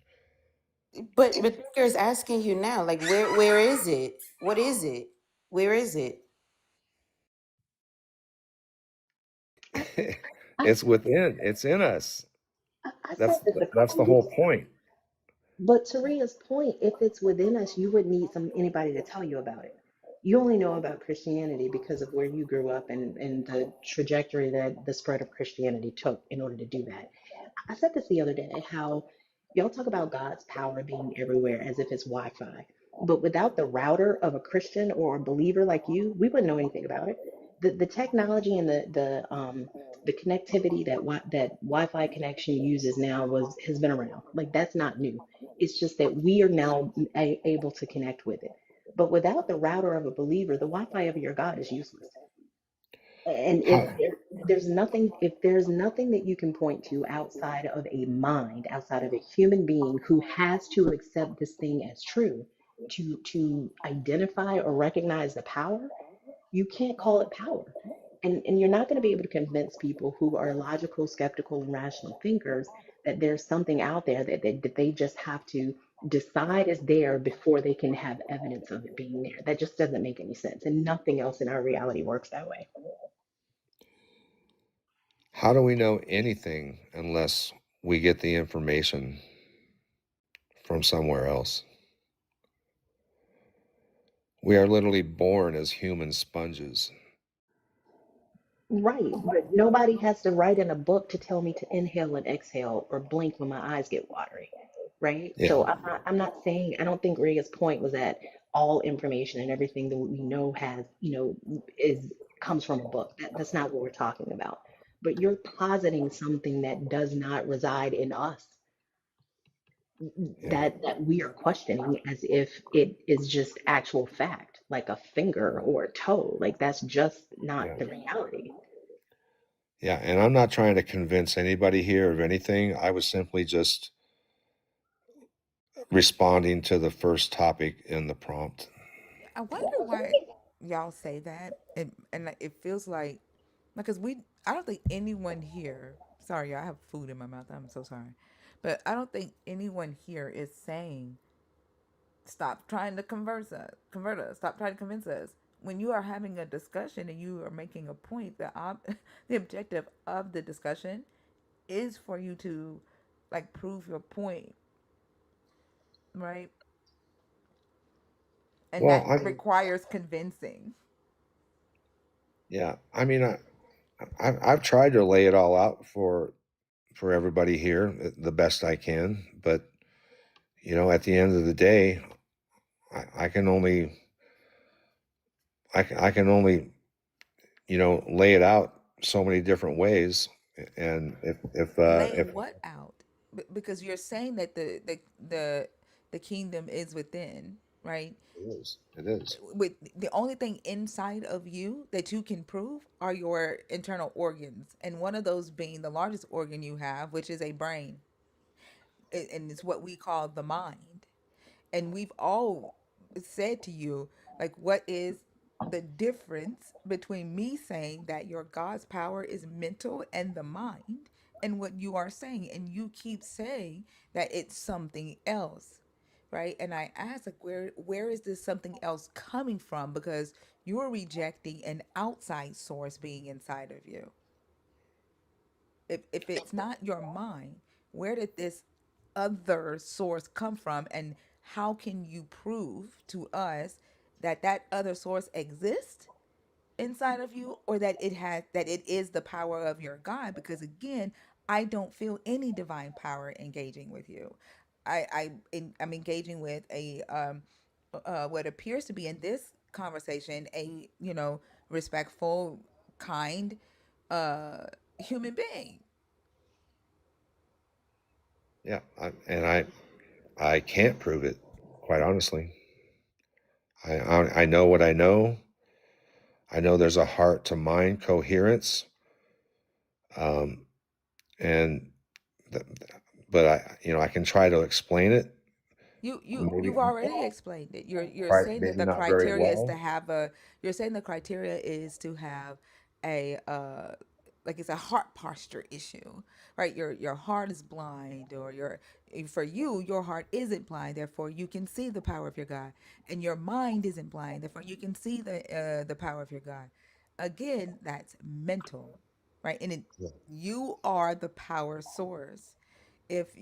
But Thinker's asking you now, like where is it? What is it? Where is it? I, It's within. It's in us. I said That's that the that's the whole conversation. point. But to Ria's point, if it's within us, you wouldn't need anybody to tell you about it. You only know about Christianity because of where you grew up and the trajectory that the spread of Christianity took in order to do that. I said this the other day, how y'all talk about God's power being everywhere as if it's Wi-Fi. But without the router of a Christian or a believer like you, we wouldn't know anything about it. The technology and the connectivity that Wi-Fi connection uses now has been around. Like that's not new. It's just that we are now able to connect with it. But without the router of a believer, the Wi-Fi of your God is useless. And How, if there's nothing that you can point to outside of a mind, outside of a human being who has to accept this thing as true, to identify or recognize the power, you can't call it power. And you're not going to be able to convince people who are logical, skeptical, and rational thinkers that there's something out there that they just have to decide is there before they can have evidence of it being there. That just doesn't make any sense. And nothing else in our reality works that way. How do we know anything unless we get the information from somewhere else? We are literally born as human sponges. Right, but nobody has to write in a book to tell me to inhale and exhale or blink when my eyes get watery, right? Yeah. So I'm not saying, I don't think Rhea's point was that all information and everything that we know has, is comes from a book. That's not what we're talking about. But you're positing something that does not reside in us, Yeah. that we are questioning as if it is just actual fact, like a finger or a toe. Like that's just not Yeah. the reality. Yeah. And I'm not trying to convince anybody here of anything. I was simply just responding to the first topic in the prompt. I wonder why y'all say that, and like, it feels like, because I don't think anyone here. Sorry, y'all, I have food in my mouth. I'm so sorry, but I don't think anyone here is saying stop trying to convert us. Stop trying to convince us. When you are having a discussion and you are making a point, the objective of the discussion is for you to like prove your point, right? And Well, that requires convincing. yeah. I mean, I've tried to lay it all out for everybody here the best I can, but at the end of the day, I can only I can only lay it out so many different ways, and Lay if what out? Because you're saying that the kingdom is within, right? it is. With the only thing inside of you that you can prove are your internal organs, and one of those being the largest organ you have, which is a brain, and it's what we call the mind. And we've all said to you, like, what is the difference between me saying that your God's power is mental and the mind, and what you are saying? And you keep saying that it's something else, right? And I ask, like, where is this something else coming from? Because you're rejecting an outside source being inside of you. If it's not your mind, where did this other source come from, and how can you prove to us that that other source exists inside of you, or that it is the power of your God? Because again, I don't feel any divine power engaging with you. I'm engaging with a what appears to be in this conversation a respectful, kind uh human being. Yeah, I can't prove it, quite honestly. I know what I know. I know there's a heart to mind coherence, um, and th- but I can try to explain it. You've Maybe already explained it. You're right, saying that maybe the not very criteria is to well. have a you're saying the criteria is to have a like it's a heart posture issue, right? Your heart is blind, or for you your heart isn't blind, therefore you can see the power of your God, and your mind isn't blind, therefore you can see the power of your God. Again, that's mental, right? And you are the power source. If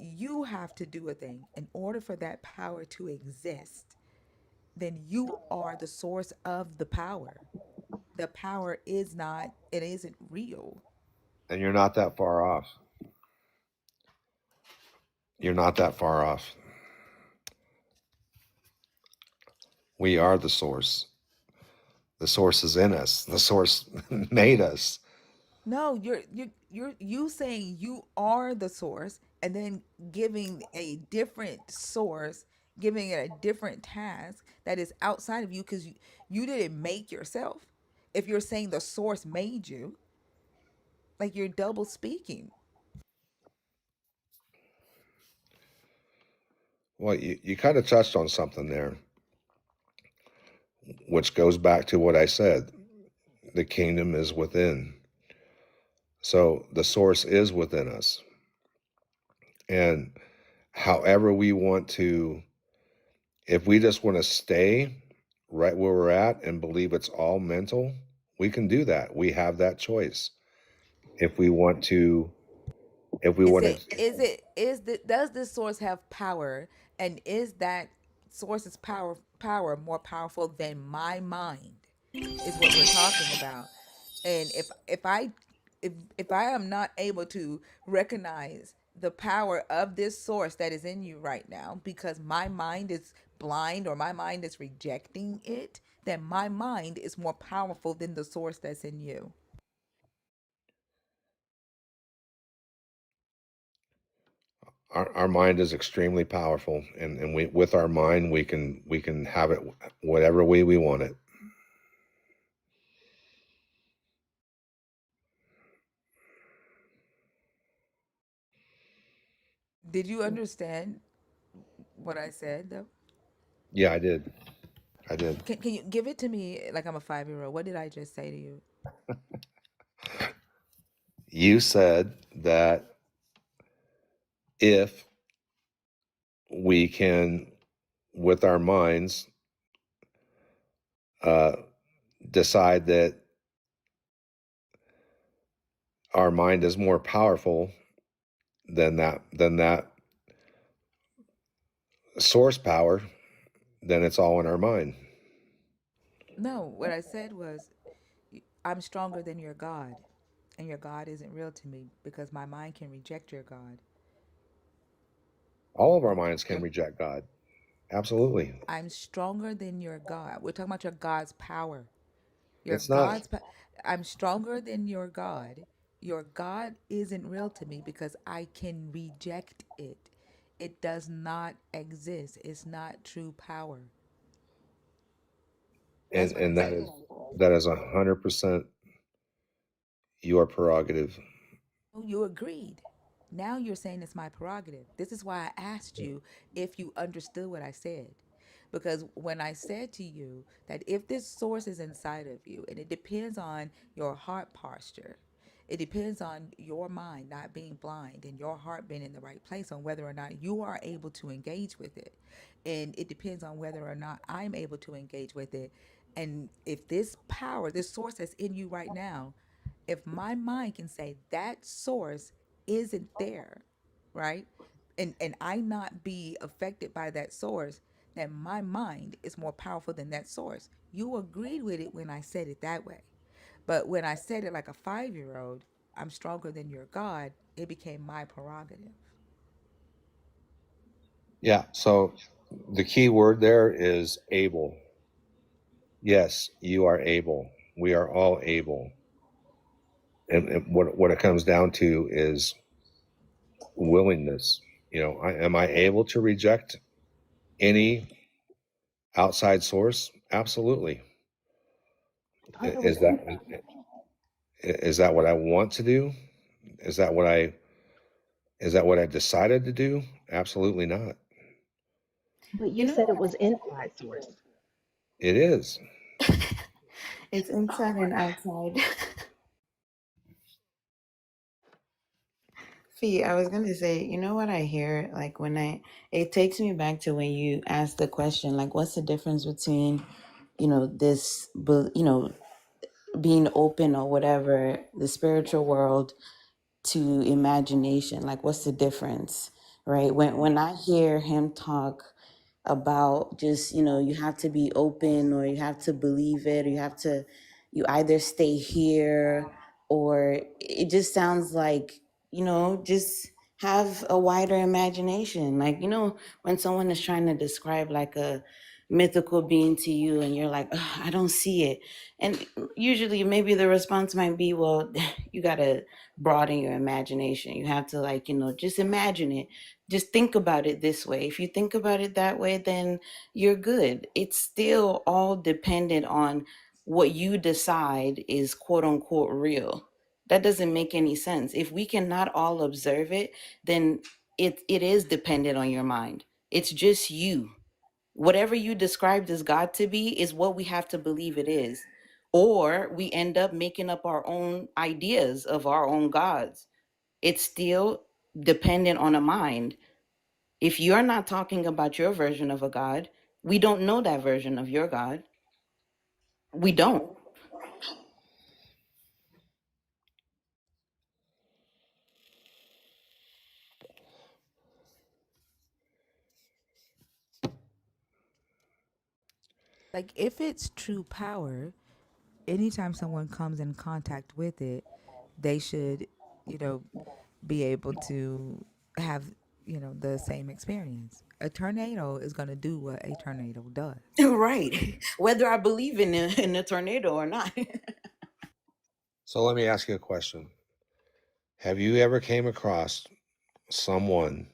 you have to do a thing in order for that power to exist, then you are the source of the power. The power is not, it isn't real. And you're not that far off. You're not that far off. We are the source. The source is in us. The source made us. No, you saying you are the source, and then giving a different source, giving it a different task that is outside of you, because you didn't make yourself. If you're saying the source made you, like, you're double speaking. Well, you kind of touched on something there, which goes back to what I said. The kingdom is within. So the source is within us. And however we want to, if we just want to stay right where we're at and believe it's all mental, we can do that. We have that choice. If we want to, if we want to, Does this source have power, and is that source's power more powerful than my mind? Is what we're talking about. And if I am not able to recognize the power of this source that is in you right now because my mind is blind or my mind is rejecting it, then my mind is more powerful than the source that's in you. our mind is extremely powerful, and we, with our mind, we can have it whatever way we want it. Did you understand what I said though? Yeah, I did. Can you give it to me like I'm a 5-year-old? What did I just say to you? You said that if we can, with our minds, uh, decide that our mind is more powerful than that source power, then it's all in our mind. No, what I said was I'm stronger than your God, and your God isn't real to me because my mind can reject your God. All of our minds can reject God. Absolutely. I'm stronger than your God. We're talking about your God's power. Your It's not. God's I'm stronger than your God. Your God isn't real to me because I can reject it. It does not exist. It's not true power. That's what I And that said. is, that is 100% your prerogative. Oh, you agreed. Now you're saying it's my prerogative. This is why I asked you if you understood what I said. Because when I said to you that if this source is inside of you and it depends on your heart posture, it depends on your mind not being blind and your heart being in the right place on whether or not you are able to engage with it. And it depends on whether or not I'm able to engage with it. And if this power, this source that's in you right now, if my mind can say that source isn't there, right? And I not be affected by that source, then my mind is more powerful than that source. You agreed with it when I said it that way. But when I said it like a 5-year-old, I'm stronger than your God, it became my prerogative. Yeah. So the key word there is able. Yes, you are able. We are all able. And what it comes down to is willingness. Am I able to reject any outside source? Absolutely. Thought it Is was that inside. is that what I want to do? Is that what I is that what I decided to do? Absolutely not. But You you know said it what? was inside source. It is. It's inside and outside. Fee, I was gonna say, you know what I hear? Like it takes me back to when you asked the question, like, what's the difference between, being open or whatever, the spiritual world to imagination? Like, what's the difference, right? When I hear him talk about just, you have to be open or you have to believe it or you either stay here, or it just sounds like, just have a wider imagination. Like, when someone is trying to describe like a mythical being to you and you're like, "Ugh, I don't see it." And usually maybe the response might be, well, you got to broaden your imagination. You have to, like, just imagine it. Just think about it this way. If you think about it that way, then you're good. It's still all dependent on what you decide is quote unquote real. That doesn't make any sense. If we cannot all observe it, then it is dependent on your mind. It's just you. Whatever you described as God to be is what we have to believe it is. Or we end up making up our own ideas of our own gods. It's still dependent on a mind. If you're not talking about your version of a God, we don't know that version of your God. We don't. Like if it's true power, anytime someone comes in contact with it, they should, you know, be able to have, the same experience. A tornado is going to do what a tornado does. Right. Whether I believe in a tornado or not. So let me ask you a question. Have you ever came across someone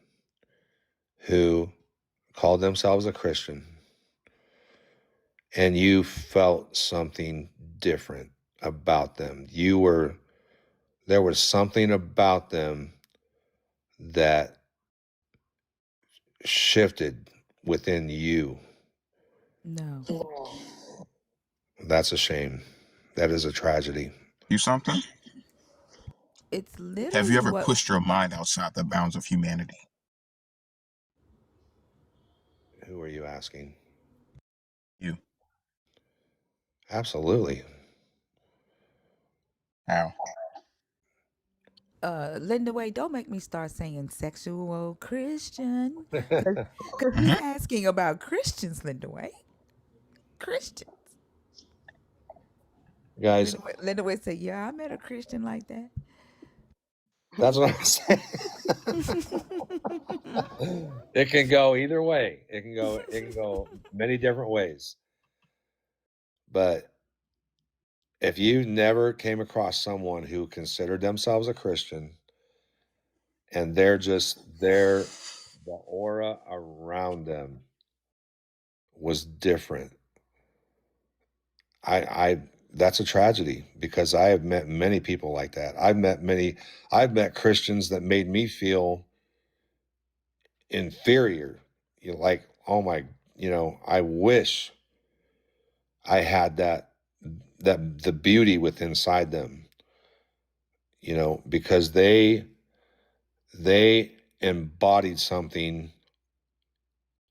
who called themselves a Christian and you felt something different about them? There was something about them that shifted within you. No. That's a shame. That is a tragedy. You something? It's Have you literally ever what pushed your mind outside the bounds of humanity? Who are you asking? You. Absolutely. How? Linda Way, don't make me start saying sexual Christian. Because he's asking about Christians, Linda Way. Christian. Guys, Linda Way said, yeah, I met a Christian like that. that's what I'm saying. It can go either way. It can go many different ways. But if you never came across someone who considered themselves a Christian and the aura around them was different, I that's a tragedy because I have met many people like that. I've met Christians that made me feel inferior. Like, oh my, I wish I had that the beauty within inside them, because they embodied something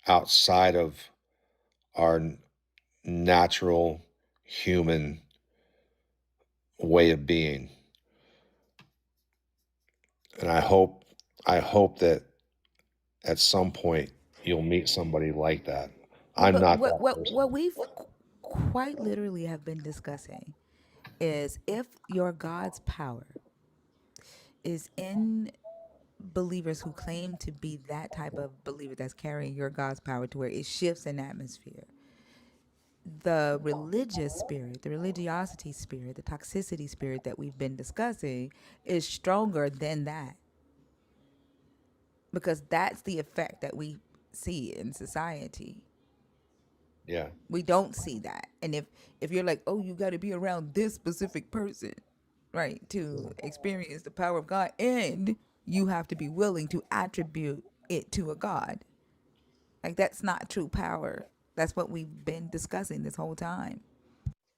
outside of our natural human way of being. And I hope that at some point you'll meet somebody like that. I'm But not what that what person. what we've quite literally have been discussing is if your God's power is in believers who claim to be that type of believer that's carrying your God's power to where it shifts an atmosphere. The religious spirit, the religiosity spirit, the toxicity spirit that we've been discussing is stronger than that because that's the effect that we see in society. Yeah. We don't see that. And if you're like, "Oh, you got to be around this specific person, right, to experience the power of God," and you have to be willing to attribute it to a god. Like that's not true power. That's what we've been discussing this whole time.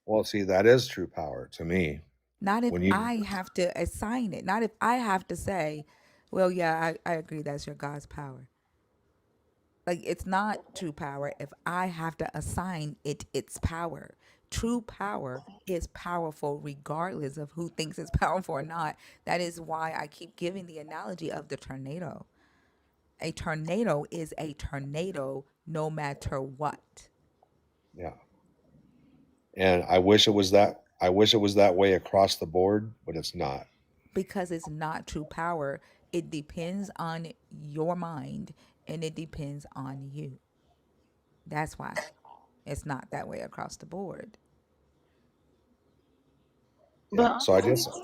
Well, see, that is true power to me. Not if When you I have to assign it. Not if I have to say, "Well, yeah, I agree that's your God's power." Like it's not true power if I have to assign it its power. True power is powerful regardless of who thinks it's powerful or not. That is why I keep giving the analogy of the tornado. A tornado is a tornado no matter what. Yeah. And I wish it was that way across the board, but it's not. Because it's not true power. It depends on your mind and it depends on you. That's why it's not that way across the board. Yeah. But So I honestly,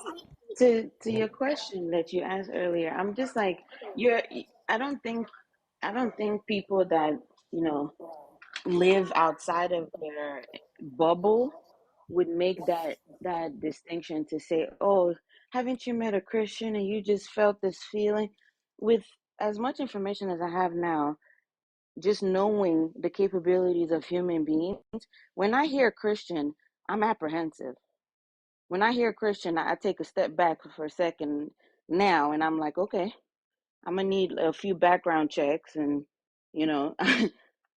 guess to your question that you asked earlier, I'm just like you're. I don't think people that you know live outside of their bubble would make that distinction to say, "Oh, haven't you met a Christian and you just felt this feeling?" With as much information as I have now, just knowing the capabilities of human beings. When I hear Christian, I'm apprehensive. When I hear Christian, I take a step back for a second now, and I'm like, okay, I'm gonna need a few background checks, and you know, I'm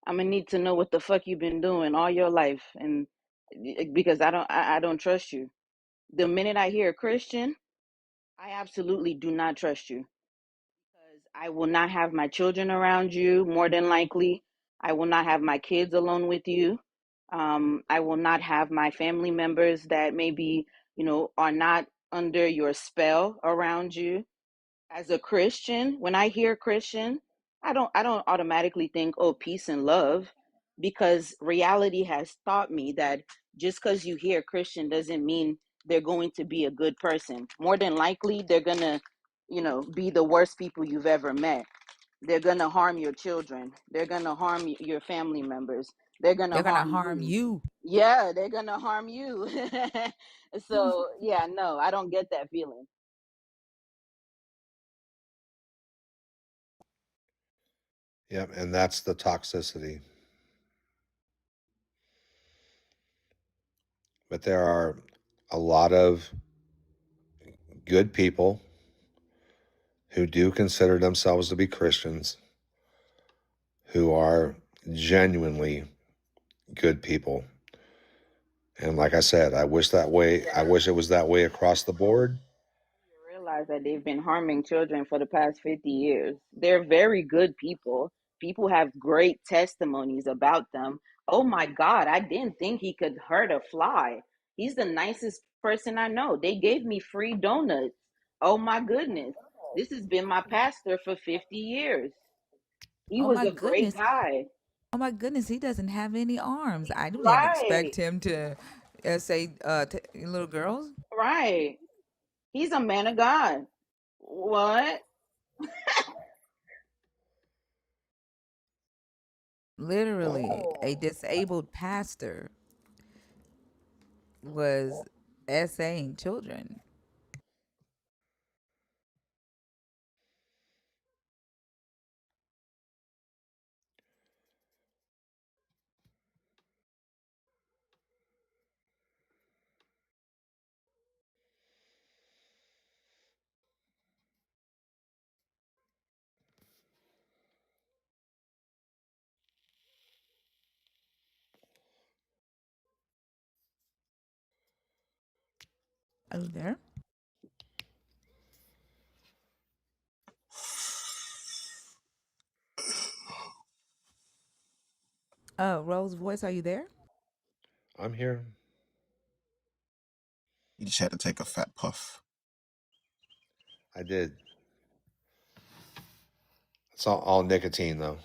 gonna need to know what the fuck you've been doing all your life, and because I don't trust you. The minute I hear Christian, I absolutely do not trust you, because I will not have my children around you. More than likely, I will not have my kids alone with you. I will not have my family members that maybe, are not under your spell around you. As a Christian, when I hear Christian, I don't automatically think, oh, peace and love, because reality has taught me that just because you hear Christian doesn't mean they're going to be a good person. More than likely, they're gonna, be the worst people you've ever met. They're gonna harm your children. They're gonna harm your family members. They're gonna They're gonna harm harm you. you. Yeah, they're gonna harm you. So yeah, no, I don't get that feeling. Yep, and that's the toxicity. But there are a lot of good people who do consider themselves to be Christians who are genuinely good people. And like I said, I wish it was that way across the board. Realize that they've been harming children for the past 50 years. They're very good people. People have great testimonies about them. Oh my God, I didn't think he could hurt a fly. He's the nicest person I know. They gave me free donuts. Oh my goodness. This has been my pastor for 50 years. He Oh was my a great goodness. guy. Oh my goodness, he doesn't have any arms. I didn't Right, expect him to say little girls. right. He's a man of God. What? Literally, a disabled pastor was essaying children. Are you there? Rose voice, are you there? I'm here. You just had to take a fat puff. I did. It's all nicotine though.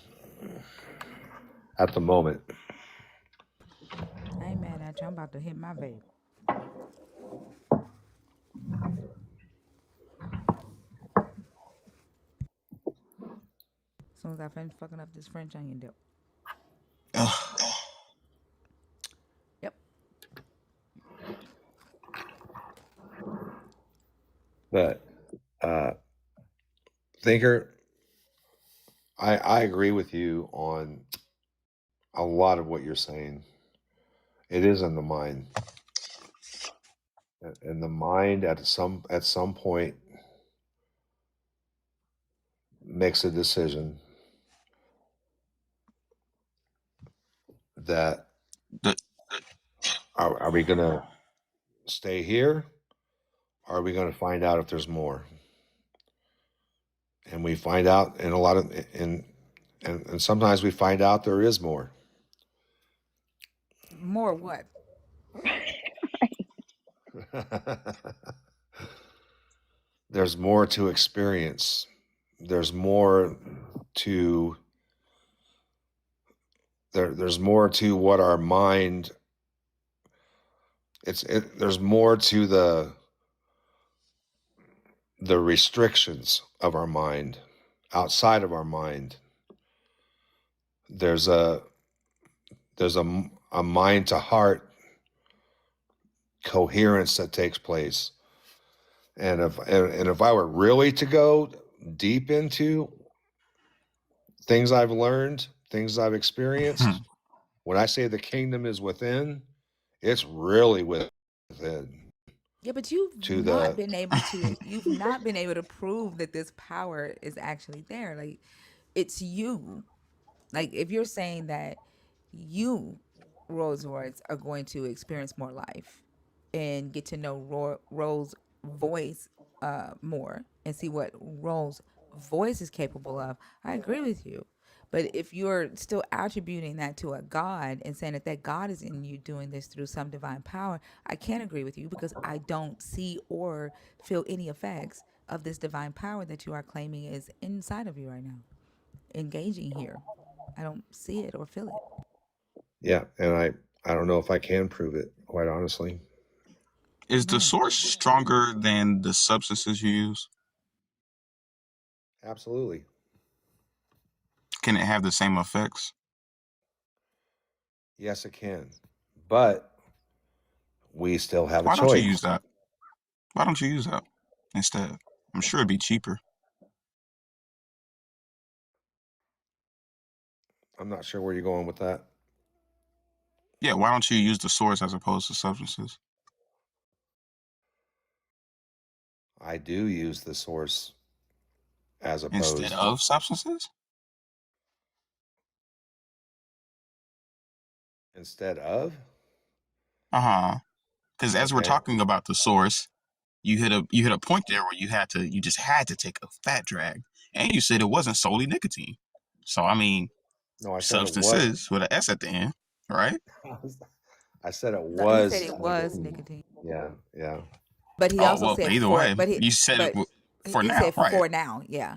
At the moment. I ain't mad at you. I'm about to hit my vape. As soon as I finish fucking up this French onion dip. Ugh. Yep. But Thinker, I agree with you on a lot of what you're saying. It is in the mind. And the mind at some point makes a decision that The- are we gonna stay here? Or are we gonna find out if there's more? And we find out in a lot of and sometimes we find out there is more. More what? There's more to experience. There's more to there's more to what our mind there's more to the restrictions of our mind. Outside of our mind, there's a mind to heart coherence that takes place. And if I were really to go deep into things I've learned things I've experienced, when I say the kingdom is within, it's really within. Yeah, but you've To not the been able to prove that this power is actually there. Like it's you. Like if you're saying that you, Rolls Royce, are going to experience more life and get to know Rolls' voice more and see what Rolls' voice is capable of, I agree with you. But if you're still attributing that to a God and saying that God is in you doing this through some divine power, I can't agree with you because I don't see or feel any effects of this divine power that you are claiming is inside of you right now, engaging here. I don't see it or feel it. yeah, and I don't know if I can prove it, quite honestly. Is the Right. source stronger than the substances you use? Absolutely. Can it have the same effects? Yes, it can. But we still have a Why don't you choice. use that? Why don't you use that instead? I'm sure it'd be cheaper. I'm not sure where you're going with that. Yeah, why don't you use the source as opposed to substances? I do use the source as Instead opposed of substances? instead of. Uh-huh. Because as we're Okay. talking about the source, you hit a point there where you just had to take a fat drag. And you said it wasn't solely nicotine. So I mean, No, I said it was. substances with an S at the end, right? I said it No, he said was it was nicotine. nicotine. Yeah, yeah, But he Oh also well, said either for way, you said it but for he now, said right? for now, yeah.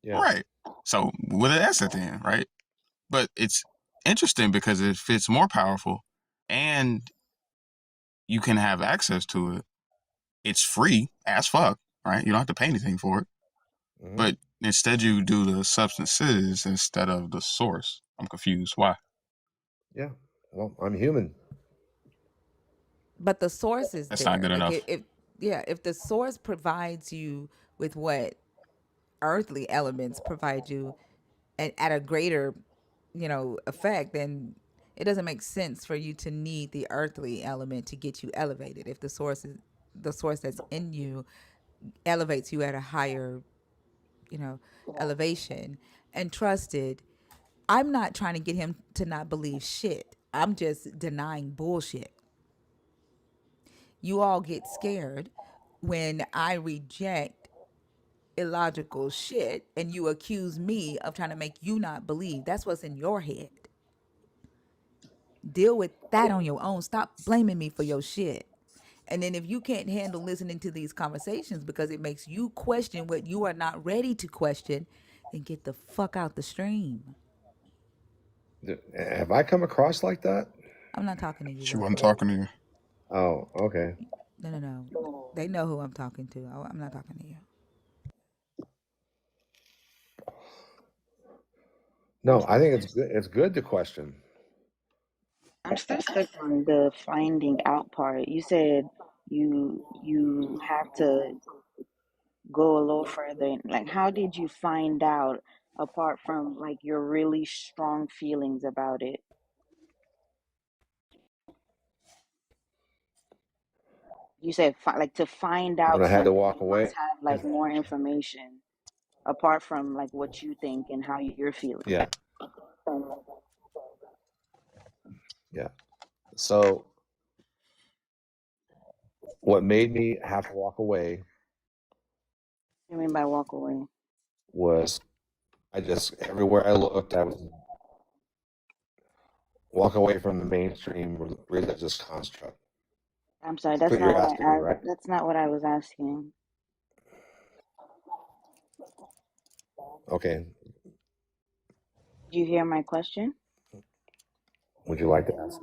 yeah. Right. So with an S at the end, right? But it's interesting because if it's more powerful and you can have access to it, it's free as fuck, right? You don't have to pay anything for it. Mm-hmm. But instead you do the substances instead of the source. I'm confused. Why? Yeah. Well, I'm human. But the source is That's not there. good Like enough. if the source provides you with what earthly elements provide you and at a greater, effect, then it doesn't make sense for you to need the earthly element to get you elevated. If the source that's in you elevates you at a higher, elevation and trusted. I'm not trying to get him to not believe shit. I'm just denying bullshit. You all get scared when I reject illogical shit and you accuse me of trying to make you not believe. That's what's in your head. Deal with that on your own. Stop blaming me for your shit. And then if you can't handle listening to these conversations because it makes you question what you are not ready to question, then get the fuck out the stream. Have I come across like that? I'm not talking to you, She love. wasn't talking to you. Oh, okay. No, no, no. They know who I'm talking to. I'm not talking to you. No, I think it's good. It's good to question. I'm still stuck on the finding out part. You said you have to go a little further. Like, how did you find out apart from like your really strong feelings about it? You said like to find When out I had to something, walk you must away. have like more information apart from like what you think and how you're feeling. Yeah, yeah. So what made me have to walk away What do you mean by walk away? was I just everywhere I looked, I was walk away from the mainstream religious construct. I'm sorry, That's that's what not you're what I asking me, asked. right? That's not what I was asking. Okay. Did you hear my question? Would you like to ask?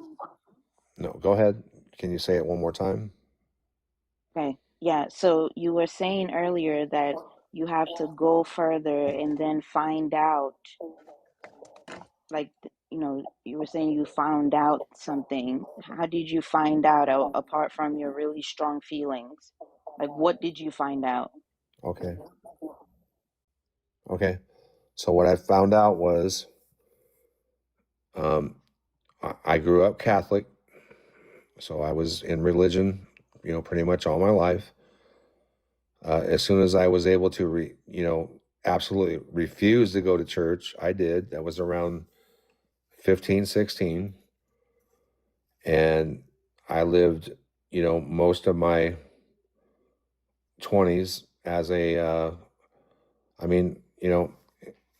No, go ahead. Can you say it one more time? Okay. Yeah. So you were saying earlier that you have to go further and then find out, like, you were saying you found out something. How did you find out apart from your really strong feelings? Like, what did you find out? Okay. Okay. So what I found out was I grew up Catholic, so I was in religion, pretty much all my life. As soon as I was able to, absolutely refuse to go to church, I did. That was around 15, 16. And I lived, most of my 20s as I mean,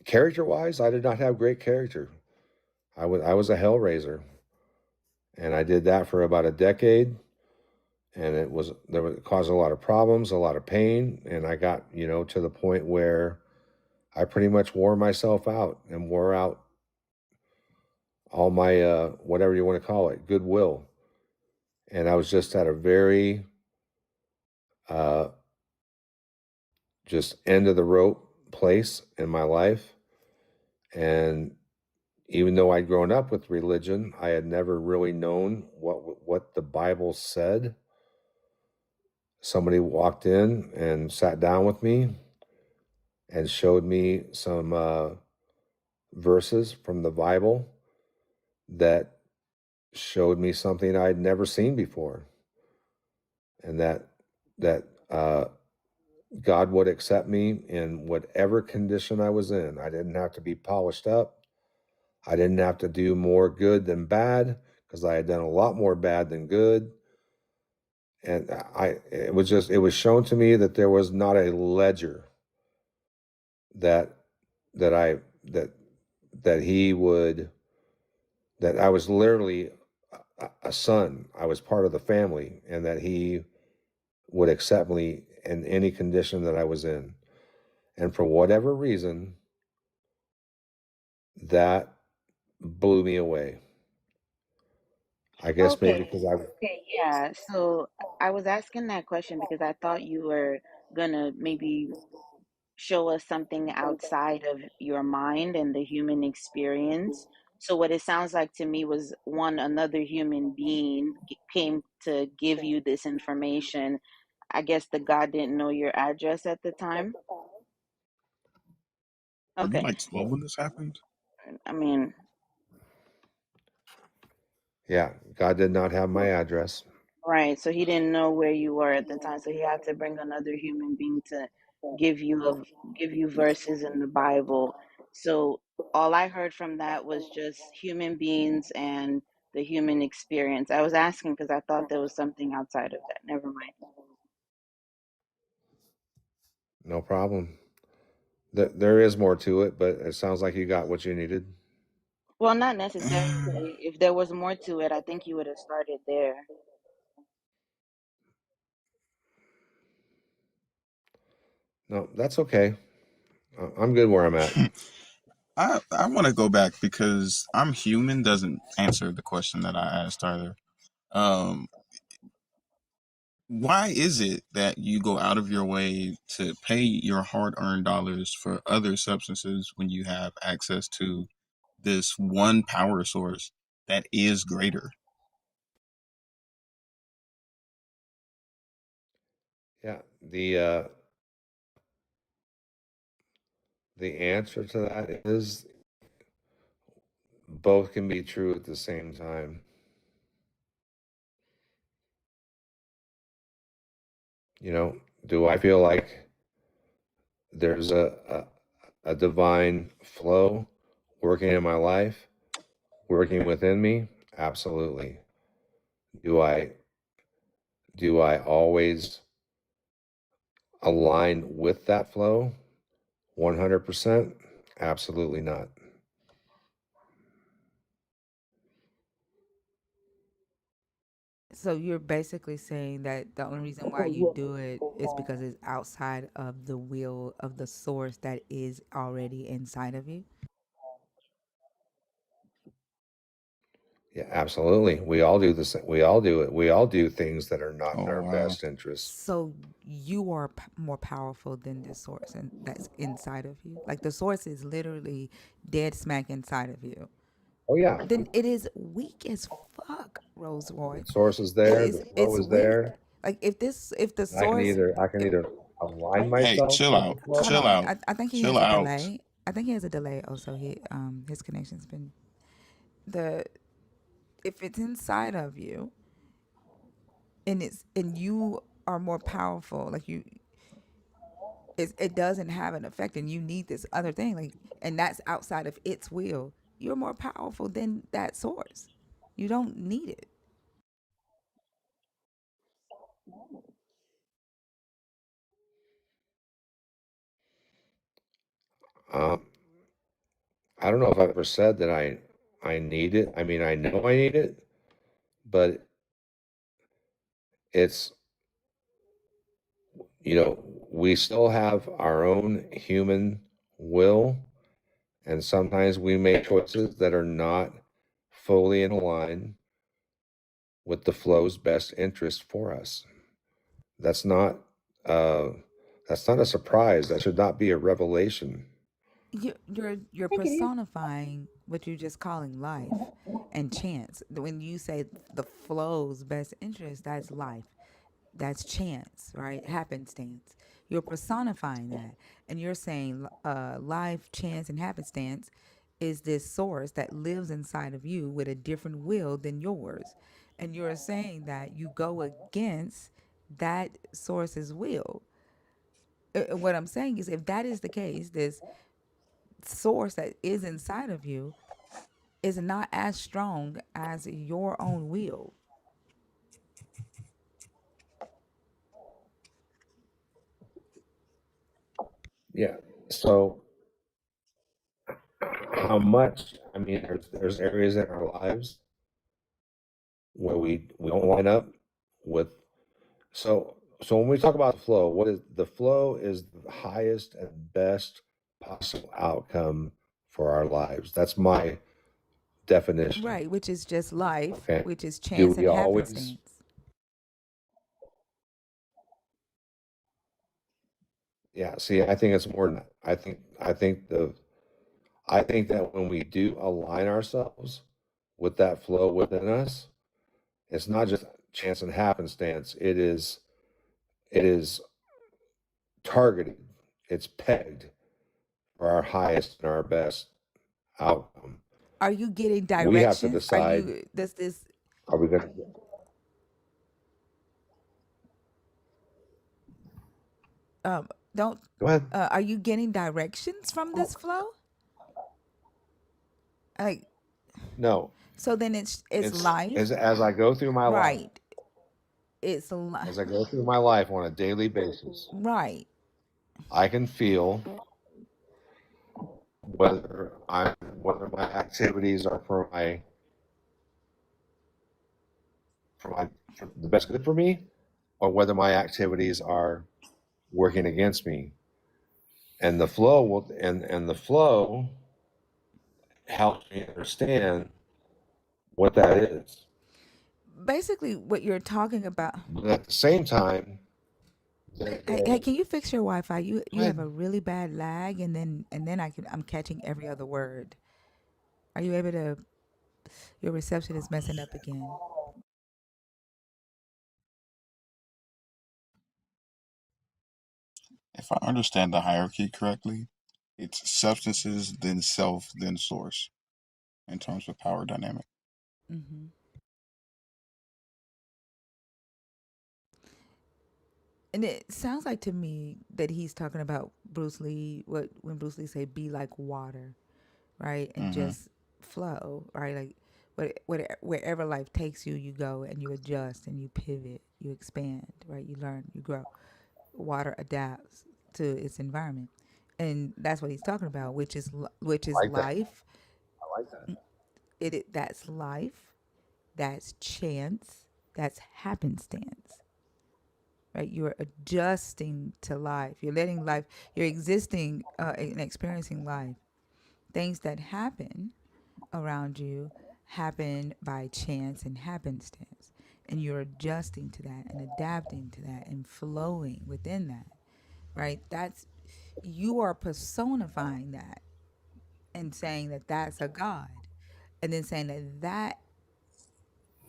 character wise, I did not have great character. I was a hell raiser, and I did that for about a decade, and it caused a lot of problems, a lot of pain, and I got to the point where I pretty much wore myself out and wore out all my whatever you want to call it, goodwill, and I was just at a very uh, just end of the rope place in my life, and even though I'd grown up with religion, I had never really known what the Bible said. Somebody walked in and sat down with me and showed me some verses from the Bible that showed me something I'd never seen before, and that God would accept me in whatever condition I was in. I didn't have to be polished up. I didn't have to do more good than bad, because I had done a lot more bad than good. And it was shown to me that there was not a ledger that that I that that he would that I was literally a son. I was part of the family, and that he would accept me in any condition that I was in. And for whatever reason, that blew me away. I guess maybe Okay, because I yeah. So I was asking that question because I thought you were gonna maybe show us something outside of your mind and the human experience. So what it sounds like to me was another human being came to give you this information. I guess the God didn't know your address at the time. Were you Okay. like 12 when this happened? I mean, yeah, God did not have my address. right. So he didn't know where you were at the time. So he had to bring another human being to give you verses in the Bible. So all I heard from that was just human beings and the human experience. I was asking because I thought there was something outside of that. Never mind. No problem. There is more to it, but it sounds like you got what you needed. Well, not necessarily. If there was more to it, I think you would have started there. No, that's okay. I'm good where I'm at. I want to go back because I'm human doesn't answer the question that I asked earlier. Um, why is it that you go out of your way to pay your hard-earned dollars for other substances when you have access to this one power source that is greater? Yeah, the answer to that is both can be true at the same time. Do I feel like there's a divine flow working in my life, working within me? Absolutely. Do I always align with that flow 100%? Absolutely not. So you're basically saying that the only reason why you do it is because it's outside of the will of the source that is already inside of you? Yeah, absolutely. We all do the same. We all do it. We all do things that are not in Oh our wow. best interest. So you are more powerful than the source, and that's inside of you. Like the source is literally dead smack inside of you. Oh yeah, Then it is weak as fuck, Rose the Royce. source is It there. is. The flow It's is weak. there. Like if the I can source, either I can either align Hey, myself chill with the out. hold flow. Chill on. out. I think he Chill has a out. delay. I think he has a delay. Also, his connection's been. the if it's inside of you and you are more powerful, like it doesn't have an effect, and you need this other thing, like, and that's outside of its will. You're more powerful than that source. You don't need it. Um, I don't know if I've ever said that I need it. I mean, I know I need it, but it's we still have our own human will, and sometimes we make choices that are not fully in line with the flow's best interest for us. That's not uh that's not a surprise. That should not be a revelation. You're I think it is. personifying what you're just calling life and chance. When you say the flow's best interest, that's life. That's chance, right? Happenstance. You're personifying that, and you're saying life, chance, and happenstance is this source that lives inside of you with a different will than yours, and you're saying that you go against that source's will. What I'm saying is, if that is the case, this source that is inside of you is not as strong as your own will. Yeah. So how much? I mean, there's areas in our lives where we don't line up with. So when we talk about the flow, what is the flow is the highest and best possible outcome for our lives. That's my definition. Right, which is just life, Okay. which is Do chance we and always? happenstance. Yeah. See, I think it's more than that. I think that when we do align ourselves with that flow within us, it's not just chance and happenstance. It is targeted. It's pegged for our highest and our best outcome. Are you getting We have to directions? Are decide, you does this are we going to don't go ahead? are you getting directions from this flow? Like, No. so then it's It's life, as I go through my life, right? It's a li- as I go through my life on a daily basis, right. I can feel whether my activities are for the best good for me, or whether my activities are working against me. And the flow helps me understand what that is. Basically, what you're talking about. But at the same time, Hey, can you fix your Wi-Fi? go You have ahead. a really bad lag, and then I'm catching every other word. Are you able to? Your reception is messing up again. If I understand the hierarchy correctly, it's substances, then self, then source in terms of power dynamic. Hmm. And it sounds like to me that he's talking about Bruce Lee. What when Bruce Lee say, "Be like water," right, and Mm-hmm. just flow, right? Like wherever life takes you, you go and you adjust and you pivot, you expand, right? You learn, you grow. Water adapts to its environment, and that's what he's talking about, which I is like that. life. I like that. That's life. That's chance. That's happenstance, right? You're adjusting to life. You're letting life. You're existing and experiencing life. Things that happen around you happen by chance and happenstance. And you're adjusting to that and adapting to that and flowing within that, right? You are personifying that and saying that that's a God. And then saying that that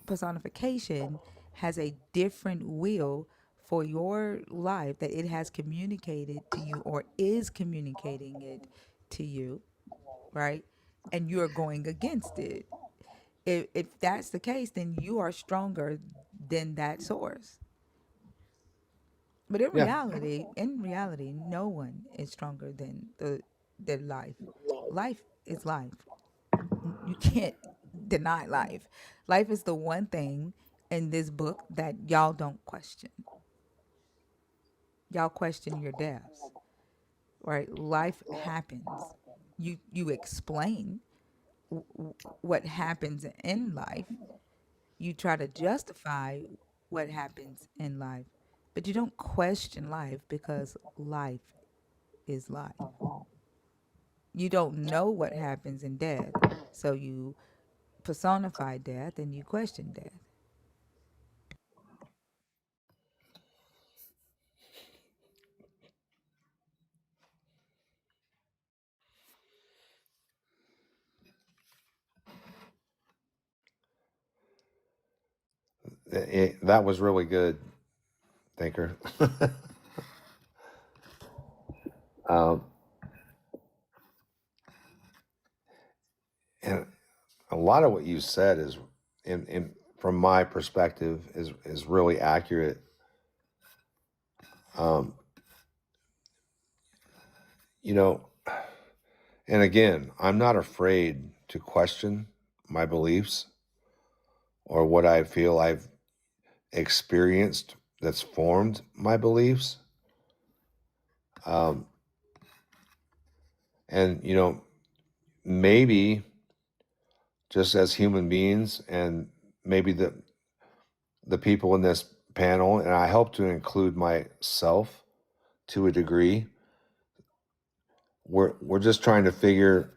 personification has a different will for your life, that it has communicated to you or is communicating it to you, right? And you're going against it. If that's the case, then you are stronger than that source. But Yeah. in reality, no one is stronger than the life. Life is life. You can't deny life. Life is the one thing in this book that y'all don't question. Y'all question your deaths, right? Life happens. You explain what happens in life. You try to justify what happens in life, but you don't question life because life is life. You don't know what happens in death, so you personify death and you question death. That was really good, thinker. um, and a lot of what you said is, from my perspective, is really accurate. Um, you know, and again, I'm not afraid to question my beliefs or what I feel I've experienced that's formed my beliefs. Um, and maybe just as human beings, and maybe the people in this panel, and I hope to include myself to a degree. We're just trying to figure.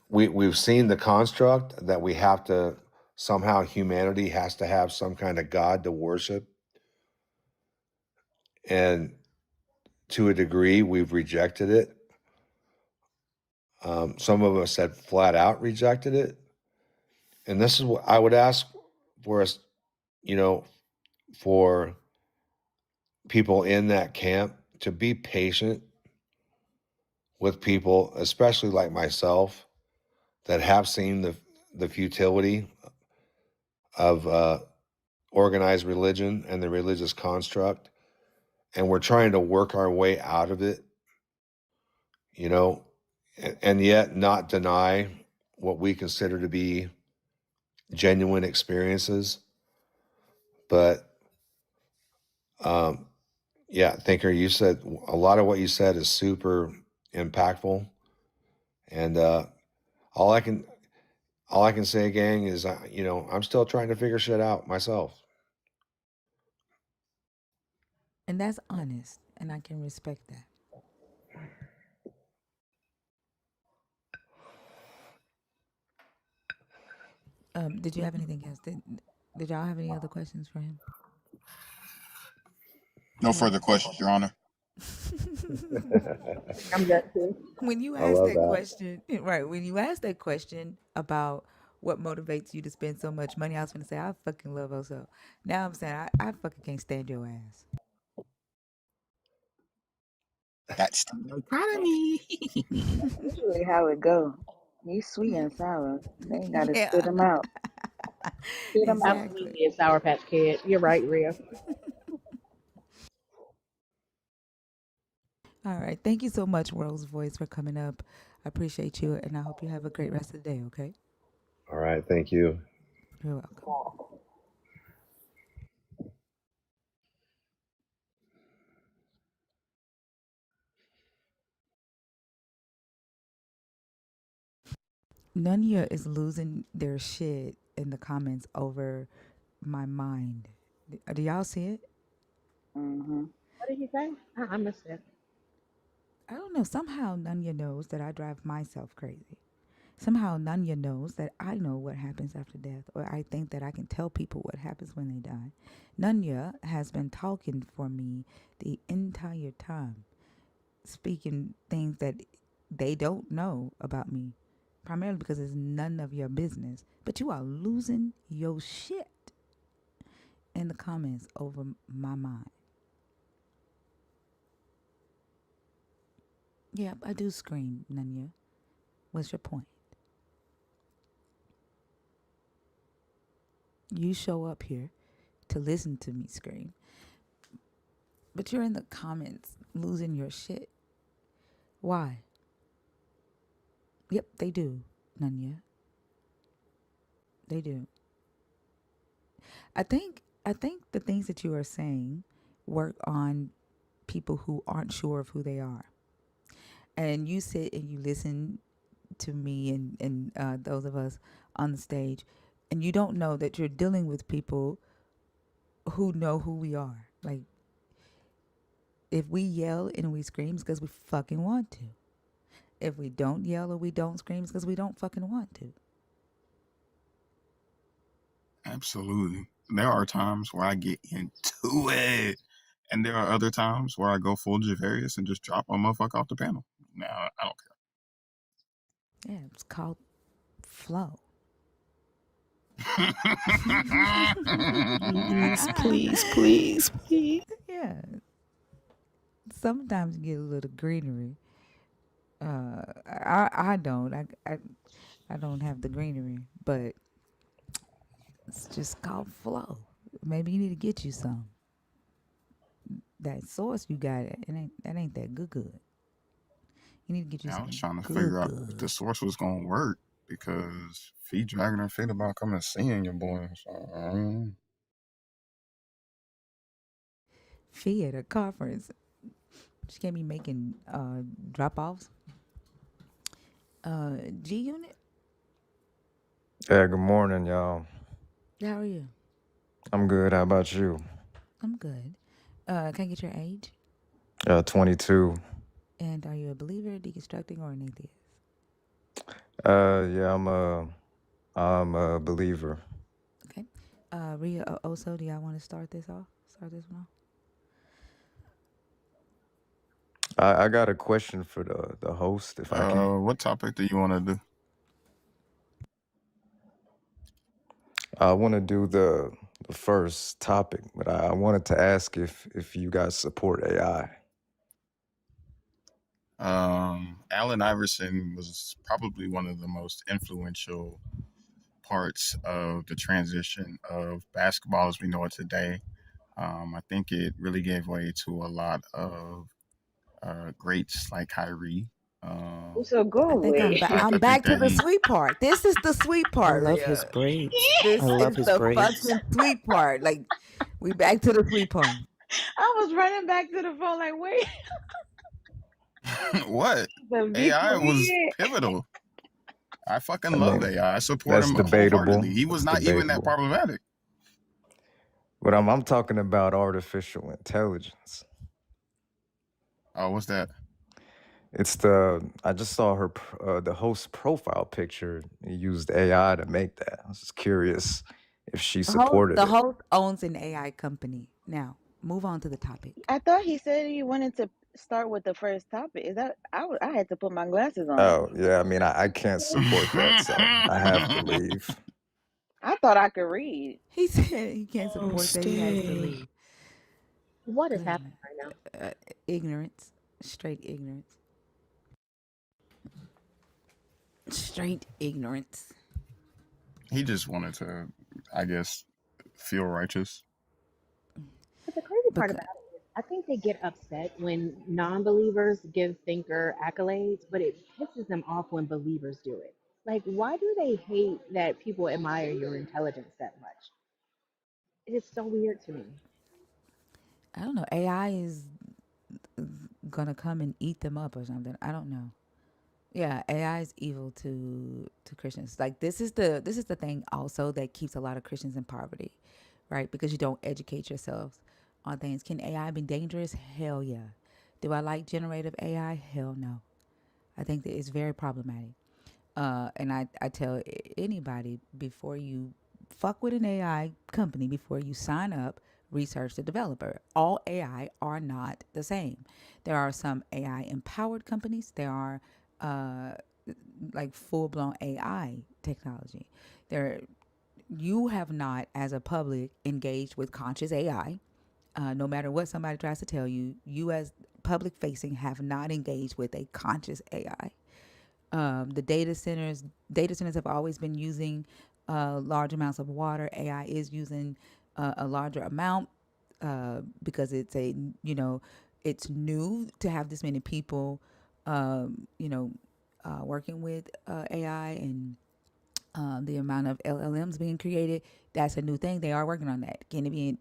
We've seen the construct that we have to somehow, humanity has to have some kind of God to worship, and to a degree we've rejected it. Some of us have flat out rejected it, and this is what I would ask for us, you know, for people in that camp to be patient with people, especially like myself, that have seen the futility of organized religion and the religious construct, and we're trying to work our way out of it, you know, and yet not deny what we consider to be genuine experiences. But yeah, thinker, you said a lot of what you said is super impactful, and all I can all I can say, gang, is I'm still trying to figure shit out myself. And that's honest, and I can respect that. Did you have anything else? Did y'all have any other questions for him? No further questions, Your Honor. I'm good too. When you I ask love that that. question, right? When you ask that question about what motivates you to spend so much money, I was gonna say I fucking love Oso. Now I'm saying I fucking can't stand your ass. That's the dichotomy. That's usually how it go. He's sweet and sour. They gotta spit Yeah, him out. Spit him out. exactly. Absolutely a Sour Patch Kid. You're right, Rhea. All right. Thank you so much, Rose Voice, for coming up. I appreciate you, and I hope you have a great rest of the day. Okay. All right, thank you. You're welcome. Nunya is losing their shit in the comments over my mind. Do y'all see it? Mm-hmm. What did he say? I missed it. I don't know. Somehow Nunya knows that I drive myself crazy. Somehow Nunya knows that I know what happens after death, or I think that I can tell people what happens when they die. Nunya has been talking for me the entire time, speaking things that they don't know about me, primarily because it's none of your business. But you are losing your shit in the comments over my mind. Yep, I do scream, Nunya. What's your point? You show up here to listen to me scream, but you're in the comments losing your shit. Why? Yep, they do, Nunya. They do. I think the things that you are saying work on people who aren't sure of who they are. And you sit and you listen to me and those of us on the stage, and you don't know that you're dealing with people who know who we are. Like, if we yell and we scream, it's because we fucking want to. If we don't yell or we don't scream, it's because we don't fucking want to. Absolutely. There are times where I get into it, and there are other times where I go full Javarius and just drop a motherfucker off the panel. Now, I don't Yeah, it's called flow. Please, please, please, please. Yeah. Sometimes you get a little greenery. I don't. I don't have the greenery, but it's just called flow. Maybe you need to get you some. That sauce you got, it ain't that good. You need to get you care. I was some trying to good figure out if good. the source was going to work because feet dragging her feet about coming and seeing your boy. So, Fee at a conference. She can't be making drop offs. G Unit, Yeah, good morning, y'all. how are you? I'm good. How about you? I'm good. Can I get your age? 22. And are you a believer, deconstructing, or an atheist? Yeah, I'm a believer. Okay. Ria Oso, do y'all want to start this off? Start this one off? I got a question for the host, if I can. what topic do you want to do? I want to do the first topic, but I wanted to ask if you guys support AI. Allen Iverson was probably one of the most influential parts of the transition of basketball as we know it today. I think it really gave way to a lot of greats like Kyrie. So go I think I'm away. back. I I'm think back to that the he, sweet part. This is the sweet I part, love his Ria. braids. I This love is his the braids. fucking sweet part. Like, we back to the sweet part. I was running back to the phone like, wait, what? but be AI was quiet. pivotal. I I fucking love mean, AI. I support that's him debatable. wholeheartedly. He was That's not even that debatable. problematic. But I'm talking about artificial intelligence. Oh, what's that? It's I just saw the host profile picture. He used AI to make that. I was just curious if she supported The it. host owns an AI company. Now, move on to the topic. I thought he said he wanted to start with the first topic. Is that I had to put my glasses on. Oh, yeah, I mean, I can't support that, so I have to leave. I thought I could read. He said he can't Oh, support that. He has to stay. leave. What is happening Goodness. right now? Ignorance. Straight ignorance. Straight ignorance. He just wanted to, I guess, feel righteous. But the crazy part Because about it is, I think they get upset when non-believers give thinker accolades, but it pisses them off when believers do it. Like, why do they hate that people admire your intelligence that much? It is so weird to me. I don't know. AI is gonna come and eat them up or something. I don't know. Yeah, AI is evil to Christians. Like, this is the thing also that keeps a lot of Christians in poverty, right? Because you don't educate yourselves on things. Can AI be dangerous? Hell yeah. Do I like generative AI? Hell no. I think that it's very problematic. And I tell anybody, before you fuck with an AI company, before you sign up, research the developer. All AI are not the same. There are some AI empowered companies. There are uh, like full blown AI technology. There, you have not, as a public, engaged with conscious AI. No matter what somebody tries to tell you, you as public facing have not engaged with a conscious AI. The data centers have always been using large amounts of water. AI is using a larger amount because it's a it's new to have this many people working with AI and the amount of LLMs being created. That's a new thing. They are working on that. Can it be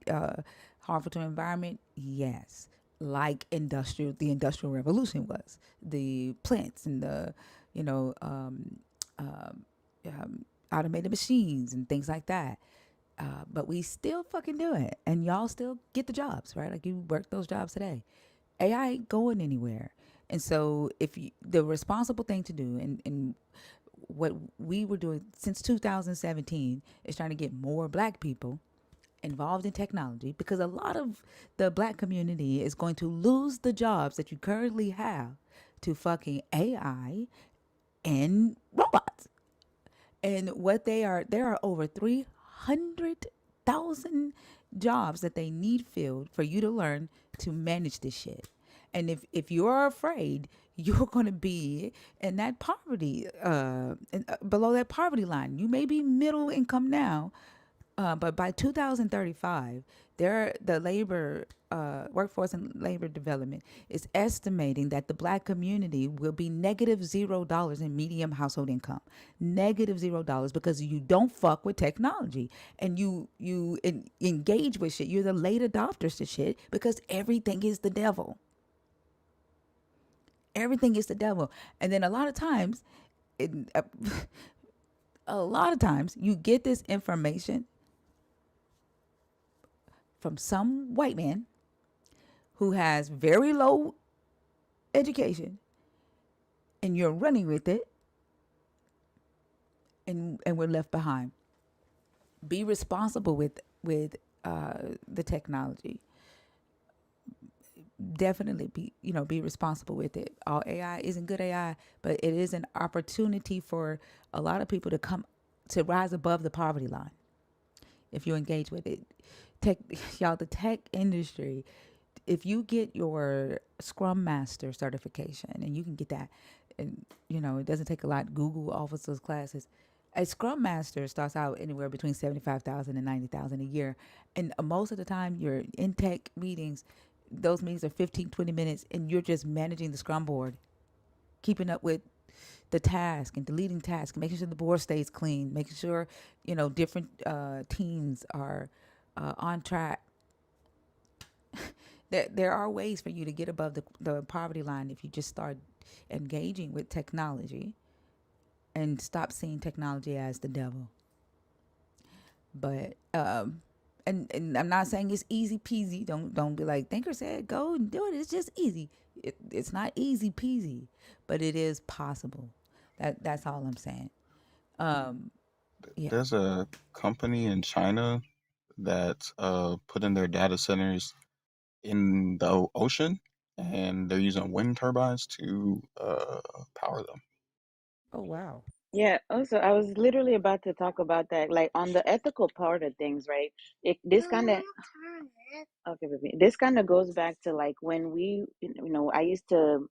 harmful to the environment? Yes. Like the industrial revolution was. The plants and the, you know, automated machines and things like that. But we still fucking do it. And y'all still get the jobs, right? Like you work those jobs today. AI ain't going anywhere. And so the responsible thing to do and what we were doing since 2017 is trying to get more black people involved in technology, because a lot of the black community is going to lose the jobs that you currently have to fucking AI and robots. And there are over 300,000 jobs that they need filled for you to learn to manage this shit. And if you're afraid, you're going to be in that poverty, below that poverty line. You may be middle income now, but by 2035, the labor workforce and labor development is estimating that the black community will be -$0 in median household income, -$0 because you don't fuck with technology and you engage with shit. You're the late adopters to shit because everything is the devil. Everything is the devil, and then a lot of times, it, a lot of times you get this information from some white man who has very low education, and you're running with it, and we're left behind. Be responsible with the technology. Definitely be responsible with it. All AI isn't good AI, but it is an opportunity for a lot of people to rise above the poverty line if you engage with it. The tech industry, if you get your Scrum Master certification, and you can get that, and it doesn't take a lot. Google offers those classes. A Scrum Master starts out anywhere between 75,000 and 90,000 a year, and most of the time you're in tech meetings. Those meetings are 15, 20 minutes, and you're just managing the Scrum board, keeping up with the task and deleting tasks, making sure the board stays clean, making sure different teams are on track. There are ways for you to get above the poverty line if you just start engaging with technology and stop seeing technology as the devil. But and I'm not saying it's easy peasy. Don't be like Thinker said, go and do it. It's just easy. It's not easy peasy, but it is possible. That's all I'm saying. Yeah. There's a company in China that's putting their data centers in the ocean, and they're using wind turbines to power them. Oh wow. Yeah, also, I was literally about to talk about that, like on the ethical part of things, right? This kind of, okay, baby. This kind of goes back to like when I used to,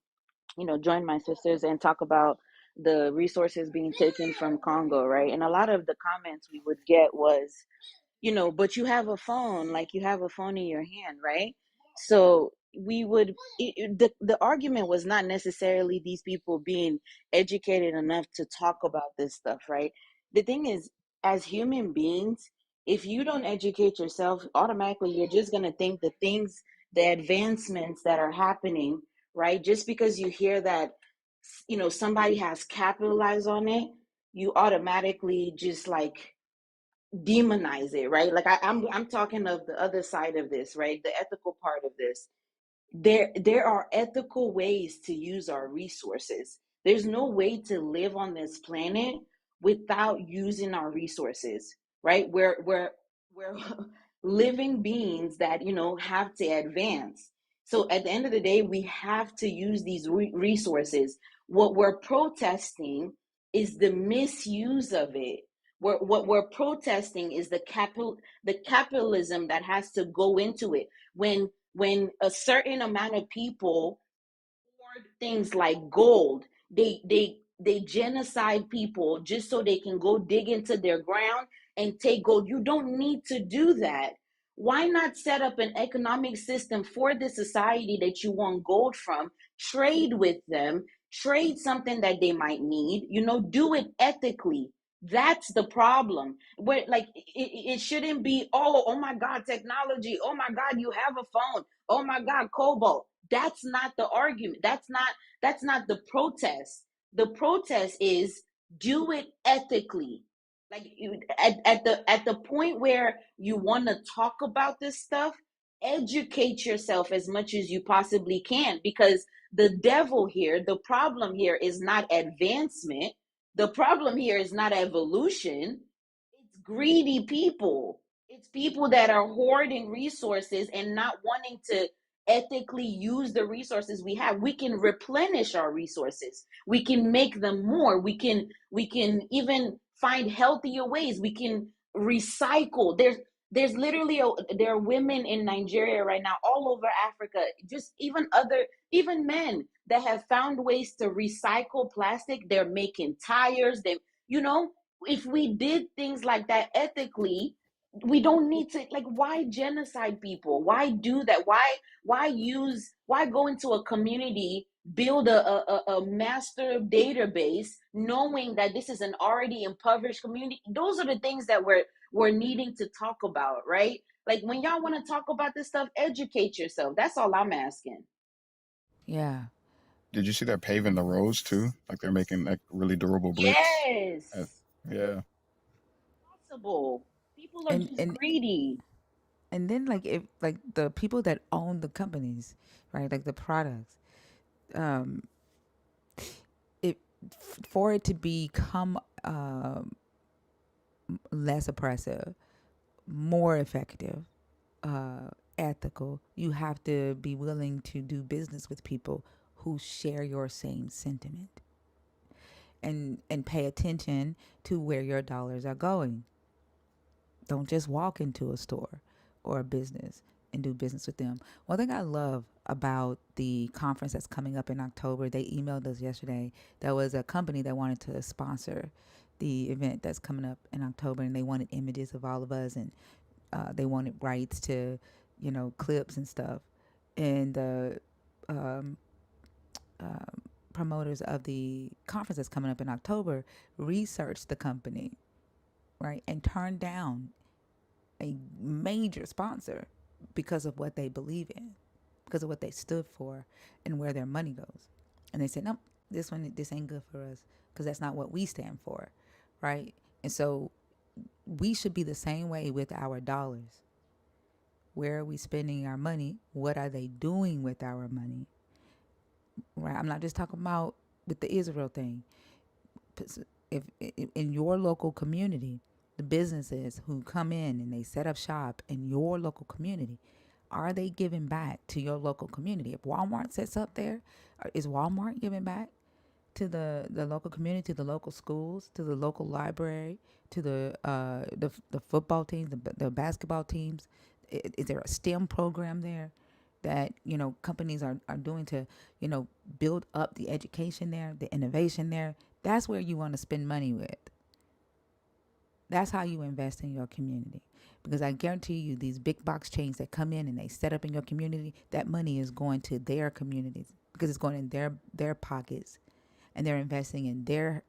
join my sisters and talk about the resources being taken from Congo, right? And a lot of the comments we would get was, but you have a phone, like you have a phone in your hand, right? So we would the argument was not necessarily these people being educated enough to talk about this stuff, right? The thing is, as human beings, if you don't educate yourself, automatically you're just going to think the advancements that are happening, right? Just because you hear that somebody has capitalized on it, you automatically just like demonize it, right? Like I'm talking of the other side of this, right? The ethical part of this. There are ethical ways to use our resources. There's no way to live on this planet without using our resources, right? We're living beings that have to advance. So at the end of the day, we have to use these resources. What we're protesting is the misuse of it. What we're protesting is the capitalism that has to go into it. When a certain amount of people hoard things like gold, they they genocide people just so they can go dig into their ground and take gold. You don't need to do that. Why not set up an economic system for the society that you want gold from, trade with them, trade something that they might need, do it ethically. That's the problem. Where like it shouldn't be, oh my God, technology. Oh my God, you have a phone. Oh my God, cobalt. That's not the argument. That's not the protest. The protest is do it ethically. Like at the point where you want to talk about this stuff, educate yourself as much as you possibly can, because the devil here, the problem here is not advancement. The problem here is not evolution. It's greedy people. It's people that are hoarding resources and not wanting to ethically use the resources we have. We can replenish our resources. We can make them more. We can even find healthier ways. We can recycle. There's literally there are women in Nigeria right now, all over Africa, just even men that have found ways to recycle plastic. They're making tires. You know, if we did things like that ethically, we don't need to, like, why genocide people? Why do that? Why go into a community, build a master database, knowing that this is an already impoverished community? Those are the things that we're needing to talk about, right? Like, when y'all want to talk about this stuff, educate yourself. That's all I'm asking. Yeah. Did you see they're paving the roads too? Like they're making like really durable bricks. Yes. Yeah. Possible. People are And just and greedy. and then like if like the people that own the companies, right? Like the products, um, it for it to become less oppressive, more effective, ethical, you have to be willing to do business with people who share your same sentiment, and pay attention to where your dollars are going. Don't just walk into a store or a business and do business with them. One thing I love about the conference that's coming up in October, they emailed us yesterday. There was a company that wanted to sponsor the event that's coming up in October, and they wanted images of all of us, and they wanted rights to, clips and stuff. And the um, promoters of the conference that's coming up in October researched the company, right, and turned down a major sponsor because of what they believe in, because of what they stood for, and where their money goes. And they said, nope, this ain't good for us because that's not what we stand for, right? And so we should be the same way with our dollars. Where are we spending our money? What are they doing with our money? Right? I'm not just talking about with the Israel thing. If in your local community, the businesses who come in and they set up shop in your local community, are they giving back to your local community? If Walmart sets up there, is Walmart giving back to the local community, to the local schools, to the local library, to the football teams, the basketball teams? Is there a STEM program there that companies are doing to build up the education there, the innovation there? That's where you want to spend money with. That's how you invest in your community. Because I guarantee you, these big box chains that come in and they set up in your community, that money is going to their communities because it's going in their pockets, and they're investing in their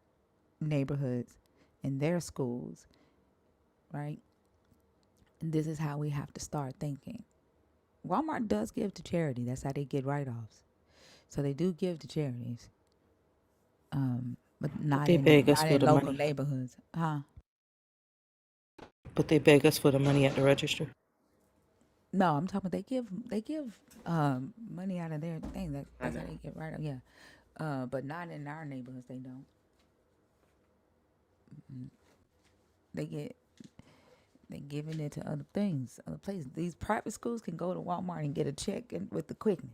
neighborhoods, in their schools, right? And this is how we have to start thinking. Walmart does give to charity. That's how they get write-offs. So they do give to charities, but But not they in beg us not for in the local money. neighborhoods, huh? But they beg us for the money at the register. No, I'm talking. They give money out of their thing. That's how they get right. Yeah, but not in our neighborhoods. They don't. They get they giving it to other things, other places. These private schools can go to Walmart and get a check with the quickness.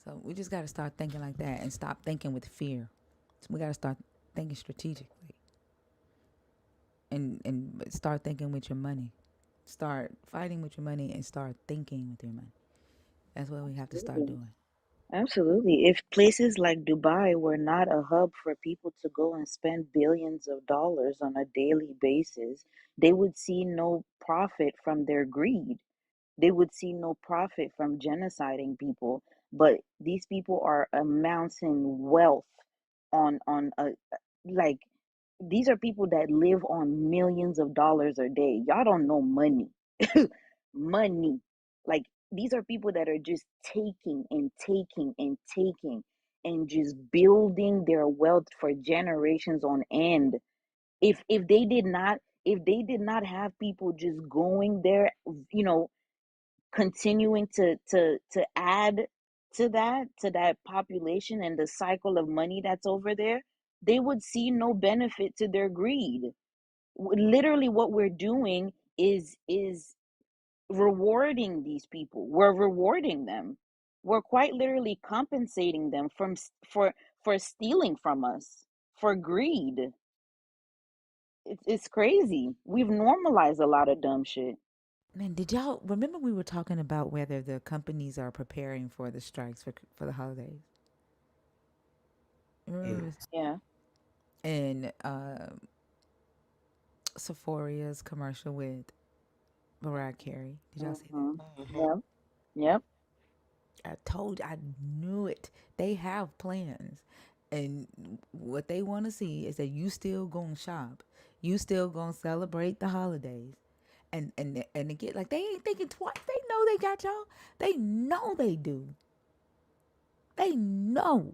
So we just got to start thinking like that and stop thinking with fear. So we got to start thinking strategically and start thinking with your money. Start fighting with your money and start thinking with your money. That's what we have to start Absolutely. doing. Absolutely. If places like Dubai were not a hub for people to go and spend billions of dollars on a daily basis, they would see no profit from their greed. They would see no profit from genociding people. But these people are amassing wealth on a like these are people that live on millions of dollars a day. Y'all don't know money. Money. Like these are people that are just taking and taking and taking and just building their wealth for generations on end. If they did not, if they did not have people just going there, you know, continuing to add to that population and the cycle of money that's over there, they would see no benefit to their greed. Literally what we're doing is rewarding these people. We're rewarding them. We're quite literally compensating them for stealing from us, for greed. It's crazy. We've normalized a lot of dumb shit. Man, did y'all remember we were talking about whether the companies are preparing for the strikes for the holidays? Yeah. Remember this? Yeah. And Sephora's commercial with Mariah Carey. Did y'all see that? Mm-hmm. Yep. Yep. I told you, I knew it. They have plans. And what they want to see is that you still gonna shop. You still gonna celebrate the holidays. And again, like they ain't thinking twice. They know they got y'all. They know they do. They know.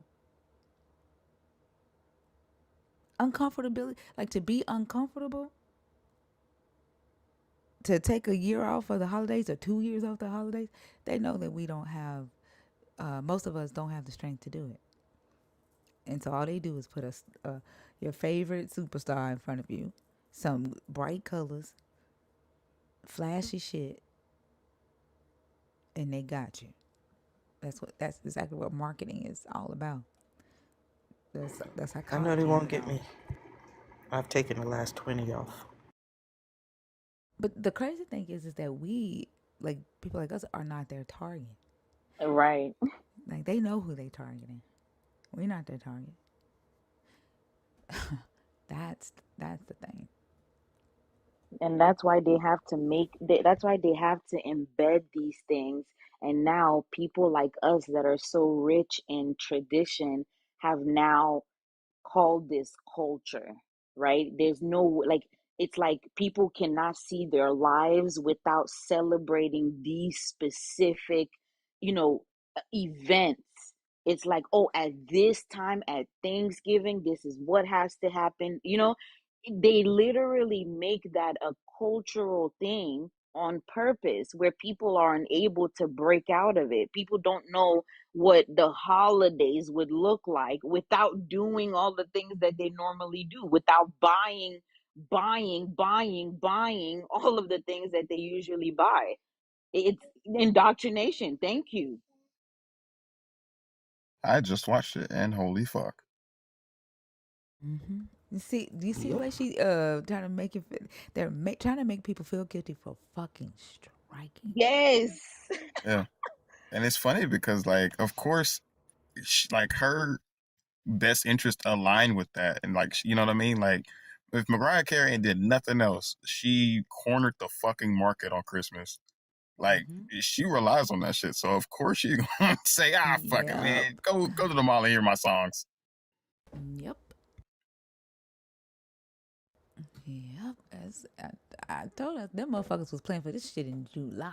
Uncomfortability, like to be uncomfortable, to take a year off for the holidays or 2 years off the holidays, they know that we don't have, most of us don't have the strength to do it. And so all they do is put your favorite superstar in front of you, some bright colors, flashy shit, and they got you. That's exactly what marketing is all about. That's I know they psychology of won't it get all. me. I've taken the last 20 off. But the crazy thing is that we, like people like us, are not their target. Right. Like they know who they targeting. We're not their target. That's that's the thing. And that's why they have to that's why they have to embed these things. And now people like us that are so rich in tradition have now called this culture, right? There's no like it's like people cannot see their lives without celebrating these specific, you know, events. It's like, oh, at this time at Thanksgiving, this is what has to happen. You know, they literally make that a cultural thing on purpose where people are unable to break out of it. People don't know what the holidays would look like without doing all the things that they normally do, without buying all of the things that they usually buy. It's indoctrination. Thank you. I just watched it and holy fuck. Mm-hmm. You see, do you see the Yep. way she trying to make it? They're trying to make people feel guilty for fucking striking. Yes. Yeah. And it's funny because, like, of course, like her best interest aligned with that. And, like, you know what I mean? Like, if Mariah Carey did nothing else, she cornered the fucking market on Christmas. Like, Mm-hmm. she relies on that shit. So, of course, she's going to say, fuck it, Yep. man. Go to the mall and hear my songs. Yep. Yep. I told us them motherfuckers was playing for this shit in July.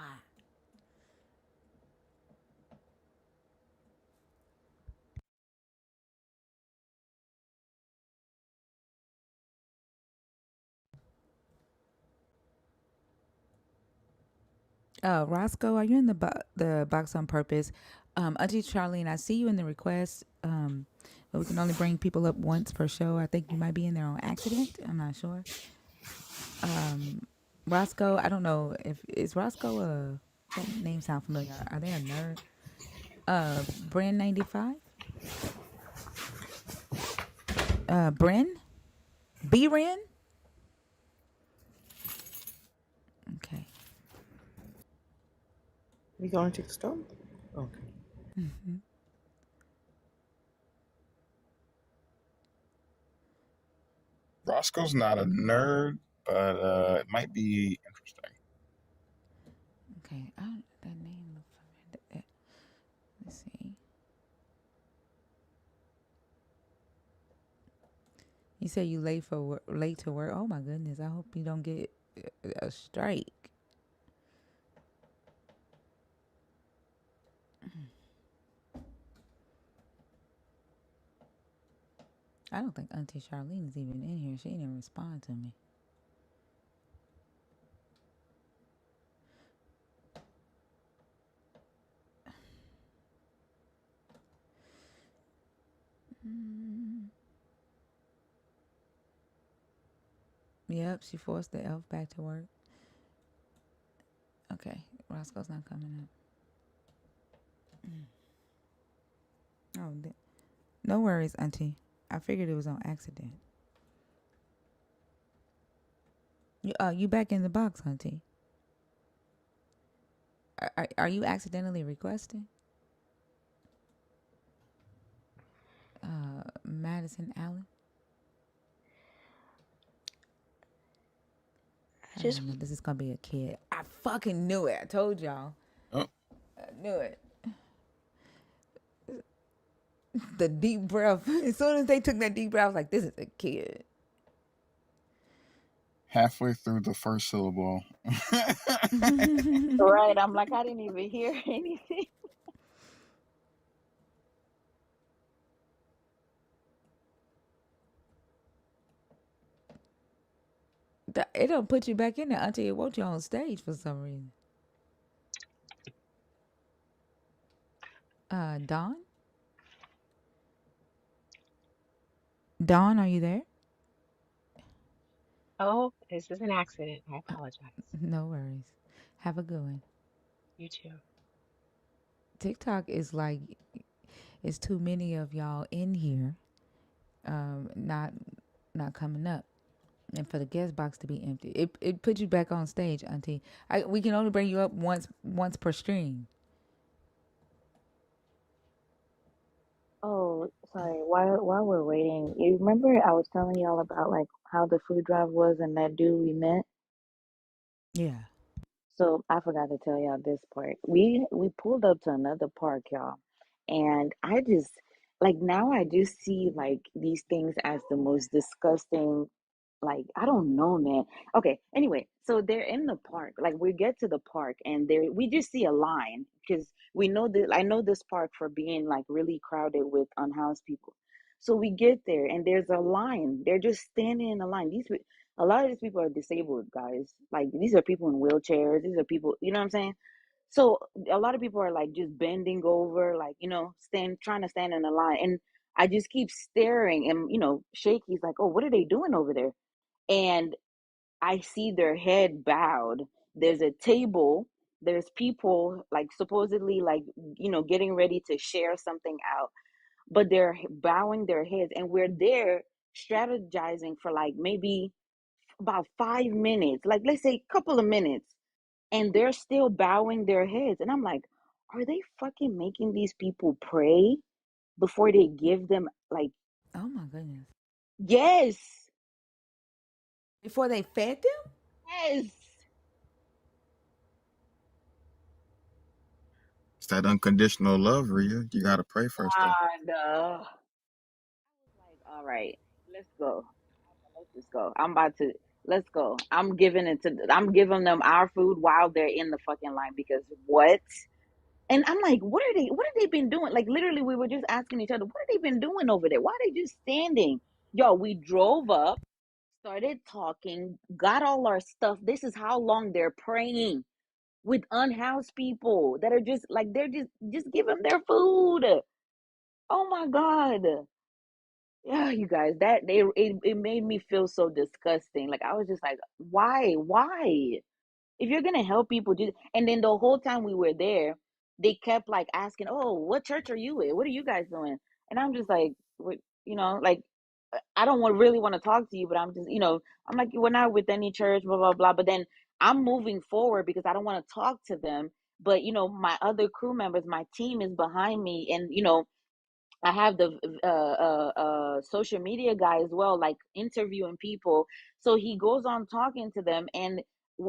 Roscoe, are you in the box on purpose? Auntie Charlene, I see you in the request. But we can only bring people up once per show. I think you might be in there on accident. I'm not sure. Roscoe, I don't know if is Roscoe that name sound familiar. Are they a nerd? Bren 95? Bren? B Ren? Okay. We going to the store? Oh. Roscoe's not a nerd, but it might be interesting. Okay, that name looks familiar. Let's see. You say you late to work. Oh my goodness! I hope you don't get a strike. I don't think Auntie Charlene is even in here. She didn't respond to me. Yep, she forced the elf back to work. Okay, Roscoe's not coming up. Oh, no worries, Auntie. I figured it was on accident. You back in the box, Auntie? Are you accidentally requesting? Madison Allen. I I just know this is gonna be a kid. I fucking knew it. I told y'all. Oh, I knew it. The deep breath. As soon as they took that deep breath, I was like, "This is a kid." halfway through the first syllable. Right. I'm like, I didn't even hear anything. It don't put you back in there until it wants you on stage for some reason. Dawn? Dawn, are you there? Oh, this is an accident. I apologize. No worries. Have a good one. You too. TikTok is like, it's too many of y'all in here, not coming up, and for the guest box to be empty. It put you back on stage, Auntie. We can only bring you up once per stream. Oh, sorry. While we're waiting, you remember I was telling y'all about like how the food drive was and that dude we met? Yeah. So I forgot to tell y'all this part. We pulled up to another park, y'all, and I just like now I just see like these things as the most disgusting. Like I don't know, man. Okay, anyway, so they're in the park. Like we get to the park and there we just see a line because we know that I know this park for being like really crowded with unhoused people. So we get there and there's a line. They're just standing in a line. A lot of these people are disabled, guys. Like these are people in wheelchairs. These are people, you know what I'm saying? So a lot of people are like just bending over, like, trying to stand in a line. And I just keep staring and, Shaky's like, oh, what are they doing over there? And I see their head bowed. There's a table. There's people like supposedly like, getting ready to share something out, but they're bowing their heads. And we're there strategizing for like maybe about 5 minutes, like let's say a couple of minutes, and they're still bowing their heads. And I'm like, are they fucking making these people pray before they give them like, Oh my goodness. yes, Before they fed them? yes. It's that unconditional love, Rhea. You gotta pray first, though. And I was like, all right, let's go. Let's just go. Let's go. I'm giving them our food while they're in the fucking line because what? And I'm like, what have they been doing? Like literally we were just asking each other, what have they been doing over there? Why are they just standing? Yo, we drove up, started talking, got all our stuff. This is how long they're praying with unhoused people that are just like they're just give them their food. Oh my God. Yeah, you guys, it made me feel so disgusting. Like I was just like, why? If you're gonna help people, just and then the whole time we were there, they kept like asking, "Oh, what church are you in? What are you guys doing?" And I'm just like, like I don't really want to talk to you, but I'm just, I'm like, we're not with any church, blah blah blah. But then I'm moving forward because I don't want to talk to them But my other crew members, my team is behind me, and I have the social media guy as well, like interviewing people. So he goes on talking to them, and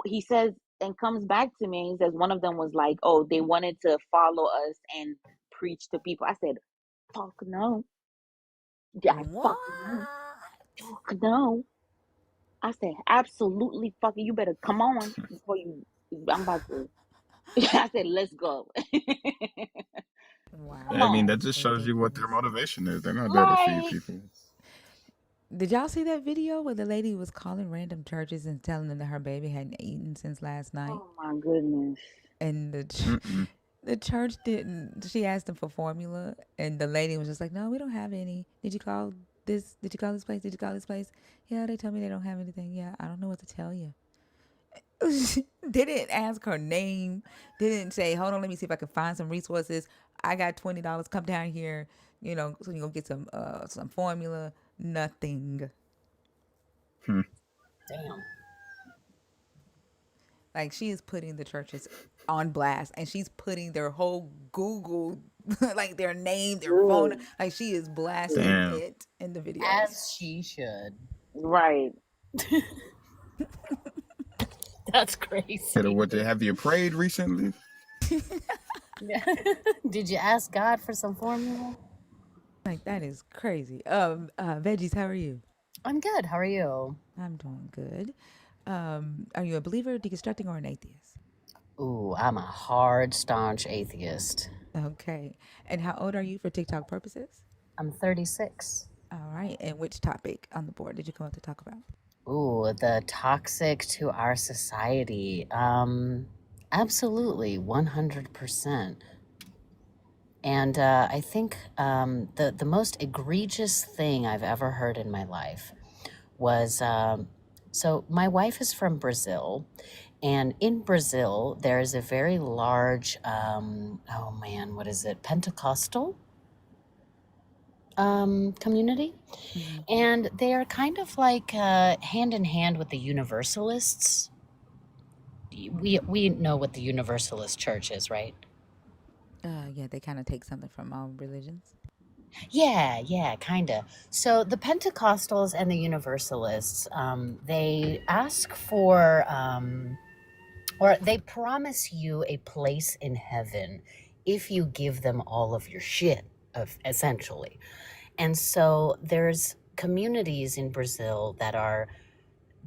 he says, and comes back to me, and he says one of them was like, "Oh, they wanted to follow us and preach to people." I said, "Fuck no, I What? fuck no, fuck no." I said, "Absolutely, fucking, you better come on before you." I'm about to. I said, "Let's go." Come Wow, I mean, on, that that's just shows you what their ridiculous. motivation is. They're not there to feed like, people. Did y'all see that video where the lady was calling random churches and telling them that her baby hadn't eaten since last night? oh my goodness. And Mm-mm. the church didn't. She asked them for formula, and the lady was just like, "No, we don't have any. Did you call this? Did you call this place? Did you call this place? Yeah, they told me they don't have anything. Yeah, I don't know what to tell you." Didn't ask her name. Didn't say, "Hold on, let me see if I can find some resources. I got $20. Come down here. So you go get some formula." Nothing. Hmm. Damn. Like, she is putting the churches on blast, and she's putting their whole Google, like their name, their phone, Good. like she is blasting Damn. it in the videos. As she should. Right. That's Hit her crazy. with the, have you prayed recently? Did you ask God for some formula? Like, that is crazy. Veggies, how are you? I'm good. How are you? I'm doing good. Are you a believer, deconstructing, or an atheist? Ooh, I'm a hard, staunch atheist. Okay. And how old are you for TikTok purposes? I'm 36. All right. And which topic on the board did you come up to talk about? Ooh, the toxic to our society. Absolutely, 100%. And I think the most egregious thing I've ever heard in my life was so my wife is from Brazil, and in Brazil there is a very large oh man, what is it, Pentecostal community, Mm-hmm. and they are kind of like hand in hand with the Universalists. We know what the Universalist Church is, right? Yeah, they kind of take something from all religions. Yeah, kind of. So the Pentecostals and the Universalists, they ask for, or they promise you a place in heaven if you give them all of your shit, essentially. And so there's communities in Brazil that are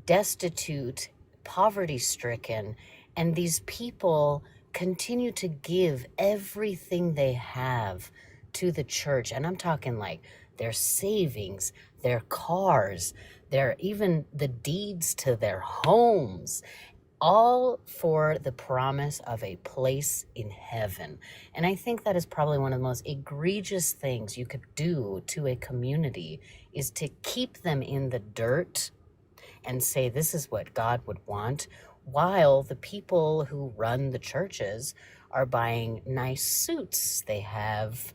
destitute, poverty stricken, and these people continue to give everything they have to the church. And I'm talking like their savings, their cars, their even the deeds to their homes, all for the promise of a place in heaven. And I think that is probably one of the most egregious things you could do to a community, is to keep them in the dirt and say this is what God would want, while the people who run the churches are buying nice suits. They have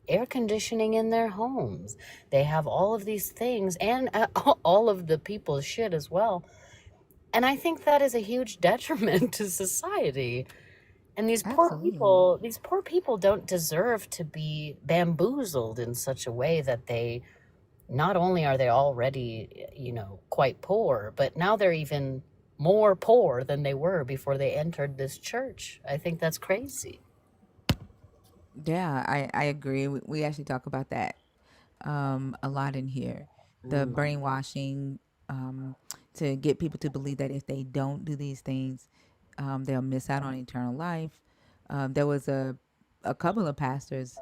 air conditioning in their homes. They have all of these things, and all of the people's shit as well. And I think that is a huge detriment to society. And Absolutely. these poor people don't deserve to be bamboozled in such a way that they, not only are they already, quite poor, but now they're even more poor than they were before they entered this church. I think that's crazy. Yeah, I agree. We actually talk about that a lot in here. The Mm. brainwashing to get people to believe that if they don't do these things, they'll miss out on eternal life. There was a couple of pastors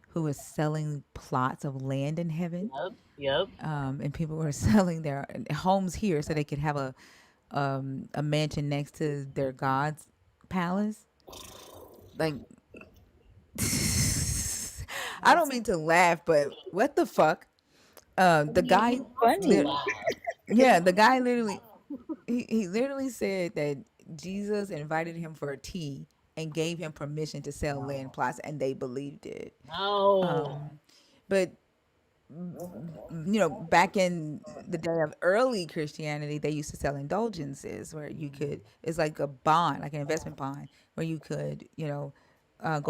who were selling plots of land in heaven, Yep. and people were selling their homes here so they could have a mansion next to their God's palace. Like, I don't That's mean to laugh, but what the fuck? The guy, lit- Funny. laugh. yeah, the guy literally, he literally said that Jesus invited him for a tea and gave him permission to sell land plots, and they believed it. No. Um, but back in the day of early Christianity, they used to sell indulgences where you could, it's like a bond, like an investment bond, where you could, go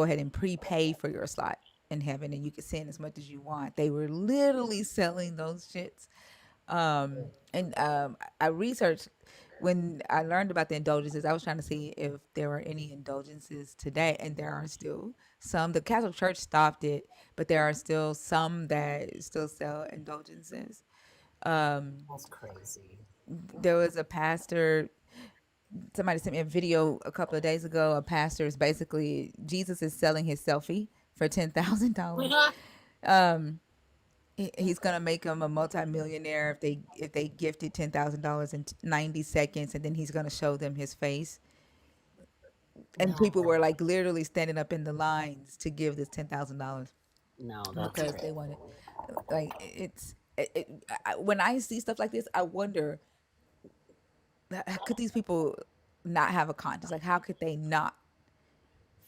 ahead and prepay for your slot in heaven and you could sin as much as you want. They were literally selling those shits. And I researched when I learned about the indulgences. I was trying to see if there were any indulgences today, and there are still some. The Catholic Church stopped it, but there are still some that still sell indulgences. That's crazy. There was a pastor. Somebody sent me a video a couple of days ago. A pastor is basically Jesus is selling his selfie for $10,000. He's gonna make him a multimillionaire if they gifted $10,000 in 90 seconds, and then he's gonna show them his face. And people No, were like literally standing up in the lines to give this $10,000 no, that's because crazy. they wanted. Like when I see stuff like this, I wonder, could these people not have a conscience? Like, how could they not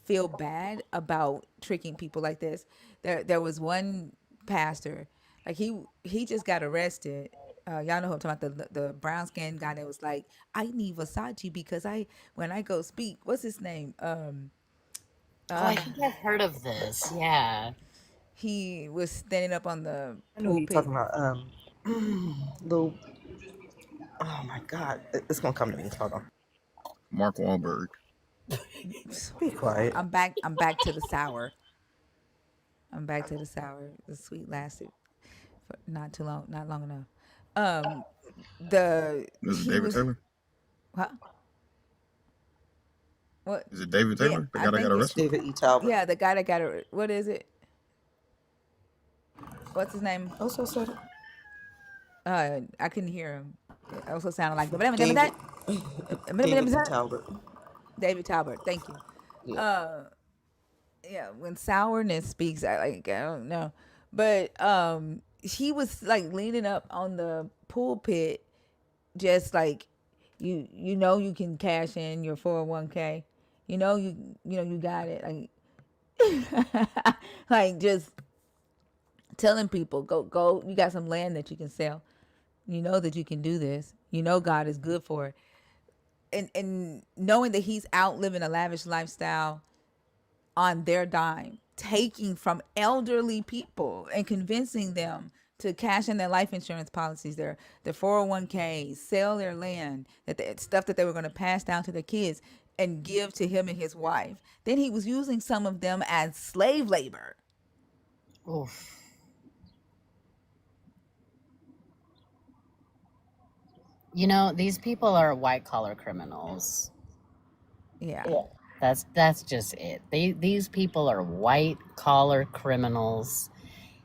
feel bad about tricking people like this? There was one pastor, like he just got arrested. Y'all know who I'm talking about, the brown skinned guy that was like, I need Versace because when I go speak, what's his name? Oh, I think I've heard of this. Yeah. He was standing up on the I know who you're pulpit. talking about. Little. Oh my God, it's gonna come to me. Hold on. Mark Wahlberg. Be quiet. I'm back to the sour. I'm back to the sour. The sweet lasted for not too long, not long enough. Um, the Is it he David was Taylor? what? What? Is it David Yeah, Taylor? The I guy that got think it. arrested? David E. Talbot. Yeah, the guy that got it. What is it? What's his name? Also said I couldn't hear him. It also sounded like David. David E. Talbot. David Talbot. Thank you. Yeah. Yeah, when sourness speaks, I don't know, but he was like leaning up on the pulpit, just like you can cash in your 401k, you got it, like just telling people go, you got some land that you can sell, that you can do this, God is good for it, and knowing that he's out living a lavish lifestyle on their dime, taking from elderly people and convincing them to cash in their life insurance policies, their 401ks, sell their land, stuff that they were going to pass down to their kids and give to him and his wife. Then he was using some of them as slave labor. Oof. These people are white collar criminals. Yeah. That's just it. These people are white collar criminals.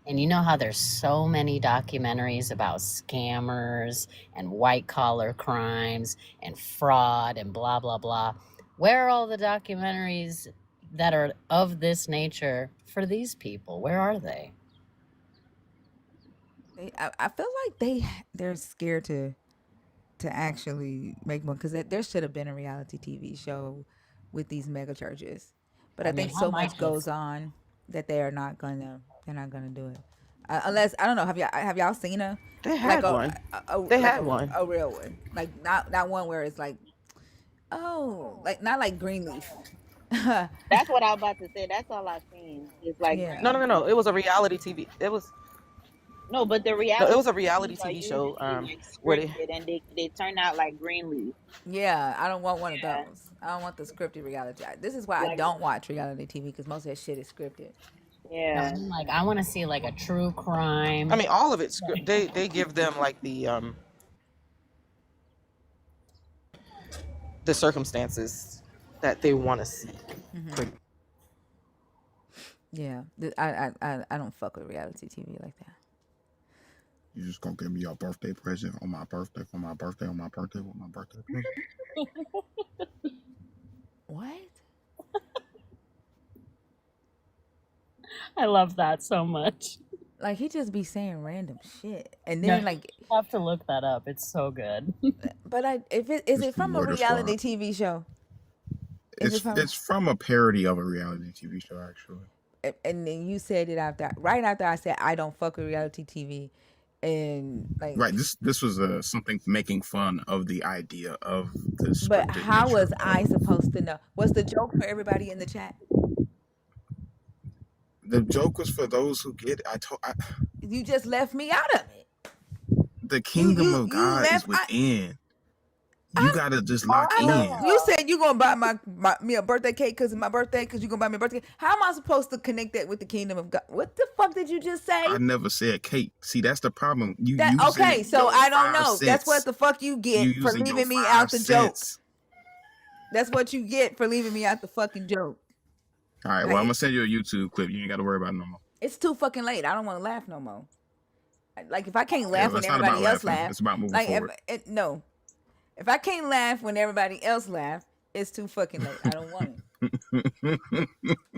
And you know how there's so many documentaries about scammers and white collar crimes and fraud and blah blah blah. Where are all the documentaries that are of this nature for these people? Where are they? I feel like they're scared to actually make one, because there should have been a reality TV show with these mega churches, but I I mean, think I so might much goes just on that they're not gonna do it, unless, I don't know, have y'all seen They like had a, one. a They like had one. a real one, like not one where it's like, oh, like not like Greenleaf. That's what I was about to say. That's all I've seen. It's like Yeah. No, no, no, no. Greenleaf. It was a reality TV. No, but the No, it was reality a reality TVs are TV show. usually like Where they scripted and they turn out like Greenleaf. Yeah, I don't want one of Yeah. those. I don't want the scripted reality. This is why I Like don't watch reality TV, because most of that shit is scripted. no, yeah. I'm like, I want to see like a true crime. I mean, all of it's script. They give them like the circumstances that they want to see. Yeah, I don't fuck with reality TV like that. You just gonna give me your birthday present on my birthday, for my birthday, on my birthday, with my birthday present? What? I love that so much. Like, he just be saying random shit, and No, then like, you have to look that up. It's so good. but if it is It's it the from a Murder reality Squad. TV show? Is it from? It's from a parody of a reality TV show, actually. and then you said it right after I said I don't fuck with reality TV, and like, Right. This was something making fun of the idea of the but scripted how nature was I of supposed to know? What's the joke for everybody in the chat? the joke was for those who get it. You just left me out of it. The You kingdom you of you God is left. within. You I'm gotta just Oh, lock I know in. you hell said you gonna buy me a birthday cake because it's my birthday because you gonna buy me a birthday cake. How am I supposed to connect that with the kingdom of God? What the fuck did you just say? I never said cake. See, that's the problem. You That using okay? So your I don't five know. That's what cents. the fuck you You get for using your leaving me out five the joke. cents. That's what you get for leaving me out the fucking joke. All right. Well, I'm Like gonna send you a YouTube clip. You ain't gotta worry about it no more. it's too fucking late. I don't want to laugh no more. Like if I can't Yeah, laugh when it's not about everybody else laughing. laugh, It's about moving like forward. no, if I can't laugh when everybody else laugh, it's too fucking late. I don't want it.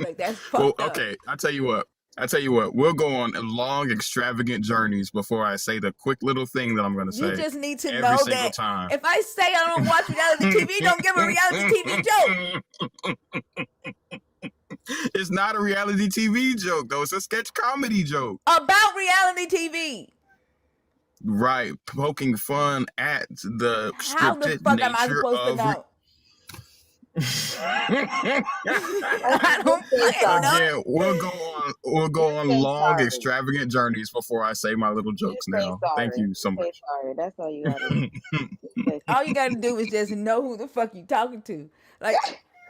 Like that's Well, fucked up. okay. I tell you what. We'll go on long, extravagant journeys before I say the quick little thing that I'm going to You say just need to every know single that time. if I say I don't watch reality TV, don't give a reality TV joke It's not a reality TV joke, though. It's a sketch comedy joke. about reality TV. Right. Poking fun at the How the scripted fuck am I nature supposed to of. know? I don't just say fucking know. sorry. Again, we'll go on. We'll go Just on say long, sorry. extravagant journeys before I say my little jokes. Just say Now, thank sorry. you so Just say much. sorry. That's all you gotta do. Just say All you sorry. gotta do is just know who the fuck you talking to. Like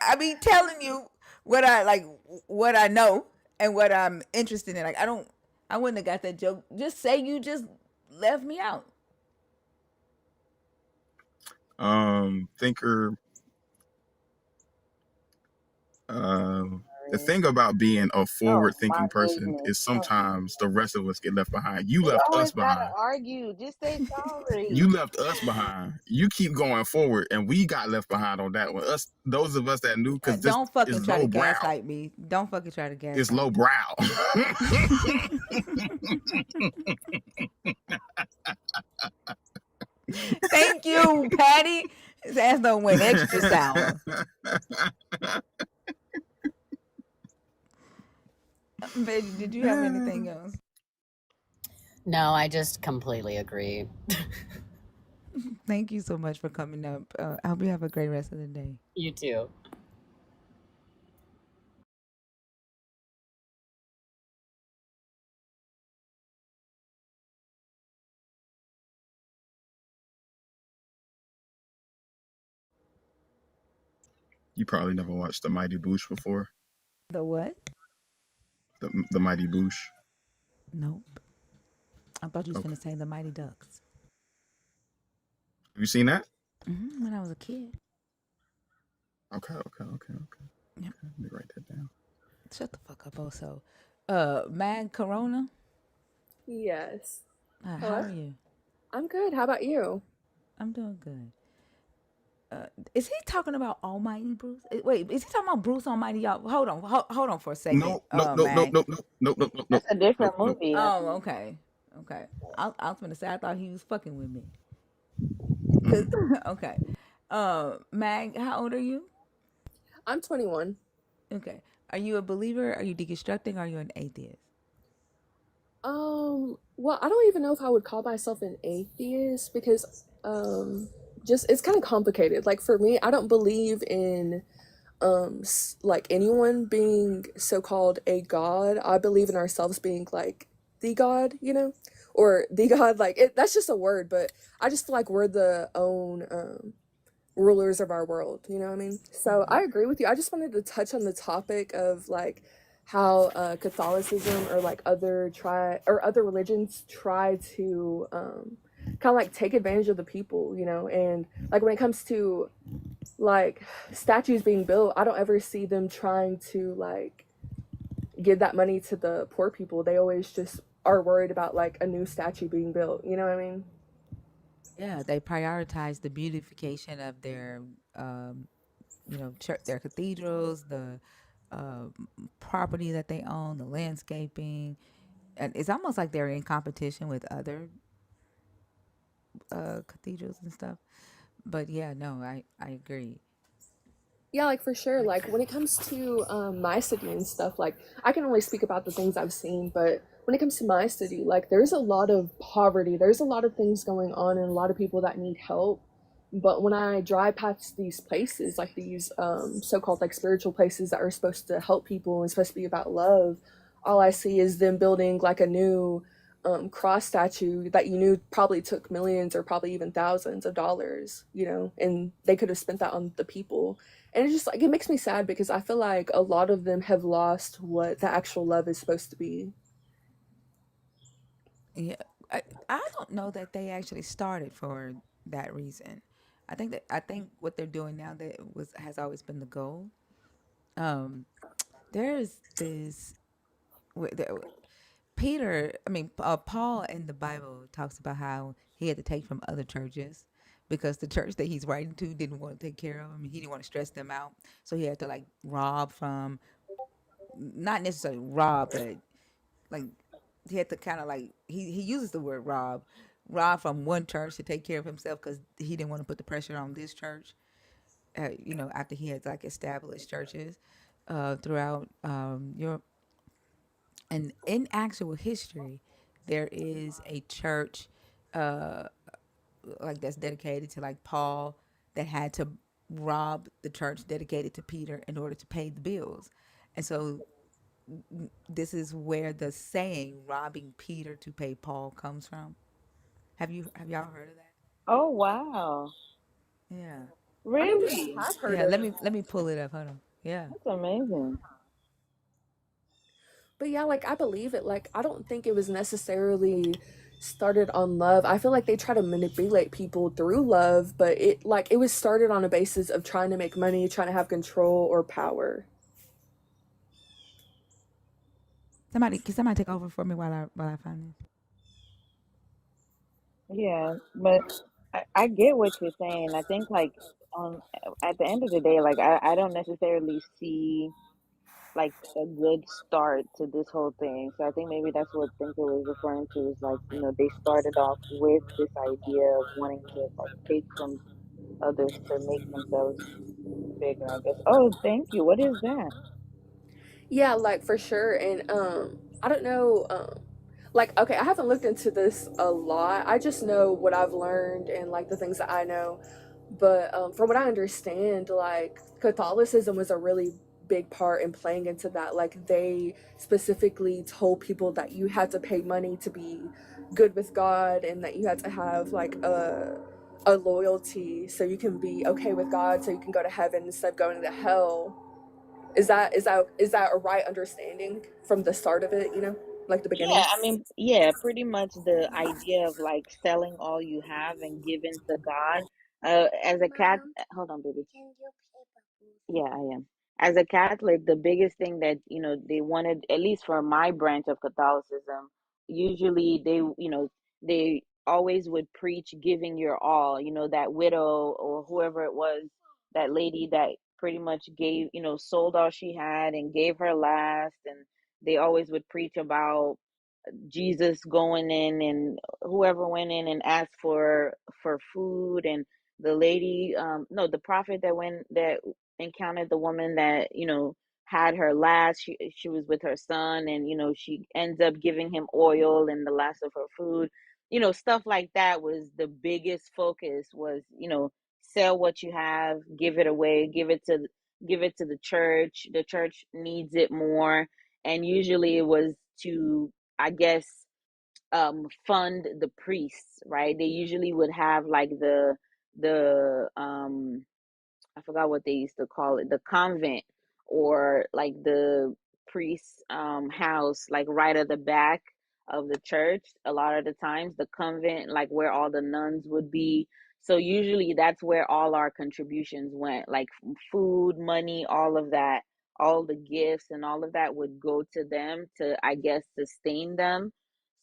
I be telling you what I like, what I know, and what I'm interested in. Like I wouldn't have got that joke. Just say you just left me out. Thinker. The Sorry. thing about being a Oh my forward-thinking person goodness. is Oh, sometimes the rest of us get left behind. You we left always us gotta behind. argue. Just say You sorry. left us behind. You keep going forward, and we got left behind on that one. Those of us that knew, because this Don't fucking is try to low brow. gaslight me. Don't fucking try to It's gaslight low me. brow. Thank you, Patty. His ass don't went extra sour. Betty, did you have anything else? No, I just completely agree. Thank you so much for coming up. I hope you have a great rest of the day. You too. You probably never watched The Mighty Boosh before. The what? The Mighty Boosh. Nope. I thought you was Okay. gonna say the Mighty Ducks. Have you seen that? When I was a kid. Okay. Yep. Let me write that down. Shut the fuck up, also. Mad Corona. Yes. How Hello? are you? I'm good. How about you? I'm doing good. Is he talking about Almighty Bruce? Wait, is he talking about Bruce Almighty? Y'all, hold on for a second. Mag. That's a different Nope. movie. I Oh, think. okay. I was gonna say I thought he was fucking with me. Okay. Mag, how old are you? I'm 21. Okay. Are you a believer? Are you deconstructing? Are you an atheist? Well, I don't even know if I would call myself an atheist because just it's kind of complicated. Like for me, I don't believe in like anyone being so-called a god. I believe in ourselves being like the god, or the god, like that's just a word, but I just feel like we're the own rulers of our world, you know what I mean? So I agree with you. I just wanted to touch on the topic of like how Catholicism or like other religions try to kind of like take advantage of the people, and like when it comes to like statues being built, I don't ever see them trying to like give that money to the poor people. They always just are worried about like a new statue being built, you know what I mean? Yeah, they prioritize the beautification of their, their cathedrals, the uh, property that they own, the landscaping, and it's almost like they're in competition with other cathedrals and stuff. But yeah, no, I agree. Yeah, like for sure. Like when it comes to my city and stuff, like I can only speak about the things I've seen, but when it comes to my city, like there's a lot of poverty, there's a lot of things going on, and a lot of people that need help. But when I drive past these places, like these so-called like spiritual places that are supposed to help people and supposed to be about love, all I see is them building like a new cross statue that you knew probably took millions or probably even thousands of dollars, and they could have spent that on the people. And it's just like it makes me sad because I feel like a lot of them have lost what the actual love is supposed to be. Yeah, I don't know that they actually started for that reason. I think what they're doing now that was has always been the goal. Um, there's this wh- the- Peter. I mean, Paul in the Bible talks about how he had to take from other churches because the church that he's writing to didn't want to take care of him. He didn't want to stress them out, so he had to like rob from, not necessarily rob, but like he had to kind of like he uses the word rob from one church to take care of himself because he didn't want to put the pressure on this church. After he had like established churches throughout Europe, and in actual history, there is a church uh, like that's dedicated to like Paul that had to rob the church dedicated to Peter in order to pay the bills, and so this is where the saying "robbing Peter to pay Paul" comes from. Have y'all heard of that? Oh, wow. Yeah, I don't think Really? I have heard yeah. of Let me pull it up. Hold on. Yeah. That's amazing. But yeah, like I believe it. Like I don't think it was necessarily started on love. I feel like they try to manipulate people through love, but it was started on a basis of trying to make money, trying to have control or power. Can somebody take over for me while I find this? Yeah, but I get what you're saying. I think like on at the end of the day, like I don't necessarily see like a good start to this whole thing. So I think maybe that's what Thinker was referring to is like, they started off with this idea of wanting to like take from others to make themselves bigger, I guess. Oh, thank you. What is that? Yeah, like for sure. And I don't know, like okay, I haven't looked into this a lot. I just know what I've learned and like the things that I know. But from what I understand, like Catholicism was a really big part in playing into that. Like they specifically told people that you had to pay money to be good with God and that you had to have like a loyalty so you can be okay with God so you can go to heaven instead of going to hell. Is that a right understanding from the start of it, like the Yeah, beginning? I mean, yeah, pretty much the idea of like selling all you have and giving to God. As a cat, hold on, baby. Yeah, I am. As a Catholic, the biggest thing that, they wanted, at least for my branch of Catholicism, usually they always would preach giving your all, that widow or whoever it was, that lady that pretty much gave, sold all she had and gave her last. And they always would preach about Jesus going in, and whoever went in and asked for food, and the lady, no, the prophet that encountered the woman that, had her last. She was with her son, and she ends up giving him oil and the last of her food. Stuff like that was the biggest focus, was, sell what you have, give it away, give it to the church. The church needs it more. And usually it was to, I guess, fund the priests, right? They usually would have like the I forgot what they used to call it, the convent, or like the priest's house, like right at the back of the church. A lot of the times, the convent, like where all the nuns would be. So usually that's where all our contributions went, like food, money, all of that, all the gifts and all of that would go to them to, I guess, sustain them.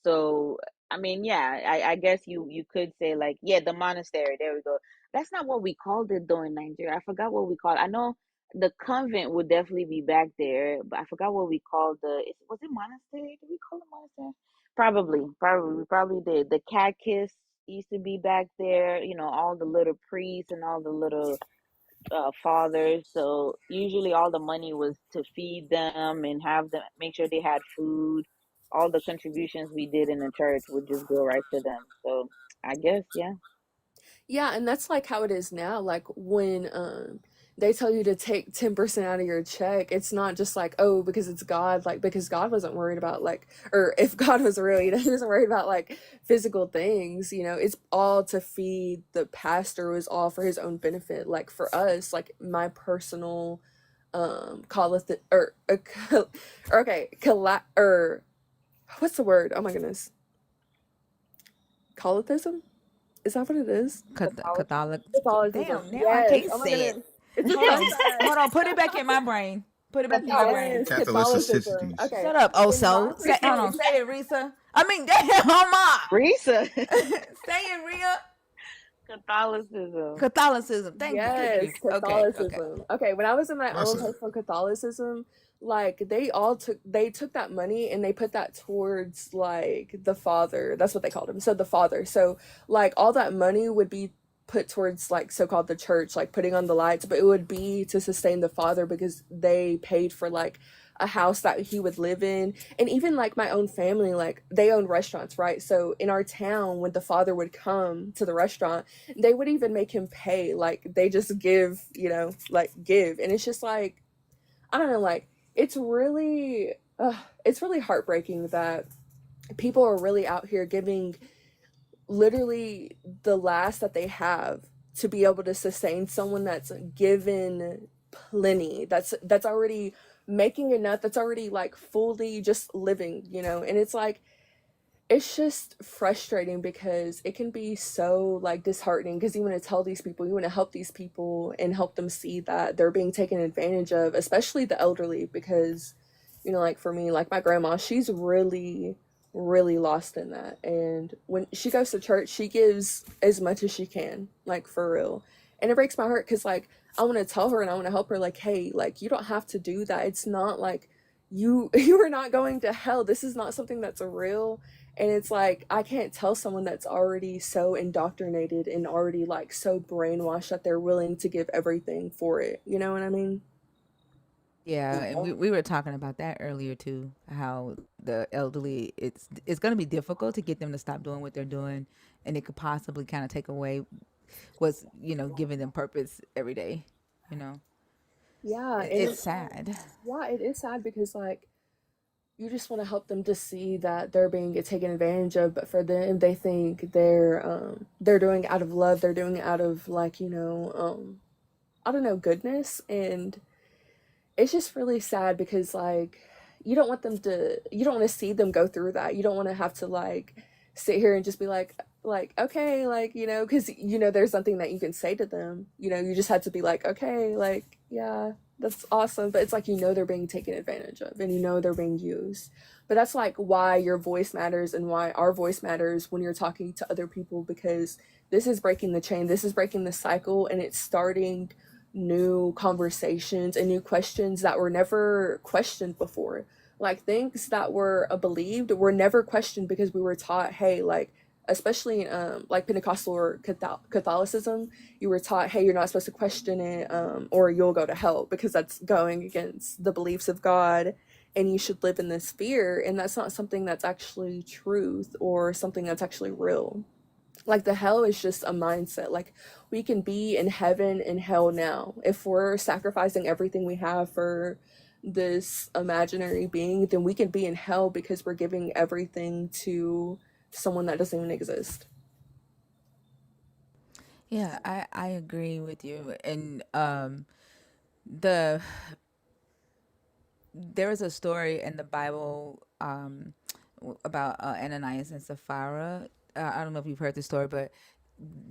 So I mean, yeah, I guess you could say like, yeah, the monastery. There we go. That's not what we called it though in Nigeria. I forgot what we called. I know the convent would definitely be back there, but I forgot what we called was it monastery? Did we call it monastery? Probably. We probably did. The catechist used to be back there, all the little priests and all the little fathers. So usually all the money was to feed them and have them, make sure they had food. All the contributions we did in the church would just go right to them. So I guess, yeah. Yeah, and that's like how it is now. Like when they tell you to take 10% out of your check, it's not just like, oh, because it's God, like because God wasn't worried about like, or if God was real, he wasn't worried about like physical things, it's all to feed the pastor, it was all for his own benefit. Like for us, like my personal call it or okay, or what's the word? Oh my goodness. Catholicism? Is that what it is? Catholic. Catholicism. Damn, now I Yes. can't Oh my say it. goodness. It's a tongue Damn. tie. Hold on, put it back in my brain. Put it back in my brain. Yes, Catholicism. Catholicicities. Okay. Shut up, In my Oso. Hold on, perspective. say it, Risa. I mean, damn, Oma. Risa. Say it, Rhea. Catholicism. Catholicism. Thank you. Good Yes, grief. Okay, okay. Catholicism. Okay, when I was in my What's own up? personal Catholicism, like they took that money and they put that towards like the father. That's what they called him. So the father. So like all that money would be put towards like so-called the church, like putting on the lights, but it would be to sustain the father because they paid for like a house that he would live in. And even like my own family, like they own restaurants, right? So in our town, when the father would come to the restaurant, they would even make him pay. Like they just give, like give. And it's just like, I don't know, like it's really heartbreaking that people are really out here giving literally the last that they have to be able to sustain someone that's given plenty, that's already making enough, that's already like fully just living, and it's like it's just frustrating because it can be so like disheartening because you want to tell these people, you want to help these people and help them see that they're being taken advantage of, especially the elderly, because like for me, like my grandma, she's really really lost in that, and when she goes to church she gives as much as she can, like for real. And it breaks my heart because like I want to tell her and I want to help her, like, hey, like you don't have to do that. It's not like you are not going to hell. This is not something that's a real. And it's like I can't tell someone that's already so indoctrinated and already like so brainwashed that they're willing to give everything for it. You know what I mean? Yeah, and we were talking about that earlier too. How the elderly, it's going to be difficult to get them to stop doing what they're doing, and it could possibly kind of take away what's giving them purpose every day. You know, Yeah, and it's sad. yeah, it is sad because like you just want to help them to see that they're being taken advantage of, but for them they think they're doing it out of love, they're doing it out of like I don't know, goodness. And it's just really sad because like you don't want to see them go through that. You don't want to have to like sit here and just be like okay, like because there's something that you can say to them. You just have to be like, okay, like yeah, that's awesome, but it's like they're being taken advantage of and they're being used. But that's like why your voice matters and why our voice matters when you're talking to other people, because this is breaking the chain, this is breaking the cycle, and it's starting new conversations and new questions that were never questioned before. Like things that were believed were never questioned because we were taught, hey, like especially in like Pentecostal or Catholicism, you were taught, hey, you're not supposed to question it, or you'll go to hell because that's going against the beliefs of God, and you should live in this fear. And that's not something that's actually truth or something that's actually real. Like the hell is just a mindset. Like we can be in heaven and hell now if we're sacrificing everything we have for this imaginary being. Then we can be in hell because we're giving everything to someone that doesn't even exist. Yeah, I agree with you. And the there is a story in the Bible about Ananias and Sapphira. I don't know if you've heard the story, but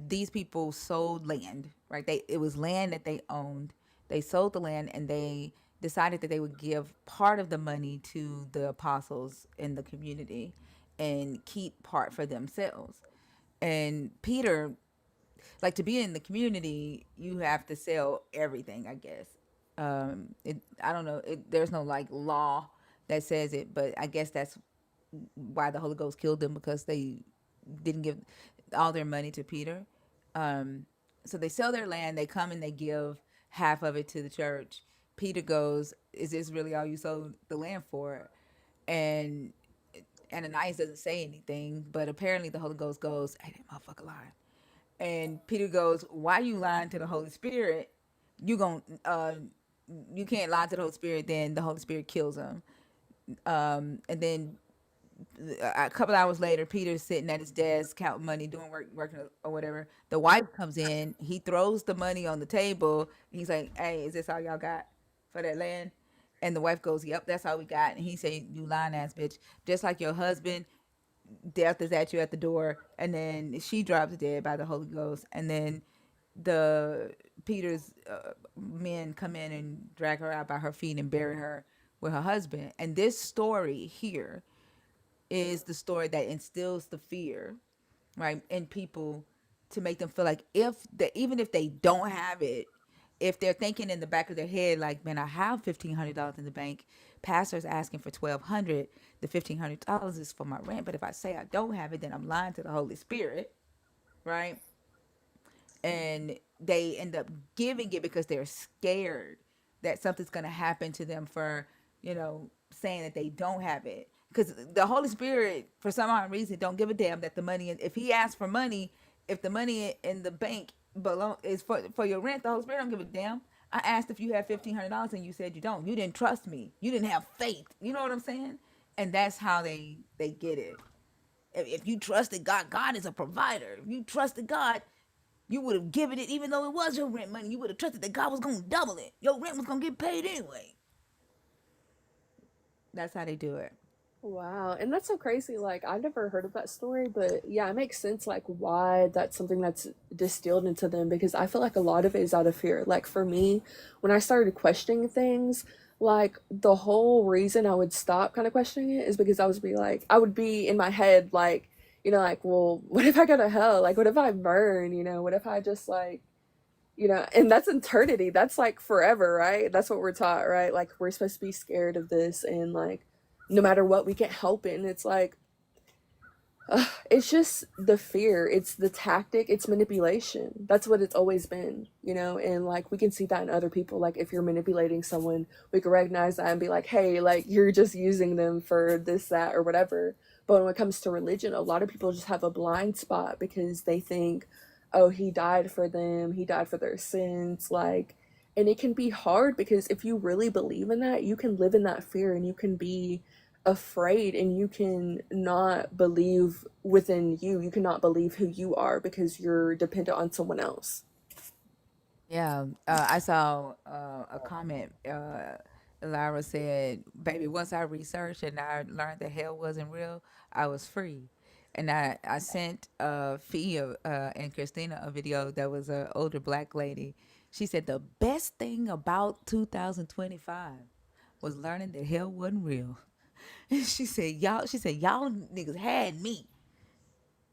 these people sold land, right? It was land that they owned. They sold the land and they decided that they would give part of the money to the apostles in the community and keep part for themselves. And Peter, like, to be in the community, you have to sell everything, I guess. I don't know. There's no like law that says it, but I guess that's why the Holy Ghost killed them, because they didn't give all their money to Peter. So they sell their land. They come and they give half of it to the church. Peter goes, "Is this really all you sold the land for?" And Ananias doesn't say anything, but apparently the Holy Ghost goes, "Hey, that motherfucker lying." And Peter goes, "Why you lying to the Holy Spirit? You gon' you can't lie to the Holy Spirit." Then the Holy Spirit kills him. And then a couple hours later, Peter's sitting at his desk counting money, doing working or whatever. The wife comes in. He throws the money on the table. And he's like, "Hey, is this all y'all got for that land?" And the wife goes, "Yep, that's all we got." And he said, "You lying ass bitch. Just like your husband, death is at you at the door." And then she drops dead by the Holy Ghost. And then the Peter's men come in and drag her out by her feet and bury her with her husband. And this story here is the story that instills the fear, right, in people, to make them feel like even if they don't have it, if they're thinking in the back of their head like, "Man, I have $1,500 in the bank. Pastor's asking for 1,200. The $1,500 is for my rent. But if I say I don't have it, then I'm lying to the Holy Spirit," right? And they end up giving it because they're scared that something's going to happen to them for, saying that they don't have it. Because the Holy Spirit, for some odd reason, don't give a damn that the money, if he asks for money, if the money in the bank is for your rent, the Holy Spirit don't give a damn. I asked if you had $1,500 and you said you don't. You didn't trust me. You didn't have faith. You know what I'm saying? And that's how they get it. If you trusted God, God is a provider. If you trusted God, you would have given it even though it was your rent money. You would have trusted that God was going to double it. Your rent was going to get paid anyway. That's how they do it. Wow, and that's so crazy. Like, I never heard of that story, but yeah, it makes sense, like, why that's something that's distilled into them, because I feel like a lot of it is out of fear. Like, for me, when I started questioning things, like, the whole reason I would stop kind of questioning it is because I would be in my head, like, like, well, what if I go to hell? Like, what if I burn? What if I just, like, and that's eternity. That's like forever, right? That's what we're taught, right? Like, we're supposed to be scared of this, and like, no matter what, we can't help it. And it's like, it's just the fear. It's the tactic. It's manipulation. That's what it's always been, and like, we can see that in other people. Like, if you're manipulating someone, we can recognize that and be like, hey, like, you're just using them for this, that, or whatever. But when it comes to religion, a lot of people just have a blind spot because they think, oh, he died for them. He died for their sins. Like, and it can be hard because if you really believe in that, you can live in that fear and you can be afraid, and you can not believe within you. You cannot believe who you are because you're dependent on someone else. Yeah, I saw a comment. Lyra said, "Baby, once I researched and I learned that hell wasn't real, I was free." And I sent Fee and Christina a video that was an older black lady. She said the best thing about 2025 was learning that hell wasn't real. She said, y'all niggas had me.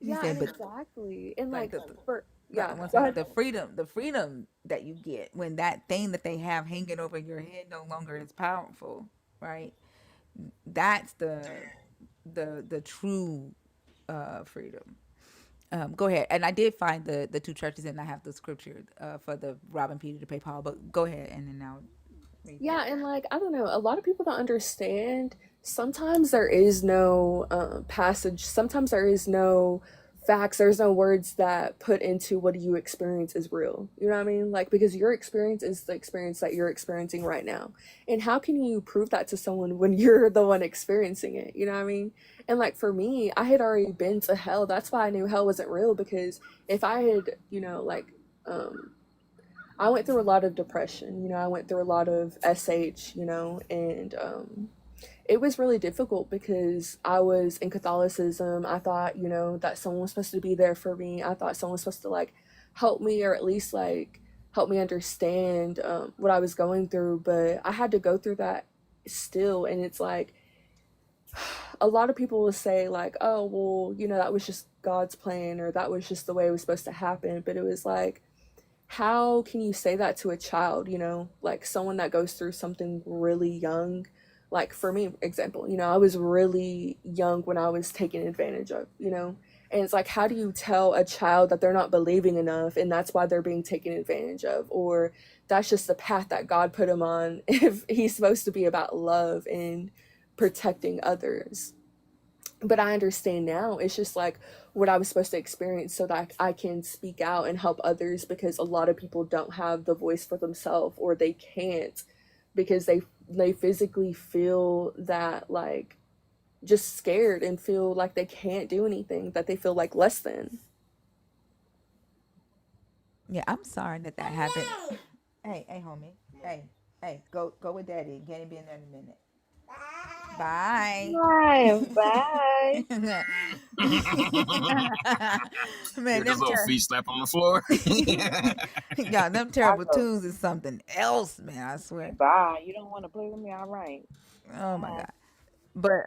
She Yeah, said, and but exactly. And like like, the for no, yeah, one go second. ahead. The freedom that you get when that thing that they have hanging over your head no longer is powerful, right? That's the true freedom. Go ahead. And I did find the two churches, and I have the scripture for the robbing Peter to pay Paul. But go ahead, and then I'll read Yeah, that. and like, I don't know, a lot of people don't understand. Sometimes there is no passage. Sometimes there is no facts. There's no words that put into what you experience is real. You know what I mean? Like, because your experience is the experience that you're experiencing right now. And how can you prove that to someone when you're the one experiencing it? You know what I mean? And like, for me, I had already been to hell. That's why I knew hell wasn't real, because if I had, like, um I went through a lot of depression, I went through a lot of SH, and it was really difficult because I was in Catholicism. I thought, that someone was supposed to be there for me. I thought someone was supposed to like help me, or at least like help me understand what I was going through. But I had to go through that still. And it's like, a lot of people will say like, oh, well, that was just God's plan, or that was just the way it was supposed to happen. But it was like, how can you say that to a child, like someone that goes through something really young? Like, for me, example, I was really young when I was taken advantage of, And it's like, how do you tell a child that they're not believing enough and that's why they're being taken advantage of? Or that's just the path that God put him on if he's supposed to be about love and protecting others. But I understand now it's just like what I was supposed to experience so that I can speak out and help others, because a lot of people don't have the voice for themselves, or they can't because they physically feel that like just scared and feel like they can't do anything, that they feel like less than. Yeah, I'm sorry that that happened. Hey, homie. Hey, go with daddy. Can't be in there in a minute. Bye. Bye. Bye. Man, Hear his them little feet slap on the floor. yeah, them I terrible go, twos is something else, man. I swear. bye. You don't want to play with me? All right. Oh my Bye. god. But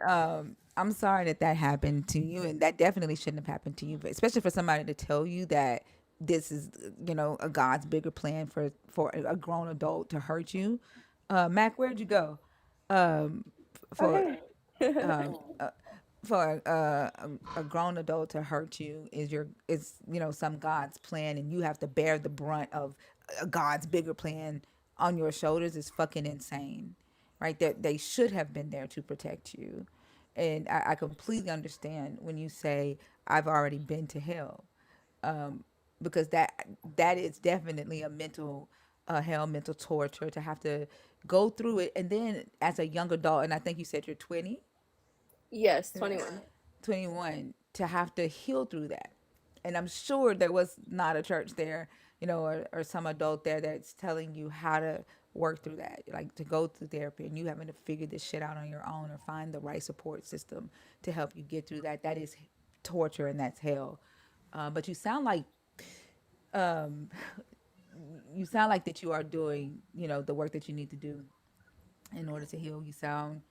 I'm sorry that that happened to you, and that definitely shouldn't have happened to you. But especially for somebody to tell you that this is, a God's bigger plan for a grown adult to hurt you. Mac, where'd you go? Um, for Okay. um, uh, for a grown adult to hurt you is some God's plan, and you have to bear the brunt of God's bigger plan on your shoulders is fucking insane, right? That they should have been there to protect you, and I completely understand when you say I've already been to hell, because that is definitely a mental hell, mental torture to have to go through it, and then as a young adult, and I think you said you're 20. Yes, 21. 21 to have to heal through that. And I'm sure there was not a church there, or some adult there that's telling you how to work through that, like to go through therapy, and you having to figure this shit out on your own or find the right support system to help you get through that. That is torture and that's hell. But you sound like that you are doing, the work that you need to do in order to heal. You sound,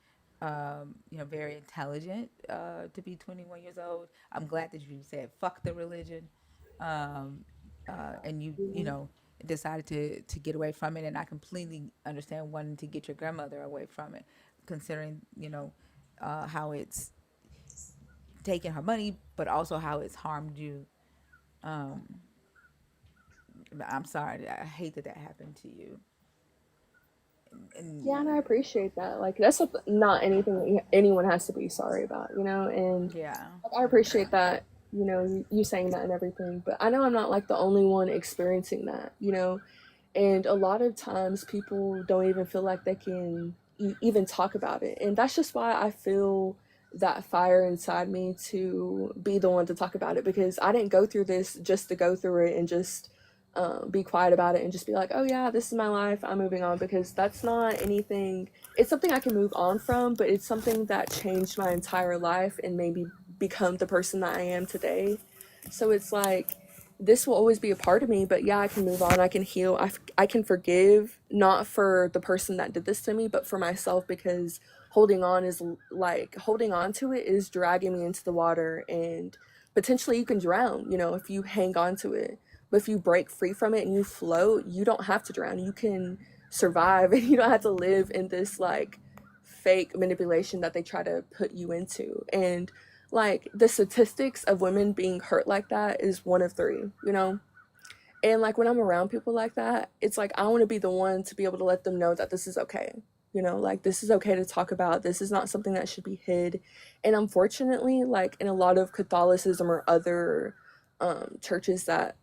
very intelligent to be 21 years old. I'm glad that you said fuck the religion, um, and decided to get away from it. And I completely understand wanting to get your grandmother away from it, considering how it's taken her money, but also how it's harmed you. Um, I'm sorry. I hate that that happened to you. Yeah, and I And appreciate that. Like, that's not anything that anyone has to be sorry about, And yeah. like, I appreciate that, you saying that and everything. But I know I'm not like the only one experiencing that. And a lot of times people don't even feel like they can even talk about it. And that's just why I feel that fire inside me to be the one to talk about it, because I didn't go through this just to go through it and just be quiet about it and just be like, oh yeah, this is my life, I'm moving on, because that's not anything. It's something I can move on from, but it's something that changed my entire life and made me become the person that I am today. So it's like, this will always be a part of me, but yeah, I can move on, I can heal, I can forgive, not for the person that did this to me, but for myself, because holding on to it is dragging me into the water, and potentially you can drown, if you hang on to it. But if you break free from it and you float, you don't have to drown. You can survive and you don't have to live in this like fake manipulation that they try to put you into. And like the statistics of women being hurt like that is one of three. And like when I'm around people like that, it's like I want to be the one to be able to let them know that this is okay. Like this is okay to talk about. This is not something that should be hid. And unfortunately, like in a lot of Catholicism or other churches that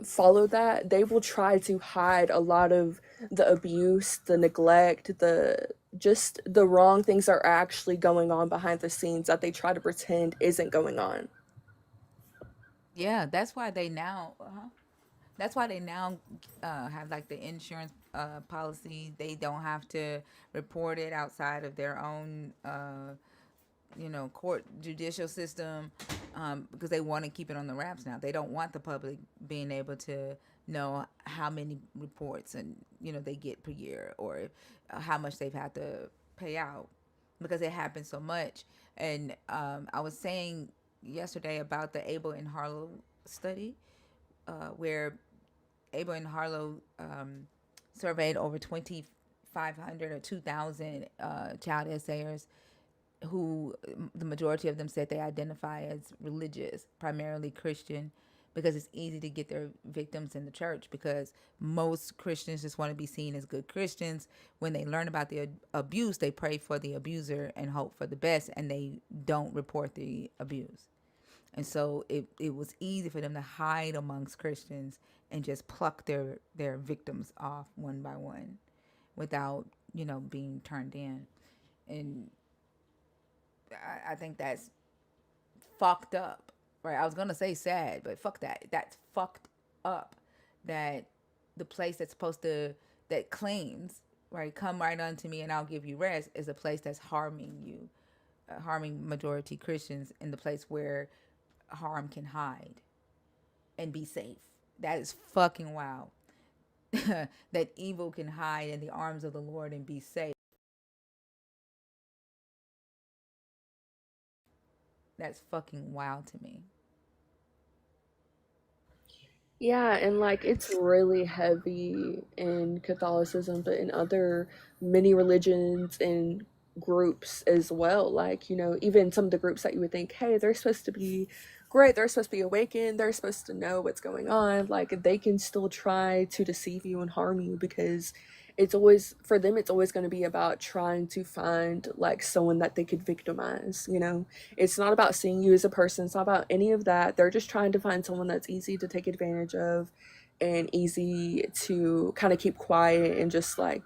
follow that, they will try to hide a lot of the abuse, the neglect, the wrong things that are actually going on behind the scenes that they try to pretend isn't going on. Yeah, that's why they now have like the insurance policy. They don't have to report it outside of their own court judicial system, because they want to keep it on the wraps now. They don't want the public being able to know how many reports and they get per year, or how much they've had to pay out, because it happens so much. And I was saying yesterday about the Abel and Harlow study, where Abel and Harlow surveyed over 2,500 or 2,000 child essayers, who the majority of them said they identify as religious, primarily Christian, because it's easy to get their victims in the church, because most Christians just want to be seen as good Christians. When they learn about the abuse, they pray for the abuser and hope for the best, and they don't report the abuse. And so it was easy for them to hide amongst Christians and just pluck their victims off one by one without, being turned in. And I think that's fucked up, right? I was gonna say sad, but fuck that. That's fucked up. That the place that's supposed to, that claims, right, come right unto me and I'll give you rest, is a place that's harming you, harming majority Christians in the place where harm can hide and be safe. That is fucking wild. That evil can hide in the arms of the Lord and be safe. That's fucking wild to me. Yeah, and like it's really heavy in Catholicism, but in other many religions and groups as well. Like, even some of the groups that you would think, hey, they're supposed to be great, they're supposed to be awakened, they're supposed to know what's going on, like they can still try to deceive you and harm you, because it's always, for them, it's always going to be about trying to find like someone that they could victimize. It's not about seeing you as a person. It's not about any of that. They're just trying to find someone that's easy to take advantage of and easy to kind of keep quiet and just like,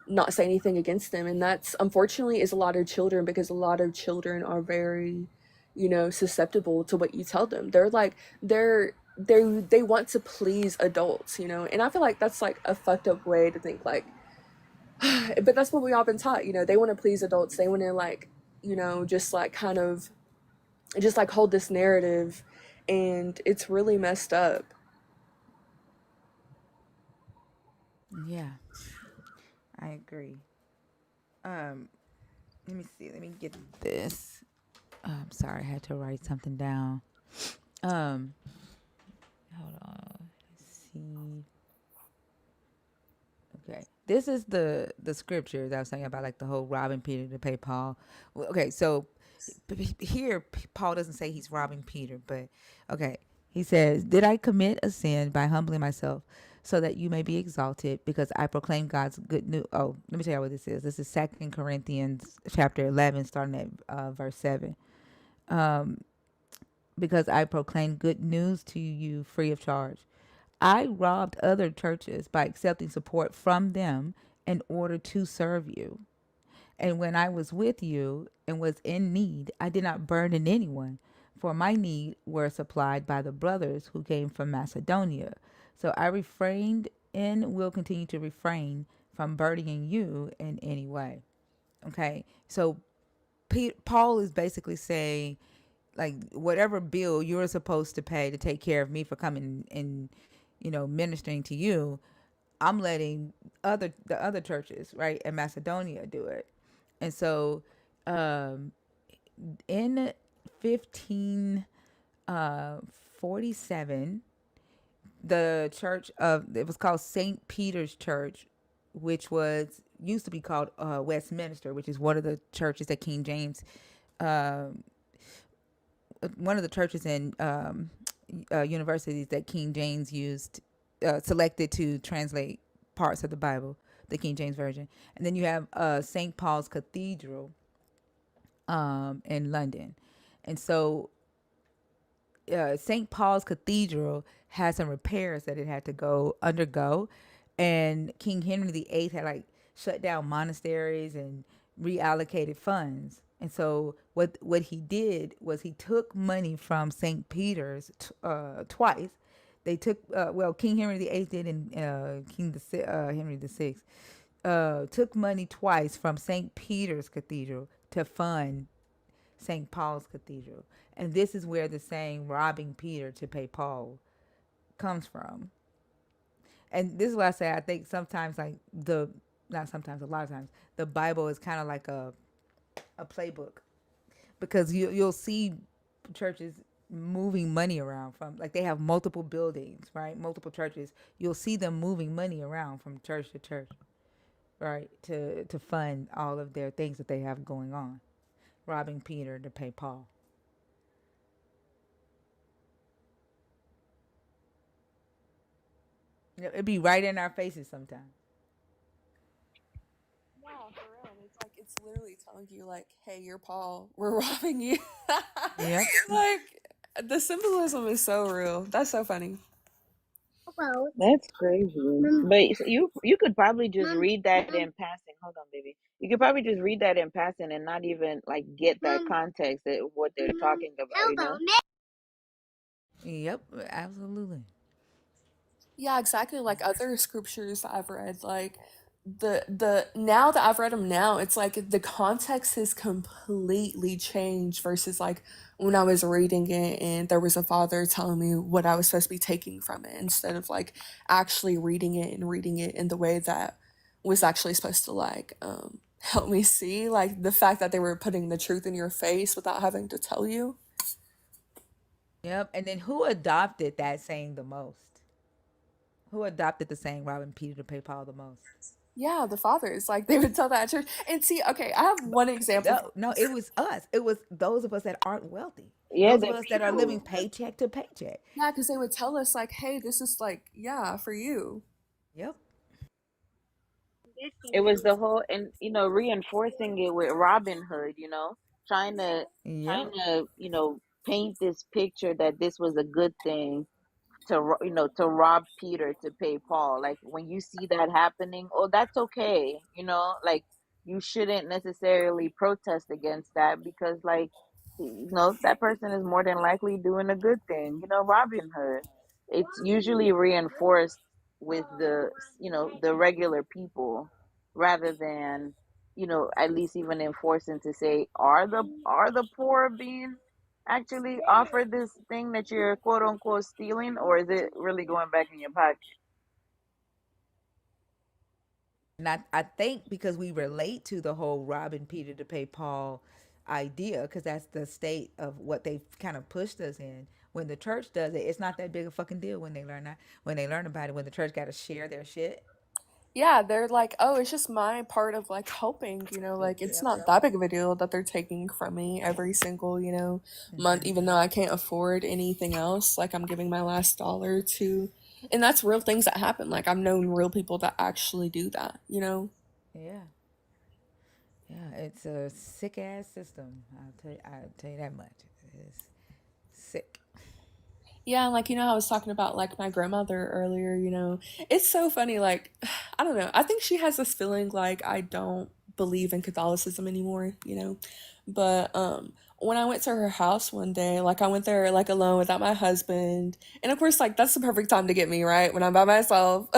not say anything against them. And that's unfortunately is a lot of children, because a lot of children are very, susceptible to what you tell them. They're like, they want to please adults. And I feel like that's like a fucked up way to think, like, but that's what we all been taught. They want to please adults. They want to like, just like kind of just like hold this narrative, and it's really messed up. Yeah, I agree. Um, Let me see. Let me get this. I'm sorry, I had to write something down. Um, Hold on. Let's see. Okay, this is the scripture that I was saying about, like, the whole robbing Peter to pay Paul. Okay, so here Paul doesn't say he's robbing Peter, but okay, he says, "Did I commit a sin by humbling myself, so that you may be exalted, because I proclaim God's good news?" Oh, let me tell you what this is. This is 2 Corinthians chapter 11, starting at verse 7. Because I proclaim good news to you free of charge. I robbed other churches by accepting support from them in order to serve you. And when I was with you and was in need, I did not burden anyone, for my need were supplied by the brothers who came from Macedonia. So I refrained and will continue to refrain from burdening you in any way. Okay, so Paul is basically saying, like, whatever bill you're supposed to pay to take care of me for coming and ministering to you, I'm letting the other churches, right, in Macedonia do it. And so in 1547, the church of, it was called St. Peter's Church, which was used to be called Westminster, which is one of the churches that King James, one of the churches in universities that King James used, selected to translate parts of the Bible, the King James Version. And then you have St. Paul's Cathedral in London. And so St. Paul's Cathedral had some repairs that it had to go undergo, and King Henry VIII had, like, shut down monasteries and reallocated funds. And so what he did was he took money from St. Peter's twice. They took King Henry VIII did, and Henry VI took money twice from St. Peter's Cathedral to fund St. Paul's Cathedral. And this is where the saying robbing Peter to pay Paul comes from. And this is why I say, I think sometimes, like, not sometimes, a lot of times, the Bible is kind of like a playbook, because you'll see churches moving money around from, like, they have multiple buildings, right? Multiple churches. You'll see them moving money around from church to church. right? To fund all of their things that they have going on, robbing Peter to pay Paul. It'd be right in our faces sometimes. Yeah, for real. And it's literally telling you like, hey, you're Paul. We're robbing you. Yep. Like the symbolism is so real. That's so funny. That's crazy. But you could probably just read that in passing. Hold on, baby. You could probably just read that in passing and not even like get that context of what they're talking about, you know? Yep. Absolutely. Yeah, exactly. Like other scriptures that I've read, like the now that I've read them now, it's like the context has completely changed versus like when I was reading it and there was a father telling me what I was supposed to be taking from it instead of like actually reading it in the way that was actually supposed to like help me see like the fact that they were putting the truth in your face without having to tell you. Yep. And then who adopted that saying the most? Who adopted the saying robbing Peter to pay Paul the most? Yeah, the fathers, like they would tell that at church. And see, okay, I have one example for No, no, this. it was us. It was those of us that aren't wealthy. Yeah, Those of the us that are living people. paycheck to paycheck. Yeah, because they would tell us like, hey, this is like, yeah, for you. Yep. It was the whole, and reinforcing it with Robin Hood, trying to Yep. paint this picture that this was a good thing to rob Peter to pay Paul. Like when you see that happening, oh, that's okay. Like you shouldn't necessarily protest against that because like that person is more than likely doing a good thing. Robin Hood. It's usually reinforced with the regular people rather than at least even enforcing to say are the poor being actually offered this thing that you're quote unquote stealing, or is it really going back in your pocket? And I think because we relate to the whole robbing Peter to pay Paul idea, because that's the state of what they've kind of pushed us in. When the church does it, it's not that big a fucking deal when they learn that. When they learn about it, when the church got to share their shit. Yeah, they're like, oh, it's just my part of like helping, like it's Yep. not that big of a deal that they're taking from me every single, month, even though I can't afford anything else. Like I'm giving my last dollar to, and that's real things that happen. Like I've known real people that actually do that. Yeah. Yeah. It's a sick ass system. I'll tell you that much. It's sick. Yeah, and like I was talking about like my grandmother earlier. It's so funny. Like, I don't know. I think she has this feeling like I don't believe in Catholicism anymore. But when I went to her house one day, like I went there like alone without my husband, and of course, like that's the perfect time to get me right when I'm by myself.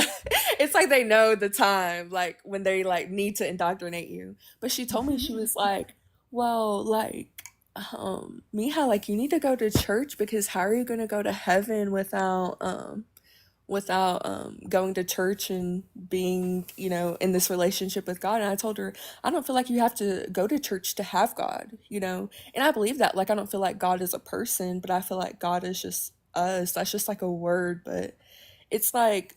It's like they know the time, like when they like need to indoctrinate you. But she told me she was like, well, like Mija, like you need to go to church because how are you gonna go to heaven without going to church and being, in this relationship with God? And I told her, I don't feel like you have to go to church to have God. And I believe that. Like I don't feel like God is a person, but I feel like God is just us. That's just like a word, but it's like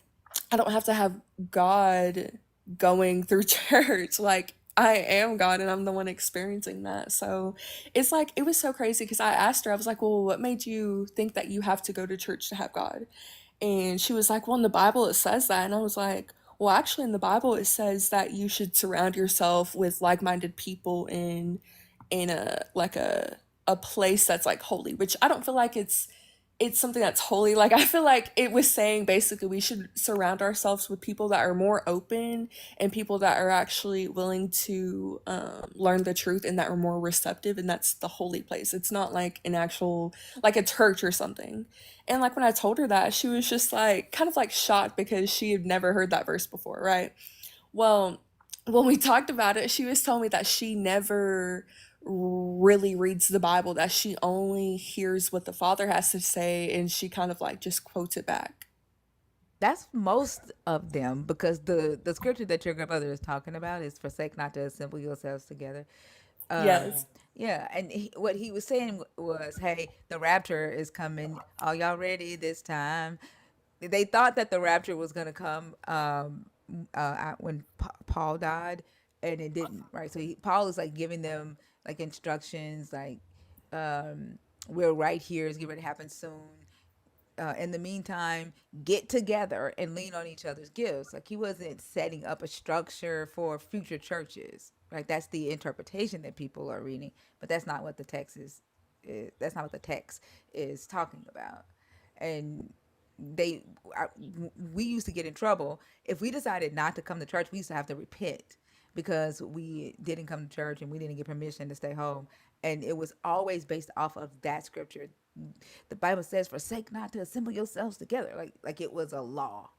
I don't have to have God going through church. Like I am God and I'm the one experiencing that. So it's like it was so crazy because I asked her, I was like, well, what made you think that you have to go to church to have God? And she was like, well, in the Bible it says that. And I was like, well, actually in the Bible it says that you should surround yourself with like-minded people in a place that's like holy, which I don't feel like it's something that's holy. Like I feel like it was saying basically we should surround ourselves with people that are more open and people that are actually willing to learn the truth and that are more receptive, and that's the holy place. It's not like an actual like a church or something. And like when I told her that, she was just like kind of like shocked because she had never heard that verse before, right? Well, when we talked about it, she was telling me that she never really reads the Bible, that she only hears what the Father has to say and she kind of like just quotes it back. That's most of them because the scripture that your grandmother is talking about is forsake not to assemble yourselves together. Yes. Yeah, and what he was saying was, hey, the rapture is coming. Are y'all ready this time? They thought that the rapture was gonna come. when Paul died, and it didn't, right? So Paul is like giving them like instructions, like we're right here, it's getting ready to happen soon. In the meantime, get together and lean on each other's gifts. Like he wasn't setting up a structure for future churches. Right? That's the interpretation that people are reading, but that's not what the text that's not what the text is talking about. And they, I, we used to get in trouble if we decided not to come to church. We used to have to repent because we didn't come to church and we didn't get permission to stay home. And it was always based off of that scripture. The Bible says, "Forsake not to assemble yourselves together." Like it was a law.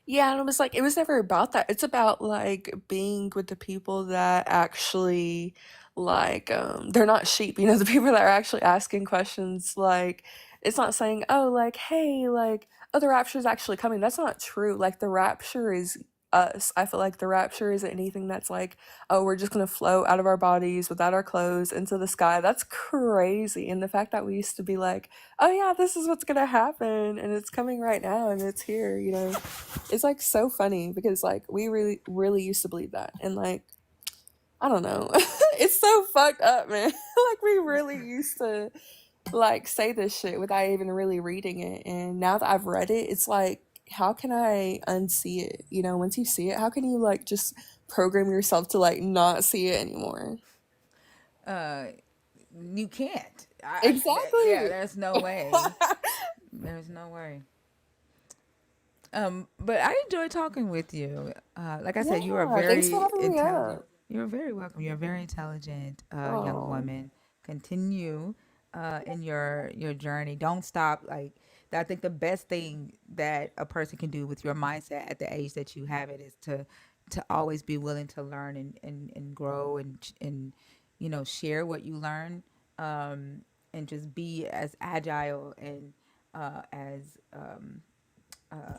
Yeah, and it was like it was never about that. It's about like being with the people that actually like they're not sheep, the people that are actually asking questions. Like it's not saying, "Oh, like hey, like oh the rapture is actually coming." That's not true. Like the rapture is us. I feel like the rapture isn't anything that's like, "Oh, we're just going to float out of our bodies without our clothes into the sky." That's crazy. And the fact that we used to be like, "Oh yeah, this is what's going to happen and it's coming right now and it's here." It's like so funny because like we really used to believe that, and like I don't know. It's so fucked up, man. Like we really used to like say this shit without even really reading it, and now that I've read it, it's like how can I unsee it? Once you see it, how can you like just program yourself to like not see it anymore? You can't. Yeah, Exactly. there's no way. There's no way. But I enjoy talking with you. Like I said, you are Yeah, thanks for very having me intelligent. up. You're very welcome. You're a very intelligent young Oh. woman. Continue in your journey. Don't stop. Like I think the best thing that a person can do with your mindset at the age that you have it is to always be willing to learn and grow and share what you learn, and just be as agile and as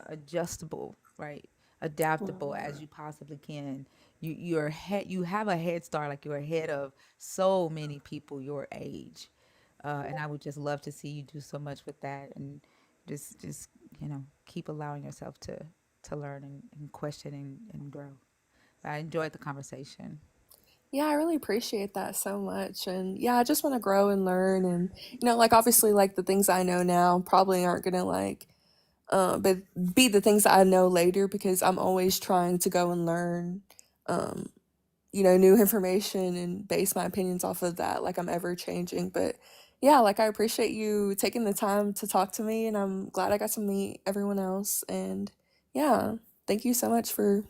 adjustable, right? Adaptable as you possibly can. You have a head start, like you're ahead of so many people your age, and I would just love to see you do so much with that, and just keep allowing yourself to learn and question and grow. I enjoyed the conversation. Yeah, I really appreciate that so much. And yeah, I just want to grow and learn. And, like obviously, like the things I know now probably aren't going to like, but be the things that I know later because I'm always trying to go and learn, um, new information and base my opinions off of that. Like I'm ever changing. But yeah, like I appreciate you taking the time to talk to me. And I'm glad I got to meet everyone else. And yeah, thank you so much for,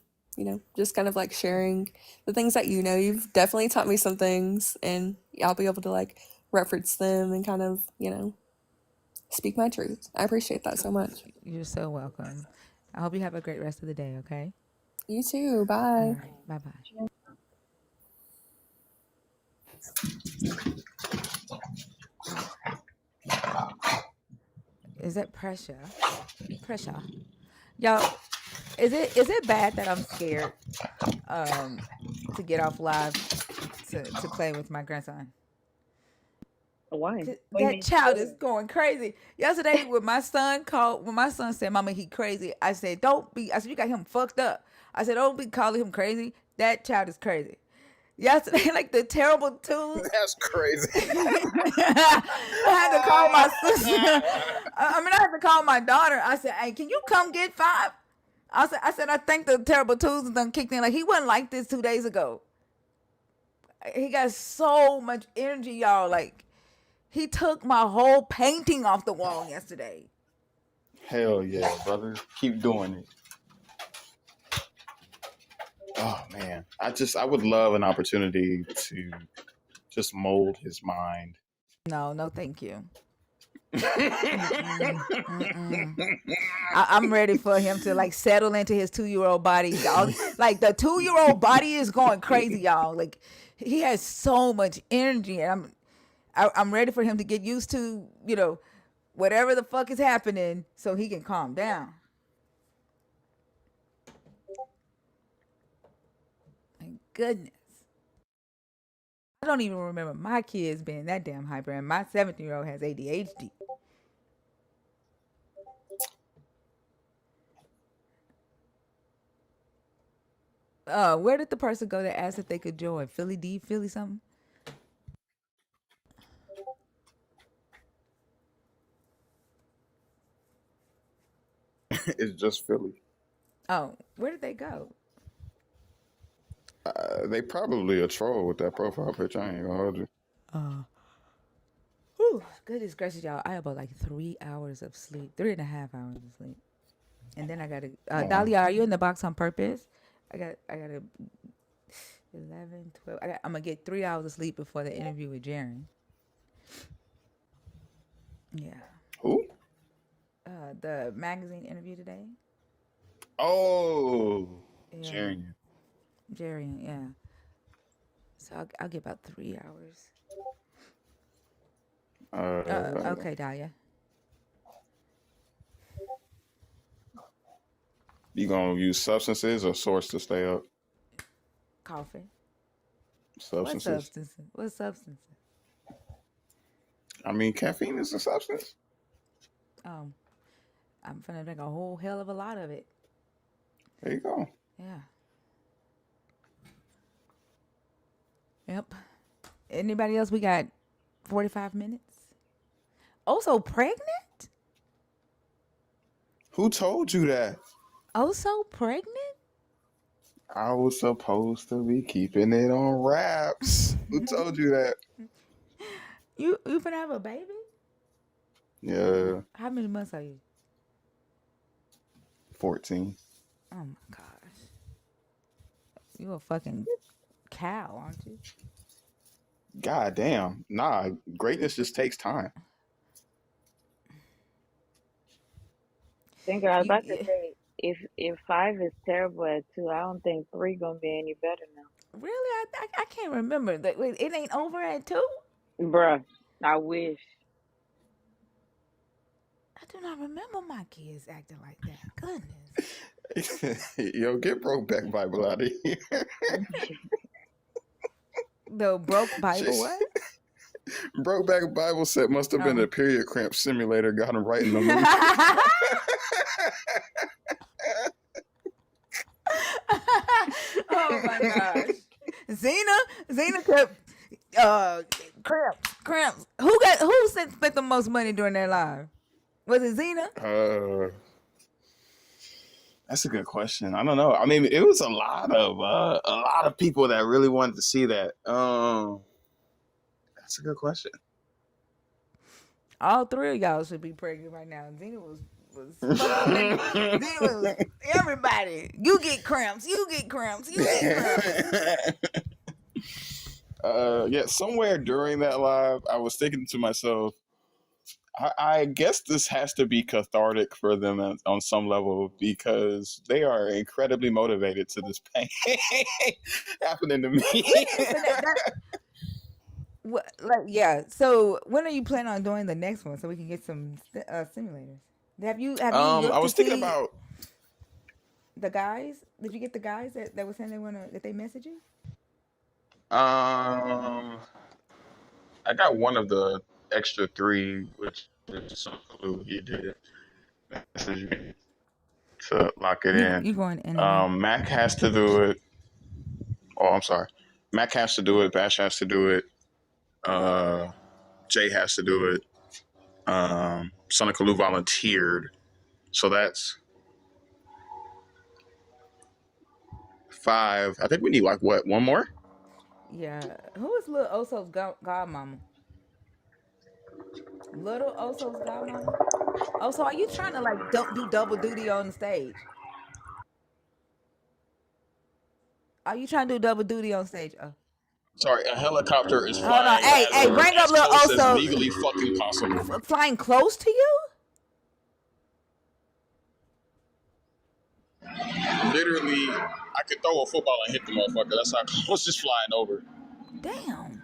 just kind of like sharing the things that you've definitely taught me some things and I'll be able to like reference them and kind of, speak my truth. I appreciate that so much. You're so welcome. I hope you have a great rest of the day. Okay. You too. All Bye. right. Bye bye. Is that pressure? Pressure. Y'all, is it bad that I'm scared to get off live to play with my grandson? Why? That child is going crazy. Yesterday, when my son said, "Mama, he crazy," I said, "Don't be." I said, "You got him fucked up." I said, "Don't be calling him crazy. That child is crazy." Yesterday, like the terrible twos. That's crazy. I had to call my sister. I had to call my daughter. I said, "Hey, can you come get five?" I think the terrible twos done kicked in. Like he wasn't like this 2 days ago. He got so much energy, y'all. Like he took my whole painting off the wall yesterday. Hell yeah, brother. Keep doing it. Oh man. I would love an opportunity to just mold his mind. No, no, thank you. Mm-mm, mm-mm. I'm ready for him to like settle into his 2 year old body. Y'all, like the 2 year old body is going crazy, y'all. Like he has so much energy, and I'm ready for him to get used to whatever the fuck is happening, so he can calm down. My goodness, I don't even remember my kids being that damn hyper, and my 17-year-old has ADHD. Where did the person go that asked if they could join? Philly D, Philly something? It's just Philly. Oh, where did they go? They probably a troll with that profile picture. I ain't gonna hold you. Whew, goodness gracious, y'all. I have about like 3 hours of sleep, 3.5 hours of sleep. And then I got to, Oh, Dahlia, are you in the box on purpose? I got to 11, 12. I'm going to get 3 hours of sleep before the interview with Jaren. Yeah. who? The magazine interview today. Oh, Yeah. Jarian. Jaren, yeah. So I'll get about 3 hours. Okay, Dahlia. You gonna use substances or source to stay up? Coffee. What Substances. substances? What substances? I mean, caffeine is a substance. Um, I'm finna drink a whole hell of a lot of it. There you go. Yeah. Yep. Anybody else? We got 45 minutes. Also pregnant? Who told you that? Also pregnant? I was supposed to be keeping it on wraps. Who told you that? You finna have a baby? Yeah, How many months are you? 14. Oh my gosh. You a fucking cow, aren't you? God damn. Nah, greatness just takes time. Think I was You, about to you say if 5 is terrible at 2, I don't think 3 gonna be any better really? I can't remember. Wait, it ain't over at 2? now. Bruh, I wish. I do not remember my kids acting like that. Goodness. Yo, get Brokeback Bible out of here. The broke Bible, Shit. what? Brokeback Bible set must have been Oh. a period cramp simulator. Got him right in the mood. Oh my gosh. Zena kept cramps. Who spent the most money during their live? Was it Zena? That's a good question. I don't know. I mean, it was a lot of people that really wanted to see that. That's a good question. All three of y'all should be pregnant right now. Zena was fucking with Zena was everybody. You get cramps. You get cramps. You get cramps. Yeah, somewhere during that live, I was thinking to myself, I guess this has to be cathartic for them on some level because they are incredibly motivated to this pain happening to me. Listen, yeah. So when are you planning on doing the next one so we can get some simulators? Have you I looked to was thinking see about. the guys? Did you get the guys that were saying that they message you? I got one of the extra three, which is some clue he did message me to lock it in. You going in and out? Mac has to do it. Oh, I'm sorry. Mac has to do it. Bash has to do it. Jay has to do it. Sonic Kalu volunteered. So that's 5. I think we need like what? One more? Yeah. Who is Little Oso's godmama? Little Oso's godmama? Oh, so are you trying to like do double duty on the stage? Are you trying to do double duty on stage? Sorry, a helicopter is Hold on. flying Hey, over bring up as Little close as Oso. legally fucking possible. Flying close to you? Literally, I could throw a football and hit the motherfucker. That's how close it's flying over. Damn.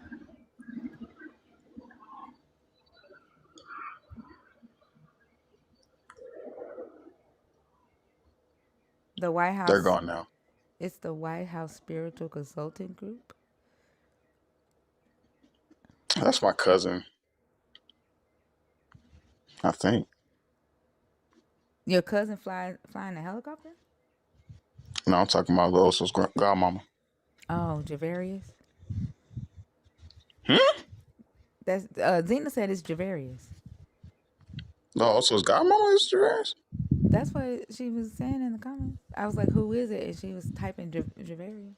The White They're House. gone now. It's the White House Spiritual Consulting Group. That's my cousin, I think. Your cousin flying a helicopter? No, I'm talking about Lil Oso's godmama. Oh, Javarius. Hmm? That's Zena said it's Javarius. Lil Oso's godmama is Javarius? That's what she was saying in the comments. I was like, "Who is it?" And she was typing Javarius.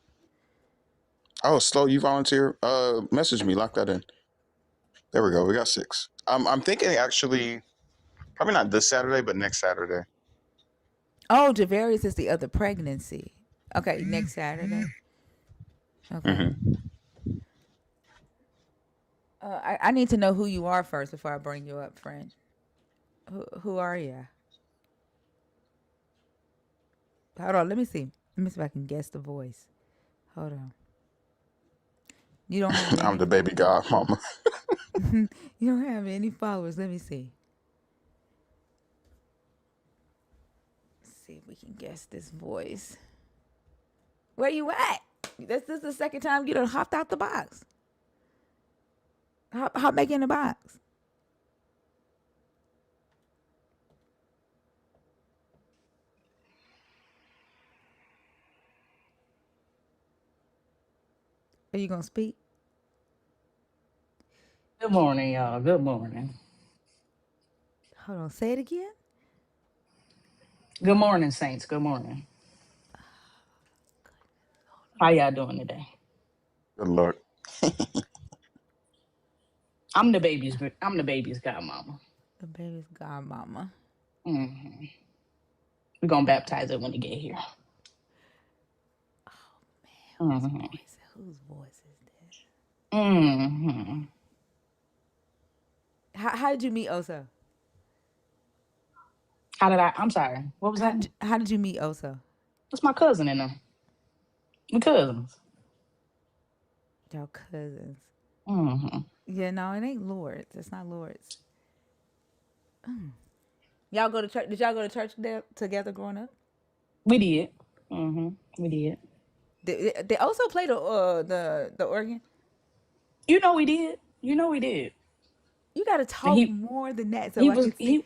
Oh, Slow, you volunteer. Message me. Lock that in. There we go. We got 6. I'm thinking actually, probably not this Saturday, but next Saturday. Oh, Javarius is the other pregnancy. Okay, next Saturday. Okay. Mm-hmm. I need to know who you are first before I bring you up, friend. Who are you? Hold on, let me see. Let me see if I can guess the voice. Hold on. You don't have I'm the any. baby godmama. You don't have any followers. Let me see. Let's see if we can guess this voice. Where you at? This is the second time you done hopped out the box. Hop back in the box. Are you gonna speak? Good morning, y'all. Good morning. Hold on. Say it again. Good morning, Saints. Good morning. How y'all doing today? Good luck. I'm the baby's godmama. The baby's godmama. Mm-hmm. We're gonna baptize it when it get here. Mm-hmm. Whose voice is this? Mm-hmm. How did you meet Oso? I'm sorry. What was that? How did you meet Oso? It's my cousin and them. My cousins. Y'all cousins. Mm-hmm. Yeah, no, it ain't Lord's. It's not Lord's. Y'all go to church? Did y'all go to church together growing up? We did. Mm-hmm. We did. They also play the organ. You know we did. You know we did. You got to And talk more than that so he I was can see.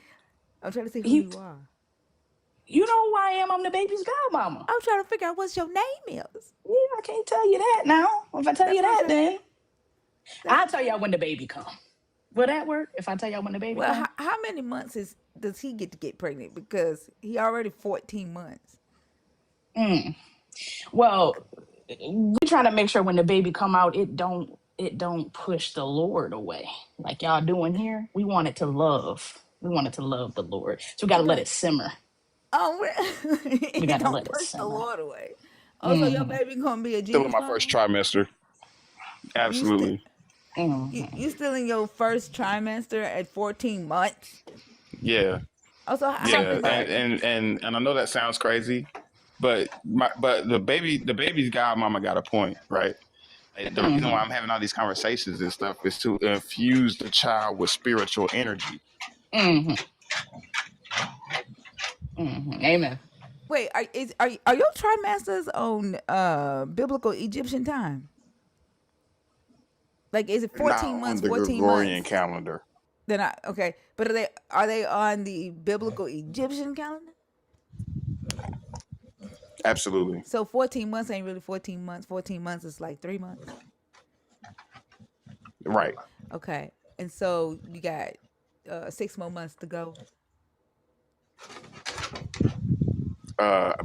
I'm trying to see who he you are. you know who I am. I'm the baby's godmama. I'm trying to figure out what your name is. Yeah, I can't tell you that now. If I tell That's you what I'm that, trying. then That's I'll what I'm tell trying. y'all when the baby come. Will that work? If I tell y'all when the baby Well, come? how many months does he get pregnant? Because he already 14 months. Well, we trying to make sure when the baby come out, it don't push the Lord away like y'all doing here. We want it to love. We want it to love the Lord. So we gotta It let don't. it simmer. Oh, We it gotta don't let it push the simmer. Lord away. Oh, so your Mm-hmm. baby gonna be a Still in Jesus my first follower? trimester. You still Absolutely. Mm-hmm. you still in your first trimester at 14 months? Yeah. Oh, so how Yeah. many? And I know that sounds crazy, but the baby's godmama got a point, right? The reason why Mm-hmm. I'm having all these conversations and stuff is to infuse the child with spiritual energy. Mm-hmm. Mm-hmm. Amen. Wait, are your trimesters on biblical Egyptian time? Like, is it Not 14 on months? the 14 Gregorian months? calendar. Then okay, but are they on the biblical Egyptian calendar? Absolutely. So 14 months ain't really 14 months. 14 months is like 3 months. Right. Okay, and so you got 6 more months to go.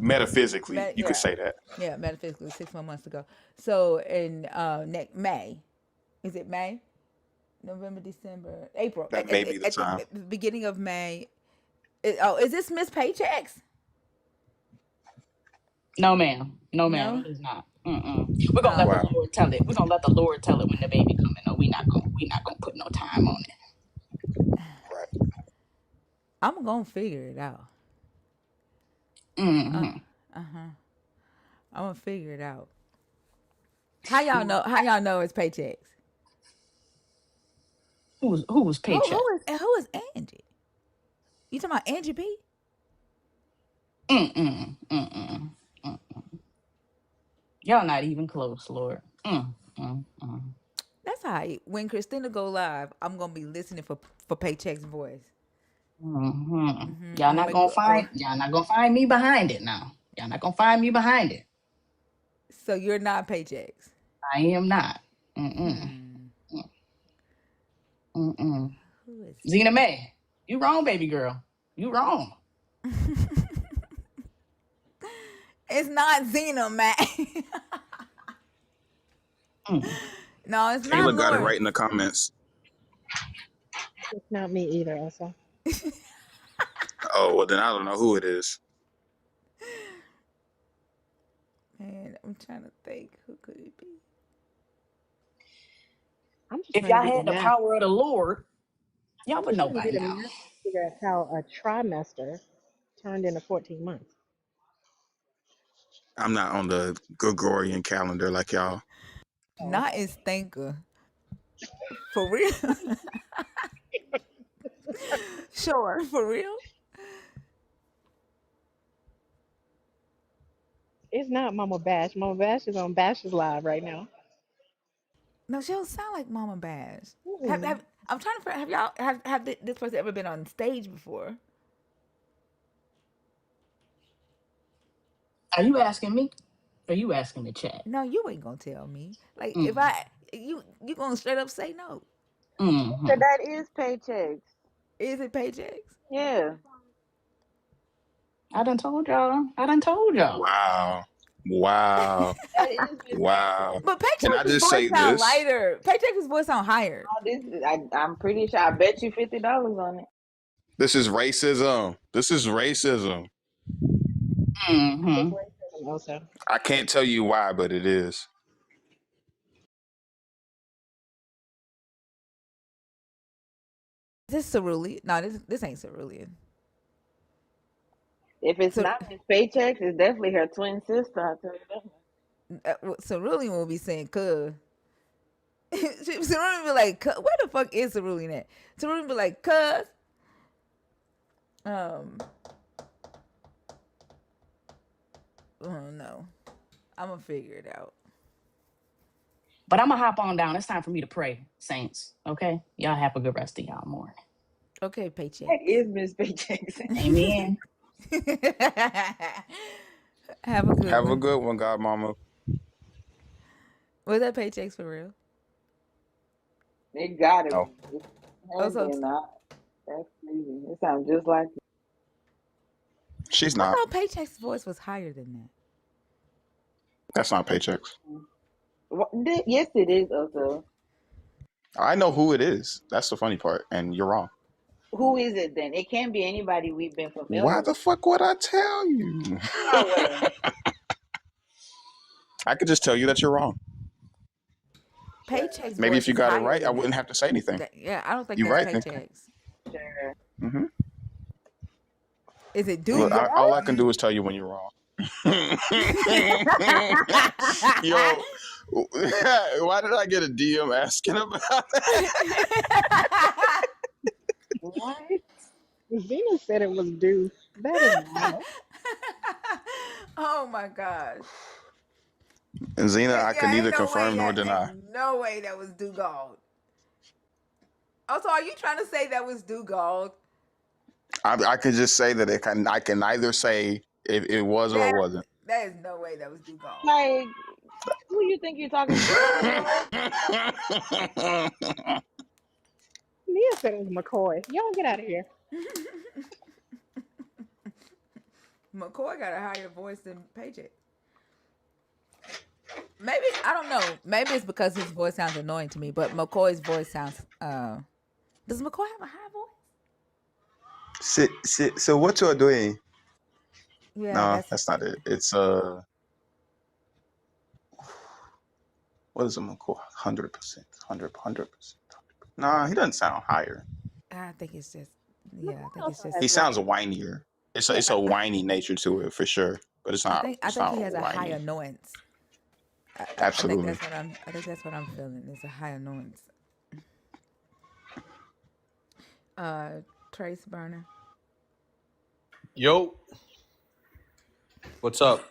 Metaphysically, you could Yeah, say that. yeah, metaphysically 6 more months to go. So in next May, is it May? November, December, April. That may be the time. At the beginning of May. Is this Miss Paychecks? No, ma'am. No, ma'am. No. It is not. Mm-mm. We're gonna let Oh, the Wow. Lord tell it. We're gonna let the Lord tell it when the baby coming. No, we not gonna put no time on it. Right. I'm gonna figure it out. Mm-hmm. I'm gonna figure it out. How y'all know? How y'all know it's Paychecks? Who was paycheck? Who is Angie? You talking about Angie P? Mm-mm. Mm-mm. Y'all not even close, Lord. That's all right. When Christina go live, I'm gonna be listening for Paycheck's voice. Mm-hmm. I'm gonna make. Y'all not gonna find me behind it now. Y'all not gonna find me behind it. So you're not paychecks. I am not. Mm-mm. Mm-mm. Who is Zena Mae, you wrong, baby girl. You wrong. It's not Zena, Matt. No, it's not Kayla got it right Lawrence. in the comments. It's not me either, Elsa. Oh, well, then I don't know who it is. Man, I'm trying to think. Who could it be? I'm just If trying to y'all do the had the math. power of the Lord, y'all I'm would just know trying to by do the now. math to figure out how a trimester turned into 14 months. I'm not on the Gregorian calendar like y'all. Oh, Not okay. is thinker. For real? Sure, for real? It's not Mama Bash. Mama Bash is on Bash's Live right now. No, she don't sound like Mama Bash. Mm-mm. I'm trying to figure. Have y'all have this person ever been on stage before? Are you asking me? Or are you asking the chat? No, you ain't gonna tell me. Like if Mm-hmm. you gonna straight up say no. So Mm-hmm. that is paychecks. Is it paychecks? Yeah. I done told y'all. I done told y'all. Wow. Wow. That is Miss Wow. Paycheck. But Can I Paychex's just voice say sound this? lighter. Paychex's voice sound higher. Oh, I'm pretty sure. I bet you $50 on it. This is racism. This is racism. Mm-hmm. Racism, Elsa. I can't tell you why, but it is. Is this cerulean? No, this ain't cerulean. If it's So not Miss Paychecks, it's definitely her twin sister. I tell you that. cerulean will be saying "cuh." Cerulean be like, "Cuh." Where the fuck is cerulean at? Cerulean be like, "Cuz." Um, oh no, I'm gonna figure it out. But I'm gonna hop on down. It's time for me to pray, saints. Okay? Y'all have a good rest of y'all morning. Okay, That paychecks. is Miss Paychecks. Amen. Have a good Have a one. good one, Godmama. Was that paychecks for real? It gotta Oh, be. It has Also, been not. That's crazy. It sounds just like she's I not. thought paychecks' voice was higher than that. That's not paychecks. you. Yes, it is also. I know who it is. That's the funny part, and you're wrong. Who is it then? It can't be anybody we've been familiar Why with. the fuck would I tell you? No way. I could just tell you that you're wrong. Paychecks' Maybe if voice you is got it higher right, I than wouldn't that. have to say anything. Yeah, I don't think You that's right, Nick. paychecks. Sure. Mm-hmm. Is it You Look, do? got all I can it? do is tell you when you're wrong. Yo, why did I get a DM asking about that? What? Zena said it was due. That is wild. Oh my gosh. And Zena, I can Yeah, neither confirm nor deny. ain't no way that was Dugald. Also, are you trying to say that was Dugald? I can just say that I can neither say if it was or That it wasn't. that is no way that was Dugald. Like, who you think you're talking to, McCoy? Nia said it was McCoy. Y'all get out of here. McCoy got a higher voice than Paycheck. Maybe I don't know. Maybe it's because his voice sounds annoying to me, but McCoy's voice sounds. Does McCoy have a high voice? So what you're doing? Yeah, No, that's that's not it. It's what is it? 100%, 100%. Nah, he doesn't sound higher. I think it's just. Yeah, I McCoy think it's also just. He has sounds like, whinier. yeah, It's a whiny nature to it for sure, but it's I not think I it's think not he has a high whiny. annoyance. I think Absolutely. that's what I'm. I think that's what I'm feeling. It's a high annoyance. Uh, Trace Burner. Yo, what's up?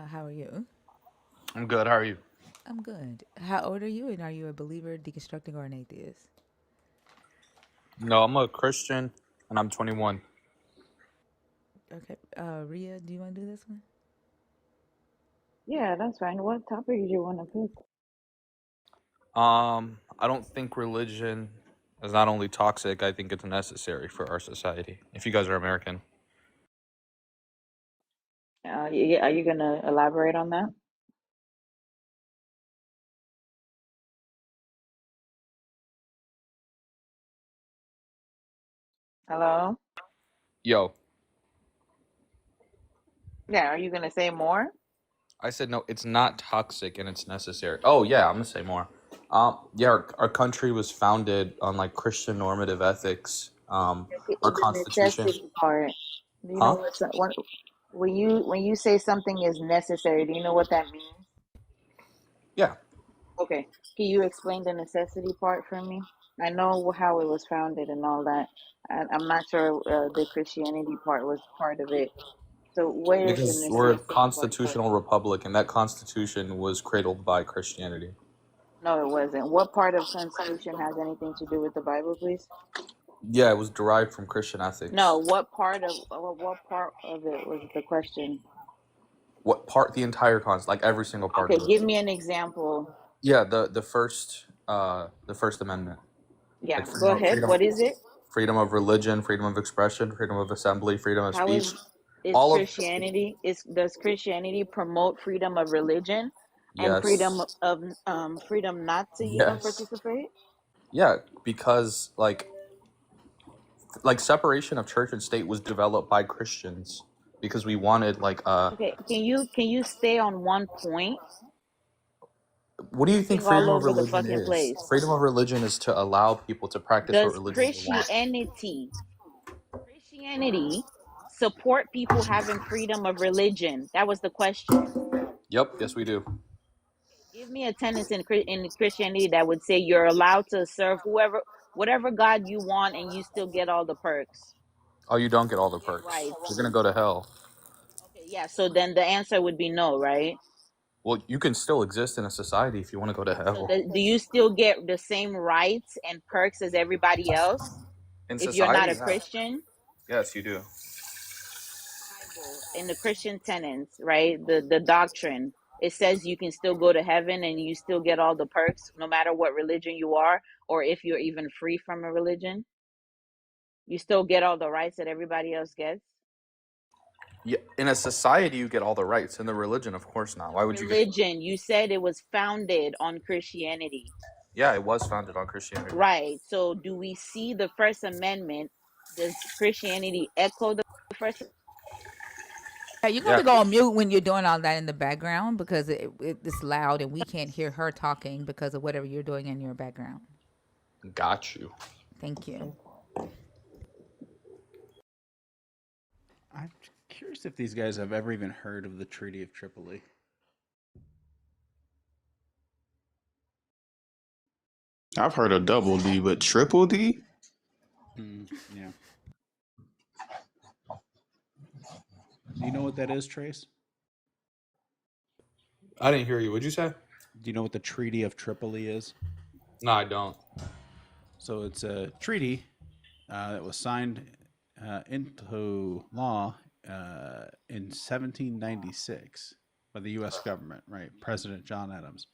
How are you? I'm good. How are you? I'm good. How old are you, and are you a believer, deconstructing, or an atheist? No, I'm a Christian and I'm 21. Okay. Ria, do you want to do this one? Yeah, that's fine. What topic do you want to pick? I don't think religion is not only toxic, I think it's necessary for our society. If you guys are American. Yeah, are you gonna elaborate on that? Hello? Yo, Yeah, are you gonna say more? I said no, it's not toxic and it's necessary. Oh yeah, I'm gonna say more. Yeah, our country was founded on like Christian normative ethics. Our The constitution. necessity part. Do you know Huh? what when you say something is necessary, do you know what that means? Yeah. Okay. Can you explain the necessity part for me? I know how it was founded and all that. I'm not sure the Christianity part was part of it. So where is the Because we're a necessity part for constitutional republic and that constitution was cradled by Christianity. No, it wasn't. What part of Constitution has anything to do with the Bible, please? Yeah, it was derived from Christian No, ethics. what part of it was the question? What part? The entire like every single part Okay, of give it. me an example. Yeah, the First Amendment, Yeah, like go ahead. What is it? freedom of religion, freedom of expression, freedom of assembly, freedom of How speech. is All of Christianity is does Christianity promote freedom of religion and freedom yes, of freedom not to even yes, participate? yeah, because like separation of church and state was developed by Christians because we wanted Okay, can you stay on one point? what do you think Jumping all freedom of over the religion fucking is? place. Freedom of religion is to allow people to practice what Does religion they want. Christianity support people having freedom of religion? That was the question. Yep, yes we do. Give me a tenets in Christianity that would say you're allowed to serve whatever God you want, and you still get all the perks Oh, you don't get all the and perks. You're rights. gonna go to hell. Okay, yeah. So then the answer would be no, right? Well, you can still exist in a society if you want to go to So hell. do you still get the same rights and perks as everybody else In if you're not society, a yeah. Christian? Yes, you do. Bible in the Christian tenets, right? The doctrine. It says you can still go to heaven and you still get all the perks no matter what religion you are, or if you're even free from a religion. You still get all the rights that everybody else gets. Yeah, in a society, you get all the rights. In the religion, of course not. Why would you get? Religion, you said it was founded on Christianity. Yeah, it was founded on Christianity. Right. So do we see the First Amendment? Does Christianity echo the First? Yeah, you're going Yeah, to go on mute when you're doing all that in the background because it's loud and we can't hear her talking because of whatever you're doing in your background. got you. Thank you. I'm curious if these guys have ever even heard of the Treaty of Tripoli. I've heard of double D, but triple D? Yeah. Do you know what that is, Trace? I didn't hear you. What'd you say? Do you know what the Treaty of Tripoli is? No, I don't. So it's a treaty that was signed into law in 1796 by the U.S. government, right? President John Adams.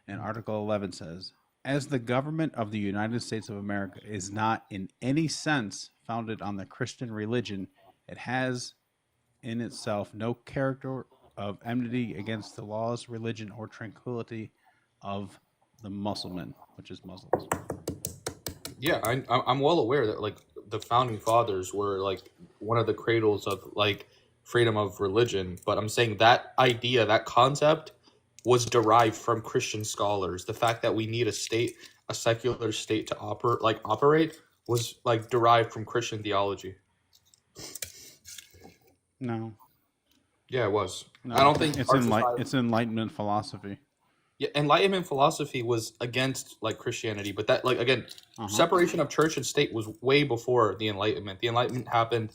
And Article 11 says, as the government of the United States of America is not in any sense founded on the Christian religion, it has in itself no character of enmity against the laws, religion, or tranquility of the Musliman, which is Muslims. Yeah, I'm well aware that like the founding fathers were like one of the cradles of like freedom of religion, but I'm saying that idea, that concept was derived from Christian scholars. The fact that we need a secular state to operate was like derived from Christian theology. No, Yeah, it was. no, I don't think it's our society. it's Enlightenment philosophy. Yeah, Enlightenment philosophy was against like Christianity, but that like again, separation of church and state was way before the Enlightenment. The Enlightenment happened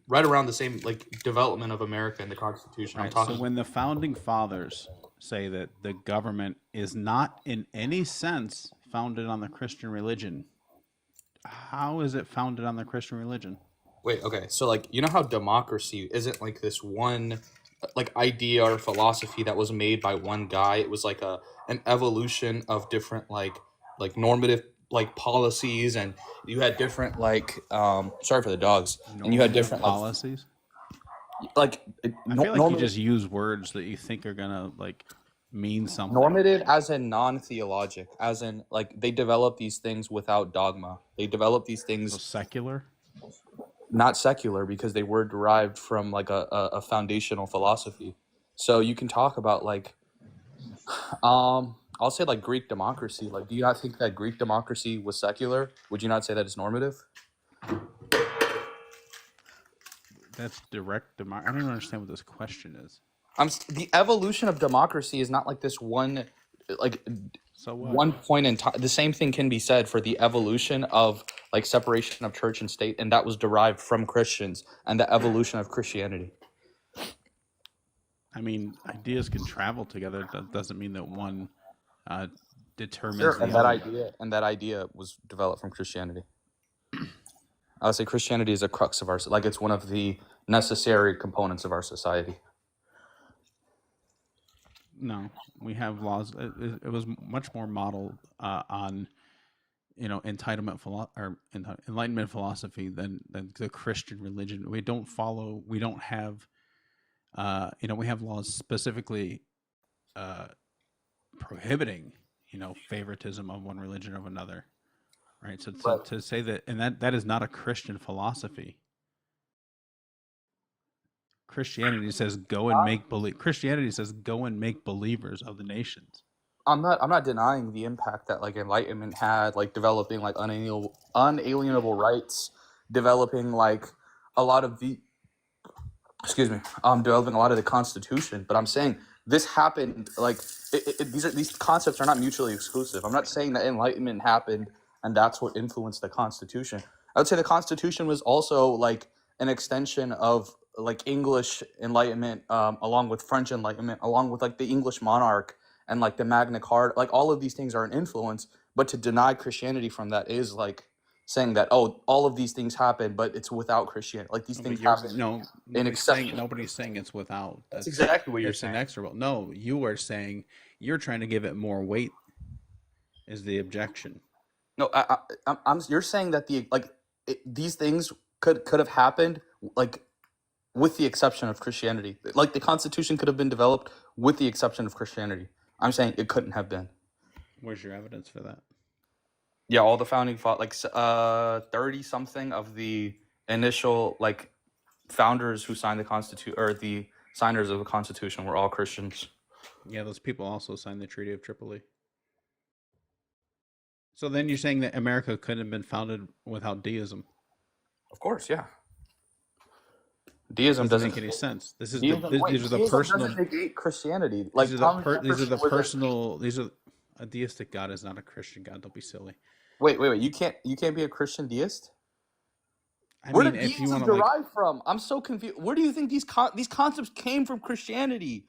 right around the same like development of America and the Constitution. I'm Right. So talking. when the founding fathers say that the government is not in any sense founded on the Christian religion, how is it founded on the Christian religion? Wait, okay. So like you know how democracy isn't like this one like idea or philosophy that was made by one guy. It was like an evolution of different like normative like policies, and you had different like sorry for the dogs, and you had Normative different policies. like I feel like you normative just use words that you think are gonna like mean something. normative as in non-theologic, as in like they develop these things without dogma. They develop these So things secular. not secular because they were derived from like a foundational philosophy. So you can talk about like I'll say like Greek democracy. Like, do you not think that Greek democracy was secular? Would you not say that it's normative? That's direct. I don't even understand what this question is. The evolution of democracy is not like this one, like So what? one point in time. The same thing can be said for the evolution of like separation of church and state, and that was derived from Christians and the evolution of Christianity. I mean, ideas can travel together. That doesn't mean that one determines Sure, the other. and that idea was developed from Christianity. I would say Christianity is a crux of our, like it's one of the necessary components of our society. No, we have laws. It was much more modeled on, entitlement or enlightenment philosophy than the Christian religion. We don't follow. We don't have. We have laws specifically prohibiting, favoritism of one religion over another. Right. So to say that, and that is not a Christian philosophy. Christianity says go and make believe. Christianity says go and make believers of the nations. I'm not denying the impact that like enlightenment had, like developing like unalienable rights, developing like a lot of the developing a lot of the Constitution. But I'm saying this happened like these concepts are not mutually exclusive. I'm not saying that enlightenment happened and that's what influenced the Constitution. I would say the Constitution was also like an extension of like English Enlightenment, along with French Enlightenment, along with like the English monarch and like the Magna Carta. Like all of these things are an influence, but to deny Christianity from that is like saying that all of these things happen, but it's without Christianity. Like these things happen. Nobody's saying it's without. That's exactly what you're it's saying. Inexorable. No, you are saying you're trying to give it more weight. Is the objection? No, you're saying that these things could have happened like with the exception of Christianity. Like the Constitution could have been developed with the exception of Christianity. I'm saying it couldn't have been. Where's your evidence for that? Yeah, all the founding 30 something of the initial like founders who signed the Constitution, or the signers of the Constitution, were all Christians. Yeah, those people also signed the Treaty of Tripoli. So then you're saying that America couldn't have been founded without deism? Of course, yeah. Deism doesn't make any sense. These are the personal. Doesn't negate Christianity. Like these are a deistic God is not a Christian God. Don't be silly. Wait. You can't be a Christian deist. Where did deism derive from? I'm so confused. Where do you think these concepts came from? Christianity.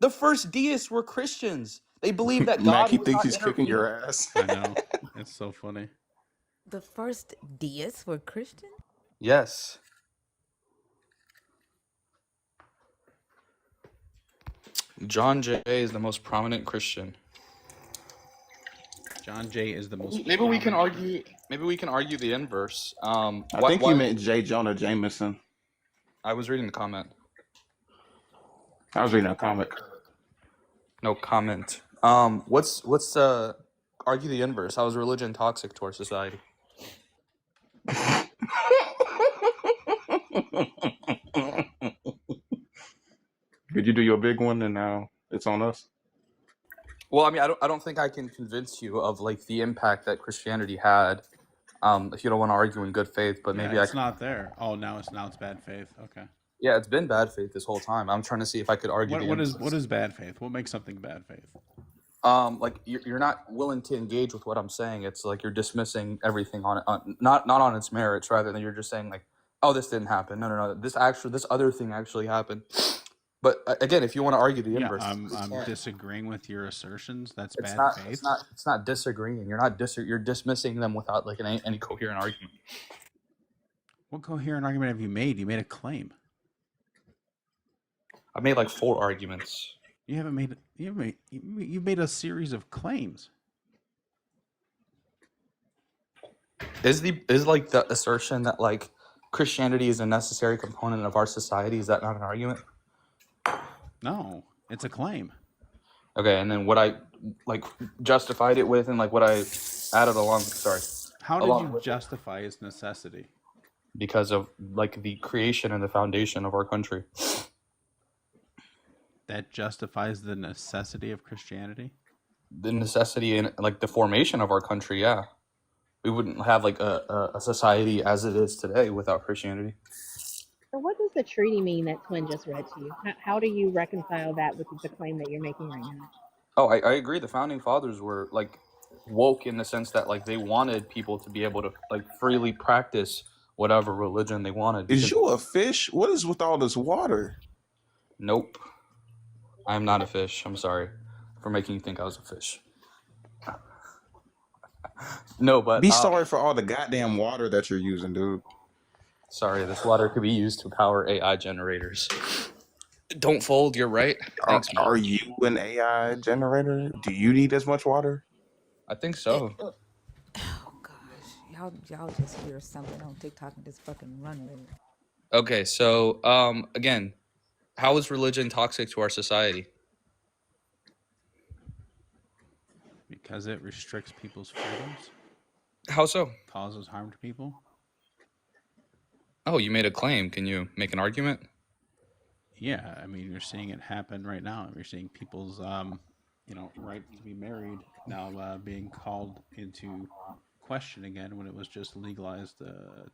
The first deists were Christians. They believed that God. Mackie thinks he's kicking your ass. I know. It's so funny. The first deists were Christian? Yes. John Jay is the most prominent Christian. John Jay is the most. Maybe we can argue. Maybe we can argue the inverse. I think you meant J. Jonah Jameson. I was reading the comment. I was reading a comic. No comment. What's argue the inverse? How is religion toxic to our society? Did you do your big one and now it's on us? Well, I mean, I don't think I can convince you of like the impact that Christianity had. If you don't want to argue in good faith, but maybe it's not there. Oh, now it's bad faith. Okay. Yeah, it's been bad faith this whole time. I'm trying to see if I could argue. What is bad faith? What makes something bad faith? Like you're not willing to engage with what I'm saying. It's like you're dismissing everything on it, not on its merits, rather than you're just saying like, oh, this didn't happen. No. This other thing actually happened. But again, if you want to argue the inverse, I'm disagreeing with your assertions. That's bad faith. It's not disagreeing. You're dismissing them without like any coherent argument. What coherent argument have you made? You made a claim. I made like 4 arguments. You've made a series of claims. Is like the assertion that like Christianity is a necessary component of our society, is that not an argument? No, it's a claim. Okay, and then what I like justified it with, and like what I added along. Sorry. How did you justify its necessity? Because of like the creation and the foundation of our country. That justifies the necessity of Christianity? The necessity in like the formation of our country, yeah. We wouldn't have like a society as it is today without Christianity. So what does the treaty mean that Twin just read to you? How do you reconcile that with the claim that you're making right now? Oh, I agree. The founding fathers were like woke in the sense that like they wanted people to be able to like freely practice whatever religion they wanted. Is you a fish? What is with all this water? Nope. I'm not a fish. I'm sorry for making you think I was a fish. No, but be sorry for all the goddamn water that you're using, dude. Sorry, this water could be used to power AI generators. Don't fold, you're right. Thanks, man. Are you an AI generator? Do you need as much water? I think so. Oh gosh, y'all just hear something on TikTok and just fucking run with it. Okay, so again, how is religion toxic to our society? Because it restricts people's freedoms. How so? Causes harm to people. Oh, you made a claim. Can you make an argument? Yeah, I mean, you're seeing it happen right now. You're seeing people's, right to be married now being called into question again when it was just legalized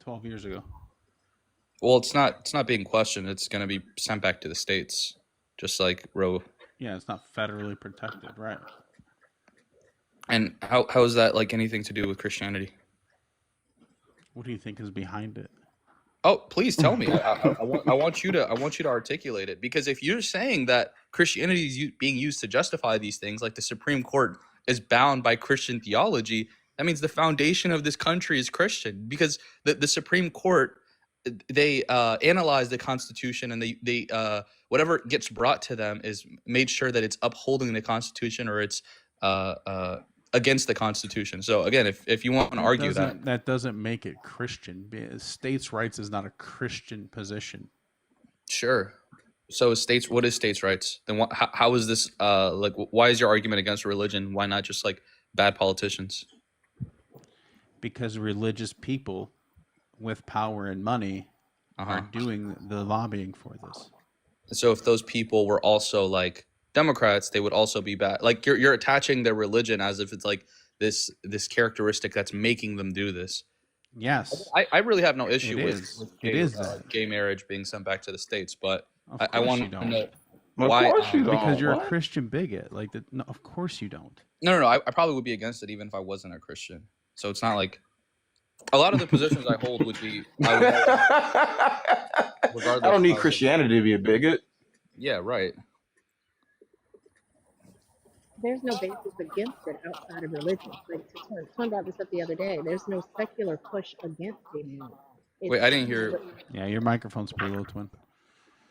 12 years ago. Well, it's not being questioned. It's going to be sent back to the states, just like Roe. Yeah, it's not federally protected, right? And how is that like anything to do with Christianity? What do you think is behind it? Oh, please tell me. I want you to articulate it, because if you're saying that Christianity is being used to justify these things, like the Supreme Court is bound by Christian theology, that means the foundation of this country is Christian, because the Supreme Court, they analyze the Constitution, and they whatever gets brought to them is made sure that it's upholding the Constitution or it's against the Constitution. So again, if you want to argue that doesn't make it Christian. States' rights is not a Christian position. Sure. So what is states' rights? Then how is this like? Why is your argument against religion? Why not just like bad politicians? Because religious people with power and money are doing the lobbying for this. So if those people were also like Democrats, they would also be bad. Like you're attaching their religion as if it's like this characteristic that's making them do this. Yes, I really have no issue with gay marriage being sent back to the states, but I want to know why. Of course you don't. Because you're a Christian bigot. Like that. No, of course you don't. No. I probably would be against it even if I wasn't a Christian. So it's not like a lot of the positions I hold would be. I don't need Christianity to be a bigot. Yeah, right. There's no basis against it outside of religion. Like Twin brought this up the other day. There's no secular push against gay marriage. Wait, I didn't hear. Yeah, your microphone's pretty low, Twin.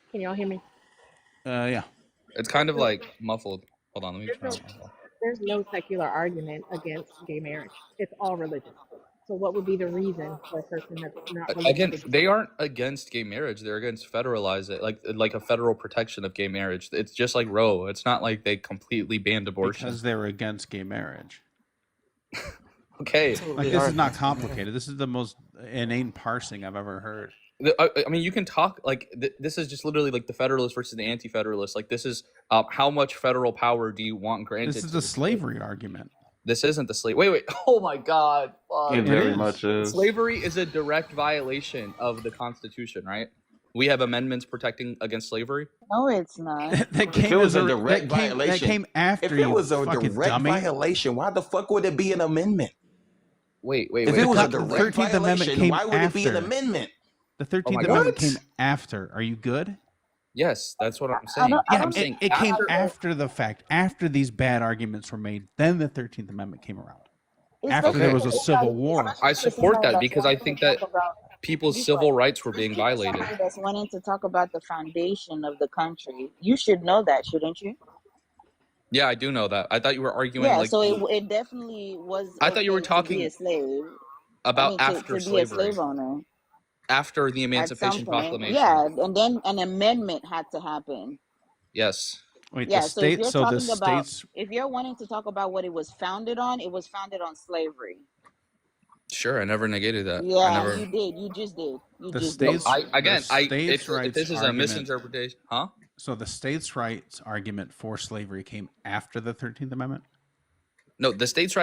Can y'all hear me? Yeah. It's kind of like muffled. Hold on, let me turn it on. There's no secular argument against gay marriage. It's all religious. So what would be the reason for a person that's not religious? Again, they aren't against gay marriage. They're against federalize it, like a federal protection of gay marriage. It's just like Roe. It's not like they completely banned abortion. Because they're against gay marriage. Okay. Like, this is not complicated. This is the most inane parsing I've ever heard. I mean, you can talk like this is just literally like the Federalist versus the Anti-Federalist. Like this is how much federal power do you want granted? This is the slavery argument. This isn't the slave. Wait. Oh my God. It very much is. Slavery is a direct violation of the Constitution, right? We have amendments protecting against slavery. No, it's not. If it was a direct violation, that came after. If it was a direct violation, why the fuck would it be an amendment? Wait. If it was a direct violation, why would it be an amendment? The 13th Amendment came after. Are you good? Yes, that's what I'm saying. I'm saying it came after the fact. After these bad arguments were made, then the 13th Amendment came around. After there was a civil war. I support that because I think that Be civil quiet. rights were You're being speaking to violated. somebody that's wanting to talk about the foundation of the country. You should know that, shouldn't you? Yeah, I do know that. I thought you were arguing Yeah, like so it definitely was I thought you were okay to be talking a slave. I about mean, after to be a slavery, slave owner after the at some Emancipation point. Proclamation. Yeah, and then an amendment had to happen. Yes. Wait, the Yeah, so if state. you're So the talking about, states. if you're wanting to talk about what it was founded on, it was founded on slavery. Sure, I never negated that. I Yeah, never. you did. You just did. You The just No, did. states. The if states' this rights is a argument. misinterpretation, huh? So the states' rights argument for slavery came after the 13th Amendment. No, the states'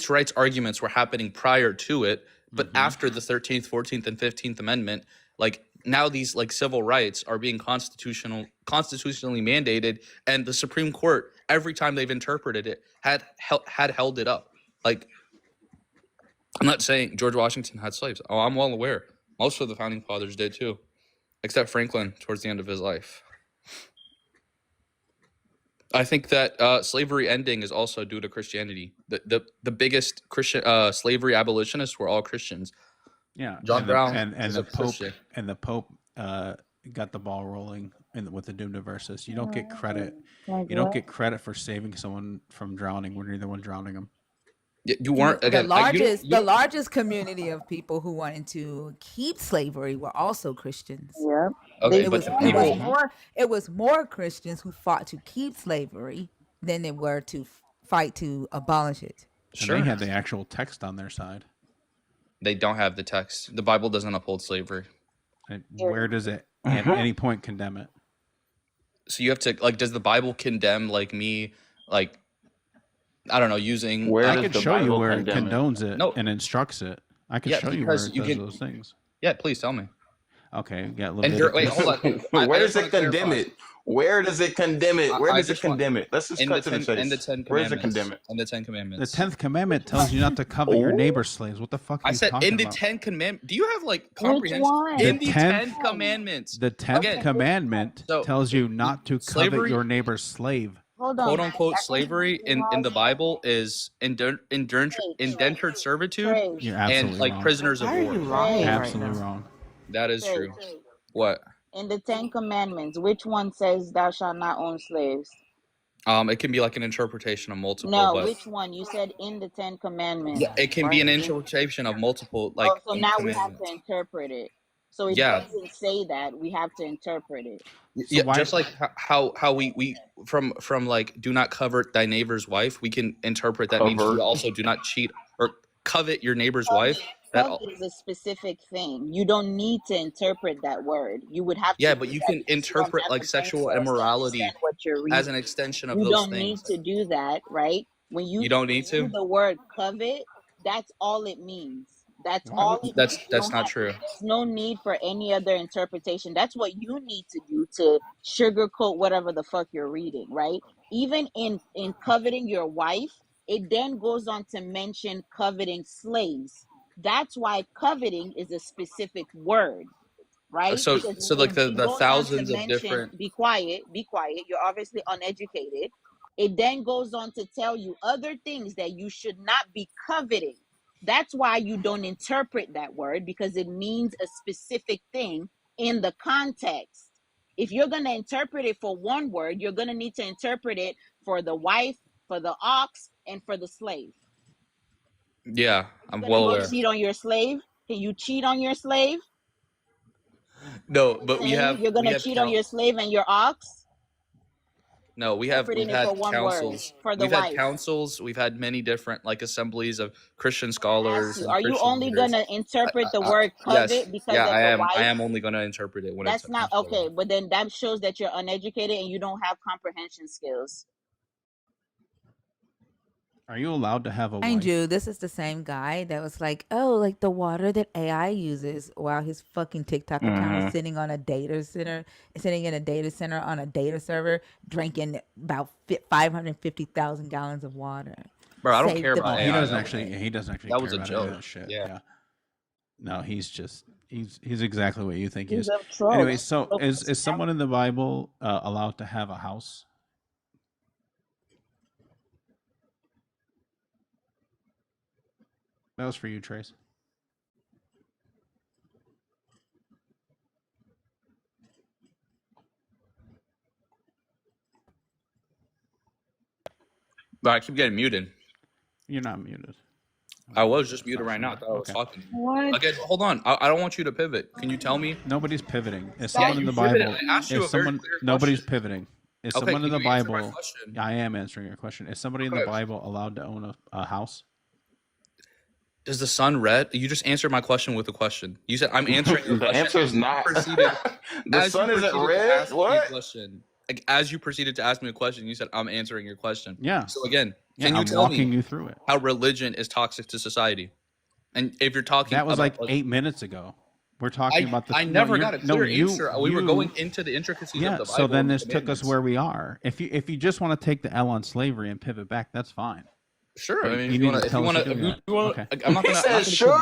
rights arguments were happening prior to it, but Mm-hmm. after the 13th, 14th, and 15th Amendment, like now these like civil rights are being constitutionally mandated, and the Supreme Court every time they've interpreted it had held it up. Like I'm not saying George Washington had slaves. Oh, I'm well aware. Most of the founding fathers did too, except Franklin towards the end of his life. I think that slavery ending is also due to Christianity. The biggest Christian slavery abolitionists were all Christians. Yeah, John Brown and is the a Pope Christian. got the ball rolling with the Doom Diversus. You don't get credit. Like You don't what? get credit for saving someone from drowning when you're the one drowning them. You weren't The again. largest, the largest community of people who wanted to keep slavery were also Christians. Yeah. Okay, They It but was the it was people. formed more it was more Christians who fought to keep slavery than they were to fight to abolish it. And they Sure, had the actual text on their side. they don't have the text. The Bible doesn't uphold slavery. And it. where does it at any point condemn it? So you have to like. Does the Bible condemn like me? Like I don't know, using Where I does could the show you Bible where it condemn it? condones it no. and instructs it. I could Yeah, show you where because it you does can. those things. Yeah, please tell me. Okay, we got And here, wait, Leviticus. hold on. I Where just does want it to condemn clarify. it? Where does it condemn it? Where I does it just want condemn it? Let's just in the cut to the chase. Ten Where does it Commandments. condemn it? In the Ten The Commandments. 10th commandment tells you not to covet your Oh, neighbor's slaves. What the fuck are I you said in talking the about? Ten Commandments. Do you have like Which comprehension? The one? In the Which 10th Ten one? Commandments. the 10th Okay, Again, which one? commandment so tells you not to covet slavery, your neighbor's slave. Hold on, quote guys. unquote, I think slavery we in have the Bible is Trace. indentured servitude Trace. You're and absolutely like wrong. prisoners of Why are war. you lying Trace. right Absolutely now? wrong. That is Trace. true. What? In the Ten Commandments, which one says thou shalt not own slaves? It can be like an interpretation of multiple, No, but which one? You said in the Ten yeah, Commandments. it can be Why? an interpretation of multiple Oh, like so now we have to commandments. interpret it. So it Yeah, doesn't say that. We have to interpret it. So yeah, why just like how we from like do not covet thy neighbor's wife, we can interpret that means you covert. also do not cheat or covet your neighbor's wife. Covet, That covet is a specific thing. You don't need to interpret that word. You would have to yeah, do but you that can because you don't interpret have like the brain sexual cells to understand immorality what you're as an reading. extension of You those don't need things. to do that, right? You don't need Do to. the word covet, that's all it means. That's why all would it means. You That's don't not have, true. there's no need for any other interpretation. That's what you need to do to sugarcoat whatever the fuck you're reading, right? Even in coveting your wife, it then goes on to mention coveting slaves. That's why coveting is a specific word, right? So Because so like it the goes on to thousands of mention, different. be quiet, you're obviously uneducated. It then goes on to tell you other things that you should not be coveting. That's why you don't interpret that word, because it means a specific thing in the context. If you're going to interpret it for one word, you're going to need to interpret it for the wife, for the ox, and for the slave. Yeah, Are you I'm going to well go aware. cheat on your slave? Can you cheat on your slave? No, I'm but saying you're going to cheat on your slave and your ox? no, we've Interpreting it had for one word, councils. for the We've had wife. councils. We've had many different like assemblies of Christian I ask scholars you, and are you Christian only leaders. going to interpret the I, word yes, covet because yeah, of the I wife? am only going to interpret it when it's That's not okay, but then that shows that you're uneducated and you don't have comprehension skills. are you allowed to have a Mind wife? you, this is the same guy that was like, "Oh, like the water that AI uses," while his fucking TikTok account is Hmm. sitting on a data center, sitting in a data center on a data server, drinking about 550,000 gallons of water. Bro, I don't Save care the about Oh, he AI. planet. doesn't actually. He doesn't actually That was care a about any of joke. that shit. Yeah. Yeah. No, he's exactly what you think he He's is. a troll. Anyway, That's so what is someone in the Bible allowed to have a house? That was for you, Trace. But I keep getting muted. You're not muted. I was just muted right now. I thought I was talking. What? Again, hold on. I don't want you to pivot. Can you tell me? Nobody's pivoting. Is Yeah, someone in you the pivoted. Bible? I asked you Is a very someone? clear Nobody's question. pivoting. Is Okay, someone in can the you answer my Bible? question? I am answering your question. Is somebody in the Okay. Bible allowed to own a house? Does the sun red? You just answered my question with a question. You said I'm answering your The question. answer is not. The sun isn't red. What? Like, as you proceeded to ask me a question, you said I'm answering your question. Yeah. So again, Yeah, can you I'm tell walking me you through it. how religion is toxic to society? And if you're talking That was about like 8 minutes ago. We're talking about the. I never got a clear answer. We were going into the intricacies of the Bible. So then and this took us commandments. where we are. If you just want to take the L on slavery and pivot back, that's fine. Sure. But I mean, you if you want to, okay. I'm not going to Sure.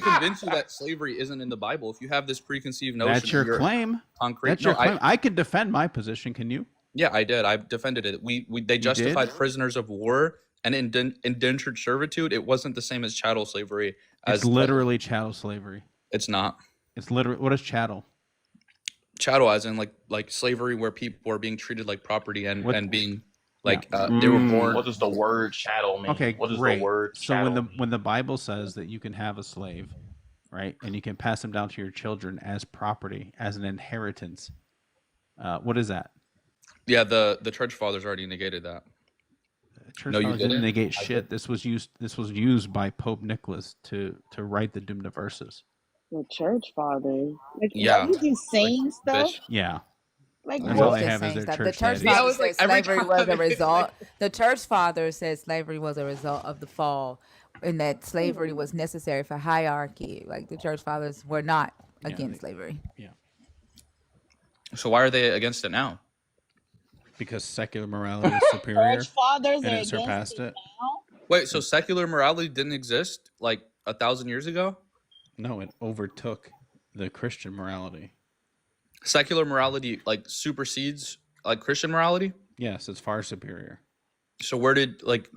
convince you that slavery isn't in the Bible. If you have this preconceived notion, That's your claim. Concrete. That's your claim. I can defend my position. Can you? Yeah, I did. I defended it. They justified prisoners of war and indentured servitude. It wasn't the same as chattel slavery. It's literally chattel slavery. It's not. It's literally, what is chattel? Chattel, as in like slavery, where people are being treated like property and being like they were born. What does the word chattel mean? Okay, what does great. the word chattel So when the Bible says that you can have a slave, right, and you can pass them down to your children as property, as an inheritance, what is that? Yeah, the church fathers already negated that. Church fathers didn't negate shit. This was used by Pope Nicholas to write the Dumna verses. The church fathers. Like, yeah. Are you just saying stuff? Yeah. Like, that's all they have is their church. The church fathers said slavery was a result. The church fathers said slavery was a result of the fall, and that slavery was necessary for hierarchy. Like the church fathers were not against slavery. Yeah. So why are they against it now? Because secular morality is superior. Church fathers and are it surpassed against it. Now? Wait, so secular morality didn't exist like 1,000 years ago? No, it overtook the Christian morality. Secular morality like supersedes like Christian morality? Yes, it's far superior. So where did like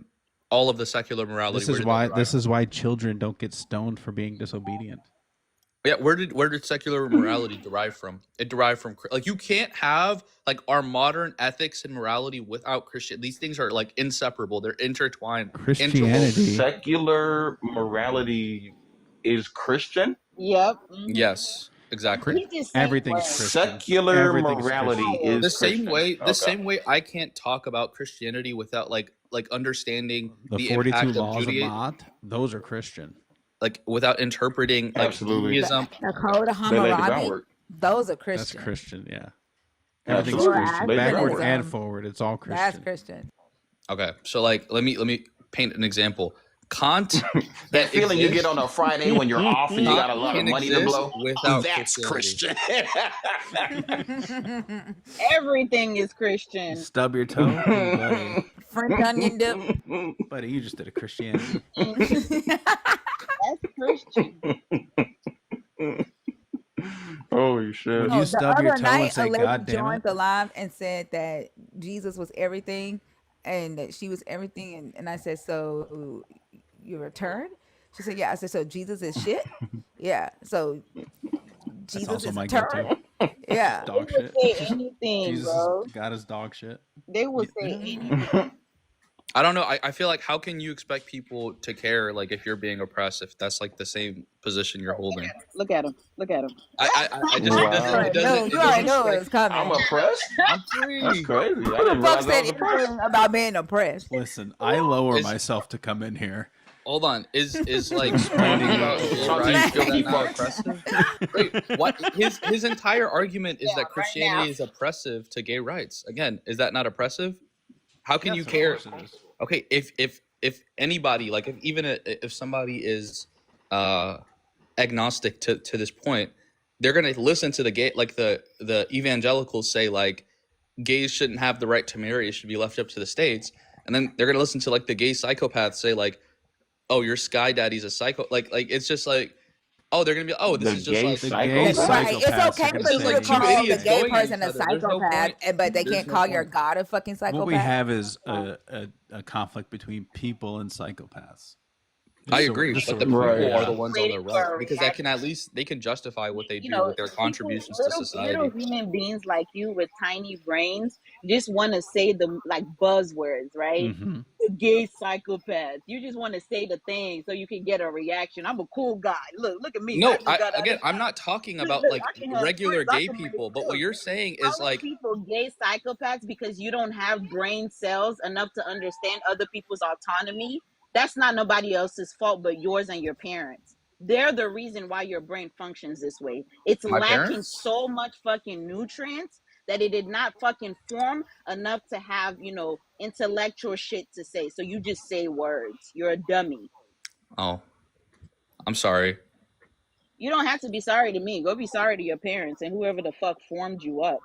all of the secular morality? This is why children don't get stoned for being disobedient. Yeah, where did secular morality derive from? It derived from like you can't have like our modern ethics and morality without Christian. These things are like inseparable. They're intertwined. Christianity. Secular morality is Christian? Yep. Mm-hmm. Yes, exactly. Everything's Christian. Secular morality is the same Christian. way. The same way I can't talk about Christianity without like understanding the 42 impact laws of Judaism. of Ma'at, those are Christian. Like without interpreting like Judaism. The Code of Hammurabi, those are Christian. That's Christian, yeah. Everything's Christian. Backward and forward, it's all Christian. That's Christian. Okay, so like let me paint an example. Kant, that feeling you get on a Friday when you're off and you got a lot of money to blow. That's Christian. Everything is Christian. Stub your toe, buddy. French onion dip. Buddy, you just did a Christianity. That's Christian. Holy shit. Would you stub your toe and say, a lady God damn joined it? the live and said that Jesus was everything and that she was everything. And I said, so you return? She said, yeah. I said, so Jesus is shit? Yeah. So Jesus is my turn? go-to. Yeah. Dog They would shit. say anything, Jesus bro. got his dog shit. They would say anything. I don't know. I feel like how can you expect people to care like if you're being oppressed if that's like the same position you're holding? Look at him. Look at him. I just it doesn't You already know it was coming. I'm oppressed? I'm free. That's crazy. I Who didn't the fuck realize I said was oppressed. anything about being oppressed? Listen, I lower myself to come in here. Hold on. Is like talking about gay rights is that not oppressive? Wait, what? His entire argument is that Christianity is oppressive to gay rights. Again, is that not oppressive? How can you care? Okay, if anybody like if somebody is agnostic to this point, they're gonna listen to the gay like the evangelicals say like gays shouldn't have the right to marry, it should be left up to the states, and then they're gonna listen to like the gay psychopaths say like, oh, your sky daddy's a psycho, like it's just like, oh, they're gonna be, oh, this is just like the gay right. It's okay for you to call the gay person a psychopath, but they can't call your God a fucking psychopath. What we have is a conflict between people and psychopaths. I Just agree, just but so the we're clear, people Right. are the yeah. ones on the Waiting for right a because that can at reaction. least they can justify what they You do know, with their people, contributions to little society. human beings like you with tiny brains just want to say the like buzzwords, right? Mm-hmm. The gay psychopath. You just want to say the thing so you can get a reaction. I'm a cool guy. Look at me. I No, just got out of I'm shower. not talking Look, about look, like I can have regular fun. I gay can make people, but what look. you're saying is Calling like, people gay psychopaths because you don't have brain cells enough to understand other people's autonomy, that's not nobody else's fault but yours and your parents. They're the reason why your brain functions this way. It's my lacking parents. so much fucking nutrients that it did not fucking form enough to have, intellectual shit to say. So you just say words. You're a dummy. Oh, I'm sorry. You don't have to be sorry to me. Go be sorry to your parents and whoever the fuck formed you up.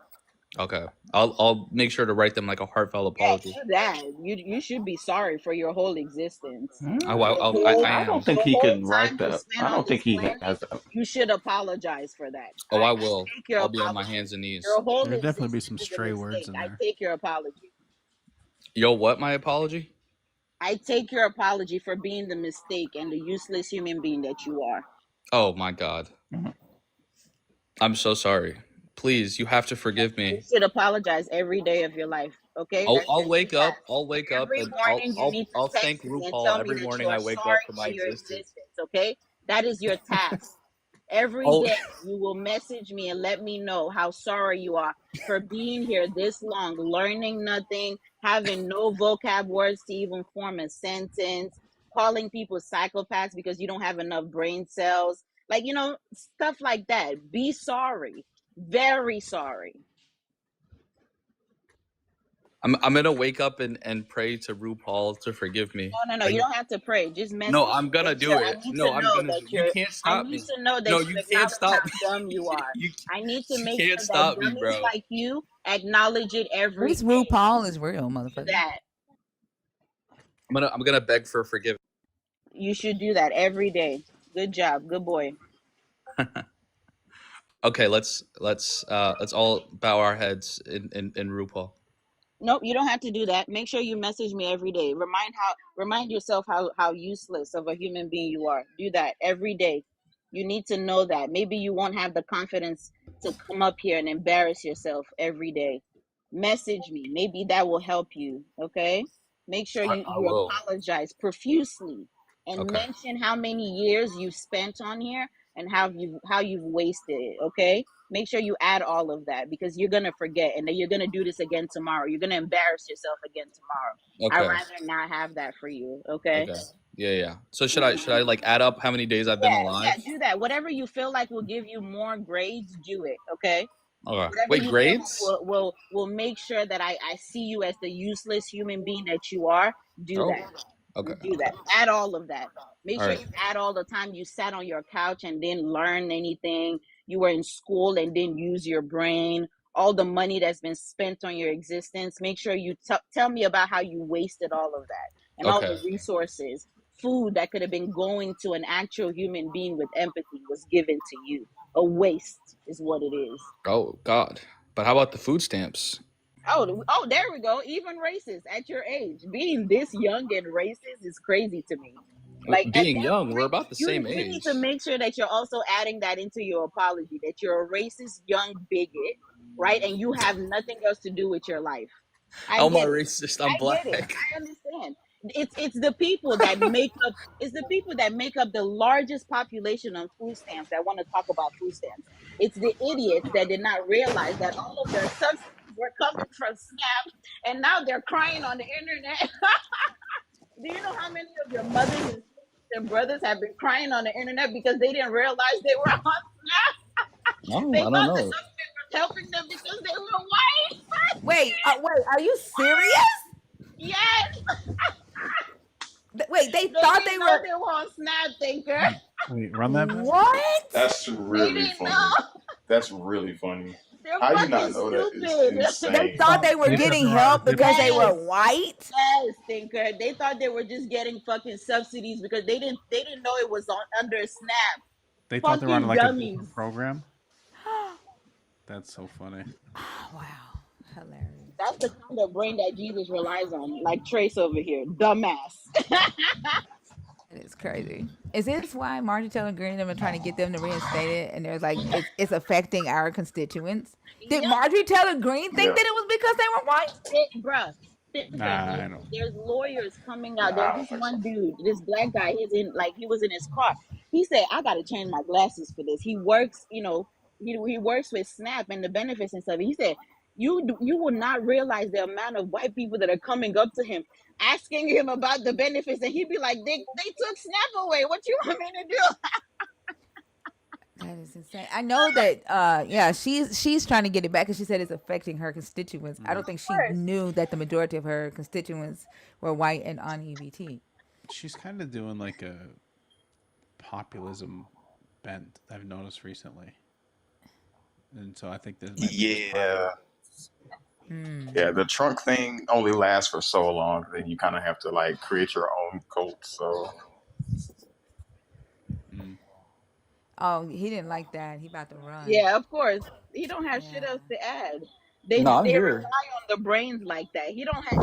Okay, I'll make sure to write them like a heartfelt apology. Yeah, do that. You should be sorry for your whole existence. I I don't am. think The he whole can write time you that. spent I on don't think this he planet, has that. you should apologize for that. Oh, I I will. take your I'll be on my apology. hands and knees. Your whole There'd definitely be existence some is a stray words mistake. in I there. take your apology. Yo, what? My apology? I take your apology for being the mistake and the useless human being that you are. Oh my God, I'm so sorry. Please, you have to forgive You me. should apologize every day of your life. Okay, that's your new task. I'll wake up, Every and morning you need to I'll thank text me and RuPaul tell me every that you morning are I wake up sorry for my for your existence. existence. Okay, that is your task. Every Oh, day you will message me and let me know how sorry you are for being here this long, learning nothing, having no vocab words to even form a sentence, calling people psychopaths because you don't have enough brain cells, like, stuff like that. Be sorry. Very sorry. I'm gonna wake up and pray to RuPaul to forgive me. No. You don't have to pray. Just No, message I'm me. gonna Make sure do I it. need to No, I'm know gonna. that You can't I stop need me. to know No, that you you can't acknowledge stop how me. dumb you are. you I need to you make can't sure that stop me, dummies bro. like you acknowledge it At every least day. RuPaul is real, Do motherfucker. that. I'm gonna beg for forgiveness. You should do that every day. Good job. Good boy. Okay, let's all bow our heads in RuPaul. Nope, you don't have to do that. Make sure you message me every day. Remind yourself how useless of a human being you are. Do that every day. You need to know that. Maybe you won't have the confidence to come up here and embarrass yourself every day. Message me. Maybe that will help you. Okay? Make sure I you will. apologize profusely and Okay. mention how many years you've spent on here and how you've wasted it. Okay? Make sure you add all of that because you're gonna forget and then you're gonna do this again tomorrow. You're gonna embarrass yourself again tomorrow. I'd Okay. rather not have that for you. Okay. Okay. Yeah. So should Mhm. I like add up how many days I've been alive? Yeah, do that. Whatever you feel like will give you more grades, do it. Okay. Okay. Whatever Wait, you feel like grades? will make sure that I see you as the useless human being that you are. Do Oh. that. Okay. Do that. Add all of that. Make All sure right. you add all the time you sat on your couch and didn't learn anything. You were in school and didn't use your brain. All the money that's been spent on your existence. Make sure you tell me about how you wasted all of that and all Okay. the resources. Food that could have been going to an actual human being with empathy was given to you. A waste is what it is. Oh God. But how about the food stamps? Oh, there we go. Even racist at your age, being this young and racist is crazy to me. Like at Being that young, we're point, about the same you need to age. make sure that you're also adding that into your apology that you're a racist young bigot, right? And you have nothing else to do with your life. I How am I get it. racist? I'm I get it. black. I understand. It's the people that make up the largest population on food stamps that want to talk about food stamps. It's the idiots that did not realize that all of their subsidies were coming from SNAP, and now they're crying on the internet. Do you know how many of your mothers and sisters and brothers have been crying on the internet because they didn't realize they were on SNAP? No, They I don't thought the know. government was helping them because they were white. Wait, are you serious? Yes. Wait, they They thought didn't they know were they were on Snap, thinker. Wait, run that back. what? That's They really didn't funny. know. That's really funny. They're How you fucking not know that is stupid. They insane. thought they were They thought getting they were on help a because different. they Yes, were white? yes, thinker. They thought they were just getting fucking subsidies because they didn't know it was on under Snap. They thought they were on Fucking like a dummies. different program. That's so funny. Wow. Hilarious. That's the kind of brain that Jesus relies on, like Trace over here, dumbass. It's crazy. Is this why Marjorie Taylor Greene and them are trying to get them to reinstate it? And there's like it's affecting our constituents. Did Yep. Marjorie Taylor Greene think Yeah. that it was because they were white? Bruh, Spencer, Nah, I don't. there's lawyers coming out. Nah, I There's don't this think so. one dude, this black guy. He was in his car. He said, "I got to change my glasses for this." He works, he works with Snap and the benefits and stuff. He said, you will not realize the amount of white people that are coming up to him, asking him about the benefits, and he'd be like, "They took Snap away. What you want me to do?" That is insane. I know that yeah, she's trying to get it back because she said it's affecting her constituents. I don't think she Of course. knew that the majority of her constituents were white and on EBT. She's kind of doing like a populism bent I've noticed recently, and so I think this might be just part of Yeah. it. Yeah, the trunk thing only lasts for so long. Then you kind of have to like create your own cult. So Mm. Oh, he didn't like that. He about to run. Yeah, of course. He don't have shit Yeah. else to add. They No, I'm they here. rely on the brains like that. They don't have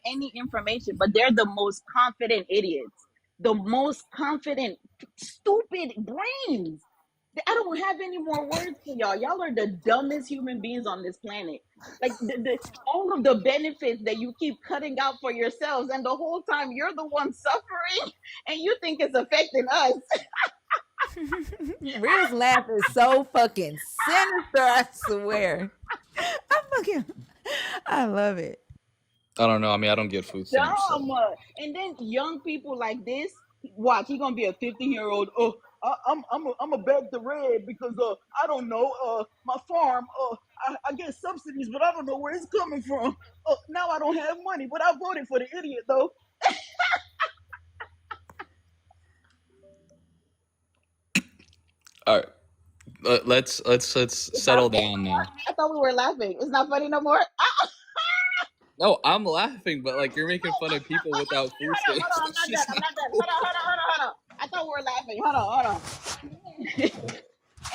any information, but they're the most confident idiots. The most confident stupid brains. I don't have any more words for y'all. Y'all are the dumbest human beings on this planet. Like all of the benefits that you keep cutting out for yourselves, and the whole time you're the one suffering, and you think it's affecting us. Rita's laugh is so fucking sinister, I swear. I love it. I don't know. I mean, I don't get food stamps, so. Dumb. And then young people like this, watch, he gonna be a 15-year-old. Oh, I'm a beg the red because I don't know my farm I get subsidies, but I don't know where it's coming from. Now I don't have money, but I voted for the idiot though. All right. Let's It's not settle funny down no more. now. I thought we were laughing. It's not funny no more. No, I'm laughing, but like you're making fun of people without food Hold on, stamps. I'm It's not done. just I'm not not done. cool. Hold on. I thought we were laughing. Hold on.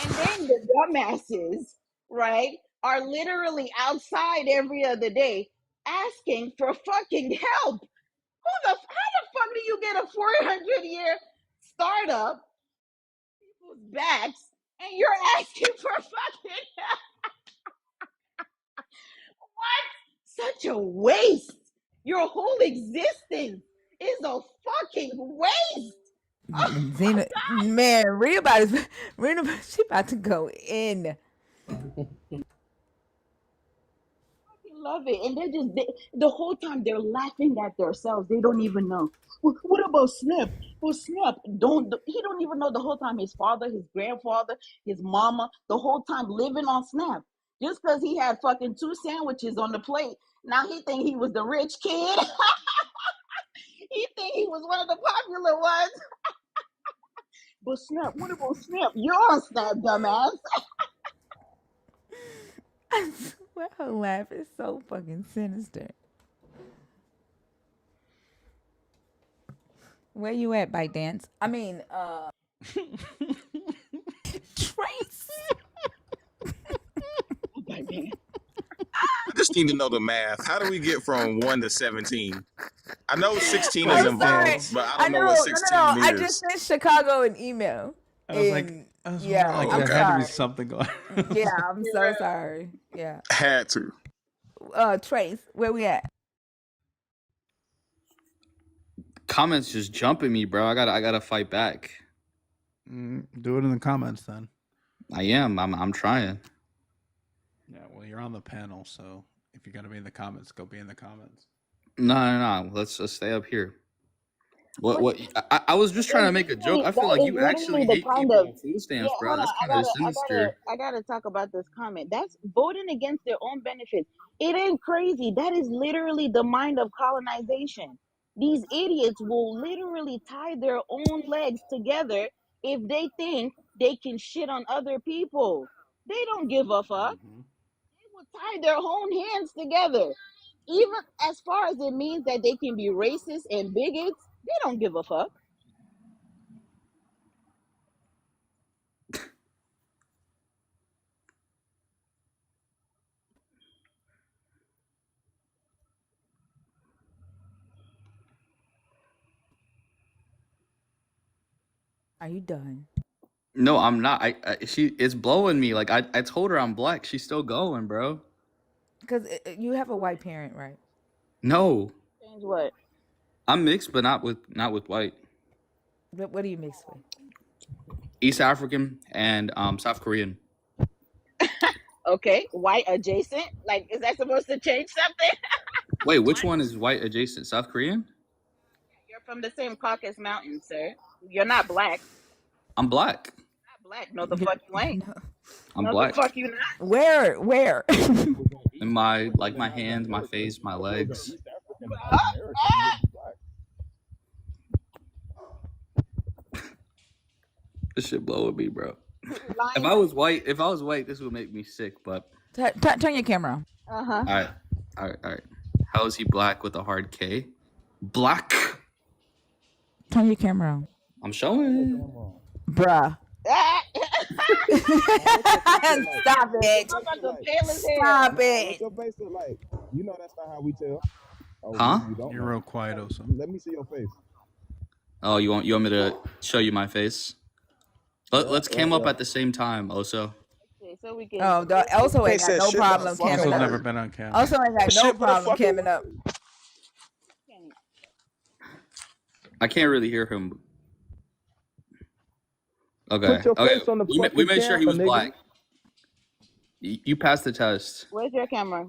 And then the dumbasses, right, are literally outside every other day asking for fucking help. How the fuck do you get a 400-year startup people's backs and you're asking for fucking help? What? Such a waste. Your whole existence is a fucking waste. Zena, man, Rita, she about to go in. Love it. And the whole time they're laughing at themselves. They don't even know. What about Snap? Well, Snap he don't even know the whole time his father, his grandfather, his mama, the whole time living on Snap. Just because he had fucking 2 sandwiches on the plate, now he think he was the rich kid. He think he was one of the popular ones. But Snap, what about Snap? You're on Snap, dumbass. Well, her laugh is so fucking sinister. Where you at, Bite Dance? I mean, Trace. I just need to know the math. How do we get from 1 to 17? I know 16 is I'm Bite sorry. involved, Dance. but I I don't know. know what No. 16 I just is. sent Chicago an email. I was And wondering, yeah, like, I'm there had to be sorry. something going. Yeah, I'm so sorry. Yeah. Had to. Trace, where we at? Comments just jumping me, bro. I gotta fight back. Do it in the comments then. I am. I'm trying. Yeah, well, you're on the panel, so if you got to be in the comments, go be in the comments. No. Let's stay up here. What? I was just trying to make a joke. I feel That like is you literally actually the hate kind people of on food yeah. stamps, bro. Hold on, That's kind of sinister. I gotta talk about this comment. That's voting against their own benefits. It ain't crazy. That is literally the mind of colonization. These idiots will literally tie their own legs together if they think they can shit on other people. They don't give a fuck. Mm-hmm. They will tie their own hands together. Even as far as it means that they can be racist and bigots, they don't give a fuck. Are you done? No, I'm not. She it's blowing me. Like I told her I'm black. She's still going, bro. Because you have a white parent, right? No, Change what? I'm mixed, but not with white. What do you mix with? East African and South Korean. Okay, white adjacent. Like, is that supposed to change something? Wait, which one is white adjacent? South Korean? You're from the same Caucasus Mountains, sir. You're not black. I'm black. Not black. No, the fuck you ain't. No. I'm No, the black. fuck you not. Where? In my hands, my face, my legs. This shit blowing me, bro. If I was white, this would make me sick. But Turn your camera on. Uh-huh. all right. How is he black with a hard K? Black. Turn your camera on. I'm showing. Bruh. Stop it. Stop it. You know that's not how we tell. Huh? You're real quiet, also. Let me see your face. Oh, you want me to show you my face? Let's cam up at the same time, also. Okay, so we can. Oh, also ain't got no problem Also camming never up. been on camera. Also ain't got no problem camming up. I can't really hear him. Okay. Put your face on the We made sure he was camera, nigga. black. You passed the test. Where's your camera?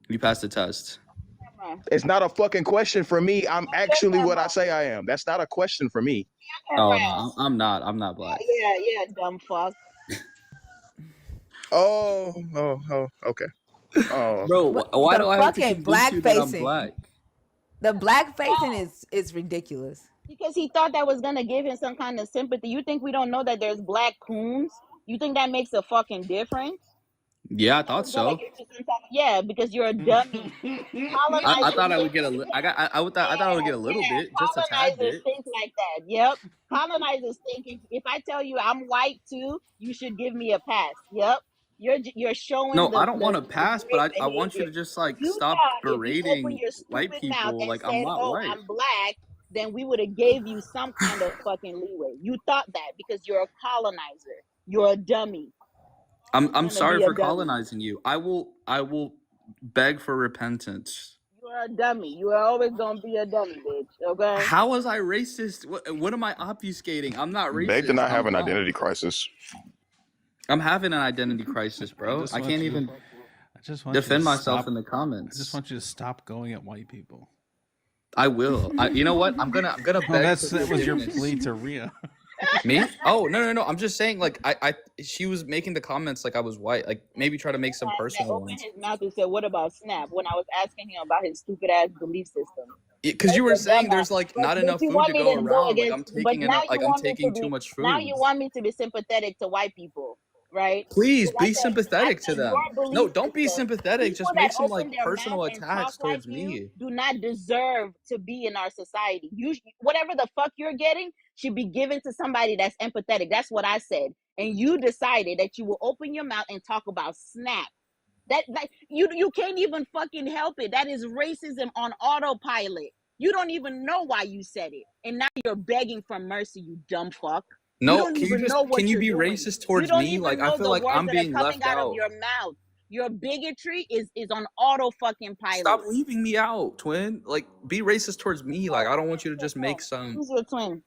You passed the test. Camera. It's not a fucking question for me. I'm actually what I say I am. That's not a question for me. Oh no, I'm not. I'm not black. Yeah, dumb fuck. Oh, okay. Oh, Bro, why do I have to fucking convince black you that I'm facing. black? The black facing is ridiculous. Because he thought that was gonna give him some kind of sympathy. You think we don't know that there's black coons? You think that makes a fucking difference? Yeah, I thought so. Yeah, because you're a dummy. I thought I would get I thought I would get a little bit, just a tad Colonizers bit. think like that. Yep. Colonizers think if I tell you I'm white too, you should give me a pass. Yep. You're showing No, the I don't want to the pass, great but I want you behavior. to just like You stop thought if you open berating your white stupid mouth people and like I'm said, not "Oh, white. I'm black," then we would have gave you some kind of fucking leeway. You thought that because you're a colonizer. You're a dummy. I'm sorry for colonizing you. I will beg for repentance. You're a dummy. You are always gonna be a dummy, bitch. Okay. How was I racist? What am I obfuscating? I'm not racist. Beg to not have an black. identity crisis. I'm having an identity crisis, bro. I can't even defend myself in the comments. I just want you to stop going at white people. I will. You know what? I'm gonna beg. That was your plea to Rhea. Me? Oh no! I'm just saying, like, she was making the comments like I was white. Like, maybe try to make some personal ones. His mouth and said, "What about Snap?" When I was asking him about his stupid ass belief system. Because you were saying there's like not enough food to go around. Like I'm taking too much food. Now you want me to be sympathetic to white people, right? Please be sympathetic to them. No, don't be sympathetic. Just make some like personal attacks towards me. Do not deserve to be in our society. You, whatever the fuck you're getting should be given to somebody that's empathetic. That's what I said. And you decided that you will open your mouth and talk about Snap. That you can't even fucking help it. That is racism on autopilot. You don't even know why you said it, and now you're begging for mercy. You dumb fuck. No, can you be racist towards me? Like I feel like I'm being left out. Of your mouth. Your bigotry is on auto fucking pilot. Stop leaving me out, twin. Like be racist towards me. Like I don't want you to just make some. Who's your twin?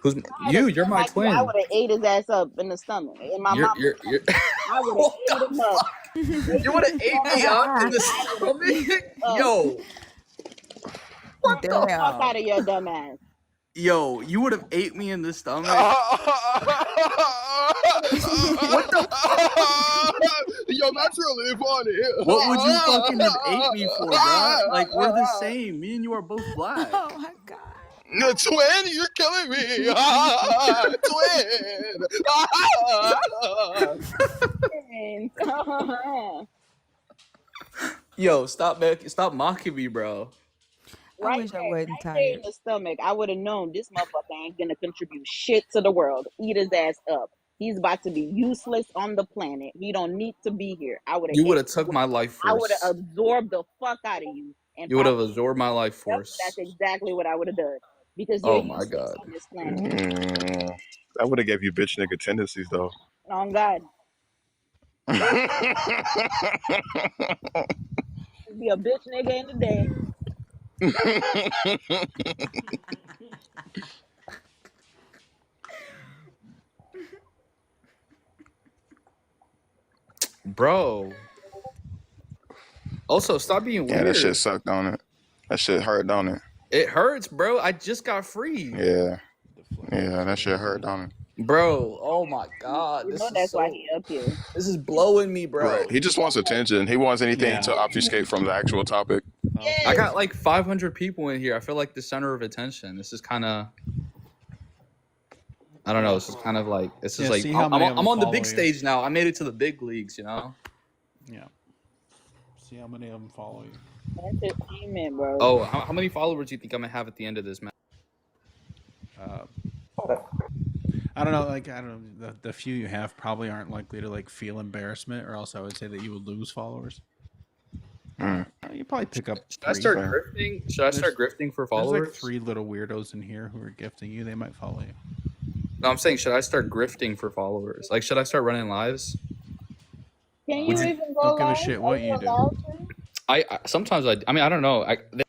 Who's you? You're my twin. I would have ate his ass up in the stomach. In my mouth. I would have ate him up. You would have ate me up in the stomach? Yo. What the fuck out of your dumb ass? Yo, you would have ate me in the stomach? What the Yo, that's really funny. What would you fucking have ate me for, bro? Like, we're the same. Me and you are both black. Oh, my God. Twin, you're killing me. Twin. Yo, stop mocking me, bro. I wish I wasn't tired. In the stomach, I would have known this motherfucker ain't gonna contribute shit to the world. Eat his ass up. He's about to be useless on the planet. He don't need to be here. You would have took my life force. I would have absorbed the fuck out of you. And you would have absorbed my life force. That's exactly what I would have done. because you're Oh my useless god. on this planet. That would have gave you bitch nigga tendencies though. On God, be a bitch nigga in the day. Bro. Also, stop being Yeah, that shit weird. sucked on it. That shit hurt, don't it? It hurts, bro. I just got freed. Yeah. Deflecting Yeah, is that shit hurt, crazy. don't it? Bro, oh my god. You know that's why he up here. This is blowing me, Right. bro. He just wants attention. He wants anything Yeah. to obfuscate from the actual topic. I Yes. got like 500 people in here. I feel like the center of attention. This is kind of, I don't know. This is kind of like, this is Yeah, like, see how many of them I'm on the follow big you. stage now. I made it to the big leagues, you know? Yeah. See how many of them follow you. Entertainment, bro. Oh, how many followers do you think I'm going to have at the end of this, man? I don't know. Like, I don't know. The few you have probably aren't likely to like feel embarrassment, or else I would say that you would lose followers. You probably pick up Should I 3. start grifting? Should I start grifting for There's followers? like 3 little weirdos in here who are gifting you. They might follow you. No, I'm saying, should I start grifting for followers? Like, should I start running lives? Can you Would you? even go Don't give a live? shit Are what you you do. allowed to? I sometimes I mean, I don't know.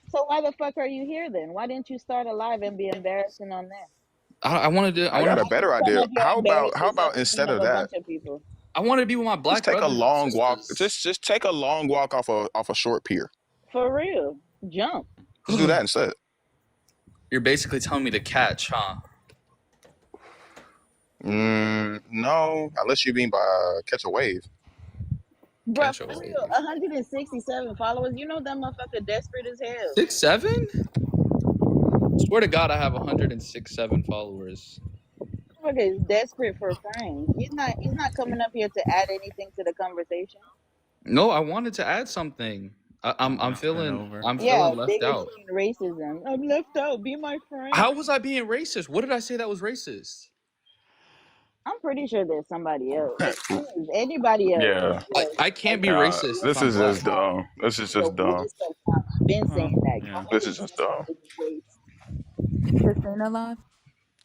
So why the fuck are you here then? Why didn't you start a live and be embarrassing on there? I wanted to. I got a Why you better come idea. up here and embarrass How yourself about in front instead of of a that, bunch of people? I want to be with my black just take a brothers and long walk. sisters. Just take a long walk off a short pier. For real. Jump. Just do that instead. You're basically telling me to catch, huh? No, unless you mean by catch a wave. Bruh, Catch a for wave. real. 167 followers. You know that motherfucker desperate as hell. 6'7"? Swear to God, I have 106.7 followers. Motherfucker is desperate for fame. He's not coming up here to add anything to the conversation. No, I wanted to add something. I'm feeling Yeah, left big out. extreme racism. I'm left out. Be my friend. How was I being racist? What did I say that was racist? I'm pretty sure there's somebody else. Anybody else. Yeah. I can't be racist if This I'm is black. just dumb. This is The just dumb. waste of time. I've been saying that. Yeah. This is just dumb. Is Christina live?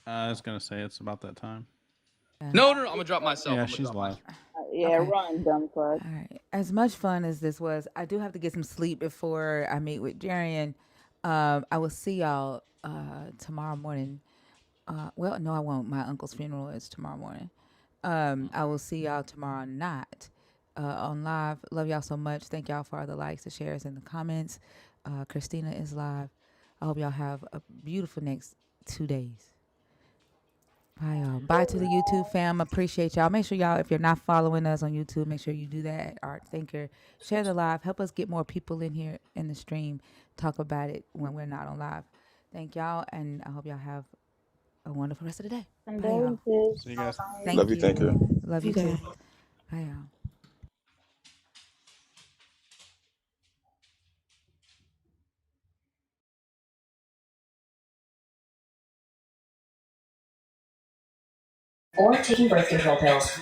I was gonna say it's about that time. No, I'm gonna drop myself. Yeah, she's live. Yeah, Okay. run, dumb fuck. All right. As much fun as this was, I do have to get some sleep before I meet with Jarian. I will see y'all tomorrow morning. Well, no, I won't. My uncle's funeral is tomorrow morning. I will see y'all tomorrow night on live. Love y'all so much. Thank y'all for all the likes, the shares, and the comments. Christina is live. I hope y'all have a beautiful next 2 days. Bye, y'all. Bye to the YouTube fam. Appreciate y'all. Make sure y'all, if you're not following us on YouTube, make sure you do that at Art Thinker. Share the live. Help us get more people in here in the stream. Talk about it when we're not on live. Thank y'all, and I hope y'all have a wonderful rest of the day. Bye, y'all. See you guys. Thank Love you, Thinker. Love you too. Bye, y'all. Or taking birth control pills.